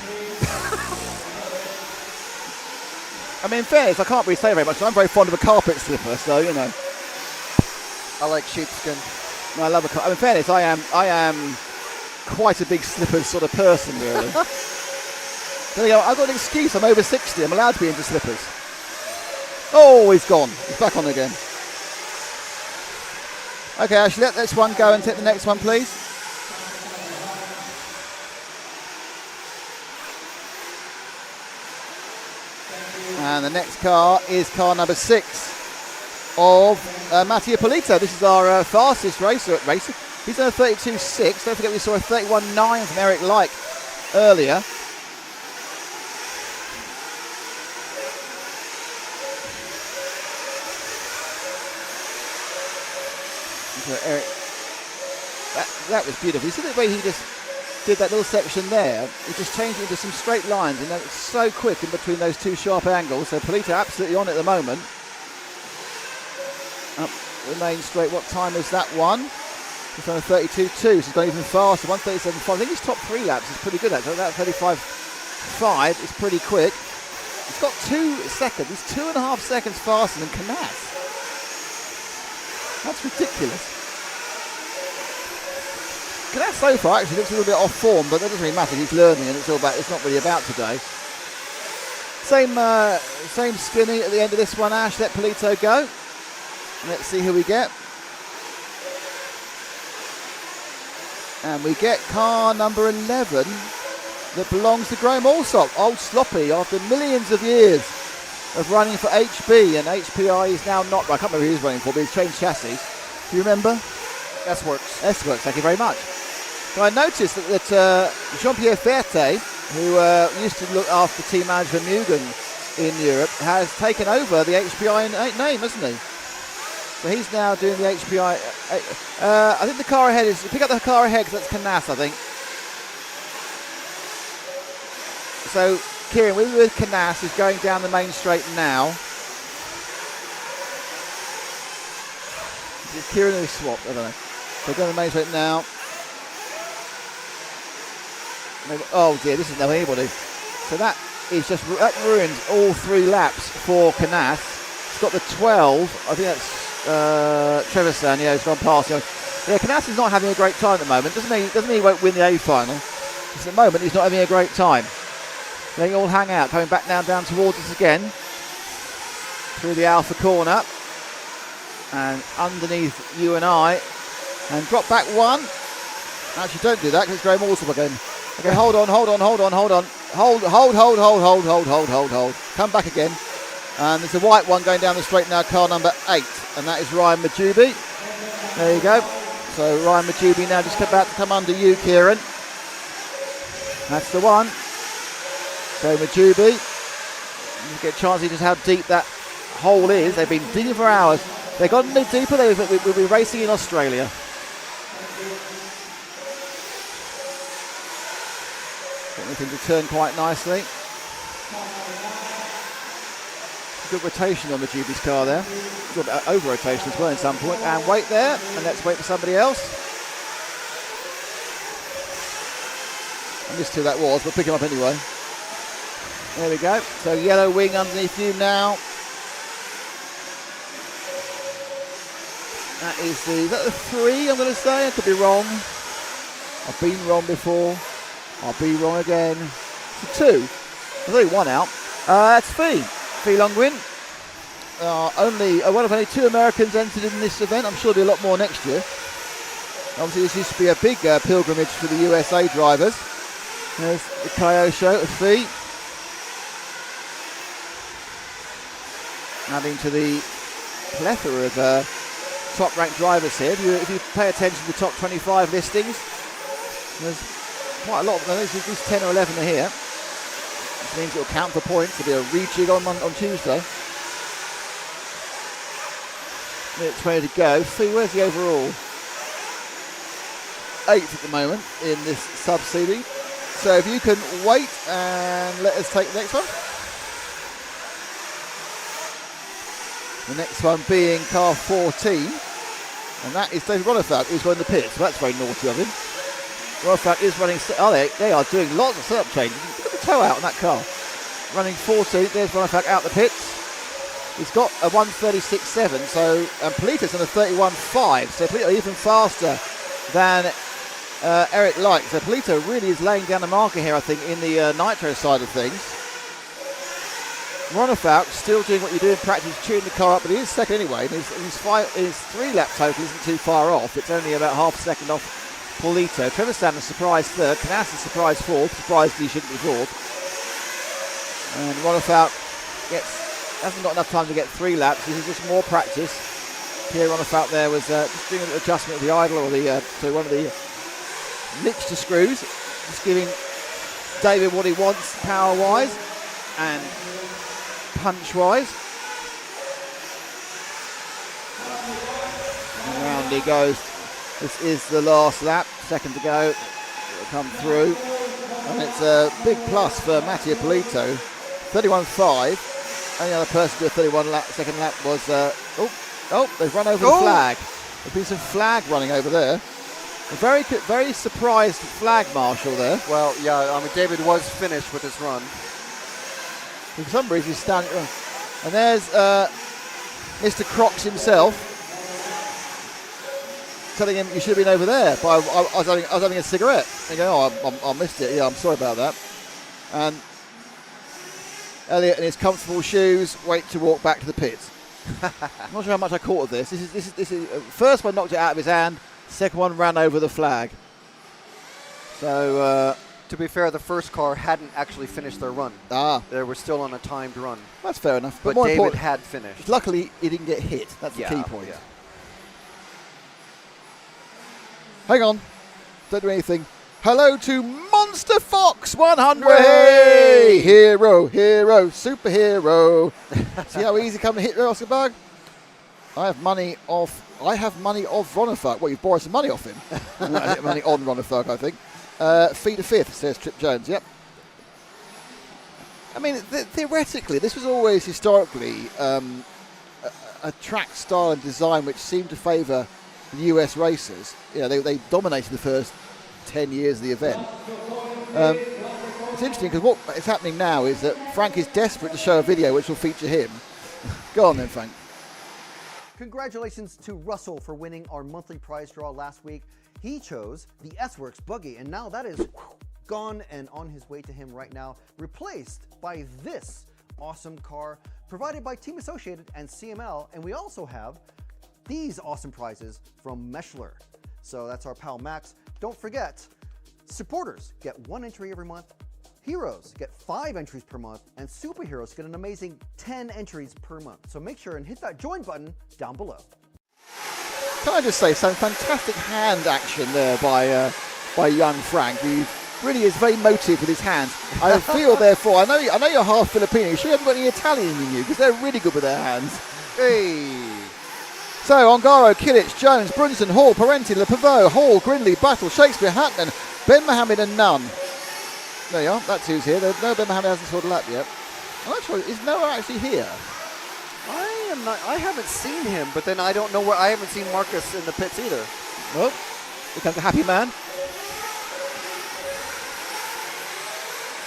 S1: I mean, in fairness, I can't really say very much. I'm very fond of a carpet slipper, so, you know.
S3: I like sheepskin.
S1: No, I love a carpet. I mean, in fairness, I am quite a big slippers sort of person, really. There you go. I've got an excuse. I'm over 60. I'm allowed to be into slippers. Oh, he's gone. He's back on again. Okay, Ashley, let this one go and take the next one, please. And the next car is car number 6 of Mattia Polito. This is our fastest racer. He's on a 32.6. Don't forget we saw a 31.9 from Eric Lyke earlier. So Eric, that was beautiful. You see the way he just did that little section there? He just changed it into some straight lines, and it's so quick in between those two sharp angles. So Polito absolutely on it at the moment. Up the main straight. What time is that one? He's on a 32.2, so he's gone even faster. 1:37.5. I think his top 3 laps is pretty good actually. That 35.5 is pretty quick. He's got 2 seconds. He's 2.5 seconds faster than Canas. That's ridiculous. Canas so far actually looks a little bit off form, but that doesn't really matter. He's learning, and it's not really about today. Same skinny at the end of this one, Ash. Let Polito go. Let's see who we get. And we get car number 11 that belongs to Graham Allsop. Old Sloppy, after millions of years of running for HB, and HPI is now not, I can't remember who he's running for, but he's changed chassis. Do you remember?
S3: S-Works.
S1: S-Works, thank you very much. So I noticed that Jean-Pierre Ferté, who used to look after team manager Mugen in Europe, has taken over the HPI name, hasn't he? So he's now doing the HPI. I think the car ahead is, pick up the car ahead because that's Canas, I think. So Kieran, we're with Canas, is going down the main straight now. Is it Kieran who swapped? I don't know. So going down the main straight now. Oh dear, this is no anybody. So that ruins all 3 laps for Canas. It's got the 12. I think that's Trevisan. Yeah, he's gone past. Yeah, Canas is not having a great time at the moment. Doesn't mean he won't win the A final. Just at the moment, he's not having a great time. They all hang out, coming back now down towards us again through the Alpha corner and underneath you and I, and drop back 1. Actually, don't do that because it's Graham Allsop again. Okay, hold on. Hold. Come back again. And there's a white one going down the straight now, car number 8, and that is Ryan Majubi. There you go. So Ryan Majubi now just about to come under you, Kieran. That's the one. So Majubi, you get a chance to see just how deep that hole is. They've been digging for hours. They got no deeper. We'll be racing in Australia. Getting things to turn quite nicely. Good rotation on Majubi's car there. Good over rotation as well at some point. And wait there, and let's wait for somebody else. I missed who that was, but pick him up anyway. There we go. So yellow wing underneath you now. Is that the 3, I'm going to say? I could be wrong. I've been wrong before. I'll be wrong again. It's a 2. There's only 1 out. That's Fee Longwin. One of only 2 Americans entered in this event. I'm sure there'll be a lot more next year. Obviously, this used to be a big pilgrimage for the USA drivers. There's the Kyosho of Fee. Adding to the plethora of top-ranked drivers here. If you pay attention to the top 25 listings, there's quite a lot of them. At least 10 or 11 are here. Which means it'll count for points. There'll be a rejig on Tuesday. Minute 20 to go. See, where's the overall? 8th at the moment in this sub-seeding. So if you can wait and let us take the next one. The next one being car 14. And that is David Ronifat, who's running the pits. So that's very naughty of him. Ronifat is running... they are doing lots of setup changes. Look at the toe out on that car. Running 14. There's Ronifat out the pits. He's got a 1:36.7, so and Polito's on a 31.5, so Polito even faster than Eric Light. So Polito really is laying down a marker here, I think, in the nitro side of things. Ronifat still doing what you do in practice, tuning the car up, but he is second anyway. And his 3 lap total isn't too far off. It's only about half a second off Polito. Trevor Sanders surprised third. Canassis surprised fourth. Surprised he shouldn't be fourth. And Ronifat hasn't got enough time to get 3 laps. This is just more practice. Pierre Ronifat there was just doing an adjustment of the idle or one of the mixture screws, just giving David what he wants power-wise and punch-wise. And round he goes. This is the last lap, second to go. It'll come through, and it's a big plus for Mattia Polito. 31.5. Only other person to do a 31 lap, second lap was, they've run over the flag. There's been some flag running over there. A very, very surprised flag marshal there.
S7: Well, yeah, I mean, David was finished with his run.
S1: For some reason, he's standing. And there's Mr. Crocs himself telling him you should have been over there. But I was having a cigarette. They go, I missed it. Yeah, I'm sorry about that. And Elliot in his comfortable shoes wait to walk back to the pits. I'm not sure how much I caught of this. This is first one knocked it out of his hand. Second one ran over the flag. So
S7: to be fair, the first car hadn't actually finished their run. They were still on a timed run.
S1: That's fair enough.
S7: But David had finished.
S1: Luckily, he didn't get hit. That's the key point.
S7: Yeah.
S1: Hang on. Don't do anything. Hello to Monster Fox 100. Hey! Hero, superhero. See how easy come to hit Oscar Bug? I have money off Ronifat. Well, you've borrowed some money off him. Money on Ronifat, I think. Feet of fifth, says Trip Jones. Yep. I mean, theoretically, this was always historically a track style and design which seemed to favour the US racers. You know, they dominated the first 10 years of the event. It's interesting because what is happening now is that Frank is desperate to show a video which will feature him. Go on then, Frank.
S15: Congratulations to Russell for winning our monthly prize draw last week. He chose the S-Works buggy, and now that is gone and on his way to him right now, replaced by this awesome car provided by Team Associated and CML. And we also have these awesome prizes from Meshler. So that's our pal Max. Don't forget, supporters get 1 entry every month, heroes get 5 entries per month, and superheroes get an amazing 10 entries per month. So make sure and hit that join button down below.
S1: Can I just say some fantastic hand action there by young Frank, who really is very motive with his hands. I feel, therefore, I know you're half Filipino. You sure you haven't got any Italian in you, because they're really good with their hands.
S7: Hey.
S1: So, Ongaro, Kilich, Jones, Brunson, Hall, Parenti, Le Pivot, Hall, Grindley, Battle, Shakespeare, Hatton, Ben Mohammed and Nunn. There you are, that's who's here. No, Ben Mohammed hasn't scored a lap yet. I'm not sure, is Noah actually here?
S7: I haven't seen him, but then I don't know where. I haven't seen Marcus in the pits either.
S1: Well, here comes the happy man.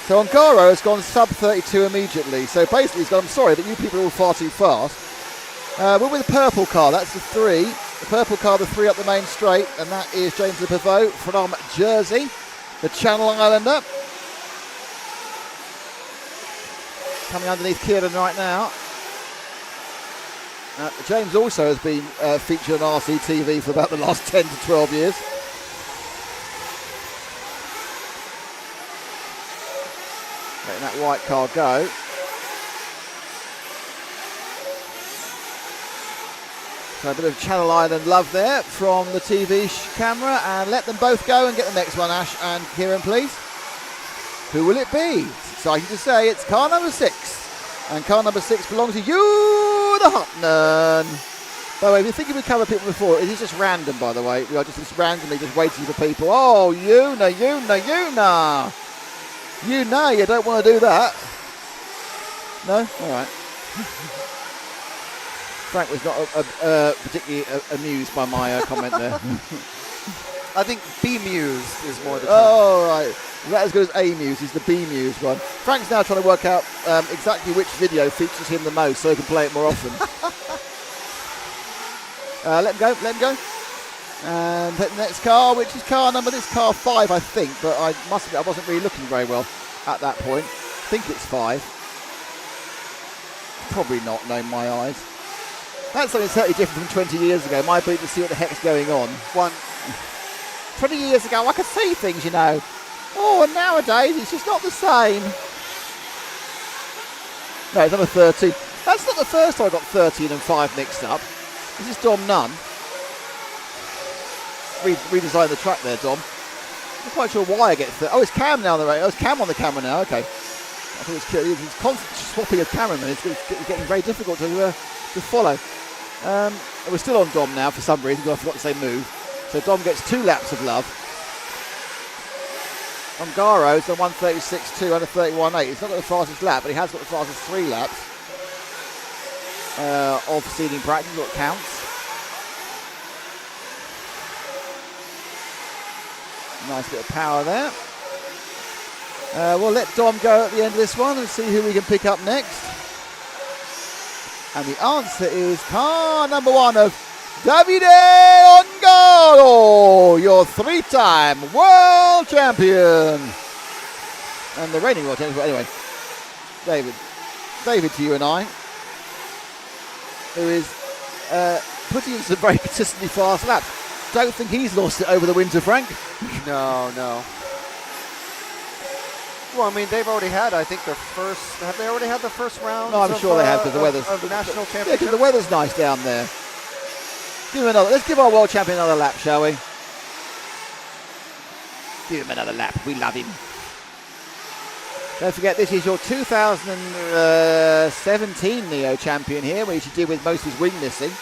S1: So Ongaro has gone sub 32 immediately. So basically he's gone, I'm sorry, but you people are all far too fast. We're with the purple car, that's the 3. The purple car, the 3 up the main straight, and that is James Le Pivot from Jersey, the Channel Islander. Coming underneath Kieran right now. James also has been featured on RCTV for about the last 10 to 12 years. Letting that white car go. So a bit of Channel Island love there from the TV camera, and let them both go and get the next one, Ash and Kieran, please. Who will it be? It's exciting to say. It's car number 6. And car number 6 belongs to you, the Hutton. By the way, if you're thinking we covered people before, it is just random, by the way. We are just randomly just waiting for people. Oh, you know. You know you don't want to do that. No? All right. Frank was not particularly amused by my comment there.
S7: I think bemused is more the term.
S1: Oh, right. Not as good as amused, he's the bemused one. Frank's now trying to work out exactly which video features him the most so he can play it more often. Let him go. And hit the next car, which is car number, this car 5, I think, but I must admit I wasn't really looking very well at that point. I think it's 5. Probably not, no, in my eyes. That's something totally different from 20 years ago. My ability to see what the heck's going on. 20 years ago, I could see things, you know. Oh, and nowadays, it's just not the same. No, it's number 13. That's not the first time I got 13 and 5 mixed up. This is Dom Nunn. Redesigned the track there, Dom. I'm not quite sure why I get 13. Oh, it's Cam now on the radio. Oh, it's Cam on the camera now, okay. I thought it's constant swapping of cameramen. It's getting very difficult to follow. We're still on Dom now for some reason, because I forgot to say move. So Dom gets 2 laps of love. Ongaro's on 1:36.2 under 31.8. He's not got the fastest lap, but he has got the fastest 3 laps of seeding practice, what counts. Nice bit of power there. We'll let Dom go at the end of this one and see who we can pick up next. And the answer is car number 1 of Davide Ongaro, your 3-time world champion. And the reigning world champion. But anyway, David to you and I, who is putting in some very consistently fast laps. Don't think he's lost it over the winter, Frank.
S7: No. Well, I mean, they've already had, I think, their first. Have they already had the first round?
S1: No, I'm sure they have, because the weather's
S7: of the national championship.
S1: Yeah, because the weather's nice down there. Let's give our world champion another lap, shall we? Give him another lap. We love him. Don't forget, this is your 2017 Neo champion here, which he did with most of his wing missing.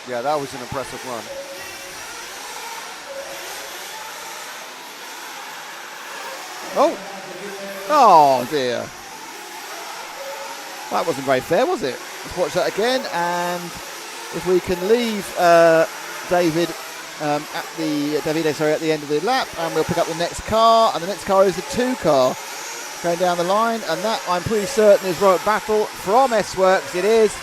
S7: Yeah, that was an impressive run.
S1: Oh dear. That wasn't very fair, was it? Let's watch that again, and if we can leave David at the end of the lap, and we'll pick up the next car, and the next car is the 2 car going down the line, and that I'm pretty certain is Robert Battle from S-Works. It is.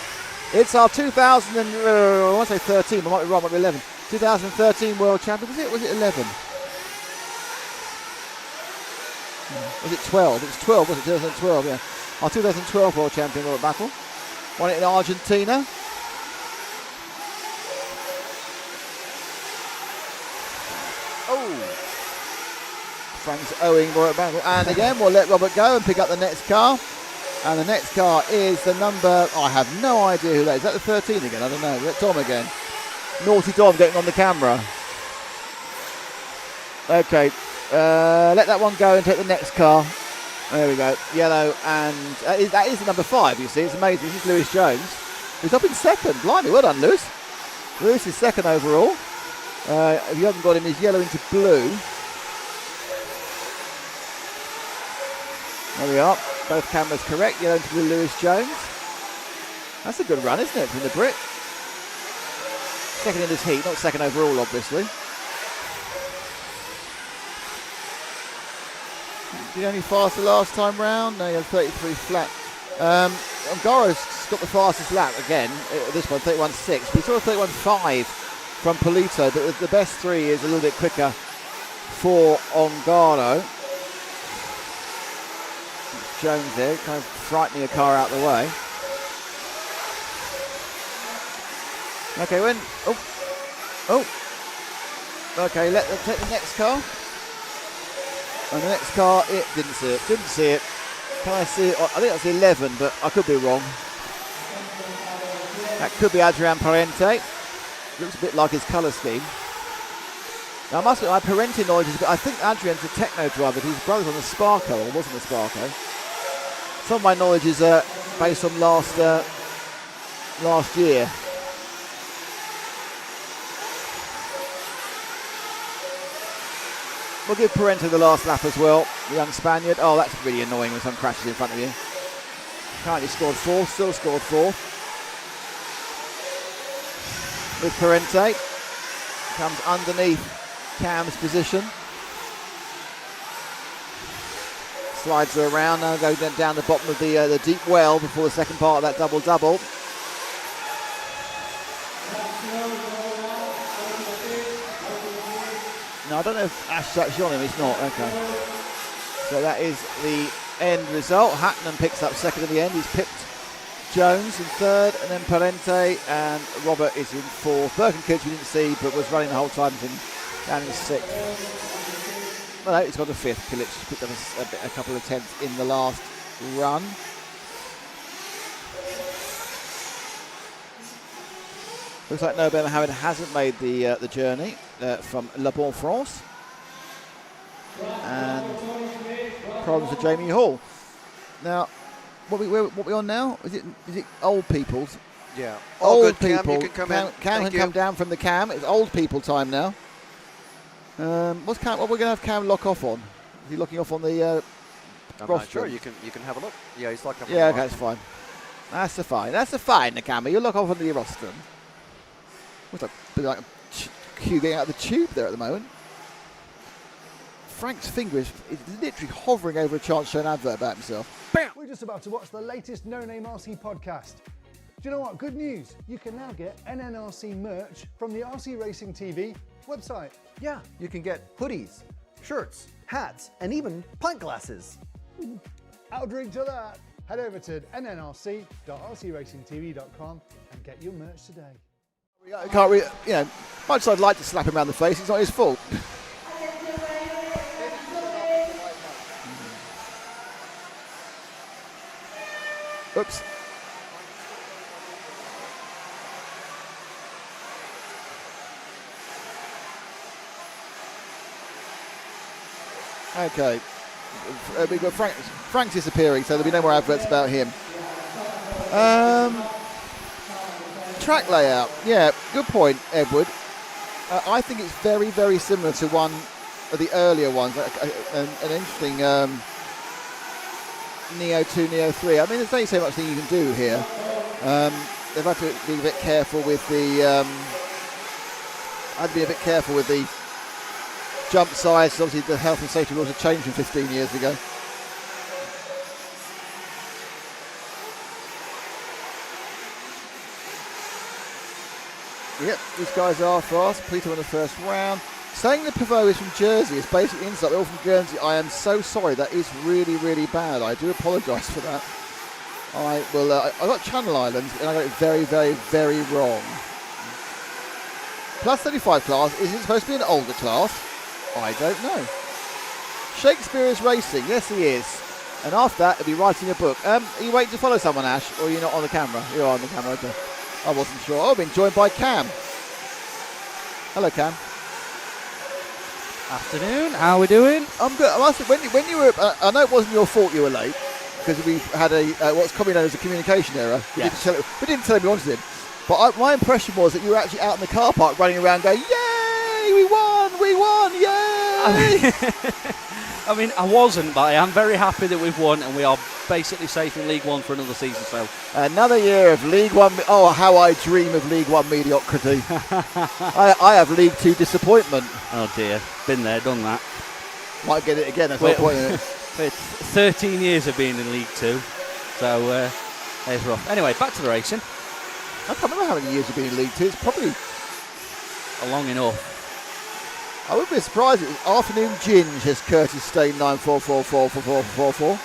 S1: It's our 2013, I want to say 13, but I might be wrong, might be 11. 2013 world champion. Was it 11? Was it 12? It was 12, wasn't it? 2012, yeah. Our 2012 world champion, Robert Battle. Won it in Argentina. Frank's owing Robert Battle. And again, we'll let Robert go and pick up the next car. And the next car is the number, I have no idea who that is. Is that the 13 again? I don't know. Let Dom again. Naughty Dom getting on the camera. Okay. Let that one go and take the next car. There we go. Yellow, and that is the number 5, you see. It's amazing. This is Lewis Jones, who's up in second. Blimey, well done, Lewis. Lewis is second overall. If you haven't got him, he's yellow into blue. There we are. Both cameras correct. Yellow into blue, Lewis Jones. That's a good run, isn't it, from the Brit? Second in his heat, not second overall, obviously. Did he only faster last time round? No, he had 33 flat. Ongaro's got the fastest lap again. This one, 31.6. We saw a 31.5 from Polito, but the best 3 is a little bit quicker for Ongaro. Jones there, kind of frightening a car out the way. Okay, okay, take the next car. And the next car, it didn't see it. Can I see it? I think that's 11, but I could be wrong. That could be Adrian Parente. Looks a bit like his colour scheme. Now, I must admit, my Parente knowledge is, I think Adrian's a techno driver. His brother's on the Sparco, or wasn't a Sparco. Some of my knowledge is based on last last year. We'll give Parente the last lap as well, the young Spaniard. Oh, that's really annoying when someone crashes in front of you. Currently scored 4th, still scored 4th. With Parente. Comes underneath Cam's position. Slides her around, now go down the bottom of the deep well before the second part of that double-double. No, I don't know if Ash is actually on him. He's not. Okay. So that is the end result. Hatton picks up second in the end. He's pipped Jones in third, and then Parente and Robert is in fourth. Birkenkids we didn't see, but was running the whole time down in sixth. Well, no, he's got a fifth. Kilic picked up a couple of tenths in the last run. Looks like Norbert Mohamed hasn't made the journey from Le Bon France. And problems for Jamie Hall. Now, what we on now? Is it old people's?
S3: Yeah.
S1: Old
S3: good,
S1: people.
S3: Cam, you can come in.
S1: Cam can come down from the Cam. It's old people time now. What's Cam? What we're going to have Cam lock off on? Is he looking off on the
S3: I'm
S1: rostrum?
S3: not sure. You can have a look. Yeah, he's locked up.
S1: Yeah, okay, that's fine. That's a fine. That's a fine, the Cam. You look off on the rostrum. Looks like a Q getting out of the tube there at the moment. Frank's finger is literally hovering over a chance to show an advert about himself.
S6: Bam! We're just about to watch the latest No Name RC podcast. Do you know what? Good news. You can now get NNRC merch from the RC Racing TV website.
S15: Yeah, you can get hoodies, shirts, hats, and even pint glasses.
S6: I'll drink to that. Head over to nnrc.rcracingtv.com and get your merch today.
S1: Can't we, much as I'd like to slap him around the face, it's not his fault. Oops. Okay. We've got Frank's disappearing, so there'll be no more adverts about him. Track layout. Yeah, good point, Edward. I think it's very, very similar to one of the earlier ones, an interesting Neo 2, Neo 3. I mean, there's only so much thing you can do here. They've had to be a bit careful with the jump size. Obviously, the health and safety rules have changed from 15 years ago. Yep, these guys are fast. Peter won the first round. Saying the pivot is from Jersey is basically insult. They're all from Guernsey. I am so sorry. That is really, really bad. I do apologise for that. I got Channel Islands and I got it very, very, very wrong. Plus 35 class, is it supposed to be an older class? I don't know. Shakespeare is racing. Yes, he is. And after that, he'll be writing a book. Are you waiting to follow someone, Ash? Or are you not on the camera? You're on the camera. Okay. I wasn't sure. I've been joined by Cam. Hello, Cam.
S5: Afternoon. How are we doing?
S1: I'm good. I must have, when you were, I know it wasn't your fault you were late because we had a what's commonly known as a communication error.
S5: Yes.
S1: We didn't tell him we wanted him. But my impression was that you were actually out in the car park running around going, "Yay! We won! Yay!"
S5: I mean, I wasn't, but I am very happy that we've won and we are basically safe in League One for another season. So
S1: another year of League One. Oh, how I dream of League One mediocrity. I have League Two disappointment.
S5: Oh dear, been there, done that.
S1: Might get it again. That's my point in it.
S5: 13 years of being in League Two, so there's rough. Anyway, back to the racing.
S1: I can't remember how many years you've been in League Two. It's probably
S5: long enough.
S1: I wouldn't be surprised if Afternoon Ginge has Curtis Stain 94444444.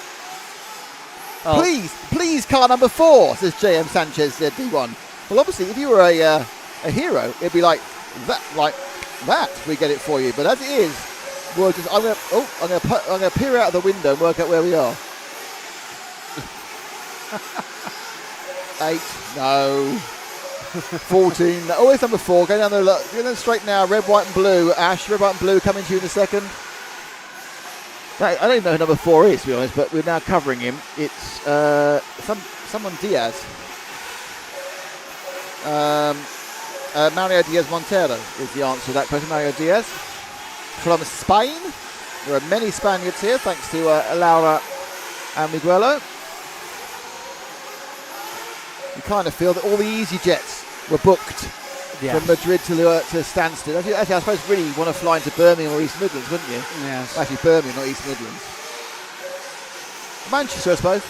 S1: Oh. Please, car number 4, says JM Sanchez D1. Well, obviously, if you were a hero, it'd be like that. We get it for you. But as it is, we'll just. I'm gonna peer out of the window and work out where we are. 8, no. 14. Oh, it's number 4. Going down the straight now. Red, white, and blue. Ash, red, white, and blue coming to you in a second. I don't even know who number 4 is, to be honest, but we're now covering him. It's someone Diaz. Mario Diaz Montero is the answer to that question. Mario Diaz from Spain. There are many Spaniards here, thanks to Laura and Miguelo. You kind of feel that all the easy jets were booked from Madrid to Stansted. Actually, I suppose really you want to fly into Birmingham or East Midlands, wouldn't you?
S5: Yes.
S1: Actually, Birmingham, not East Midlands. Manchester, I suppose.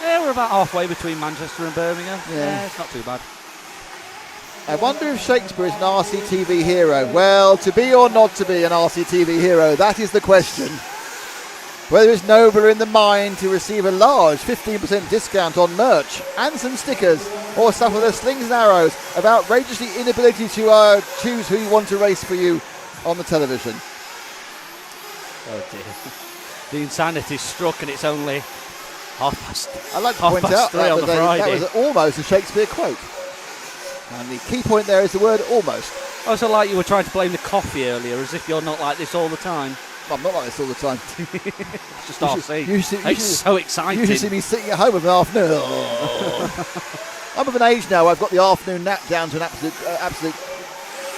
S5: Yeah, we're about halfway between Manchester and Birmingham. Yeah, it's not too bad.
S1: I wonder if Shakespeare is an RCTV hero. Well, to be or not to be an RCTV hero, that is the question. Whether it's nobler in the mind to receive a large 15% discount on merch and some stickers, or suffer the slings and arrows of outrageously inability to choose who you want to race for you on the television.
S5: Oh dear. The insanity struck and it's only half past.
S1: I'd like to point out that was almost a Shakespeare quote. And the key point there is the word almost.
S5: Also like you were trying to blame the coffee earlier, as if you're not like this all the time.
S1: I'm not like this all the time.
S5: It's just RC. It's so exciting.
S1: You should see me sitting at home with an afternoon. I'm of an age now where I've got the afternoon nap down to an absolute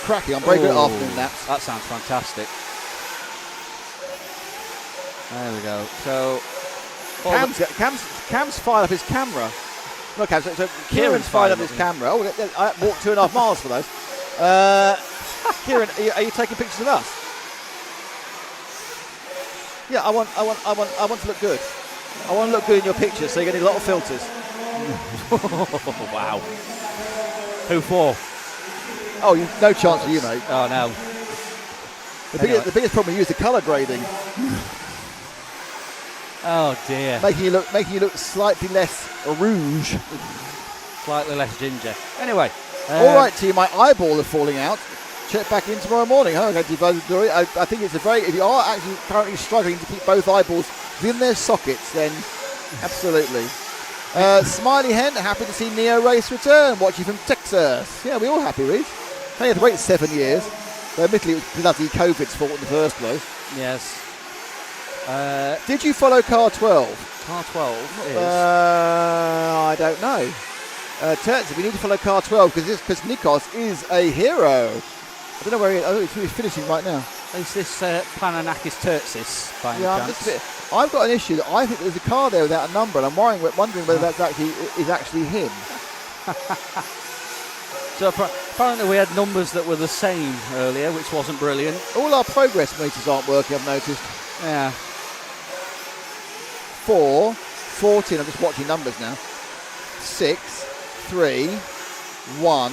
S1: cracking. I'm very good at afternoon naps.
S5: That sounds fantastic. There we go. So
S1: Cam's fired up his camera. No, Cam. So Kieran's fired up his camera. Oh, I walked 2.5 miles for those. Kieran, are you taking pictures of us? Yeah, I want to look good. I want to look good in your pictures, so you're getting a lot of filters.
S5: Wow. Who for?
S1: Oh, no chance for you, mate.
S5: Oh no.
S1: The biggest problem with you is the colour grading.
S5: Oh dear.
S1: Making you look slightly less rouge.
S5: Slightly less ginger. Anyway.
S1: All right, team. My eyeball is falling out. Check back in tomorrow morning. I think it's if you are actually currently struggling to keep both eyeballs within their sockets, then absolutely. Smiley Hen, happy to see Neo Race return, watching from Texas. Yeah, we're all happy, Reece. They had to wait 7 years. Though admittedly, it was bloody COVID's fault in the first place.
S5: Yes.
S1: Did you follow Car 12?
S5: Car 12 is?
S1: I don't know. Turtsy, we need to follow Car 12 because Nikos is a hero. I don't know where he's finishing right now.
S5: Is this Pananakis Turtsis by any chance?
S1: I've got an issue that I think there's a car there without a number, and I'm wondering whether that's actually him.
S5: So apparently we had numbers that were the same earlier, which wasn't brilliant.
S1: All our progress meters aren't working, I've noticed.
S5: Yeah.
S1: 4, 14, I'm just watching numbers now. 6, 3, 1.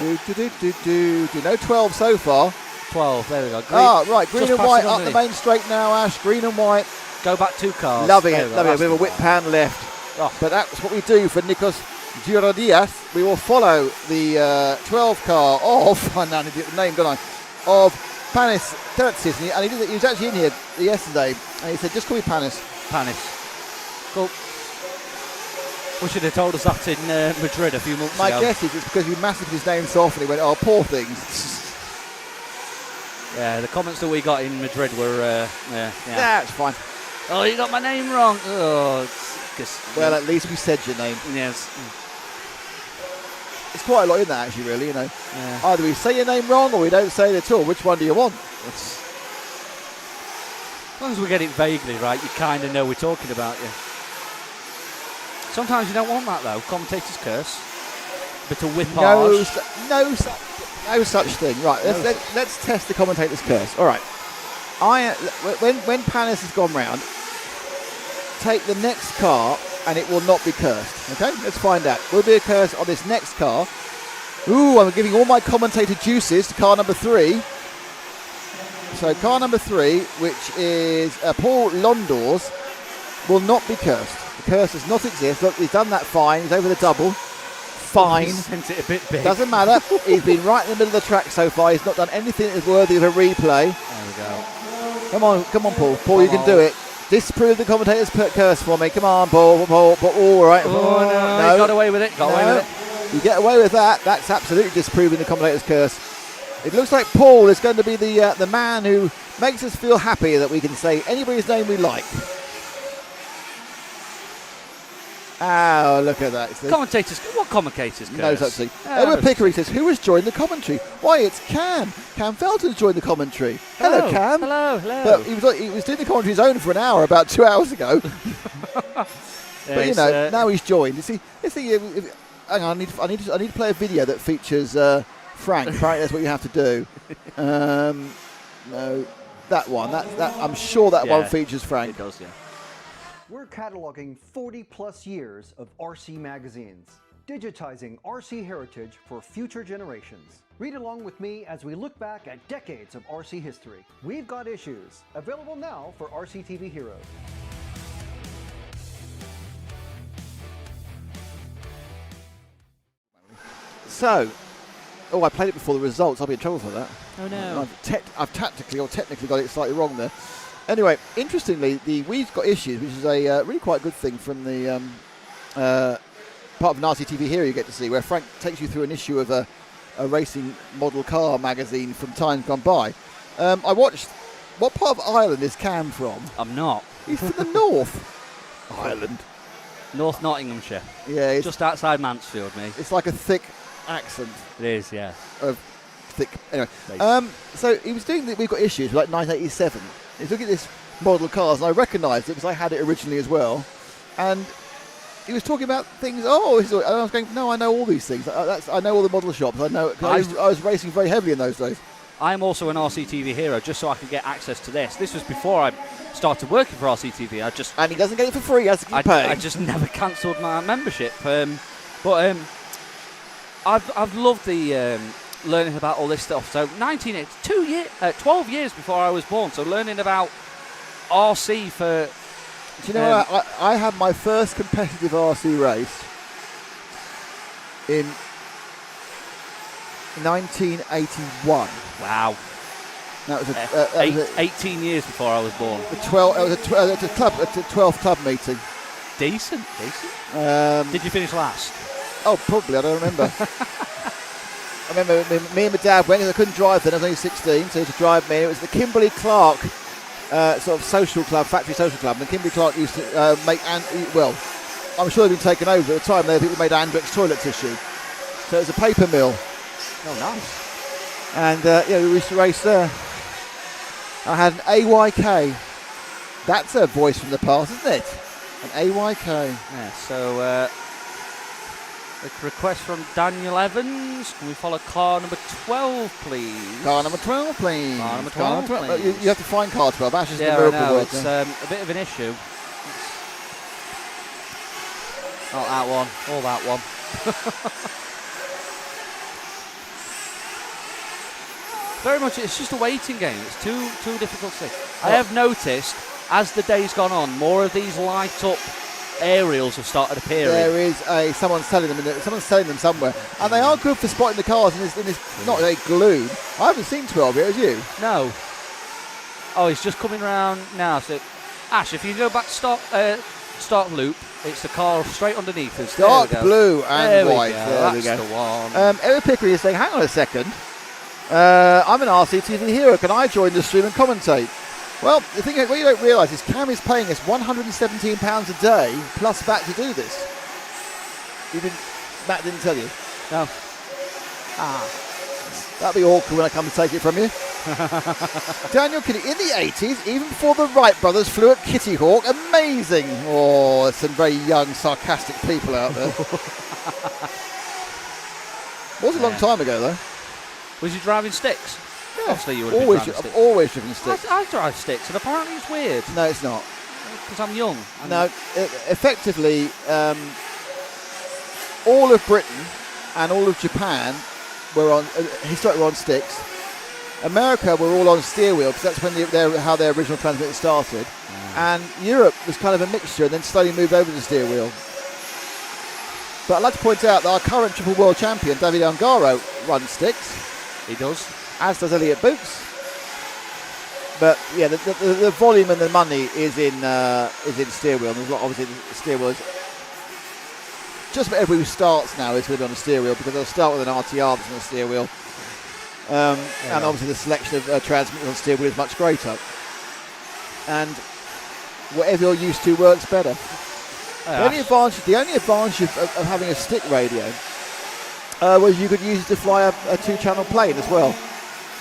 S1: No 12 so far.
S5: 12, there we go.
S1: Right, green and white up the main straight now, Ash. Green and white.
S5: Go back 2 cars.
S1: Loving it. We have a whip pan left.
S5: Oh.
S1: But that's what we do for Nikos Girodias. We will follow the 12 car of, I now need to get the name, don't I, of Panis Tertsis. And he was actually in here yesterday, and he said, just call me Panis.
S5: Cool. We should have told us that in Madrid a few months ago.
S1: My guess is it's because we massacred his name so often he went, oh, poor things.
S5: Yeah, the comments that we got in Madrid were,
S1: That's fine.
S5: Oh, you got my name wrong. Oh,
S1: well, at least we said your name.
S5: Yes.
S1: It's quite a lot in that, actually, really, you know.
S5: Yeah.
S1: Either we say your name wrong or we don't say it at all. Which one do you want?
S5: As long as we get it vaguely right, you kind of know we're talking about you. Sometimes you don't want that, though. Commentator's curse. Bit of whippage.
S1: No such thing. Right, let's test the commentator's curse. All right. When Panis has gone round, take the next car and it will not be cursed. Okay, let's find out. Will be a curse on this next car. Ooh, I'm giving all my commentator juices to car number 3. So car number 3, which is Paul Londors, will not be cursed. The curse does not exist. Look, he's done that fine. He's over the double. Fine.
S5: He sent it a bit big.
S1: Doesn't matter. He's been right in the middle of the track so far. He's not done anything that is worthy of a replay.
S5: There we go.
S1: Come on, Paul. Paul, you can do it. Disprove the commentator's curse for me. Come on, Paul. All right.
S5: Oh, no. He got away with it.
S1: You get away with that. That's absolutely disproving the commentator's curse. It looks like Paul is going to be the man who makes us feel happy that we can say anybody's name we like. Oh, look at that.
S5: Commentators, what commentators?
S1: No such thing. Edward Pickering says, who has joined the commentary? Why, it's Cam. Cam Felton's joined the commentary. Hello, Cam.
S5: Hello.
S1: But he was doing the commentary his own for an hour about 2 hours ago. But you know, now he's joined. You see, hang on, I need to play a video that features Frank. Apparently, that's what you have to do. No, that one. That I'm sure that one features Frank.
S5: It does, yeah.
S15: We're cataloging 40 plus years of RC magazines, digitizing RC heritage for future generations. Read along with me as we look back at decades of RC history. We've got issues, available now for RCTV Heroes.
S1: So, I played it before the results. I'll be in trouble for that.
S5: Oh no!
S1: I've tactically or technically got it slightly wrong there. Anyway, interestingly, We've Got Issues, which is a really quite good thing from the part of an RCTV Hero you get to see, where Frank takes you through an issue of a racing model car magazine from times gone by. I watched. What part of Ireland is Cam from?
S5: I'm not.
S1: He's from the north. Ireland.
S5: North Nottinghamshire.
S1: Yeah. It's
S5: just outside Mansfield, mate.
S1: It's like a thick accent.
S5: It is, yeah.
S1: Thick. Anyway, so he was doing We've Got Issues, like 1987. He's looking at this model cars, and I recognised it because I had it originally as well. And he was talking about things. And I was going, no, I know all these things. I know all the model shops. I know. I was racing very heavily in those days.
S5: I'm also an RCTV Hero, just so I could get access to this. This was before I started working for RCTV.
S1: And he doesn't get it for free. He has to keep paying.
S5: I just never cancelled my membership. But I've loved the learning about all this stuff. So 12 years before I was born. So learning about RC for.
S1: Do you know what? I had my first competitive RC race in 1981.
S5: Wow.
S1: That was
S5: 18 years before I was born.
S1: It was a 12th club meeting.
S5: Decent. Did you finish last?
S1: Oh, probably. I don't remember. I remember me and my dad went because I couldn't drive then. I was only 16, so he had to drive me. It was the Kimberley Clark sort of social club, factory social club. And the Kimberley Clark used to make, I'm sure they've been taken over at the time. They made Andrex toilet tissue. So it was a paper mill.
S5: Oh, nice.
S1: And we used to race there. I had an AYK. That's a voice from the past, isn't it? An AYK.
S5: Yeah, so a request from Daniel Evans. Can we follow car number 12, please?
S1: Car number 12, please.
S5: Car number 12, please.
S1: You have to find car 12. Ash is
S5: I
S1: the
S5: know. It's a bit of an issue. Not that one. Or that one. Very much, it's just a waiting game. It's too difficult to see. I have noticed, as the day's gone on, more of these light-up aerials have started appearing.
S1: There is someone's selling them somewhere, and they are good for spotting the cars in this not very glued. I haven't seen 12 yet, have you?
S5: No. Oh, he's just coming round now. So, Ash, if you go back to start loop, it's the car straight underneath us.
S1: Dark blue and white.
S5: There we go. That's the one.
S1: Eric Pickering is saying, hang on a second. I'm an RCTV Hero. Can I join the stream and commentate? Well, the thing what you don't realise is Cam is paying us £117 a day plus VAT to do this. Matt didn't tell you?
S5: No.
S1: That'd be awkward when I come to take it from you. Daniel Kinney, in the 80s, even before the Wright brothers flew at Kitty Hawk, amazing. Oh, there's some very young, sarcastic people out there. Was a long time ago, though.
S5: Was you driving sticks?
S1: Yeah.
S5: Obviously you would have been driving sticks.
S1: I've always driven sticks.
S5: I drive sticks, and apparently it's weird.
S1: No, it's not.
S5: Because I'm young.
S1: No, effectively, all of Britain and all of Japan were historically on sticks. America were all on steer wheel because that's when how their original transmitter started. And Europe was kind of a mixture and then slowly moved over to steer wheel. But I'd like to point out that our current triple world champion, David Ungaro, runs sticks.
S5: He does.
S1: As does Elliot Boots. But yeah, the volume and the money is in steer wheel. And there's obviously the steer wheel is just about everybody who starts now is going to be on a steer wheel because they'll start with an RTR that's on a steer wheel. And obviously the selection of transmitters on steer wheel is much greater. And whatever you're used to works better. The only advantage of having a stick radio was you could use it to fly a 2-channel plane as well.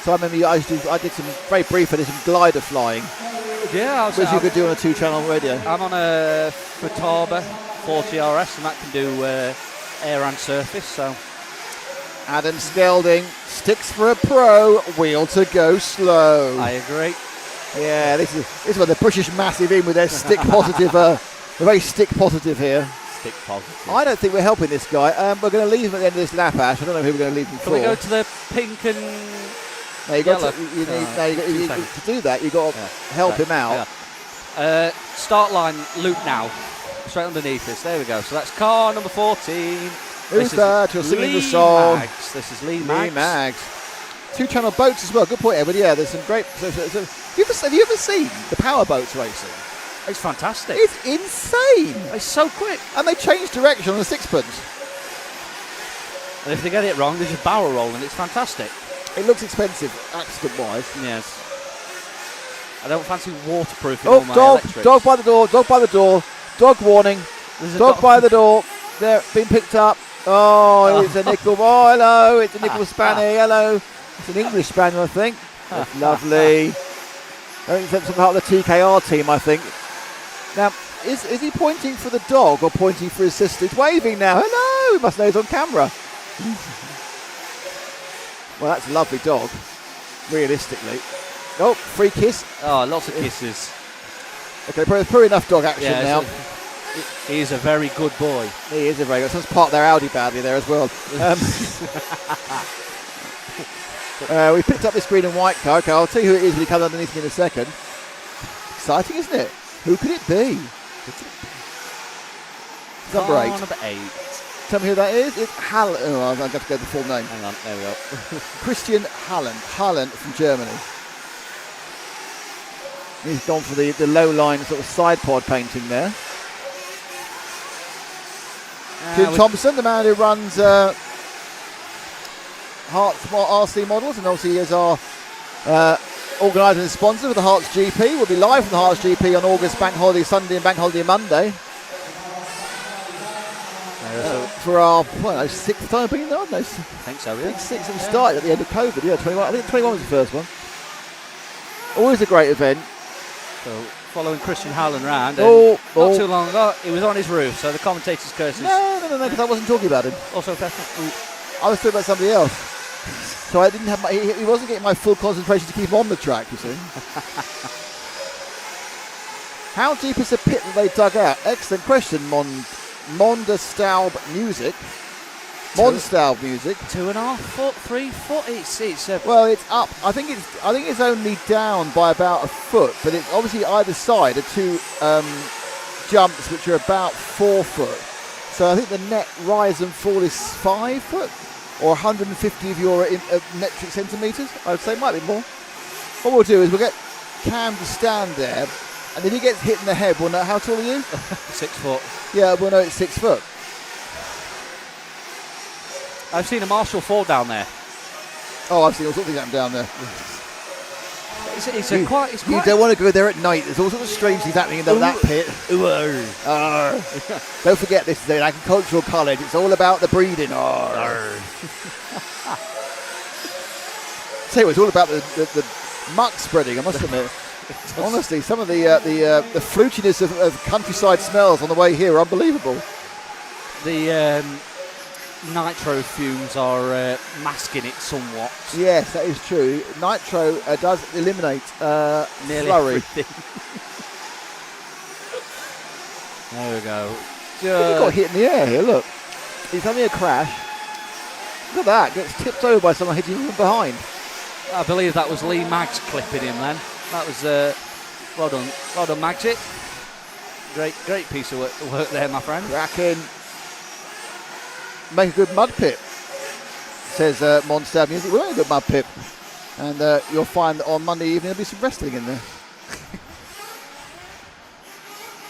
S1: So I remember I did some very brief, I did some glider flying.
S5: Yeah,
S1: which you could do on a 2-channel radio.
S5: I'm on a Futaba 40RS, and that can do air and surface. So
S1: Adam Skelding, sticks for a pro, wheel to go slow.
S5: I agree.
S1: Yeah, this is where the British Massive in with their stick positive. They're very stick positive here.
S5: Stick positive.
S1: I don't think we're helping this guy. We're going to leave him at the end of this lap, Ash. I don't know who we're going to leave him for.
S5: Can we go to the pink and yellow?
S1: To do that, you've got to help him out.
S5: Start line loop now. Straight underneath us. There we go. So that's car number 14.
S1: Who's that? You're singing the song.
S5: Mags. This is Lee
S1: Mags.
S5: Mags.
S1: 2-channel boats as well. Good point, Edward. Yeah, there's some great. Have you ever seen the power boats racing?
S5: It's fantastic.
S1: It's insane.
S5: It's so quick.
S1: And they change direction on a sixpence.
S5: And if they get it wrong, they just barrel roll, and it's fantastic.
S1: It looks expensive, accident-wise.
S5: Yes. I don't fancy waterproofing all my electrics.
S1: Dog by the door, dog by the door. Dog warning. Dog by the door. They're being picked up. Oh, it's a nickel. Oh, hello. It's a nickel spaniel. Hello. It's an English spaniel, I think. That's lovely. I think it's part of the TKR team, I think. Now, is he pointing for the dog or pointing for his sister? He's waving now. Hello. He must know he's on camera. Well, that's a lovely dog, realistically. Oh, free kiss.
S5: Oh, lots of kisses.
S1: Okay, probably enough dog action now.
S5: He is a very good boy.
S1: He is a very good. Someone's parked their Audi badly there as well. We picked up this green and white car. Okay, I'll tell you who it is when he comes underneath me in a second. Exciting, isn't it? Who could it be? Number 8.
S5: Number 8.
S1: Tell me who that is. It's Hallowed. Oh, I'm going to have to go the full name.
S5: Hang on, there we go.
S1: Christian Hallowed from Germany. He's gone for the low line sort of side pod painting there. Jim Thompson, the man who runs Hearts RC Models, and obviously he is our organiser and sponsor for the Hearts GP. We'll be live from the Hearts GP on August Bank Holiday Sunday and Bank Holiday Monday. For our 6th time being there, I
S5: think so, yeah.
S1: 6th we started at the end of COVID, yeah, 21. I think 21 was the first one. Always a great event.
S5: So following Christian Howland round,
S1: not
S5: too long ago, he was on his roof, so the commentator's curses.
S1: No, because I wasn't talking about him.
S5: Also, I
S1: was talking about somebody else. So I didn't have he wasn't getting my full concentration to keep him on the track, you see. How deep is the pit that they dug out? Excellent question, Mondstaub Music.
S5: 2.5 foot, 3 foot. It's
S1: well, it's up. I think it's only down by about a foot, but it's obviously either side are 2 jumps which are about 4 foot. So I think the net rise and fall is 5 foot or 150 of your metric centimetres. I would say might be more. What we'll do is we'll get Cam to stand there, and if he gets hit in the head, we'll know. How tall are you?
S5: 6 foot.
S1: Yeah, we'll know it's 6 foot.
S5: I've seen a marshal fall down there.
S1: Oh, I've seen all sorts of things happen down there.
S5: You
S1: don't want to go there at night. There's all sorts of strange things happening in that pit. Don't forget, this is an agricultural college. It's all about the breeding. Tell you what, it's all about the muck spreading, I must admit. Honestly, some of the flutiness of countryside smells on the way here are unbelievable.
S5: The nitro fumes are masking it somewhat.
S1: Yes, that is true. Nitro does eliminate
S5: nearly
S1: flurry.
S5: everything. There we go.
S1: He got hit in the air here, look. He's having a crash. Look at that, gets tipped over by someone hitting him from behind.
S5: I believe that was Lee Maggs clipping him then. That was well done, Maggsy. Great piece of work there, my friend.
S1: Cracking. Make a good mud pit, says Mondstaub Music. We're in a good mud pit, and you'll find that on Monday evening there'll be some wrestling in there.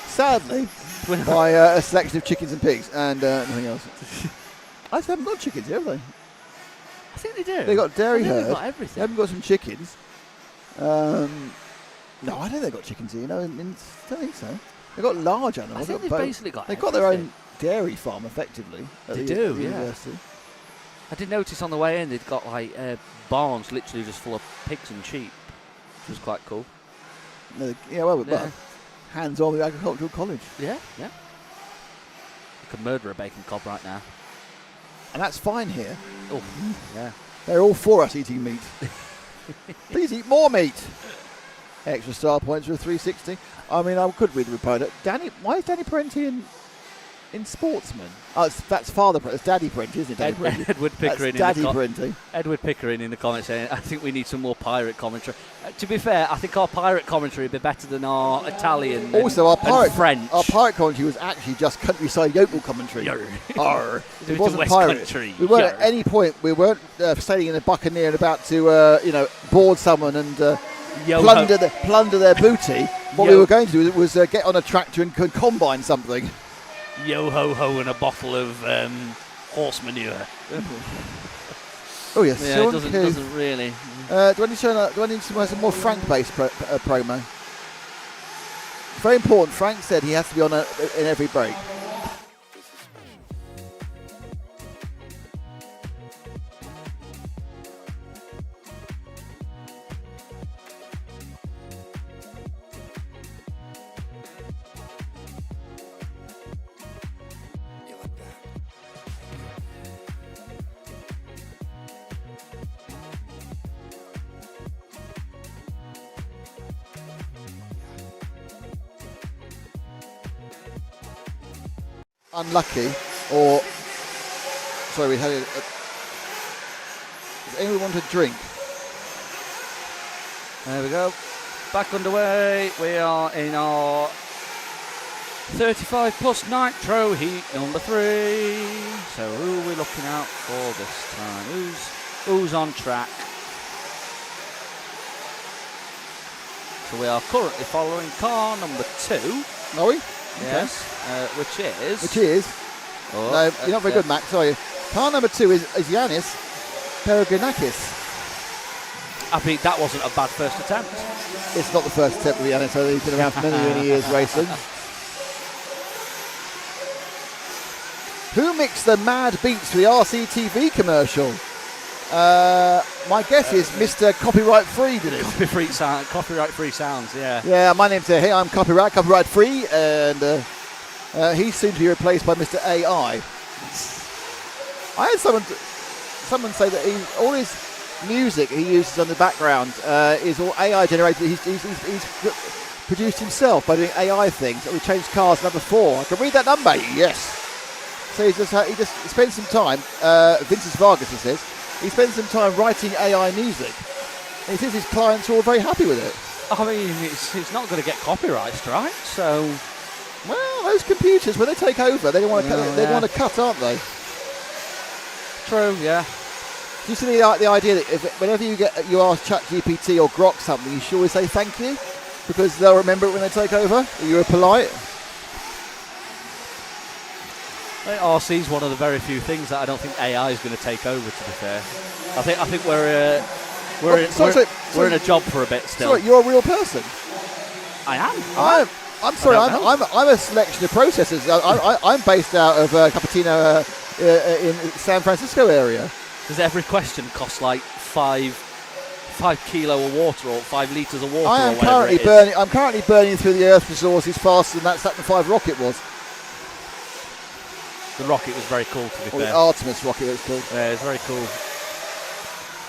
S1: Sadly, by a selection of chickens and pigs and nothing else. I haven't got chickens, have they?
S5: I think they do.
S1: They got dairy herd.
S5: They've got everything.
S1: They haven't got some chickens. No, I don't think they've got chickens here. No, I don't think so. They've got large animals.
S5: I think they've basically got
S1: They've got their own dairy farm, effectively.
S5: They do, yeah.
S1: University.
S5: I did notice on the way in they'd got like barns literally just full of pigs and sheep, which was quite cool.
S1: Yeah, well, but hands-on with agricultural college.
S5: Yeah, yeah. You could murder a bacon cob right now.
S1: And that's fine here.
S5: Oh, yeah.
S1: They're all for us eating meat. Please eat more meat. Extra star points for a 360. I mean, I could read the report. Why is Danny Parenti in Sportsman? Oh, that's Father Parenti. It's Daddy Parenti, isn't it? Daddy Parenti.
S5: Edward Pickering.
S1: That's Daddy Parenti.
S5: Edward Pickering in the comments saying, I think we need some more pirate commentary. To be fair, I think our pirate commentary would be better than our Italian
S1: also,
S5: and French.
S1: Our pirate commentary was actually just countryside yokel commentary.
S5: Arr.
S1: It wasn't
S5: West
S1: pirate.
S5: Country.
S1: We weren't at any point. We weren't sailing in a buccaneer and about to, board someone and plunder their booty. What we were going to do was get on a tractor and combine something.
S5: Yo ho ho and a bottle of horse manure.
S1: Oh yes,
S5: yeah, it doesn't really.
S1: Do I need to show some more Frank-based promo? Very important. Frank said he has to be on in every break. Unlucky, or sorry, we had it. Does anyone want a drink?
S5: There we go. Back underway. We are in our 35 plus nitro heat number 3. So who are we looking out for this time? Who's on track? So we are currently following car number 2.
S1: Are we?
S5: Yes, which is...
S1: Oh, no, you're not very good, Max, are you? Car number 2 is Yanis Peregrinakis.
S5: I think that wasn't a bad first attempt.
S1: It's not the first attempt with Yanis, he's been around for many years racing. Who mixed the mad beats for the RCTV commercial? My guess is Mr. Copyright Free did it.
S5: Copyright Free sounds, yeah.
S1: Yeah, my name's hey, I'm Copyright Free, and he's soon to be replaced by Mr. AI. I had someone say that all his music he uses on the background is all AI generated. He's produced himself by doing AI things. We changed cars number 4. I can read that number. Yes. So he just spends some time. Vincent Vargas, he says. He spends some time writing AI music. And he says his clients are all very happy with it.
S5: I mean, it's not going to get copyright strike, so...
S1: Well, those computers, when they take over, they want to cut, aren't they?
S5: True, yeah.
S1: Do you see the idea that whenever you ask ChatGPT or Grok something, you should always say thank you? Because they'll remember it when they take over? You were polite?
S5: RC is one of the very few things that I don't think AI is going to take over, to be fair. I think we're in a job for a bit still.
S1: Sorry, you're a real person.
S5: I am.
S1: I'm sorry, I'm a selection of processors. I'm based out of Cupertino in San Francisco area.
S5: Does every question cost like 5 kilo of water or 5 litres of water?
S1: I'm currently burning through the Earth's resources faster than that Saturn V rocket was.
S5: The rocket was very cool, to be fair.
S1: The Artemis rocket, it's called.
S5: Yeah, it's very cool.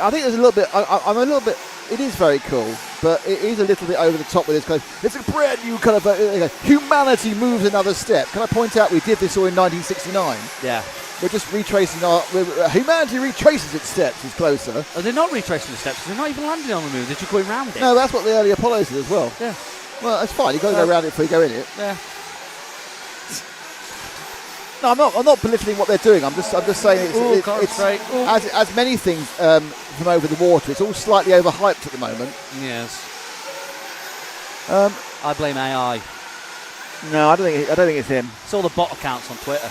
S1: I think there's a little bit. I'm a little bit. It is very cool, but it is a little bit over the top with this kind of. It's a brand new kind of. Humanity moves another step. Can I point out we did this all in 1969?
S5: Yeah.
S1: We're just retracing humanity retraces its steps. Is closer.
S5: Oh, they're not retracing the steps. They're not even landing on the moon. They're just going round it.
S1: No, that's what the early Apollos did as well.
S5: Yeah.
S1: Well, that's fine. You've got to go around it before you go in it.
S5: Yeah.
S1: No, I'm not belittling what they're doing. I'm just saying it's as many things from over the water. It's all slightly overhyped at the moment.
S5: Yes. I blame AI.
S1: No, I don't think it's him.
S5: It's all the bot accounts on Twitter.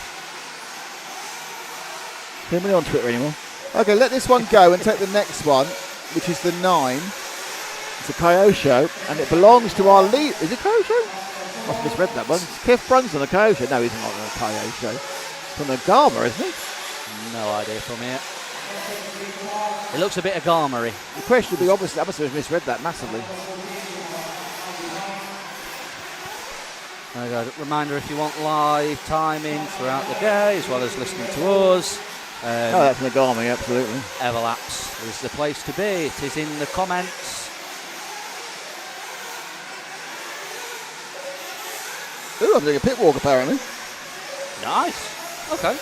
S1: He's not on Twitter anymore. Okay, let this one go and take the next one, which is the 9. It's a Kyosho, and it belongs to our lead. Is it Kyosho? Must have misread that one. Cliff Brunson, a Kyosho. No, he's not a Kyosho. From the Gama, isn't he?
S5: No idea from here. It looks a bit Agama-y.
S1: The question would be, obviously, I must have misread that massively.
S5: There we go. Reminder, if you want live timing throughout the day, as well as listening to us.
S1: That's an Agama, absolutely.
S5: Everlaps is the place to be. It is in the comments.
S1: Ooh, I'm doing a pit walk, apparently.
S5: Nice. Okay.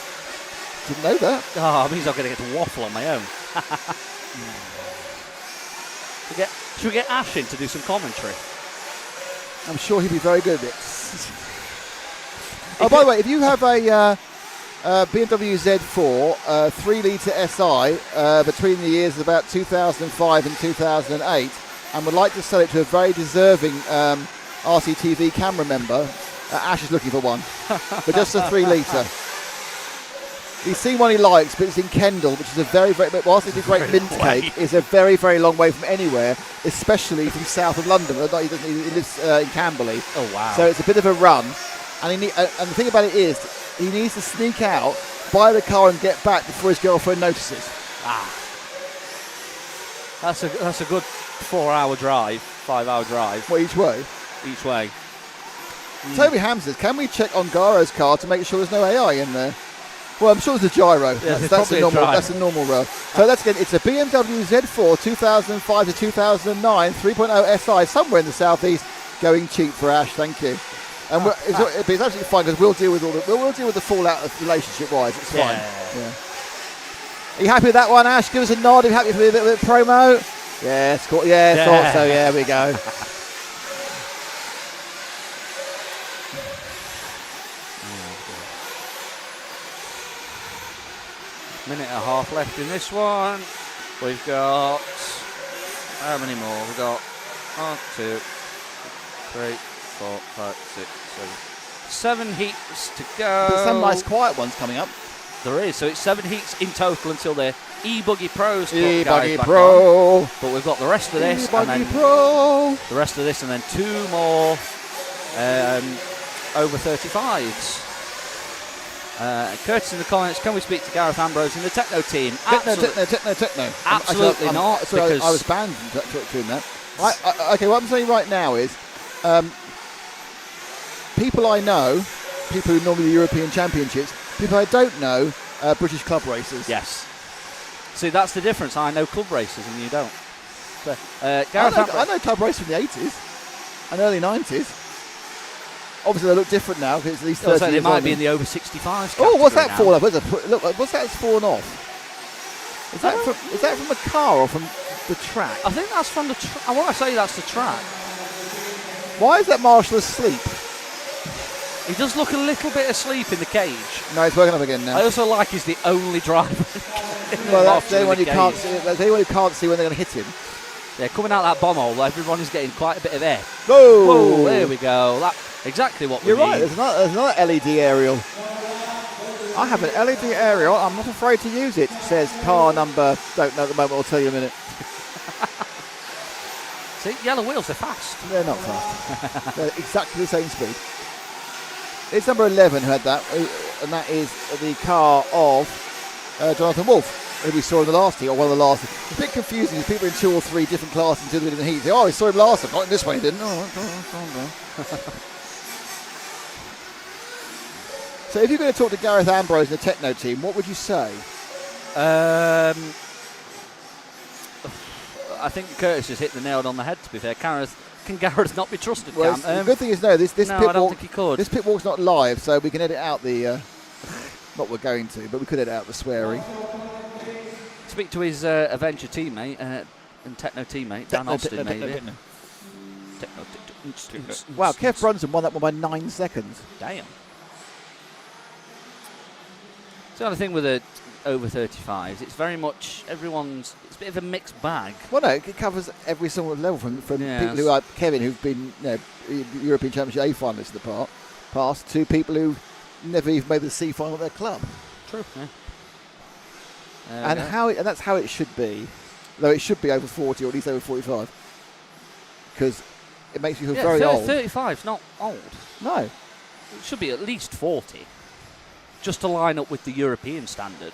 S1: Didn't know that.
S5: Oh, it means I'm going to get to waffle on my own. Should we get Ash in to do some commentary?
S1: I'm sure he'd be very good at it. Oh, by the way, if you have a BMW Z4 3-litre SI between the years of about 2005 and 2008 and would like to sell it to a very deserving RCTV camera member, Ash is looking for one. But just a 3-litre. He's seen one he likes, but it's in Kendal, which is a very, whilst it's a great mint cake, is a very, very long way from anywhere, especially from south of London. He lives in Camberley.
S5: Oh, wow.
S1: So it's a bit of a run. And and the thing about it is, he needs to sneak out, buy the car and get back before his girlfriend notices.
S5: That's a good 4-hour drive, 5-hour drive.
S1: What, each way?
S5: Each way.
S1: Toby Ham says, can we check on Garo's car to make sure there's no AI in there? Well, I'm sure there's a gyro.
S5: Yeah,
S1: that's a normal row. So let's get. It's a BMW Z4 2005 to 2009 3.0 SI somewhere in the southeast, going cheap for Ash. Thank you. And it's absolutely fine because we'll deal with we'll deal with the fallout of relationship wise. It's fine. Yeah. Are you happy with that one, Ash? Give us a nod. Are you happy with a bit of promo? Yeah, it's cool. Yeah, thought so. Yeah, we go.
S5: Minute and a half left in this one. We've got how many more? We've got 1, 2, 3, 4, 5, 6, 7 heats to go.
S1: There's some nice quiet ones coming up.
S5: There is. So it's 7 heats in total until the E-Buggy Pros.
S1: E-Buggy Pro.
S5: But we've got the rest of this.
S1: E-Buggy Pro.
S5: The rest of this and then 2 more over 35s. Curtis in the comments, can we speak to Gareth Ambrose in the Techno team?
S1: Techno.
S5: Absolutely not.
S1: Sorry, I was banned from doing that. Okay, what I'm saying right now is people I know, people who normally European Championships, people I don't know, British club racers.
S5: Yes. See, that's the difference. I know club racers and you don't. So,
S1: I know club racers from the 80s and early 90s. Obviously, they look different now because at least 30
S5: so they
S1: years
S5: might
S1: on
S5: be in the over 65s.
S1: Oh, what's that fallen off? Look, what's that fallen off? Is that from a car or from the track?
S5: I think that's from the track. I want to say that's the track.
S1: Why is that marshal asleep?
S5: He does look a little bit asleep in the cage.
S1: No, he's working up again now.
S5: I also like he's the only driver.
S1: Well, that's the anyone you can't see. That's the anyone who can't see when they're going to hit him.
S5: Yeah, coming out that bomb hole, everyone is getting quite a bit of air.
S1: Whoa!
S5: Whoa, there we go. Exactly what we need.
S1: You're right, there's another LED aerial. I have an LED aerial, I'm not afraid to use it, says car number, don't know at the moment, I'll tell you in a minute.
S5: See, yellow wheels, they're fast.
S1: They're not fast. They're exactly the same speed. It's number 11 who had that, and that is the car of Jonathan Wolf, who we saw in the last heat, or one of the last. It's a bit confusing because people in 2 or 3 different classes until the heat. Oh, I saw him last time, not in this one, he didn't. Oh, So if you're going to talk to Gareth Ambrose and the Techno team, what would you say?
S5: I think Curtis has hit the nail on the head, to be fair. Can Gareth not be trusted,
S1: well,
S5: Cam?
S1: The good thing is, no, this pit
S5: I don't
S1: walk,
S5: think he could.
S1: This pit walk's not live, so we can edit out the... not we're going to, but we could edit out the swearing.
S5: Speak to his Adventure teammate and Techno teammate, Dan Austin, maybe.
S1: Wow, Kev Brunson won that one by 9 seconds.
S5: Damn. It's the only thing with the over 35s, it's very much it's a bit of a mixed bag.
S1: Well, no, it covers every single level from people who are Kevin, who've been European Championship A finalists in the past, to people who never even made the C final at their club.
S5: True. Yeah.
S1: And that's how it should be, though it should be over 40 or at least over 45, because it makes you feel very old.
S5: 35's not old.
S1: No.
S5: It should be at least 40, just to line up with the European standard.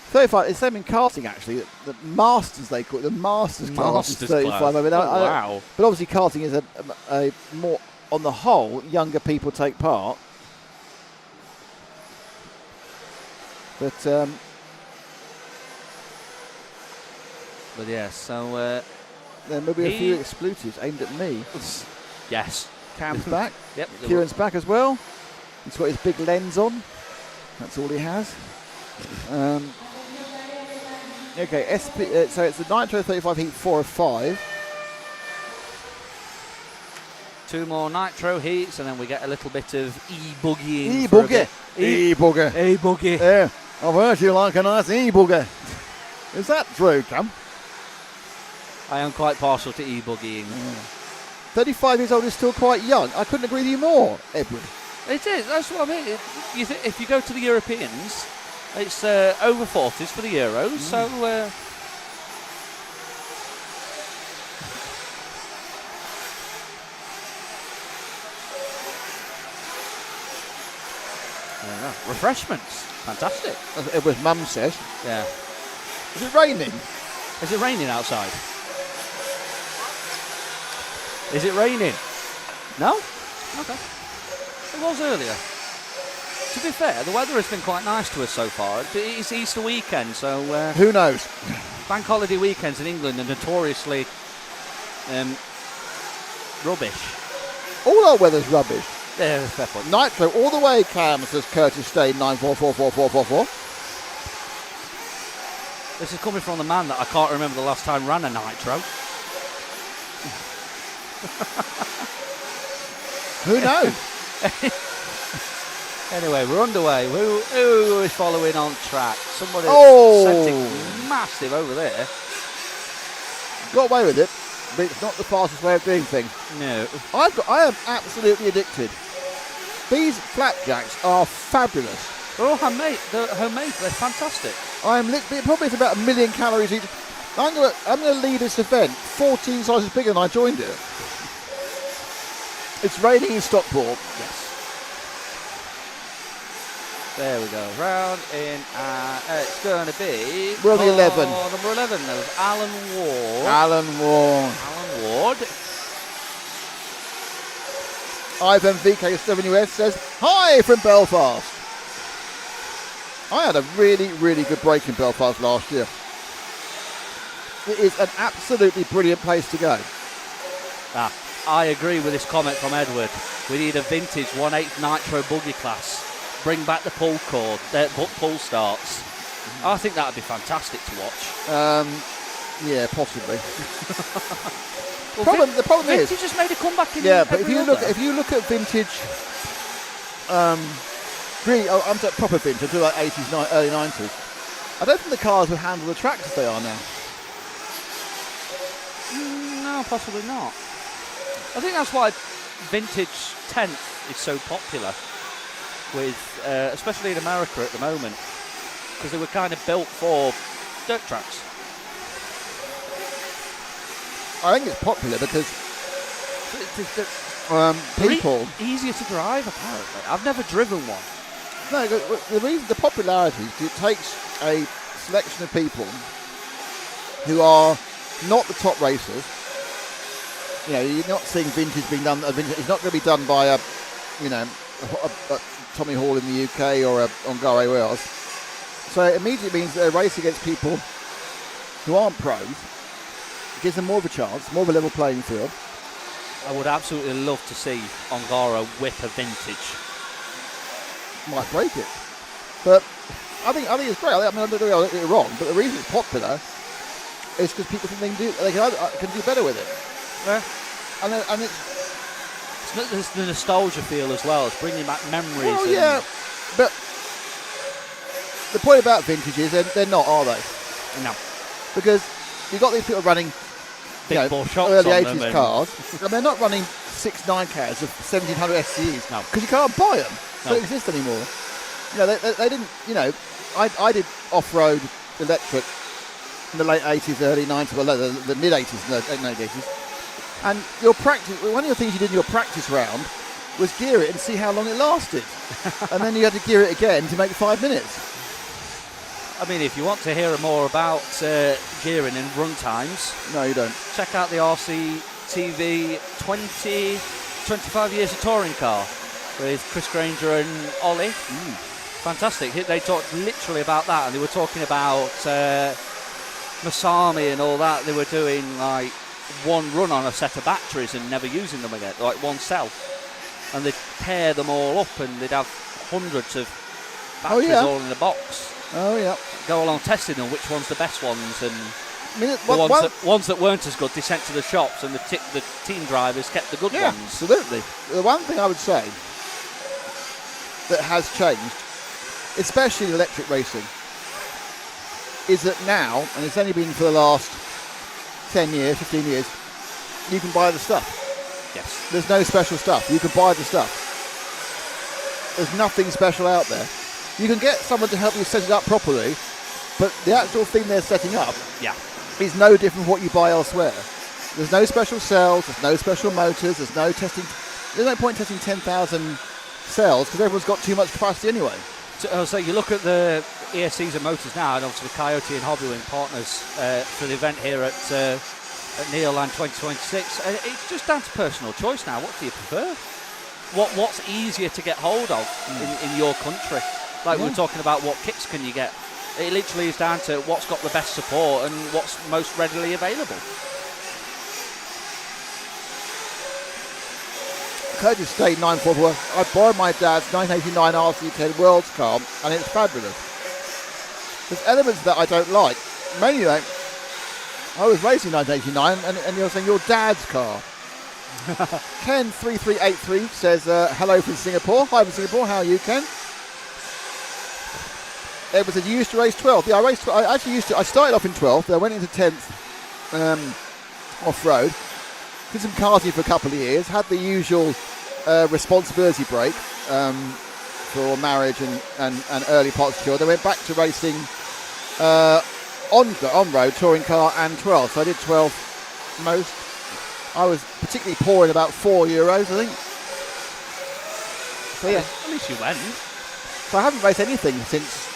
S1: 35, it's the same in karting actually. The Masters, they call it. The Masters class is 35.
S5: Class.
S1: I mean,
S5: Wow.
S1: But obviously karting is a more, on the whole, younger people take part. But
S5: yeah, so
S1: there may be a few expletives aimed at me.
S5: Yes.
S1: Cam's back.
S5: Yep.
S1: Kieran's back as well. He's got his big lens on. That's all he has. Okay, so it's the Nitro 35 Heat 4 of 5.
S5: 2 more Nitro heats, and then we get a little bit of e-boogieing.
S1: E-booger. E-booger.
S5: E-boogie.
S1: Yeah, I've heard you like a nice e-booger. Is that true, Cam?
S5: I am quite partial to e-boogieing.
S1: 35 years old is still quite young. I couldn't agree with you more, Edward.
S5: It is, that's what I mean. If you go to the Europeans, it's over 40s for the Euros, so... refreshments. Fantastic.
S1: As Edward's mum says.
S5: Yeah.
S1: Is it raining?
S5: Is it raining outside? Is it raining? No? Okay. It was earlier. To be fair, the weather has been quite nice to us so far. It's Easter weekend, so...
S1: who knows?
S5: Bank holiday weekends in England are notoriously rubbish.
S1: All our weather's rubbish.
S5: Yeah, fair point.
S1: Nitro all the way, Cam, says Curtis Stain 94444444.
S5: This is coming from the man that I can't remember the last time ran a Nitro.
S1: Who knows?
S5: Anyway, we're underway. Who is following on track? Somebody sent it massive over there.
S1: Got away with it, but it's not the fastest way of doing things.
S5: No.
S1: I am absolutely addicted. These flapjacks are fabulous.
S5: They're all homemade. They're fantastic.
S1: Probably it's about 1 million calories each. I'm gonna lead this event 14 sizes bigger than I joined it. It's raining in Stockport.
S5: Yes. There we go. Round in. It's going to be.
S1: We're on the 11.
S5: Number 11. That was Alan Ward.
S1: Alan Ward. Ivan VK7US says, "Hi from Belfast." I had a really, really good break in Belfast last year. It is an absolutely brilliant place to go.
S5: I agree with this comment from Edward. We need a vintage 1/8 Nitro buggy class. Bring back the pull cord, pull starts. I think that would be fantastic to watch.
S1: Yeah, possibly.
S5: Well,
S1: the problem is
S5: vintage just made a comeback in
S1: but if you look at vintage, I'm talking proper vintage, like 80s, early 90s. I don't think the cars would handle the tracks as they are now.
S5: No, possibly not. I think that's why vintage 10th is so popular, with especially in America at the moment, because they were kind of built for dirt tracks.
S1: I think it's popular because people
S5: easier to drive. Apparently, I've never driven one.
S1: No, the popularity is it takes a selection of people who are not the top racers. You know, you're not seeing vintage being done. It's not going to be done by a Tommy Hall in the UK or a Ongare Wales. So it immediately means that they race against people who aren't pros. It gives them more of a chance, more of a level playing field.
S5: I would absolutely love to see Ongaro whip a vintage.
S1: Might break it, but I think it's great. I mean, I don't know if it's wrong, but the reason it's popular is because people think they can do better with it.
S5: Yeah,
S1: and
S5: it's the nostalgia feel as well. It's bringing back memories.
S1: Well, yeah, but the point about vintage is they're not, are they?
S5: No,
S1: because you've got these people running early 80s cars, and they're not running 6.9 cars of 1700 SCEs because you can't buy them. They don't exist anymore. You know, they didn't. You know, I did off-road electric in the late 80s, early 90s, well, the mid 80s and the late 80s. And your practice, one of the things you did in your practice round was gear it and see how long it lasted. And then you had to gear it again to make 5 minutes.
S5: I mean, if you want to hear more about gearing and run times,
S1: no, you don't.
S5: Check out the RCTV 25 years of touring car with Chris Granger and Ollie. Fantastic. They talked literally about that, and they were talking about Masami and all that. They were doing like one run on a set of batteries and never using them again, like one cell. And they'd pair them all up, and they'd have hundreds of batteries all in the box.
S1: Oh, yeah.
S5: Go along testing them, which one's the best ones, and
S1: I mean,
S5: the ones that weren't as good, they sent to the shops, and the team drivers kept the good ones.
S1: Absolutely. The one thing I would say that has changed, especially in electric racing, is that now, and it's only been for the last 10 years, 15 years, you can buy the stuff.
S5: Yes.
S1: There's no special stuff. You can buy the stuff. There's nothing special out there. You can get someone to help you set it up properly, but the actual thing they're setting up is no different from what you buy elsewhere. There's no special cells, there's no special motors, there's no testing. There's no point testing 10,000 cells because everyone's got too much capacity anyway.
S5: So you look at the ESCs and motors now, and obviously Coyote and Hobbywing partners for the event here at Neoland 2026. It's just down to personal choice now. What do you prefer? What's easier to get hold of in your country? Like we were talking about, what kits can you get? It literally is down to what's got the best support and what's most readily available.
S1: Curtis State 944. I borrowed my dad's 1989 RC10 Worlds car, and it's fabulous. There's elements that I don't like. Mainly, though, I was racing 1989, and you're saying your dad's car. Ken3383 says, hello from Singapore. Hi from Singapore. How are you, Ken? Edward says, you used to race 12th. Yeah, I actually used to. I started off in 12th, then I went into 10th off-road. Did some karting for a couple of years. Had the usual responsibility break for marriage and early parts of children. Then went back to racing on-road, touring car and 12th. So I did 12th most. I was particularly poor in about €4, I think. So yeah.
S5: At least you went.
S1: So I haven't raced anything since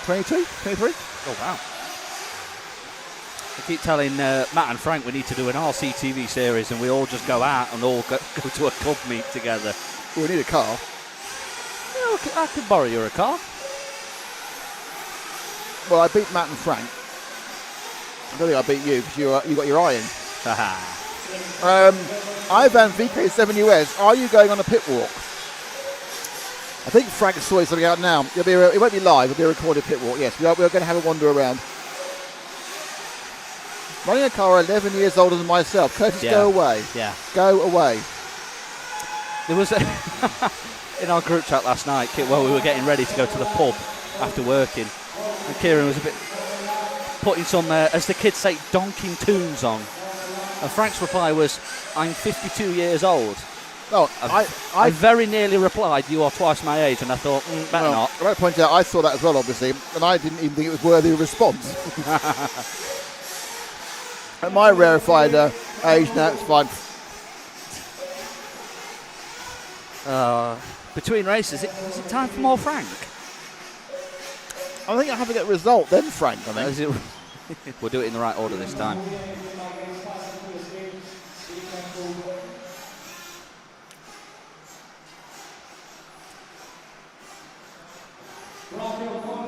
S1: 22, 23.
S5: Oh, wow. I keep telling Matt and Frank we need to do an RCTV series and we all just go out and all go to a club meet together.
S1: Well, we need a car.
S5: Yeah, I could borrow you a car.
S1: Well, I beat Matt and Frank. I don't think I beat you because you got your eye in. Ivan VK7US, are you going on a pit walk? I think Frank is sorting something out now. It won't be live, it'll be a recorded pit walk. Yes, we are going to have a wander around. Running a car 11 years older than myself. Curtis, go away.
S5: Yeah.
S1: Go away.
S5: There was in our group chat last night, while we were getting ready to go to the pub after working, and Kieran was a bit putting some, as the kids say, donking tunes on. And Frank's reply was, I'm 52 years old.
S1: Oh,
S5: I very nearly replied, you are twice my age, and I thought, better not.
S1: I might point out, I saw that as well, obviously, and I didn't even think it was worthy of response. At my rarefied age now, it's fine.
S5: Between races, is it time for more Frank?
S1: I think I have to get a result, then Frank, I think.
S5: We'll do it in the right order this time.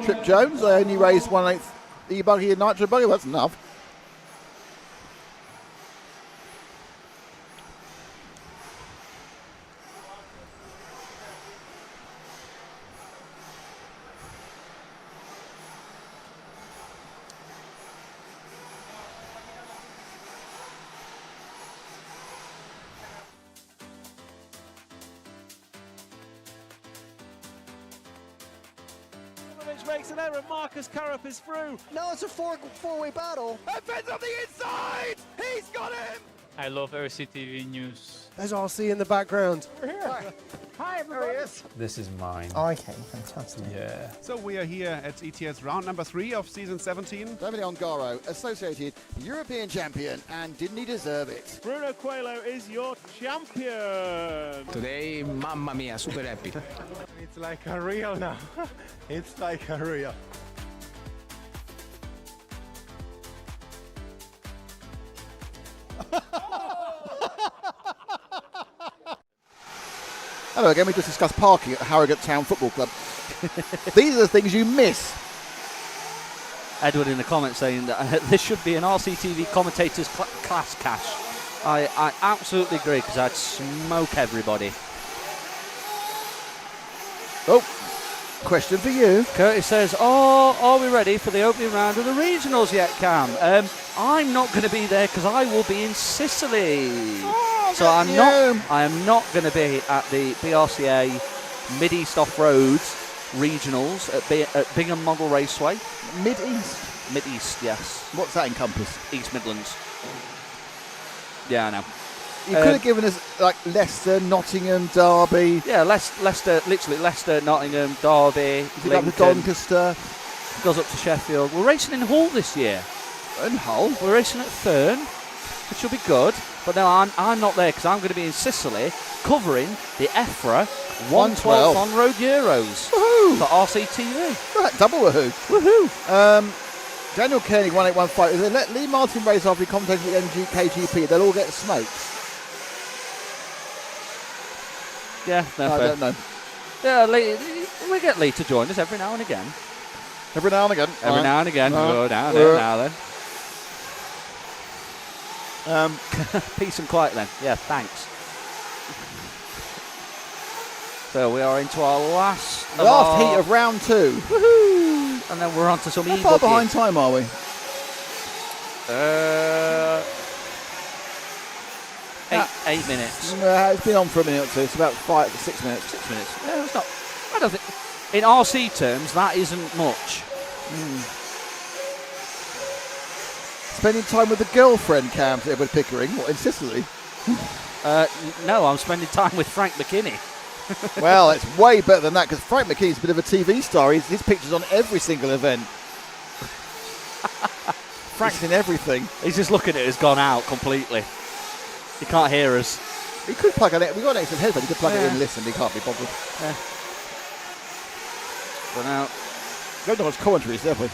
S1: Trip Jones, I only raised 1/8 e-buggy and nitro buggy, that's enough.
S10: Makes an error. Marcus Carrup is through.
S15: No, it's a four-way battle.
S10: Evans on the inside. He's got him.
S11: I love RCTV News.
S4: There's RC in the background.
S12: We're here. Hi, everybody.
S11: This is mine.
S4: Okay, fantastic.
S11: Yeah.
S13: So we are here at ETS round number 3 of season 17.
S1: David Ongaro, associated European champion, and didn't he deserve it?
S10: Bruno Coelho is your champion.
S17: Today, mamma mia, super happy.
S12: It's like a real now. It's like a real.
S1: Hello again, we just discussed parking at Harrogate Town Football Club. These are the things you miss.
S5: Edward in the comments saying that this should be an RCTV commentator's class cash. I absolutely agree, because I'd smoke everybody.
S1: Oh, question for you.
S5: Curtis says, "Oh, are we ready for the opening round of the regionals yet, Cam?" I'm not going to be there because I will be in Sicily. So I am not going to be at the BRCA Mid-East Off-Roads regionals at Bingham Model Raceway.
S1: Mid-East?
S5: Mid-East, yes.
S1: What's that encompass?
S5: East Midlands. Yeah, I know.
S1: You could have given us like Leicester, Nottingham, Derby.
S5: Yeah, Leicester, literally Leicester, Nottingham, Derby,
S1: Lincoln. Doncaster.
S5: Goes up to Sheffield. We're racing in Hull this year.
S1: In Hull?
S5: We're racing at Thurn, which will be good. But no, I'm not there because I'm going to be in Sicily covering the EFRA 112 on-road Euros for RCTV.
S1: Right, double woohoo.
S5: Woohoo.
S1: Daniel Kearney, 1815. If they let Lee Martin race after he commentated the KGP, they'll all get smoked.
S5: Yeah, no,
S1: I don't know.
S5: Yeah, Lee, we get Lee to join us every now and again.
S1: Every now and again.
S5: Every now and again. Go down there now then. Peace and quiet then. Yeah, thanks. So we are into our last
S1: heat of round 2.
S5: Woohoo! And then we're on to some
S1: How far behind time are we?
S5: 8 minutes.
S1: It's been on for a minute or two. It's about 6 minutes.
S5: 6 minutes. Yeah, it's not. I don't think. In RC terms, that isn't much.
S1: Spending time with a girlfriend, Cam, Edward Pickering, what, in Sicily?
S5: No, I'm spending time with Frank McKinney.
S1: Well, it's way better than that, because Frank McKinney's a bit of a TV star. His picture's on every single event. Frank's in everything.
S5: He's just looking at it, has gone out completely. He can't hear us.
S1: He could plug it in. We've got an extra headphone. He could plug it in and listen. He can't be bothered.
S5: Yeah. So now,
S1: we don't know much commentaries, have we?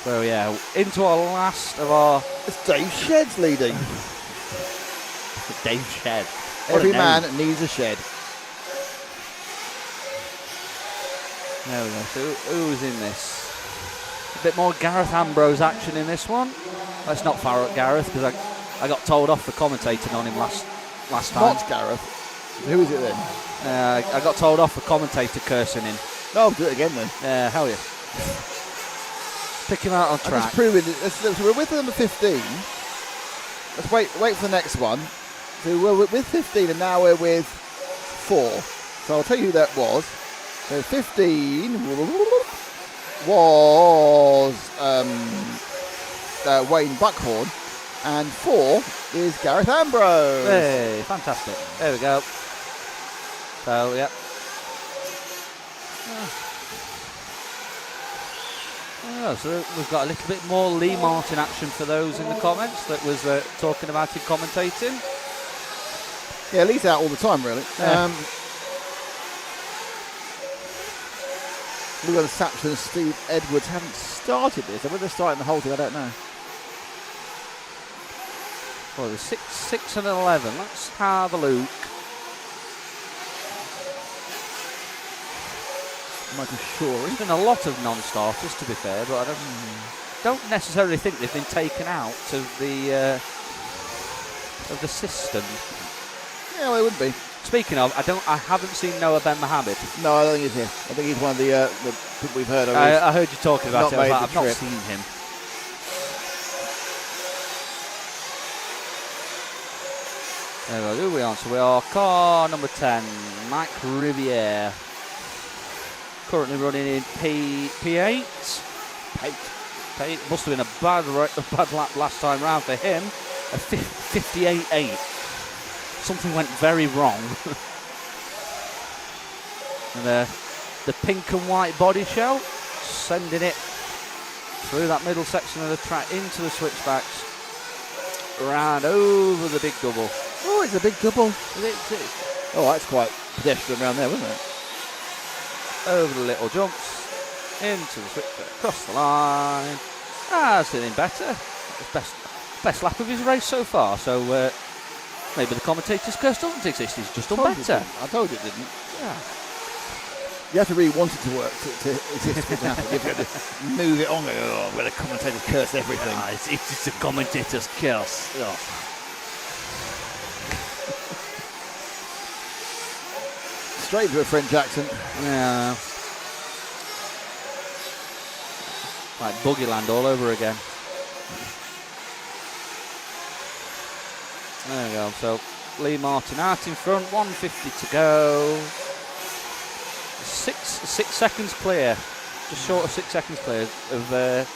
S5: So yeah, into our last of our...
S1: It's Dave Shed's leading.
S5: Dave Shed.
S1: Every man needs a shed.
S5: There we go. So who's in this? A bit more Gareth Ambrose action in this one. Let's not fire at Gareth, because I got told off for commentating on him last time.
S1: Not Gareth. Who is it then?
S5: I got told off for commentator cursing him.
S1: No, I'll do it again then.
S5: Yeah, hell yeah. Pick him out on track.
S1: Just proving we're with number 15. Let's wait for the next one. So we're with 15 and now we're with 4. So I'll tell you who that was. So 15 was Wayne Buckhorn, and 4 is Gareth Ambrose.
S5: Hey, fantastic. There we go. So, yeah. So we've got a little bit more Lee Martin action for those in the comments that was talking about him commentating.
S1: Yeah, Lee's out all the time, really.
S5: Yeah.
S1: Luke Satcher and Steve Edwards haven't started this. Whether they're starting the whole thing, I don't know.
S5: Well, there's 6 and 11. Let's have a look.
S1: Michael Shorey.
S5: There's been a lot of non-starters, to be fair, but I don't necessarily think they've been taken out of the system.
S1: Yeah, well, it would be.
S5: Speaking of, I haven't seen Noah Ben Mohammed.
S1: No, I don't think he's here. I think he's one of the people we've heard of.
S5: I heard you talking about it. I've not
S1: trip.
S5: seen him. There we go. Who are we on? So we are car number 10, Mike Riviere. Currently running in P8. Must have been a bad lap last time round for him. A 58.8. something went very wrong. And the pink and white body show, sending it through that middle section of the track into the switchbacks, round over the big double.
S1: Oh, it's a big double.
S5: Oh,
S1: that's quite pedestrian around there, wasn't it?
S5: Over the little jumps, into the switchback, across the line. It's doing better. Best lap of his race so far. So maybe the commentator's curse doesn't exist. He's just done better.
S1: I told you it didn't.
S5: Yeah.
S1: You have to really want it to work to exist for example. You've got to move it on. I'm going to commentator's curse everything.
S5: It's a commentator's curse. Oh.
S1: Straight into a French accent.
S5: Yeah. Like Boogie Land all over again. There we go. So Lee Martin out in front, 150 to go. 6 seconds clear, just short of 6 seconds clear of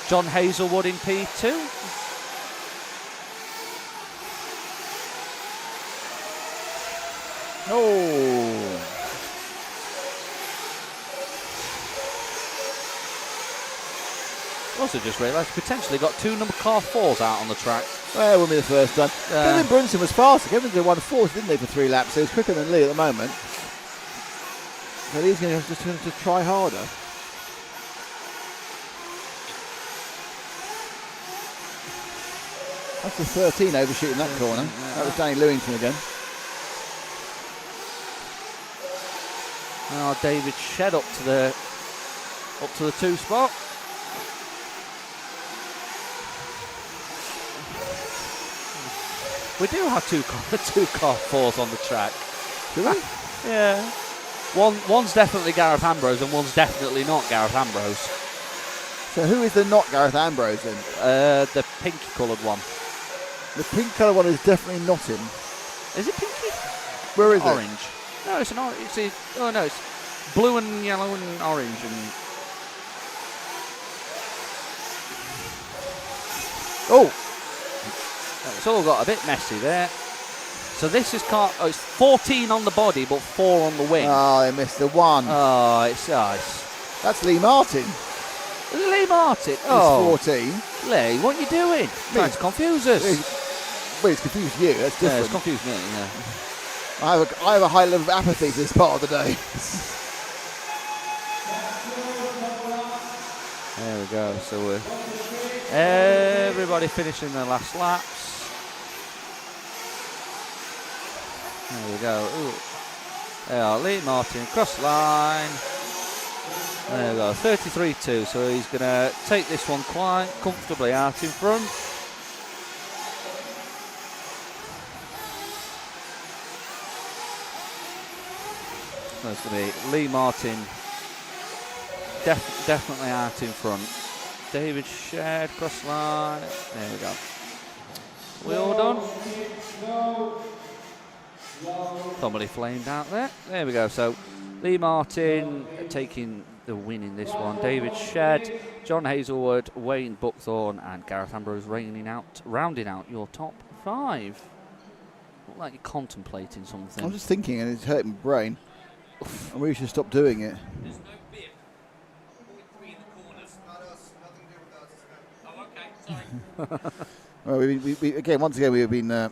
S5: John Hazelwood in P2. Oh. Also just realised potentially got 2 number car 4s out on the track.
S1: Well, it wouldn't be the first time. Kevin Brunson was faster. Kevin did 1/4, didn't he, for 3 laps? So he's quicker than Lee at the moment. But he's going to have to try harder. That's the 13 overshooting that corner. That was Danny Lewington again.
S5: Now David Shed up to the 2 spot. We do have two car 4s on the track.
S1: Do we?
S5: Yeah. One's definitely Gareth Ambrose and one's definitely not Gareth Ambrose.
S1: So who is the not Gareth Ambrose then?
S5: The pink coloured one.
S1: The pink coloured one is definitely not him.
S5: Is it pinky?
S1: Where is
S5: orange.
S1: it?
S5: No, it's an orange. It's blue and yellow and orange and.
S1: Oh!
S5: It's all got a bit messy there. So this is it's 14 on the body, but 4 on the wing.
S1: Oh, they missed the 1.
S5: Oh, it's nice.
S1: That's Lee Martin.
S5: Lee Martin?
S1: Oh. He's 14.
S5: Lee, what are you doing? Trying to confuse us.
S1: Well, it's confused you. That's different.
S5: Yeah, it's confused me, yeah.
S1: I have a high level of apathy to this part of the day.
S5: There we go. So everybody finishing their last laps. There we go. Ooh. There are Lee Martin across the line. There we go. 33-2. So he's going to take this one quite comfortably out in front. So it's going to be Lee Martin definitely out in front. David Shed across the line. There we go. We all done? Somebody flamed out there. There we go. So Lee Martin taking the win in this one. David Shed, John Hazelwood, Wayne Buckthorne, and Gareth Ambrose rounding out your top 5. Look like you're contemplating something.
S1: I'm just thinking, and it's hurting my brain. I really should stop doing it. Well, we again, once again, we've been.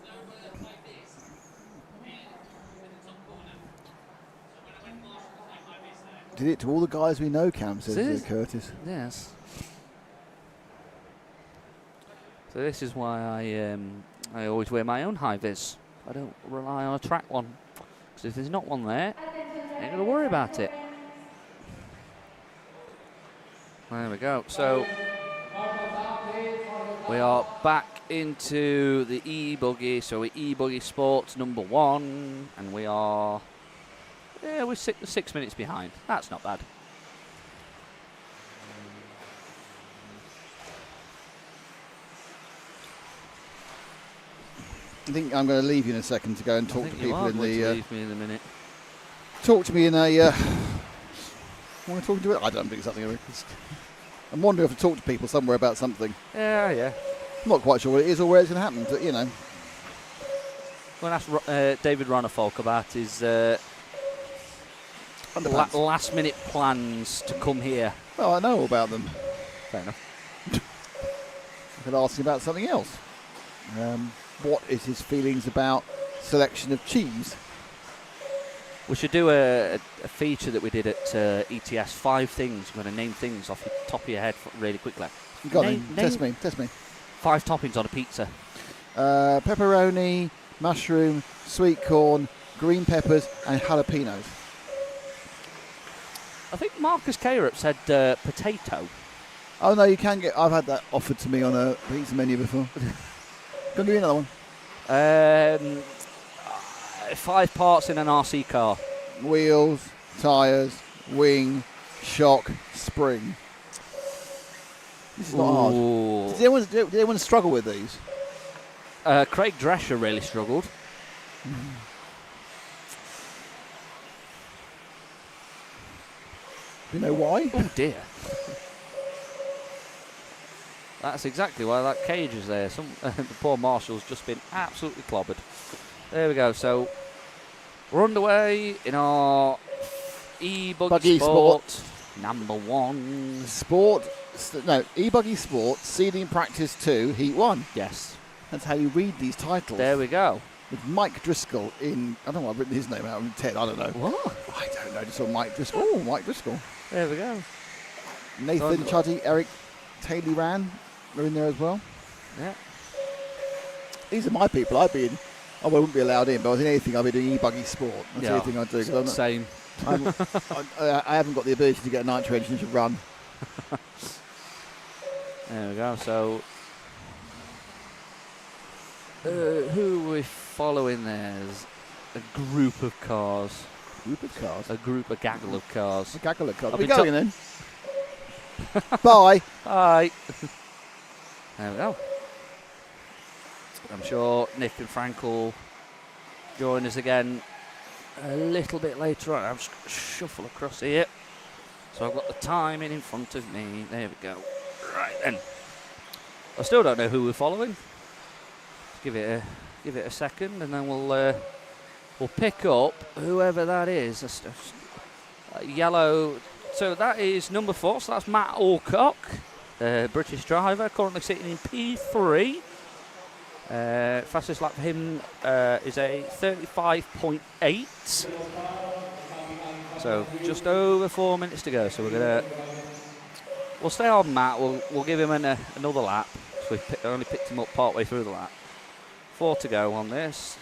S1: Did it to all the guys we know, Cam, says Curtis.
S5: Yes. So this is why I always wear my own high-vis. I don't rely on a track one. Because if there's not one there, I ain't going to worry about it. There we go. So we are back into the e-buggy. So we're e-buggy sports number 1. And we are... Yeah, we're 6 minutes behind. That's not bad.
S1: I think I'm going to leave you in a second to go and talk to people in the.
S5: Leave me in a minute.
S1: Talk to me in a. What am I talking to? I don't think something. I'm wondering if to talk to people somewhere about something.
S5: Yeah.
S1: I'm not quite sure what it is or where it's going to happen, but you know.
S5: Go and ask David Ronifolk about his last-minute plans to come here.
S1: Well, I know all about them.
S5: Fair enough.
S1: I could ask him about something else. What is his feelings about selection of cheese?
S5: We should do a feature that we did at ETS. 5 things. You're going to name things off the top of your head really quickly.
S1: Go on, test me.
S5: 5 toppings on a pizza.
S1: Pepperoni, mushroom, sweet corn, green peppers, and jalapenos.
S5: I think Marcus Carup said potato.
S1: Oh no, you can get. I've had that offered to me on a pizza menu before. Can give me another one.
S5: 5 parts in an RC car.
S1: Wheels, tyres, wing, shock, spring. This is not hard. Did anyone struggle with these?
S5: Craig Drescher really struggled.
S1: Do you know why?
S5: Oh dear. That's exactly why that cage is there. The poor marshal's just been absolutely clobbered. There we go. So we're underway in our e-buggy sport number 1.
S1: E-buggy sport, seeding practice 2, heat 1.
S5: Yes.
S1: That's how you read these titles.
S5: There we go.
S1: With Mike Driscoll in, I don't know, I've written his name out, Ted, I don't know.
S5: What?
S1: I don't know, just saw Mike Driscoll. Oh, Mike Driscoll.
S5: There we go.
S1: Nathan Chuddy, Eric Taylor Ran are in there as well.
S5: Yeah.
S1: These are my people. I wouldn't be allowed in, but I was in anything, I'd be doing e-buggy sport. That's the only thing I'd do.
S5: Same.
S1: I haven't got the ability to get a nitro engine to run.
S5: There we go. So, who are we following? There's a group of cars. A gaggle of cars.
S1: A gaggle of cars. Are we going then? Bye.
S5: Bye. There we go. I'm sure Nick and Frank will join us again a little bit later on. I'll just shuffle across here. So I've got the timing in front of me. There we go. Right then. I still don't know who we're following. Give it a second, and then we'll pick up whoever that is. Yellow. So that is number 4. So that's Matt Alcock, British driver, currently sitting in P3. Fastest lap for him is a 35.8. So just over 4 minutes to go. So we'll stay on Matt. We'll give him another lap. So we only picked him up partway through the lap. 4 to go on this.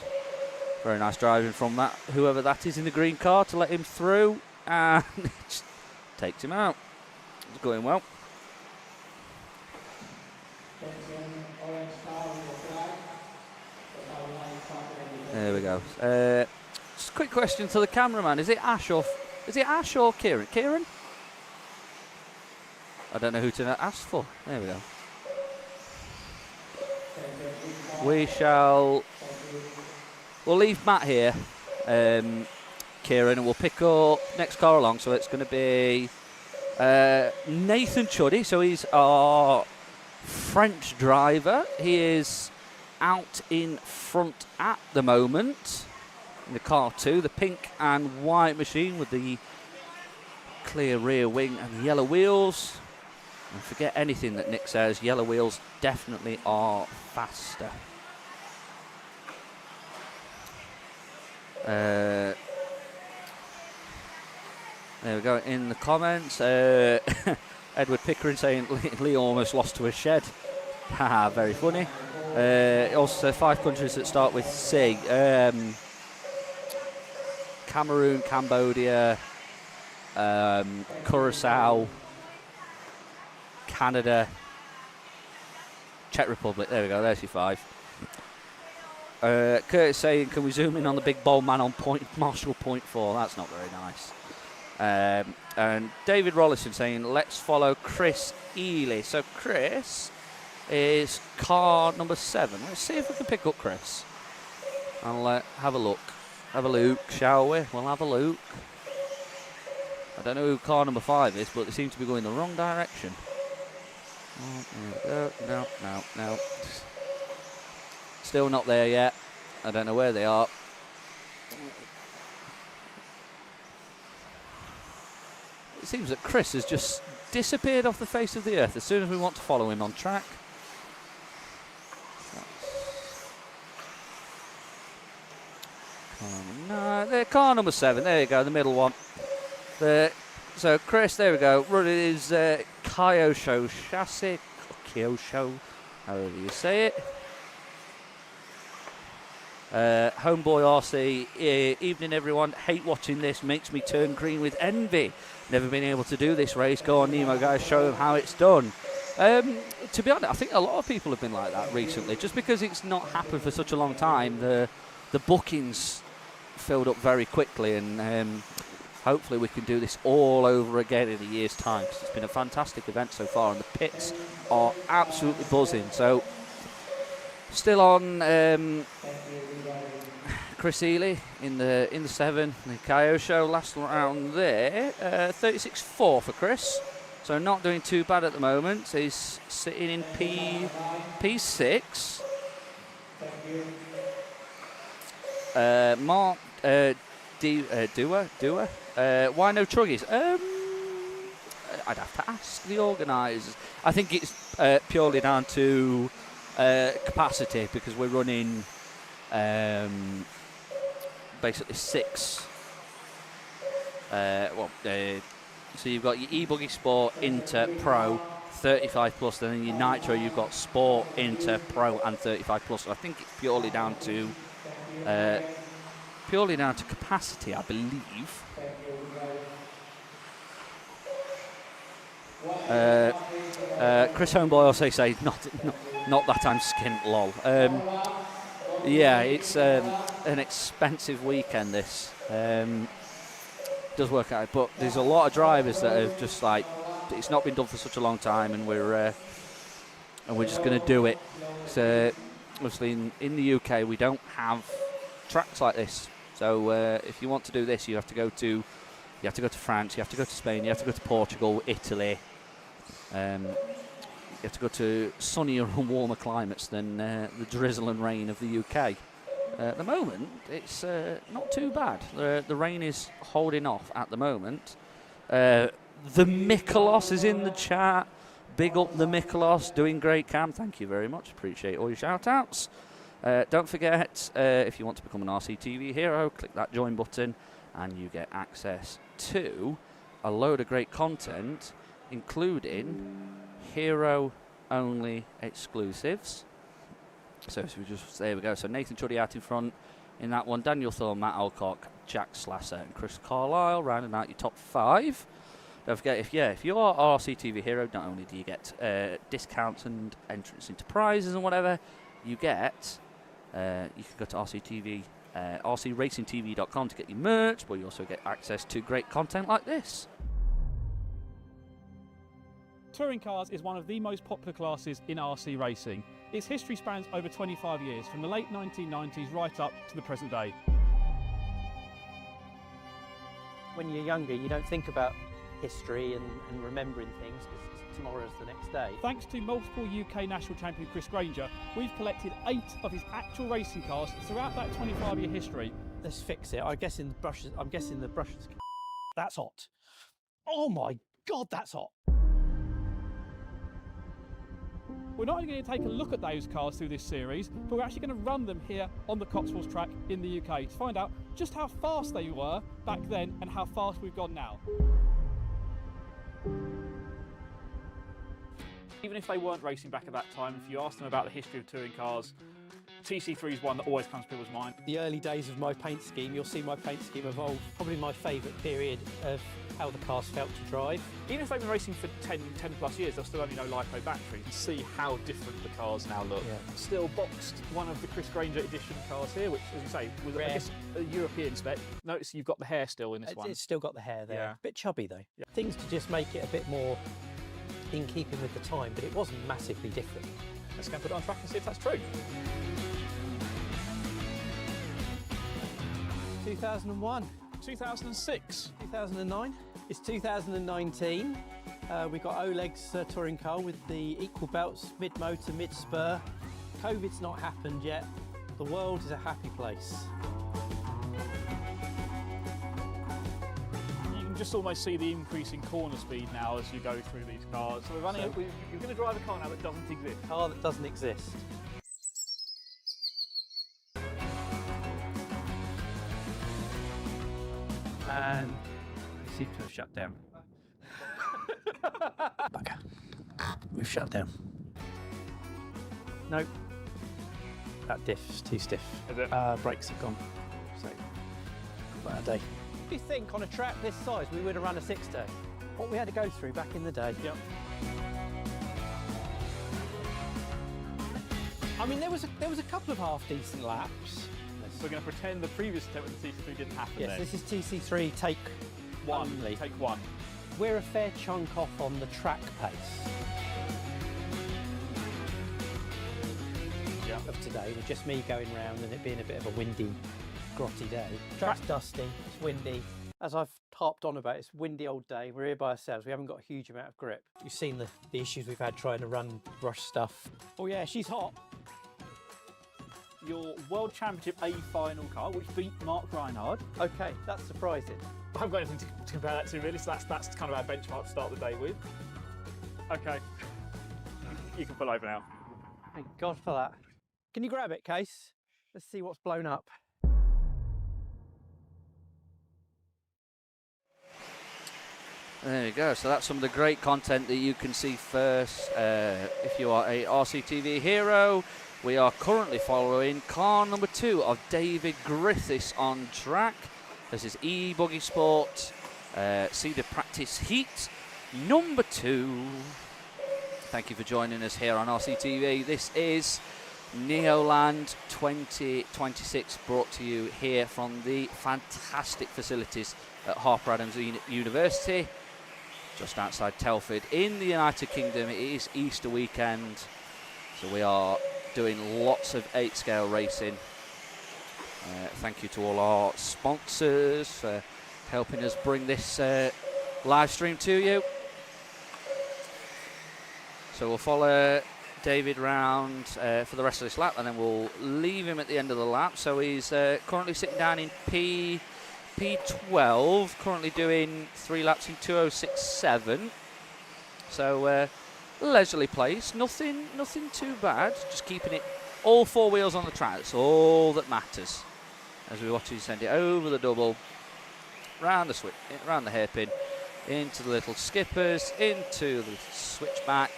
S5: Very nice driving from that, whoever that is in the green car, to let him through, and it just takes him out. It's going well. There we go. Just a quick question to the cameraman: Is it Ash or Kieran? Kieran? I don't know who to ask for. There we go. We'll leave Matt here, Kieran, and we'll pick up next car along. So it's going to be Nathan Chuddy. So he's our French driver. He is out in front at the moment in the car 2, the pink and white machine with the clear rear wing and the yellow wheels. And forget anything that Nick says, yellow wheels definitely are faster. There we go in the comments. Edward Pickering saying Lee almost lost to a shed. Haha, very funny. Also 5 countries that start with C. Cameroon, Cambodia, Curacao, Canada, Czech Republic. There we go, there's your 5. Curtis saying, can we zoom in on the big bold man on Marshall point 4? That's not very nice. And David Rollison saying, let's follow Chris Ely. So Chris is car number 7. Let's see if we can pick up Chris. I'll have a look. Have a look, shall we? We'll have a look. I don't know who car number 5 is, but they seem to be going the wrong direction. Oh, there we go. No. Still not there yet. I don't know where they are. It seems that Chris has just disappeared off the face of the earth as soon as we want to follow him on track. Car number 7, there you go, the middle one. So Chris, there we go, running his Kyosho chassis, Kyosho, however you say it. Homeboy RC, evening everyone, hate watching this, makes me turn green with envy. Never been able to do this race, go on Nemo guys, show them how it's done. To be honest, I think a lot of people have been like that recently, just because it's not happened for such a long time. The bookings filled up very quickly, and hopefully we can do this all over again in a year's time, because it's been a fantastic event so far, and the pits are absolutely buzzing. So still on Chris Ely in the 7, the Kyosho last round there, 36.4 for Chris, so not doing too bad at the moment. He's sitting in P6. Mark Dua. Why no truggies? I'd have to ask the organisers. I think it's purely down to capacity, because we're running basically 6. So you've got your e-buggy Sport, Inter, Pro, 35 plus, and then your Nitro you've got Sport, Inter, Pro, and 35 plus. So I think it's purely down to capacity, I believe. Chris Homeboy also says not that I'm skint, lol. Yeah, it's an expensive weekend, this. Does work out, but there's a lot of drivers that have just like, it's not been done for such a long time, and we're just going to do it. So obviously in the UK we don't have tracks like this. So if you want to do this, you have to go to France, you have to go to Spain, you have to go to Portugal, Italy. You have to go to sunnier and warmer climates than the drizzle and rain of the UK. At the moment, it's not too bad. The rain is holding off at the moment. The Mikolos is in the chat. Big up the Mikolos, doing great, Cam. Thank you very much. Appreciate all your shout-outs. Don't forget, if you want to become an RCTV hero, click that join button and you get access to a load of great content, including hero-only exclusives. So there we go. So Nathan Chuddy out in front in that one. Daniel Thorne, Matt Alcock, Jack Slasser, and Chris Carlisle rounding out your top 5. Don't forget, if you are RCTV hero, not only do you get discounts and entrance into prizes and whatever, you get you can go to RCTV, rcracingtv.com to get your merch, but you also get access to great content like this.
S19: Touring cars is one of the most popular classes in RC racing. Its history spans over 25 years, from the late 1990s right up to the present day.
S20: When you're younger, you don't think about history and remembering things, because tomorrow's the next day.
S19: Thanks to multiple UK national champion Chris Granger, we've collected 8 of his actual racing cars throughout that 25-year history.
S20: Let's fix it. I'm guessing the brushes. That's hot. Oh my God, that's hot.
S19: We're not only going to take a look at those cars through this series, but we're actually going to run them here on the Cotswolds track in the UK to find out just how fast they were back then and how fast we've gone now. Even if they weren't racing back at that time, if you ask them about the history of touring cars, TC3 is one that always comes to people's mind.
S20: The early days of my paint scheme, you'll see my paint scheme evolve. Probably my favourite period of how the cars felt to drive.
S19: Even if they've been racing for 10 plus years, they'll still only know LiPo battery. You can see how different the cars now look. Yeah. Still boxed one of the Chris Granger edition cars here, which, as you say, was I guess a European spec. Notice you've got the hair still in this one.
S20: It's still got the hair there.
S19: Yeah.
S20: A bit chubby though.
S19: Yeah.
S20: Things to just make it a bit more in keeping with the time, but it wasn't massively different.
S19: Let's go put it on track and see if that's true.
S20: 2001.
S19: 2006.
S20: 2009. It's 2019. We've got Oleg's touring car with the equal belts, mid-motor, mid-spur. COVID's not happened yet. The world is a happy place.
S19: You can just almost see the increase in corner speed now as you go through these cars. So you're going to drive a car now that doesn't exist.
S20: A car that doesn't exist. And they seem to have shut down. Bugger. We've shut down. Nope. That diff's too stiff.
S19: Is it?
S20: Brakes have gone. So, bad day. Do you think on a track this size we would have run a 6-day? What we had to go through back in the day.
S19: Yep.
S20: I mean, there was a couple of half-decent laps.
S19: So we're going to pretend the previous attempt with the TC3 didn't happen
S20: Yes,
S19: then.
S20: this is TC3 take one. Only.
S19: Take one.
S20: We're a fair chunk off on the track pace.
S19: Yeah.
S20: Of today, with just me going round and it being a bit of a windy, grotty day. Track's dusty, it's windy. As I've harped on about, it's a windy old day. We're here by ourselves. We haven't got a huge amount of grip. You've seen the issues we've had trying to run rush stuff. Oh yeah, she's hot.
S19: Your World Championship A final car, which beat Mark Reinhard.
S20: Okay, that's surprising.
S19: I haven't got anything to compare that to really, so that's kind of our benchmark to start the day with. Okay, you can pull over now.
S20: Thank God for that. Can you grab it, Case? Let's see what's blown up.
S5: There you go. So that's some of the great content that you can see first. If you are a RCTV hero, we are currently following car number 2 of David Griffiths on track. This is E-Buggy Sport Cedar Practice Heat number 2. Thank you for joining us here on RCTV. This is Neoland 2026, brought to you here from the fantastic facilities at Harper Adams University, just outside Telford in the United Kingdom. It is Easter weekend, so we are doing lots of 8-scale racing. Thank you to all our sponsors for helping us bring this live stream to you. So we'll follow David round for the rest of this lap, and then we'll leave him at the end of the lap. So he's currently sitting down in P12, currently doing 3 laps in 2:06.7. So leisurely pace, nothing too bad. Just keeping it all 4 wheels on the track. That's all that matters. As we watch him send it over the double, round the switch, round the hairpin, into the little skippers, into the switchback,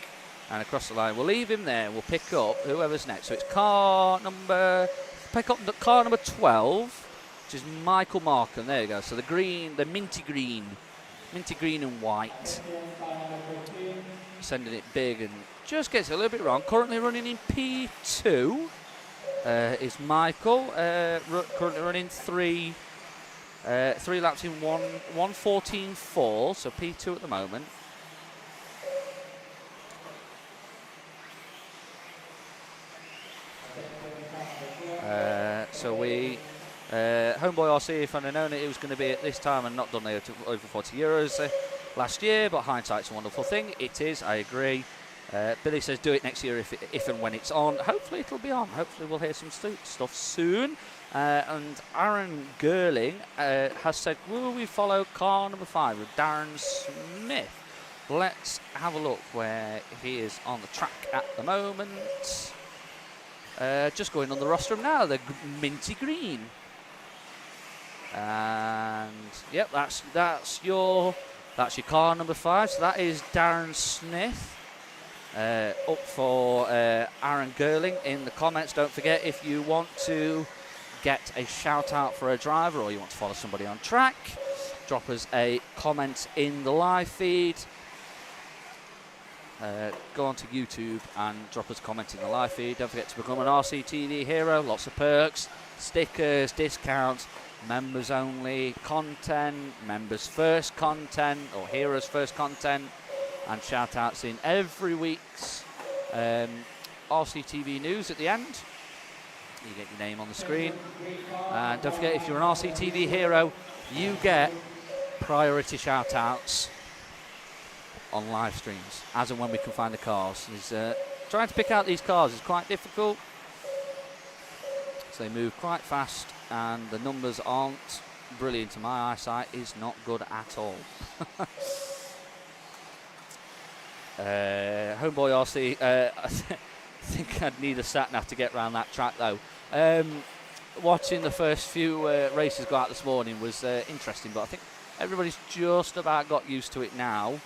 S5: and across the line. We'll leave him there. We'll pick up whoever's next. So it's car number 12, which is Michael Markham. There you go. So the green, the minty green and white. Sending it big and just gets it a little bit wrong. Currently running in P2 is Michael. Currently running 3 laps in 1:14.4. So P2 at the moment. So we, Homeboy RC, if I'd have known it was going to be at this time and not done the over 40 euros last year, but hindsight's a wonderful thing. It is, I agree. Billy says do it next year if and when it's on. Hopefully it'll be on. Hopefully we'll hear some stuff soon. And Aaron Gerling has said, will we follow car number 5 with Darren Smith? Let's have a look where he is on the track at the moment. Just going on the rostrum now, the minty green. And yep, that's your car number 5. So that is Darren Smith. Up for Aaron Gerling in the comments. Don't forget, if you want to get a shout out for a driver or you want to follow somebody on track, drop us a comment in the live feed. Go onto YouTube and drop us a comment in the live feed. Don't forget to become an RCTV hero. Lots of perks, stickers, discounts, members only content, members first content, or heroes first content, and shout outs in every week's RCTV news at the end. You get your name on the screen. And don't forget, if you're an RCTV hero, you get priority shout outs on live streams, as and when we can find the cars. Trying to pick out these cars is quite difficult. So they move quite fast, and the numbers aren't brilliant. To my eyesight is not good at all. Homeboy RC, I think I'd need a sat-nav to get around that track though. Watching the first few races go out this morning was interesting, but I think everybody's just about got used to it now.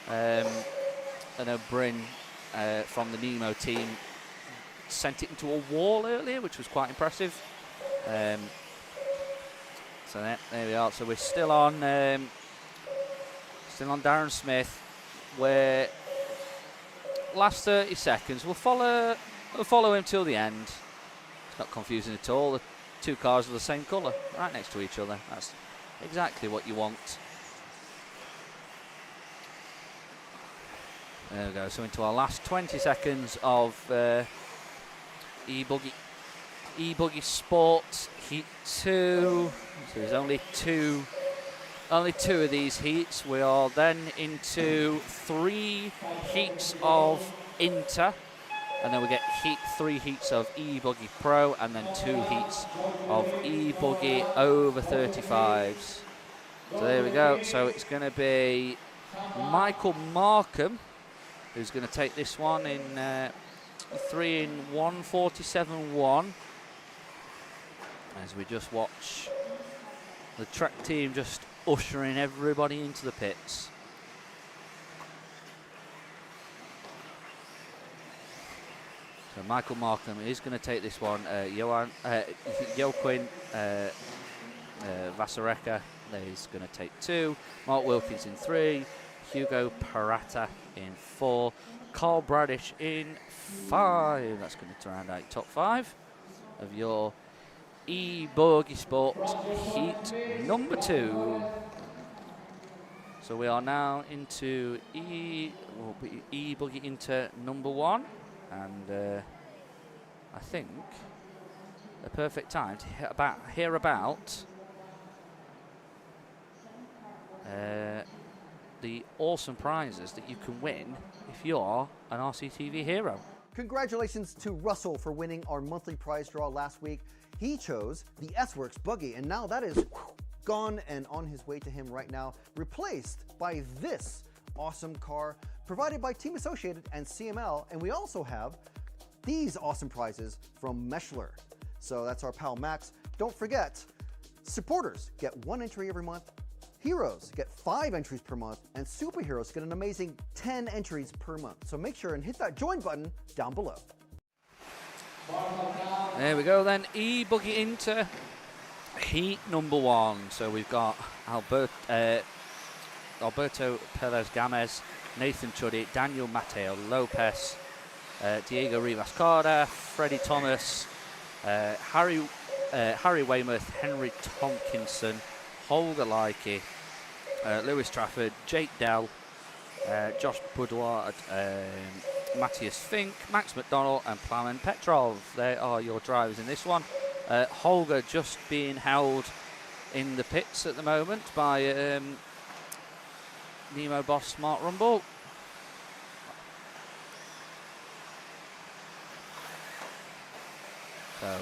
S5: I know Bryn from the Nemo team sent it into a wall earlier, which was quite impressive. So there we are. So we're still on Darren Smith, where last 30 seconds we'll follow him till the end. It's not confusing at all. The two cars are the same colour, right next to each other. That's exactly what you want. There we go. So into our last 20 seconds of e-buggy Sport Heat 2. So there's only two of these heats. We are then into 3 heats of Inter, and then we get 3 heats of e-buggy Pro, and then 2 heats of e-buggy over 35s. So there we go. So it's going to be Michael Markham who's going to take this one in 3 in 1:47.1. As we just watch the track team just ushering everybody into the pits. So Michael Markham is going to take this one. Joaquin Vasareka is going to take 2. Mark Wilkins in 3. Hugo Parata in 4. Carl Bradish in 5. That's going to round out top 5 of your e-buggy Sport heat number 2. So we are now into e-buggy Inter number 1, and I think a perfect time to hear about the awesome prizes that you can win if you're an RCTV hero.
S15: Congratulations to Russell for winning our monthly prize draw last week. He chose the S-Works buggy, and now that is gone and on his way to him right now, replaced by this awesome car provided by Team Associated and CML. And we also have these awesome prizes from Meshler. So that's our pal Max. Don't forget, supporters get 1 entry every month, heroes get 5 entries per month, and superheroes get an amazing 10 entries per month. So make sure and hit that join button down below.
S5: There we go then, e-buggy Inter heat number 1. So we've got Alberto Perez Gamez, Nathan Chuddy, Daniel Mateo Lopez, Diego Rivas Carda, Freddie Thomas, Harry Weymouth, Henry Tompkinson, Holger Leike, Lewis Trafford, Jake Dell, Josh Boudoir, Matthias Fink, Max McDonald and Plamen Petrov. They are your drivers in this one. Holger just being held in the pits at the moment by Nemo boss Smart Rumble. So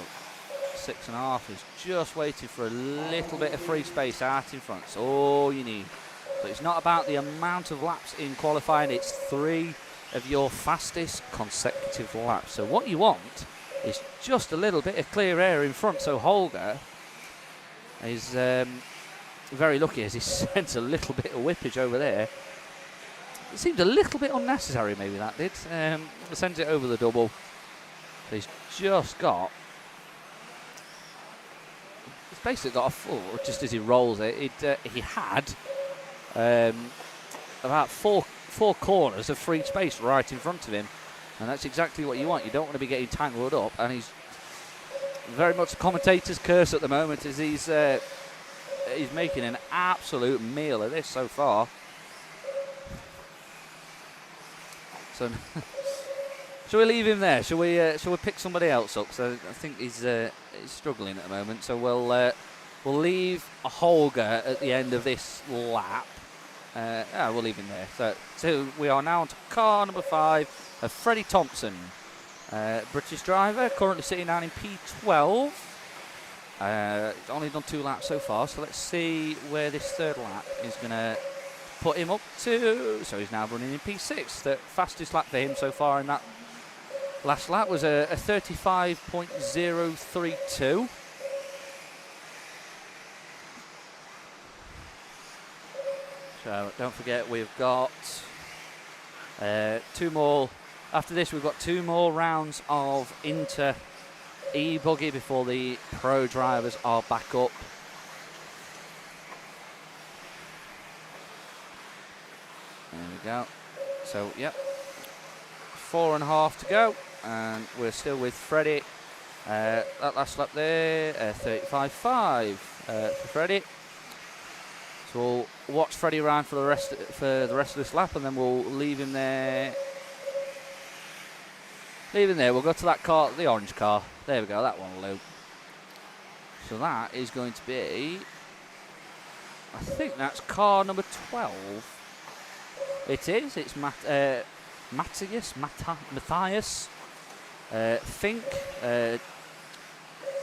S5: 6.5 is just waiting for a little bit of free space out in front. It's all you need. But it's not about the amount of laps in qualifying, it's 3 of your fastest consecutive laps. So what you want is just a little bit of clear air in front. So Holger is very lucky as he sent a little bit of whippage over there. It seemed a little bit unnecessary, maybe that did. Sent it over the double. So he's just got... He's basically got a full, just as he rolls it. He had about four corners of free space right in front of him, and that's exactly what you want. You don't want to be getting tangled up, and he's very much a commentator's curse at the moment as he's making an absolute meal of this so far. So shall we leave him there? Shall we pick somebody else up? So I think he's struggling at the moment. So we'll leave a Holger at the end of this lap. We'll leave him there. So we are now on to car number 5 of Freddie Thompson. British driver, currently sitting down in P12. He's only done 2 laps so far, so let's see where this third lap is going to put him up to. So he's now running in P6. The fastest lap for him so far in that last lap was a 35.032. So don't forget, we've got 2 more. After this, we've got 2 more rounds of Inter e-buggy before the pro drivers are back up. There we go. So, yep, 4.5 to go, and we're still with Freddie. That last lap there, 35.5 for Freddie. So we'll watch Freddie around for the rest of this lap, and then we'll leave him there. We'll go to that car, the orange car. There we go, that one, Lou. So that is going to be, I think that's car number 12. It is. It's Matthias Fink,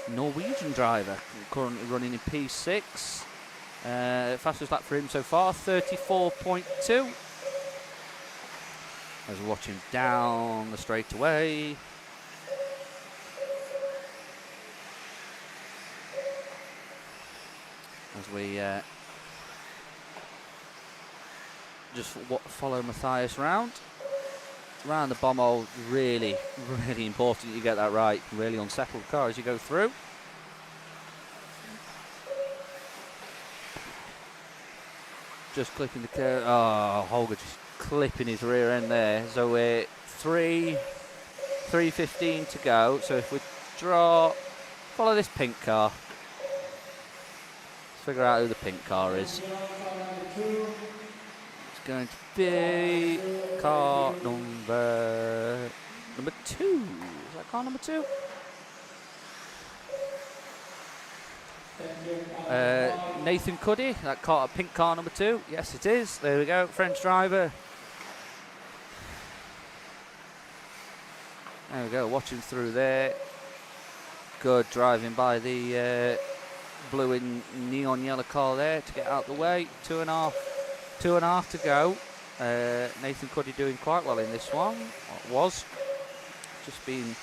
S5: Norwegian driver, currently running in P6. Fastest lap for him so far, 34.2. As we watch him down the straightaway. As we just follow Matthias round the bomb hole. Really important you get that right. Really unsettle the car as you go through. Just clipping the curve. Oh, Holger just clipping his rear end there. So we're 3:15 to go. So if we follow this pink car. Let's figure out who the pink car is. It's going to be car number 2. Is that car number 2? Nathan Cuddy, that pink car number 2. Yes, it is. There we go. French driver. There we go. Watching through there. Good driving by the blue and neon yellow car there to get out the way. 2.5 to go. Nathan Cuddy doing quite well in this one. Was just being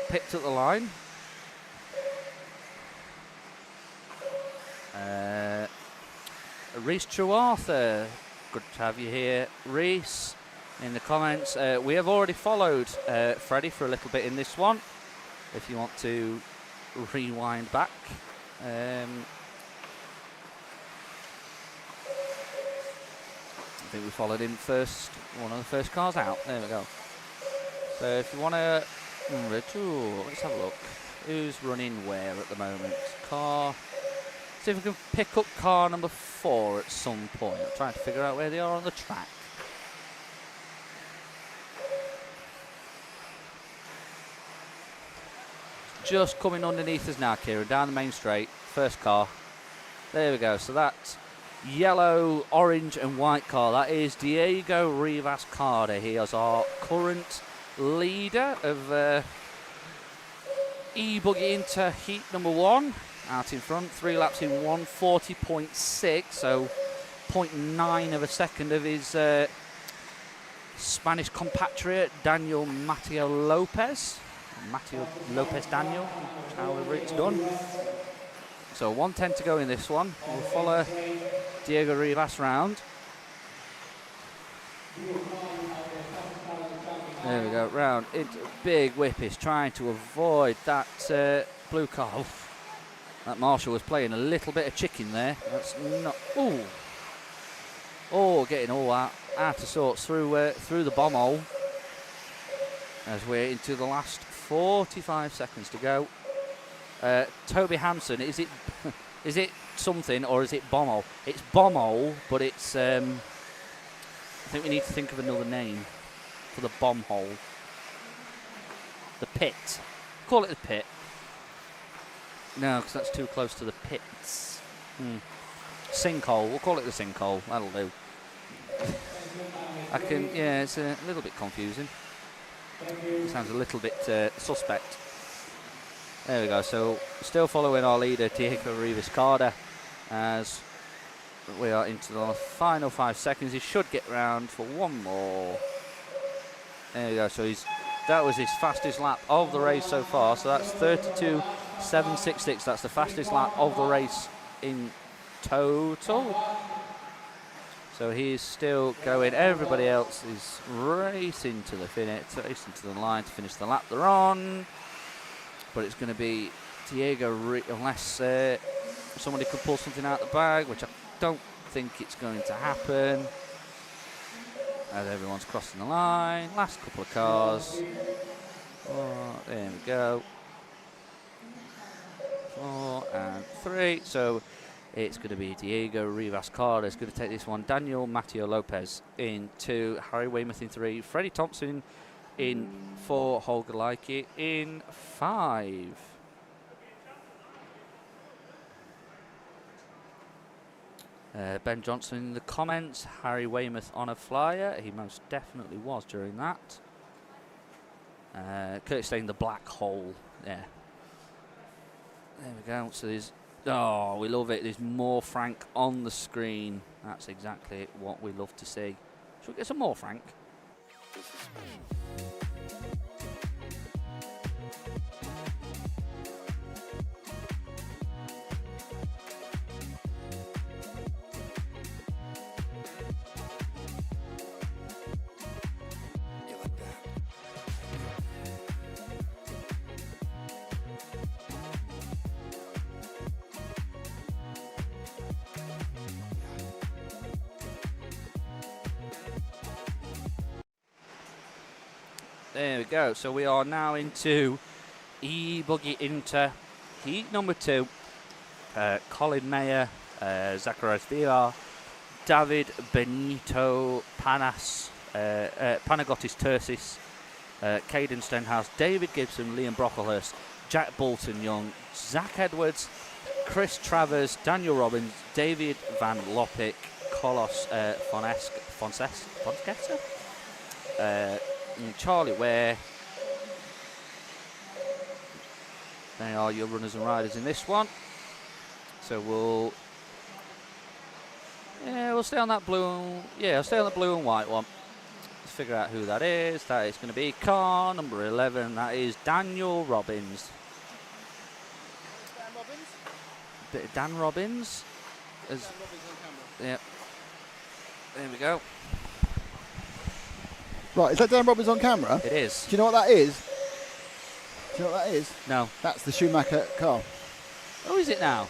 S5: picked at the line. Reese Truartha, good to have you here, Reese, in the comments. We have already followed Freddie for a little bit in this one, if you want to rewind back. I think we followed him first, one of the first cars out. There we go. So if you want to, let's have a look. Who's running where at the moment? See if we can pick up car number 4 at some point. I'm trying to figure out where they are on the track. Just coming underneath us now, Kieran, down the main straight. First car. There we go. So that's yellow, orange and white car. That is Diego Rivas Carter. He is our current leader of e-buggy into heat number 1. Out in front, 3 laps in 1:40.6, so 0.9 of a second of his Spanish compatriot Daniel Mateo Lopez Daniel, however it's done. So 1:10 to go in this one. We'll follow Diego Rivas round. There we go, round into big whip. Is trying to avoid that blue car. Oof. That Marshall was playing a little bit of chicken there. That's not. Getting all that out of sorts through the bomb hole. As we're into the last 45 seconds to go. Toby Hansen, is it something or is it bomb hole? It's bomb hole, but it's. I think we need to think of another name for the bomb hole. The pit. Call it the pit. No, because that's too close to the pits. Sinkhole. We'll call it the sinkhole. That'll do. Yeah, it's a little bit confusing. Sounds a little bit suspect. There we go. So still following our leader, Diego Rivas-Carda, as we are into the final 5 seconds. He should get round for one more. There we go. So that was his fastest lap of the race so far. So that's 32.766. That's the fastest lap of the race in total. So he's still going. Everybody else is racing to the finish, racing to the line to finish the lap they're on. But it's going to be Diego, unless somebody could pull something out of the bag, which I don't think it's going to happen. As everyone's crossing the line, last couple of cars. Oh, there we go. 4 and 3. So it's going to be Diego Rivas-Carda is going to take this one. Daniel Mateo Lopez in 2, Harry Weymouth in 3, Freddie Thompson in 4, Holger Leike in 5. Ben Johnson in the comments, Harry Weymouth on a flyer. He most definitely was during that. Curtis saying the black hole. Yeah. There we go. So there's, oh, we love it. There's more Frank on the screen. That's exactly what we love to see. Should we get some more Frank? There we go. So we are now into E-Buggy Inter heat number 2. Colin Mayer, Zacharias Villar, David Benito Panas, Panagotis Tursis, Caden Stenhouse, David Gibson, Liam Brocklehurst, Jack Bolton Young, Zach Edwards, Chris Travers, Daniel Robbins, David Van Loppick, Carlos Fonseca, Charlie Ware. They are your runners and riders in this one. So we'll stay on that blue. Yeah, I'll stay on the blue and white one. Let's figure out who that is. That is going to be car number 11. That is Daniel Robbins.
S1: Dan Robbins?
S5: Bit of Dan Robbins.
S1: Dan Robbins on camera.
S5: Yep. There we go.
S1: Right, is that Dan Robbins on camera?
S5: It is.
S1: Do you know what that is? Do you know what that is?
S5: No.
S1: That's the Schumacher car.
S5: Oh, is it now?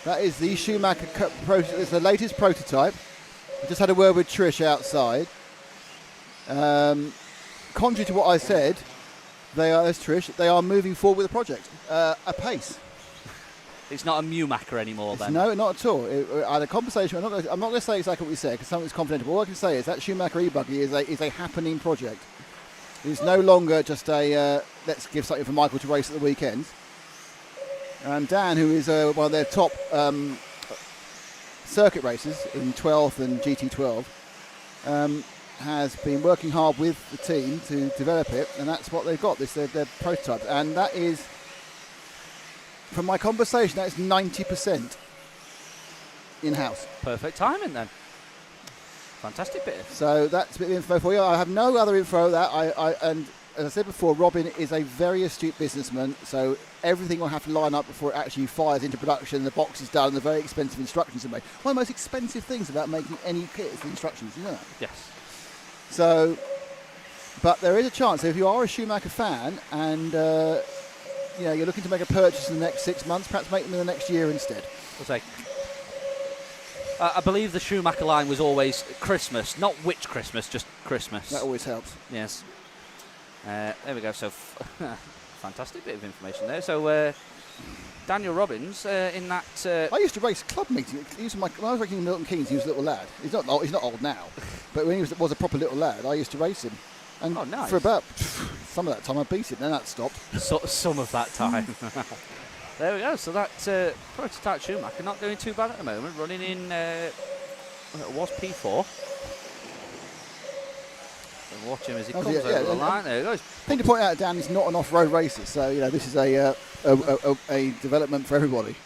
S1: That is the Schumacher it's the latest prototype. I just had a word with Trish outside. Contrary to what I said, there's Trish, they are moving forward with the project apace.
S5: It's not a Schumacher anymore then?
S1: No, not at all. I had a conversation. I'm not going to say exactly what we said because something's confidential. But all I can say is that Schumacher e-buggy is a happening project. It's no longer just a let's give something for Michael to race at the weekend. And Dan, who is one of their top circuit racers in 12th and GT12, has been working hard with the team to develop it, and that's what they've got. This their prototype, and that is, from my conversation, that is 90% in-house.
S5: Perfect timing then. Fantastic bit.
S1: So that's a bit of info for you. I have no other info. That and as I said before, Robin is a very astute businessman. So everything will have to line up before it actually fires into production. The box is done. The very expensive instructions are made. One of the most expensive things about making any kit is the instructions. You know that?
S5: Yes.
S1: So, but there is a chance. So if you are a Schumacher fan and you're looking to make a purchase in the next 6 months, perhaps make them in the next year instead.
S5: We'll say. I believe the Schumacher line was always Christmas, not which Christmas, just Christmas.
S1: That always helps.
S5: Yes. There we go. So fantastic bit of information there. So Daniel Robbins in that.
S1: I used to race club meetings. When I was racing in Milton Keynes, he was a little lad. He's not old. He's not old now, but when he was a proper little lad, I used to race him. And
S5: nice.
S1: For about some of that time, I beat him. Then that stopped.
S5: Some of that time. There we go. So that prototype Schumacher not doing too bad at the moment. Running in it was P4. So Watch him as he comes over the line. There he goes.
S1: Thing to point out, Dan, is not an off-road racer, so this is a development for everybody,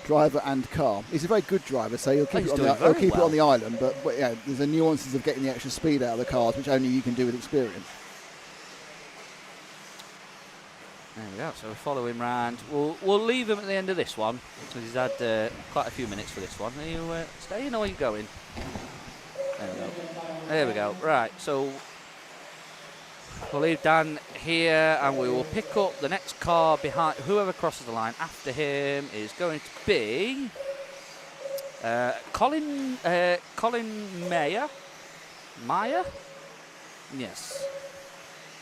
S1: driver and car. He's a very good driver, so he'll keep it on the island. But there's the nuances of getting the extra speed out of the cars, which only you can do with experience.
S5: There we go. So we'll follow him round. We'll leave him at the end of this one because he's had quite a few minutes for this one. Are you staying or are you going? There we go. There we go. Right. So we'll leave Dan here, and we will pick up the next car behind. Whoever crosses the line after him is going to be Colin Meyer. Yes.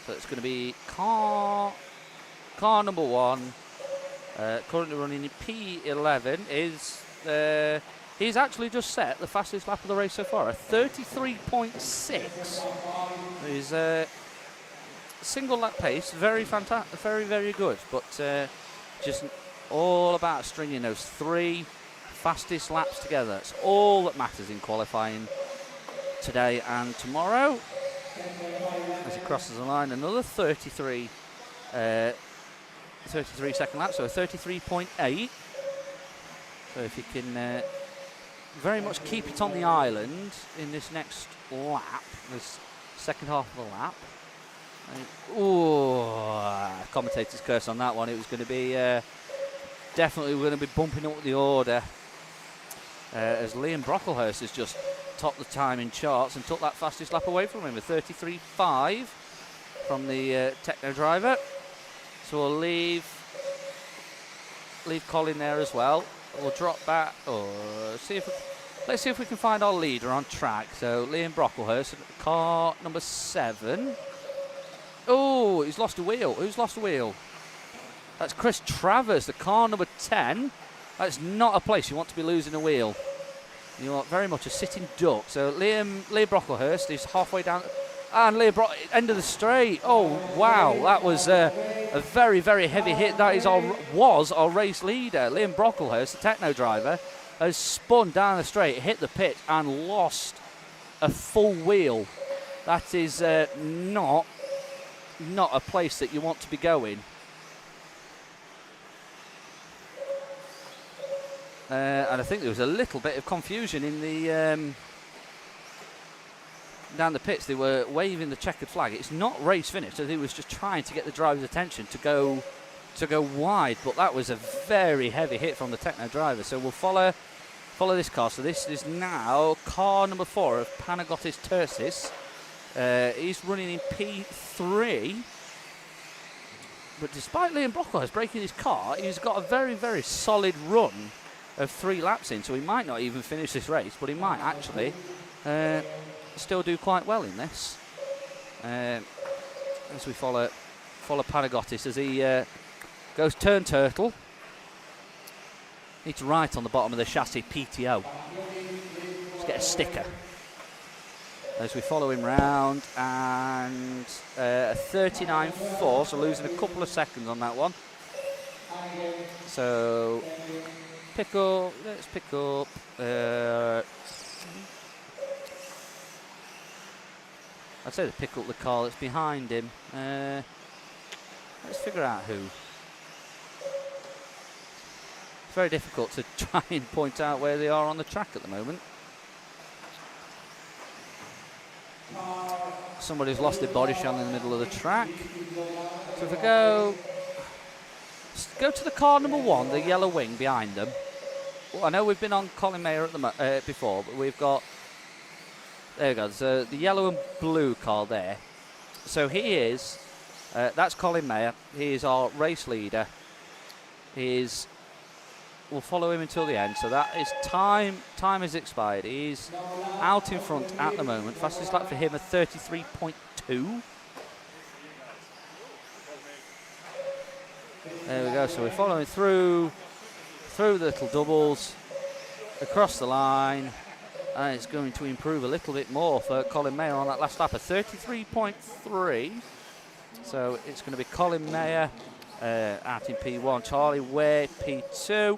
S5: So it's going to be car number 1, currently running in P11, is he's actually just set the fastest lap of the race so far, a 33.6. He's single lap pace, very fantastic, very good, but just all about stringing those 3 fastest laps together. That's all that matters in qualifying today and tomorrow. As he crosses the line, another 33 second lap, so a 33.8. So if you can very much keep it on the island in this next lap, this second half of the lap. Commentator's curse on that one. It was going to be definitely we're going to be bumping up the order as Liam Brocklehurst has just topped the time in charts and took that fastest lap away from him, a 33.5 from the Techno driver. So we'll leave Colin there as well. We'll drop back. Let's see if we can find our leader on track. So Liam Brocklehurst, car number 7. Oh, he's lost a wheel. Who's lost a wheel? That's Chris Travers, the car number 10. That's not a place you want to be losing a wheel. You are very much a sitting duck. So Liam Brocklehurst is halfway down. And end of the straight. Oh, wow. That was a very, very heavy hit. That was our race leader. Liam Brocklehurst, the Techno driver, has spun down the straight, hit the pitch, and lost a full wheel. That is not a place that you want to be going. And I think there was a little bit of confusion in the down the pits. They were waving the checkered flag. It's not race finished. So he was just trying to get the driver's attention to go wide. But that was a very heavy hit from the Techno driver. So we'll follow this car. So this is now car number 4 of Panagotis Tersis. He's running in P3. But despite Liam Brocklehurst breaking his car, he's got a very, very solid run of 3 laps in. So he might not even finish this race, but he might actually still do quite well in this. As we follow Panagotis as he goes turn turtle. Need to write on the bottom of the chassis PTO. Let's get a sticker. As we follow him round, and a 39.4, so losing a couple of seconds on that one. So let's pick up. I'd say to pick up the car that's behind him. Let's figure out who. It's very difficult to try and point out where they are on the track at the moment. Somebody's lost their body shell in the middle of the track. So if we go to the car number 1, the yellow wing behind them. Well, I know we've been on Colin Mayer at the before, but we've got. There we go. So the yellow and blue car there. So he is. That's Colin Mayer. He is our race leader. We'll follow him until the end. So that is time. Time has expired. He's out in front at the moment. Fastest lap for him at 33.2. There we go. So we're following through the little doubles across the line. And it's going to improve a little bit more for Colin Mayer on that last lap of 33.3. So it's going to be Colin Mayer out in P1, Charlie Way P2,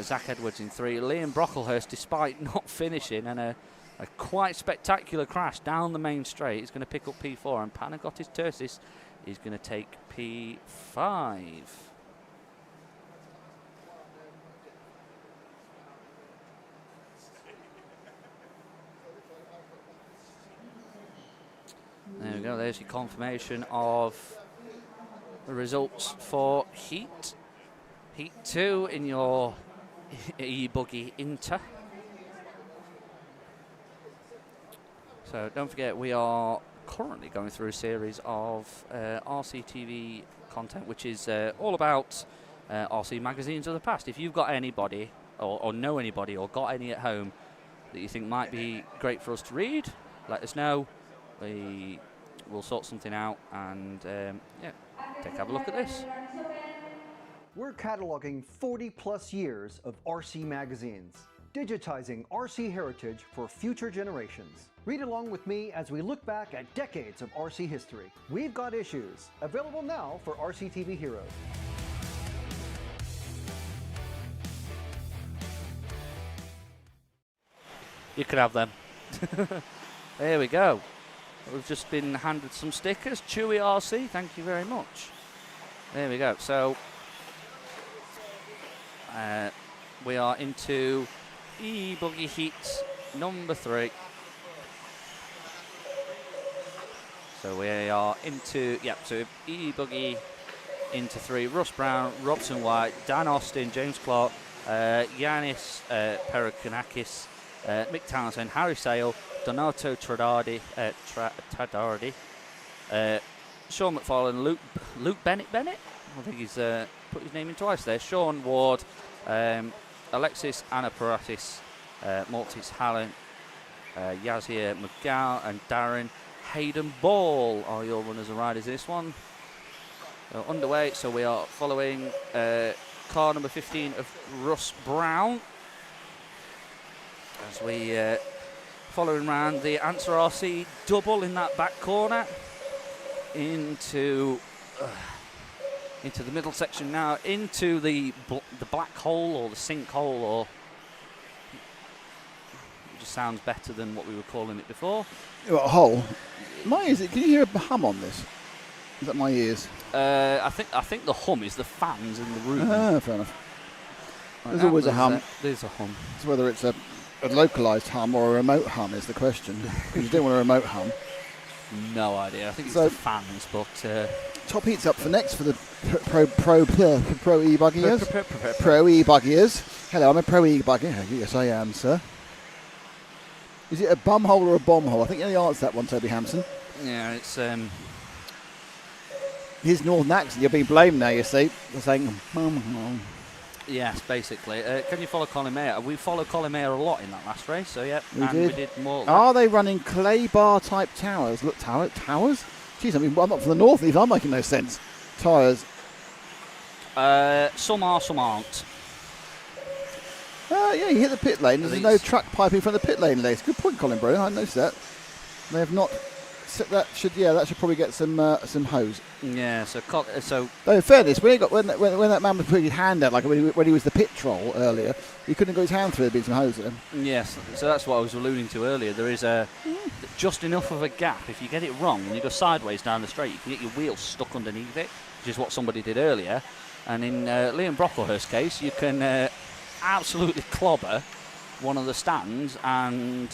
S5: Zach Edwards in 3, Liam Brocklehurst, despite not finishing, and a A quite spectacular crash down the main straight. He's going to pick up P4, and Panagotis Tursis is going to take P5. There we go. There's your confirmation of the results for Heat. Heat 2 in your e-buggy Inter. So don't forget, we are currently going through a series of RCTV content, which is all about RC magazines of the past. If you've got anybody, or know anybody, or got any at home that you think might be great for us to read, let us know. We will sort something out, and yeah, have a look at this.
S15: We're cataloging 40 plus years of RC magazines, digitizing RC heritage for future generations. Read along with me as we look back at decades of RC history. We've got issues, available now for RCTV Heroes.
S5: You could have them. There we go. We've just been handed some stickers. Chewy RC, thank you very much. There we go. So we are into e-buggy heat number 3. So we are into, so e-buggy into 3. Russ Brown, Robson White, Dan Austin, James Clark, Yanis Perokinakis, Mick Townsend, Harry Sale, Donato Tradardi, Sean McFarlane, Luke Bennett. I think he's put his name in twice there. Sean Ward, Alexis Anaparatis, Mortis Hallen, Yazir McGow, and Darren Hayden Ball are your runners and riders this one. Underway, so we are following car number 15 of Russ Brown as we following around the Answer RC double in that back corner into the middle section now, into the black hole or the sinkhole, or it just sounds better than what we were calling it before.
S1: What, a hole? My ears, can you hear a hum on this? Is that my ears?
S5: I think the hum is the fans in the room.
S1: Ah, fair enough. There's always a hum.
S5: There's a hum.
S1: It's whether it's a localised hum or a remote hum is the question. Because you don't want a remote hum.
S5: No idea. I think it's the fans, but
S1: top heat's up for next for the pro e-buggiers. Pro e-buggiers. Hello, I'm a pro e-buggy. Yes, I am, sir. Is it a bum hole or a bomb hole? I think you only answered that one, Toby Hampson.
S5: Yeah, it's
S1: his northern accent. You're being blamed now. You see, for saying bum hole.
S5: Yes, basically. Can you follow Colin Mayer? We followed Colin Mayer a lot in that last race, so yeah.
S1: We did.
S5: We did more.
S1: Are they running clay bar type towers? Look, towers? Jeez, I mean, I'm not from the north, even I'm making no sense. Tyres.
S5: Some are, some aren't.
S1: Yeah, you hit the pit lane. There's no truck piping from the pit lane lace. Good point, Colin Brown. I noticed that. They have not. That should probably get some hose.
S5: Yeah. So.
S1: Though in fairness, when that man was putting his hand out, like when he was the pit troll earlier, he couldn't have got his hand through. There'd been some hose in him.
S5: Yes. So that's what I was alluding to earlier. There is just enough of a gap. If you get it wrong and you go sideways down the straight, you can get your wheels stuck underneath it, which is what somebody did earlier. And in Liam Brocklehurst's case, you can absolutely clobber one of the stands and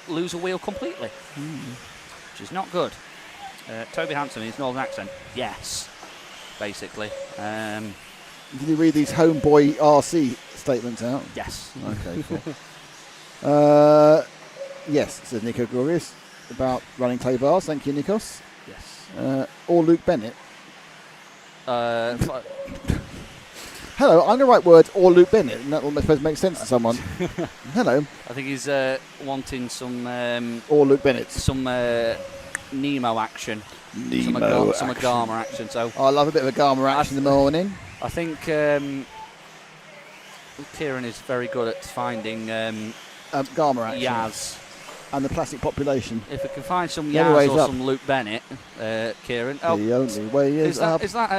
S5: lose a wheel completely. Which is not good. Toby Hanson, his northern accent, yes, basically.
S1: Did you read these homeboy RC statements out?
S5: Yes.
S1: Okay, cool. Yes, says Nico Glorious about running clay bars. Thank you, Nikos.
S5: Yes.
S1: Or Luke Bennett. Hello, I'm going to write words or Luke Bennett, and that will supposed to make sense to someone. Hello.
S5: I think he's wanting some...
S1: or Luke Bennett.
S5: Some Nemo action. Some Agama action. So
S1: I love a bit of Agama action in the morning.
S5: I think Kieran is very good at finding
S1: Agama action.
S5: Yaz.
S1: And the plastic population.
S5: If we can find some Yaz or some Luke Bennett, Kieran.
S1: The only way is up.
S5: Is that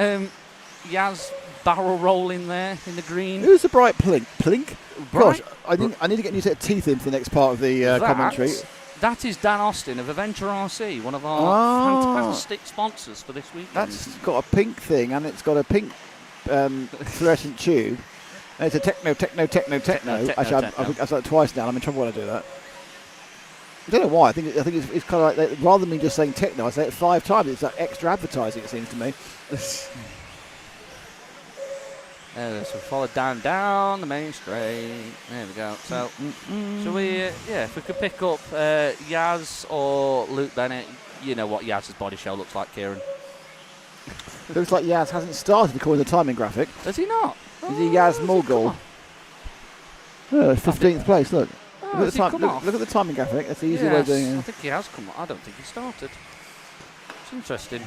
S5: Yaz barrel rolling there in the green?
S1: Who's the bright plink? Plink? Gosh, I need to get a new set of teeth in for the next part of the commentary.
S5: That is Dan Austin of Adventure RC, one of our fantastic sponsors for this weekend.
S1: That's got a pink thing, and it's got a pink fluorescent tube. And it's a techno. Actually, I've done it twice now. I'm in trouble when I do that. I don't know why. I think it's kind of like, rather than me just saying techno, I say it 5 times. It's like extra advertising, it seems to me.
S5: So follow down the main straight. There we go. So, shall we? If we could pick up Yaz or Luke Bennett, you know what Yaz's body show looks like, Kieran.
S1: Looks like Yaz hasn't started according to the timing graphic.
S5: Has he not?
S1: Is he Yaz Mulgul? 15th place. Look. Look at the timing graphic. That's the easy way of doing it.
S5: I think he has come on. I don't think he started. It's interesting.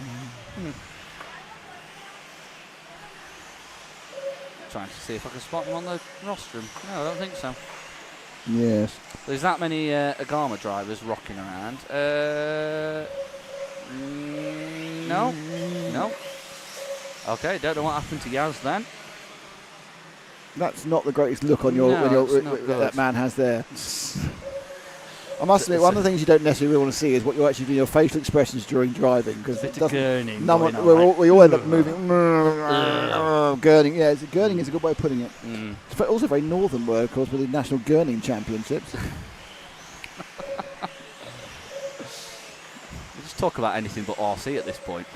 S5: Trying to see if I can spot him on the rostrum. No, I don't think so.
S1: Yes.
S5: There's that many Agama drivers rocking around. No. Okay, don't know what happened to Yaz then.
S1: That's not the greatest look on that man has there. I must admit, one of the things you don't necessarily want to see is what you actually do, your facial expressions during driving, because we all end up moving. Gurning, gurning is a good way of putting it. It's also a very northern word, of course, with the National Gurning Championships.
S5: We'll just talk about anything but RC at this point.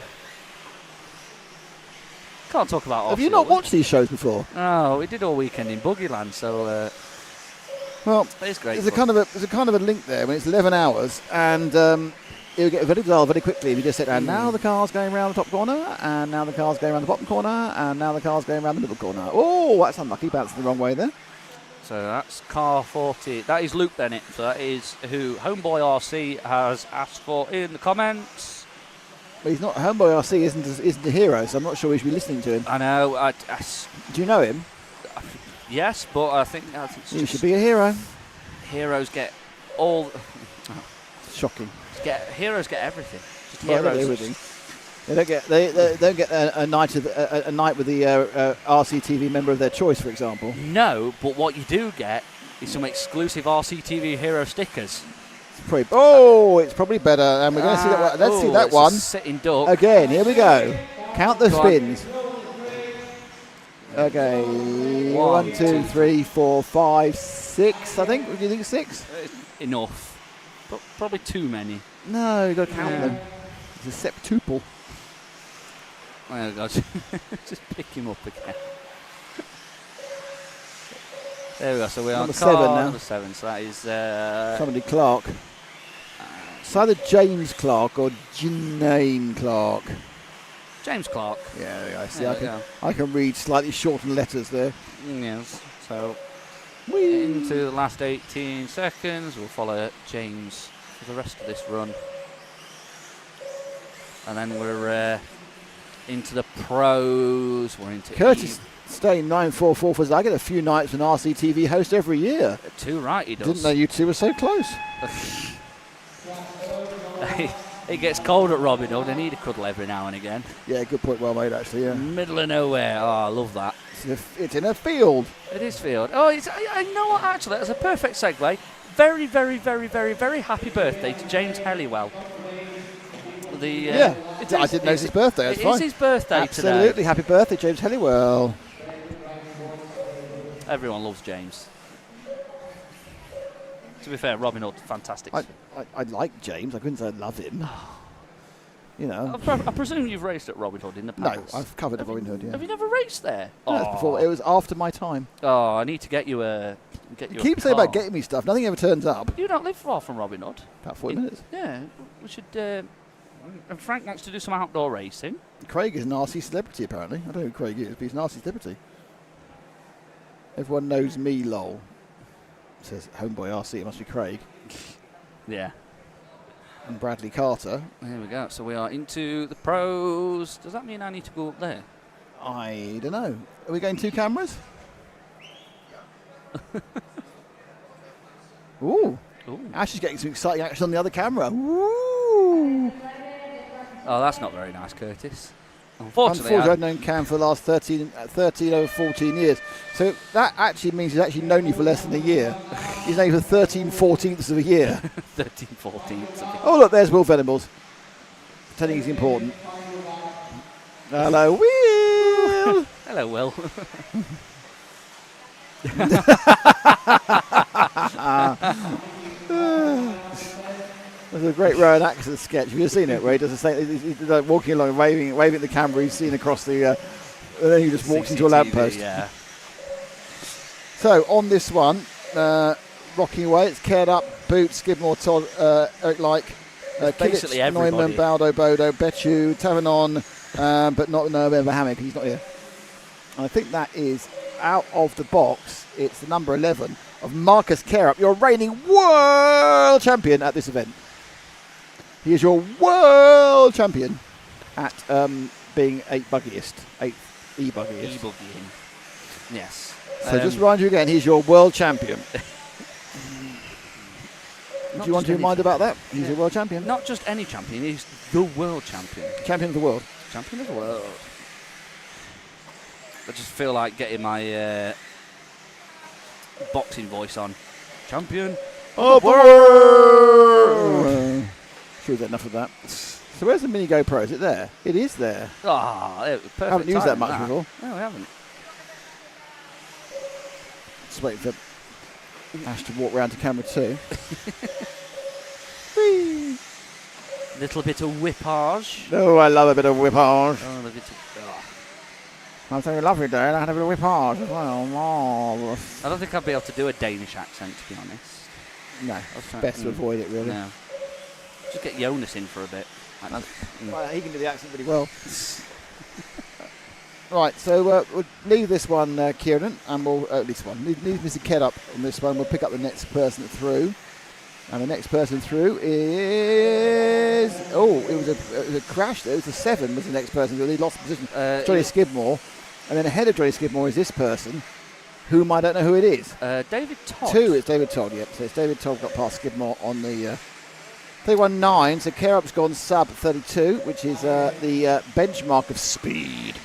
S5: Can't talk about RC.
S1: Have you not watched these shows before?
S5: No, we did all weekend in Buggyland, so...
S1: Well,
S5: it's great.
S1: There's a kind of a link there when it's 11 hours, and it'll get very dull very quickly if you just sit down. Now the car's going around the top corner, and now the car's going around the bottom corner, and now the car's going around the middle corner. Oh, that's unlucky. Bounced the wrong way there.
S5: So that's car 40. That is Luke Bennett. So that is who Homeboy RC has asked for in the comments.
S1: But he's not. Homeboy RC isn't a hero, so I'm not sure we should be listening to him.
S5: I know.
S1: Do you know him?
S5: Yes, but I think
S1: you should be a hero.
S5: Heroes get all.
S1: Shocking.
S5: Heroes get everything. Just
S1: heroes. They everything. They don't get a night with the RCTV member of their choice, for example.
S5: No, but what you do get is some exclusive RCTV hero stickers.
S1: It's probably better, and we're going to see that one. Let's see that one.
S5: Sitting duck.
S1: Again, here we go. Count the spins. Okay, 1, 2, 3, 4, 5, 6. I think. Do you think 6?
S5: Enough, but probably too many.
S1: No, you got to count them. It's a septuple.
S5: Oh God! Just pick him up again. There we go. So we're
S1: number
S5: on
S1: 7 now.
S5: Number 7. So that is
S1: somebody Clark. It's either James Clark or Janine Clark.
S5: James Clark.
S1: Yeah, I see. I can read slightly shortened letters there.
S5: Yes. So into the last 18 seconds, we'll follow James for the rest of this run, and then we're into the pros. We're into
S1: Curtis staying 944 for. I get a few nights when RCTV host every year.
S5: Too right, he does.
S1: Didn't know you two were so close.
S5: It gets cold at Robin Hood. I need a cuddle every now and again.
S1: Yeah, good point. Well made, actually. Yeah.
S5: Middle of nowhere. Oh, I love that.
S1: It's in a field.
S5: It is field. Oh, I know what. Actually, that's a perfect segue. Very, very, very, very, very happy birthday to James Helliwell.
S1: I didn't know it's his birthday. That's fine.
S5: It is his birthday
S1: Absolutely.
S5: today.
S1: Happy birthday, James Helliwell.
S5: Everyone loves James. To be fair, Robin Hood, fantastic.
S1: I like James. I couldn't say I love him. You know.
S5: I presume you've raced at Robin Hood in the past.
S1: No, I've covered at Robin Hood. Yeah.
S5: Have you never raced there?
S1: No, that's before. It was after my time.
S5: Oh, I need to get you a.
S1: You keep saying about getting me stuff. Nothing ever turns up.
S5: You don't live far from Robin Hood.
S1: About 40 minutes.
S5: Yeah, we should. And Frank wants to do some outdoor racing.
S1: Craig is an RC celebrity, apparently. I don't know who Craig is, but he's an RC celebrity. Everyone knows me, lol. Says Homeboy RC, it must be Craig.
S5: Yeah.
S1: And Bradley Carter.
S5: There we go. So we are into the pros. Does that mean I need to go up there?
S1: I don't know. Are we going 2 cameras? Ooh. Ash is getting some exciting action on the other camera. Ooh.
S5: Oh, that's not very nice, Curtis. Unfortunately,
S1: I've known Cam for the last 13 over 14 years. So that actually means he's actually known you for less than a year. He's known you for 13/14ths of a year.
S5: 13/14ths of a year.
S1: Oh, look, there's Will Venables. Telling he's important. Hello, Will.
S5: Hello, Will.
S1: There's a great Rowan Atkinson sketch. Have you seen it? Where he does the same. He's like walking along, waving at the camera. He's seen across the, and then he just walks into a lamppost.
S5: Yeah.
S1: So on this one, rocking away, it's Cared Up, Boots, Skidmore, Todd, Eric Like,
S5: basically
S1: Kilich,
S5: everybody.
S1: Neumann, Baldo, Bodo, Bechu, Tavernon, but not November Hammock. He's not here. And I think that is out of the box. It's the number 11 of Marcus Carerup, your reigning world champion at this event. He is your world champion at being 8th e-buggiest.
S5: E-buggying. Yes.
S1: So just remind you again, he's your world champion. Do you want to remind about that? He's your world champion.
S5: Not just any champion, he's the world champion.
S1: Champion of the world.
S5: Champion of the world. I just feel like getting my boxing voice on. Champion of the world!
S1: Sure, we've enough of that. So where's the Mini GoPro? Is it there? It is there.
S5: Ah, perfect.
S1: Haven't used that much before.
S5: No, we haven't.
S1: Just waiting for Ash to walk round to camera 2.
S5: Little bit of whippage.
S1: Oh, I love a bit of whippage.
S5: Oh, a bit of,
S1: I'm having a lovely day and I had a bit of whippage as well. Marvellous.
S5: I don't think I'd be able to do a Danish accent, to be honest.
S1: No, it's best to avoid it, really.
S5: No. Just get Jonas in for a bit.
S1: Well, he can do the accent really well. Right, so we'll leave this one, Kieran, and we'll this one. Leave Mr. Ked up on this one. We'll pick up the next person through, and the next person through is it was a crash. It was a 7. Was the next person through? He lost position. Johnny Skidmore, and then ahead of Johnny Skidmore is this person, whom I don't know who it is.
S5: David Todd.
S1: 2. It's David Todd. Yep. So it's David Todd got past Skidmore on the 31.9. So Careup's gone sub 32, which is the benchmark of speed.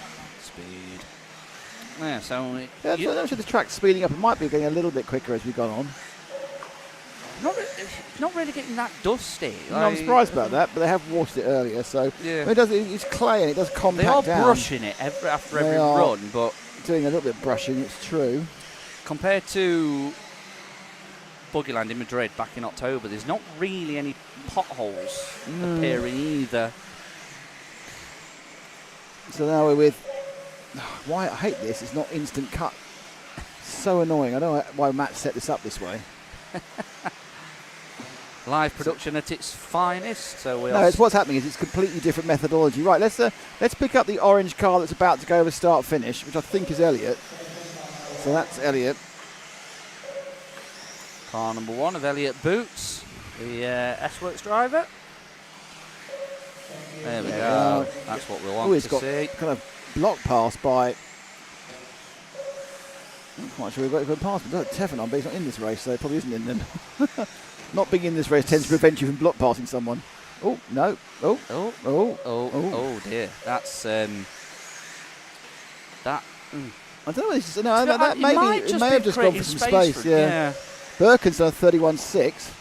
S5: Yeah, so
S1: I'm sure the track's speeding up. It might be getting a little bit quicker as we've gone on.
S5: Not really getting that dusty.
S1: No, I'm surprised about that, but they have washed it earlier, so
S5: yeah.
S1: It's clay and it does compact down.
S5: They are brushing it after every run, but
S1: doing a little bit of brushing. It's true.
S5: Compared to Buggyland in Madrid back in October, there's not really any potholes appearing either.
S1: So now we're with. Why I hate this, it's not instant cut. So annoying. I don't know why Matt set this up this way.
S5: Live production at its finest. So
S1: it's what's happening is it's completely different methodology. Right, let's pick up the orange car that's about to go over start finish, which I think is Elliot. So that's Elliot.
S5: Car number 1 of Elliot Boots, the S-Works driver. There we go. That's what we want to see.
S1: Kind of block pass by. I'm not quite sure we've got to pass him. Teflon, but he's not in this race, so he probably isn't in them. Not being in this race tends to prevent you from block passing someone. Oh no! Oh
S5: dear! That's that.
S1: I don't know. That may have just gone for some space. Yeah. Birkin's done 31.6.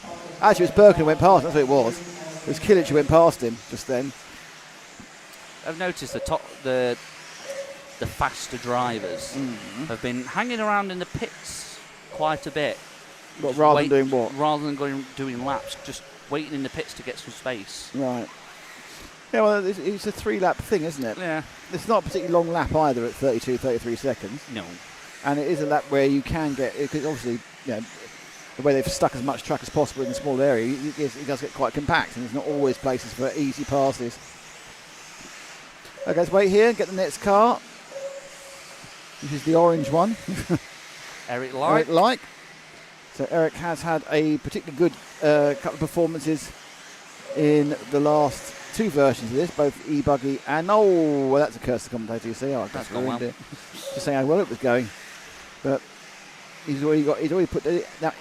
S1: Actually, it was Birkin who went past. That's what it was. It was Kilich who went past him just then.
S5: I've noticed the faster drivers have been hanging around in the pits quite a bit.
S1: Rather than doing what?
S5: Rather than doing laps, just waiting in the pits to get some space.
S1: Right. Yeah, well, it's a 3-lap thing, isn't it?
S5: Yeah.
S1: It's not a particularly long lap either at 32, 33 seconds.
S5: No.
S1: And it is a lap where you can get, because obviously, the way they've stuck as much track as possible in a small area, it does get quite compact, and there's not always places for easy passes. Okay, let's wait here and get the next car. This is the orange one.
S5: Eric Like.
S1: Eric Like. So Eric has had a particularly good couple of performances in the last 2 versions of this, both e-buggy and that's a curse to commentator. You see, that's ruined it. Just saying how well it was going, but he's already put now.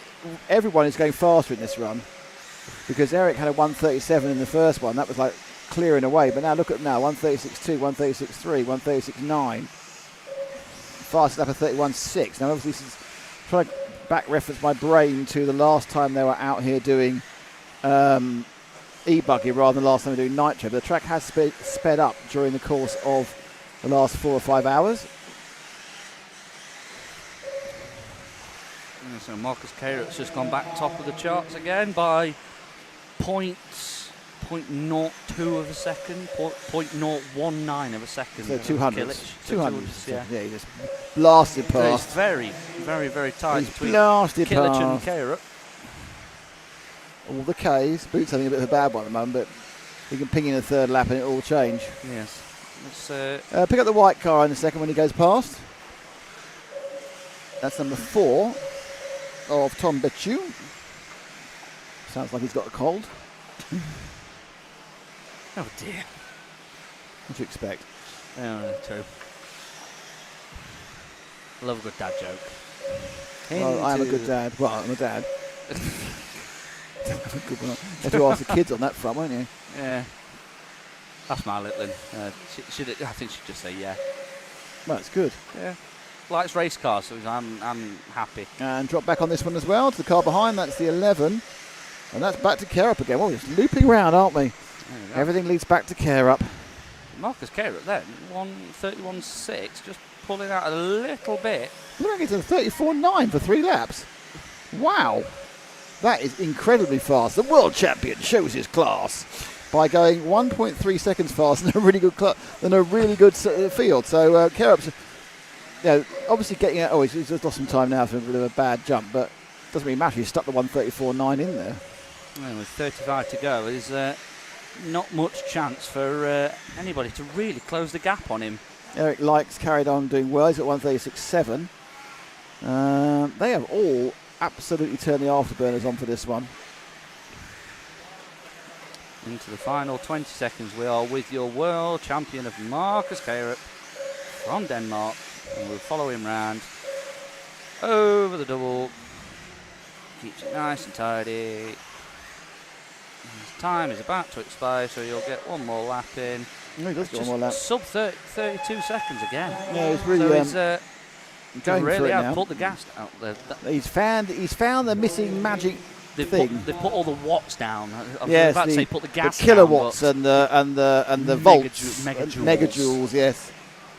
S1: Everyone is going faster in this run because Eric had a 1:37 in the first one. That was like clearing away. But now look at now, 136.2, 136.3, 136.9. Fastest lap of 31.6. Now obviously this is trying to back reference my brain to the last time they were out here doing e-buggy rather than the last time they were doing nitro. But the track has sped up during the course of the last 4 or 5 hours.
S5: And so Marcus Carrot's just gone back top of the charts again by 0.02 of a second, 0.019 of a second.
S1: So 200. 200.
S5: Yeah.
S1: He just blasted
S5: So
S1: past.
S5: it's very, very, very tight
S1: He's
S5: between
S1: blasted
S5: Kilich and
S1: past.
S5: Carrot.
S1: All the K's. Boots having a bit of a bad one at the moment, but he can ping in a third lap and it will change.
S5: Yes. Let's,
S1: pick up the white car in a second when he goes past. That's number 4 of Tom Bechu. Sounds like he's got a cold.
S5: Oh dear.
S1: What do you expect?
S5: True. Love a good dad joke.
S1: Well, I am a good dad. Well, I'm a dad. Good one. You have to ask the kids on that front, won't you?
S5: Yeah. That's my little one. I think she'd just say yeah.
S1: Well, it's good.
S5: Yeah. Likes race cars, so I'm happy.
S1: And drop back on this one as well to the car behind. That's the 11. And that's back to Care Up again. Well, we're just looping around, aren't we? Everything leads back to Care Up.
S5: Marcus Carrot then, 131.6, just pulling out a little bit.
S1: Look at it to 34.9 for 3 laps. Wow. That is incredibly fast. The world champion shows his class by going 1.3 seconds faster than a really good field. So Care Up's, obviously getting out. Oh, he's just lost some time now for a bit of a bad jump, but it doesn't really matter. He's stuck the 134.9 in there.
S5: Well, with 35 to go, there's not much chance for anybody to really close the gap on him.
S1: Eric Likes carried on doing well. He's at 136.7. They have all absolutely turned the afterburners on for this one.
S5: Into the final 20 seconds, we are with your world champion of Marcus Carrot from Denmark, and we'll follow him round over the double. Keeps it nice and tidy. His time is about to expire, so you'll get one more lap in.
S1: No, he does get one more lap.
S5: Sub 32 seconds again.
S1: Yeah, he's really
S5: so
S1: going
S5: really
S1: for it
S5: have
S1: now.
S5: pulled the gas out there.
S1: He's found the missing magic thing.
S5: They put all the watts down. I was
S1: Yes,
S5: about to say put the gas
S1: the kilowatts
S5: down,
S1: and the volts,
S5: megajoules.
S1: megajoules. Yes.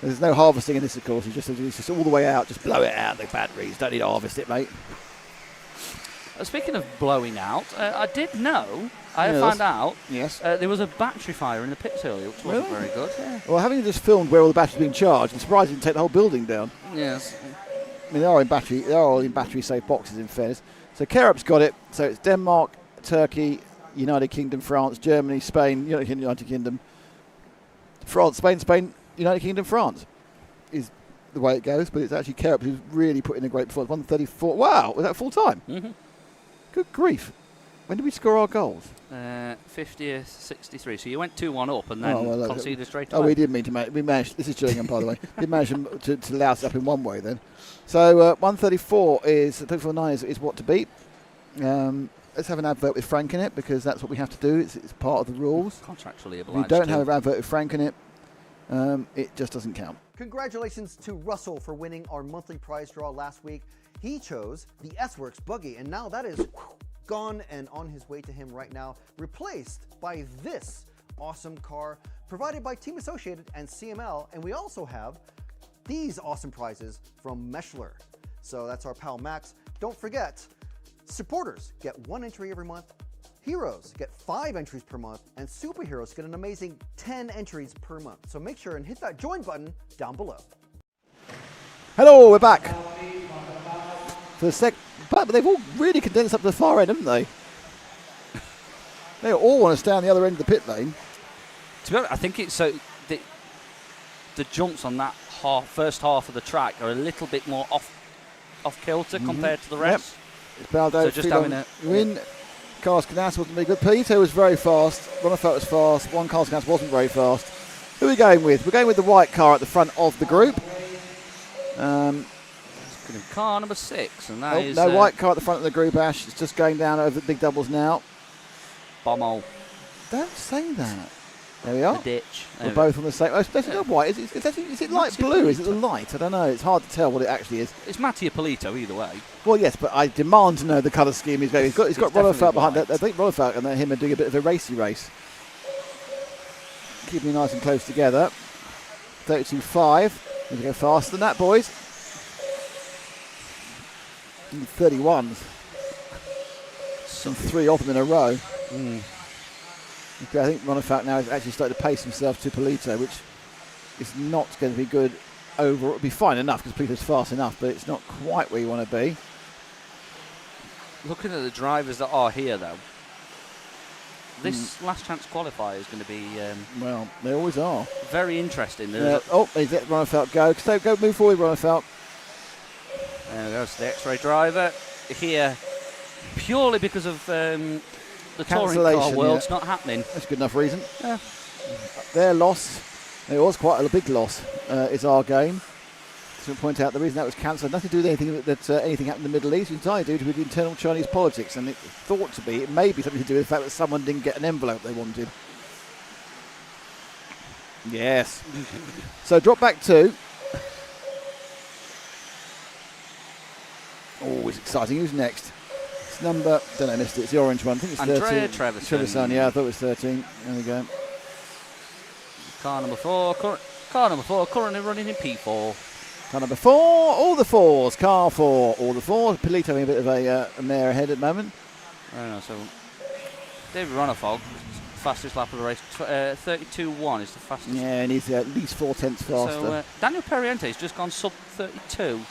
S1: There's no harvesting in this, of course. It's just all the way out. Just blow it out. The batteries. Don't need to harvest it, mate.
S5: Speaking of blowing out, I did know. I found out.
S1: Yes.
S5: There was a battery fire in the pits earlier, which wasn't very good. Yeah.
S1: Well, having just filmed where all the batteries are being charged, I'm surprised you didn't take the whole building down.
S5: Yes.
S1: I mean, they are all in battery-safe boxes, in fairness. So Care-Up's got it. So it's Denmark, Turkey, United Kingdom, France, Germany, Spain, United Kingdom, France, Spain, United Kingdom, France is the way it goes. But it's actually Care-Up who's really put in a great performance. 134. Wow, was that full time?
S5: Mm-hmm.
S1: Good grief. When did we score our goals?
S5: 50th, 63. So you went 2-1 up and then conceded straight away.
S1: Oh, we did mean to manage. We managed. This is Gillingham, by the way. We managed to louse it up in one way then. So 134 is 134.9 is what to beat. Let's have an advert with Frank in it because that's what we have to do. It's part of the rules.
S5: Contractually obliged.
S1: If you don't have an advert with Frank in it, it just doesn't count.
S15: Congratulations to Russell for winning our monthly prize draw last week. He chose the S-Works buggy, and now that is gone and on his way to him right now, replaced by this awesome car provided by Team Associated and CML. And we also have these awesome prizes from Meshler. So that's our pal Max. Don't forget, supporters get 1 entry every month, heroes get 5 entries per month, and superheroes get an amazing 10 entries per month. So make sure and hit that join button down below.
S1: Hello, we're back. For the but they've all really condensed up to the far end, haven't they? They all want to stay on the other end of the pit lane.
S5: To be honest, I think it's so the jumps on that first half of the track are a little bit more off kilter compared to the rest.
S1: Yep. It's Baldo,
S5: so just having a
S1: win. Carlos Canas wasn't very good. Peter was very fast. Bonifat was fast. Carlos Canas wasn't very fast. Who are we going with? We're going with the white car at the front of the group.
S5: Car number 6, and that is...
S1: No, white car at the front of the group, Ash. It's just going down over the big doubles now.
S5: Bommel.
S1: Don't say that. There we are.
S5: The ditch.
S1: We're both on the same. Oh, it's not white. Is it light blue? Is it the light? I don't know. It's hard to tell what it actually is.
S5: It's Mattia Polito either way.
S1: Well, yes, but I demand to know the colour scheme he's going. He's got Rollerfelt behind. I think Rollerfelt and him are doing a bit of a racy race. Keeping nice and close together. 32.5. Need to go faster than that, boys. 31s. Some 3 of them in a row. Okay, I think Rollerfelt now is actually starting to pace himself to Polito, which is not going to be good over. It'll be fine enough because Polito's fast enough, but it's not quite where you want to be.
S5: Looking at the drivers that are here, though, this last chance qualifier is going to be
S1: well, they always are
S5: very interesting.
S1: Oh, he's let Rollerfelt go. So go, move forward, Rollerfelt.
S5: There goes the X-ray driver here, purely because of the touring car world's not happening.
S1: That's a good enough reason.
S5: Yeah.
S1: Their loss, it was quite a big loss. It's our game. To point out the reason that was cancelled, nothing to do with anything that anything happened in the Middle East. It's entirely to do with internal Chinese politics, and it may be something to do with the fact that someone didn't get an envelope they wanted. Yes. So drop back 2. Oh, it's exciting. Who's next? It's number, don't know, I missed it. It's the orange one. I think it's
S5: Andrea
S1: 13.
S5: Trevisan.
S1: Yeah, I thought it was 13. There we go.
S5: Car number 4, currently running in P4.
S1: Car number 4, all the 4s. Car 4, all the 4s. Polito having a bit of a mare ahead at the moment.
S5: I don't know, so David Ronafog, fastest lap of the race, 32.1 is the fastest.
S1: Yeah, he needs at least 4 tenths faster.
S5: So Daniel Perriente's just gone sub 32.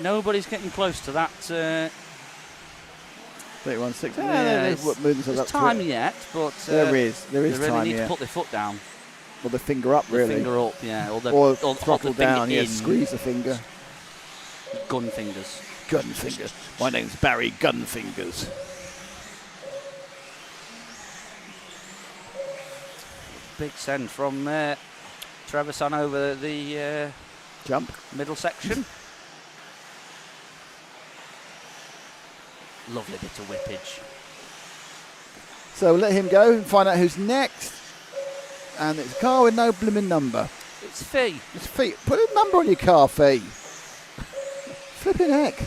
S5: Nobody's getting close to that.
S1: 31.6.
S5: Yeah, there's time yet, but
S1: there is
S5: they really
S1: time.
S5: need to put their foot down.
S1: Or the finger up, really.
S5: The finger up, yeah.
S1: Or throttle down, yeah. Squeeze the finger.
S5: Gun fingers.
S1: Gun fingers. My name's Barry Gunfingers.
S5: Big send from Trevisan over the
S1: jump
S5: middle section. Lovely bit of whippage.
S1: So let him go and find out who's next. And it's a car with no blooming number.
S5: It's Fee.
S1: It's Fee. Put a number on your car, Fee. Flipping heck.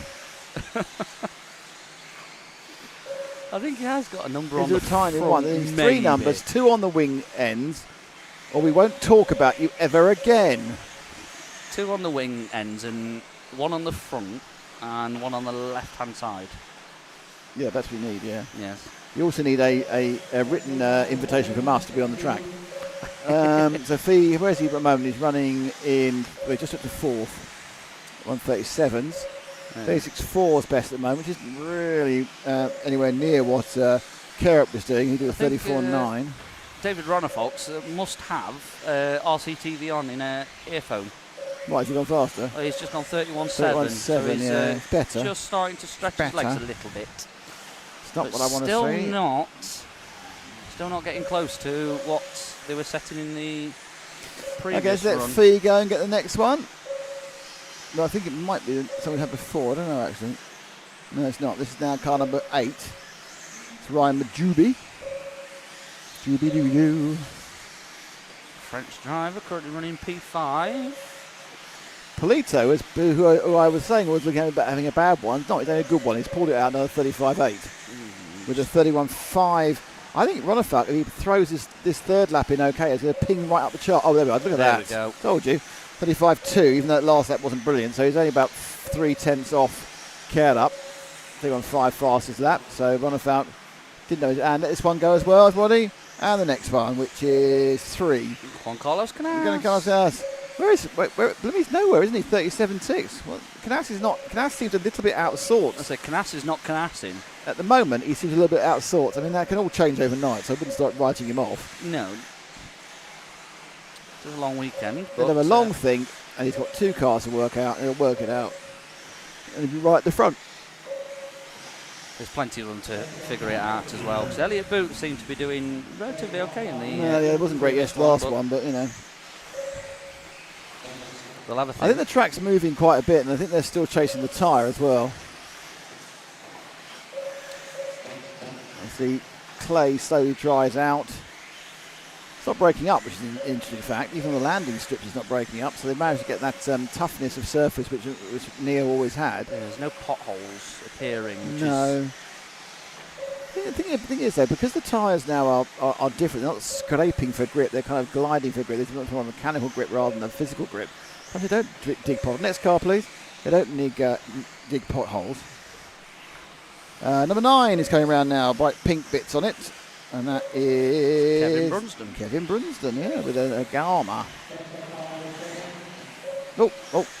S5: I think he has got a number on the
S1: tiny
S5: front,
S1: one. There's 3 numbers, 2 on the wing ends, or we won't talk about you ever again.
S5: 2 on the wing ends and 1 on the front and 1 on the left-hand side.
S1: Yeah, that's what you need, yeah.
S5: Yes.
S1: You also need a written invitation from us to be on the track. So Fee, where is he at the moment? He's running in, we're just up to 4th, 137s. 36.4 is best at the moment, which isn't really anywhere near what Carup was doing. He did a 34.9.
S5: David Ronnefox must have RCTV on in an earphone.
S1: Why, has he gone faster?
S5: He's just gone 31.7.
S1: 31.7,
S5: so he's
S1: it's better.
S5: Just starting to stretch his legs a little bit.
S1: It's not what I want to see.
S5: Still not getting close to what they were setting in the previous
S1: I guess let
S5: run.
S1: Fee go and get the next one. No, I think it might be something we had before. I don't know, actually. No, it's not. This is now car number 8. It's Ryan Majubi. Jubi-doo-doo.
S5: French driver currently running P5.
S1: Polito, who I was saying was looking about having a bad one. It's not, it's only a good one. He's pulled it out another 35.8 with a 31.5. I think Ronnefuck, if he throws this third lap in okay, it's going to ping right up the chart. Oh, there we go. Look at that.
S5: There we go.
S1: Told you. 35.2, even though that last lap wasn't brilliant. So he's only about 3 tenths off Carup. 31.5 fastest lap. So Ronnefuck didn't know. And let this one go as well, everybody. And the next one, which is 3.
S5: Juan Carlos Canas.
S1: Going to Carlos Canas. Where is? He's nowhere, isn't he? 37.6. Well, Canas is not. Canas seems a little bit out of sorts.
S5: I say Canas is not Canasing.
S1: At the moment, he seems a little bit out of sorts. I mean, that can all change overnight, so I wouldn't start writing him off.
S5: No. It's a long weekend.
S1: He'll have a long thing, and he's got 2 cars to work out, and he'll work it out. And he'll be right at the front.
S5: There's plenty of them to figure it out as well. Because Elliot Boot seemed to be doing relatively okay in the.
S1: Yeah, it wasn't great last one, but you know.
S5: They'll have a
S1: I think the track's moving quite a bit, and I think they're still chasing the tyre as well. As the clay slowly dries out. It's not breaking up, which is an interesting fact. Even the landing strips is not breaking up, so they've managed to get that toughness of surface which Neo always had.
S5: Yeah, there's no potholes appearing.
S1: No. The thing is, though, because the tyres now are different, they're not scraping for grip, they're kind of gliding for grip. They're much more mechanical grip rather than a physical grip. They don't dig potholes. Next car, please. They don't dig potholes. Number 9 is coming around now, bright pink bits on it. And that is
S5: Kevin Brunsden.
S1: Kevin Brunsden, yeah, with a Garma. Oh,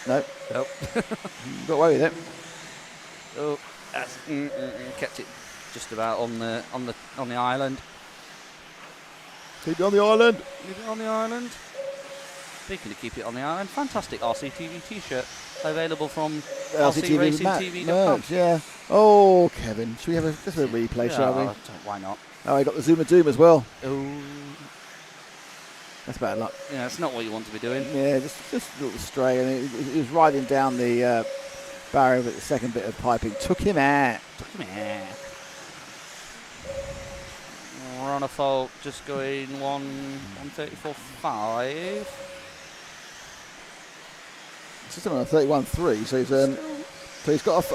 S1: no.
S5: Nope.
S1: Got away with it.
S5: Oh, that's, kept it just about on the island.
S1: Keep it on the island.
S5: Keep it on the island. Speaking of keep it on the island, fantastic RCTV T-shirt available from RCRacingTV.com.
S1: Yeah. Oh, Kevin, should we have just a replay, shall we?
S5: Why not?
S1: Oh, I got the Zuma Doom as well.
S5: Oh,
S1: that's bad luck.
S5: Yeah, it's not what you want to be doing.
S1: Yeah, just a little stray, and it was riding down the barrier with the second bit of piping. Took him out.
S5: We're on a fault, just going 134.5.
S1: It's just on a 31.3, so he's got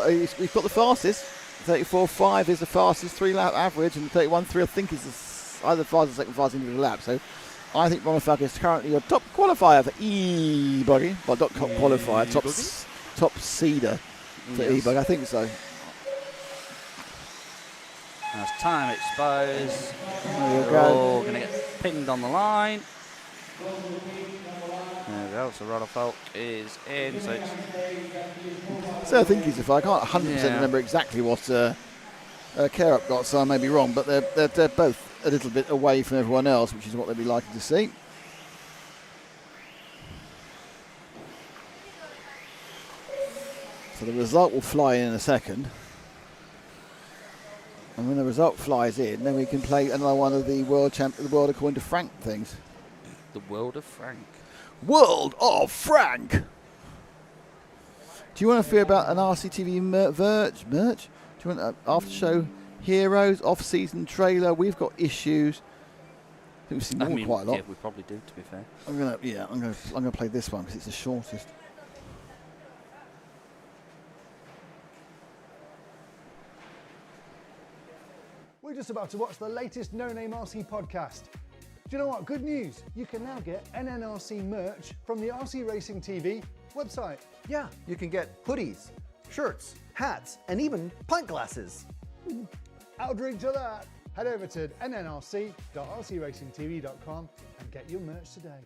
S1: the fastest. 34.5 is the fastest 3-lap average, and 31.3 I think is either the fastest or second fastest individual lap. So I think Ronald Falk is currently your top qualifier for E-Buggy. Well, not top qualifier, top seeder for E-Buggy. I think so.
S5: As time expires,
S1: we're
S5: all going to get pinned on the line. There we go, so Ronald Falk is in.
S1: So I think he's I can't 100% remember exactly what Care-Up got, so I may be wrong, but they're both a little bit away from everyone else, which is what they'd be likely to see. So the result will fly in a second. And when the result flies in, then we can play another one of the world according to Frank things.
S5: The World of Frank.
S1: World of Frank! Do you want to hear about an RCTV merch? Do you want an after-show heroes, off-season trailer? We've got issues. I think we've seen more quite a lot.
S5: Yeah, we probably do, to be fair.
S1: I'm gonna play this one because it's the shortest.
S6: We're just about to watch the latest No Name RC podcast. Do you know what? Good news! You can now get NNRC merch from the RC Racing TV website.
S15: Yeah, you can get hoodies, shirts, hats, and even pint glasses.
S6: I'll drink to that. Head over to nnrc.rcracingtv.com and get your merch today.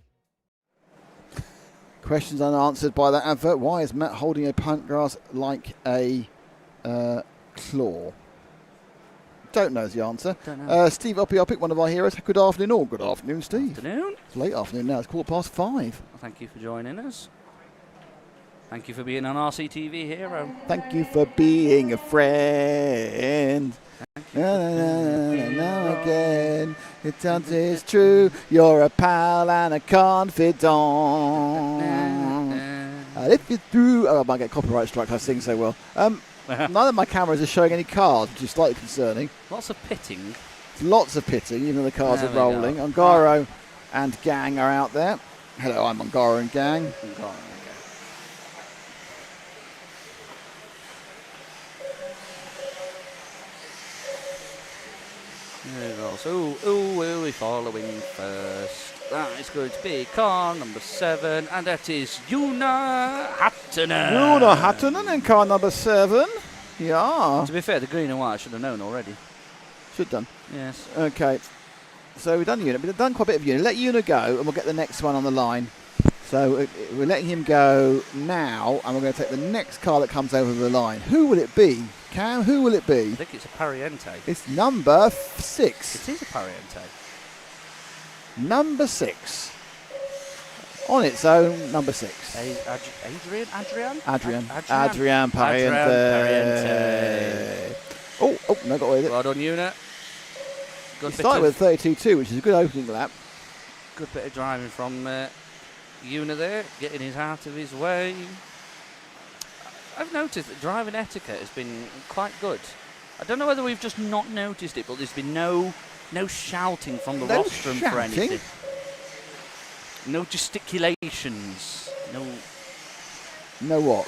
S1: Questions unanswered by that advert. Why is Matt holding a pint glass like a claw? Don't know the answer. Steve Opiopik, one of our heroes. Good afternoon, all. Good afternoon, Steve.
S5: Afternoon.
S1: It's late afternoon now. It's 5:15.
S5: Well, thank you for joining us. Thank you for being an RCTV hero.
S1: Thank you for being a friend. Now again, it's true. You're a pal and a confidant. And if you're through, I might get copyright strike. I sing so well. None of my cameras are showing any cars, which is slightly concerning.
S5: Lots of pitting.
S1: Lots of pitting, even though the cars are rolling. Ongaro and gang are out there. Hello, I'm Ongaro and gang.
S5: There we go. So, who will we following first? That is going to be car number 7, and that is Joona Hattunen.
S1: Joona Hattunen in car number 7. Yeah.
S5: To be fair, the green and white I should have known already.
S1: Should done.
S5: Yes.
S1: Okay. So we've done Joona. We've done quite a bit of Joona. Let Joona go, and we'll get the next one on the line. So we're letting him go now, and we're going to take the next car that comes over the line. Who will it be? Cam, who will it be?
S5: I think it's a Pariente.
S1: It's number 6.
S5: It is a Pariente.
S1: Number 6. On its own, number 6. Adrian Pariente. Oh, no, got away with it.
S5: Well done, Joona.
S1: He started with 32.2, which is a good opening lap.
S5: Good bit of driving from Joona there, getting his out of his way. I've noticed that driving etiquette has been quite good. I don't know whether we've just not noticed it, but there's been no shouting from the rostrum for anything. No gesticulations. No.
S1: No what?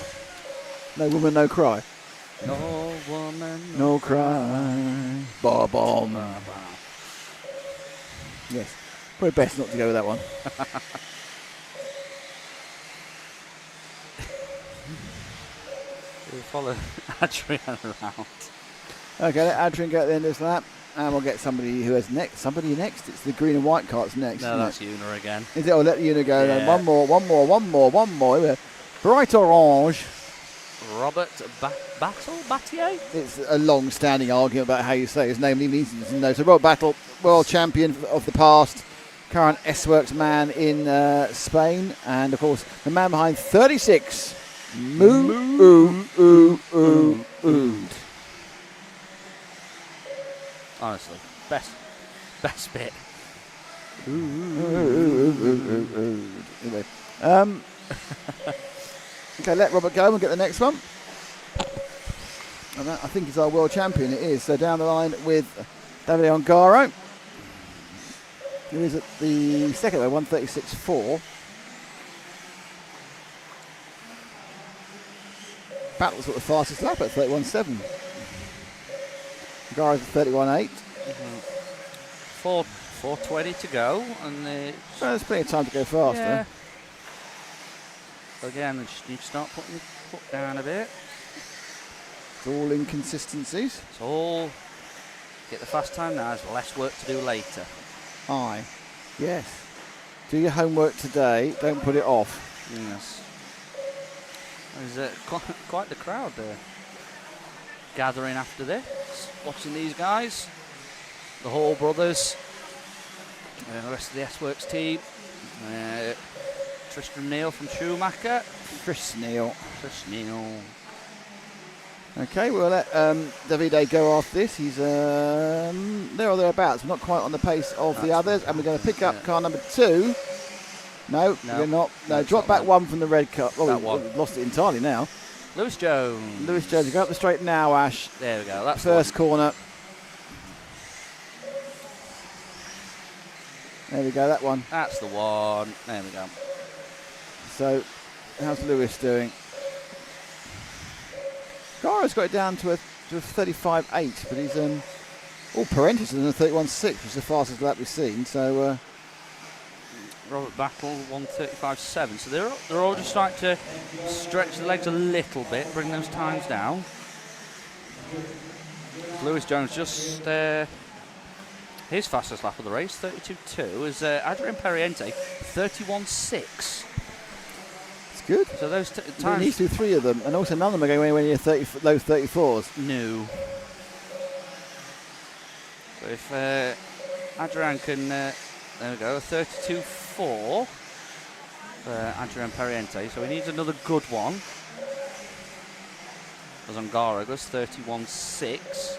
S1: No woman, no cry.
S5: No woman,
S1: no cry. Bomb. Yes. Probably best not to go with that one.
S5: We'll follow Adrian around.
S1: Okay, let Adrian go at the end of this lap. And we'll get somebody who has next. Somebody next. It's the green and white carts next.
S5: No, that's Una again.
S1: Is it? I'll let Una go.
S5: Yeah.
S1: Then. One more. Bright orange.
S5: Robert Battier?
S1: It's a long-standing argument about how you say his name. Even easy to know. So Robert Battle, world champion of the past, current S-Works man in Spain, and of course the man behind 36.
S5: Honestly, best bit.
S1: Anyway, okay, let Robert go and we'll get the next one. And that, I think, is our world champion. It is. So down the line with Davide Ongaro, who is at the second, 136.4. Battle's got the fastest lap at 31.7. Ongaro's at 31.8.
S5: 4:20 to go, and
S1: there's plenty of time to go faster.
S5: Yeah. Again, you just need to start putting your foot down a bit.
S1: It's all inconsistencies.
S5: It's all get the fast time now. There's less work to do later.
S1: Aye. Yes. Do your homework today. Don't put it off.
S5: Yes. There's quite the crowd there gathering after this, watching these guys, the Hall brothers, and the rest of the S-Works team. Tristram Neal from Schumacher.
S1: Tris Neal.
S5: Okay.
S1: Okay, we'll let Davide go after this. He's there or thereabouts. We're not quite on the pace of the others, and we're going to pick up car number 2. No, we're not. No, drop back one from the red car. Oh, we've lost it entirely now.
S5: Lewis Jones.
S1: You go up the straight now, Ash.
S5: There we go. That's
S1: first corner. There we go, that one.
S5: That's the one. There we go.
S1: So, how's Lewis doing? Garo's got it down to a 35.8, but he's Parentis is in a 31.6, which is the fastest lap we've seen. So
S5: Robert Battle 1:35.7. So they're all just starting to stretch the legs a little bit, bring those times down. Lewis Jones just his fastest lap of the race, 32.2, is Adrian Periente, 31.6.
S1: It's good.
S5: So those times.
S1: He needs to do 3 of them, and also none of them are going anywhere near low 34s.
S5: No. So if Adrian can, there we go, 32.4 for Adrian Periente. So he needs another good one. Because Ongaro goes 31.6.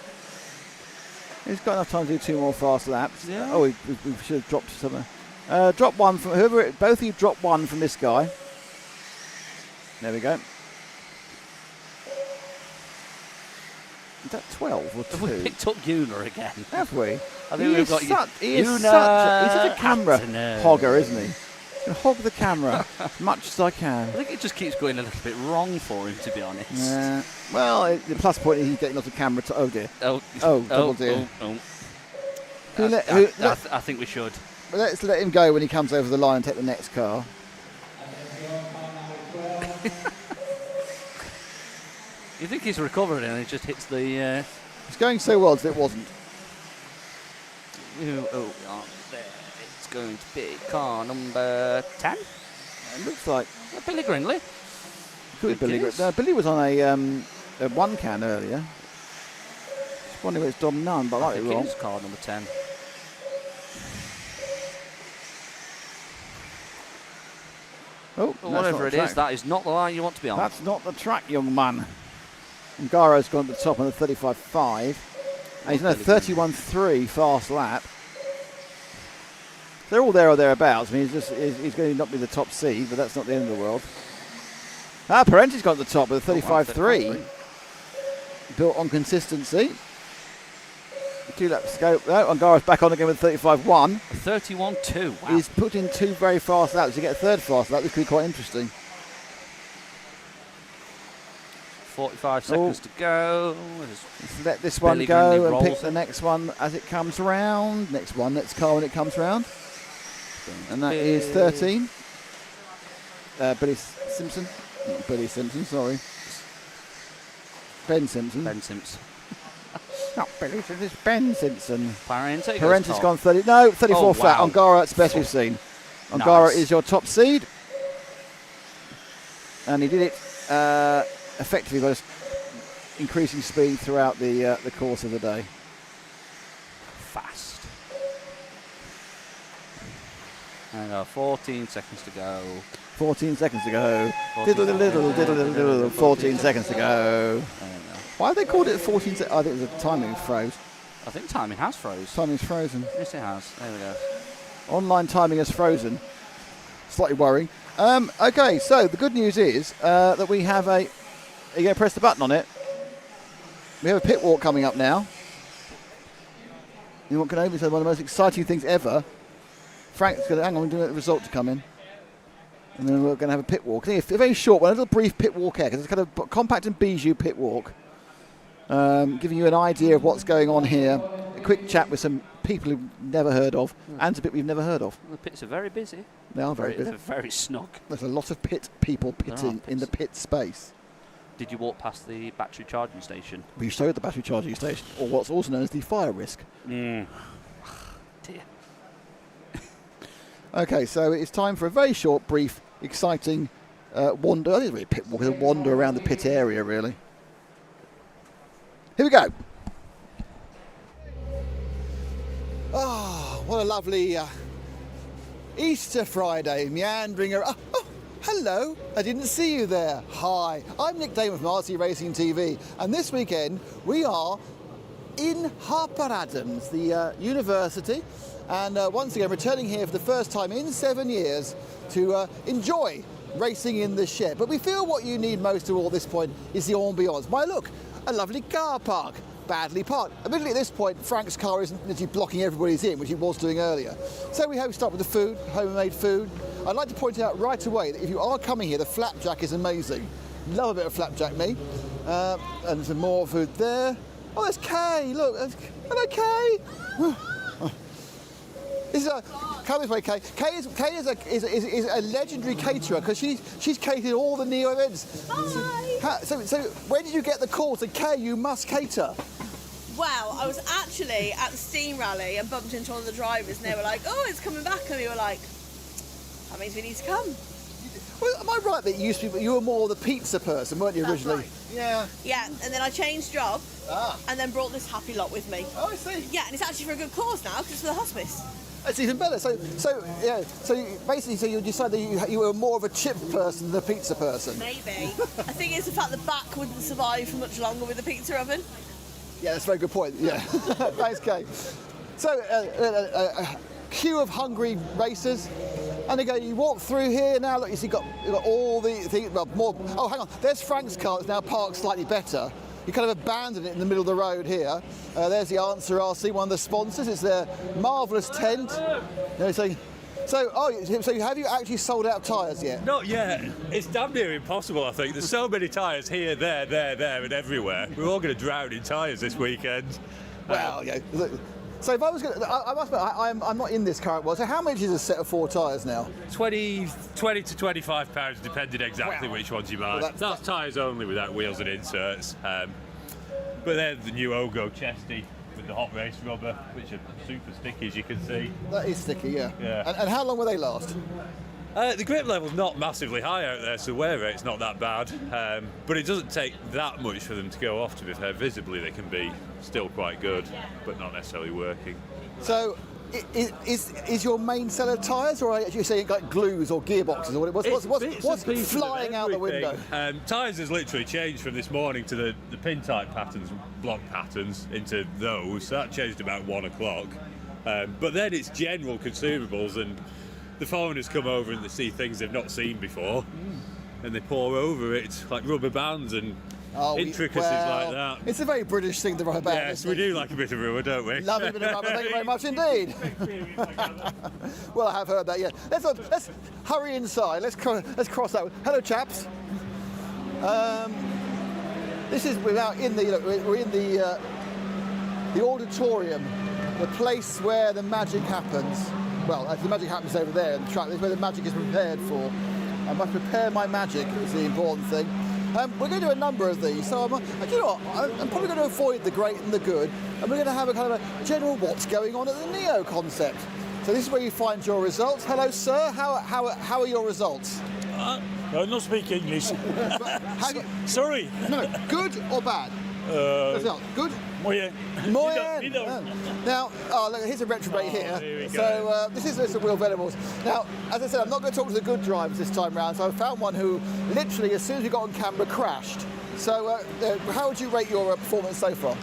S1: He's got enough time to do 2 more fast laps.
S5: Yeah.
S1: Oh, we should have dropped something. Drop one from whoever. Both of you drop one from this guy. There we go. Is that 12 or 2?
S5: Have we picked up Una again?
S1: Have we?
S5: I think we've got Una.
S1: He's such a camera hogger, isn't he? He'll hog the camera as much as I can.
S5: I think it just keeps going a little bit wrong for him, to be honest.
S1: Yeah. Well, the plus point is he's getting lots of camera. Oh dear. Double dear.
S5: I think we should.
S1: Let's let him go when he comes over the line and take the next car.
S5: You think he's recovering and he just hits the...
S1: It's going so well that it wasn't.
S5: There. It's going to be car number 10.
S1: It looks like...
S5: Billy Grindley.
S1: Could be Billy Grindley. Billy was on a 1 can earlier. Just wondering if it's Dom Nunn, but I might be wrong.
S5: It's car number 10.
S1: Oh,
S5: whatever it is, that is not the line you want to be on.
S1: That's not the track, young man. And Garo's gone to the top on the 35.5. And he's on a 31.3 fast lap. They're all there or thereabouts. I mean, he's going to not be the top seed, but that's not the end of the world. Parenti's got to the top with a 35.3. Built on consistency. 2 laps to go. Oh, Angara's back on again with 35.1.
S5: 31.2. Wow.
S1: He's put in 2 very fast laps. To get a third fast lap, this could be quite interesting.
S5: 45 seconds to go.
S1: Let's let this one go and pick the next one as it comes round. Next one, next car when it comes round. And that is 13. Billy Simpson. Not Billy Simpson, sorry. Ben Simpson.
S5: Ben Simpson.
S1: Not Billy Simpson, it's Ben Simpson.
S5: Parenta's
S1: gone 30. No, 34
S5: oh,
S1: flat.
S5: Wow.
S1: Angara, it's the best we've seen. Angara
S5: Nice.
S1: is your top seed. And he did it effectively by just increasing speed throughout the course of the day.
S5: Fast. And 14 seconds to go.
S1: 14 seconds to go.
S5: 14
S1: Diddle, 14 seconds to go. Why have they called it 14 seconds? I think it was a timing froze.
S5: I think timing has froze.
S1: Timing's frozen.
S5: Yes, it has. There we go.
S1: Online timing has frozen. Slightly worrying. Okay, so the good news is that we have a... Are you going to press the button on it? We have a pit walk coming up now. You know what can only be one of the most exciting things ever. Frank's going to... Hang on, we're doing the result to come in. And then we're going to have a pit walk. I think a very short one, a little brief pit walk here, because it's kind of compact and bijou pit walk. Giving you an idea of what's going on here. A quick chat with some people we've never heard of, and a bit we've never heard of.
S5: The pits are very busy.
S1: They are very busy.
S5: They're very snug.
S1: There's a lot of people pitting in the pit space.
S5: Did you walk past the battery charging station?
S1: We showed the battery charging station, or what's also known as the fire risk.
S5: Dear.
S1: Okay, so it's time for a very short, brief, exciting wander. I think it's really pit walk. It's a wander around the pit area, really. Here we go. Oh, what a lovely Easter Friday, meandering around. Oh, hello, I didn't see you there. Hi, I'm Nick Damon from RC Racing TV, and this weekend we are in Harper Adams, the university, and once again returning here for the first time in 7 years to enjoy racing in the shed. But we feel what you need most of all at this point is the ambiance. Why, look, a lovely car park, badly parked. Admittedly, at this point, Frank's car isn't literally blocking everybody's in, which he was doing earlier. So we hope to start with the food, homemade food. I'd like to point out right away that if you are coming here, the flapjack is amazing. Love a bit of flapjack, me. And some more food there. Oh, there's Kay, look. Hello, Kay. This is come this way, Kay. Kay is a legendary caterer because she's catered all the Neo events.
S8: Hi.
S1: So where did you get the call to Kay? You must cater.
S8: Well, I was actually at the Steam Rally and bumped into one of the drivers, and they were like, "Oh, it's coming back," and we were like, "That means we need to come."
S1: Well, am I right that you were more the pizza person, weren't you, originally?
S8: Right.
S1: Yeah.
S8: Yeah, and then I changed job, and then brought this happy lot with me.
S1: Oh, I see.
S8: Yeah, and it's actually for a good cause now because it's for the hospice.
S1: That's even better. So you decided that you were more of a chip person than a pizza person.
S8: Maybe. I think it's the fact the back wouldn't survive for much longer with the pizza oven.
S1: Yeah, that's a very good point. Yeah. Thanks, Kay. So, a queue of hungry racers. And again, you walk through here now. Look, you've got all the things. Well, more. Oh, hang on. There's Frank's car that's now parked slightly better. You kind of abandoned it in the middle of the road here. There's the Answer RC, one of the sponsors. It's their marvellous tent. So have you actually sold out tyres yet?
S9: Not yet. It's damn near impossible, I think. There's so many tyres here, there, and everywhere. We're all going to drown in tyres this weekend.
S1: Well, yeah. So if I was going to, I must admit, I'm not in this current world. So how much is a set of 4 tyres now?
S9: 20 to 25 pounds, depending exactly which ones you buy.
S1: Well,
S9: that's tyres only without wheels and inserts. But they're the new Ogo Chesty with the hot race rubber, which are super sticky, as you can see.
S1: That is sticky, yeah. And how long will they last?
S9: The grip level's not massively high out there, so wear rate's not that bad. But it doesn't take that much for them to go off, to be fair. Visibly, they can be still quite good, but not necessarily working.
S1: So, is your main seller tyres, or are you saying like glues or gearboxes, or what's flying out the window?
S9: Tyres has literally changed from this morning to the pin type patterns, block patterns, into those. So that changed about 1 o'clock. But then it's general consumables, and the foreigners come over and they see things they've not seen before, and they pour over it like rubber bands and intricacies like that.
S1: It's a very British thing to write about.
S9: Yes, we do like a bit of rumour, don't we?
S1: Love a bit of rubber. Thank you very much indeed. Well, I have heard that. Yeah. Let's hurry inside. Let's cross that. Hello, chaps. This is we're in the auditorium, the place where the magic happens. Well, the magic happens over there in the track. This is where the magic is prepared for. I must prepare my magic. Is the important thing. We're going to do a number of these, so I'm probably going to avoid the great and the good, and we're going to have a kind of a general what's going on at the Neo concept. So this is where you find your results. Hello, sir. How are your results?
S14: I don't speak English. Sorry.
S1: No, good or bad? Result. Good?
S14: Muy bien.
S1: Muy bien. Now, look, here's a retrobate here. So this is Mr. Will Venables. Now, as I said, I'm not going to talk to the good drivers this time round. So I found one who literally, as soon as we got on camera, crashed. So how would you rate your performance so far?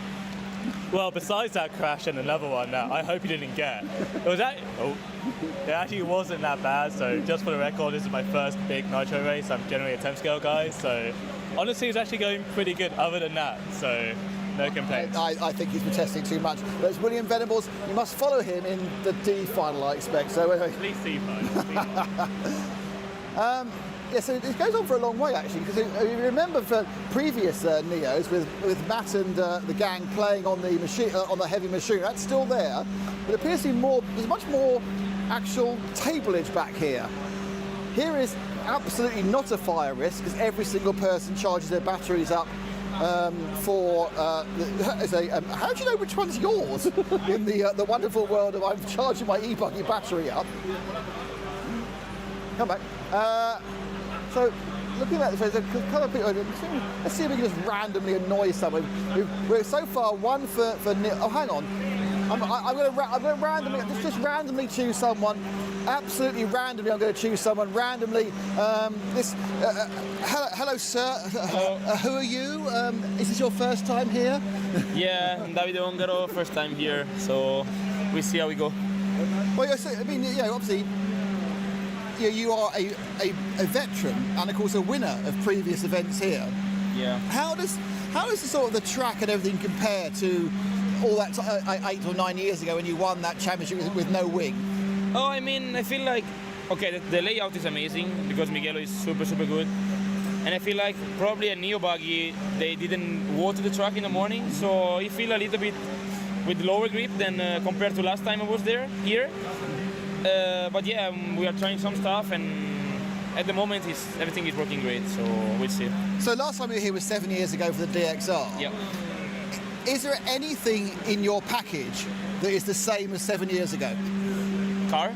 S16: Well, besides that crash and another one that I hope you didn't get, it actually wasn't that bad. So just for the record, this is my first big nitro race. I'm generally a temp scale guy, so honestly, it's actually going pretty good. Other than that, so no complaints.
S1: I think he's been testing too much. But it's William Venables. You must follow him in the D final, I expect. So anyway.
S16: At least D final.
S1: Yeah, so it goes on for a long way actually, because you remember for previous Neos with Matt and the gang playing on the machine, on the heavy machine. That's still there, but it appears to be more. There's much more actual tableage back here. Here is absolutely not a fire risk because every single person charges their batteries up how do you know which one's yours in the wonderful world of I'm charging my e-buggy battery up? Come back. So, looking at this, there's a couple of people. Let's see if we can just randomly annoy someone. We're so far one for oh, hang on. I'm going to randomly just randomly choose someone. Absolutely randomly, I'm going to choose someone randomly. Hello, sir.
S18: Hello.
S1: Who are you? Is this your first time here?
S18: Yeah, I'm Davide Ongaro, first time here. So we see how we go.
S1: Well, I mean, obviously. You are a veteran and of course a winner of previous events here.
S18: Yeah.
S1: How does the sort of the track and everything compare to all that 8 or 9 years ago when you won that championship with no wing?
S18: Oh, I mean, I feel like the layout is amazing because Miguelo is super good, and I feel like probably a Neo buggy they didn't water the track in the morning, so I feel a little bit with lower grip than compared to last time I was here. But yeah, we are trying some stuff, and at the moment everything is working great, so we'll see.
S1: So last time you were here was 7 years ago for the DXR.
S18: Yeah.
S1: Is there anything in your package that is the same as 7 years ago?
S18: Car?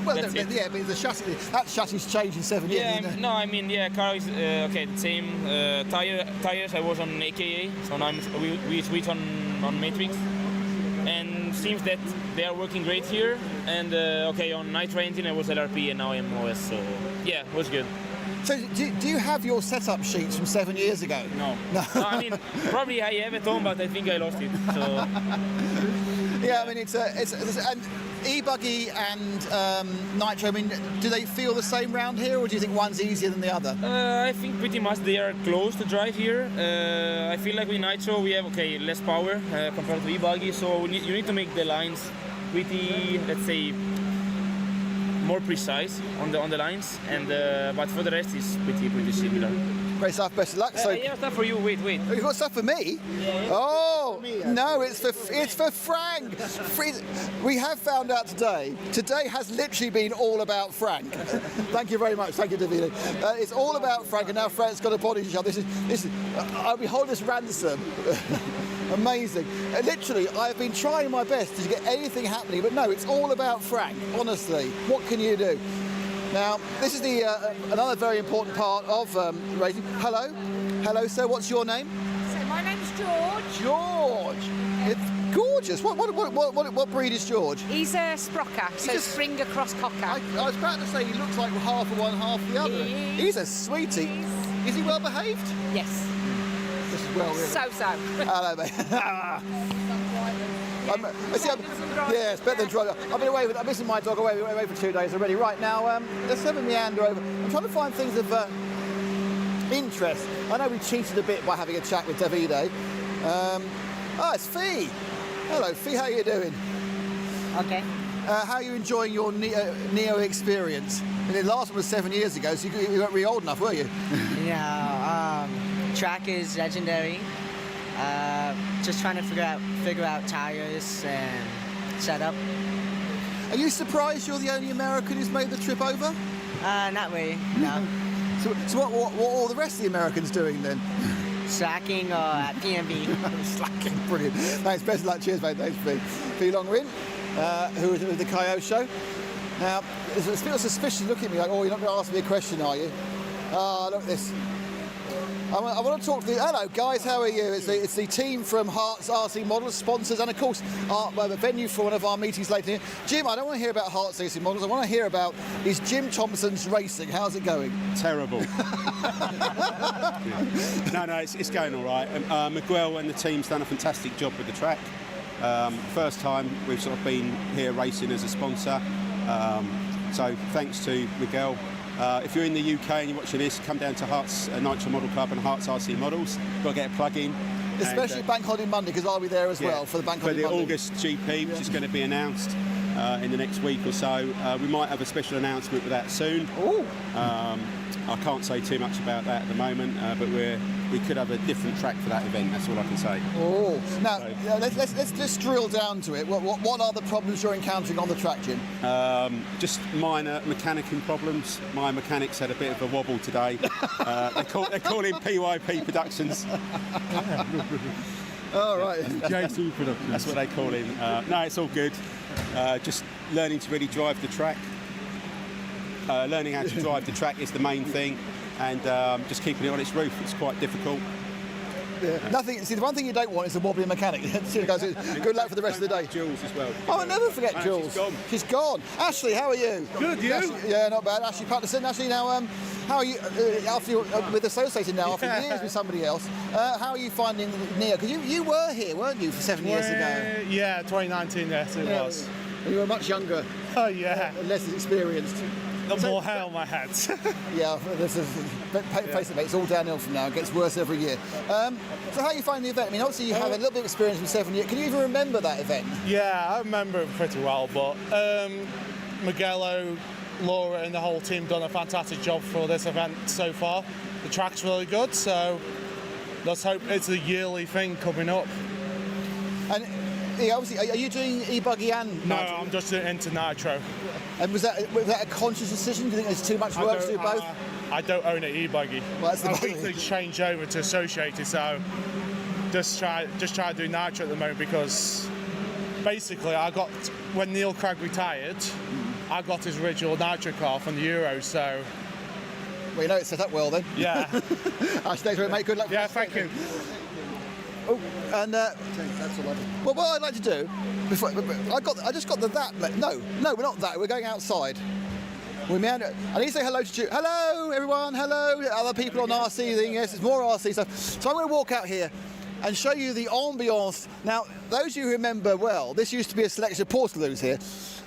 S1: Well, yeah, but the chassis, that chassis's changed in 7 years.
S18: Yeah, no, I mean, yeah, car is okay, the same. Tires, I was on AKA, so now we switch on Matrix. And seems that they are working great here. And okay, on Nitro engine I was LRP and now I'm OS, so yeah, it was good.
S1: So do you have your setup sheets from 7 years ago?
S18: No, I mean, probably I have at home, but I think I lost it. So
S1: yeah, I mean it's and e-buggy and Nitro. I mean, do they feel the same round here, or do you think one's easier than the other?
S18: I think pretty much they are close to drive here. I feel like with Nitro we have less power compared to e-buggy, so you need to make the lines pretty, let's say, more precise on the lines, and but for the rest it's pretty similar.
S1: Great stuff, best of luck. So
S18: I have stuff for you. Wait.
S1: You've got stuff for me?
S18: Yeah.
S1: Oh no, it's for Frank. We have found out today. Today has literally been all about Frank. Thank you very much. Thank you, Davide. It's all about Frank, and now Frank's got a body shot. This is. I'll be holding this ransom. Amazing. Literally, I've been trying my best to get anything happening, but no, it's all about Frank. Honestly, what can you do? Now, this is the another very important part of racing. Hello, sir. What's your name?
S21: So my name's George.
S1: George. It's gorgeous. What breed is George?
S21: He's a Sprocker, so Springer cross cocker.
S1: I was about to say he looks like half of one, half of the other. He's a sweetie. Is he well behaved?
S21: Yes.
S1: This is well, really.
S21: So.
S1: Hello, mate. Yeah, it's better than driving. I've been I'm missing my dog away for 2 days already. Right now, let's have a meander over. I'm trying to find things of interest. I know we cheated a bit by having a chat with Davide. It's Fee. Hello, Fee. How are you doing?
S2: Okay.
S1: How are you enjoying your Neo experience? And the last one was 7 years ago, so you weren't really old enough, were you?
S2: Yeah. Track is legendary. Just trying to figure out tires and setup.
S1: Are you surprised you're the only American who's made the trip over?
S2: Not really. No.
S1: So what are all the rest of the Americans doing then?
S2: Slacking at PMV.
S1: Slacking, brilliant. Thanks, best of luck. Cheers, mate. Thanks, Fee Long-Win, who was with the Coyote show. Now, there's a bit of suspicion looking at me like, oh, you're not going to ask me a question, are you? Look at this. I want to talk to hello guys, how are you? It's the team from Hearts RC Models, sponsors, and of course a venue for one of our meetings later here. Jim, I don't want to hear about Hearts RC Models, I want to hear about is Jim Thompson's racing. How's it going?
S13: Terrible. No, it's going all right. Miguel and the team's done a fantastic job with the track. First time we've sort of been here racing as a sponsor. So thanks to Miguel. If you're in the UK and you're watching this, come down to Hearts Nitro Model Club and Hearts RC Models. Got to get a plug in.
S1: Especially Bank Holiday Monday, because I'll be there as well for the Bank Holiday Monday.
S13: For the August GP, which is going to be announced in the next week or so. We might have a special announcement with that soon. I can't say too much about that at the moment, but we could have a different track for that event. That's all I can say.
S1: Now let's just drill down to it. What are the problems you're encountering on the track, Jim?
S13: Just minor mechanicking problems. My mechanics had a bit of a wobble today. They call him PYP Productions.
S1: All right.
S13: J2 Productions. That's what they call him. No, it's all good. Just learning to really drive the track. Learning how to drive the track is the main thing, and just keeping it on its roof. It's quite difficult.
S1: Yeah. Nothing. See, the one thing you don't want is a wobbly mechanic. Good luck for the rest of the day.
S13: Jules as well.
S1: Oh, I'll never forget Jules. She's gone. Ashley, how are you?
S13: Good, you?
S1: Ashley, yeah, not bad. Ashley Patterson. Ashley, now, how are you after you're with Associated now after years with somebody else? How are you finding Neo? Because you were here, weren't you, for 7 years ago?
S22: Yeah, 2019. Yes, it was.
S1: And you were much younger.
S22: Oh yeah.
S1: Less experienced.
S22: More hair on my head.
S1: Yeah, face it, mate, it's all downhill from now. It gets worse every year. So how are you finding the event? I mean, obviously you have a little bit of experience with 7 years. Can you even remember that event?
S22: Yeah, I remember it pretty well, but Miguelo, Laura and the whole team done a fantastic job for this event so far. The track's really good, so let's hope it's a yearly thing coming up.
S1: And obviously, are you doing e-buggy and
S22: No,
S1: Nitro?
S22: I'm just into Nitro.
S1: And was that a conscious decision? Do you think there's too much work to do both?
S22: I don't own an e-buggy.
S1: Well, that's the
S22: I recently changed over to Associated, so just try to do Nitro at the moment, because basically when Neil Craig retired, I got his original Nitro car from the Euros, so...
S1: Well, you know it's set up well then.
S22: Yeah.
S1: Actually, mate, good luck.
S22: Yeah, thank you.
S1: Oh, and well, what I'd like to do before I just got no, we're not that. We're going outside. I need to say hello to you. Hello, everyone. Hello, other people on RC thing. Yes, it's more RC stuff. So I'm going to walk out here and show you the ambiance. Now, those of you who remember well, this used to be a selection of Portaloos here,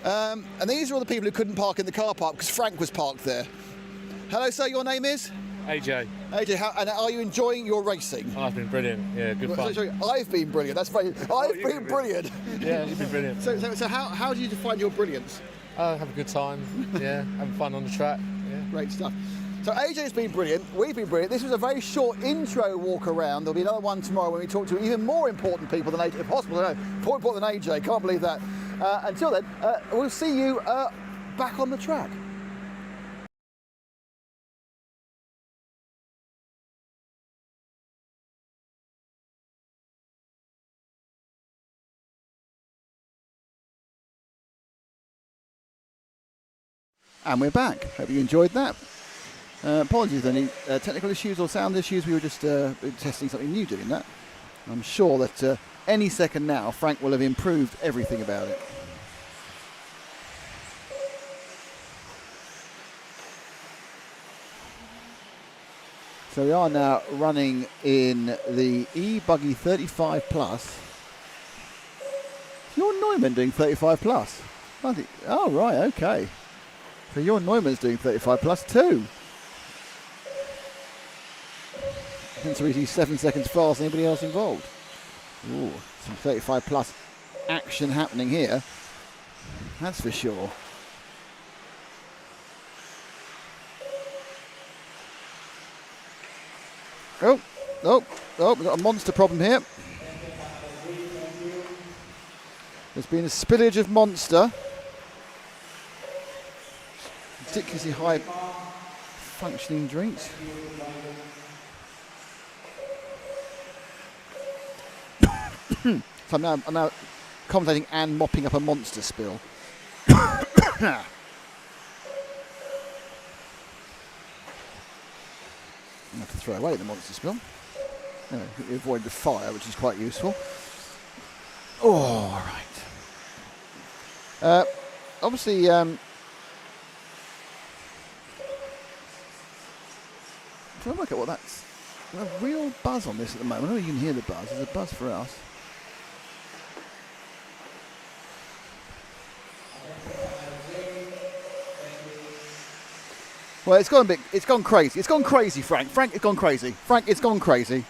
S1: and these are all the people who couldn't park in the car park because Frank was parked there. Hello, sir. Your name is?
S23: AJ.
S1: AJ, and are you enjoying your racing?
S23: I've been brilliant. Yeah, good fun.
S1: Sorry, I've been brilliant. That's very. I've been brilliant.
S23: Yeah, you've been brilliant.
S1: So how do you define your brilliance?
S23: Have a good time. Yeah, having fun on the track. Yeah.
S1: Great stuff. So AJ's been brilliant. We've been brilliant. This was a very short intro walk around. There'll be another one tomorrow when we talk to even more important people than AJ. If possible, no, more important than AJ. Can't believe that. Until then, we'll see you back on the track. And we're back. Hope you enjoyed that. Apologies for any technical issues or sound issues. We were just testing something new doing that. I'm sure that any second now, Frank will have improved everything about it. So we are now running in the e-buggy 35 plus. You're Neumann doing 35 plus. Oh right, okay. So your Neumann's doing 35 plus too. Spencer Easy's 7 seconds faster than anybody else involved. Ooh, some 35 plus action happening here. That's for sure. Oh, we've got a monster problem here. There's been a spillage of monster. Ridiculously high functioning drinks. So I'm now commentating and mopping up a monster spill. I have to throw away the monster spill. Anyway, avoid the fire, which is quite useful. Oh, all right. Obviously, trying to work out what that's. There's a real buzz on this at the moment. I don't know if you can hear the buzz. There's a buzz for us. Well, it's gone crazy. It's gone crazy, Frank. Frank, it's gone crazy. Frank, it's gone crazy.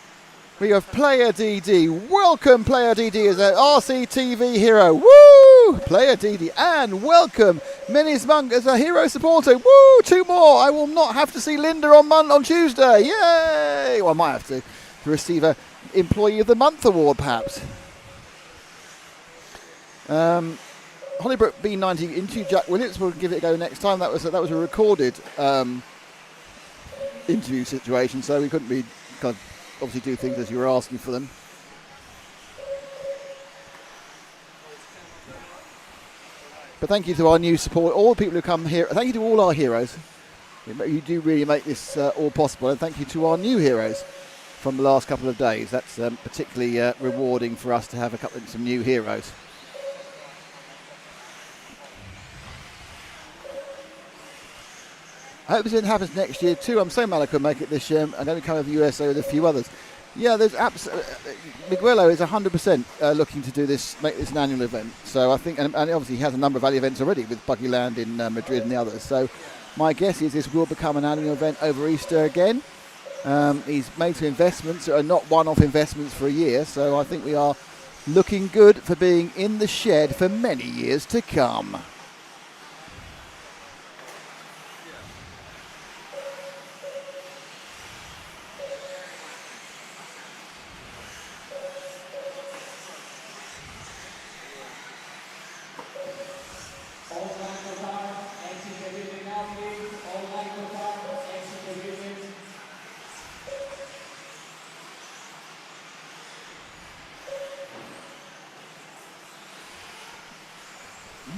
S1: We have Player DD. Welcome, Player DD, as an RCTV hero. Woo! Player DD. And welcome, Menis Monk, as a hero supporter. Woo! 2 more. I will not have to see Linda on Tuesday. Yay! Well, I might have to receive a Employee of the Month award, perhaps. Hollybrook B90 into Jack Williams. We'll give it a go next time. That was a recorded interview situation, so we couldn't be kind of obviously do things as you were asking for them. But thank you to our new support, all the people who come here. Thank you to all our heroes. You do really make this all possible, and thank you to our new heroes from the last couple of days. That's particularly rewarding for us to have some new heroes. I hope this happens next year too. I'm so mad I couldn't make it this year. I'm going to come over the USA with a few others. Yeah, there's Miguelo is 100% looking to do this, make this an annual event. So I think, and obviously he has a number of annual events already with Buggyland in Madrid and the others. So my guess is this will become an annual event over Easter again. He's made some investments that are not one-off investments for a year. So I think we are looking good for being in the shed for many years to come.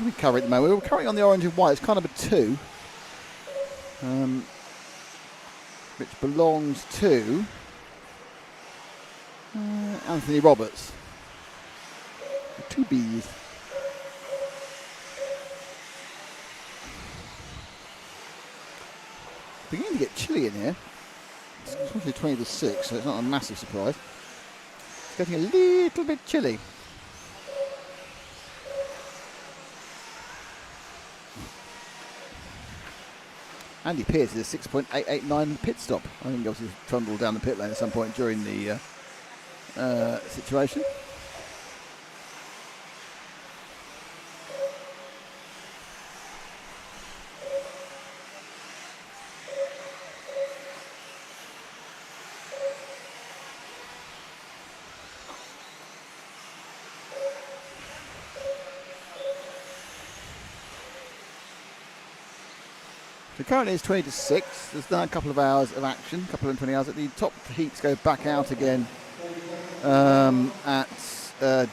S1: We cover it at the moment. We're currently on the orange and white. It's kind of a 2, which belongs to Anthony Roberts. 2 Bs. Beginning to get chilly in here. It's actually 20 to 6, so it's not a massive surprise. It's getting a little bit chilly. Andy Pearce is a 6.889 pit stop. I think he obviously trundled down the pit lane at some point during the situation. So currently it's 20 to 6. There's now a couple of hours of action, a couple of 20 hours. The top heats go back out again at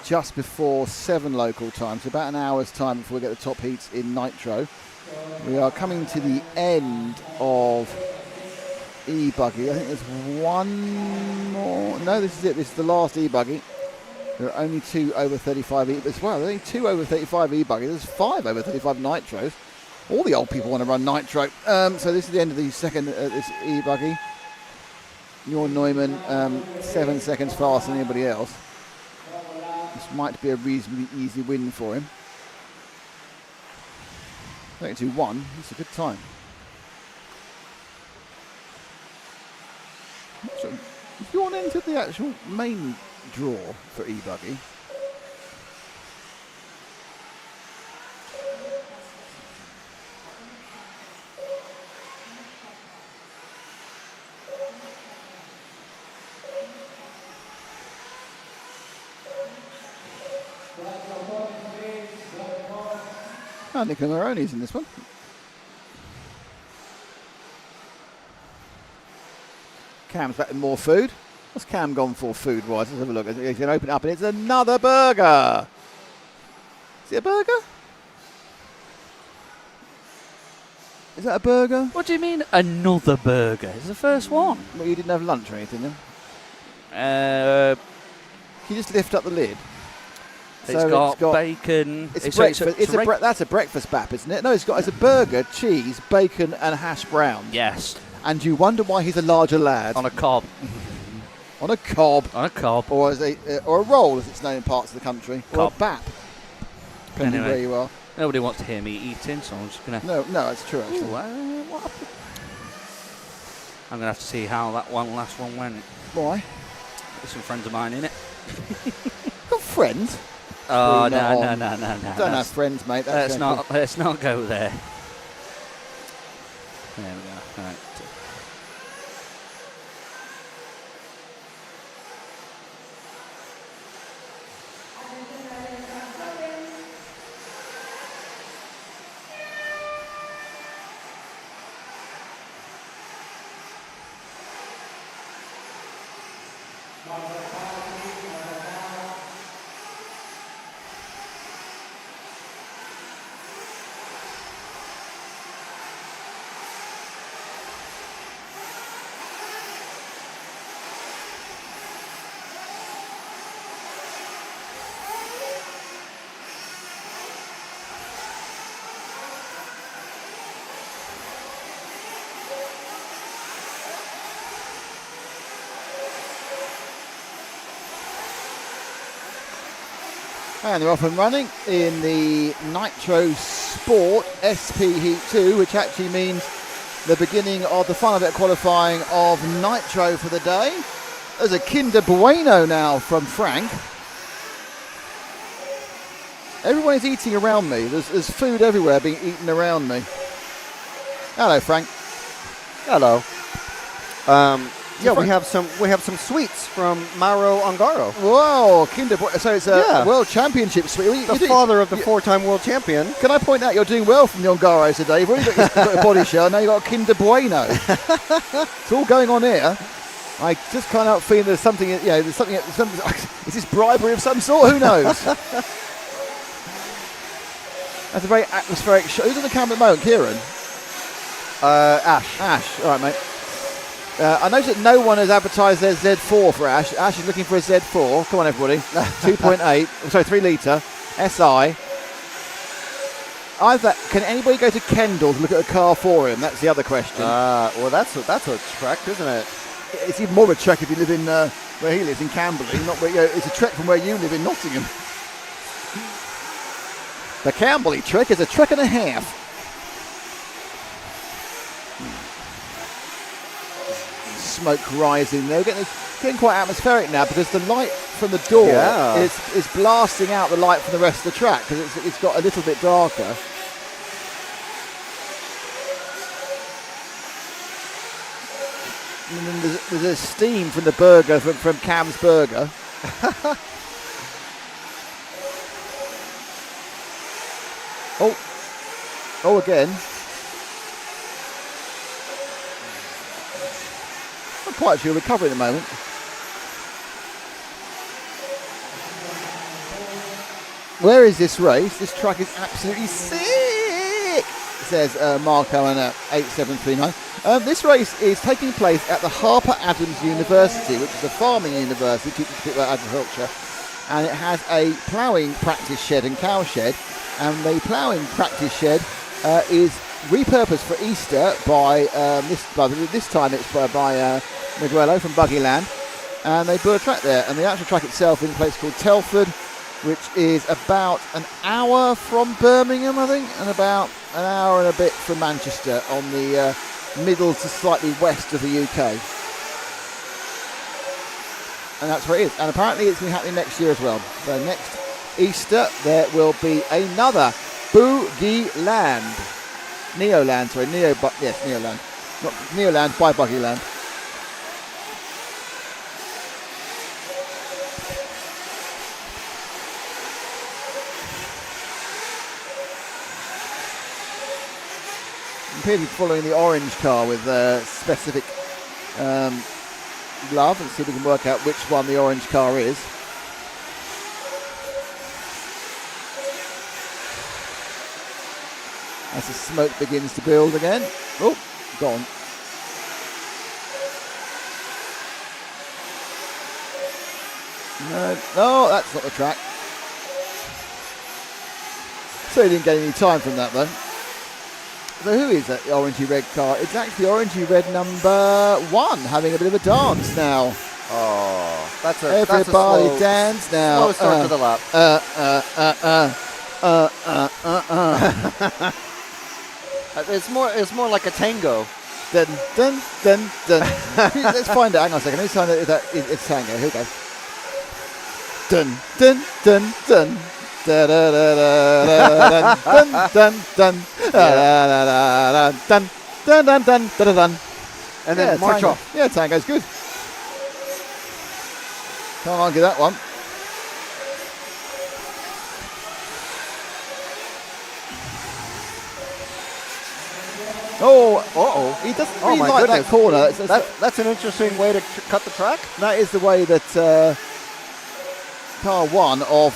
S1: just before 7 local time. So about an hour's time before we get the top heats in Nitro. We are coming to the end of E-Buggy. I think there's one more. No, this is it. This is the last E-Buggy. There are only 2 over 35 E-Buggies. Wow, there are only 2 over 35 E-Buggies. There's 5 over 35 Nitros. All the old people want to run Nitro. So this is the end of the second this E-Buggy. Jorn Neumann, 7 seconds faster than anybody else. This might be a reasonably easy win for him. 32-1, that's a good time. If entered the actual main draw for e-buggy. Oh, Nicola Maroney's in this one. Cam's back with more food. What's Cam gone for food-wise? Let's have a look. He's going to open it up and it's another burger. Is it a burger? Is that a burger?
S5: What do you mean another burger? It's the first one.
S1: Well, you didn't have lunch or anything then?
S5: Can
S1: you just lift up the lid?
S5: It's got bacon.
S1: It's breakfast. That's a breakfast bap, isn't it? No, it's a burger, cheese, bacon, and hash browns.
S5: Yes.
S1: And you wonder why he's a larger lad.
S5: On a cob.
S1: On a cob.
S5: On a cob.
S1: Or or a roll, as it's known in parts of the country.
S5: Cob.
S1: Or a bap. Depending
S5: Anyway,
S1: where you are.
S5: Nobody wants to hear me eating, so I'm just gonna.
S1: No, it's true actually.
S5: Ooh, what happened? I'm gonna have to see how that last one went.
S1: Why?
S5: There's some friends of mine in it.
S1: Got friends?
S5: Oh no.
S1: Don't have friends, mate.
S5: Let's not go there. There we go. Right.
S1: And they're off and running in the Nitro Sport SP Heat 2, which actually means the beginning of the final bit of qualifying of Nitro for the day. There's a Kinder Bueno now from Frank. Everyone is eating around me. There's food everywhere being eaten around me. Hello, Frank.
S15: Hello. Yeah, we have some sweets from Mauro Ongaro.
S1: Whoa, Kinder Bueno. So it's a World Championship sweet.
S15: The father of the four-time world champion.
S1: Can I point out you're doing well from the Ongaros today? You've already got your body shell, now you've got a Kinder Bueno. It's all going on here. I just can't help feeling there's something, there's something, is this bribery of some sort? Who knows? That's a very atmospheric show. Who's on the camera at the moment? Kieran?
S15: Ash.
S1: Ash, all right, mate. I noticed that no one has advertised their Z4 for Ash. Ash is looking for a Z4. Come on, everybody. 2.8, sorry, 3 litre. SI. Can anybody go to Kendall to look at a car for him? That's the other question.
S15: Well, that's a trek, isn't it?
S1: It's even more of a trek if you live in where he lives, in Camberley. It's a trek from where you live in Nottingham. The Camberley trek is a trek and a half. Smoke rising there. Getting quite atmospheric now because the light from the door is blasting out the light from the rest of the track because it's got a little bit darker. And then there's a steam from the burger, from Cam's burger. Oh, again. Not quite sure recovery at the moment. Where is this race? This track is absolutely sick, says Marco on 8739. This race is taking place at the Harper Adams University, which is a farming university teaching people about agriculture. And it has a ploughing practice shed and cow shed. And the ploughing practice shed is repurposed for Easter by this time it's by Miguelo from Buggyland, and they built a track there. And the actual track itself is in a place called Telford, which is about an hour from Birmingham, I think, and about an hour and a bit from Manchester on the middle to slightly west of the UK. And that's where it is. And apparently it's going to be happening next year as well. So next Easter there will be another Boogie Land. Neoland, sorry. Neoland. Not Neoland by Buggy Land. Appears to be following the orange car with specific love, and see if we can work out which one the orange car is. As the smoke begins to build again. Oh, gone. No, that's not the track. So he didn't get any time from that, though. So who is that orangey red car? It's actually orangey red number 1 having a bit of a dance now.
S15: Oh, that's a
S1: everybody
S15: slow,
S1: dance now.
S15: Slow start to the lap. It's more like a tango.
S1: Dun dun dun dun. Let's find out. Hang on a second. Let's find out if it's tango. Here we go. Dun dun dun dun. Da da da da dun dun dun dun dun dun dun dun dun dun.
S15: And then march off.
S1: Yeah, tango's good. Can't argue that one. Oh, he doesn't really like that corner.
S15: That's an interesting way to cut the track.
S1: That is the way that car 1 of,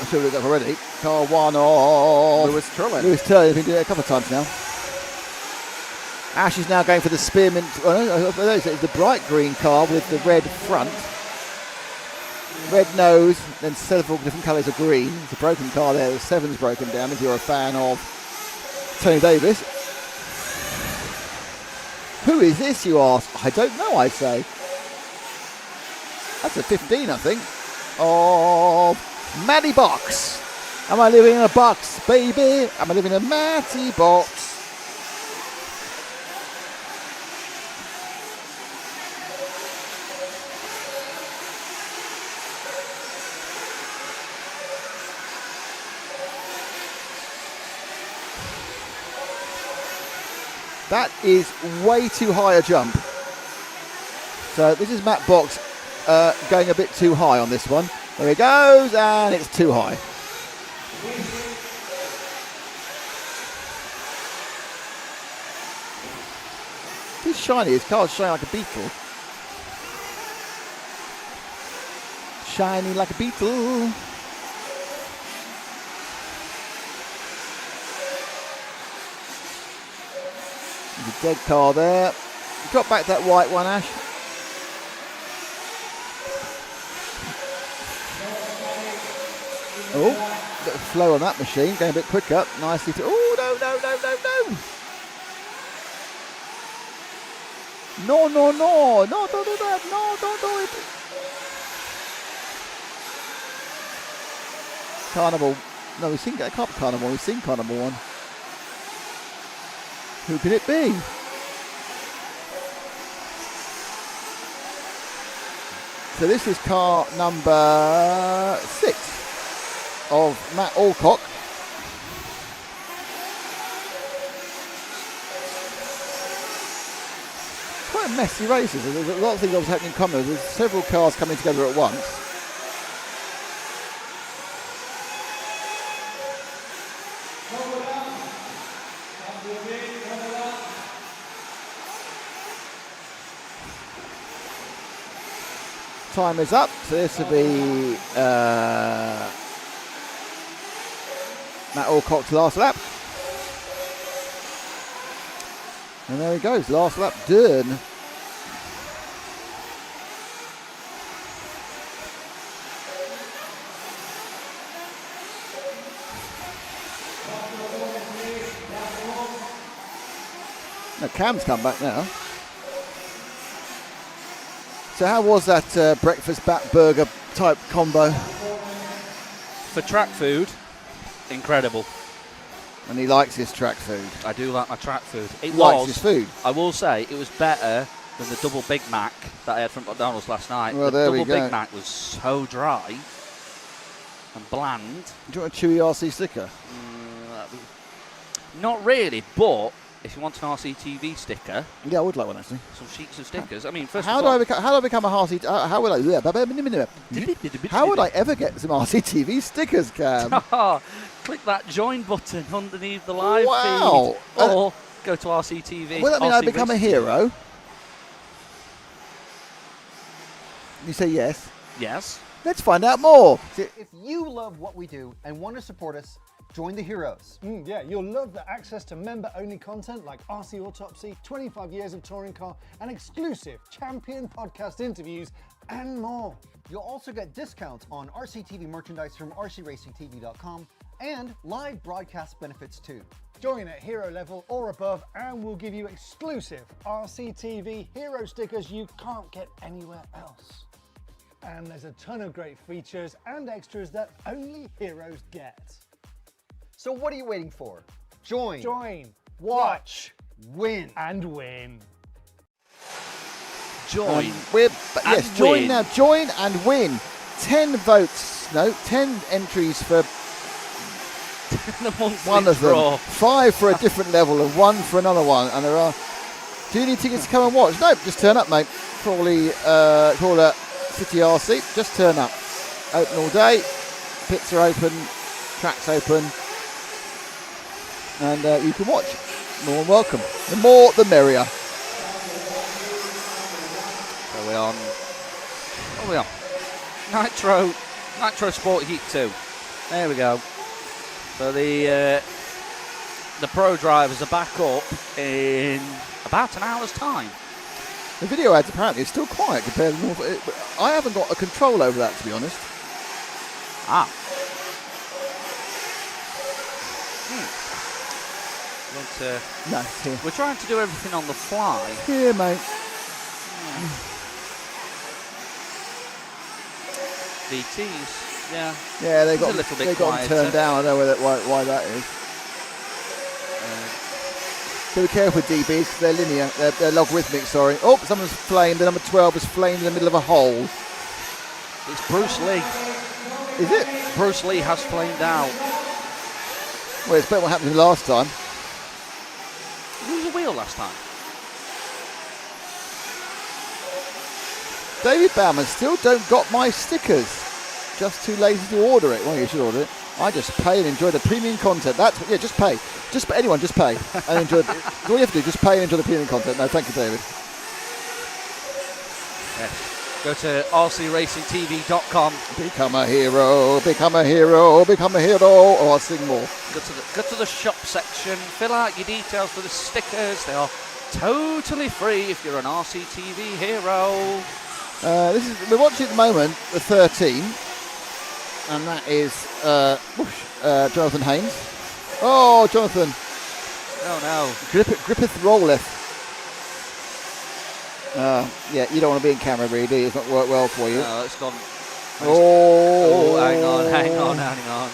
S1: I should have looked up already, car 1 of
S15: Lewis Turlin.
S1: Lewis Turlin has been doing it a couple of times now. Ash is now going for the spearmint, it's the bright green car with the red front. Red nose, then several different colours of green. It's a broken car there, the 7's broken down if you're a fan of Tony Davis. Who is this, you ask? I don't know, I say. That's a 15, I think, of Matty Box. Am I living in a box, baby? Am I living in a Matty Box? That is way too high a jump. So this is Matt Box going a bit too high on this one. There he goes, and it's too high. He's shiny, his car's shiny like a beetle. Shiny like a beetle. There's a dead car there. Drop back that white one, Ash. Oh, bit of flow on that machine, going a bit quicker. Nicely to. Oh, no. No, don't do that. No, don't do it. Carnival. No, we've seen that. Can't be Carnival. We've seen Carnival one. Who could it be? So this is car number 6 of Matt Alcock. Quite a messy races. There's a lot of things that was happening in common. There's several cars coming together at once. Time is up, so this will be Matt Alcock's last lap. And there he goes, last lap done. Now Cam's come back now. So how was that breakfast bat burger type combo?
S5: For track food, incredible.
S1: And he likes his track food.
S5: I do like my track food.
S1: Likes his food.
S5: I will say, it was better than the double Big Mac that I had from McDonald's last night.
S1: Well,
S5: the
S1: there we
S5: double
S1: go.
S5: Big Mac was so dry and bland.
S1: Do you want a chewy RC sticker?
S5: Not really, but if you want an RCTV sticker,
S1: yeah, I would like one actually.
S5: Some sheets of stickers. I mean, first
S1: How
S5: of
S1: do
S5: all,
S1: I become a RC? How would I? How would I ever get some RCTV stickers, Cam?
S5: click that join button underneath the live
S1: Wow.
S5: feed, or go to RCTV.
S1: Will that mean I
S5: RC
S1: become a
S5: Racing
S1: hero? You say yes.
S5: Yes.
S1: Let's find out more.
S15: If you love what we do and want to support us, join the heroes.
S6: Yeah, you'll love the access to member-only content like RC Autopsy, 25 years of touring car, and exclusive champion podcast interviews, and more.
S15: You'll also get discounts on RCTV merchandise from rcracingtv.com and live broadcast benefits too.
S6: Join at hero level or above, and we'll give you exclusive RCTV hero stickers you can't get anywhere else. And there's a ton of great features and extras that only heroes get.
S15: So what are you waiting for? Join,
S6: watch,
S15: win,
S6: and win.
S5: Join.
S1: Yes, join
S5: win.
S1: now. Join and win. 10 votes. No, 10 entries for one of them. 5 for a different level and 1 for another one. And there are. Do you need tickets to come and watch? No, just turn up, mate. Crawley City RC. Just turn up. Open all day. Pits are open. Tracks open. And you can watch. More than welcome. The more, the merrier.
S5: So we're on. What are we on? Nitro Sport Heat 2. There we go. So the pro drivers are back up in about an hour's time.
S1: The video ads apparently is still quiet compared to normal. I haven't got a control over that, to be honest. No, it's here.
S5: We're trying to do everything on the fly.
S1: Here, mate.
S5: DTs, yeah.
S1: Yeah, they
S5: It's
S1: got
S5: a little bit
S1: they got them
S5: quieter.
S1: turned down. I know why that is. So be careful with DBs because they're linear. They're logarithmic. Sorry. Oh, someone's flamed. The number 12 is flamed in the middle of a hole.
S5: It's Bruce Lee.
S1: Is it?
S5: Bruce Lee has flamed out.
S1: Well, it's better what happened last time.
S5: Who was a wheel last time?
S1: David Bauman still don't got my stickers. Just too lazy to order it. Well, you should order it. I just pay and enjoy the premium content. Just pay. Anyone, just pay and enjoy. All you have to do, just pay and enjoy the premium content. No, thank you, David.
S5: Yes. Go to rcracingtv.com.
S1: Become a hero. Become a hero. Become a hero. Or I'll sing more.
S5: Go to the shop section. Fill out your details for the stickers. They are totally free if you're an RCTV hero.
S1: We're watching at the moment the 13, and that is Jonathan Haynes. Oh, Jonathan!
S5: Oh no!
S1: Griffith Rolleth. Yeah, you don't want to be in camera, really, do you? It's not worked well for you.
S5: No, it's gone.
S1: Oh,
S5: hang on.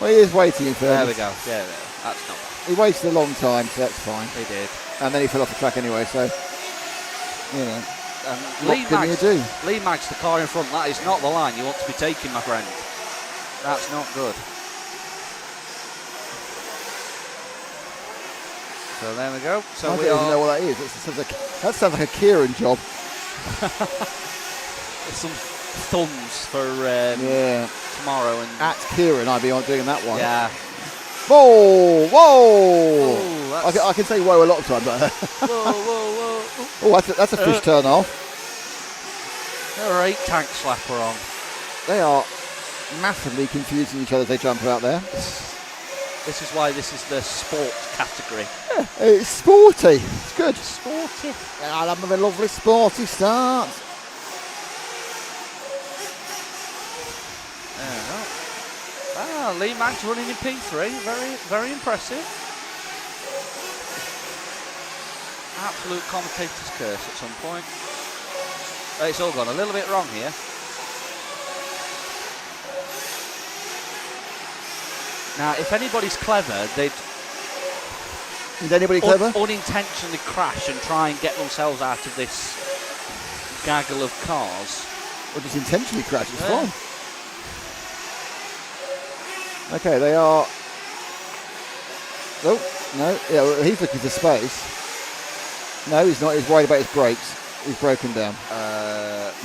S1: Well, he is waiting for.
S5: There we go. Yeah, that's not bad.
S1: He wasted a long time, so that's fine.
S5: He did.
S1: And then he fell off the track anyway, so you know.
S5: Lee Mags, the car in front, that is not the line you want to be taking, my friend. That's not good. So there we go. So
S1: I
S5: we
S1: don't even know what that is. That sounds like a Kieran job.
S5: Some thumbs for tomorrow. And
S1: at Kieran, I'd be on doing that one.
S5: Yeah.
S1: Whoa!
S5: Oh,
S1: I can say whoa a lot of times.
S5: Whoa.
S1: Oh, that's a fish turn off.
S5: There are 8 tank slapper on.
S1: They are massively confusing each other as they jump out there.
S5: This is why this is the sport category.
S1: Yeah, it's sporty. It's good.
S5: Sporty.
S1: I'll have a lovely sporty start.
S5: Lee Mags running in P3. Very, very impressive. Absolute commentator's curse at some point. It's all gone a little bit wrong here. Now, if anybody's clever, they'd
S1: Is anybody clever?
S5: unintentionally crash and try and get themselves out of this gaggle of cars.
S1: Or just intentionally crash. It's
S5: Yeah.
S1: fine. Okay, they are. Oh, no. Yeah, well, he's looking for space. No, he's not. He's worried about his brakes. He's broken down.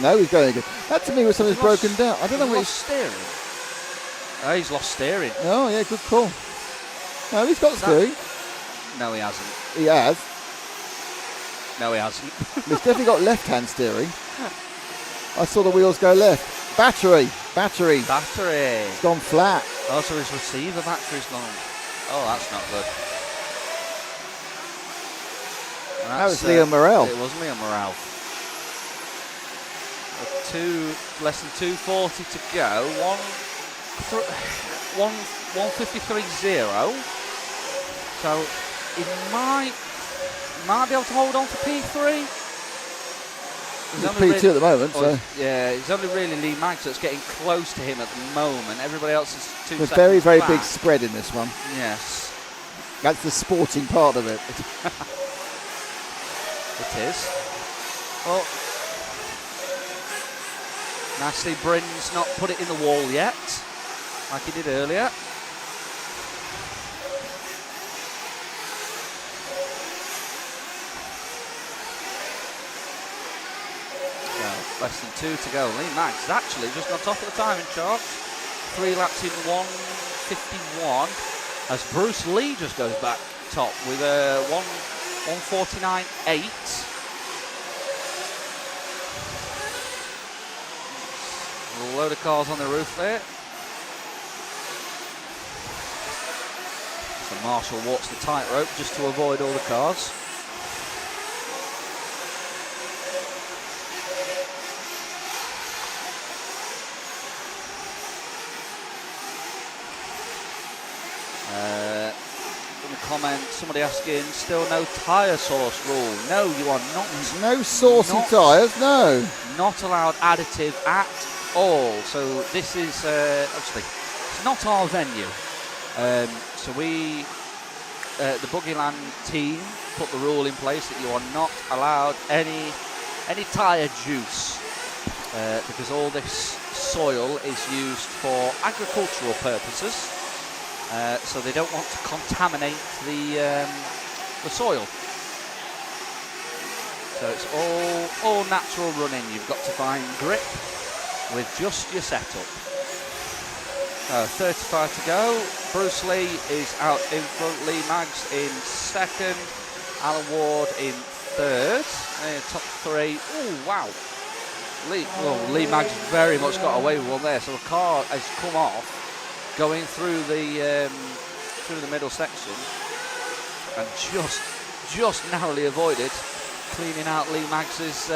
S1: No, he's going good. That to me was something's broken down. I don't know what he's
S5: steering. Oh, he's lost steering.
S1: Oh, yeah, good call. No, he's got steering.
S5: No, he hasn't.
S1: He has.
S5: No, he hasn't.
S1: He's definitely got left-hand steering. I saw the wheels go left. Battery.
S5: It's
S1: gone flat.
S5: Oh, so his receiver battery's gone. Oh, that's not good.
S1: That was Leo Morel.
S5: It was Leo Morel. Less than 2:40 to go. 1:53.0. So he might be able to hold on to P3.
S1: He's P2 at the moment, so.
S5: Yeah, it's only really Lee Maggs that's getting close to him at the moment. Everybody else is 2
S1: There's
S5: seconds
S1: very, very
S5: back.
S1: big spread in this one.
S5: Yes.
S1: That's the sporting part of it.
S5: It is. Well, nicely, Bryn's not put it in the wall yet, like he did earlier. Less than 2 to go. Lee Maggs is actually just on top of the timing chart. 3 laps in 1:51. As Bruce Lee just goes back top with a 1:49.8. A load of cars on the roof there. So Marshall walks the tightrope just to avoid all the cars. In the comments, somebody asking, still no tyre source rule. No, you are not.
S1: No saucy tyres, no.
S5: Not allowed additive at all. So this is obviously it's not our venue. So we, the Buggyland team, put the rule in place that you are not allowed any tyre juice because all this soil is used for agricultural purposes. So they don't want to contaminate the soil. So it's all natural running. You've got to find grip with just your setup. 35 to go. Bruce Lee is out in front. Lee Maggs in second. Alan Ward in third. Top 3. Oh wow! Lee Maggs very much got away with one there. So the car has come off, going through the middle section, and just narrowly avoided cleaning out Lee Maggs's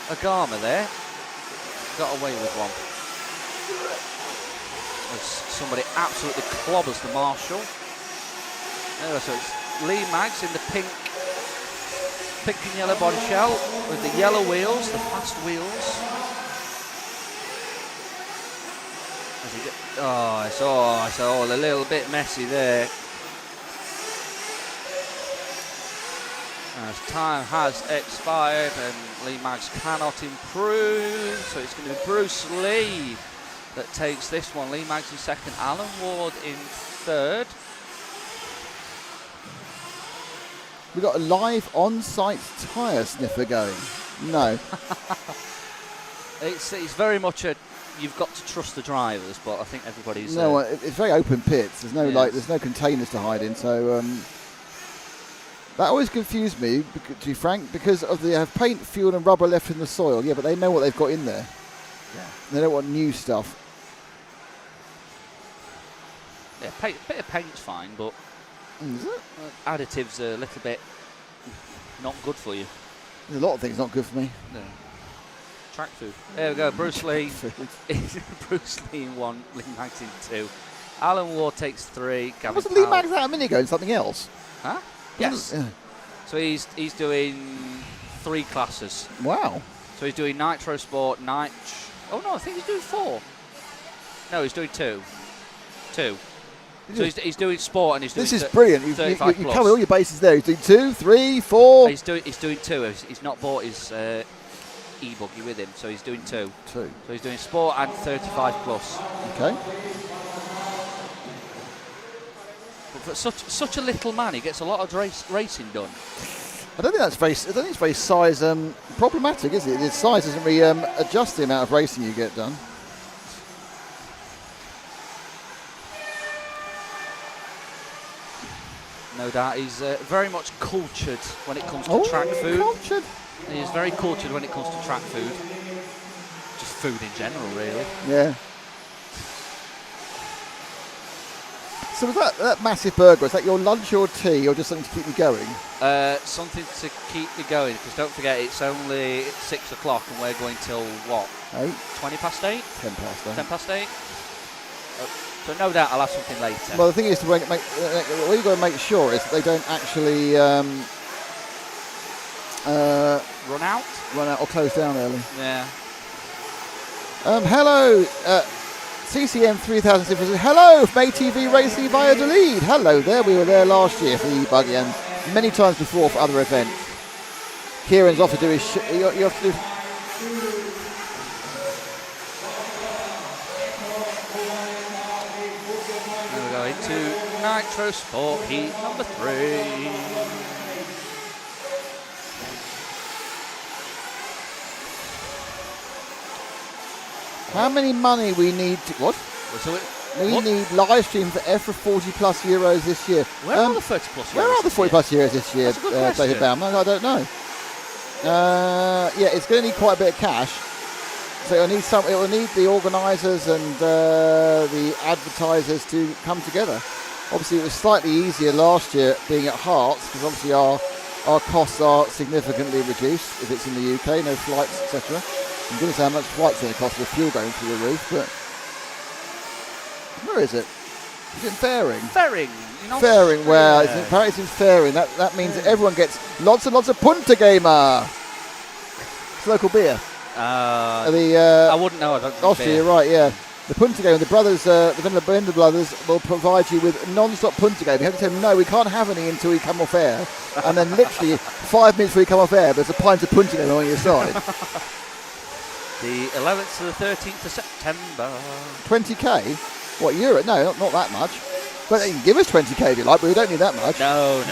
S5: Agama there. Got away with one. As somebody absolutely clobbers the Marshall. Anyway, so it's Lee Maggs in the pink and yellow body shell with the yellow wheels, the fast wheels. It's all a little bit messy there. As time has expired and Lee Maggs cannot improve, so it's going to be Bruce Lee that takes this one. Lee Maggs in second, Alan Ward in third.
S1: We've got a live on-site tyre sniffer going. No.
S5: It's very much you've got to trust the drivers, but I think everybody's...
S1: No, it's very open pits. There's no there's no containers to hide in, so that always confused me, to be frank, because they have paint, fuel and rubber left in the soil. Yeah, but they know what they've got in there.
S5: Yeah.
S1: They don't want new stuff.
S5: Yeah, bit of paint's fine, but additives are a little bit not good for you.
S1: There's a lot of things not good for me.
S5: No. Track food. There we go. Bruce Lee. Bruce Lee in 1. Lee Maggs in 2. Alan Ward takes 3.
S1: Wasn't Lee Maggs out a minute ago in something else?
S5: Huh? Yes.
S1: Yeah.
S5: So he's doing 3 classes.
S1: Wow.
S5: So he's doing Nitro Sport, Oh no, I think he's doing 4. No, he's doing 2. So he's doing sport and he's doing.
S1: This is brilliant. You cover all your bases there. He's doing 2, 3, 4.
S5: He's doing 2. He's not bought his e-buggy with him, so he's doing 2.
S1: 2.
S5: So he's doing Sport and 35 plus.
S1: Okay.
S5: But for such a little man, he gets a lot of racing done.
S1: I don't think it's very size problematic, is it? The size doesn't really adjust the amount of racing you get done.
S5: No doubt, he's very much cultured when it comes to track food.
S1: Cultured.
S5: He is very cultured when it comes to track food. Just food in general, really.
S1: Yeah. So was that massive burger, is that your lunch or tea, or just something to keep you going?
S5: Something to keep me going, because don't forget it's only 6 o'clock and we're going till what?
S1: 8?
S5: 20 past 8?
S1: 10 past 8.
S5: 10 past 8? So no doubt I'll have something later.
S1: Well, the thing is, what you've got to make sure is that they don't actually
S5: run out
S1: or close down early.
S5: Yeah.
S1: Hello, CCM 3000 says, hello from ATV Racing Valladolid. Hello there, we were there last year for the e-buggy and many times before for other events. Kieran's off to do his you have to do.
S5: We're going to Nitro Sport Heat number 3.
S1: How many money we need to... What? We need live stream for €40 plus this year.
S5: Where are the 40 plus euros?
S1: Where are the 40 plus euros this year,
S5: That's a good
S1: David Bauman? I don't know. Yeah, it's going to need quite a bit of cash. So it will need the organisers and the advertisers to come together. Obviously, it was slightly easier last year being at Hearts, because obviously our costs are significantly reduced if it's in the UK, no flights, etc. I'm going to say how much flights going to cost with fuel going through the roof, but where is it? Is it in Fairing?
S5: Fairing.
S1: Fairing, well, apparently it's in Fairing. That means that everyone gets lots and lots of Punta Gamer. It's local beer.
S5: I wouldn't know. I don't drink
S1: Austria,
S5: beer.
S1: right, yeah. The Punta Gamer, the brothers, the Bender brothers will provide you with non-stop Punta Gamer. You have to tell them, no, we can't have any until we come off air. And then literally 5 minutes before you come off air, there's a pint of Punta Gamer on your side.
S5: The 11th to the 13th of September.
S1: 20k? What, euro? No, not that much. But you can give us 20k if you like, but we don't need that much.
S5: No.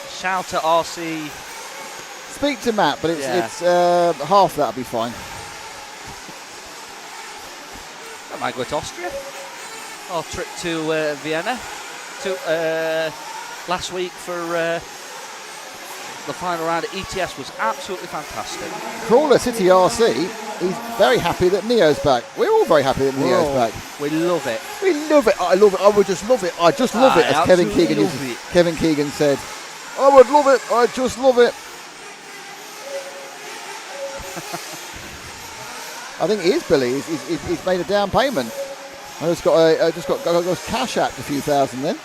S5: Shout to RC.
S1: Speak to Matt, but it's half that'll be fine.
S5: I might go to Austria. Our trip to Vienna last week for the final round at ETS was absolutely fantastic.
S1: Crawler City RC, he's very happy that Neo's back. We're all very happy that Neo's back.
S5: We love it.
S1: We love it. I love it. I would just love it. I just love it, as Kevin Keegan said. I would love it. I just love it. I think it is Billy. He's made a down payment. I just got cash app a few thousand then.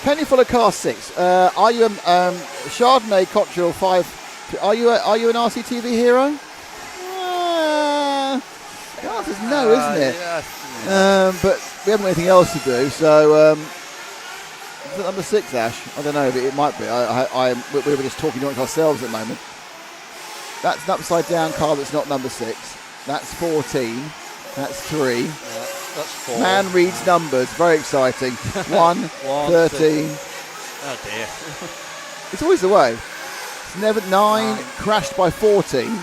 S1: Can you follow car 6? Are you Chardonnay Cottrell 5? Are you an RCTV hero? The answer's no, isn't it?
S5: Yeah.
S1: But we haven't got anything else to do, so is it number 6, Ash? I don't know, but it might be. We were just talking amongst ourselves at the moment. That's an upside down car that's not number 6. That's 14. That's 3.
S5: Yeah, that's 4.
S1: Man reads numbers. Very exciting. 1, 13.
S5: Oh dear.
S1: It's always the way. It's never 9 crashed by 14.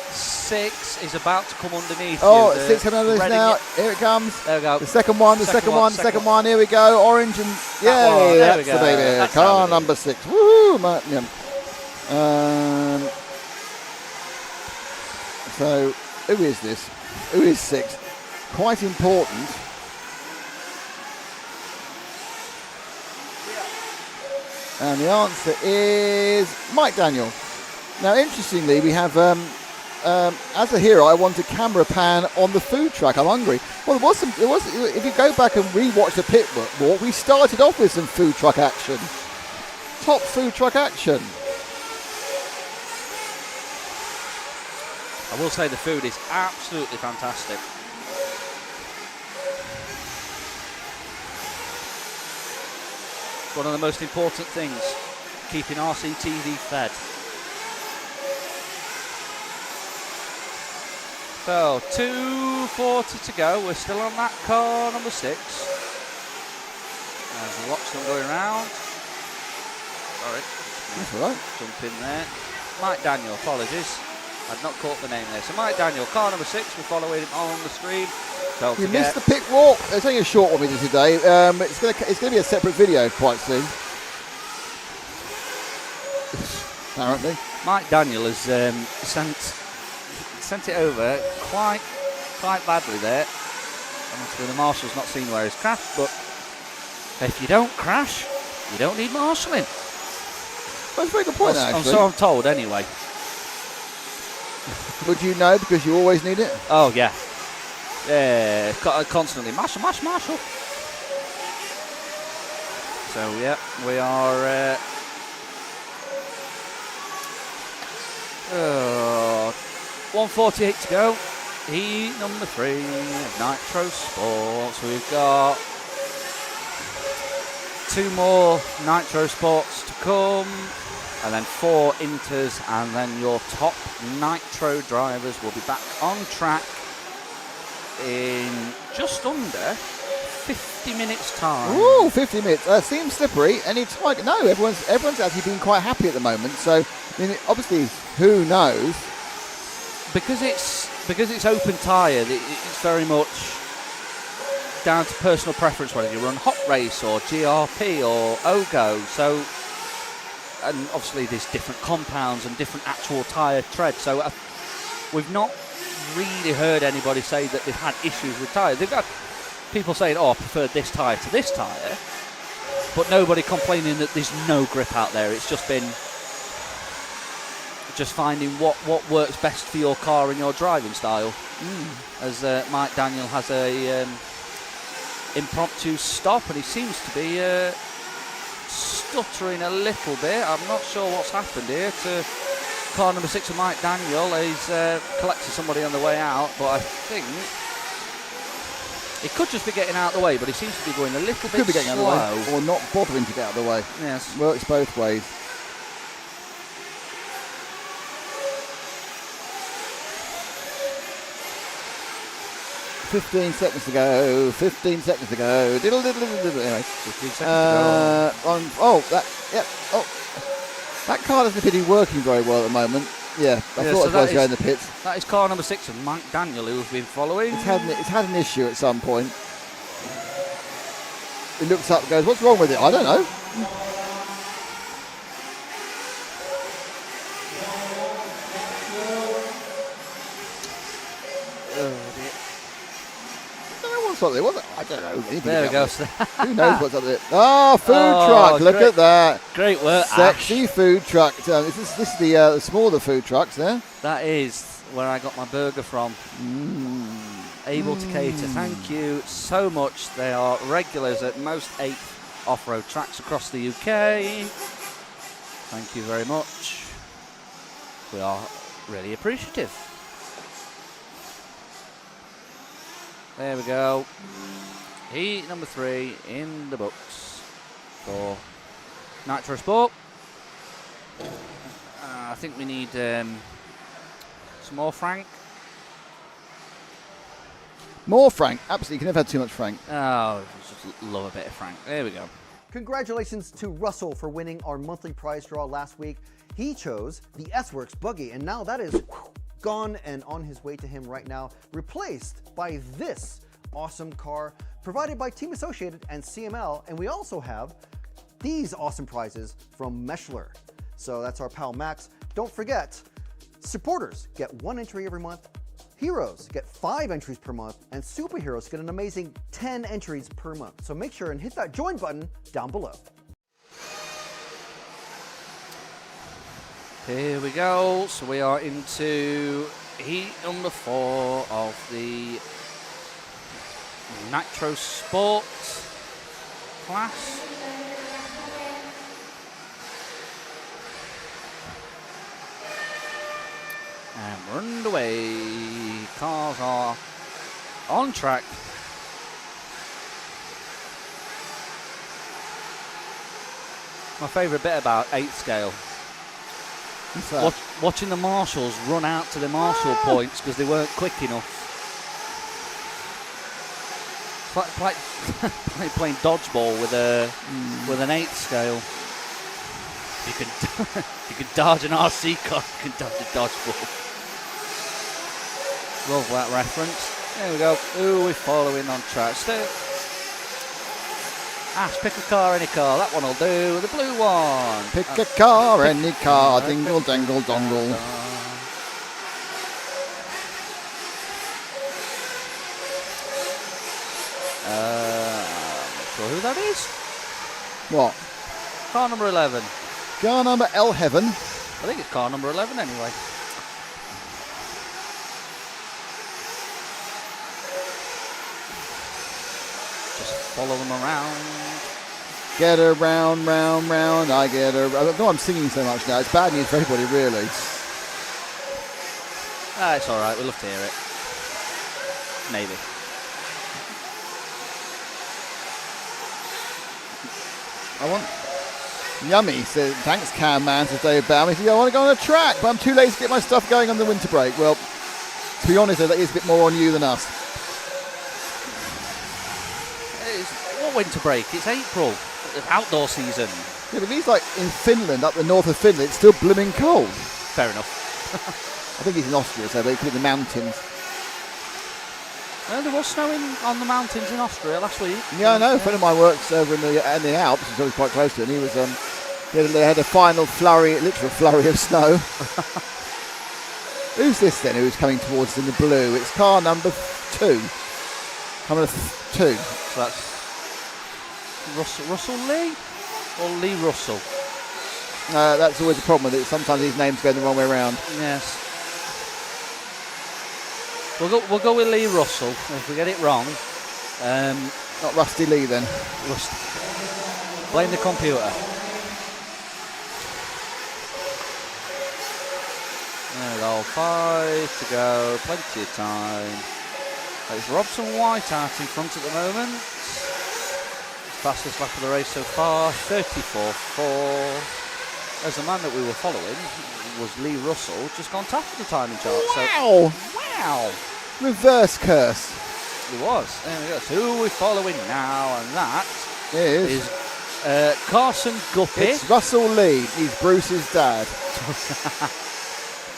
S5: 6 is about to come underneath.
S1: Oh, 6 coming underneath now. Here it comes.
S5: There we go.
S1: The second one. Second one. Here we go. Orange and yay. That's the baby.
S5: That's
S1: car number 6. Woohoo! So, who is this? Who is 6? Quite important. And the answer is Mike Daniel. Now, interestingly, we have, as a hero, I want a camera pan on the food truck. I'm hungry. Well, if you go back and rewatch the pit walk, we started off with some food truck action. Top food truck action.
S5: I will say the food is absolutely fantastic. One of the most important things. keeping RCTV fed. So 2:40 to go. We're still on that car number 6. There's lots of them going around. Sorry.
S1: That's all right.
S5: Jump in there. Mike Daniel, apologies. I've not caught the name there. So Mike Daniel, car number 6. We're following him on the stream. Don't
S1: You
S5: forget.
S1: missed the pit walk. It's only a short one we did today. It's gonna be a separate video quite soon. Apparently.
S5: Mike Daniel has sent it over quite badly there. Obviously the marshal's not seen where he's crashed, but if you don't crash, you don't need marshalling.
S1: That's a very good point, actually.
S5: So I'm told, anyway.
S1: Would you know because you always need it?
S5: Oh, yeah. Yeah, constantly. Marshal. So, yeah, we are... 1:48 to go. Heat number 3 of Nitro Sports. We've got 2 more Nitro Sports to come, and then 4 Inters, and then your top Nitro drivers will be back on track in just under 50 minutes time.
S1: Ooh, 50 minutes. Seems slippery. Any time? No, everyone's actually been quite happy at the moment. So, I mean, obviously, who knows?
S5: Because it's open tyre, it's very much down to personal preference whether you run hot race or GRP or OGO. So, and obviously there's different compounds and different actual tyre tread. So we've not really heard anybody say that they've had issues with tyres. They've got people saying, "Oh, I prefer this tyre to this tyre," but nobody complaining that there's no grip out there. It's just been finding what works best for your car and your driving style. As Mike Daniel has a impromptu stop, and he seems to be stuttering a little bit. I'm not sure what's happened here to car number 6 of Mike Daniel. He's collected somebody on the way out, but I think he could just be getting out of the way, but he seems to be going a little bit
S1: Could be getting
S5: slow.
S1: out of the way, or not bothering to get out of the way.
S5: Yes.
S1: Works both ways. "15 seconds to go. 15 seconds to go." Diddle, diddle, diddle, diddle. Anyway.
S5: 15 seconds to go.
S1: That car doesn't appear to be working very well at the moment. Yeah, I thought it was going in the pits.
S5: That is car number 6 of Mike Daniel, who we've been following.
S1: It's had an issue at some point. He looks up and goes, "What's wrong with it?" "I don't know." What's up there? I don't know.
S5: There we go.
S1: Who knows what's up there? Oh, food truck. Look at that.
S5: Great work,
S1: Sexy
S5: Ash.
S1: food truck. This is the smaller food trucks there.
S5: That is where I got my burger from. Able to cater. Thank you so much. They are regulars at most 8 off-road tracks across the UK. Thank you very much. We are really appreciative. There we go. Heat number 3 in the books for Nitro Sport. I think we need some more Frank.
S1: More Frank. Absolutely. You can never have too much Frank.
S5: Oh, just love a bit of Frank. There we go.
S15: Congratulations to Russell for winning our monthly prize draw last week. He chose the S-Works buggy, and now that is gone and on his way to him right now, replaced by this awesome car provided by Team Associated and CML. And we also have these awesome prizes from Meshler. So that's our pal Max. Don't forget, supporters get 1 entry every month, heroes get 5 entries per month, and superheroes get an amazing 10 entries per month. So make sure and hit that join button down below.
S5: Here we go. So we are into heat number 4 of the Nitro Sport class. And we're underway. Cars are on track. My favourite bit about 8 scale. Watching the marshals run out to the marshal points because they weren't quick enough. It's like playing dodgeball with an 8 scale. You can dodge an RC car, you can dodge a dodgeball. Love that reference. There we go. Ooh, we're following on track. Ash, pick a car, any car. That one will do. The blue one.
S1: Pick a car, any car. Dingle, dangle, dongle.
S5: Not sure who that is.
S1: What?
S5: Car number 11.
S1: Car number L Heaven.
S5: I think it's car number 11 anyway. Follow them around.
S1: Get her round, round, round. I get her. I know I'm singing so much now. It's bad news for everybody, really.
S5: It's all right. We love to hear it. Maybe.
S1: I want. Yummy says, thanks, Cam Man, says Dave Baum. He says, I want to go on a track, but I'm too late to get my stuff going on the winter break. Well, to be honest, that is a bit more on you than us.
S5: What winter break? It's April. It's outdoor season.
S1: Yeah, but he's like in Finland, up the north of Finland. It's still blooming cold.
S5: Fair enough.
S1: I think he's in Austria, so they could be in the mountains.
S5: There was snowing on the mountains in Austria last week.
S1: Yeah, I know. A friend of mine works over in the Alps, which is always quite close to it, and he was, they had a final flurry, literal flurry of snow. Who's this then who's coming towards us in the blue? It's car number 2. Number 2.
S5: So that's Russell Lee or Lee Russell?
S1: That's always a problem with it. Sometimes these names go the wrong way around.
S5: Yes. We'll go with Lee Russell. If we get it wrong,
S1: not Rusty Lee then.
S5: Blame the computer. There we go. 5 to go. Plenty of time. It's Robson White out in front at the moment. Fastest lap of the race so far, 34.4. As the man that we were following was Lee Russell, just gone top of the timing chart.
S1: Wow!
S5: So, wow!
S1: Reverse curse.
S5: It was. There we go. So who are we following now? And that
S1: is
S5: Carson Guppy.
S1: It's Russell Lee. He's Bruce's dad.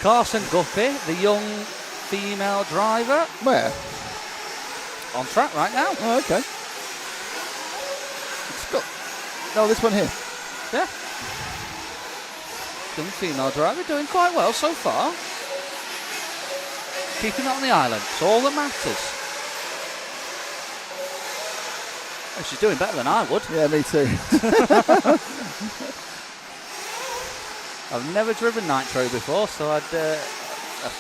S5: Carson Guppy, the young female driver.
S1: Where?
S5: On track right now.
S1: Oh, okay. No, this one here.
S5: Yeah. Young female driver doing quite well so far. Keeping it on the island. It's all that matters. Oh, she's doing better than I would.
S1: Yeah, me too.
S5: I've never driven nitro before, so I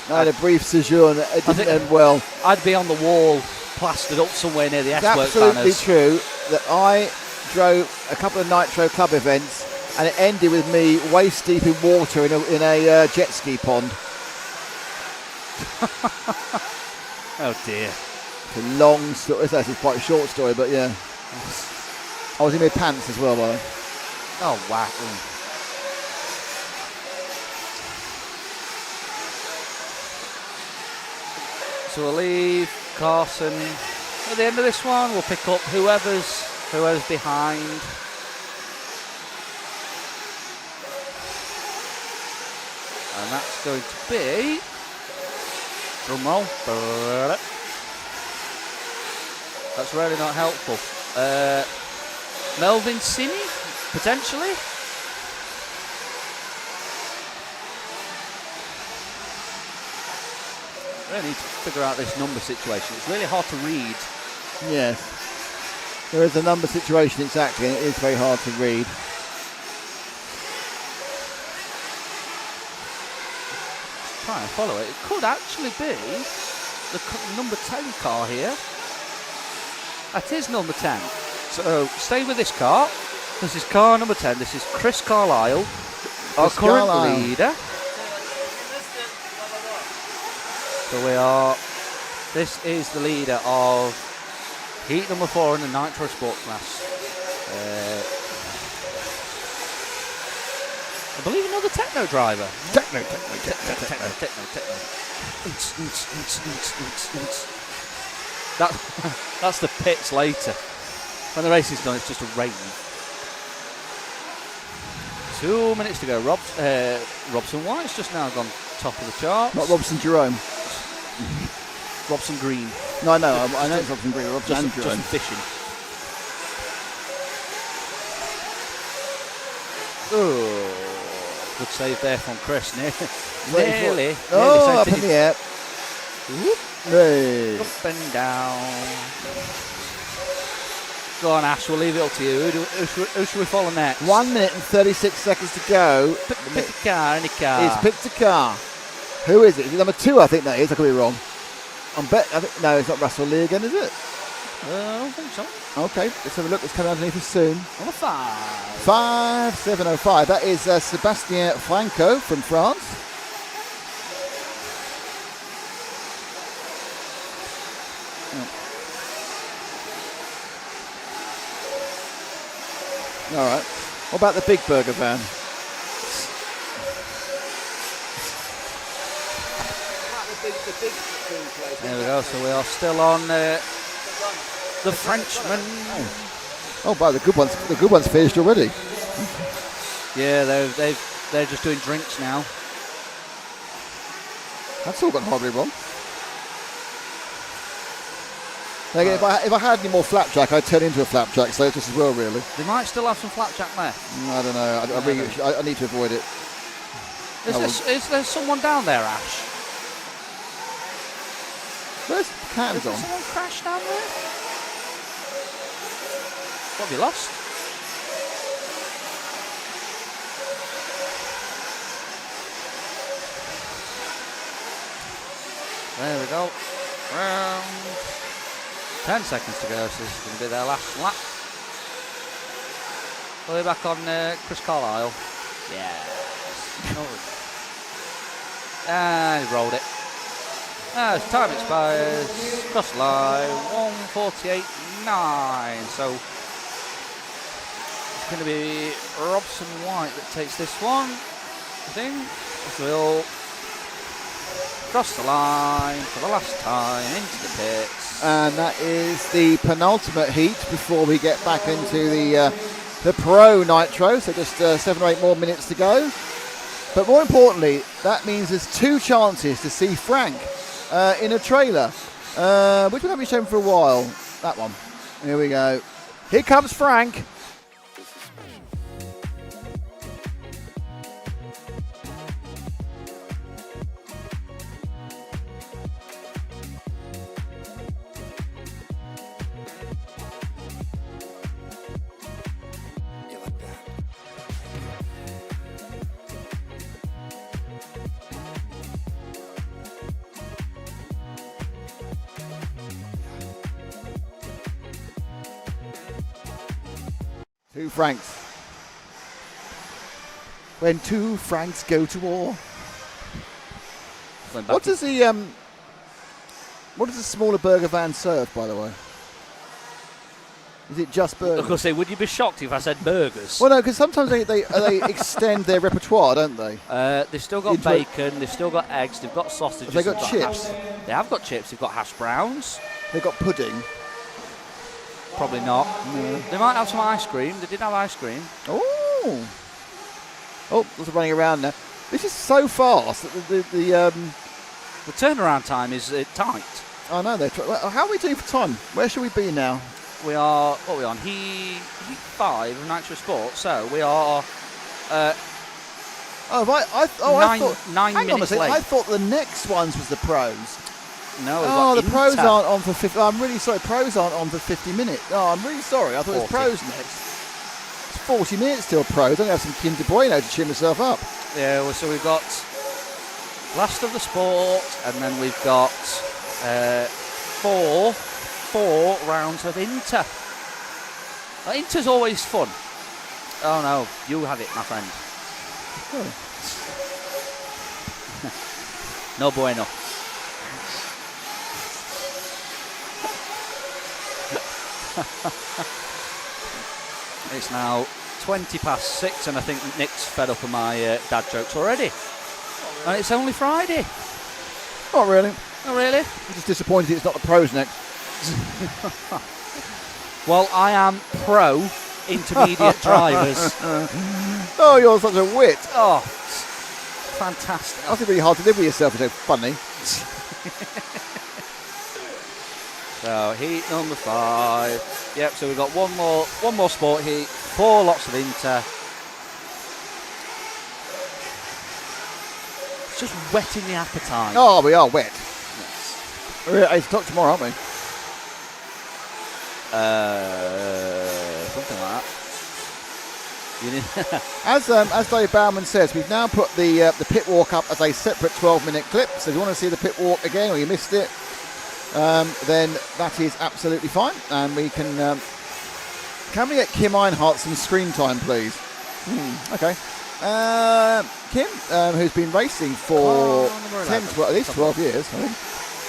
S1: had a brief sojourn. It didn't end well.
S5: I'd be on the wall, plastered up somewhere near the S-Works
S1: banners.
S5: It's
S1: absolutely true that I drove a couple of nitro club events, and it ended with me waist deep in water in a jet ski pond.
S5: Oh dear.
S1: It's a long story. It's actually quite a short story, but yeah. I was in my pants as well, by the way.
S5: Oh wow. So we'll leave Carson at the end of this one. We'll pick up whoever's behind. And that's going to be, drum roll. That's really not helpful. Melvin Sini, potentially. Really need to figure out this number situation. It's really hard to read.
S1: Yes. There is a number situation exactly, and it is very hard to read.
S5: Try and follow it. It could actually be the number 10 car here. That is number 10. So stay with this car. This is car number 10. This is Chris Carlisle, our current leader. So this is the leader of heat number 4 in the Nitro Sport class. I believe another techno driver.
S1: Techno.
S5: That's the pits later. When the race is done, it's just a rave. 2 minutes to go. Robson White's just now gone top of the charts.
S1: Not Robson Jerome.
S5: Robson Green.
S1: No, I know it's Robson Green. Robson and Jerome.
S5: Just fishing. Oh, good save there from Chris. Nearly.
S1: Oh, up in the air. Hey.
S5: Up and down. Go on, Ash, we'll leave it up to you. Who should we follow next?
S1: 1 minute and 36 seconds to go.
S5: Pick a car, any car.
S1: It's picked a car. Who is it? Is it number 2? I think that is. I could be wrong. No, it's not Russell Lee again, is it?
S5: I don't think so.
S1: Okay, let's have a look. It's coming underneath us soon.
S5: Number 5.
S1: 5705. That is Sebastien Franco from France. All right. What about the big burger van?
S5: There we go. So we are still on the Frenchman.
S1: Oh, but the good ones finished already.
S5: Yeah, they're just doing drinks now.
S1: That's all gone horribly wrong. If I had any more flapjack, I'd turn into a flapjack, so it's just as well, really.
S5: They might still have some flapjack left.
S1: I don't know. I need to avoid it.
S5: Is there someone down there, Ash?
S1: Where's Catton's on?
S5: Has someone crashed down there? What have you lost? There we go. Round 10 seconds to go, so this is going to be their last lap. We're back on Chris Carlisle. Yes. And he rolled it. As time expires, cross line 1:48.9. So it's going to be Robson White that takes this one, I think. We'll cross the line for the last time into the pits.
S1: And that is the penultimate heat before we get back into the Pro Nitro. So just 7 or 8 more minutes to go. But more importantly, that means there's 2 chances to see Frank in a trailer, which we haven't shown for a while. That one. Here we go. Here comes Frank. Two Franks. When 2 Franks go to war. What does the smaller burger van serve, by the way? Is it just burgers?
S5: Of course, would you be shocked if I said burgers?
S1: Well, no, because sometimes they extend their repertoire, don't they?
S5: They've still got bacon, they've still got eggs, they've got sausages.
S1: Have they got chips?
S5: They have got chips, they've got hash browns.
S1: They've got pudding.
S5: Probably not.
S1: No.
S5: They might have some ice cream. They did have ice cream.
S1: Oh, there's running around now. This is so fast that the
S5: turnaround time is tight.
S1: I know. How are we doing for time? Where should we be now?
S5: We are. What are we on? Heat 5 of Nitro Sport. So we are.
S1: I thought
S5: 9 minutes late.
S1: I thought the next ones was the pros.
S5: No,
S1: the pros aren't on for 50. I'm really sorry. Pros aren't on for 50 minutes. Oh, I'm really sorry. I thought it was pros next. It's 40 minutes till pros. I'm going to have some Kinder Bueno to cheer myself up.
S5: Yeah, well, so we've got last of the sport, and then we've got 4 rounds of Inter. Inter's always fun. Oh no, you have it, my friend. Oh. No bueno. It's now 20 past 6, and I think Nick's fed up of my dad jokes already. And it's only Friday.
S1: Not really.
S5: Not really?
S1: I'm just disappointed it's not the pros next.
S5: Well, I am pro intermediate drivers.
S1: Oh, you're such a wit.
S5: Oh, fantastic.
S1: I think it's really hard to live with yourself. It's so funny.
S5: So heat number 5. Yep. So we've got one more sport heat. 4 lots of inter. It's just whetting the appetite.
S1: Oh, we are wet. Yes. We're at 8 o'clock tomorrow, aren't we?
S5: Something like that.
S1: As Dave Bowman says, we've now put the pit walk up as a separate 12-minute clip. So if you want to see the pit walk again or you missed it, then that is absolutely fine. And we can we get Kim Einhart some screen time, please? Okay. Kim, who's been racing for 10, 12, at least 12 years, I think.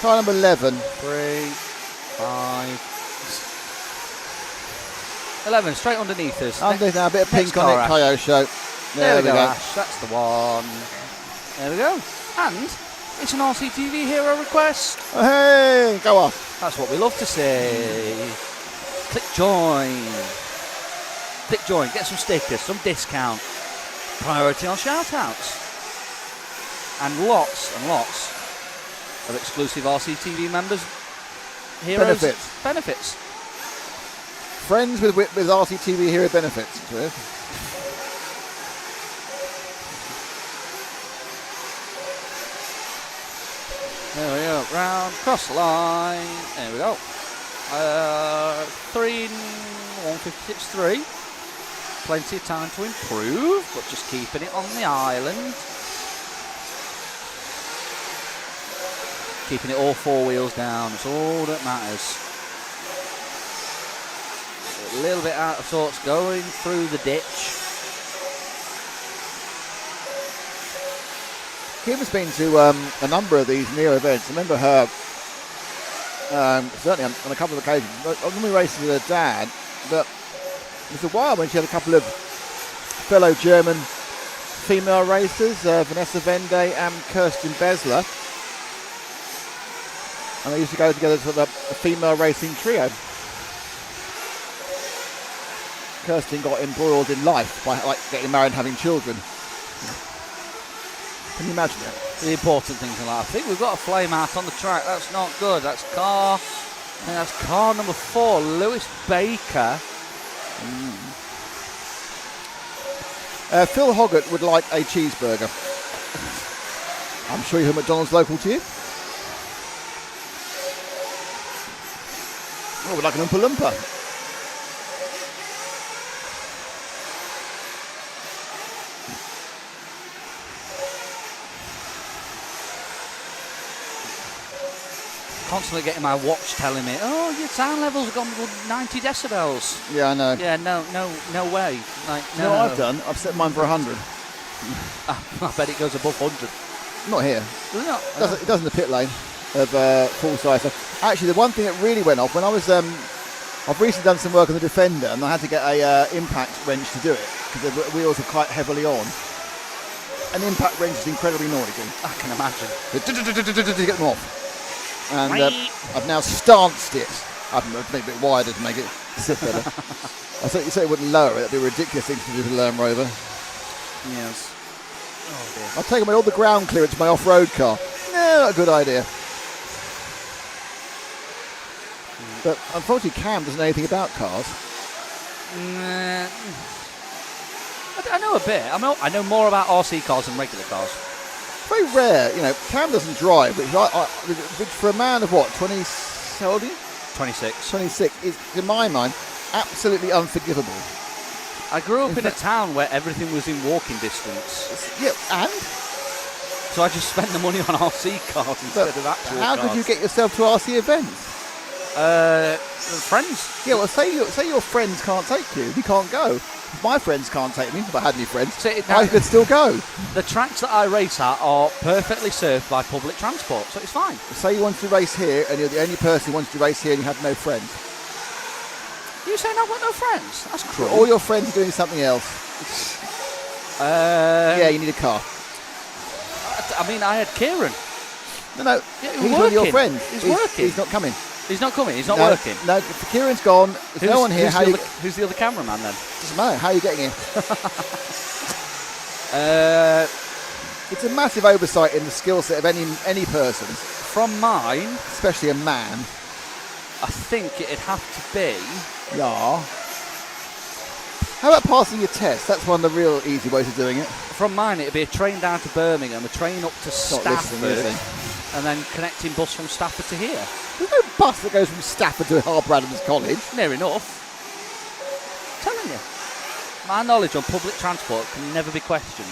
S1: Car number 11.
S5: 3, 5, 11, straight underneath us.
S1: Underneath now, a bit of pink on it, Kayo show.
S5: There we go, Ash. That's the one. There we go. And it's an RCTV hero request.
S1: Oh, hey, go off.
S5: That's what we love to see. Click join. Click join. Get some stickers, some discount. Priority on shout-outs. And lots of exclusive RCTV members. Heroes. Benefits.
S1: Friends with RCTV hero benefits.
S5: There we go. Round, cross the line. There we go. 156.3. Plenty of time to improve, but just keeping it on the island. Keeping it all 4 wheels down. It's all that matters. A little bit out of sorts going through the ditch.
S1: Kim's been to a number of these Neo events. I remember her certainly on a couple of occasions. I was normally racing with her dad, but it was a while when she had a couple of fellow German female racers, Vanessa Vende and Kirsten Besler. And they used to go together as a female racing trio. Kirsten got embroiled in life by getting married and having children. Can you imagine it?
S5: The important things in life. I think we've got a flame out on the track. That's not good. That's car number 4, Lewis Baker.
S1: Phil Hoggart would like a cheeseburger. I'm sure you have McDonald's local to you. Oh, we'd like an Oompa Loompa.
S5: Constantly getting my watch telling me, oh, your sound levels have gone 90 decibels.
S1: Yeah, I know.
S5: Yeah, no way. Like,
S1: You know what I've done? I've set mine for 100.
S5: I bet it goes above 100.
S1: Not here.
S5: Does it not?
S1: It does in the pit lane of full size. So actually, the one thing that really went off when I was, I've recently done some work on the Defender, and I had to get a impact wrench to do it because the wheels are quite heavily on. An impact wrench is incredibly noisy.
S5: I can imagine.
S1: To get them off. And I've now stanced it. I've made it a bit wider to make it sit better. I thought you said it wouldn't lower it. That'd be a ridiculous thing to do to the Land Rover.
S5: Yes. Oh dear.
S1: I've taken away all the ground clearance of my off-road car. No, not a good idea. But unfortunately, Cam doesn't know anything about cars.
S5: I know a bit. I know more about RC cars than regular cars.
S1: Very rare, Cam doesn't drive, which for a man of what, 20, how old are you?
S5: 26.
S1: 26 is, in my mind, absolutely unforgivable.
S5: I grew up in a town where everything was in walking distance.
S1: Yeah, and?
S5: So I just spent the money on RC cars instead of actual
S1: How
S5: cars.
S1: could you get yourself to RC events?
S5: Friends.
S1: Yeah, well, say your friends can't take you. You can't go. My friends can't take me. If I had any friends, I could still go.
S5: The tracks that I race at are perfectly served by public transport, so it's fine.
S1: Say you wanted to race here, and you're the only person who wanted to race here, and you had no friends.
S5: You saying I've got no friends? That's cruel.
S1: All your friends are doing something else. Yeah, you need a car.
S5: I mean, I had Kieran.
S1: No,
S5: Yeah,
S1: he's one of your friends.
S5: He's working.
S1: He's not coming.
S5: He's not coming. He's not
S1: No,
S5: working.
S1: No, Kieran's gone. There's no one here.
S5: Who's the other cameraman then?
S1: Doesn't matter. How are you getting here? It's a massive oversight in the skill set of any person.
S5: From mine,
S1: especially a man.
S5: I think it'd have to be.
S1: Yeah. How about passing your test? That's one of the real easy ways of doing it.
S5: From mine, it'd be a train down to Birmingham, a train up to Stafford, and then connecting bus from Stafford to here.
S1: There's no bus that goes from Stafford to Harper Adams College.
S5: Near enough. I'm telling you. My knowledge on public transport can never be questioned.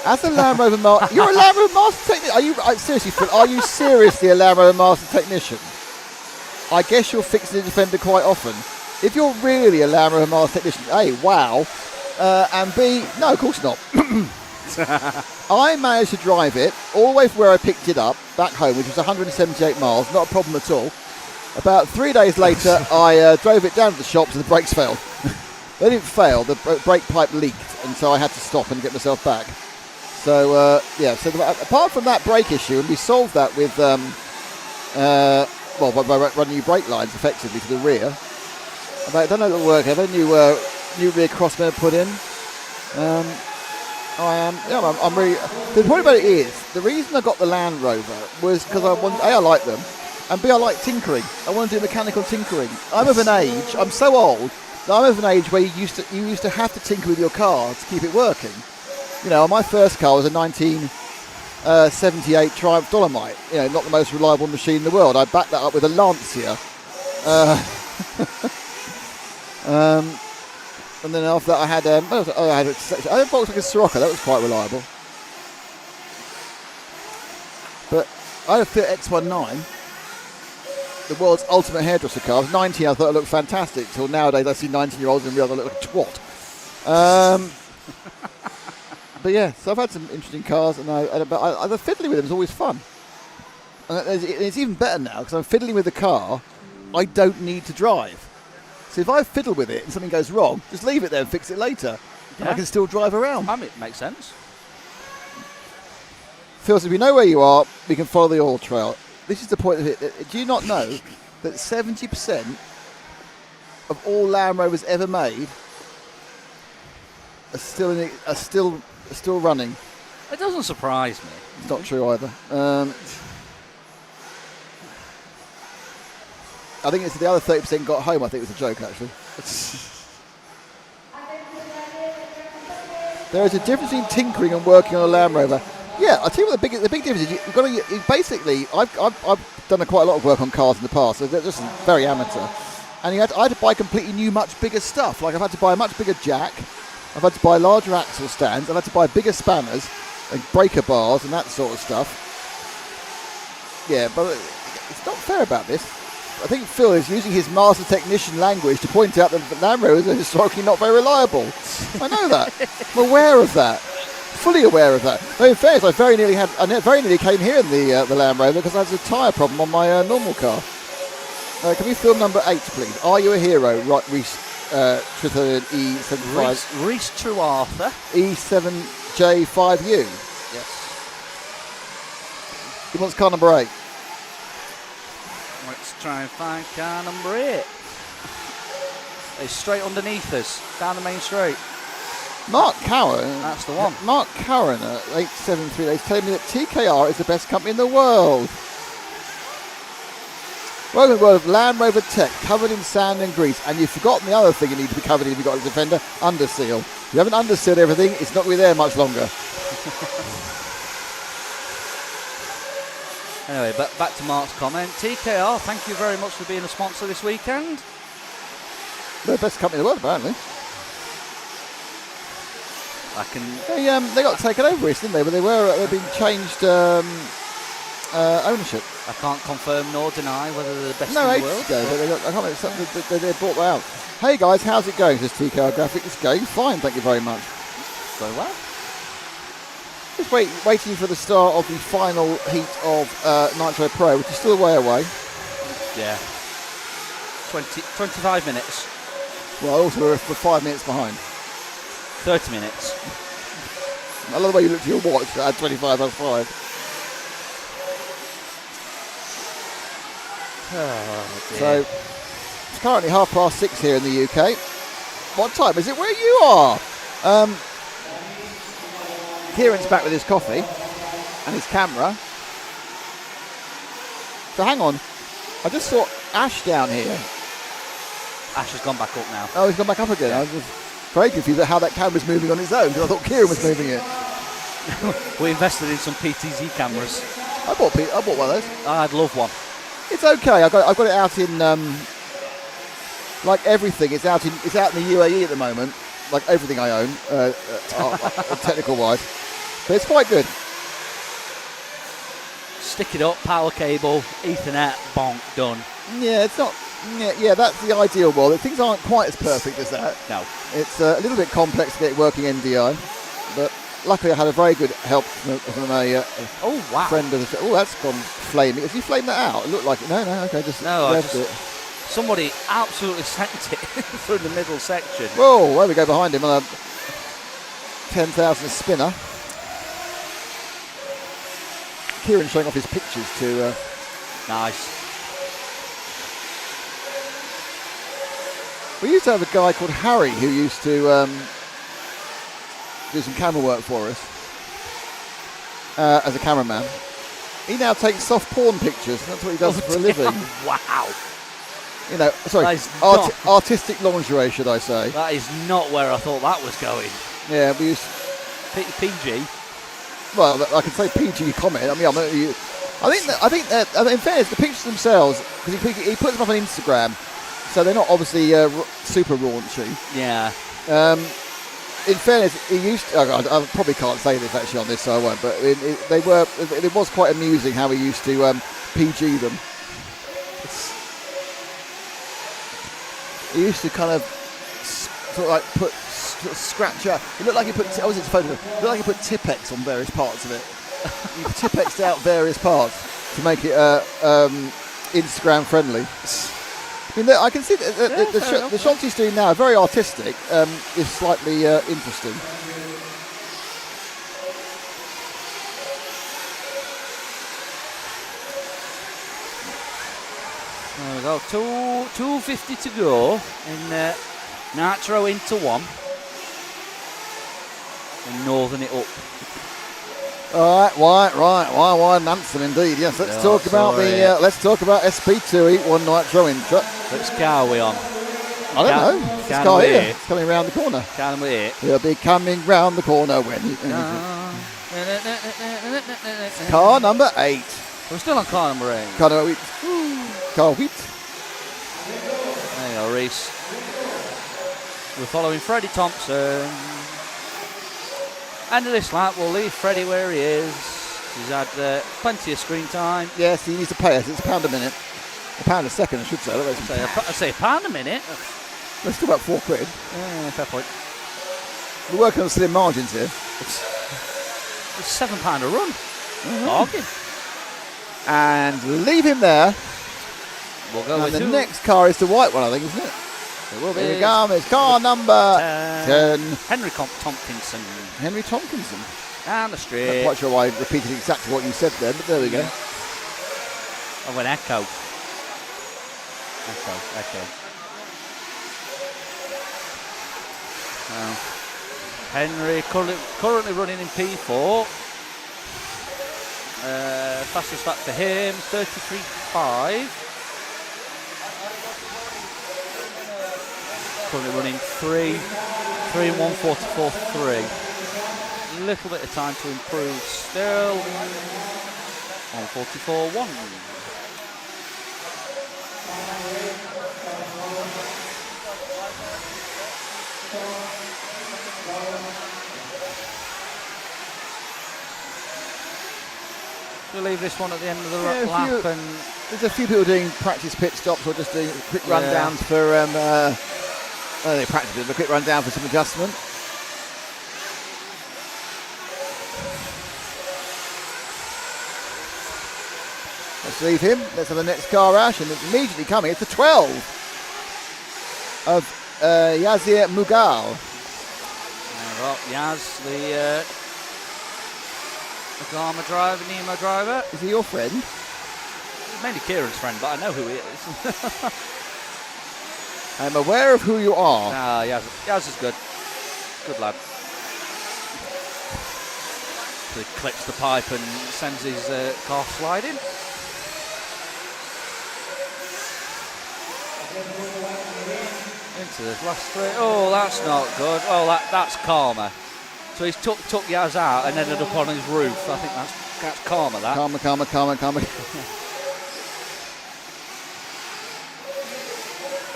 S1: As a Land Rover Master, you're a Land Rover Master technician. Are you seriously, Phil? Are you seriously a Land Rover Master technician? I guess you're fixing the Defender quite often. If you're really a Land Rover Master technician, A, wow, and B, no, of course not. I managed to drive it all the way from where I picked it up back home, which was 178 miles, not a problem at all. About 3 days later, I drove it down to the shops and the brakes failed. They didn't fail, the brake pipe leaked, and so I had to stop and get myself back. So, yeah, so apart from that brake issue, and we solved that with, by running new brake lines effectively to the rear. I don't know if it'll work. I have a new rear crossbar put in. I'm really. The point about it is, the reason I got the Land Rover was because I like them, and B, I like tinkering. I want to do mechanical tinkering. I'm of an age. I'm so old that I'm of an age where you used to have to tinker with your car to keep it working. You know, my first car was a 1978 Triumph Dolomite. You know, not the most reliable machine in the world. I backed that up with a Lancia. And then after that, I had a Volkswagen Scirocco. That was quite reliable. But I had a Fiat X19, the world's ultimate hairdresser car. I was 19. I thought it looked fantastic. Till nowadays, I see 19-year-olds and realise I look like a twat. But yeah, so I've had some interesting cars, and the fiddling with them is always fun. And it's even better now because I'm fiddling with the car. I don't need to drive. So if I fiddle with it and something goes wrong, just leave it there and fix it later. Yeah. And I can still drive around.
S5: I mean, it makes sense.
S1: Phil, so if we know where you are, we can follow the oil trail. This is the point of it. Do you not know that 70% of all Land Rovers ever made are still running?
S5: It doesn't surprise me.
S1: It's not true either. I think it's the other 30% got home. I think it was a joke, actually. There is a difference between tinkering and working on a Land Rover. Yeah, I'll tell you what the big difference is. You've got to basically. I've done quite a lot of work on cars in the past, so they're just very amateur. And I had to buy completely new, much bigger stuff. Like I've had to buy a much bigger jack. I've had to buy larger axle stands. I've had to buy bigger spanners and breaker bars and that sort of stuff. Yeah, but it's not fair about this. I think Phil is using his master technician language to point out that Land Rovers are historically not very reliable. I know that. I'm aware of that. Fully aware of that. But in fairness, I very nearly came here in the Land Rover because I had a tyre problem on my normal car. Can we film number 8, please? Are you a hero? Right, Reese Trithern E75.
S5: Reese True Arthur.
S1: E7J5U.
S5: Yes.
S1: He wants car number 8.
S5: Let's try and find car number 8. It's straight underneath us, down the main straight.
S1: Mark Cowan.
S5: That's the one.
S1: Mark Cowan at 873 is telling me that TKR is the best company in the world. Welcome to the world of Land Rover tech, covered in sand and grease. And you've forgotten the other thing you need to be covered in if you've got a Defender, underseal. If you haven't undersealed everything, it's not going to be there much longer.
S5: Anyway, back to Mark's comment. TKR, thank you very much for being a sponsor this weekend.
S1: They're the best company in the world, apparently. They got taken over recently, didn't they? But they've been changed ownership.
S5: I can't confirm nor deny whether they're the best in the world.
S1: Ago, I can't remember, they bought out. Hey guys, how's it going? Says TKR Graphic. It's going fine, thank you very much.
S5: Going well.
S1: Just waiting for the start of the final heat of Nitro Pro, which is still a way away.
S5: Yeah. 25 minutes.
S1: Well, also we're 5 minutes behind.
S5: 30 minutes.
S1: I love the way you looked at your watch at 25 past 5.
S5: Oh, dear.
S1: So, it's currently 6:30 here in the UK. What time is it where you are? Kieran's back with his coffee and his camera. So hang on, I just saw Ash down here.
S5: Ash has gone back up now.
S1: Oh, he's gone back up again. I was just very confused at how that camera's moving on its own because I thought Kieran was moving it.
S5: We invested in some PTZ cameras.
S1: I bought one of those.
S5: I'd love one.
S1: It's okay. I've got it out in like everything. It's out in the UAE at the moment. Like everything I own, technical wise, but it's quite good.
S5: Stick it up, power cable, Ethernet, bonk, done.
S1: Yeah, it's not. Yeah, that's the ideal world. Things aren't quite as perfect as that.
S5: No.
S1: It's a little bit complex to get it working NDI, but luckily I had a very good help from a friend of the. Oh, that's gone flaming. Has he flamed that out? It looked like it. No, okay, just left it.
S5: Somebody absolutely sent it through the middle section.
S1: Whoa, there we go behind him on a 10,000 spinner. Kieran showing off his pictures to.
S5: Nice.
S1: We used to have a guy called Harry who used to do some camera work for us as a cameraman. He now takes soft porn pictures. That's what he does for a living.
S5: Wow.
S1: You know, sorry, artistic lingerie, should I say?
S5: That is not where I thought that was going.
S1: Yeah, we used
S5: PG.
S1: Well, I can say PG comment. I mean, I think that in fairness, the pictures themselves, because he puts them up on Instagram, so they're not obviously super raunchy.
S5: Yeah.
S1: In fairness, he used to, I probably can't say this actually on this, so I won't. But it was quite amusing how he used to PG them. He used to kind of sort of like scratch out. It looked like he put. I was in his photo. It looked like he put Tipex on various parts of it. He Tipexed out various parts to make it Instagram friendly. I mean, I can see the shots he's doing now are very artistic. Is slightly interesting.
S5: There we go. 2:50 to go in Nitro into 1. And northern it up.
S1: All right, wide and handsome indeed. Yes, let's talk about SP2 Heat 1 Nitro Intra.
S5: Which car are we on?
S1: I don't know. This car here. It's coming round the corner.
S5: Car number 8.
S1: He'll be coming round the corner when you. Car number 8.
S5: We're still on car number 8.
S1: Car number 8. Car wheat.
S5: There you go, Reese. We're following Freddie Thompson. End of this lap, we'll leave Freddie where he is. He's had plenty of screen time.
S1: Yes, he needs to pay us. It's £1 a minute. £1 a second, I should say.
S5: I'd say £1 a minute.
S1: That's still about £4.
S5: Yeah, fair point.
S1: We're working on slim margins here.
S5: It's £7 a run. Bargain.
S1: And leave him there.
S5: We'll go
S1: and
S5: with
S1: the
S5: two.
S1: next car is the white one, I think, isn't it?
S5: It will be.
S1: Here we go. It's car number 10.
S5: Henry Tompkinson.
S1: Henry Tompkinson.
S5: Down the
S1: Not
S5: street.
S1: quite sure why I repeated exactly what you said then, but there we go.
S5: I went echo. Echo. Henry currently running in P4. Fastest lap for him, 33.5. Currently running 3 and 1:44.3. A little bit of time to improve still. 1:44.1. We'll leave this one at the end of the lap. And
S1: there's a few people doing practice pit stops or just doing quick rundowns for they practice it, but quick rundown for some adjustment. Let's leave him. Let's have the next car, Ash, and it's immediately coming. It's the 12 of Yazir Mughal.
S5: Well, Yaz, the Garma driver, Nemo driver.
S1: Is he your friend?
S5: He's mainly Kieran's friend, but I know who he is.
S1: I'm aware of who you are.
S5: Nah, Yaz is good. Good lad. So he clips the pipe and sends his car sliding. Into the last three. Oh, that's not good. Oh, that's Karma. So he's took Yaz out and ended up on his roof. I think that's Karma, that.
S1: Karma.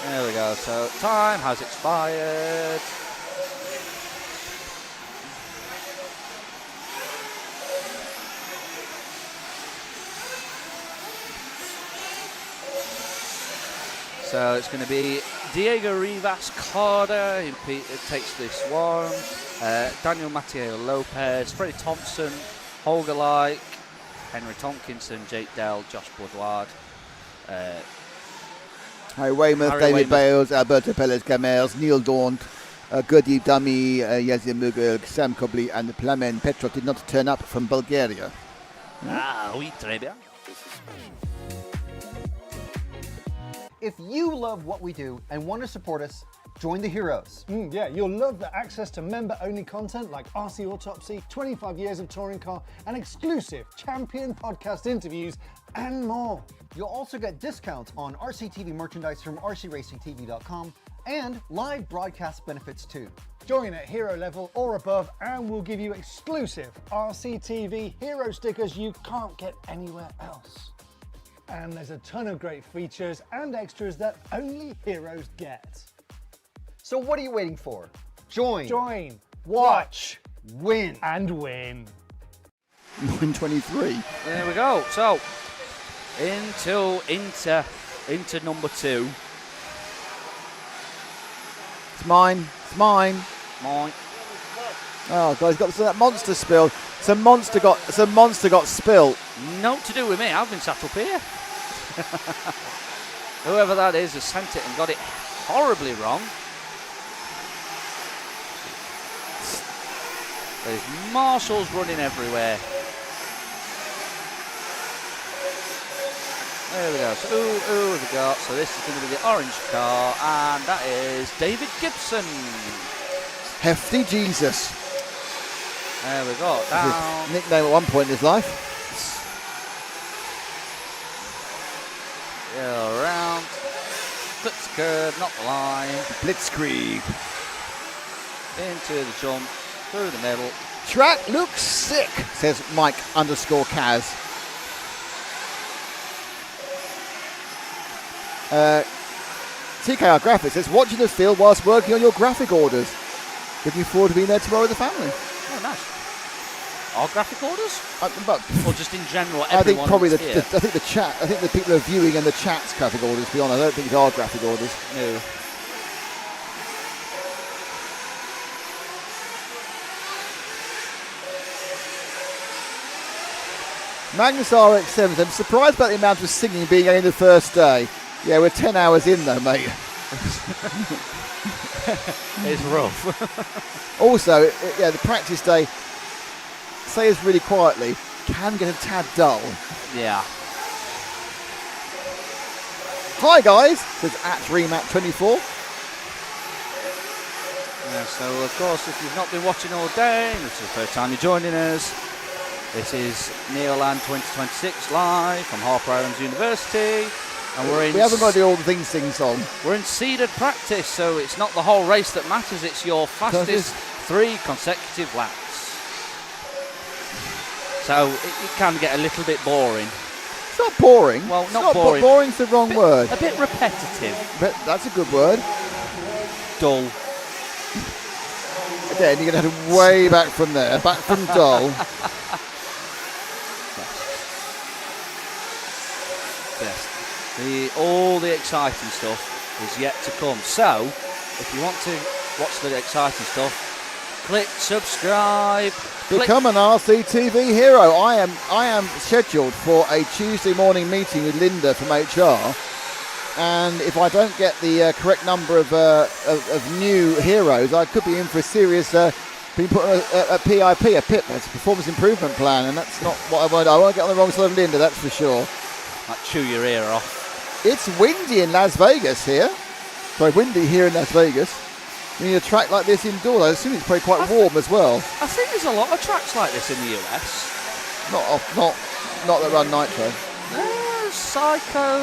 S5: There we go. So time has expired. So it's going to be Diego Rivas Carter who takes this one. Daniel Mateo Lopez, Freddie Thompson, Holger Like, Henry Tompkinson, Jake Dell, Josh Boudouard.
S1: Harry Weymouth, David Bales, Alberto Perez Gamers, Neil Daunt, Gudi Dami, Yazir Mughal, Sam Kobli, and Plamen Petrov did not turn up from Bulgaria.
S5: Ah, oui, très bien.
S15: If you love what we do and want to support us, join the heroes.
S6: Yeah, you'll love the access to member-only content like RC Autopsy, 25 years of touring car, and exclusive champion podcast interviews, and more.
S15: You'll also get discounts on RCTV merchandise from rcracingtv.com and live broadcast benefits too.
S6: Join at hero level or above and we'll give you exclusive RCTV hero stickers you can't get anywhere else. And there's a ton of great features and extras that only heroes get.
S15: So what are you waiting for? Join,
S6: watch,
S15: win.
S6: And win.
S1: 9:23.
S5: There we go. So into number 2.
S1: It's mine.
S5: Mine.
S1: Oh God, he's got that monster spilled. Some monster got spilt.
S5: Nothing to do with me. I've been sat up here. Whoever that is has sent it and got it horribly wrong. There's marshals running everywhere. There we go. So who have we got? So this is going to be the orange car, and that is David Gibson.
S1: Hefty Jesus.
S5: There we go. Down.
S1: His nickname at one point in his life.
S5: Yeah, around. Blitzkrieg, not the line.
S1: Blitzkrieg.
S5: Into the jump, through the middle.
S1: Track looks sick, says Mike_Kaz. TKR Graphics says, watching the field whilst working on your graphic orders. Looking forward to being there tomorrow with the family.
S5: Oh, nice. Our graphic orders? Or just in general,
S1: I think probably
S5: the
S1: chat. I think the people who are viewing and the chat's graphic orders, to be honest. I don't think it's our graphic orders.
S5: No.
S1: Magnus RX7, I'm surprised about the amount of singing being only the first day. Yeah, we're 10 hours in though, mate.
S5: It's rough.
S1: Also, the practice day, say this really quietly, can get a tad dull.
S5: Yeah.
S1: Hi guys, says @Remat24.
S5: Yeah, so of course, if you've not been watching all day, this is the first time you're joining us. This is Neoland 2026 live from Harper Islands University. And we
S1: haven't got to do all the things sing song.
S5: We're in seeded practice, so it's not the whole race that matters, it's your fastest 3 consecutive laps. So it can get a little bit boring.
S1: It's not boring.
S5: Well, not boring.
S1: Boring's the wrong word.
S5: A bit repetitive.
S1: But that's a good word.
S5: Dull.
S1: Again, you're going to have to way back from there. Back from dull.
S5: Yes. All the exciting stuff is yet to come. So, if you want to watch the exciting stuff, Click subscribe.
S1: Become an RCTV hero. I am scheduled for a Tuesday morning meeting with Linda from HR, and if I don't get the correct number of new heroes, I could be in for a serious being put on a PIP, a PIP, that's a performance improvement plan, and that's not what I want. I won't get on the wrong side of Linda, that's for sure.
S5: Might chew your ear off.
S1: It's windy in Las Vegas here. Sorry, windy here in Las Vegas. You need a track like this indoors. I assume it's probably quite warm as well.
S5: I think there's a lot of tracks like this in the US.
S1: Not that run nitro.
S5: Psycho.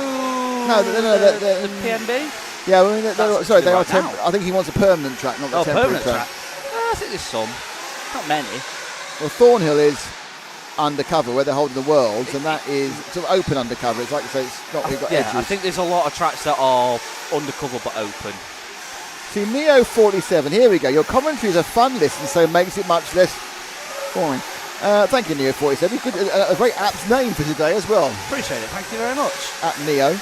S1: No,
S5: the PNB.
S1: Yeah, I mean, they are temporary. I think he wants a permanent track, not the temporary
S5: permanent
S1: track.
S5: I think there's some, not many.
S1: Well, Thornhill is undercover where they're holding the Worlds, and that is sort of open undercover. It's like you say, it's not really got edges.
S5: I think there's a lot of tracks that are undercover but open.
S1: See, Neo 47, here we go. Your commentary is a fun listen, so it makes it much less boring. Thank you, Neo 47. A very apt name for today as well.
S5: Appreciate it. Thank you very much.
S1: At Neo.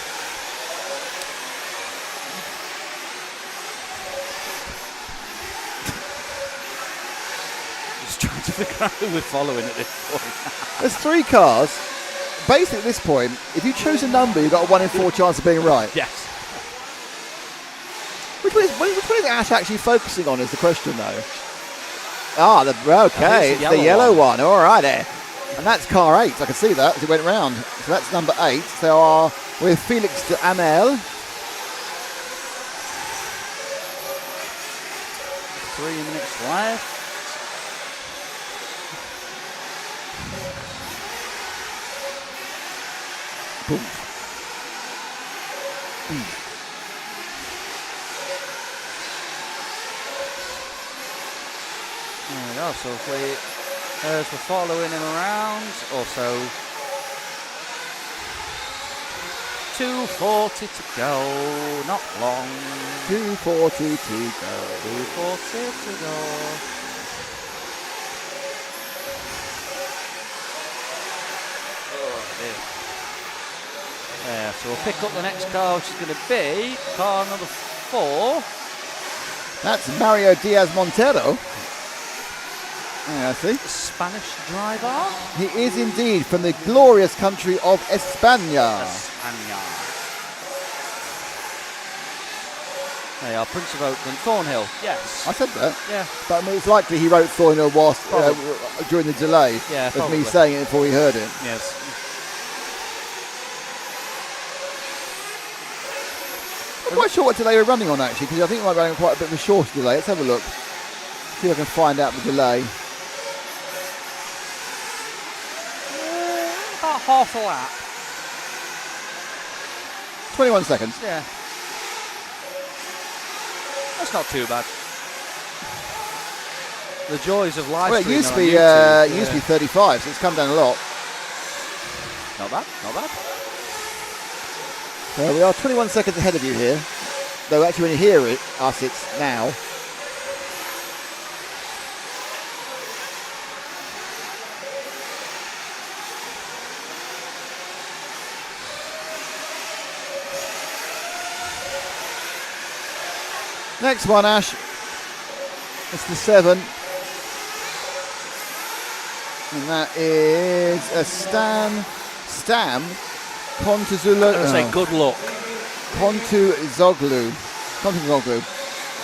S5: Just trying to figure out who we're following at this point.
S1: There's 3 cars. Basically, at this point, if you choose a number, you've got a 1 in 4 chance of being right.
S5: Yes.
S1: Which one is Ash actually focusing on is the question, though. Ah, okay, it's the yellow one. All right, and that's car 8. I can see that as it went round. So that's number 8. So are with Felix de Amel.
S5: 3 minutes left.
S1: Boom.
S5: There we go. So if we're following him around, also 2:40 to go, not long.
S1: 2:40 to go.
S5: 2:40 to go. Oh dear. Yeah, so we'll pick up the next car, which is going to be car number 4.
S1: That's Mario Diaz Montero. Yeah, I see.
S5: Spanish driver.
S1: He is indeed from the glorious country of España.
S5: They are Prince of Oakland, Thornhill. Yes.
S1: I said that.
S5: Yeah.
S1: But I mean, it's likely he wrote Thornhill whilst during the delay.
S5: Yeah,
S1: of me saying it before he heard it.
S5: Yes.
S1: I'm quite sure what delay we're running on actually, because I think we might be running quite a bit of a shorter delay. Let's have a look. See if I can find out the delay.
S5: About half a lap.
S1: 21 seconds.
S5: Yeah. That's not too bad. The joys of live streaming.
S1: Well, it used to be 35, so it's come down a lot.
S5: Not bad, not bad.
S1: So we are 21 seconds ahead of you here. Though actually when you hear us, it's now. Next one, Ash. It's the 7. And that is a Stam Kontuzulu.
S5: I'm going to say good luck.
S1: Kontuzoglu.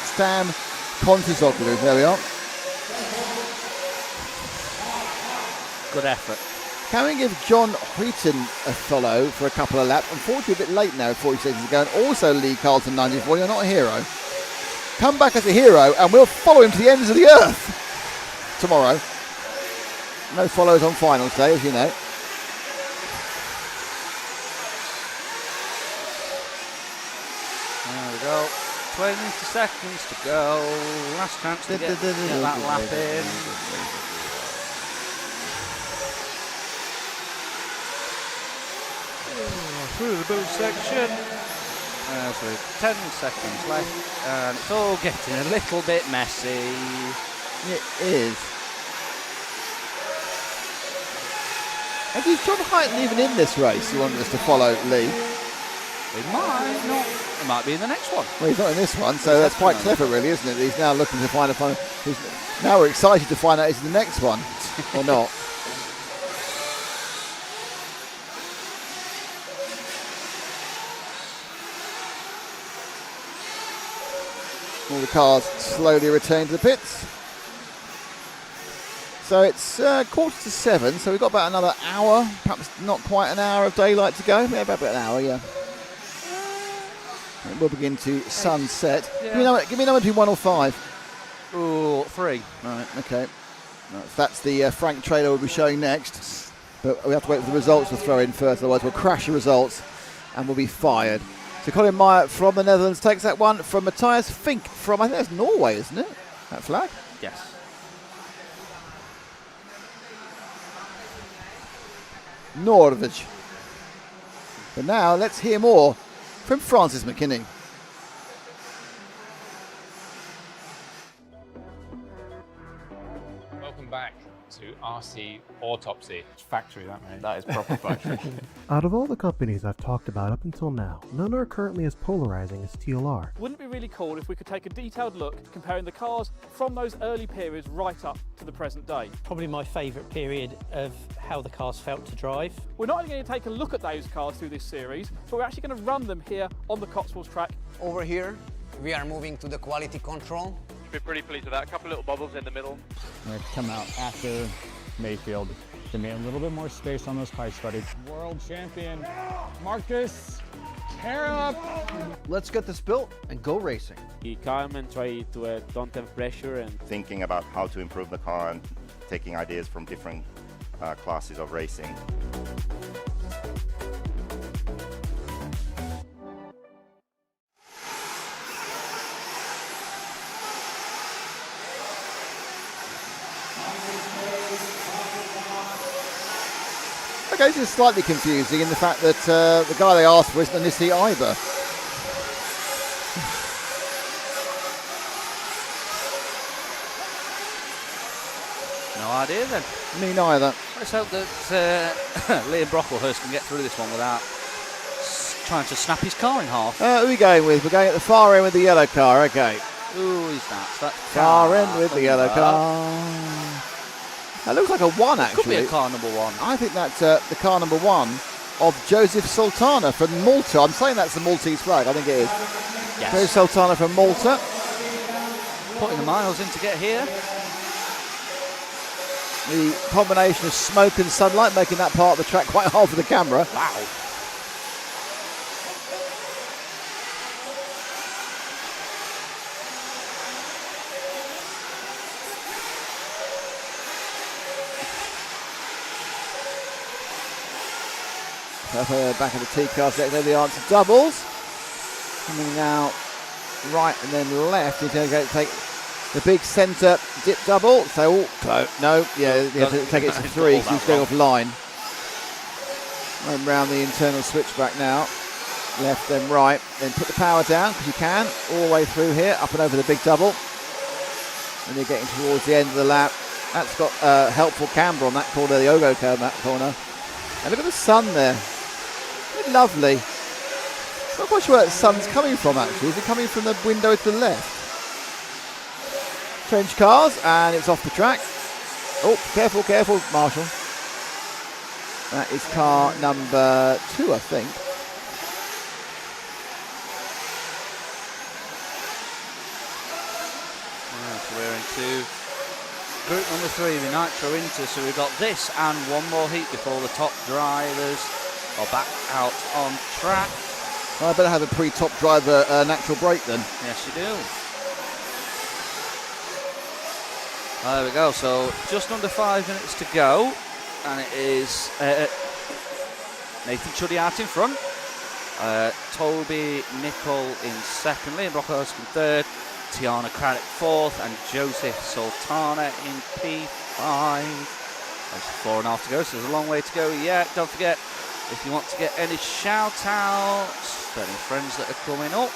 S1: Stam Kontuzoglu. There we are.
S5: Good effort.
S1: Can we give John Wheaton a follow for a couple of laps? Unfortunately, a bit late now, 40 seconds ago. And also Lee Carlton, 94. You're not a hero. Come back as a hero, and we'll follow him to the ends of the earth tomorrow. No follows on finals day, as you know.
S5: There we go. 20 seconds to go. Last chance to get that lap in. Through the boot section. So 10 seconds left, and it's all getting a little bit messy.
S1: It is. And is John Hyton even in this race? You wanted us to follow Lee?
S5: It might not. It might be in the next one.
S1: Well, he's not in this one, so that's quite clever, really, isn't it? He's now looking to find a fun. Now we're excited to find out is the next one or not. All the cars slowly return to the pits. So it's 6:45, so we've got about another hour, perhaps not quite an hour of daylight to go. Yeah, about an hour, yeah. And we'll begin to sunset.
S5: Yeah.
S1: Give me a number between 1 or 5.
S5: Ooh, 3.
S1: Right, okay. That's the Frank trailer we'll be showing next. But we have to wait for the results to throw in first, otherwise we'll crash the results and we'll be fired. So Colin Meyer from the Netherlands takes that one from Matthias Fink from, I think that's Norway, isn't it? That flag?
S5: Yes.
S1: Norwich. But now let's hear more from Francis McKinney.
S11: Welcome back to RC Autopsy.
S12: It's factory, that, mate.
S11: That is proper factory.
S3: Out of all the companies I've talked about up until now, none are currently as polarizing as TLR.
S19: Wouldn't it be really cool if we could take a detailed look comparing the cars from those early periods right up to the present day?
S20: Probably my favourite period of how the cars felt to drive.
S19: We're not only going to take a look at those cars through this series, but we're actually going to run them here on the Cotswolds track.
S17: Over here, we are moving to the quality control.
S16: Be pretty pleased with that. A couple little bubbles in the middle.
S4: We're going to come out after Mayfield to make a little bit more space on those pipes, buddy. World champion Marcus, pair up.
S15: Let's get this built and go racing.
S16: Be calm and try to don't have pressure and
S7: thinking about how to improve the car and taking ideas from different classes of racing.
S1: Okay, this is slightly confusing in the fact that the guy they asked for isn't an Nissi either.
S5: No idea then.
S1: Me neither.
S5: Let's hope that Liam Brocklehurst can get through this one without trying to snap his car in half.
S1: Who are we going with? We're going at the far end with the yellow car, okay.
S5: Ooh, he's that
S1: far end with the yellow car. That looks like a 1, actually.
S5: Could be a car number 1.
S1: I think that's the car number 1 of Joseph Sultana from Malta. I'm saying that's the Maltese flag. I think it is.
S5: Yes.
S1: Joseph Sultana from Malta.
S5: Putting the miles in to get here.
S1: The combination of smoke and sunlight making that part of the track quite hard for the camera.
S5: Wow.
S1: Back of the T-car sector, the answer doubles. Coming out right and then left. He's going to take the big centre dip double. So, no, yeah, you have to take it to 3 because he's going off line. Going round the internal switchback now. Left, then right. Then put the power down because you can. All the way through here, up and over the big double. And you're getting towards the end of the lap. That's got helpful camber on that corner, the Ogo corner. And look at the sun there. Lovely. Not quite sure where that sun's coming from, actually. Is it coming from the window to the left? Change cars, and it's off the track. Oh, careful, careful, Marshall. That is car number 2, I think.
S5: So we're into group number 3 of the Nitro Inter. So we've got this and one more heat before the top drivers are back out on track.
S1: Well, I better have a pre-top driver natural brake then.
S5: Yes, you do. There we go. So just under 5 minutes to go, and it is Nathan Chuddy out in front, Toby Nicol in second, Liam Brockhurst in third, Tiana Craddock fourth, and Joseph Sultana in P5. There's 4.5 to go, so there's a long way to go yet. Don't forget, if you want to get any shout-outs for any friends that are coming up,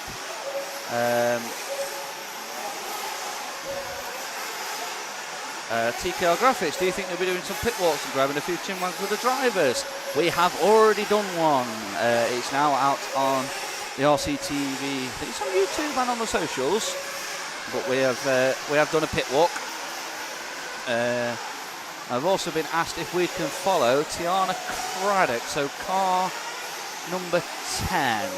S5: TKR Graphics, do you think they'll be doing some pit walks and grabbing a few chinwags with the drivers? We have already done one. It's now out on the RCTV. I think it's on YouTube and on the socials. But we have done a pit walk. I've also been asked if we can follow Tiana Craddock, so car number 10.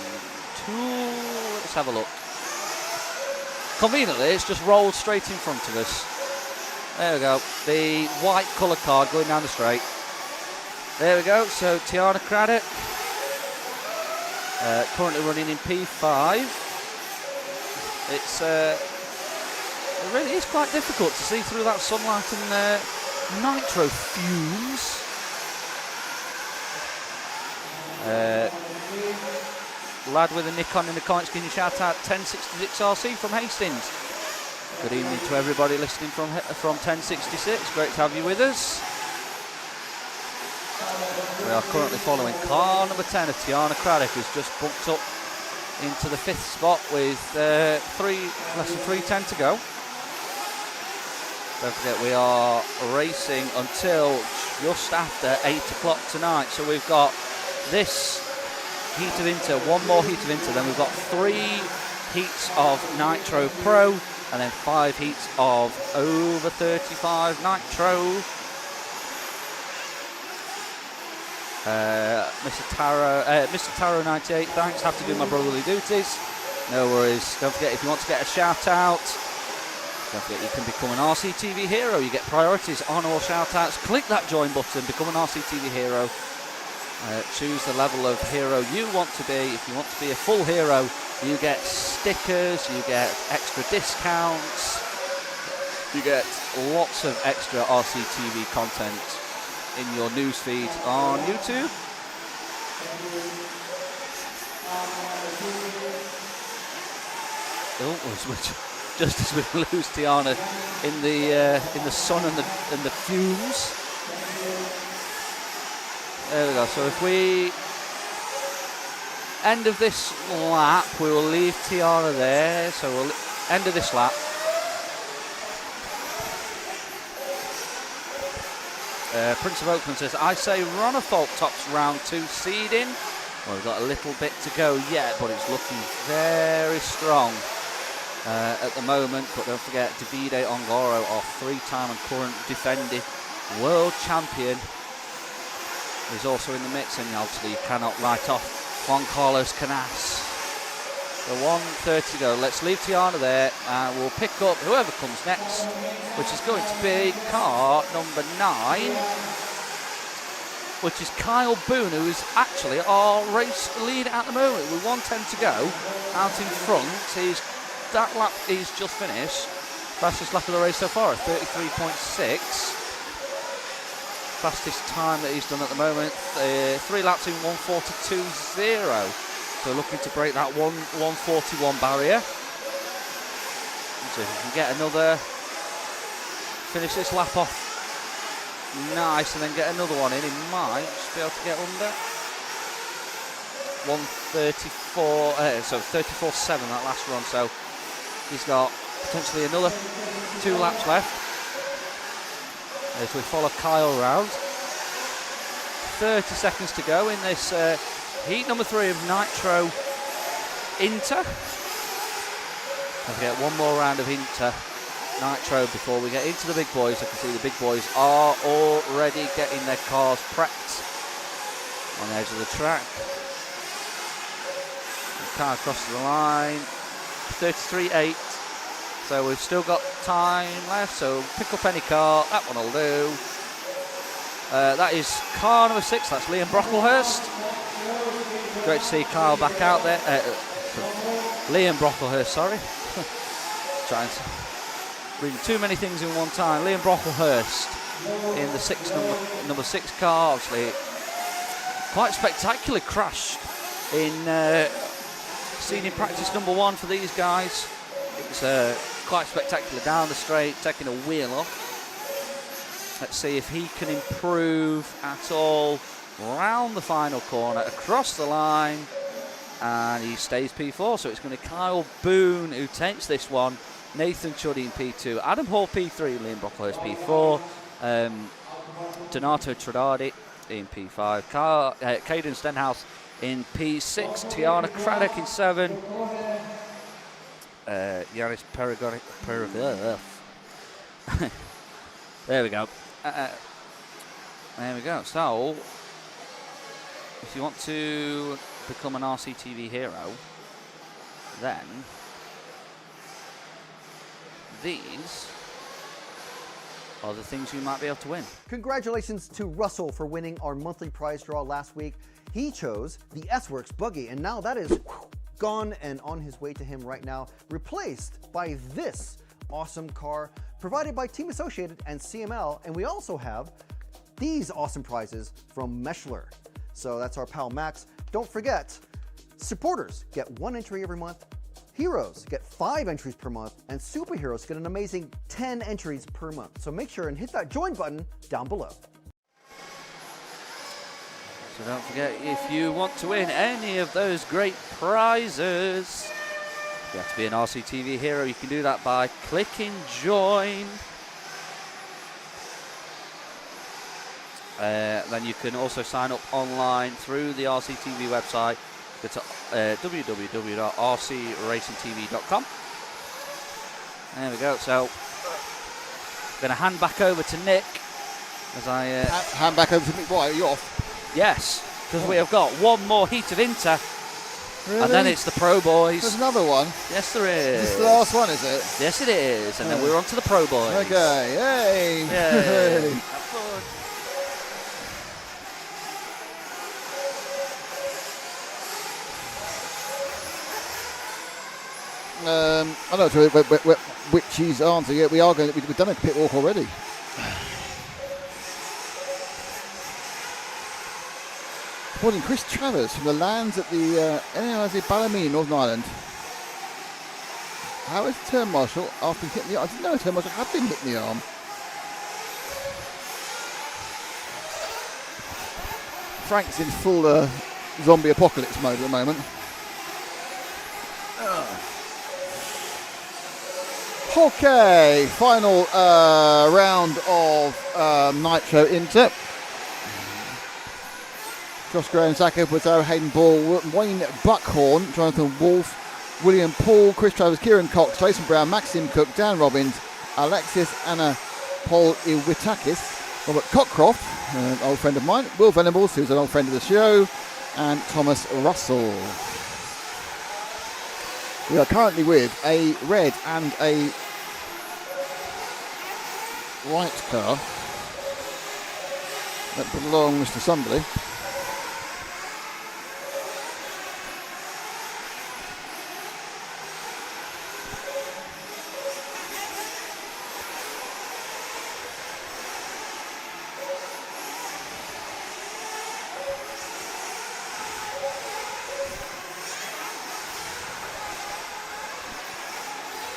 S5: Let's have a look. Conveniently, it's just rolled straight in front of us. There we go. The white colour car going down the straight. There we go. So Tiana Craddock, currently running in P5. It really is quite difficult to see through that sunlight and nitro fumes. Lad with a Nikon in the comments, can you shout out 1066 RC from Hastings? Good evening to everybody listening from 1066. Great to have you with us. We are currently following car number 10 of Tiana Craddock, who's just bumped up into the 5th spot with less than 3:10 to go. Don't forget, we are racing until just after 8 o'clock tonight. So we've got this heat of Inter, one more heat of Inter, then we've got 3 heats of Nitro Pro, and then 5 heats of over 35 Nitro. Mr. Taro 98, thanks, have to do my brotherly duties. No worries. Don't forget, if you want to get a shout out, don't forget you can become an RCTV hero. You get priorities on all shout outs. Click that join button, become an RCTV hero. Choose the level of hero you want to be. If you want to be a full hero, you get stickers, you get extra discounts, you get lots of extra RCTV content in your newsfeed on YouTube. Just as we lose Tiana in the sun and the fumes. There we go. So if we end of this lap, we will leave Tiana there. So we'll end of this lap. Prince of Oakland says, I say Runner Fault tops round 2 seeding. Well, we've got a little bit to go yet, but it's looking very strong at the moment. But don't forget, Davide Ongoro, our 3-time and current defending world champion, is also in the mix, and obviously you cannot write off Juan Carlos Canas. So 1:30 to go. Let's leave Tiana there, and we'll pick up whoever comes next, which is going to be car number 9, which is Kyle Boone, who is actually our race leader at the moment with 1:10 to go. Out in front, that lap he's just finished. Fastest lap of the race so far, 33.6. Fastest time that he's done at the moment, 3 laps in 1:42.0. So looking to break that 1:41 barrier. So if we can get another, finish this lap off nice and then get another one in, he might just be able to get under 1:34, so 34.7 that last run. So he's got potentially another 2 laps left. As we follow Kyle round. 30 seconds to go in this heat number 3 of Nitro Inter. Don't forget, one more round of Inter Nitro before we get into the big boys. I can see the big boys are already getting their cars prepped on the edge of the track. The car across the line, 33.8. So we've still got time left, so pick up any car, that one will do. That is car number 6, that's Liam Brocklehurst. Great to see Kyle back out there. Liam Brocklehurst, sorry. Trying to read too many things in one time. Liam Brocklehurst in the number 6 car, obviously. Quite spectacular crash seen in practice number 1 for these guys. It's quite spectacular down the straight, taking a wheel off. Let's see if he can improve at all round the final corner, across the line, and he stays P4. So it's going to be Kyle Boone who takes this one. Nathan Chuddy in P2, Adam Hall P3, Liam Brocklehurst P4, Donato Tradati in P5. Caden Stenhouse in P6. Tiana Craddock in 7. Yanis Perigonic. There we go. There we go. So, if you want to become an RCTV hero, then these are the things you might be able to win.
S15: Congratulations to Russell for winning our monthly prize draw last week. He chose the S-Works buggy, and now that is gone and on his way to him right now, replaced by this awesome car provided by Team Associated and CML. And we also have these awesome prizes from Meshler. So that's our pal Max. Don't forget, supporters get 1 entry every month, heroes get 5 entries per month, and superheroes get an amazing 10 entries per month. So make sure and hit that join button down below.
S5: So don't forget, if you want to win any of those great prizes, you have to be an RCTV hero. You can do that by clicking join. Then you can also sign up online through the RCTV website. Go to www.rcracingtv.com. There we go. So I'm going to hand back over to Nick as I
S1: hand back over to me. Why are you off?
S5: Yes, because we have got one more heat of Inter.
S1: Really?
S5: And then it's the Pro Boys.
S1: There's another one.
S5: Yes, there is.
S1: This is the last one, is it?
S5: Yes, it is. And then we're on to the Pro Boys.
S1: Okay, yay!
S5: Yay.
S1: I don't know which his answer. Yeah, we are going. We've done a pit walk already. Reporting Chris Travers from the lands at the NIZ Ballymena, Northern Ireland. How is the turn marshal after hitting the arm? I didn't know a turn marshal had been hitting the arm. Frank's in full zombie apocalypse mode at the moment. Okay, final round of Nitro Inter. Josh Graham, Zach Edwards, Hayden Ball, Wayne Buckhorn, Jonathan Wolfe, William Paul, Chris Travers, Kieran Cox, Jason Brown, Maxim Cook, Dan Robbins, Alexis Anna Paul Iwitakis, Robert Cockcroft, an old friend of mine, Will Venables, who's an old friend of the show, and Thomas Russell. We are currently with a red and a white car that belongs to somebody.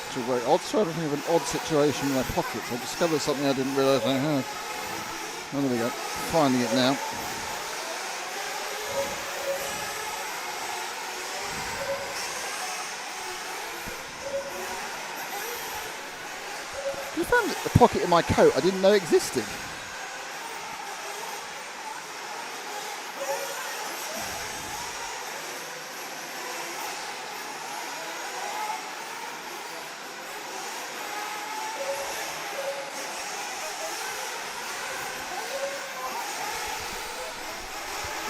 S1: It's a very odd sort of thing of an odd situation in my pockets. I discovered something I didn't realise I had. Oh, there we go. Finding it now. I found a pocket in my coat I didn't know existed.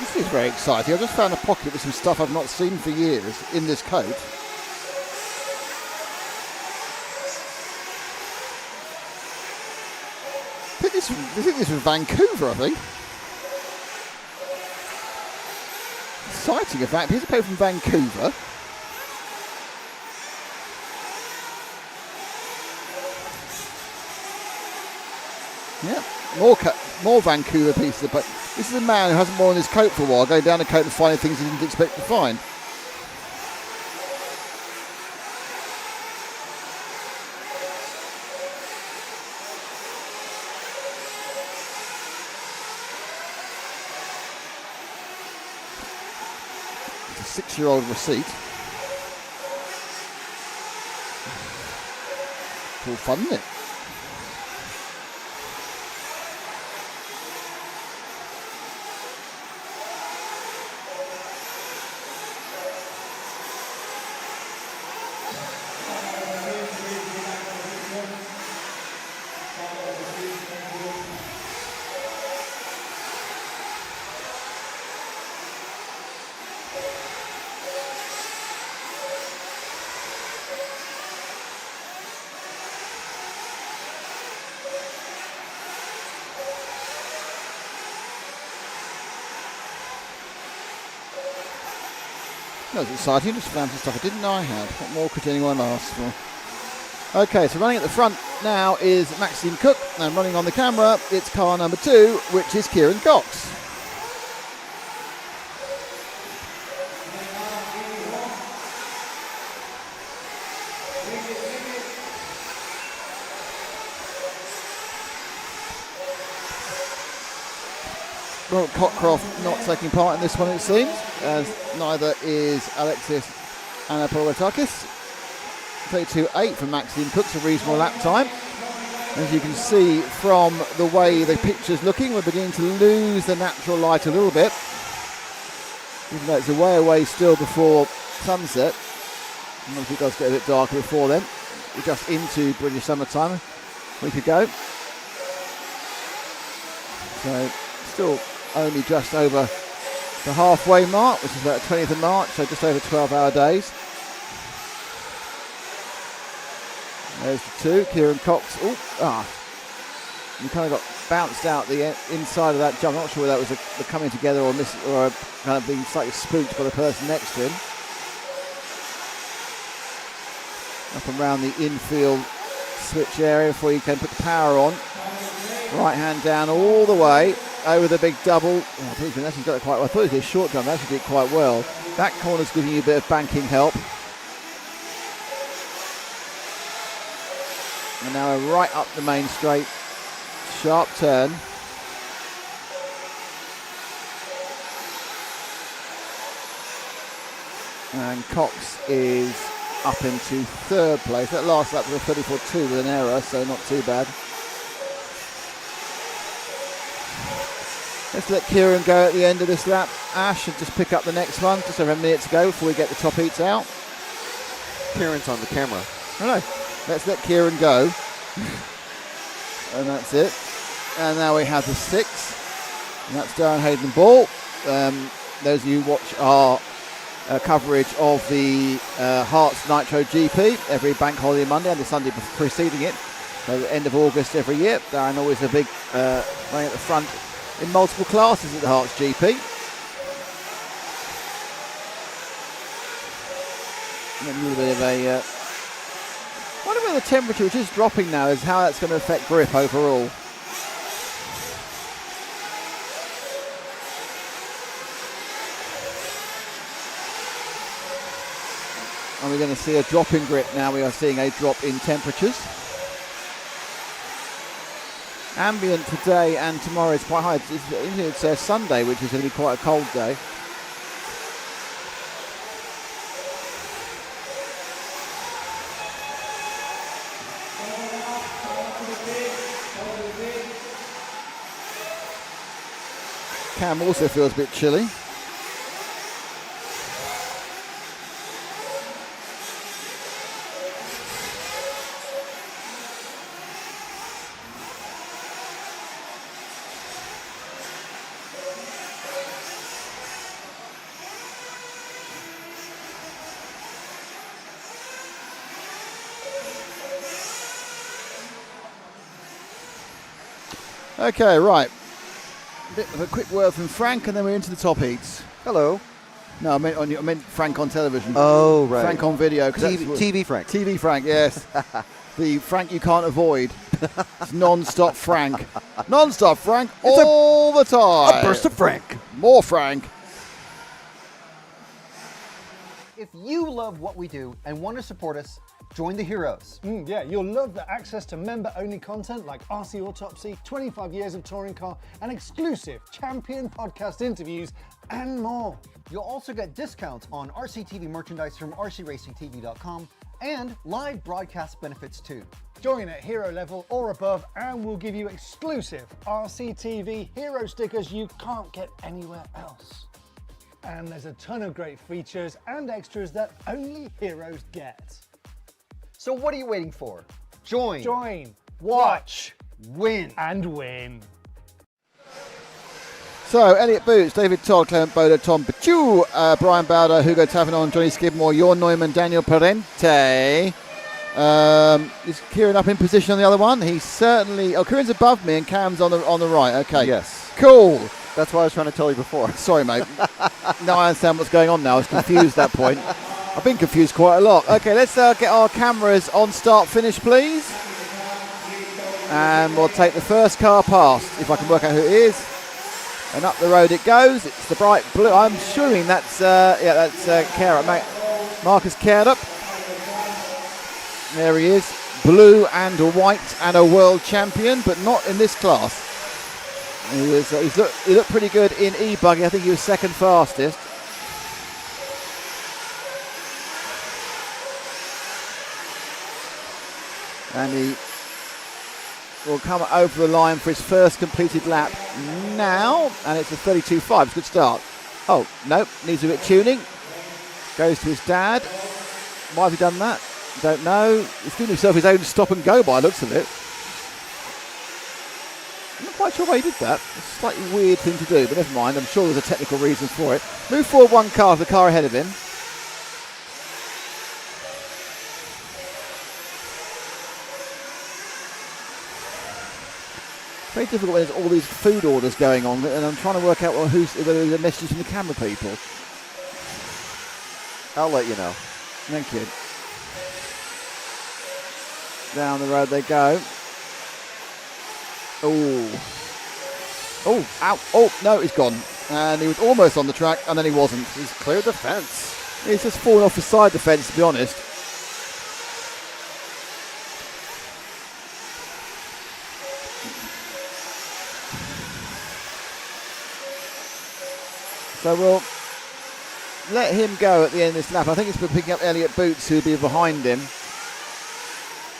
S1: This is very exciting. I just found a pocket with some stuff I've not seen for years in this coat. I think this was Vancouver, I think. Exciting, in fact. Here's a paper from Vancouver. Yeah, more Vancouver pieces. But this is a man who hasn't worn his coat for a while, going down the coat and finding things he didn't expect to find. It's a 6-year-old receipt. It's all fun, isn't it? That was exciting. Just found some stuff I didn't know I had. What more could anyone ask for? Okay, so running at the front now is Maxime Cook, and running on the camera, it's car number 2, which is Kieran Cox. Robert Cockcroft not taking part in this one, it seems, as neither is Alexis Anapolotakis. 32.8 from Maxime Cook's a reasonable lap time. As you can see from the way the picture's looking, we're beginning to lose the natural light a little bit. Even though it's a way away still before sunset. And obviously it does get a bit darker before then. We're just into British summertime a week ago. So still only just over the halfway mark, which is about the 20th of March, so just over 12-hour days. There's the 2, Kieran Cox. You kind of got bounced out the inside of that jump. I'm not sure whether that was a coming together or kind of being slightly spooked by the person next to him. Up and around the infield switch area before you can put the power on. Right hand down all the way over the big double. I thought he actually got it quite well. I thought it was a short jump, actually did it quite well. That corner's giving you a bit of banking help. And now we're right up the main straight. Sharp turn. And Cox is up into 3rd place. That last lap was a 34.2 with an error, so not too bad. Let's let Kieran go at the end of this lap. Ash should just pick up the next one. Just over a minute to go before we get the top heats out.
S15: Kieran's on the camera.
S1: I know. Let's let Kieran go. And that's it. And now we have the 6. And that's Darren Hayden Ball. Those of you who watch our coverage of the Hearts Nitro GP every bank holiday Monday and the Sunday preceding it. So the end of August every year. Darren always a big running at the front in multiple classes at the Hearts GP. And a little bit of a... I wonder whether the temperature, which is dropping now, is how that's going to affect grip overall. Are we going to see a drop in grip now? We are seeing a drop in temperatures. Ambient today and tomorrow is quite high. It's Sunday, which is going to be quite a cold day. Cam also feels a bit chilly. Okay, right. Bit of a quick word from Frank, and then we're into the top heats.
S15: Hello.
S1: No, I meant Frank on television.
S15: Oh, right.
S1: Frank on video.
S15: TV Frank.
S1: TV Frank, yes. The Frank you can't avoid. It's non-stop Frank. Non-stop Frank all the time.
S15: A burst of Frank.
S1: More Frank.
S15: If you love what we do and want to support us, join the heroes.
S6: Yeah, you'll love the access to member-only content like RC Autopsy, 25 years of touring car, and exclusive champion podcast interviews, and more.
S15: You'll also get discounts on RCTV merchandise from rcracingtv.com and live broadcast benefits too.
S6: Join at hero level or above and we'll give you exclusive RCTV hero stickers you can't get anywhere else. And there's a ton of great features and extras that only heroes get.
S15: So what are you waiting for? Join,
S6: watch,
S15: win.
S6: And win.
S1: So, Elliot Boots, David Todd, Clement Boda, Tom Pachu, Brian Bowder, Hugo Tavernon, Johnny Skidmore, Jorn Neumann, Daniel Parente. Is Kieran up in position on the other one? He's certainly... Oh, Kieran's above me and Cam's on the right. Okay.
S15: Yes.
S1: Cool.
S15: That's why I was trying to tell you before.
S1: Sorry, mate. Now I understand what's going on now. I was confused at that point. I've been confused quite a lot. Okay, let's get our cameras on start finish, please. And we'll take the first car past, if I can work out who it is. And up the road it goes. It's the bright blue. I'm assuming that's Carup, mate. Marcus Carup. There he is. Blue and white and a world champion, but not in this class. He looked pretty good in e-buggy. I think he was second fastest. And he will come over the line for his first completed lap now. And it's a 32.5. It's a good start. Oh, no. Needs a bit of tuning. Goes to his dad. Why have he done that? Don't know. He's given himself his own stop and go by the looks of it. I'm not quite sure why he did that. It's a slightly weird thing to do, but never mind. I'm sure there's a technical reason for it. Move forward one car, the car ahead of him. Very difficult when there's all these food orders going on, and I'm trying to work out whether there's a message from the camera people.
S15: I'll let you know.
S1: Thank you. Down the road they go. Oh. Oh, ow. Oh, no, he's gone. And he was almost on the track, and then he wasn't.
S15: He's cleared the fence.
S1: He's just fallen off the side of the fence, to be honest. So we'll let him go at the end of this lap. I think it's picking up Elliot Boots, who'll be behind him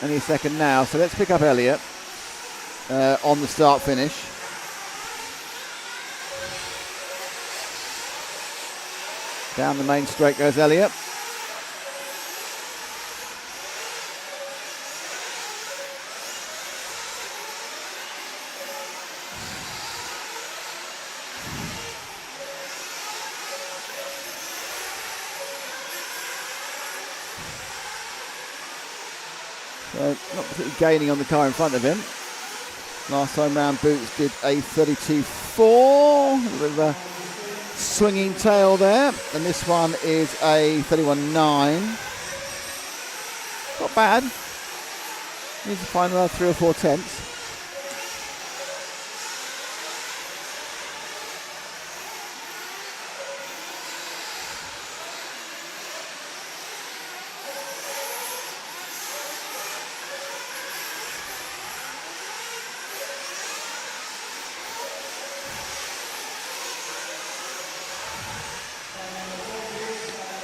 S1: any second now. So let's pick up Elliot on the start finish. Down the main straight goes Elliot. So not particularly gaining on the car in front of him. Last time round Boots did a 32.4, a bit of a swinging tail there, and this one is a 31.9. Not bad. Needs to find another 3 or 4 tenths.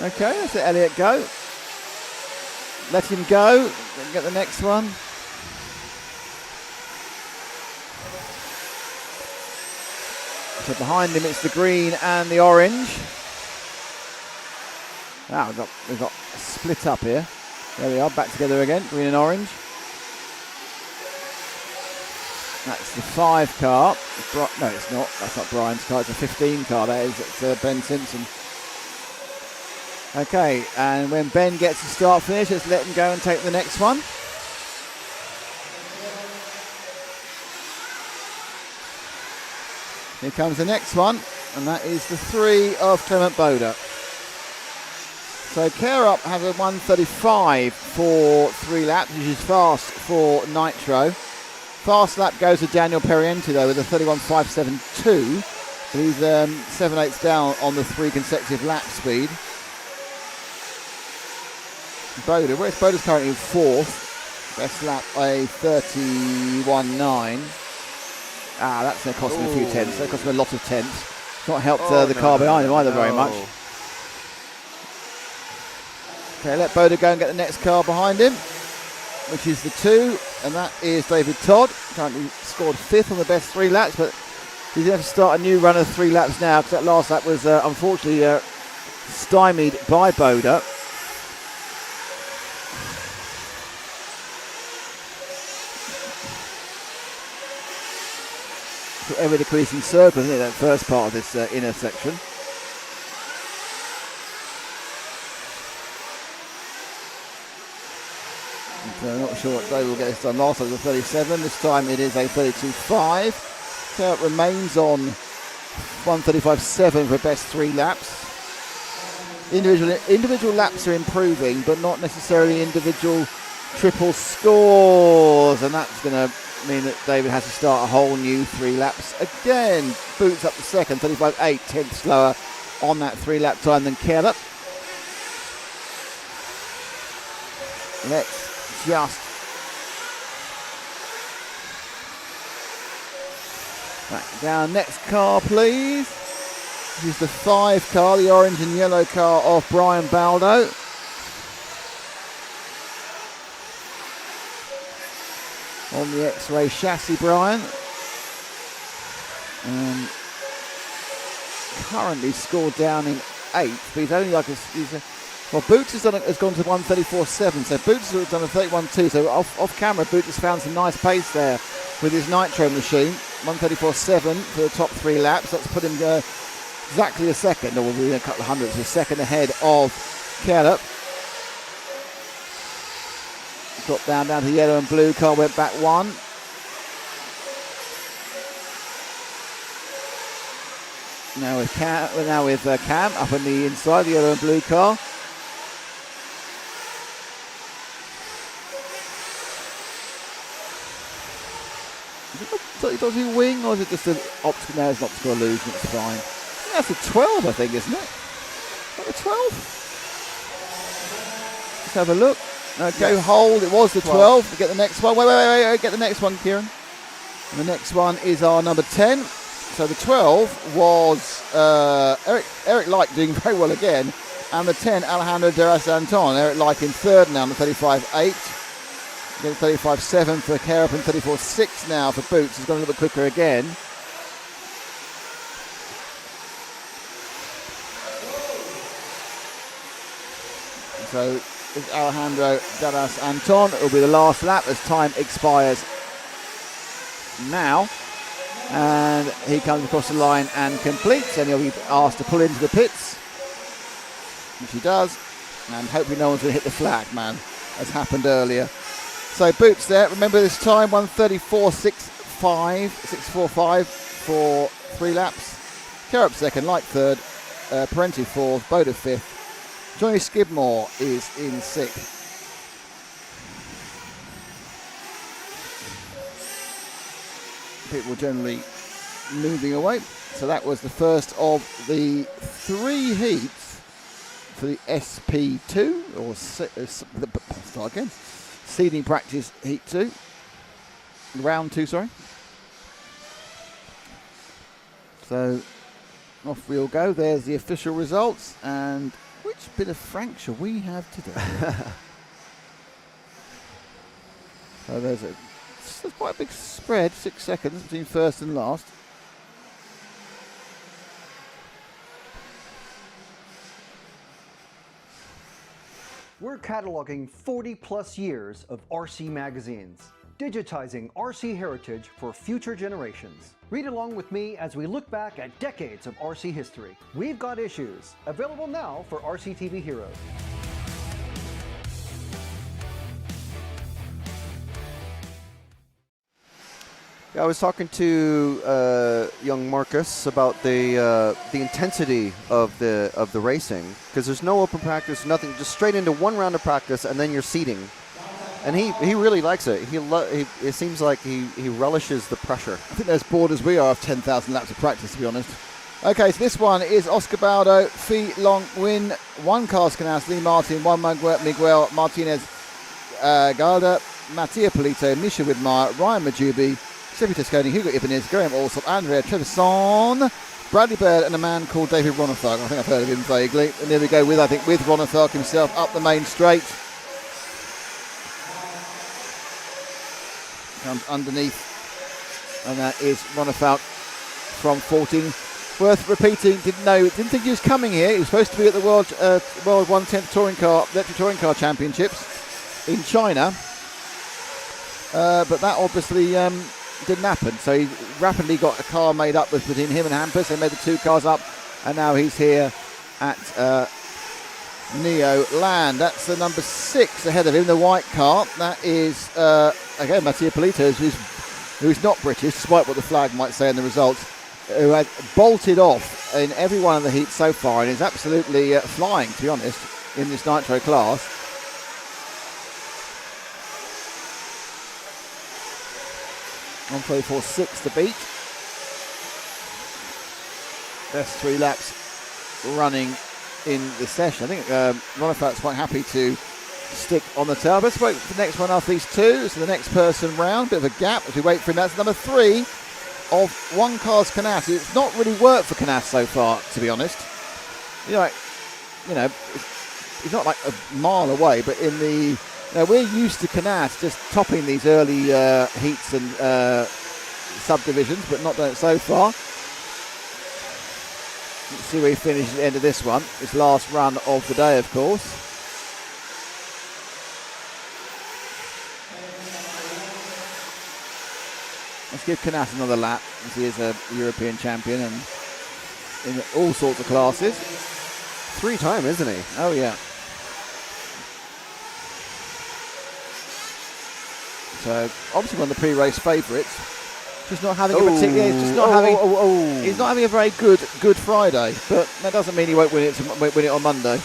S1: Okay, let's let Elliot go. Let him go. Then get the next one. So behind him it's the green and the orange. Now we've got split up here. There we are, back together again, green and orange. That's the 5 car. No, it's not. That's not Brian's car. It's a 15 car. That is. It's Ben Simpson. Okay, and when Ben gets to start finish, let's let him go and take the next one. Here comes the next one, and that is the 3 of Clement Boda. So Carup has a 1:35 for 3 laps, which is fast for Nitro. Fast lap goes to Daniel Periente though with a 31.572, but he's 7/8 down on the 3 consecutive lap speed. Boda, where's Boda's currently in 4th. Best lap a 31.9. Ah, that's going to cost him a few tenths. That cost him a lot of tenths. Not helped the car behind him either very much. Okay, let Boda go and get the next car behind him, which is the 2, and that is David Todd. Currently scored 5th on the best 3 laps, but he's going to have to start a new run of 3 laps now because that last lap was unfortunately stymied by Boda. Ever decreasing circle, isn't it, that first part of this inner section. So I'm not sure what day we'll get this done. Last time it was a 37, this time it is a 32.5. So it remains on 1:35.7 for best 3 laps. Individual laps are improving, but not necessarily individual triple scores, and that's going to mean that David has to start a whole new 3 laps again. Boots up to second, 35.8, 10th slower on that 3-lap time than Caleb. Let's just back down. Next car, please. This is the 5 car, the orange and yellow car of Brian Baldo. On the X-Ray chassis, Brian. Currently scored down in 8th, but he's only like well, Boots has gone to 1:34.7, so Boots has done a 31.2. So off camera, Boots has found some nice pace there with his nitro machine. 1:34.7 for the top 3 laps. That's put him exactly a second, or within a couple of hundredths, a second ahead of Caleb. Got down to the yellow and blue car, went back 1. Now with Cam up on the inside, the yellow and blue car. Does he wing, or is it just an optical? No, it's an optical illusion. It's fine. That's a 12, I think, isn't it? Is that a 12? Let's have a look. Okay, yes. Hold. It was the 12. We get the next one. Wait. Get the next one, Kieran. And the next one is our number 10. So the 12 was Eric Like doing very well again. And the 10, Alejandro Deras Anton. Eric Like in third now, on the 35.8. 35.7 for Carup and 34.6 now for Boots. He's gone a little bit quicker again. So it's Alejandro Deras Anton. It will be the last lap as time expires now. And he comes across the line and completes, and he'll be asked to pull into the pits, which he does, and hopefully no one's going to hit the flag, man, as happened earlier. So Boots there, remember this time, 1:34.645 for 3 laps. Carup second, Light third, Parenti fourth, Boda fifth. Johnny Skidmore is in 6th. People generally moving away. So that was the first of the 3 heats for the SP2, or start again. Seeding practice heat 2. Round 2, sorry. So off we'll go. There's the official results. And which bit of Frank shall we have today? So there's quite a big spread, 6 seconds between first and last.
S15: We're cataloging 40 plus years of RC magazines, digitizing RC heritage for future generations. Read along with me as we look back at decades of RC history. We've got issues, available now for RCTV Heroes.
S8: Yeah, I was talking to young Marcus about the intensity of the racing, because there's no open practice, nothing, just straight into 1 round of practice and then you're seeding, and he really likes it. It seems like he relishes the pressure.
S1: I think they're as bored as we are of 10,000 laps of practice, to be honest. Okay, so this one is Oscar Baldo, Phi Long Win, 1 Carlos Canas, Lee Martin, 1 Miguel Martinez Galda, Mattia Polito, Misha Widmeyer, Ryan Majubi, Steffi Tosconi, Hugo Ibanez, Graham Alsop, Andrea Trevisan, Bradley Bird, and a man called David Ronathark. I think I've heard of him vaguely. And there we go with Ronathark himself up the main straight. Comes underneath, and that is Ronathark from 14. Worth repeating, didn't think he was coming here. He was supposed to be at the World 1/10 Electric Touring Car Championships in China. But that obviously didn't happen, so he rapidly got a car made up between him and Hampus. They made the 2 cars up, and now he's here at Neoland. That's the number 6 ahead of him, the white car. That is again Mattia Polito, who's not British, despite what the flag might say in the results. who had bolted off in every one of the heats so far and is absolutely flying, to be honest, in this nitro class. On 1:34.6 to beat. Best 3 laps running in the session. I think Ronifat's quite happy to stick on the tail. Let's wait for the next one after these two. So the next person round, bit of a gap as we wait for him. That's number 3 of One Car's Canas. It's not really worked for Canas so far, to be honest. You know, it's not like a mile away, but in the, we're used to Canas just topping these early heats and subdivisions, but not done it so far. Let's see where he finishes at the end of this one. His last run of the day, of course. Let's give Canas another lap, as he is a European champion and in all sorts of classes.
S8: 3-time, isn't he?
S1: Oh yeah. So obviously one of the pre-race favourites. Just not having a particular. He's just not having. He's not having a very good Friday, but that doesn't mean he won't win it on Monday.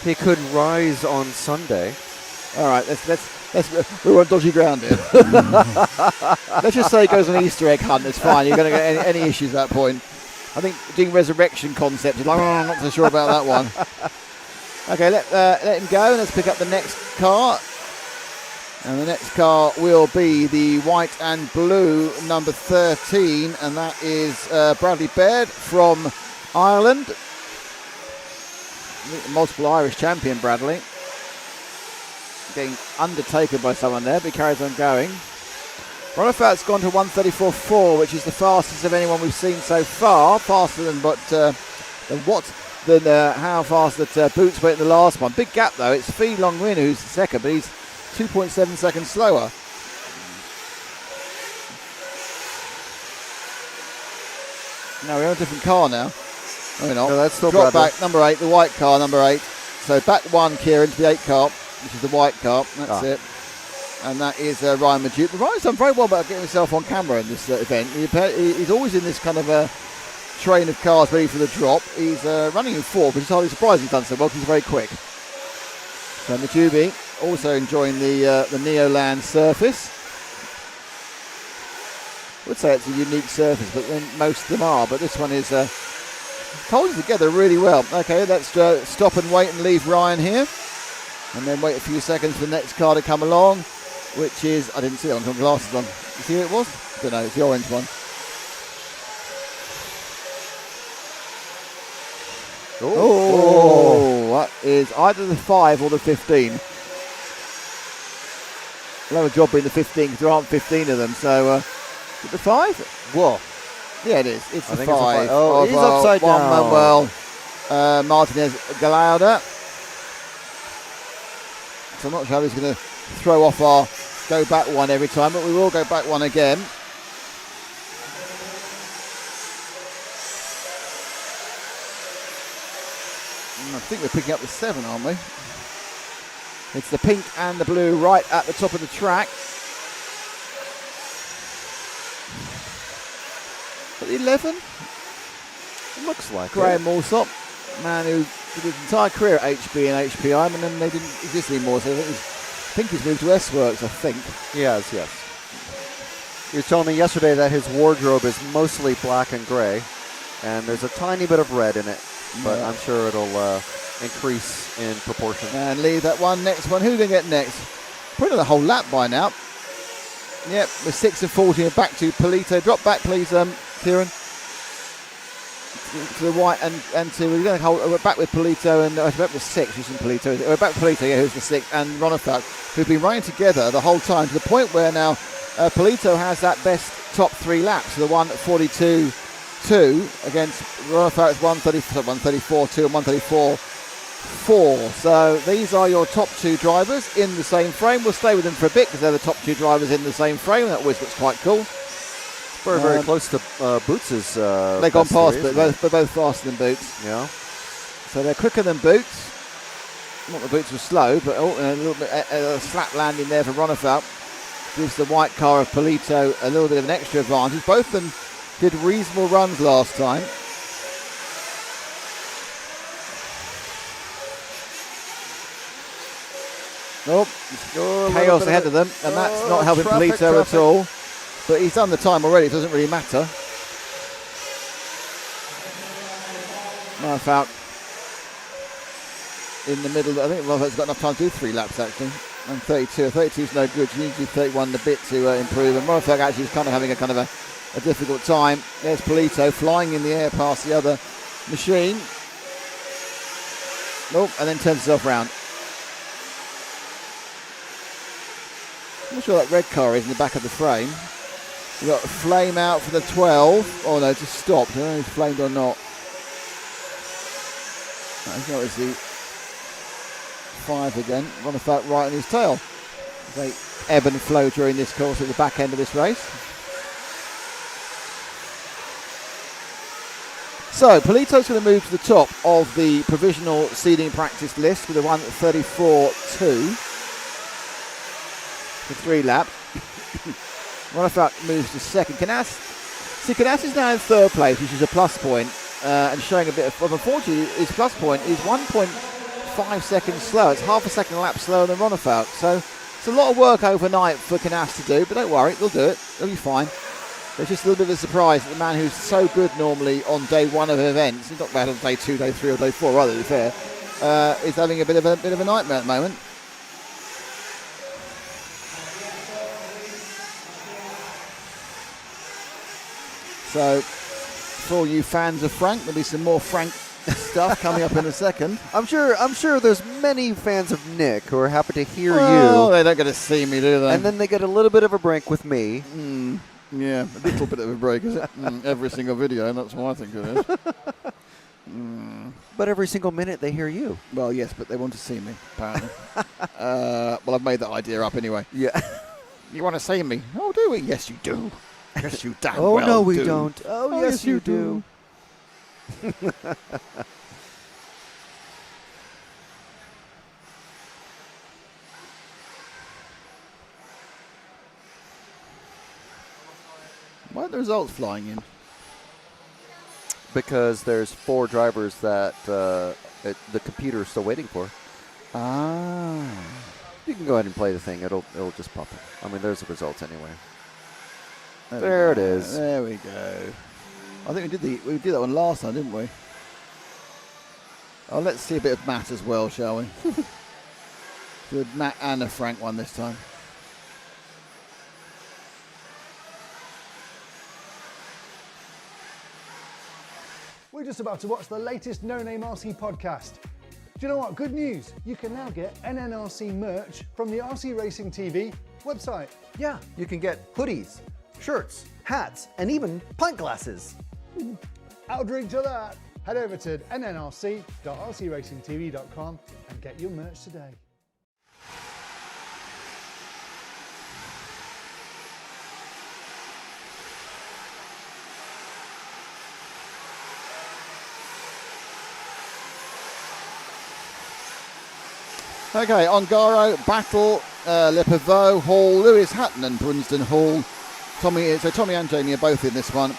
S8: He could rise on Sunday.
S1: All right, we're on dodgy ground here. Let's just say he goes on an Easter egg hunt. It's fine. You're going to get any issues at that point. I think doing resurrection concept is like, I'm not so sure about that one. Okay, let him go. Let's pick up the next car. And the next car will be the white and blue number 13, and that is Bradley Baird from Ireland. Multiple Irish champion, Bradley. Getting undertaken by someone there, but he carries on going. Ronifat's gone to 1:34.4, which is the fastest of anyone we've seen so far. Faster than how fast that Boots went in the last one. Big gap though. It's Phi Long Nguyen who's second, but he's 2.7 seconds slower. No, we're on a different car now. No, we're not.
S8: No, that's still
S1: Drop
S8: Bradley.
S1: back, number 8, the white car, number 8. So back 1, Kieran, to the 8 car, which is the white car. That's it. And that is Ryan Maduke. Ryan's done very well about getting himself on camera in this event. He's always in this kind of a train of cars ready for the drop. He's running in 4th, which is hardly surprising he's done so well because he's very quick. So Maduke also enjoying the Neoland surface. I would say it's a unique surface, but then most of them are. But this one is holding together really well. Okay, let's stop and wait and leave Ryan here. And then wait a few seconds for the next car to come along, which is, I didn't see it on, glasses on. You see who it was? I don't know, it's the orange one. Oh, that is either the 5 or the 15. We'll have a job being the 15 because there aren't 15 of them. So, is it the 5?
S8: Whoa.
S1: Yeah, it is. It's the 5.
S8: It's a 5. Oh, he's upside down.
S1: Manuel Martinez Galauda. So I'm not sure how he's going to throw off our go back one every time, but we will go back one again. I think we're picking up the 7, aren't we? It's the pink and the blue right at the top of the track. But the 11?
S8: It looks like
S1: Graham Morsop, man who did his entire career at HB and HPI, and then they didn't exist anymore, so I think he's moved to S-Works, I think.
S8: Yes. He was telling me yesterday that his wardrobe is mostly black and gray, and there's a tiny bit of red in it, but I'm sure it'll increase in proportion.
S1: And leave that one. Next one. Who are we going to get next? Probably the whole lap by now. Yep, we're 6 of 40 and back to Polito. Drop back, please, Kieran. To the white and to we're going to hold. We're back with Polito and we're back with 6. Who's in Polito? We're back with Polito, yeah, who's the 6, and Ronafat, who've been running together the whole time to the point where now Polito has that best top 3 laps. So the 1:42.2 against Ronafat's 1:34.2 and 1:34.4. So these are your top 2 drivers in the same frame. We'll stay with them for a bit because they're the top 2 drivers in the same frame. That always looks quite cool.
S8: Very close to Boots'
S1: they've gone past, but they're both faster than Boots.
S8: Yeah.
S1: So they're quicker than Boots. Not the Boots were slow, but a little bit a slap landing there for Ronafat. Gives the white car of Polito a little bit of an extra advantage. Both of them did reasonable runs last time. Chaos ahead of them, and that's not helping Polito at all. But he's done the time already, it doesn't really matter. Marfalk in the middle. I think Marfalk's got enough time to do 3 laps actually. And 32. 32 is no good. You need to do 31 and a bit to improve. And Marfalk actually is kind of having a difficult time. There's Polito flying in the air past the other machine. Nope, and then turns himself round. I'm not sure what that red car is in the back of the frame. We've got a flame out for the 12. Oh no, just stopped. I don't know if it's flamed or not. That's not the 5 again. Marfalk right on his tail. They ebb and flow during this course at the back end of this race. So, Polito's going to move to the top of the provisional seeding practice list with a 1:34.2 for 3 laps. Marfalk moves to second. Canas is now in third place, which is a plus point, and showing a bit of, unfortunately, his plus point is 1.5 seconds slower. It's half a second a lap slower than Marfalk. So, it's a lot of work overnight for Canas to do, but don't worry, they'll do it. They'll be fine. It's just a little bit of a surprise that the man who's so good normally on day 1 of events, he's not bad on day 2, day 3 or day 4, rather to be fair, is having a bit of a nightmare at the moment. So, for all you fans of Frank, there'll be some more Frank stuff coming up in a second.
S8: I'm sure there's many fans of Nick who are happy to hear you.
S1: Oh, they don't get to see me, do they?
S8: And then they get a little bit of a break with me.
S1: Yeah, a little bit of a break, is it? Every single video, and that's what I think it is.
S8: But every single minute they hear you.
S1: Well, yes, but they want to see me, apparently. Well, I've made that idea up anyway.
S8: Yeah.
S1: You want to see me? Oh, do we? Yes, you do. Yes, you damn
S8: Oh,
S1: well
S8: no, we
S1: do.
S8: don't. Oh, yes, you do.
S1: Why are the results flying in?
S8: Because there's 4 drivers that the computer is still waiting for.
S1: Ah.
S8: You can go ahead and play the thing. It'll just pop up. I mean, there's the results anyway.
S1: There
S8: it is.
S1: There we go. I think we did that one last time, didn't we? Oh, let's see a bit of Matt as well, shall we? Do a Matt and a Frank one this time.
S6: We're just about to watch the latest No Name RC podcast. Do you know what? Good news. You can now get NNRC merch from the RC Racing TV website.
S15: Yeah, you can get hoodies, shirts, hats, and even pint glasses.
S6: I'll drink to that. Head over to nnrc.rcracingtv.com and get your merch today.
S1: Okay, Ongaro, Battle, Le Pivot, Hall, Lewis Hatton and Brunsden Hall. Tommy and Jamie are both in this one.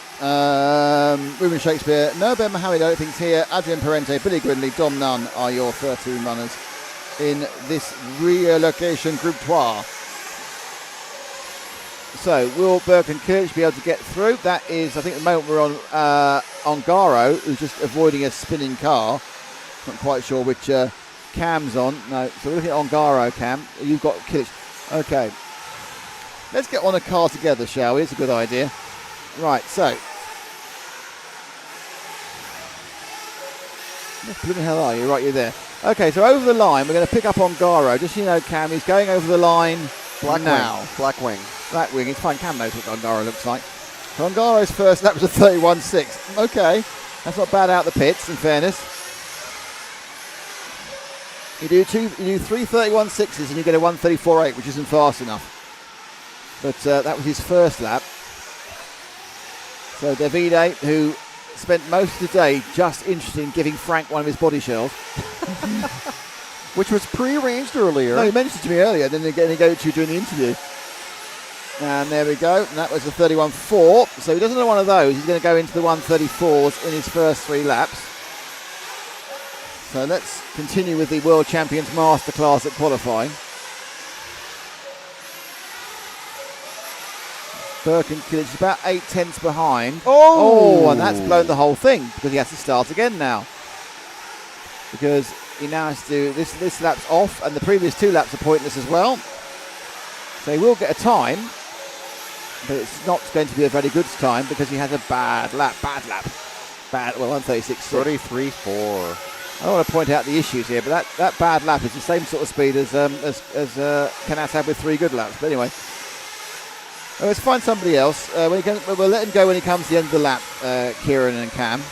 S1: Ruben Shakespeare, Norbert Mohamed, I don't think's here. Adrian Parente, Billy Gridley, Dom Nunn are your 13 runners in this relocation Group 3. So, will Burke and Kirch be able to get through? That is, I think at the moment we're on Ongaro, who's just avoiding a spinning car. Not quite sure which Cam's on. No, so we're looking at Ongaro, Cam. You've got Kirch. Okay. Let's get on a car together, shall we? It's a good idea. Right, so. Where the hell are you? Right, you're there. Okay, so over the line, we're going to pick up Ongaro. Just so you know, Cam, he's going over the line now.
S8: Black wing.
S1: Black wing. It's fine. Cam knows what Ongaro looks like. So Ongaro's first lap was a 31.6. Okay, that's not bad out the pits, in fairness. You do 3 31.6s and you get a 1:34.8, which isn't fast enough. But that was his first lap. So Davide, who spent most of the day just interested in giving Frank one of his body shells.
S8: Which was pre-arranged earlier.
S1: No, he mentioned it to me earlier, then he gave it to you during the interview. And there we go. And that was a 31.4. So he doesn't know one of those. He's going to go into the 134s in his first 3 laps. So let's continue with the World Champions Masterclass at qualifying. Birkenkill is about 8 tenths behind.
S8: Oh!
S1: And that's blown the whole thing because he has to start again now. Because he now has to do this lap's off, and the previous 2 laps are pointless as well. So he will get a time, but it's not going to be a very good time because he has a bad lap. Well, 136.6.
S8: 33.4.
S1: I don't want to point out the issues here, but that bad lap is the same sort of speed as Canas had with 3 good laps. But anyway, let's find somebody else. We'll let him go when he comes to the end of the lap, Kieran and Cam.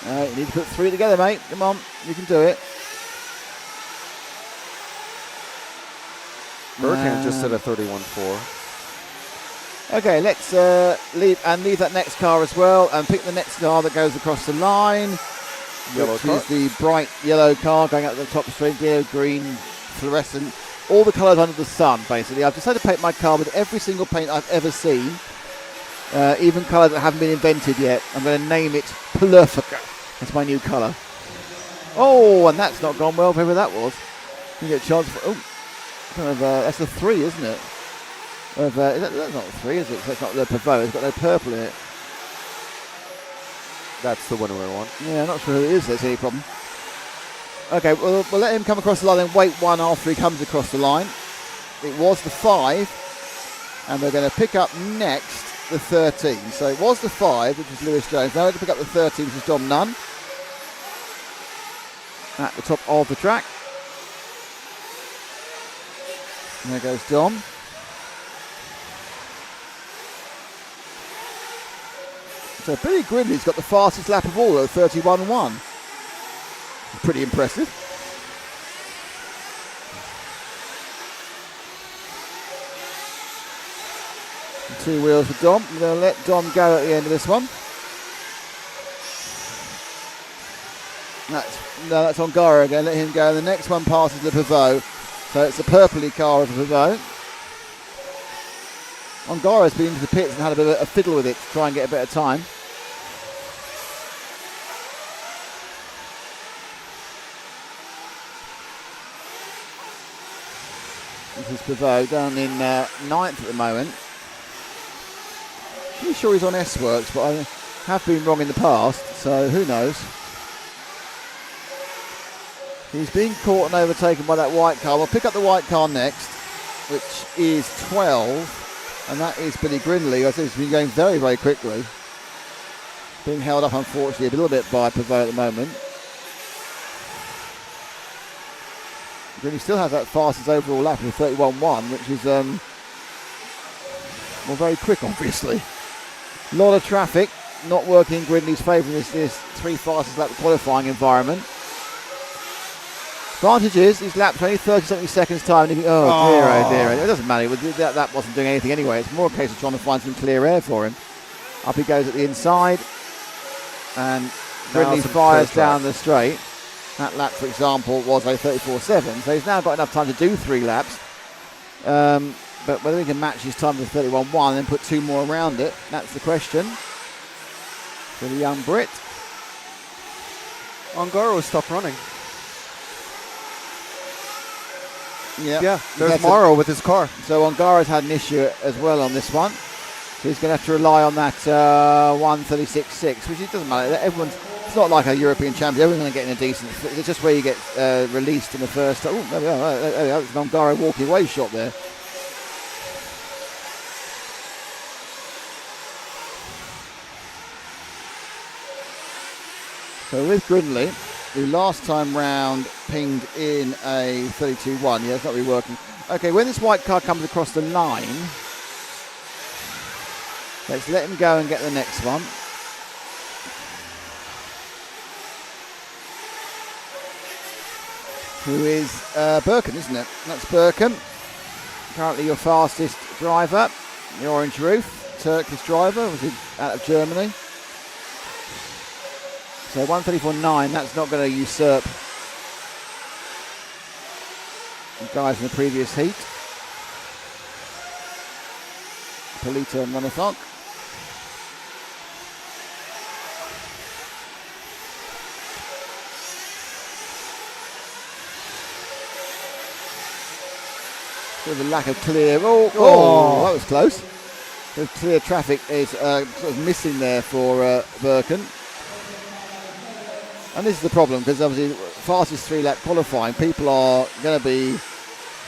S1: You need to put 3 together, mate. Come on, you can do it.
S8: Burkhan just said a 31.4.
S1: Okay, let's leave that next car as well, and pick the next car that goes across the line, which is the bright yellow car going up the top straight, yellow, green, fluorescent, all the colours under the sun, basically. I've decided to paint my car with every single paint I've ever seen, even colours that haven't been invented yet. I'm going to name it Plurfica. That's my new colour. Oh, and that's not gone well, whoever that was. You get a chance for... that's a 3, isn't it? That's not a 3, is it? That's not the Pavot. It's got no purple in it.
S8: That's the winner one.
S1: Yeah, I'm not sure who it is. There's any problem. Okay, we'll let him come across the line and wait 1 after he comes across the line. It was the 5, and we're going to pick up next the 13. So it was the 5, which was Lewis Jones. Now we're going to pick up the 13, which is Dom Nunn. At the top of the track. And there goes Dom. So Billy Grimley's got the fastest lap of all at 31.1. Pretty impressive. And 2 wheels for Dom. We're going to let Dom go at the end of this one. That's Ongara again. Let him go. The next one passes the Pavot. So it's a purpley car of the Pavot. Ongara's been into the pits and had a bit of a fiddle with it to try and get a better time. This is Pavot down in 9th at the moment. Pretty sure he's on S-Works, but I have been wrong in the past, so who knows. He's been caught and overtaken by that white car. We'll pick up the white car next, which is 12, and that is Billy Grinley. I think he's been going very, very quickly. Being held up, unfortunately, a little bit by Pavot at the moment. Grinley still has that fastest overall lap of 31.1, which is very quick, obviously. A lot of traffic, not working in Grinley's favour in this 3 fastest lap qualifying environment. Advantage is these laps are only 30-something seconds time. And oh dear. It doesn't matter. That wasn't doing anything anyway. It's more a case of trying to find some clear air for him. Up he goes at the inside. And Grinley fires down the straight. That lap, for example, was a 34.7. So he's now got enough time to do 3 laps. But whether he can match his time with 31.1 and then put 2 more around it, that's the question for the young Brit.
S8: Ongaro stopped running.
S1: Yeah,
S8: there's Morrow with his car.
S1: So Ongara's had an issue as well on this one. So he's going to have to rely on that 136.6, which it doesn't matter. It's not like a European champion. Everyone's going to get in a decent. It's just where you get released in the first. Oh, there we are. It's an Ongaro walking away shot there. So with Grinley, who last time round pinged in a 32.1. Yeah, it's not really working. Okay, when this white car comes across the line, let's let him go and get the next one. Who is Birkin, isn't it? That's Birkin. Currently your fastest driver. The orange roof, Turkish driver, was out of Germany. So 134.9, that's not going to usurp The guys in the previous heat. Polito and Renathog. Bit of a lack of clear. Oh, that was close. The clear traffic is sort of missing there for Birkin. And this is the problem, because obviously fastest 3-lap qualifying, people are going to be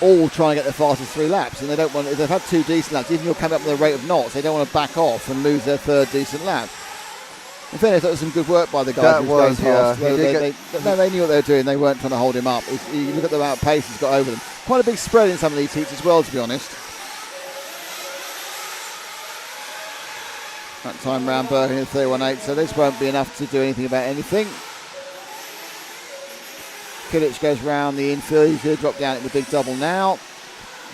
S1: all trying to get the fastest 3 laps, and they don't want, if they've had 2 decent laps, even if you're coming up with a rate of knots, they don't want to back off and lose their 3rd decent lap. In fairness, that was some good work by the guys who was going past. They knew what they were doing. They weren't trying to hold him up. You look at the amount of pace he's got over them. Quite a big spread in some of these heats as well, to be honest. That time round Birkin in 3:18, so this won't be enough to do anything about anything. Kilic goes round the infield. He's going to drop down at the big double now.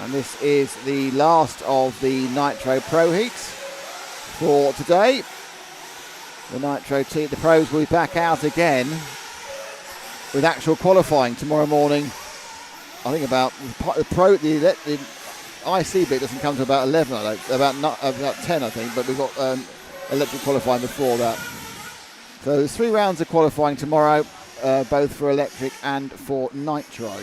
S1: And this is the last of the Nitro Pro heats for today. The Nitro team, the pros will be back out again with actual qualifying tomorrow morning. I think about the IC bit doesn't come to about 11, about 10, I think, but we've got electric qualifying before that. So there's 3 rounds of qualifying tomorrow, both for electric and for Nitro.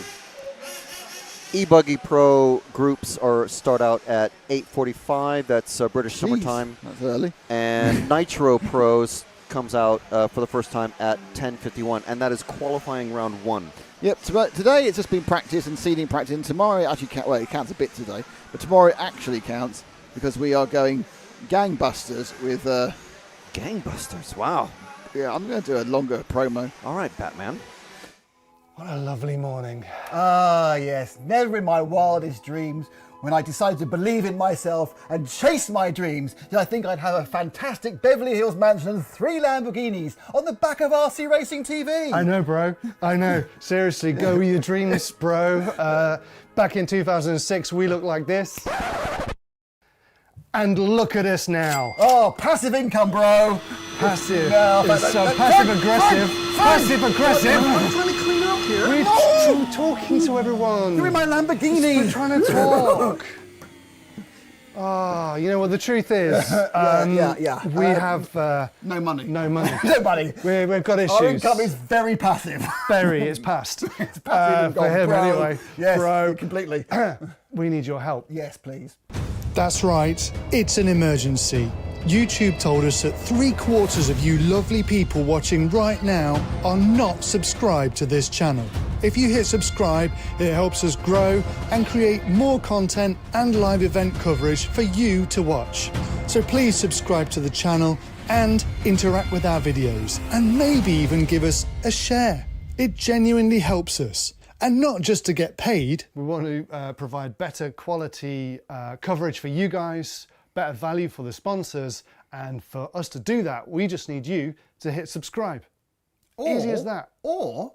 S8: E-Buggy Pro groups start out at 8:45. That's British summertime.
S1: That's early.
S8: And Nitro Pros comes out for the first time at 10:51, and that is qualifying round 1.
S1: Yep, today it's just been practice and seeding practice, and tomorrow it actually counts. Well, it counts a bit today, but tomorrow it actually counts because we are going gangbusters with...
S8: Gangbusters, wow.
S1: Yeah, I'm going to do a longer promo.
S8: All right, Batman.
S6: What a lovely morning.
S9: Ah, yes. Never in my wildest dreams, when I decided to believe in myself and chase my dreams, did I think I'd have a fantastic Beverly Hills mansion and 3 Lamborghinis on the back of RC Racing TV.
S6: I know, bro. I know. Seriously, go with your dreams, bro. Back in 2006, we looked like this. And look at us now.
S9: Oh, passive income, bro.
S6: Passive.
S9: No,
S6: It's passive aggressive. Passive aggressive.
S9: I'm trying to clean up here.
S6: We're talking to everyone.
S9: You're in my Lamborghini.
S6: We're trying to talk. You know what the truth is? We have
S9: no money.
S6: No money.
S9: No money.
S6: We've got issues.
S9: Our income is very passive.
S6: Very. It's past.
S9: It's passive
S6: for him,
S9: bro.
S6: anyway.
S9: Yes,
S6: bro.
S9: completely.
S6: We need your help.
S9: Yes, please.
S10: That's right, it's an emergency. YouTube told us that 3/4 of you lovely people watching right now are not subscribed to this channel. If you hit subscribe, it helps us grow and create more content and live event coverage for you to watch. So please subscribe to the channel and interact with our videos, and maybe even give us a share. It genuinely helps us. And not just to get paid.
S6: We want to provide better quality coverage for you guys, better value for the sponsors, and for us to do that, we just need you to hit subscribe. Easy as that.
S9: Or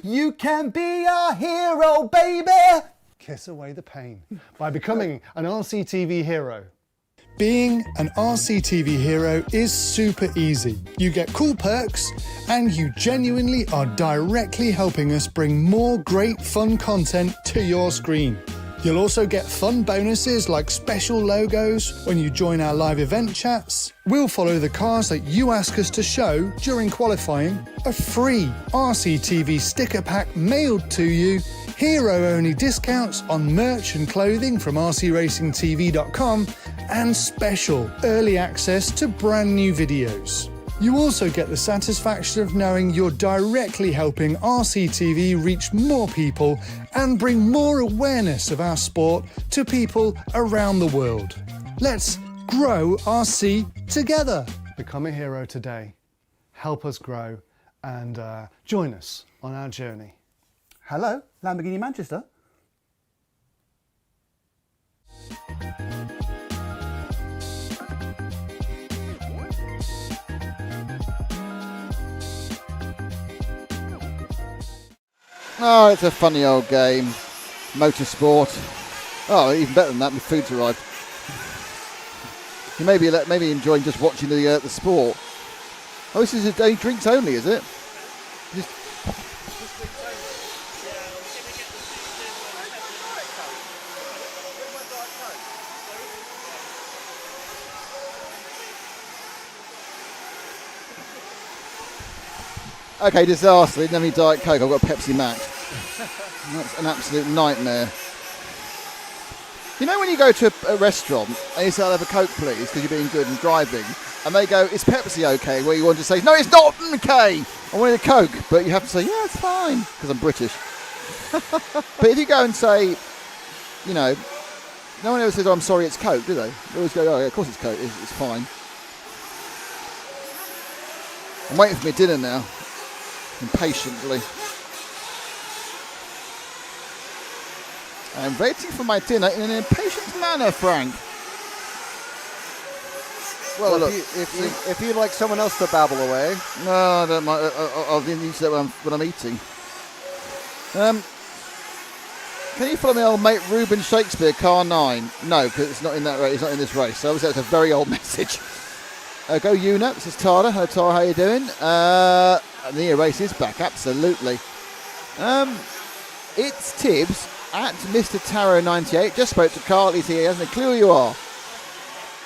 S9: you can be our hero, baby.
S6: Kiss away the pain by becoming an RCTV hero.
S10: Being an RCTV hero is super easy. You get cool perks, and you genuinely are directly helping us bring more great fun content to your screen. You'll also get fun bonuses like special logos when you join our live event chats. We'll follow the cars that you ask us to show during qualifying, a free RCTV sticker pack mailed to you, hero-only discounts on merch and clothing from rcracingtv.com, and special early access to brand new videos. You also get the satisfaction of knowing you're directly helping RCTV reach more people and bring more awareness of our sport to people around the world. Let's grow RC together.
S6: Become a hero today. Help us grow and join us on our journey.
S9: Hello, Lamborghini Manchester.
S1: Oh, it's a funny old game. Motorsport. Oh, even better than that, my food's arrived. You may be enjoying just watching the sport. Oh, this is drinks only, is it? Okay, disaster. Didn't have any Diet Coke. I've got a Pepsi Max. That's an absolute nightmare. You know when you go to a restaurant and you say, I'll have a Coke please, because you're being good and driving, and they go, is Pepsi okay? Where you want to say, no, it's not okay. I wanted a Coke. But you have to say, yeah, it's fine, because I'm British. But if you go and say, you know, no one ever says, oh, I'm sorry, it's Coke, do they? They always go, oh, yeah, of course it's Coke, it's fine. I'm waiting for my dinner now, impatiently. I'm waiting for my dinner in an impatient manner, Frank.
S8: Well, look, if you'd like someone else to babble away.
S1: No, I don't mind. I'll use that when I'm eating. Can you follow me, old mate Ruben Shakespeare, car 9? No, because it's not in that race. It's not in this race. So obviously that's a very old message. Go Una. This is Tara. Hello, Tara. How you doing? The race is back. Absolutely. It's Tibbs at Mr. Taro 98. Just spoke to Carl. He's here. He hasn't a clue who you are.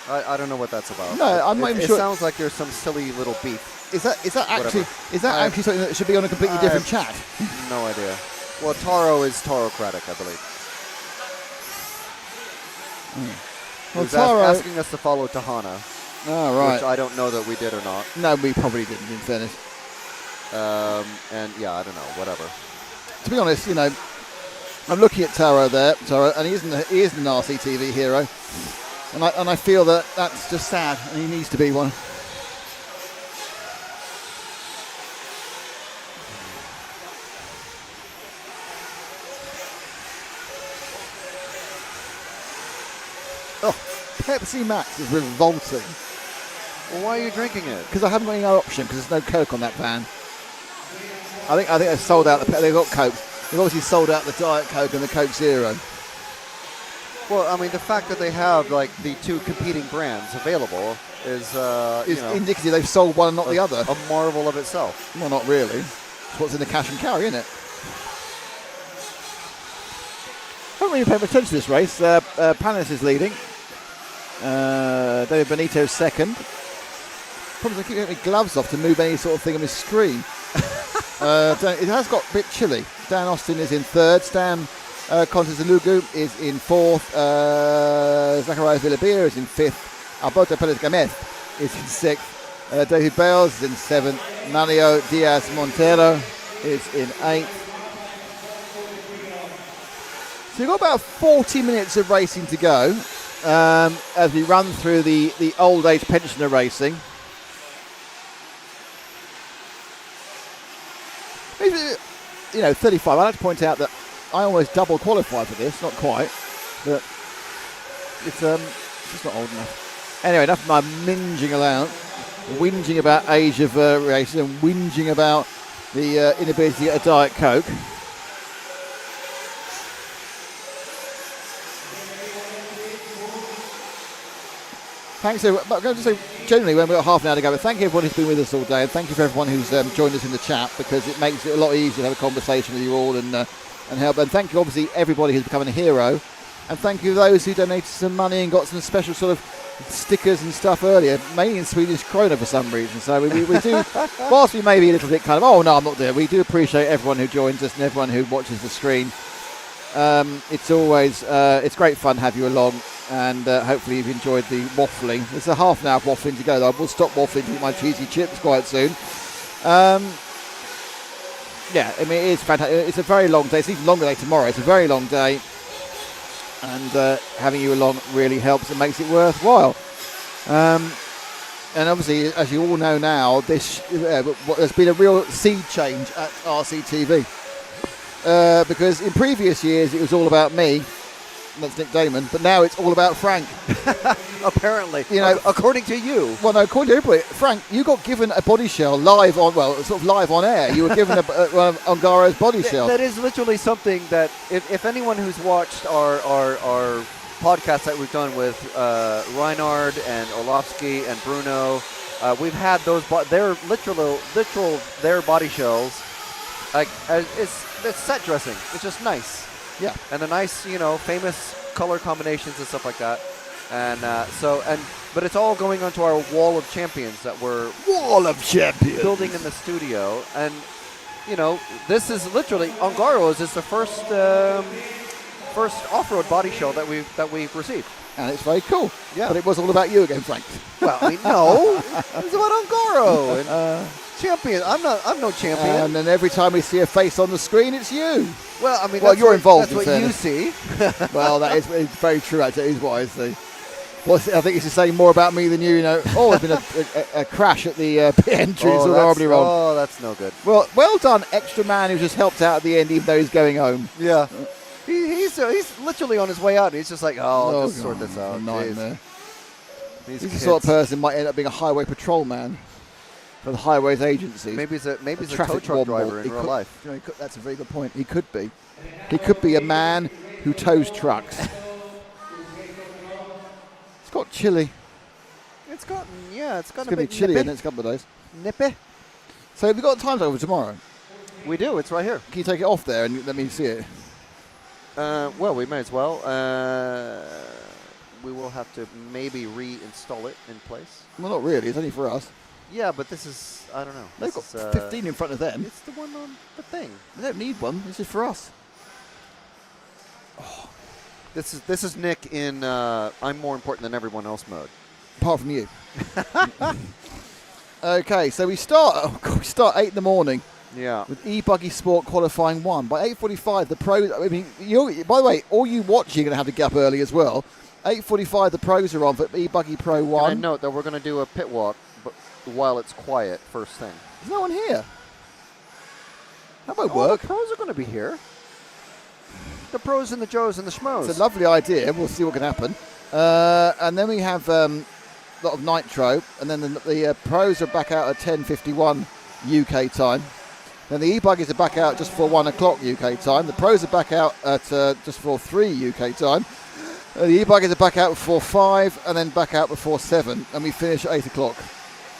S8: I don't know what that's about.
S1: No, I'm not even sure.
S8: It sounds like there's some silly little beef.
S1: Is that actually something that should be on a completely different chat?
S8: No idea. Well, Taro is Tarocratic, I believe.
S1: Well,
S8: He's
S1: Taro
S8: asking us to follow Tahana.
S1: Oh, right.
S8: Which I don't know that we did or not.
S1: No, we probably didn't, in fairness.
S8: And yeah, I don't know, whatever.
S1: To be honest, you know, I'm looking at Taro there, and he is an RCTV hero, and I feel that that's just sad, and he needs to be one. Oh, Pepsi Max is revolting.
S8: Well, why are you drinking it?
S1: Because I haven't got any other option, because there's no Coke on that van. I think they've sold out. They've got Coke. They've obviously sold out the Diet Coke and the Coke Zero.
S8: Well, I mean, the fact that they have like the two competing brands available is
S1: indicative they've sold one and not the other.
S8: A marvel of itself.
S1: Well, not really. It's what's in the cash and carry, isn't it? I haven't really paid much attention to this race. Panis is leading. David Benito's second. Probably I keep getting my gloves off to move any sort of thing on my screen. It has got a bit chilly. Dan Austin is in third. Stan Contezalugu is in fourth. Zacharias Villabir is in fifth. Alberto Perez Gamez is in sixth. David Bales is in seventh. Mario Diaz Montero is in eighth. So we've got about 40 minutes of racing to go as we run through the old age pensioner racing. You know, 35. I like to point out that I almost double qualify for this, not quite, but it's just not old enough. Anyway, enough of my whinging about age of racing and whinging about the inability to get a Diet Coke. Thanks. I'm going to say generally when we've got half an hour to go, but thank you everyone who's been with us all day, and thank you for everyone who's joined us in the chat, because it makes it a lot easier to have a conversation with you all and help. And thank you obviously everybody who's becoming a hero, and thank you those who donated some money and got some special sort of stickers and stuff earlier, mainly in Swedish krona for some reason. So we do, whilst we may be a little bit kind of, oh no, I'm not there, we do appreciate everyone who joins us and everyone who watches the screen. It's always it's great fun to have you along. And hopefully you've enjoyed the waffling. There's a half an hour of waffling to go, though. I will stop waffling to eat my cheesy chips quite soon. Yeah, I mean, it is fantastic. It's a very long day. It's even longer day tomorrow. It's a very long day. And having you along really helps and makes it worthwhile. And obviously, as you all know now, there's been a real sea change at RCTV. Because in previous years, it was all about me. That's Nick Damon, but now it's all about Frank.
S8: Apparently, you know, according to you.
S1: Well, no, according to everybody, Frank, you got given a body shell live on, sort of live on air. You were given one of Ongaro's body shells.
S8: That is literally something that, if anyone who's watched our podcast that we've done with Reinhard and Orlovsky and Bruno, we've had those. They're literal their body shells. Like it's set dressing. It's just nice.
S1: Yeah,
S8: and the nice, famous color combinations and stuff like that, and But it's all going onto our wall of champions that we're building in the studio. And, you know, this is literally, Angaro's is the first off-road body show that we've received.
S1: And it's very cool.
S8: Yeah.
S1: But it was all about you again, Frank.
S8: Well, I mean, no. It's about Angaro. And champion. I'm no champion.
S1: And then every time we see a face on the screen, it's you.
S8: Well, I mean,
S1: well, you're involved.
S8: That's what you see.
S1: Well, that is very true, actually. It is what I see. Well, I think it's saying more about me than you. You know, there's been a crash at the entry. It's all horribly wrong.
S8: Oh, that's no good.
S1: Well done, extra man who just helped out at the end, even though he's going home.
S8: Yeah. He's literally on his way out, and he's just like, I'll just sort this out.
S1: Nightmare.
S8: He's
S1: the sort of person who might end up being a highway patrolman for the highways agency.
S8: Maybe he's a tow truck driver in real life.
S1: You know, that's a very good point. He could be. He could be a man who tows trucks. It's got chilly.
S8: It's going
S1: to be chilly in the next couple of days.
S8: Nippy.
S1: So have we got time over tomorrow?
S8: We do. It's right here.
S1: Can you take it off there and let me see it?
S8: Well, we may as well. We will have to maybe reinstall it in place.
S1: Well, not really. It's only for us.
S8: Yeah, but this is, I don't know.
S1: They've got 15 in front of them.
S8: It's the one on the thing.
S1: They don't need one. This is for us.
S8: Oh. This is Nick in I'm more important than everyone else mode.
S1: Apart from you. Okay, so we start 8 in the morning.
S8: Yeah.
S1: With e-buggy sport qualifying 1. By 8:45, the pros. I mean, by the way, all you watching are going to have to get up early as well. 8:45, the pros are on for e-buggy pro 1.
S8: Can I note that we're going to do a pit walk, but while it's quiet, first thing.
S1: There's no one here. That won't
S8: work.
S1: work.
S8: The pros are going to be here. The pros and the Joes and the schmoes.
S1: It's a lovely idea. We'll see what can happen. And then we have a lot of nitro, and then the pros are back out at 10:51 UK time. Then the e-buggies are back out just for 1 o'clock UK time. The pros are back out at just for 3 UK time. The e-buggies are back out before 5 and then back out before 7. And we finish at 8 o'clock.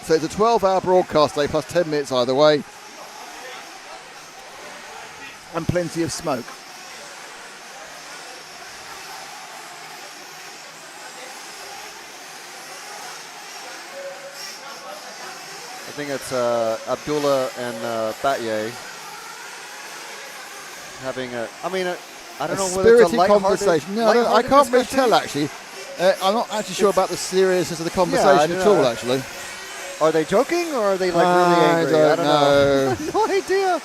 S1: So it's a 12-hour broadcast day plus 10 minutes either way. And plenty of smoke.
S8: I think it's Abdullah and Batye having I don't know whether it's a lighthearted
S1: conversation. No, I can't really tell actually. I'm not actually sure about the seriousness of the conversation at all. Actually,
S8: are they joking or are they like really angry?
S1: I don't know.
S8: I have no idea.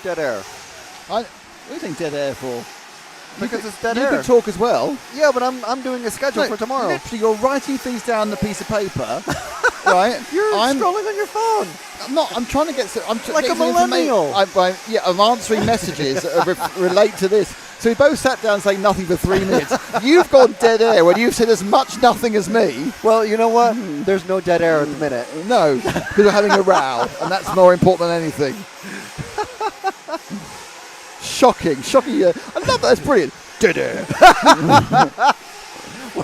S8: Dead air.
S1: What do you think dead air for?
S8: because it's dead
S1: you
S8: air.
S1: can talk as well.
S8: Yeah, but I'm doing a schedule for tomorrow.
S1: Literally, you're writing things down on a piece of paper, right?
S8: You're scrolling on your phone.
S1: I'm not. I'm trying to get. I'm
S8: like a millennial.
S1: I'm answering messages that relate to this. So we both sat down saying nothing for 3 minutes. You've gone dead air when you've said as much nothing as me.
S8: Well, you know what? There's no dead air at the minute.
S1: No, because we're having a row, and that's more important than anything. Shocking. I love that. That's brilliant. Dead air.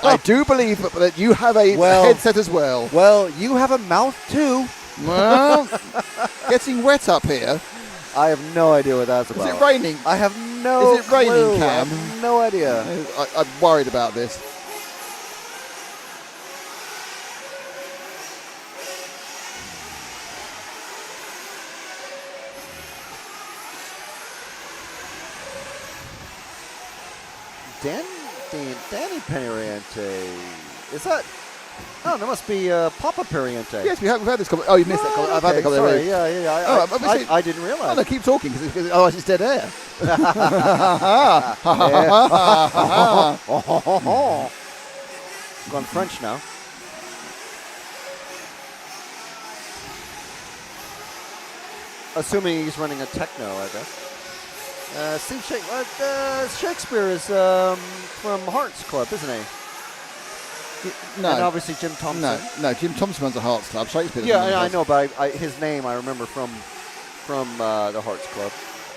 S1: I do believe that you have a headset as well.
S8: Well, you have a mouth too.
S1: Well, getting wet up here.
S8: I have no idea what that's about.
S1: Is it raining?
S8: I have no
S1: Is it raining,
S8: clue.
S1: Cam?
S8: I have no idea.
S1: I'm worried about this.
S8: Danny Periente. Is that? Oh, there must be Papa Periente.
S1: Yes, we've had this comment. Oh, you missed that comment. I've had the comment
S8: sorry.
S1: already.
S8: Yeah. I didn't realize.
S1: Oh, no, keep talking because otherwise it's dead air.
S8: Gone French now. Assuming he's running a techno, I guess. Steve Shakespeare is from Hearts Club, isn't he?
S1: No.
S8: And obviously Jim Thompson.
S1: No, Jim Thompson runs a Hearts Club. Shakespeare.
S8: Yeah, I know, but his name I remember from the Hearts Club.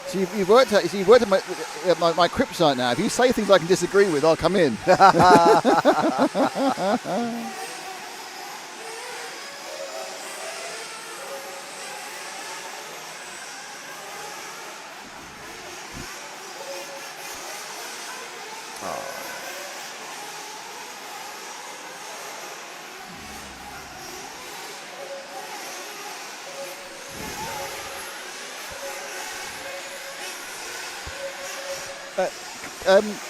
S1: So you've worked at my kryptonite now. If you say things I can disagree with, I'll come in.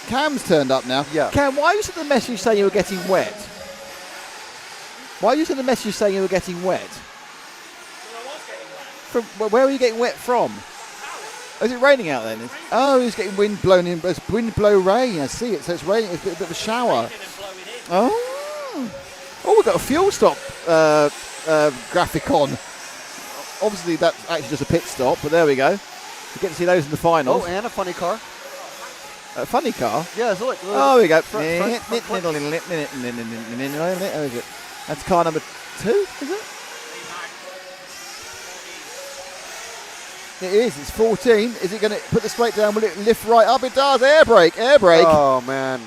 S1: Cam's turned up now.
S8: Yeah.
S1: Cam, why you sent the message saying you were getting wet? Why you sent the message saying you were getting wet? From where were you getting wet from? Oh, is it raining out then? Oh, he's getting wind blown in. It's wind blow rain. I see it. So it's raining. It's a bit of a shower. Oh, we've got a fuel stop graphic on. Obviously, that's actually just a pit stop, but there we go. You get to see those in the finals.
S8: Oh, and a funny car.
S1: A funny car?
S8: Yeah, it's like.
S1: Oh, we go.
S8: Front.
S1: That's car number 2, is it? It is. It's 14. Is it going to put the straight down? Will it lift right up? It does. Air brake.
S8: Oh, man.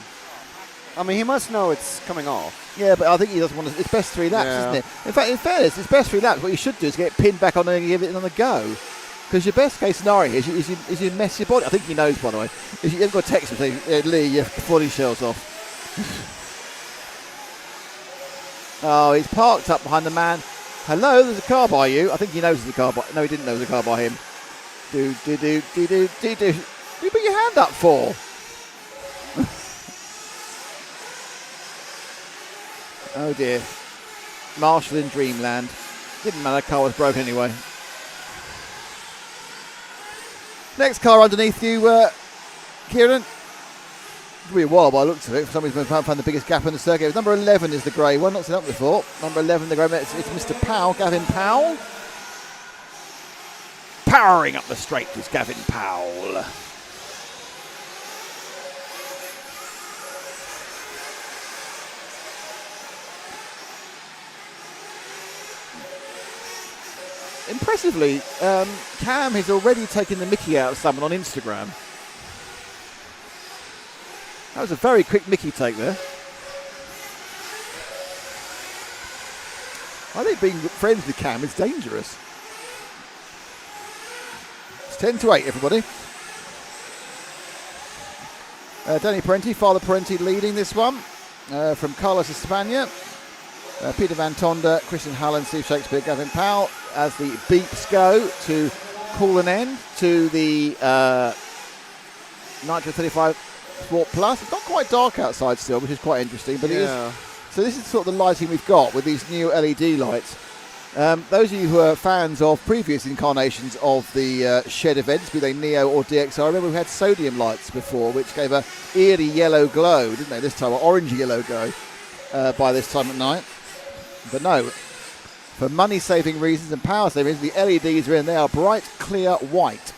S8: I mean, he must know it's coming off.
S1: Yeah, but I think he doesn't want to. It's best 3 laps, isn't it? In fact, in fairness, it's best 3 laps. What you should do is get it pinned back on and give it another go. Because your best case scenario is you mess your body. I think he knows, by the way. Is you've got to text him saying, Lee, your body shell's off. Oh, he's parked up behind the man. Hello, there's a car by you. I think he knows there's a car by. No, he didn't know there's a car by him. Do. What do you put your hand up for? Oh dear. Marshall in Dreamland. Didn't matter, car was broken anyway. Next car underneath you, Kieran. It'll be a while by the looks of it. For some reason, I found the biggest gap in the circuit. Number 11 is the grey one. Not seen that before. Number 11, the grey one. It's Mr. Powell, Gavin Powell. Powering up the straight is Gavin Powell. Impressively, Cam has already taken the mickey out of someone on Instagram. That was a very quick mickey take there. I think being friends with Cam is dangerous. It's 10-8, everybody. Danny Parenti, Father Parenti leading this one from Carlos Espana. Peter Van Tonda, Christian Hallen, Steve Shakespeare, Gavin Powell as the beeps go to call an end to the Nitro 35 Sport Plus. It's not quite dark outside still, which is quite interesting, but it is. So this is sort of the lighting we've got with these new LED lights. Those of you who are fans of previous incarnations of the shed events, be they Neo or DXR, remember we had sodium lights before, which gave a eerie yellow glow, didn't they? This time, or orange yellow glow by this time at night. But no, for money-saving reasons and power-saving reasons, the LEDs are in. They are bright, clear white.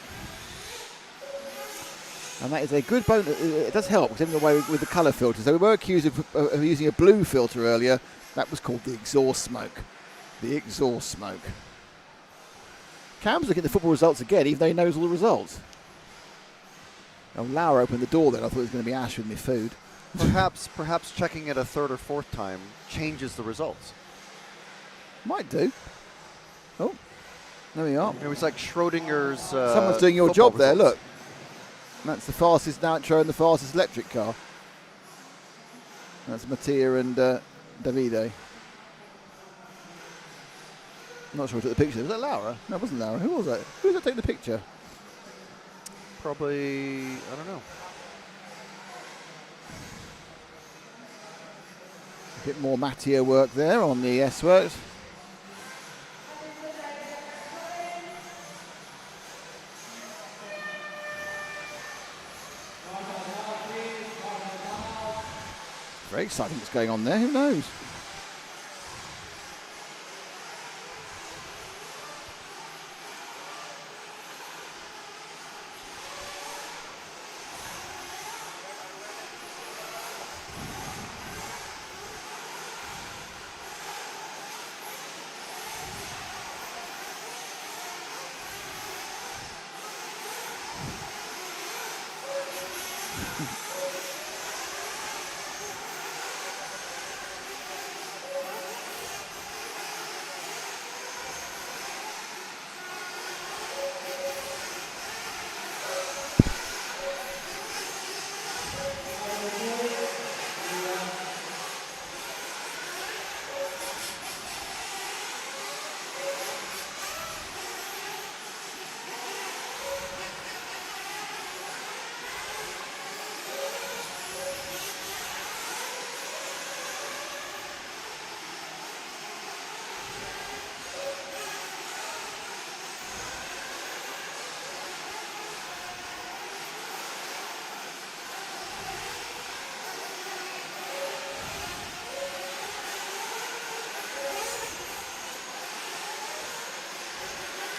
S1: And that is a good bonus. It does help, getting away with the colour filter. So we were accused of using a blue filter earlier. That was called the exhaust smoke. The exhaust smoke. Cam's looking at the football results again, even though he knows all the results. Oh, Laura opened the door then. I thought it was going to be Ash with me food.
S8: Perhaps checking it a third or fourth time changes the results.
S1: Might do. Oh, there we are.
S8: It was like Schrodinger's.
S1: Someone's doing your job there.
S8: results.
S1: Look, and that's the fastest nitro and the fastest electric car. That's Mattia and Davide. I'm not sure who took the picture. Was that Laura? No, it wasn't Laura. Who was that? Who was that taking the picture?
S8: Probably, I don't know.
S1: A bit more Mattia work there on the S-Works. Very exciting what's going on there. Who knows?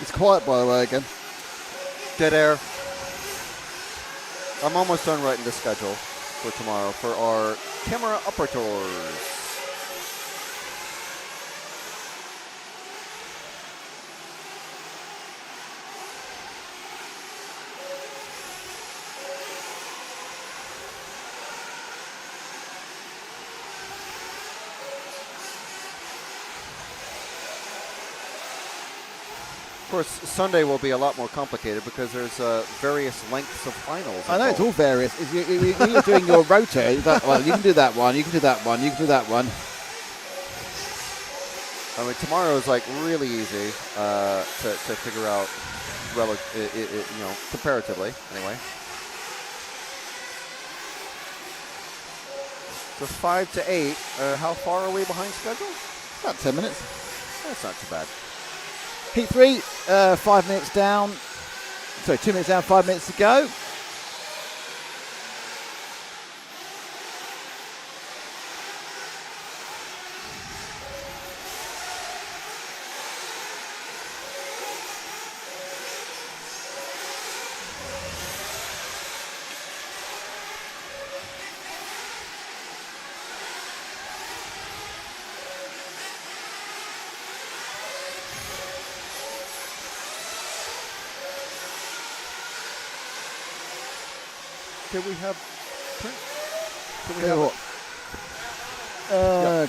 S1: It's quiet, by the way, again.
S8: Dead air. I'm almost done writing the schedule for tomorrow for our camera operators. Of course, Sunday will be a lot more complicated because there's various lengths of finals.
S1: I know, it's all various. When you're doing your rotor, well, you can do that one, you can do that one, you can do that one.
S8: I mean, tomorrow is like really easy to figure out, comparatively, anyway. So 5 to 8. How far are we behind schedule?
S1: About 10 minutes.
S8: That's not too bad.
S1: Heat 3, 5 minutes down. Sorry, 2 minutes down, 5 minutes to go.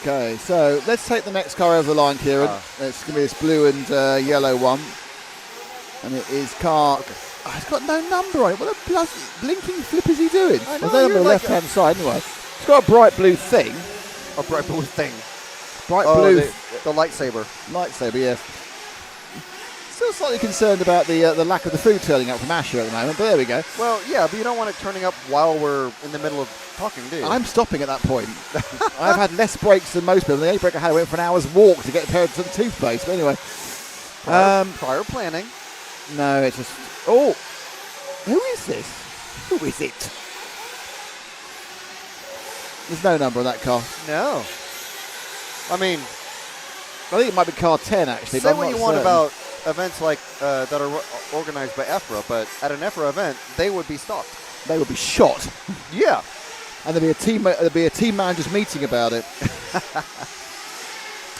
S1: Okay, so let's take the next car over the line, Kieran. It's going to be this blue and yellow one. And it is car... Oh, it's got no number on it. What a blinking flip is he doing?
S8: I know,
S1: There's no number on the left-hand side anyway. It's got a bright blue thing.
S8: A bright blue thing.
S1: Bright blue...
S8: The lightsaber.
S1: Lightsaber, yes. Still slightly concerned about the lack of the food turning up from Asher at the moment, but there we go.
S8: Well, yeah, but you don't want it turning up while we're in the middle of talking, do you?
S1: I'm stopping at that point. I've had less breaks than most people. The only break I had, I went for an hour's walk to get to the toothpaste. But anyway.
S8: Prior planning.
S1: No, it's just... Oh! Who is this? Who is it? There's no number on that car.
S8: No. I mean...
S1: I think it might be car 10, actually.
S8: Say
S1: but I'm
S8: what
S1: not
S8: you want
S1: certain.
S8: about events like that are organized by EFRA, but at an EFRA event, they would be stopped.
S1: They would be shot.
S8: Yeah.
S1: And there'd be a team managers meeting about it.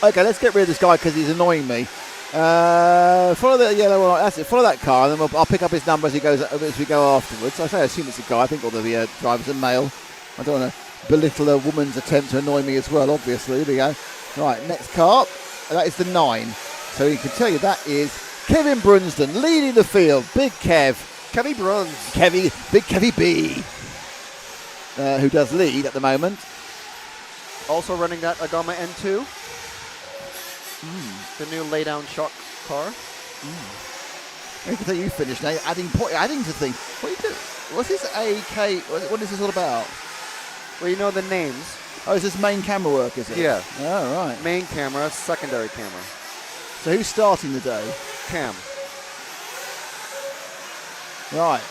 S1: Okay, let's get rid of this guy because he's annoying me. Follow the yellow one. That's it. Follow that car, and then I'll pick up his number as we go afterwards. I assume it's a guy. I think all the drivers are male. I don't want to belittle a woman's attempt to annoy me as well. Obviously, here we go. Right, next car. That is the 9. So you can tell you that is Kevin Brunsden leading the field. Big Kev.
S8: Kevy Bruns.
S1: Big Kevy B. Who does lead at the moment.
S8: Also running that Agama N2. The new lay-down shock car.
S1: I can tell you finished now. Adding to things. What are you doing? What's this AK? What is this all about?
S8: Well, you know the names.
S1: Oh, is this main camera work, is it?
S8: Yeah.
S1: Oh, right.
S8: Main camera, secondary camera.
S1: So who's starting the day?
S8: Cam.
S1: Right.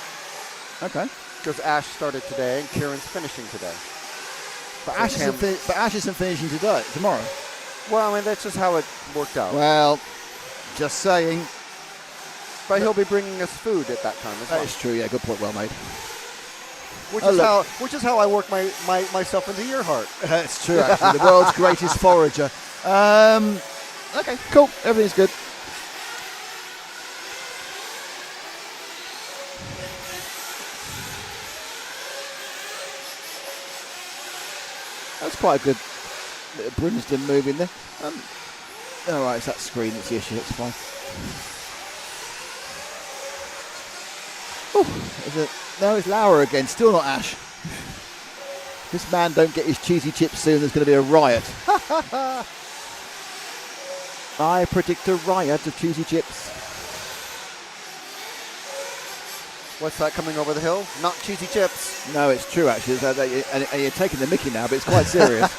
S1: Okay.
S8: Because Ash started today and Kieran's finishing today.
S1: But Ash isn't finishing tomorrow.
S8: Well, I mean, that's just how it worked out.
S1: Well, just saying.
S8: But he'll be bringing us food at that time as well.
S1: That is true, yeah. Good point, well made.
S8: Which is how I work myself into your heart.
S1: That's true, actually. The world's greatest forager. Okay, cool. Everything's good. That's quite a good bit of Brunsden move in there. All right, it's that screen that's the issue. That's fine. No, it's Lauer again. Still not Ash. This man don't get his cheesy chips soon. There's going to be a riot. I predict a riot of cheesy chips.
S8: What's that coming over the hill? Not cheesy chips.
S1: No, it's true, actually. And you're taking the mickey now, but it's quite serious.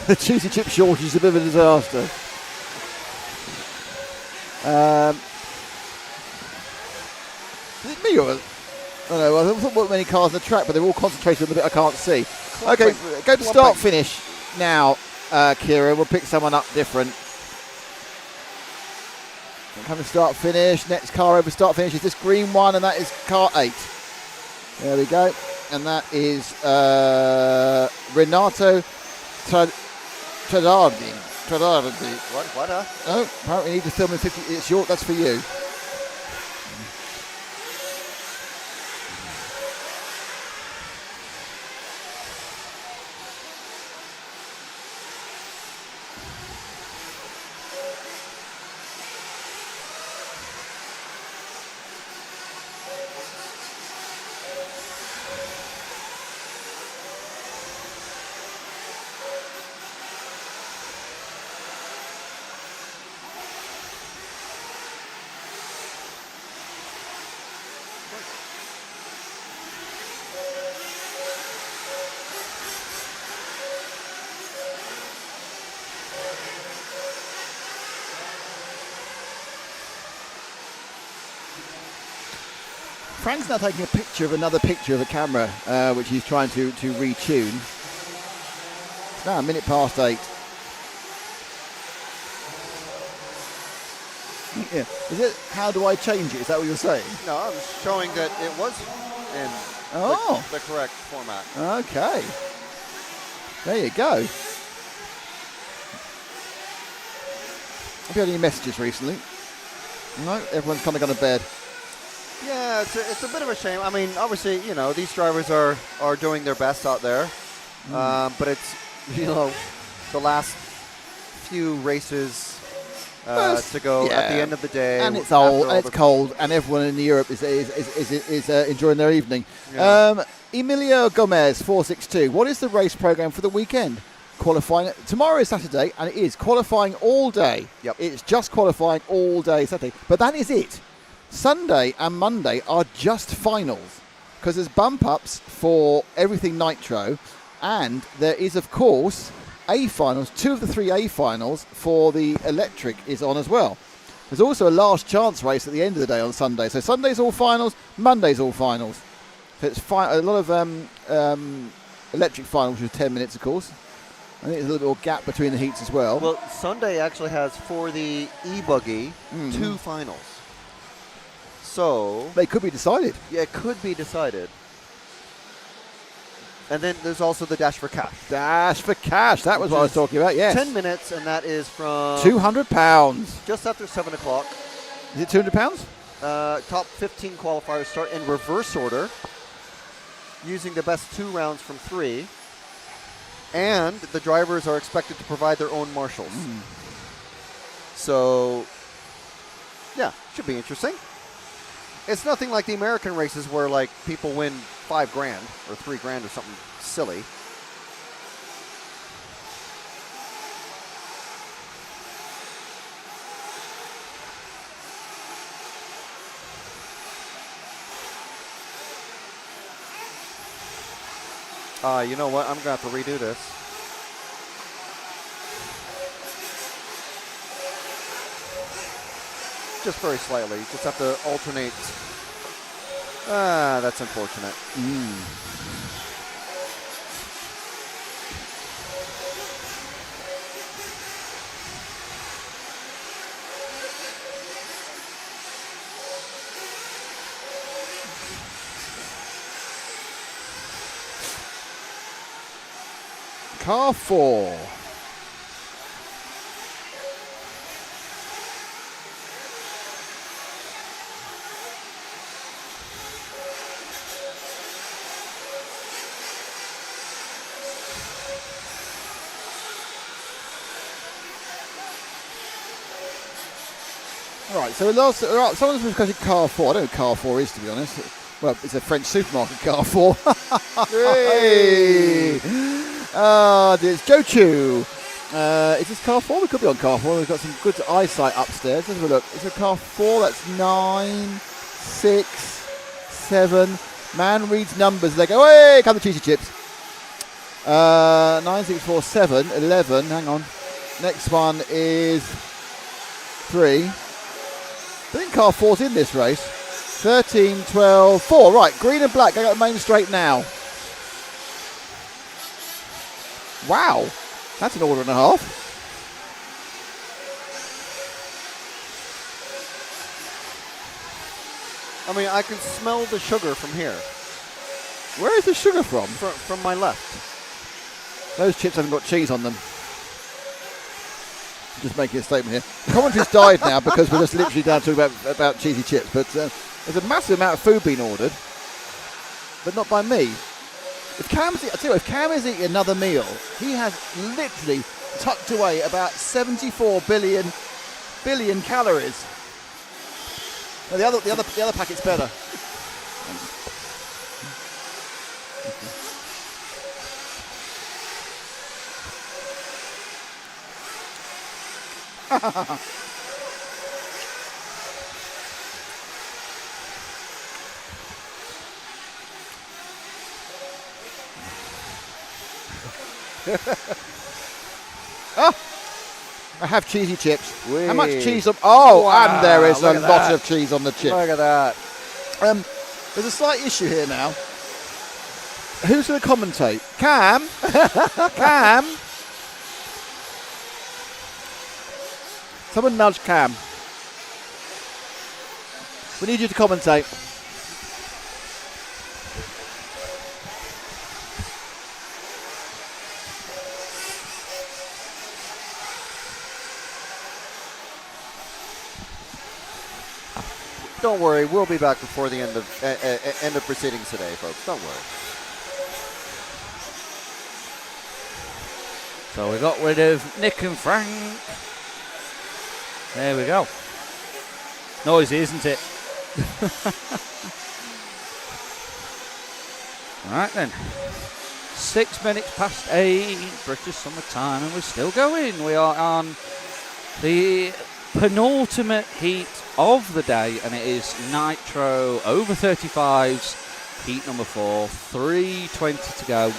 S1: The cheesy chip shortage is a bit of a disaster. Is it me or... I don't know, I thought there were many cars on the track, but they're all concentrated on the bit I can't see. Okay, go to start-finish now, Kira. We'll pick someone up different. Come to start-finish. Next car over start-finish is this green one, and that is car 8. There we go. And that is Renato Tradardi.
S8: What?
S1: Oh, apparently you need to film in 50. It's your. That's for you. Frank's now taking a picture of another picture of a camera, which he's trying to retune. It's now 8:01. Yeah. Is it? How do I change it? Is that what you're saying?
S8: No, I'm showing that it was in the correct format.
S1: Okay. There you go. Have you had any messages recently? No, everyone's kind of gone to bed.
S8: Yeah, it's a bit of a shame. I mean, obviously, you know, these drivers are doing their best out there. But it's, you know, the last few races to go at the end of the day.
S1: And it's old, and it's cold, and everyone in Europe is enjoying their evening. Yeah. Emilio Gomez, 462. What is the race program for the weekend? qualifying. Tomorrow is Saturday, and it is qualifying all day.
S8: Yep.
S1: It's just qualifying all day Saturday. But that is it. Sunday and Monday are just finals, because there's bump-ups for everything Nitro, and there is, of course, A finals. 2 of the 3 A finals for the electric is on as well. There's also a last chance race at the end of the day on Sunday. So Sunday's all finals, Monday's all finals. So it's a lot of electric finals, which is 10 minutes, of course. I think there's a little bit more gap between the heats as well.
S8: Well, Sunday actually has, for the e-buggy, 2 finals. So
S1: they could be decided.
S8: Yeah, it could be decided. And then there's also the Dash for Cash.
S1: Dash for Cash. That was what I was talking about, yes.
S8: 10 minutes, and that is from...
S1: £200.
S8: Just after 7 o'clock.
S1: Is it £200?
S8: Top 15 qualifiers start in reverse order, using the best 2 rounds from 3. And the drivers are expected to provide their own marshals. So, yeah, should be interesting. It's nothing like the American races where, like, people win $5 grand or $3 grand or something silly. You know what? I'm going to have to redo this. Just very slightly. Just have to alternate. That's unfortunate.
S1: Car 4. All right, so someone's requested car 4. I don't know what car 4 is, to be honest. Well, it's a French supermarket, car 4. Hey! It's Joe Chu. Is this car 4? We could be on car 4. We've got some good eyesight upstairs. Let's have a look. Is it car 4? That's 9, 6, 7. Man reads numbers. They go, hey, come the cheesy chips. 9, 6, 4, 7, 11. Hang on. Next one is 3. I think car 4's in this race. 13, 12, 4. Right, green and black. I got the main straight now. Wow, that's an order and a half.
S8: I mean, I can smell the sugar from here.
S1: Where is the sugar from?
S8: From my left.
S1: Those chips haven't got cheese on them. Just making a statement here. The commentary's died now because we're just literally down to about cheesy chips. But there's a massive amount of food being ordered, but not by me. If Cam is eating another meal, he has literally tucked away about 74 billion calories. No, the other packet's better. I have cheesy chips.
S8: Wee.
S1: How much cheese on? Oh,
S8: Wow,
S1: and there is a
S8: look at
S1: lot
S8: that.
S1: of cheese on the chip.
S8: Look at that.
S1: There's a slight issue here now. Who's going to commentate? Cam? Cam? Someone nudge Cam. We need you to commentate.
S8: Don't worry, we'll be back before the end of proceedings today, folks. Don't worry.
S5: So we got rid of Nick and Frank. There we go. Noisy, isn't it? Right then. 6 minutes past 8, British summertime, and we're still going. We are on the penultimate heat of the day, and it is Nitro over 35s, heat number 4, 3:20 to go.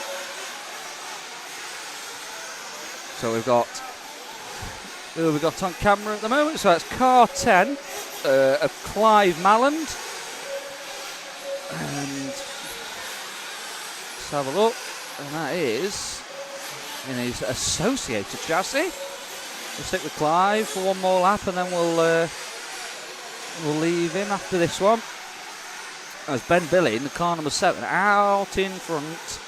S5: So we've got who have we got on camera at the moment? So that's car 10 of Clive Malland. And let's have a look. And that is in his associated chassis. We'll stick with Clive for one more lap, and then we'll leave him after this one. As Ben Billy in the car number 7 out in front.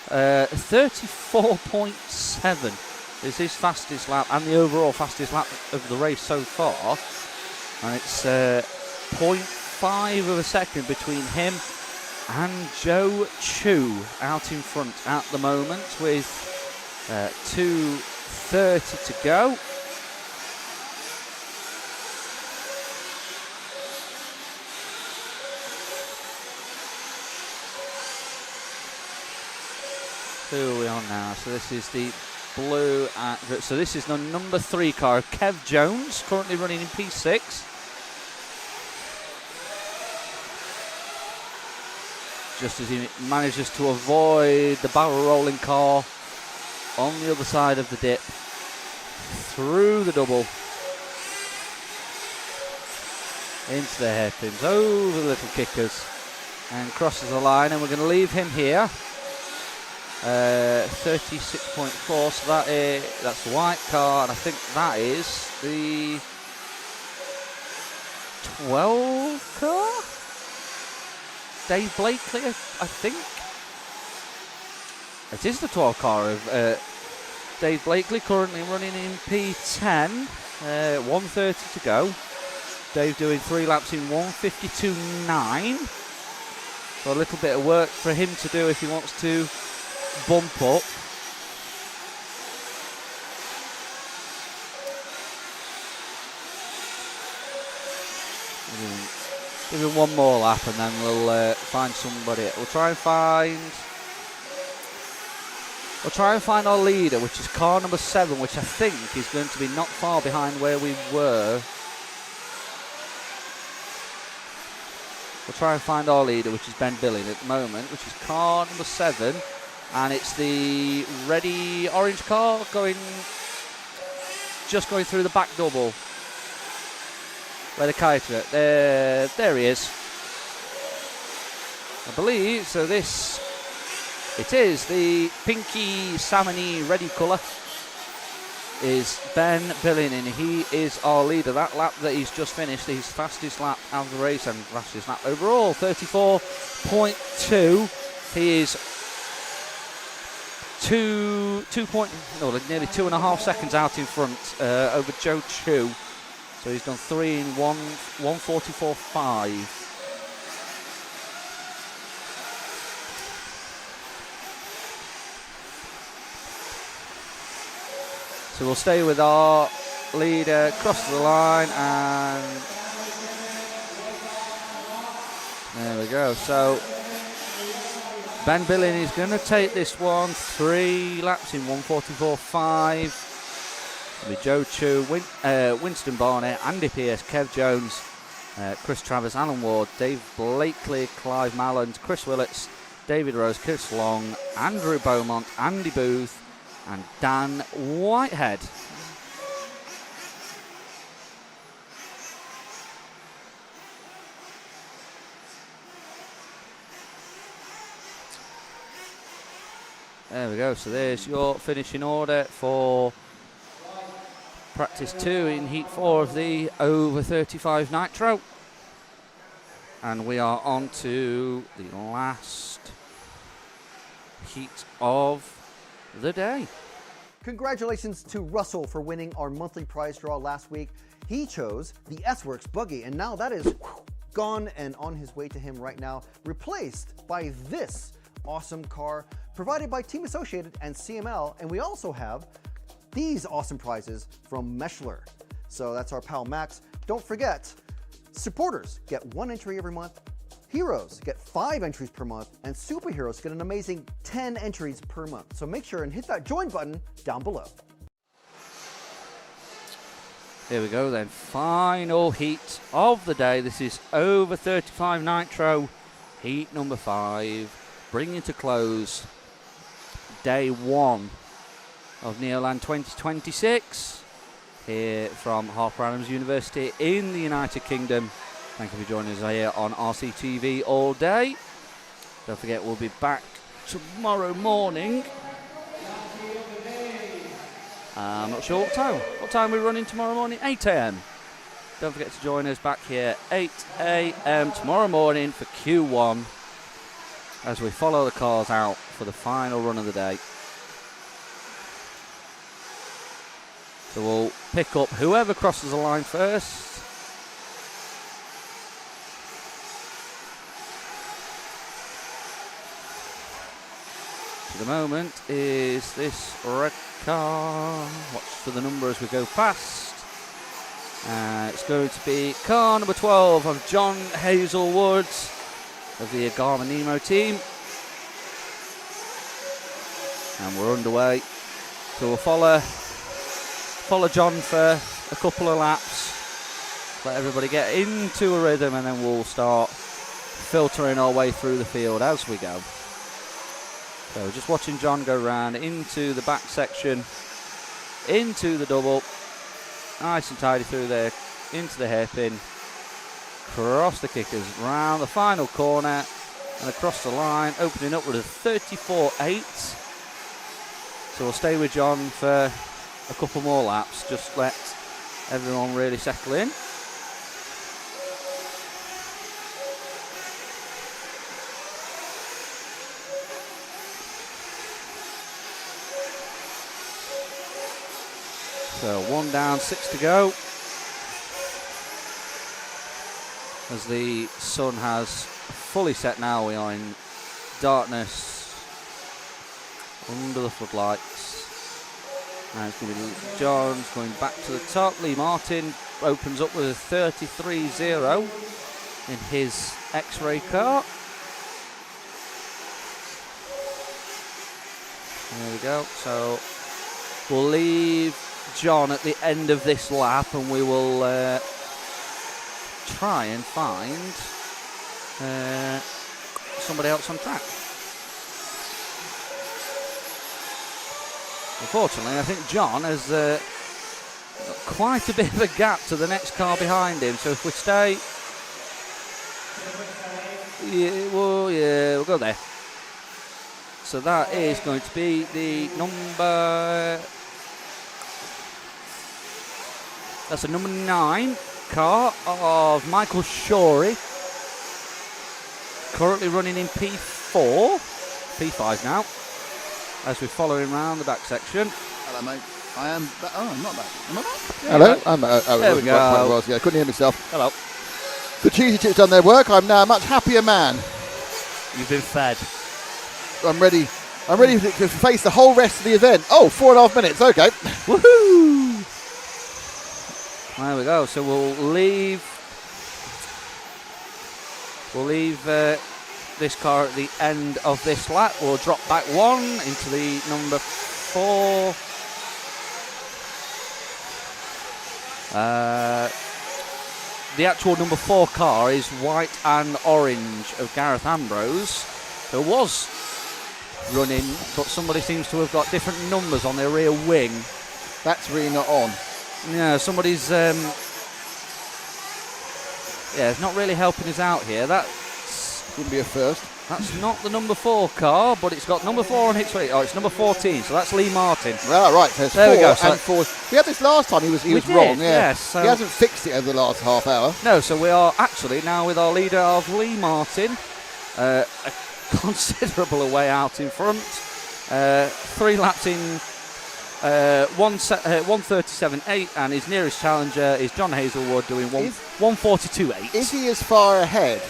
S5: 34.7 is his fastest lap and the overall fastest lap of the race so far. And it's 0.5 of a second between him and Joe Chu out in front at the moment with 2:30 to go. Who are we on now? So this is the blue. So this is the number 3 car, Kev Jones, currently running in P6. Just as he manages to avoid the barrel rolling car on the other side of the dip, through the double, into the hairpins, over the little kickers, and crosses the line. And we're going to leave him here. 36.4, so that's the white car, and I think that is the 12 car? Dave Blakely, I think. It is the 12 car of Dave Blakely, currently running in P10, 1:30 to go. Dave doing 3 laps in 1:52.9. So a little bit of work for him to do if he wants to bump up. Give him one more lap, and then we'll find somebody. We'll try and find our leader, which is car number 7, which I think is going to be not far behind where we were. We'll try and find our leader, which is Ben Billing at the moment, which is car number 7. And it's the ready orange car just going through the back double. Where the kiter, there he is. I believe, so it is the pinky salmony ready colour is Ben Billing, and he is our leader. That lap that he's just finished, his fastest lap out of the race and fastest lap overall, 34.2. He is nearly 2.5 seconds out in front over Joe Chu. So he's done 3 in 1:44.5. So we'll stay with our leader, cross the line, and there we go. So Ben Billing is going to take this one, 3 laps in 1:44.5. With Joe Chu, Winston Barnett, Andy Pierce, Kev Jones, Chris Travers, Alan Ward, Dave Blakely, Clive Malland, Chris Willits, David Rose, Chris Long, Andrew Beaumont, Andy Booth, and Dan Whitehead. There we go, so there's your finishing order for practice 2 in heat 4 of the over 35 Nitro. And we are on to the last heat of the day.
S15: Congratulations to Russell for winning our monthly prize draw last week. He chose the S-Works buggy, and now that is gone and on his way to him right now, replaced by this awesome car provided by Team Associated and CML. And we also have these awesome prizes from Meshler. So that's our pal Max. Don't forget, supporters get 1 entry every month. Heroes get 5 entries per month, and Superheroes get an amazing 10 entries per month. So make sure and hit that join button down below.
S5: Here we go then, final heat of the day. This is over 35 Nitro, heat number 5, bringing to close day 1 of Neoland 2026 here from Harper Adams University in the United Kingdom. Thank you for joining us here on RCTV all day. Don't forget, we'll be back tomorrow morning. I'm not sure what time. What time we're running tomorrow morning? 8 a.m. Don't forget to join us back here 8 a.m. tomorrow morning for Q1 as we follow the cars out for the final run of the day. So we'll pick up whoever crosses the line first. The moment is this red car. Watch for the number as we go past. It's going to be car number 12 of John Hazelwood of the Agama Nemo team. And we're underway. So we'll follow John for a couple of laps. Let everybody get into a rhythm, and then we'll start filtering our way through the field as we go. So just watching John go round into the back section, into the double, nice and tidy through there, into the hairpin, cross the kickers, round the final corner, and across the line, opening up with a 34.8. So we'll stay with John for a couple more laps, just let everyone really settle in. So 1 down, 6 to go. As the sun has fully set now, we are in darkness under the floodlights. Now it's going to be John's going back to the top. Lee Martin opens up with a 33.0 in his X-Ray car. There we go. So we'll leave John at the end of this lap, and we will try and find somebody else on track. Unfortunately, I think John has got quite a bit of a gap to the next car behind him, so if we stay, we'll go there. So that is going to be the number... That's a number 9 car of Michael Shorey. Currently running in P4. P5 now. As we follow him around the back section.
S1: Hello, mate. I am... I'm not back. Am I back?
S5: Yeah,
S1: Hello. I'm
S5: there we go.
S1: I couldn't hear myself.
S5: Hello.
S1: The Cheesy Chips done their work. I'm now a much happier man.
S5: You've been fed.
S1: I'm ready. I'm ready to face the whole rest of the event. Oh, 4.5 minutes. Okay.
S5: Woohoo! There we go. So we'll leave this car at the end of this lap. We'll drop back 1 into the number 4. The actual number 4 car is white and orange of Gareth Ambrose, who was running, but somebody seems to have got different numbers on their rear wing.
S1: That's really not on.
S5: Yeah, somebody's it's not really helping us out here. That's
S1: wouldn't be a first.
S5: That's not the number 4 car, but it's got number 4 on its way. Oh, it's number 14, so that's Lee Martin.
S1: Well, right, so
S5: there we go.
S1: So and 4. We had this last time. He was wrong. Yeah.
S5: Yes. So
S1: he hasn't fixed it over the last half hour.
S5: No, so we are actually now with our leader of Lee Martin, a considerable way out in front. 3 laps in. 1:37.8, and his nearest challenger is John Hazelwood doing 1:42.8.
S1: Is he as far ahead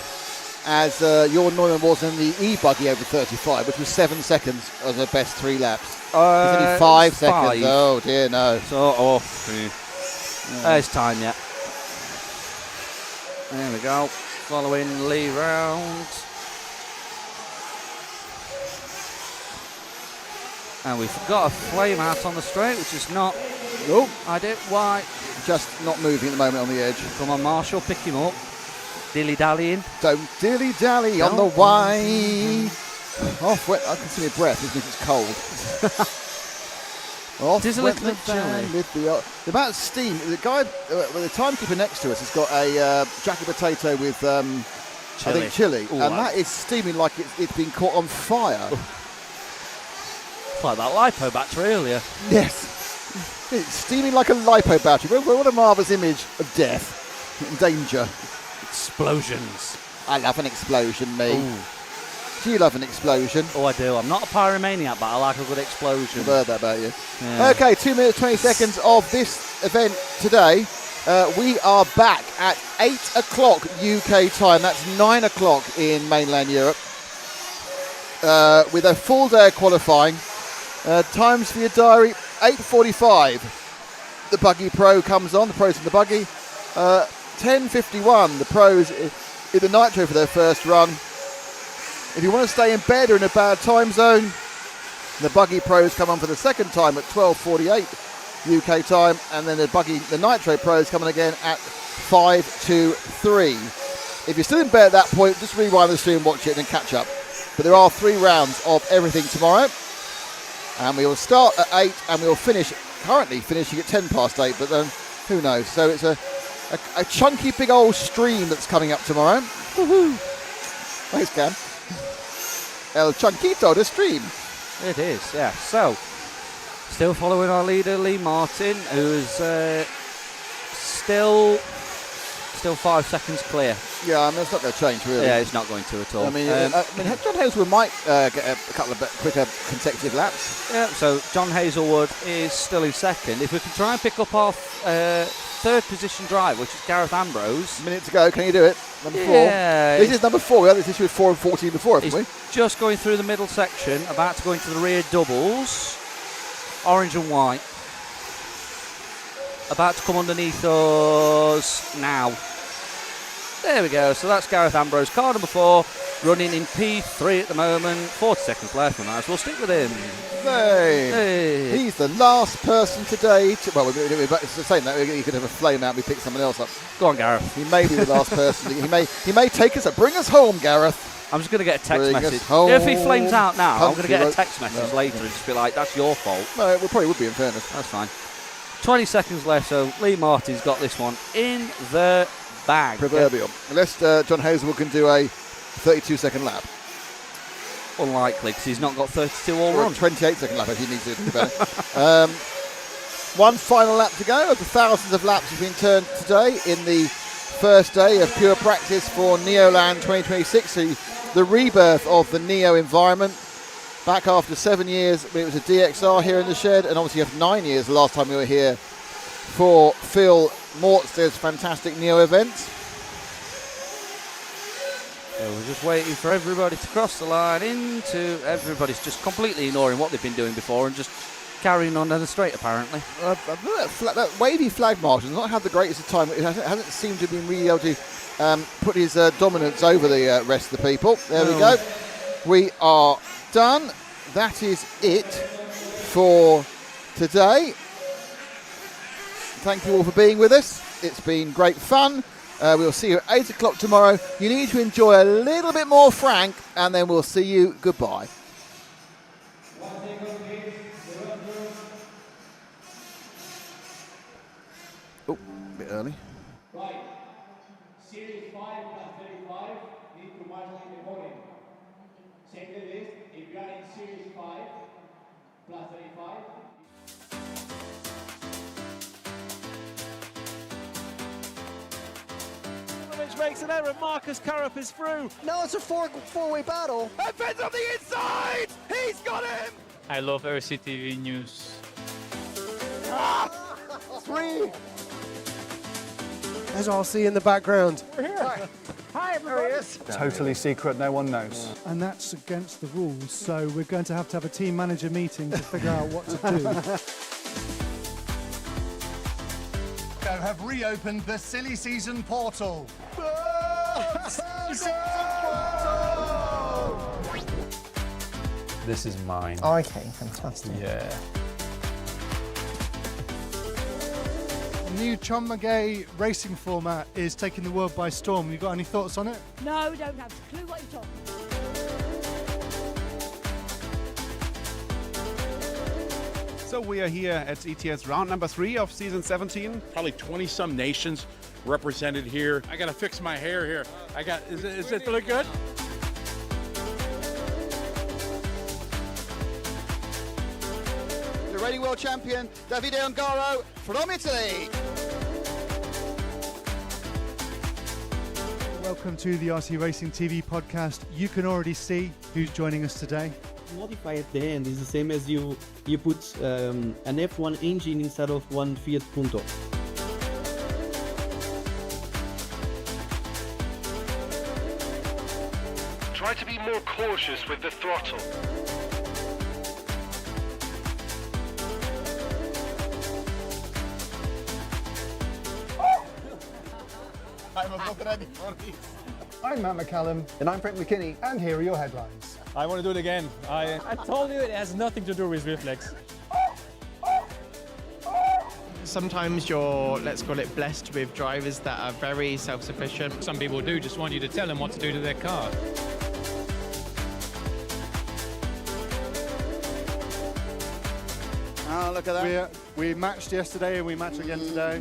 S1: as your Neumann was in the e-buggy over 35, which was 7 seconds as the best 3 laps? It's only 5 seconds. Oh dear, no.
S5: So, there's time yet. There we go. following Lee round. And we've got a flame out on the straight, which is not...
S1: Nope.
S5: I did. Why?
S1: Just not moving at the moment on the edge.
S5: Come on, Marshall, pick him up. Dilly-dallying.
S1: Don't dilly-dally on the way. Off wet. I can see my breath, which means it's cold. Off
S5: It is a
S1: went
S5: little
S1: the
S5: bit
S1: van
S5: chilly.
S1: with the amount of steam. The guy, the timekeeper next to us has got a jacket potato with, I think, chili.
S5: Ooh,
S1: and that is steaming like it's been caught on fire.
S5: It's like that lipo battery earlier.
S1: Yes. It's steaming like a lipo battery. What a marvellous image of death and danger.
S5: Explosions.
S1: I love an explosion, me.
S5: Ooh.
S1: Do you love an explosion?
S5: Oh, I do. I'm not a pyromaniac, but I like a good explosion.
S1: I've heard that about you.
S5: Yeah.
S1: Okay, 2 minutes, 20 seconds of this event today. We are back at 8 o'clock UK time. That's 9 o'clock in mainland Europe. With a full day of qualifying. Times for your diary, 8:45. The Buggy Pro comes on, the pros in the Buggy. 10:51, the pros in the Nitro for their first run. If you want to stay in bed or in a bad time zone, the Buggy Pros come on for the second time at 12:48 UK time, and then the Nitro Pros coming again at 5:23. If you're still in bed at that point, just rewind the stream, watch it, and then catch up. But there are 3 rounds of everything tomorrow, and we will start at 8, and we will currently finishing at 8:10, but then who knows? So it's a chunky big old stream that's coming up tomorrow. Woohoo! Thanks, Cam. El Chunquito, the stream.
S5: It is, yeah. So, still following our leader, Lee Martin, who's still 5 seconds clear.
S1: Yeah, I mean, it's not going to change, really.
S5: Yeah, it's not going to at all.
S1: I mean, John Hazelwood might get a couple of quicker consecutive laps.
S5: Yeah, so John Hazelwood is still in second. If we can try and pick up our third position drive, which is Gareth Ambrose.
S1: A minute to go, can you do it? Number 4. This is number 4. We had this issue with 4 and 14 before, haven't we?
S5: Just going through the middle section, about to go into the rear doubles. Orange and white. About to come underneath us now. There we go. So that's Gareth Ambrose, car number 4, running in P3 at the moment. 40 seconds left, and we'll stick with him.
S1: Hey. He's the last person today well, we're saying that he could have a flame out and we pick someone else up.
S5: Go on, Gareth.
S1: He may be the last person. He may take us. Bring us home, Gareth.
S5: I'm just going to get a text message. If he flames out now, I'm going to get a text message later and just be like, that's your fault.
S1: No, it probably would be, in fairness.
S5: That's fine. 20 seconds left, so Lee Martin's got this one in the bag.
S1: Proverbial. Unless John Hazelwood can do a 32-second lap.
S5: Unlikely, because he's not got 32 all run.
S1: 28-second lap if he needs to do better. One final lap to go of the thousands of laps have been turned today in the first day of pure practice for Neoland 2026, the rebirth of the Neo environment. Back after 7 years, it was a DXR here in the shed, and obviously you have 9 years the last time we were here for Phil Mortstead's fantastic Neo event.
S5: So we're just waiting for everybody to cross the line everybody's just completely ignoring what they've been doing before and just carrying on down the straight, apparently.
S1: That wavy flag marshal has not had the greatest of time. It hasn't seemed to have been really able to put his dominance over the rest of the people. There we go. We are done. That is it for today. Thank you all for being with us. It's been great fun. We'll see you at 8 o'clock tomorrow. You need to enjoy a little bit more Frank, and then we'll see you. Goodbye. Oh, a bit early.
S14: Right. Series 5 plus 35 need to march in the morning. Check the list. If you are in Series 5 plus 35.
S18: Makes an error. Marcus Carrup is through.
S15: Now it's a four-way battle.
S14: Evans on the inside. He's got him.
S21: I love RCTV news.
S15: 3.
S24: There's RC in the background.
S14: We're here. Hi, everybody.
S6: Totally secret, no one knows.
S10: And that's against the rules, so we're going to have a team manager meeting to figure out what to do.
S25: Have reopened the silly season portal.
S11: This is mine.
S20: Okay, fantastic.
S11: Yeah.
S10: The new Chonmagay racing format is taking the world by storm. You got any thoughts on it?
S2: No, we don't have a clue what you're talking about.
S13: So we are here at ETS round number 3 of season 17.
S22: Probably 20-some nations represented here. I gotta fix my hair here. Is it look good?
S1: The reigning world champion, Davide Ongaro from Italy.
S10: Welcome to the RC Racing TV podcast. You can already see who's joining us today.
S24: Modify at the end is the same as you put an F1 engine instead of one Fiat Punto.
S25: Try to be more cautious with the throttle.
S9: I'm not ready for this.
S6: I'm Matt McCallum.
S15: And I'm Frank McKinney.
S6: And here are your headlines.
S4: I want to do it again. I told you it has nothing to do with reflex.
S26: Sometimes you're, let's call it, blessed with drivers that are very self-sufficient.
S11: Some people do just want you to tell them what to do to their car.
S1: Oh, look at that.
S10: We matched yesterday and we match again today.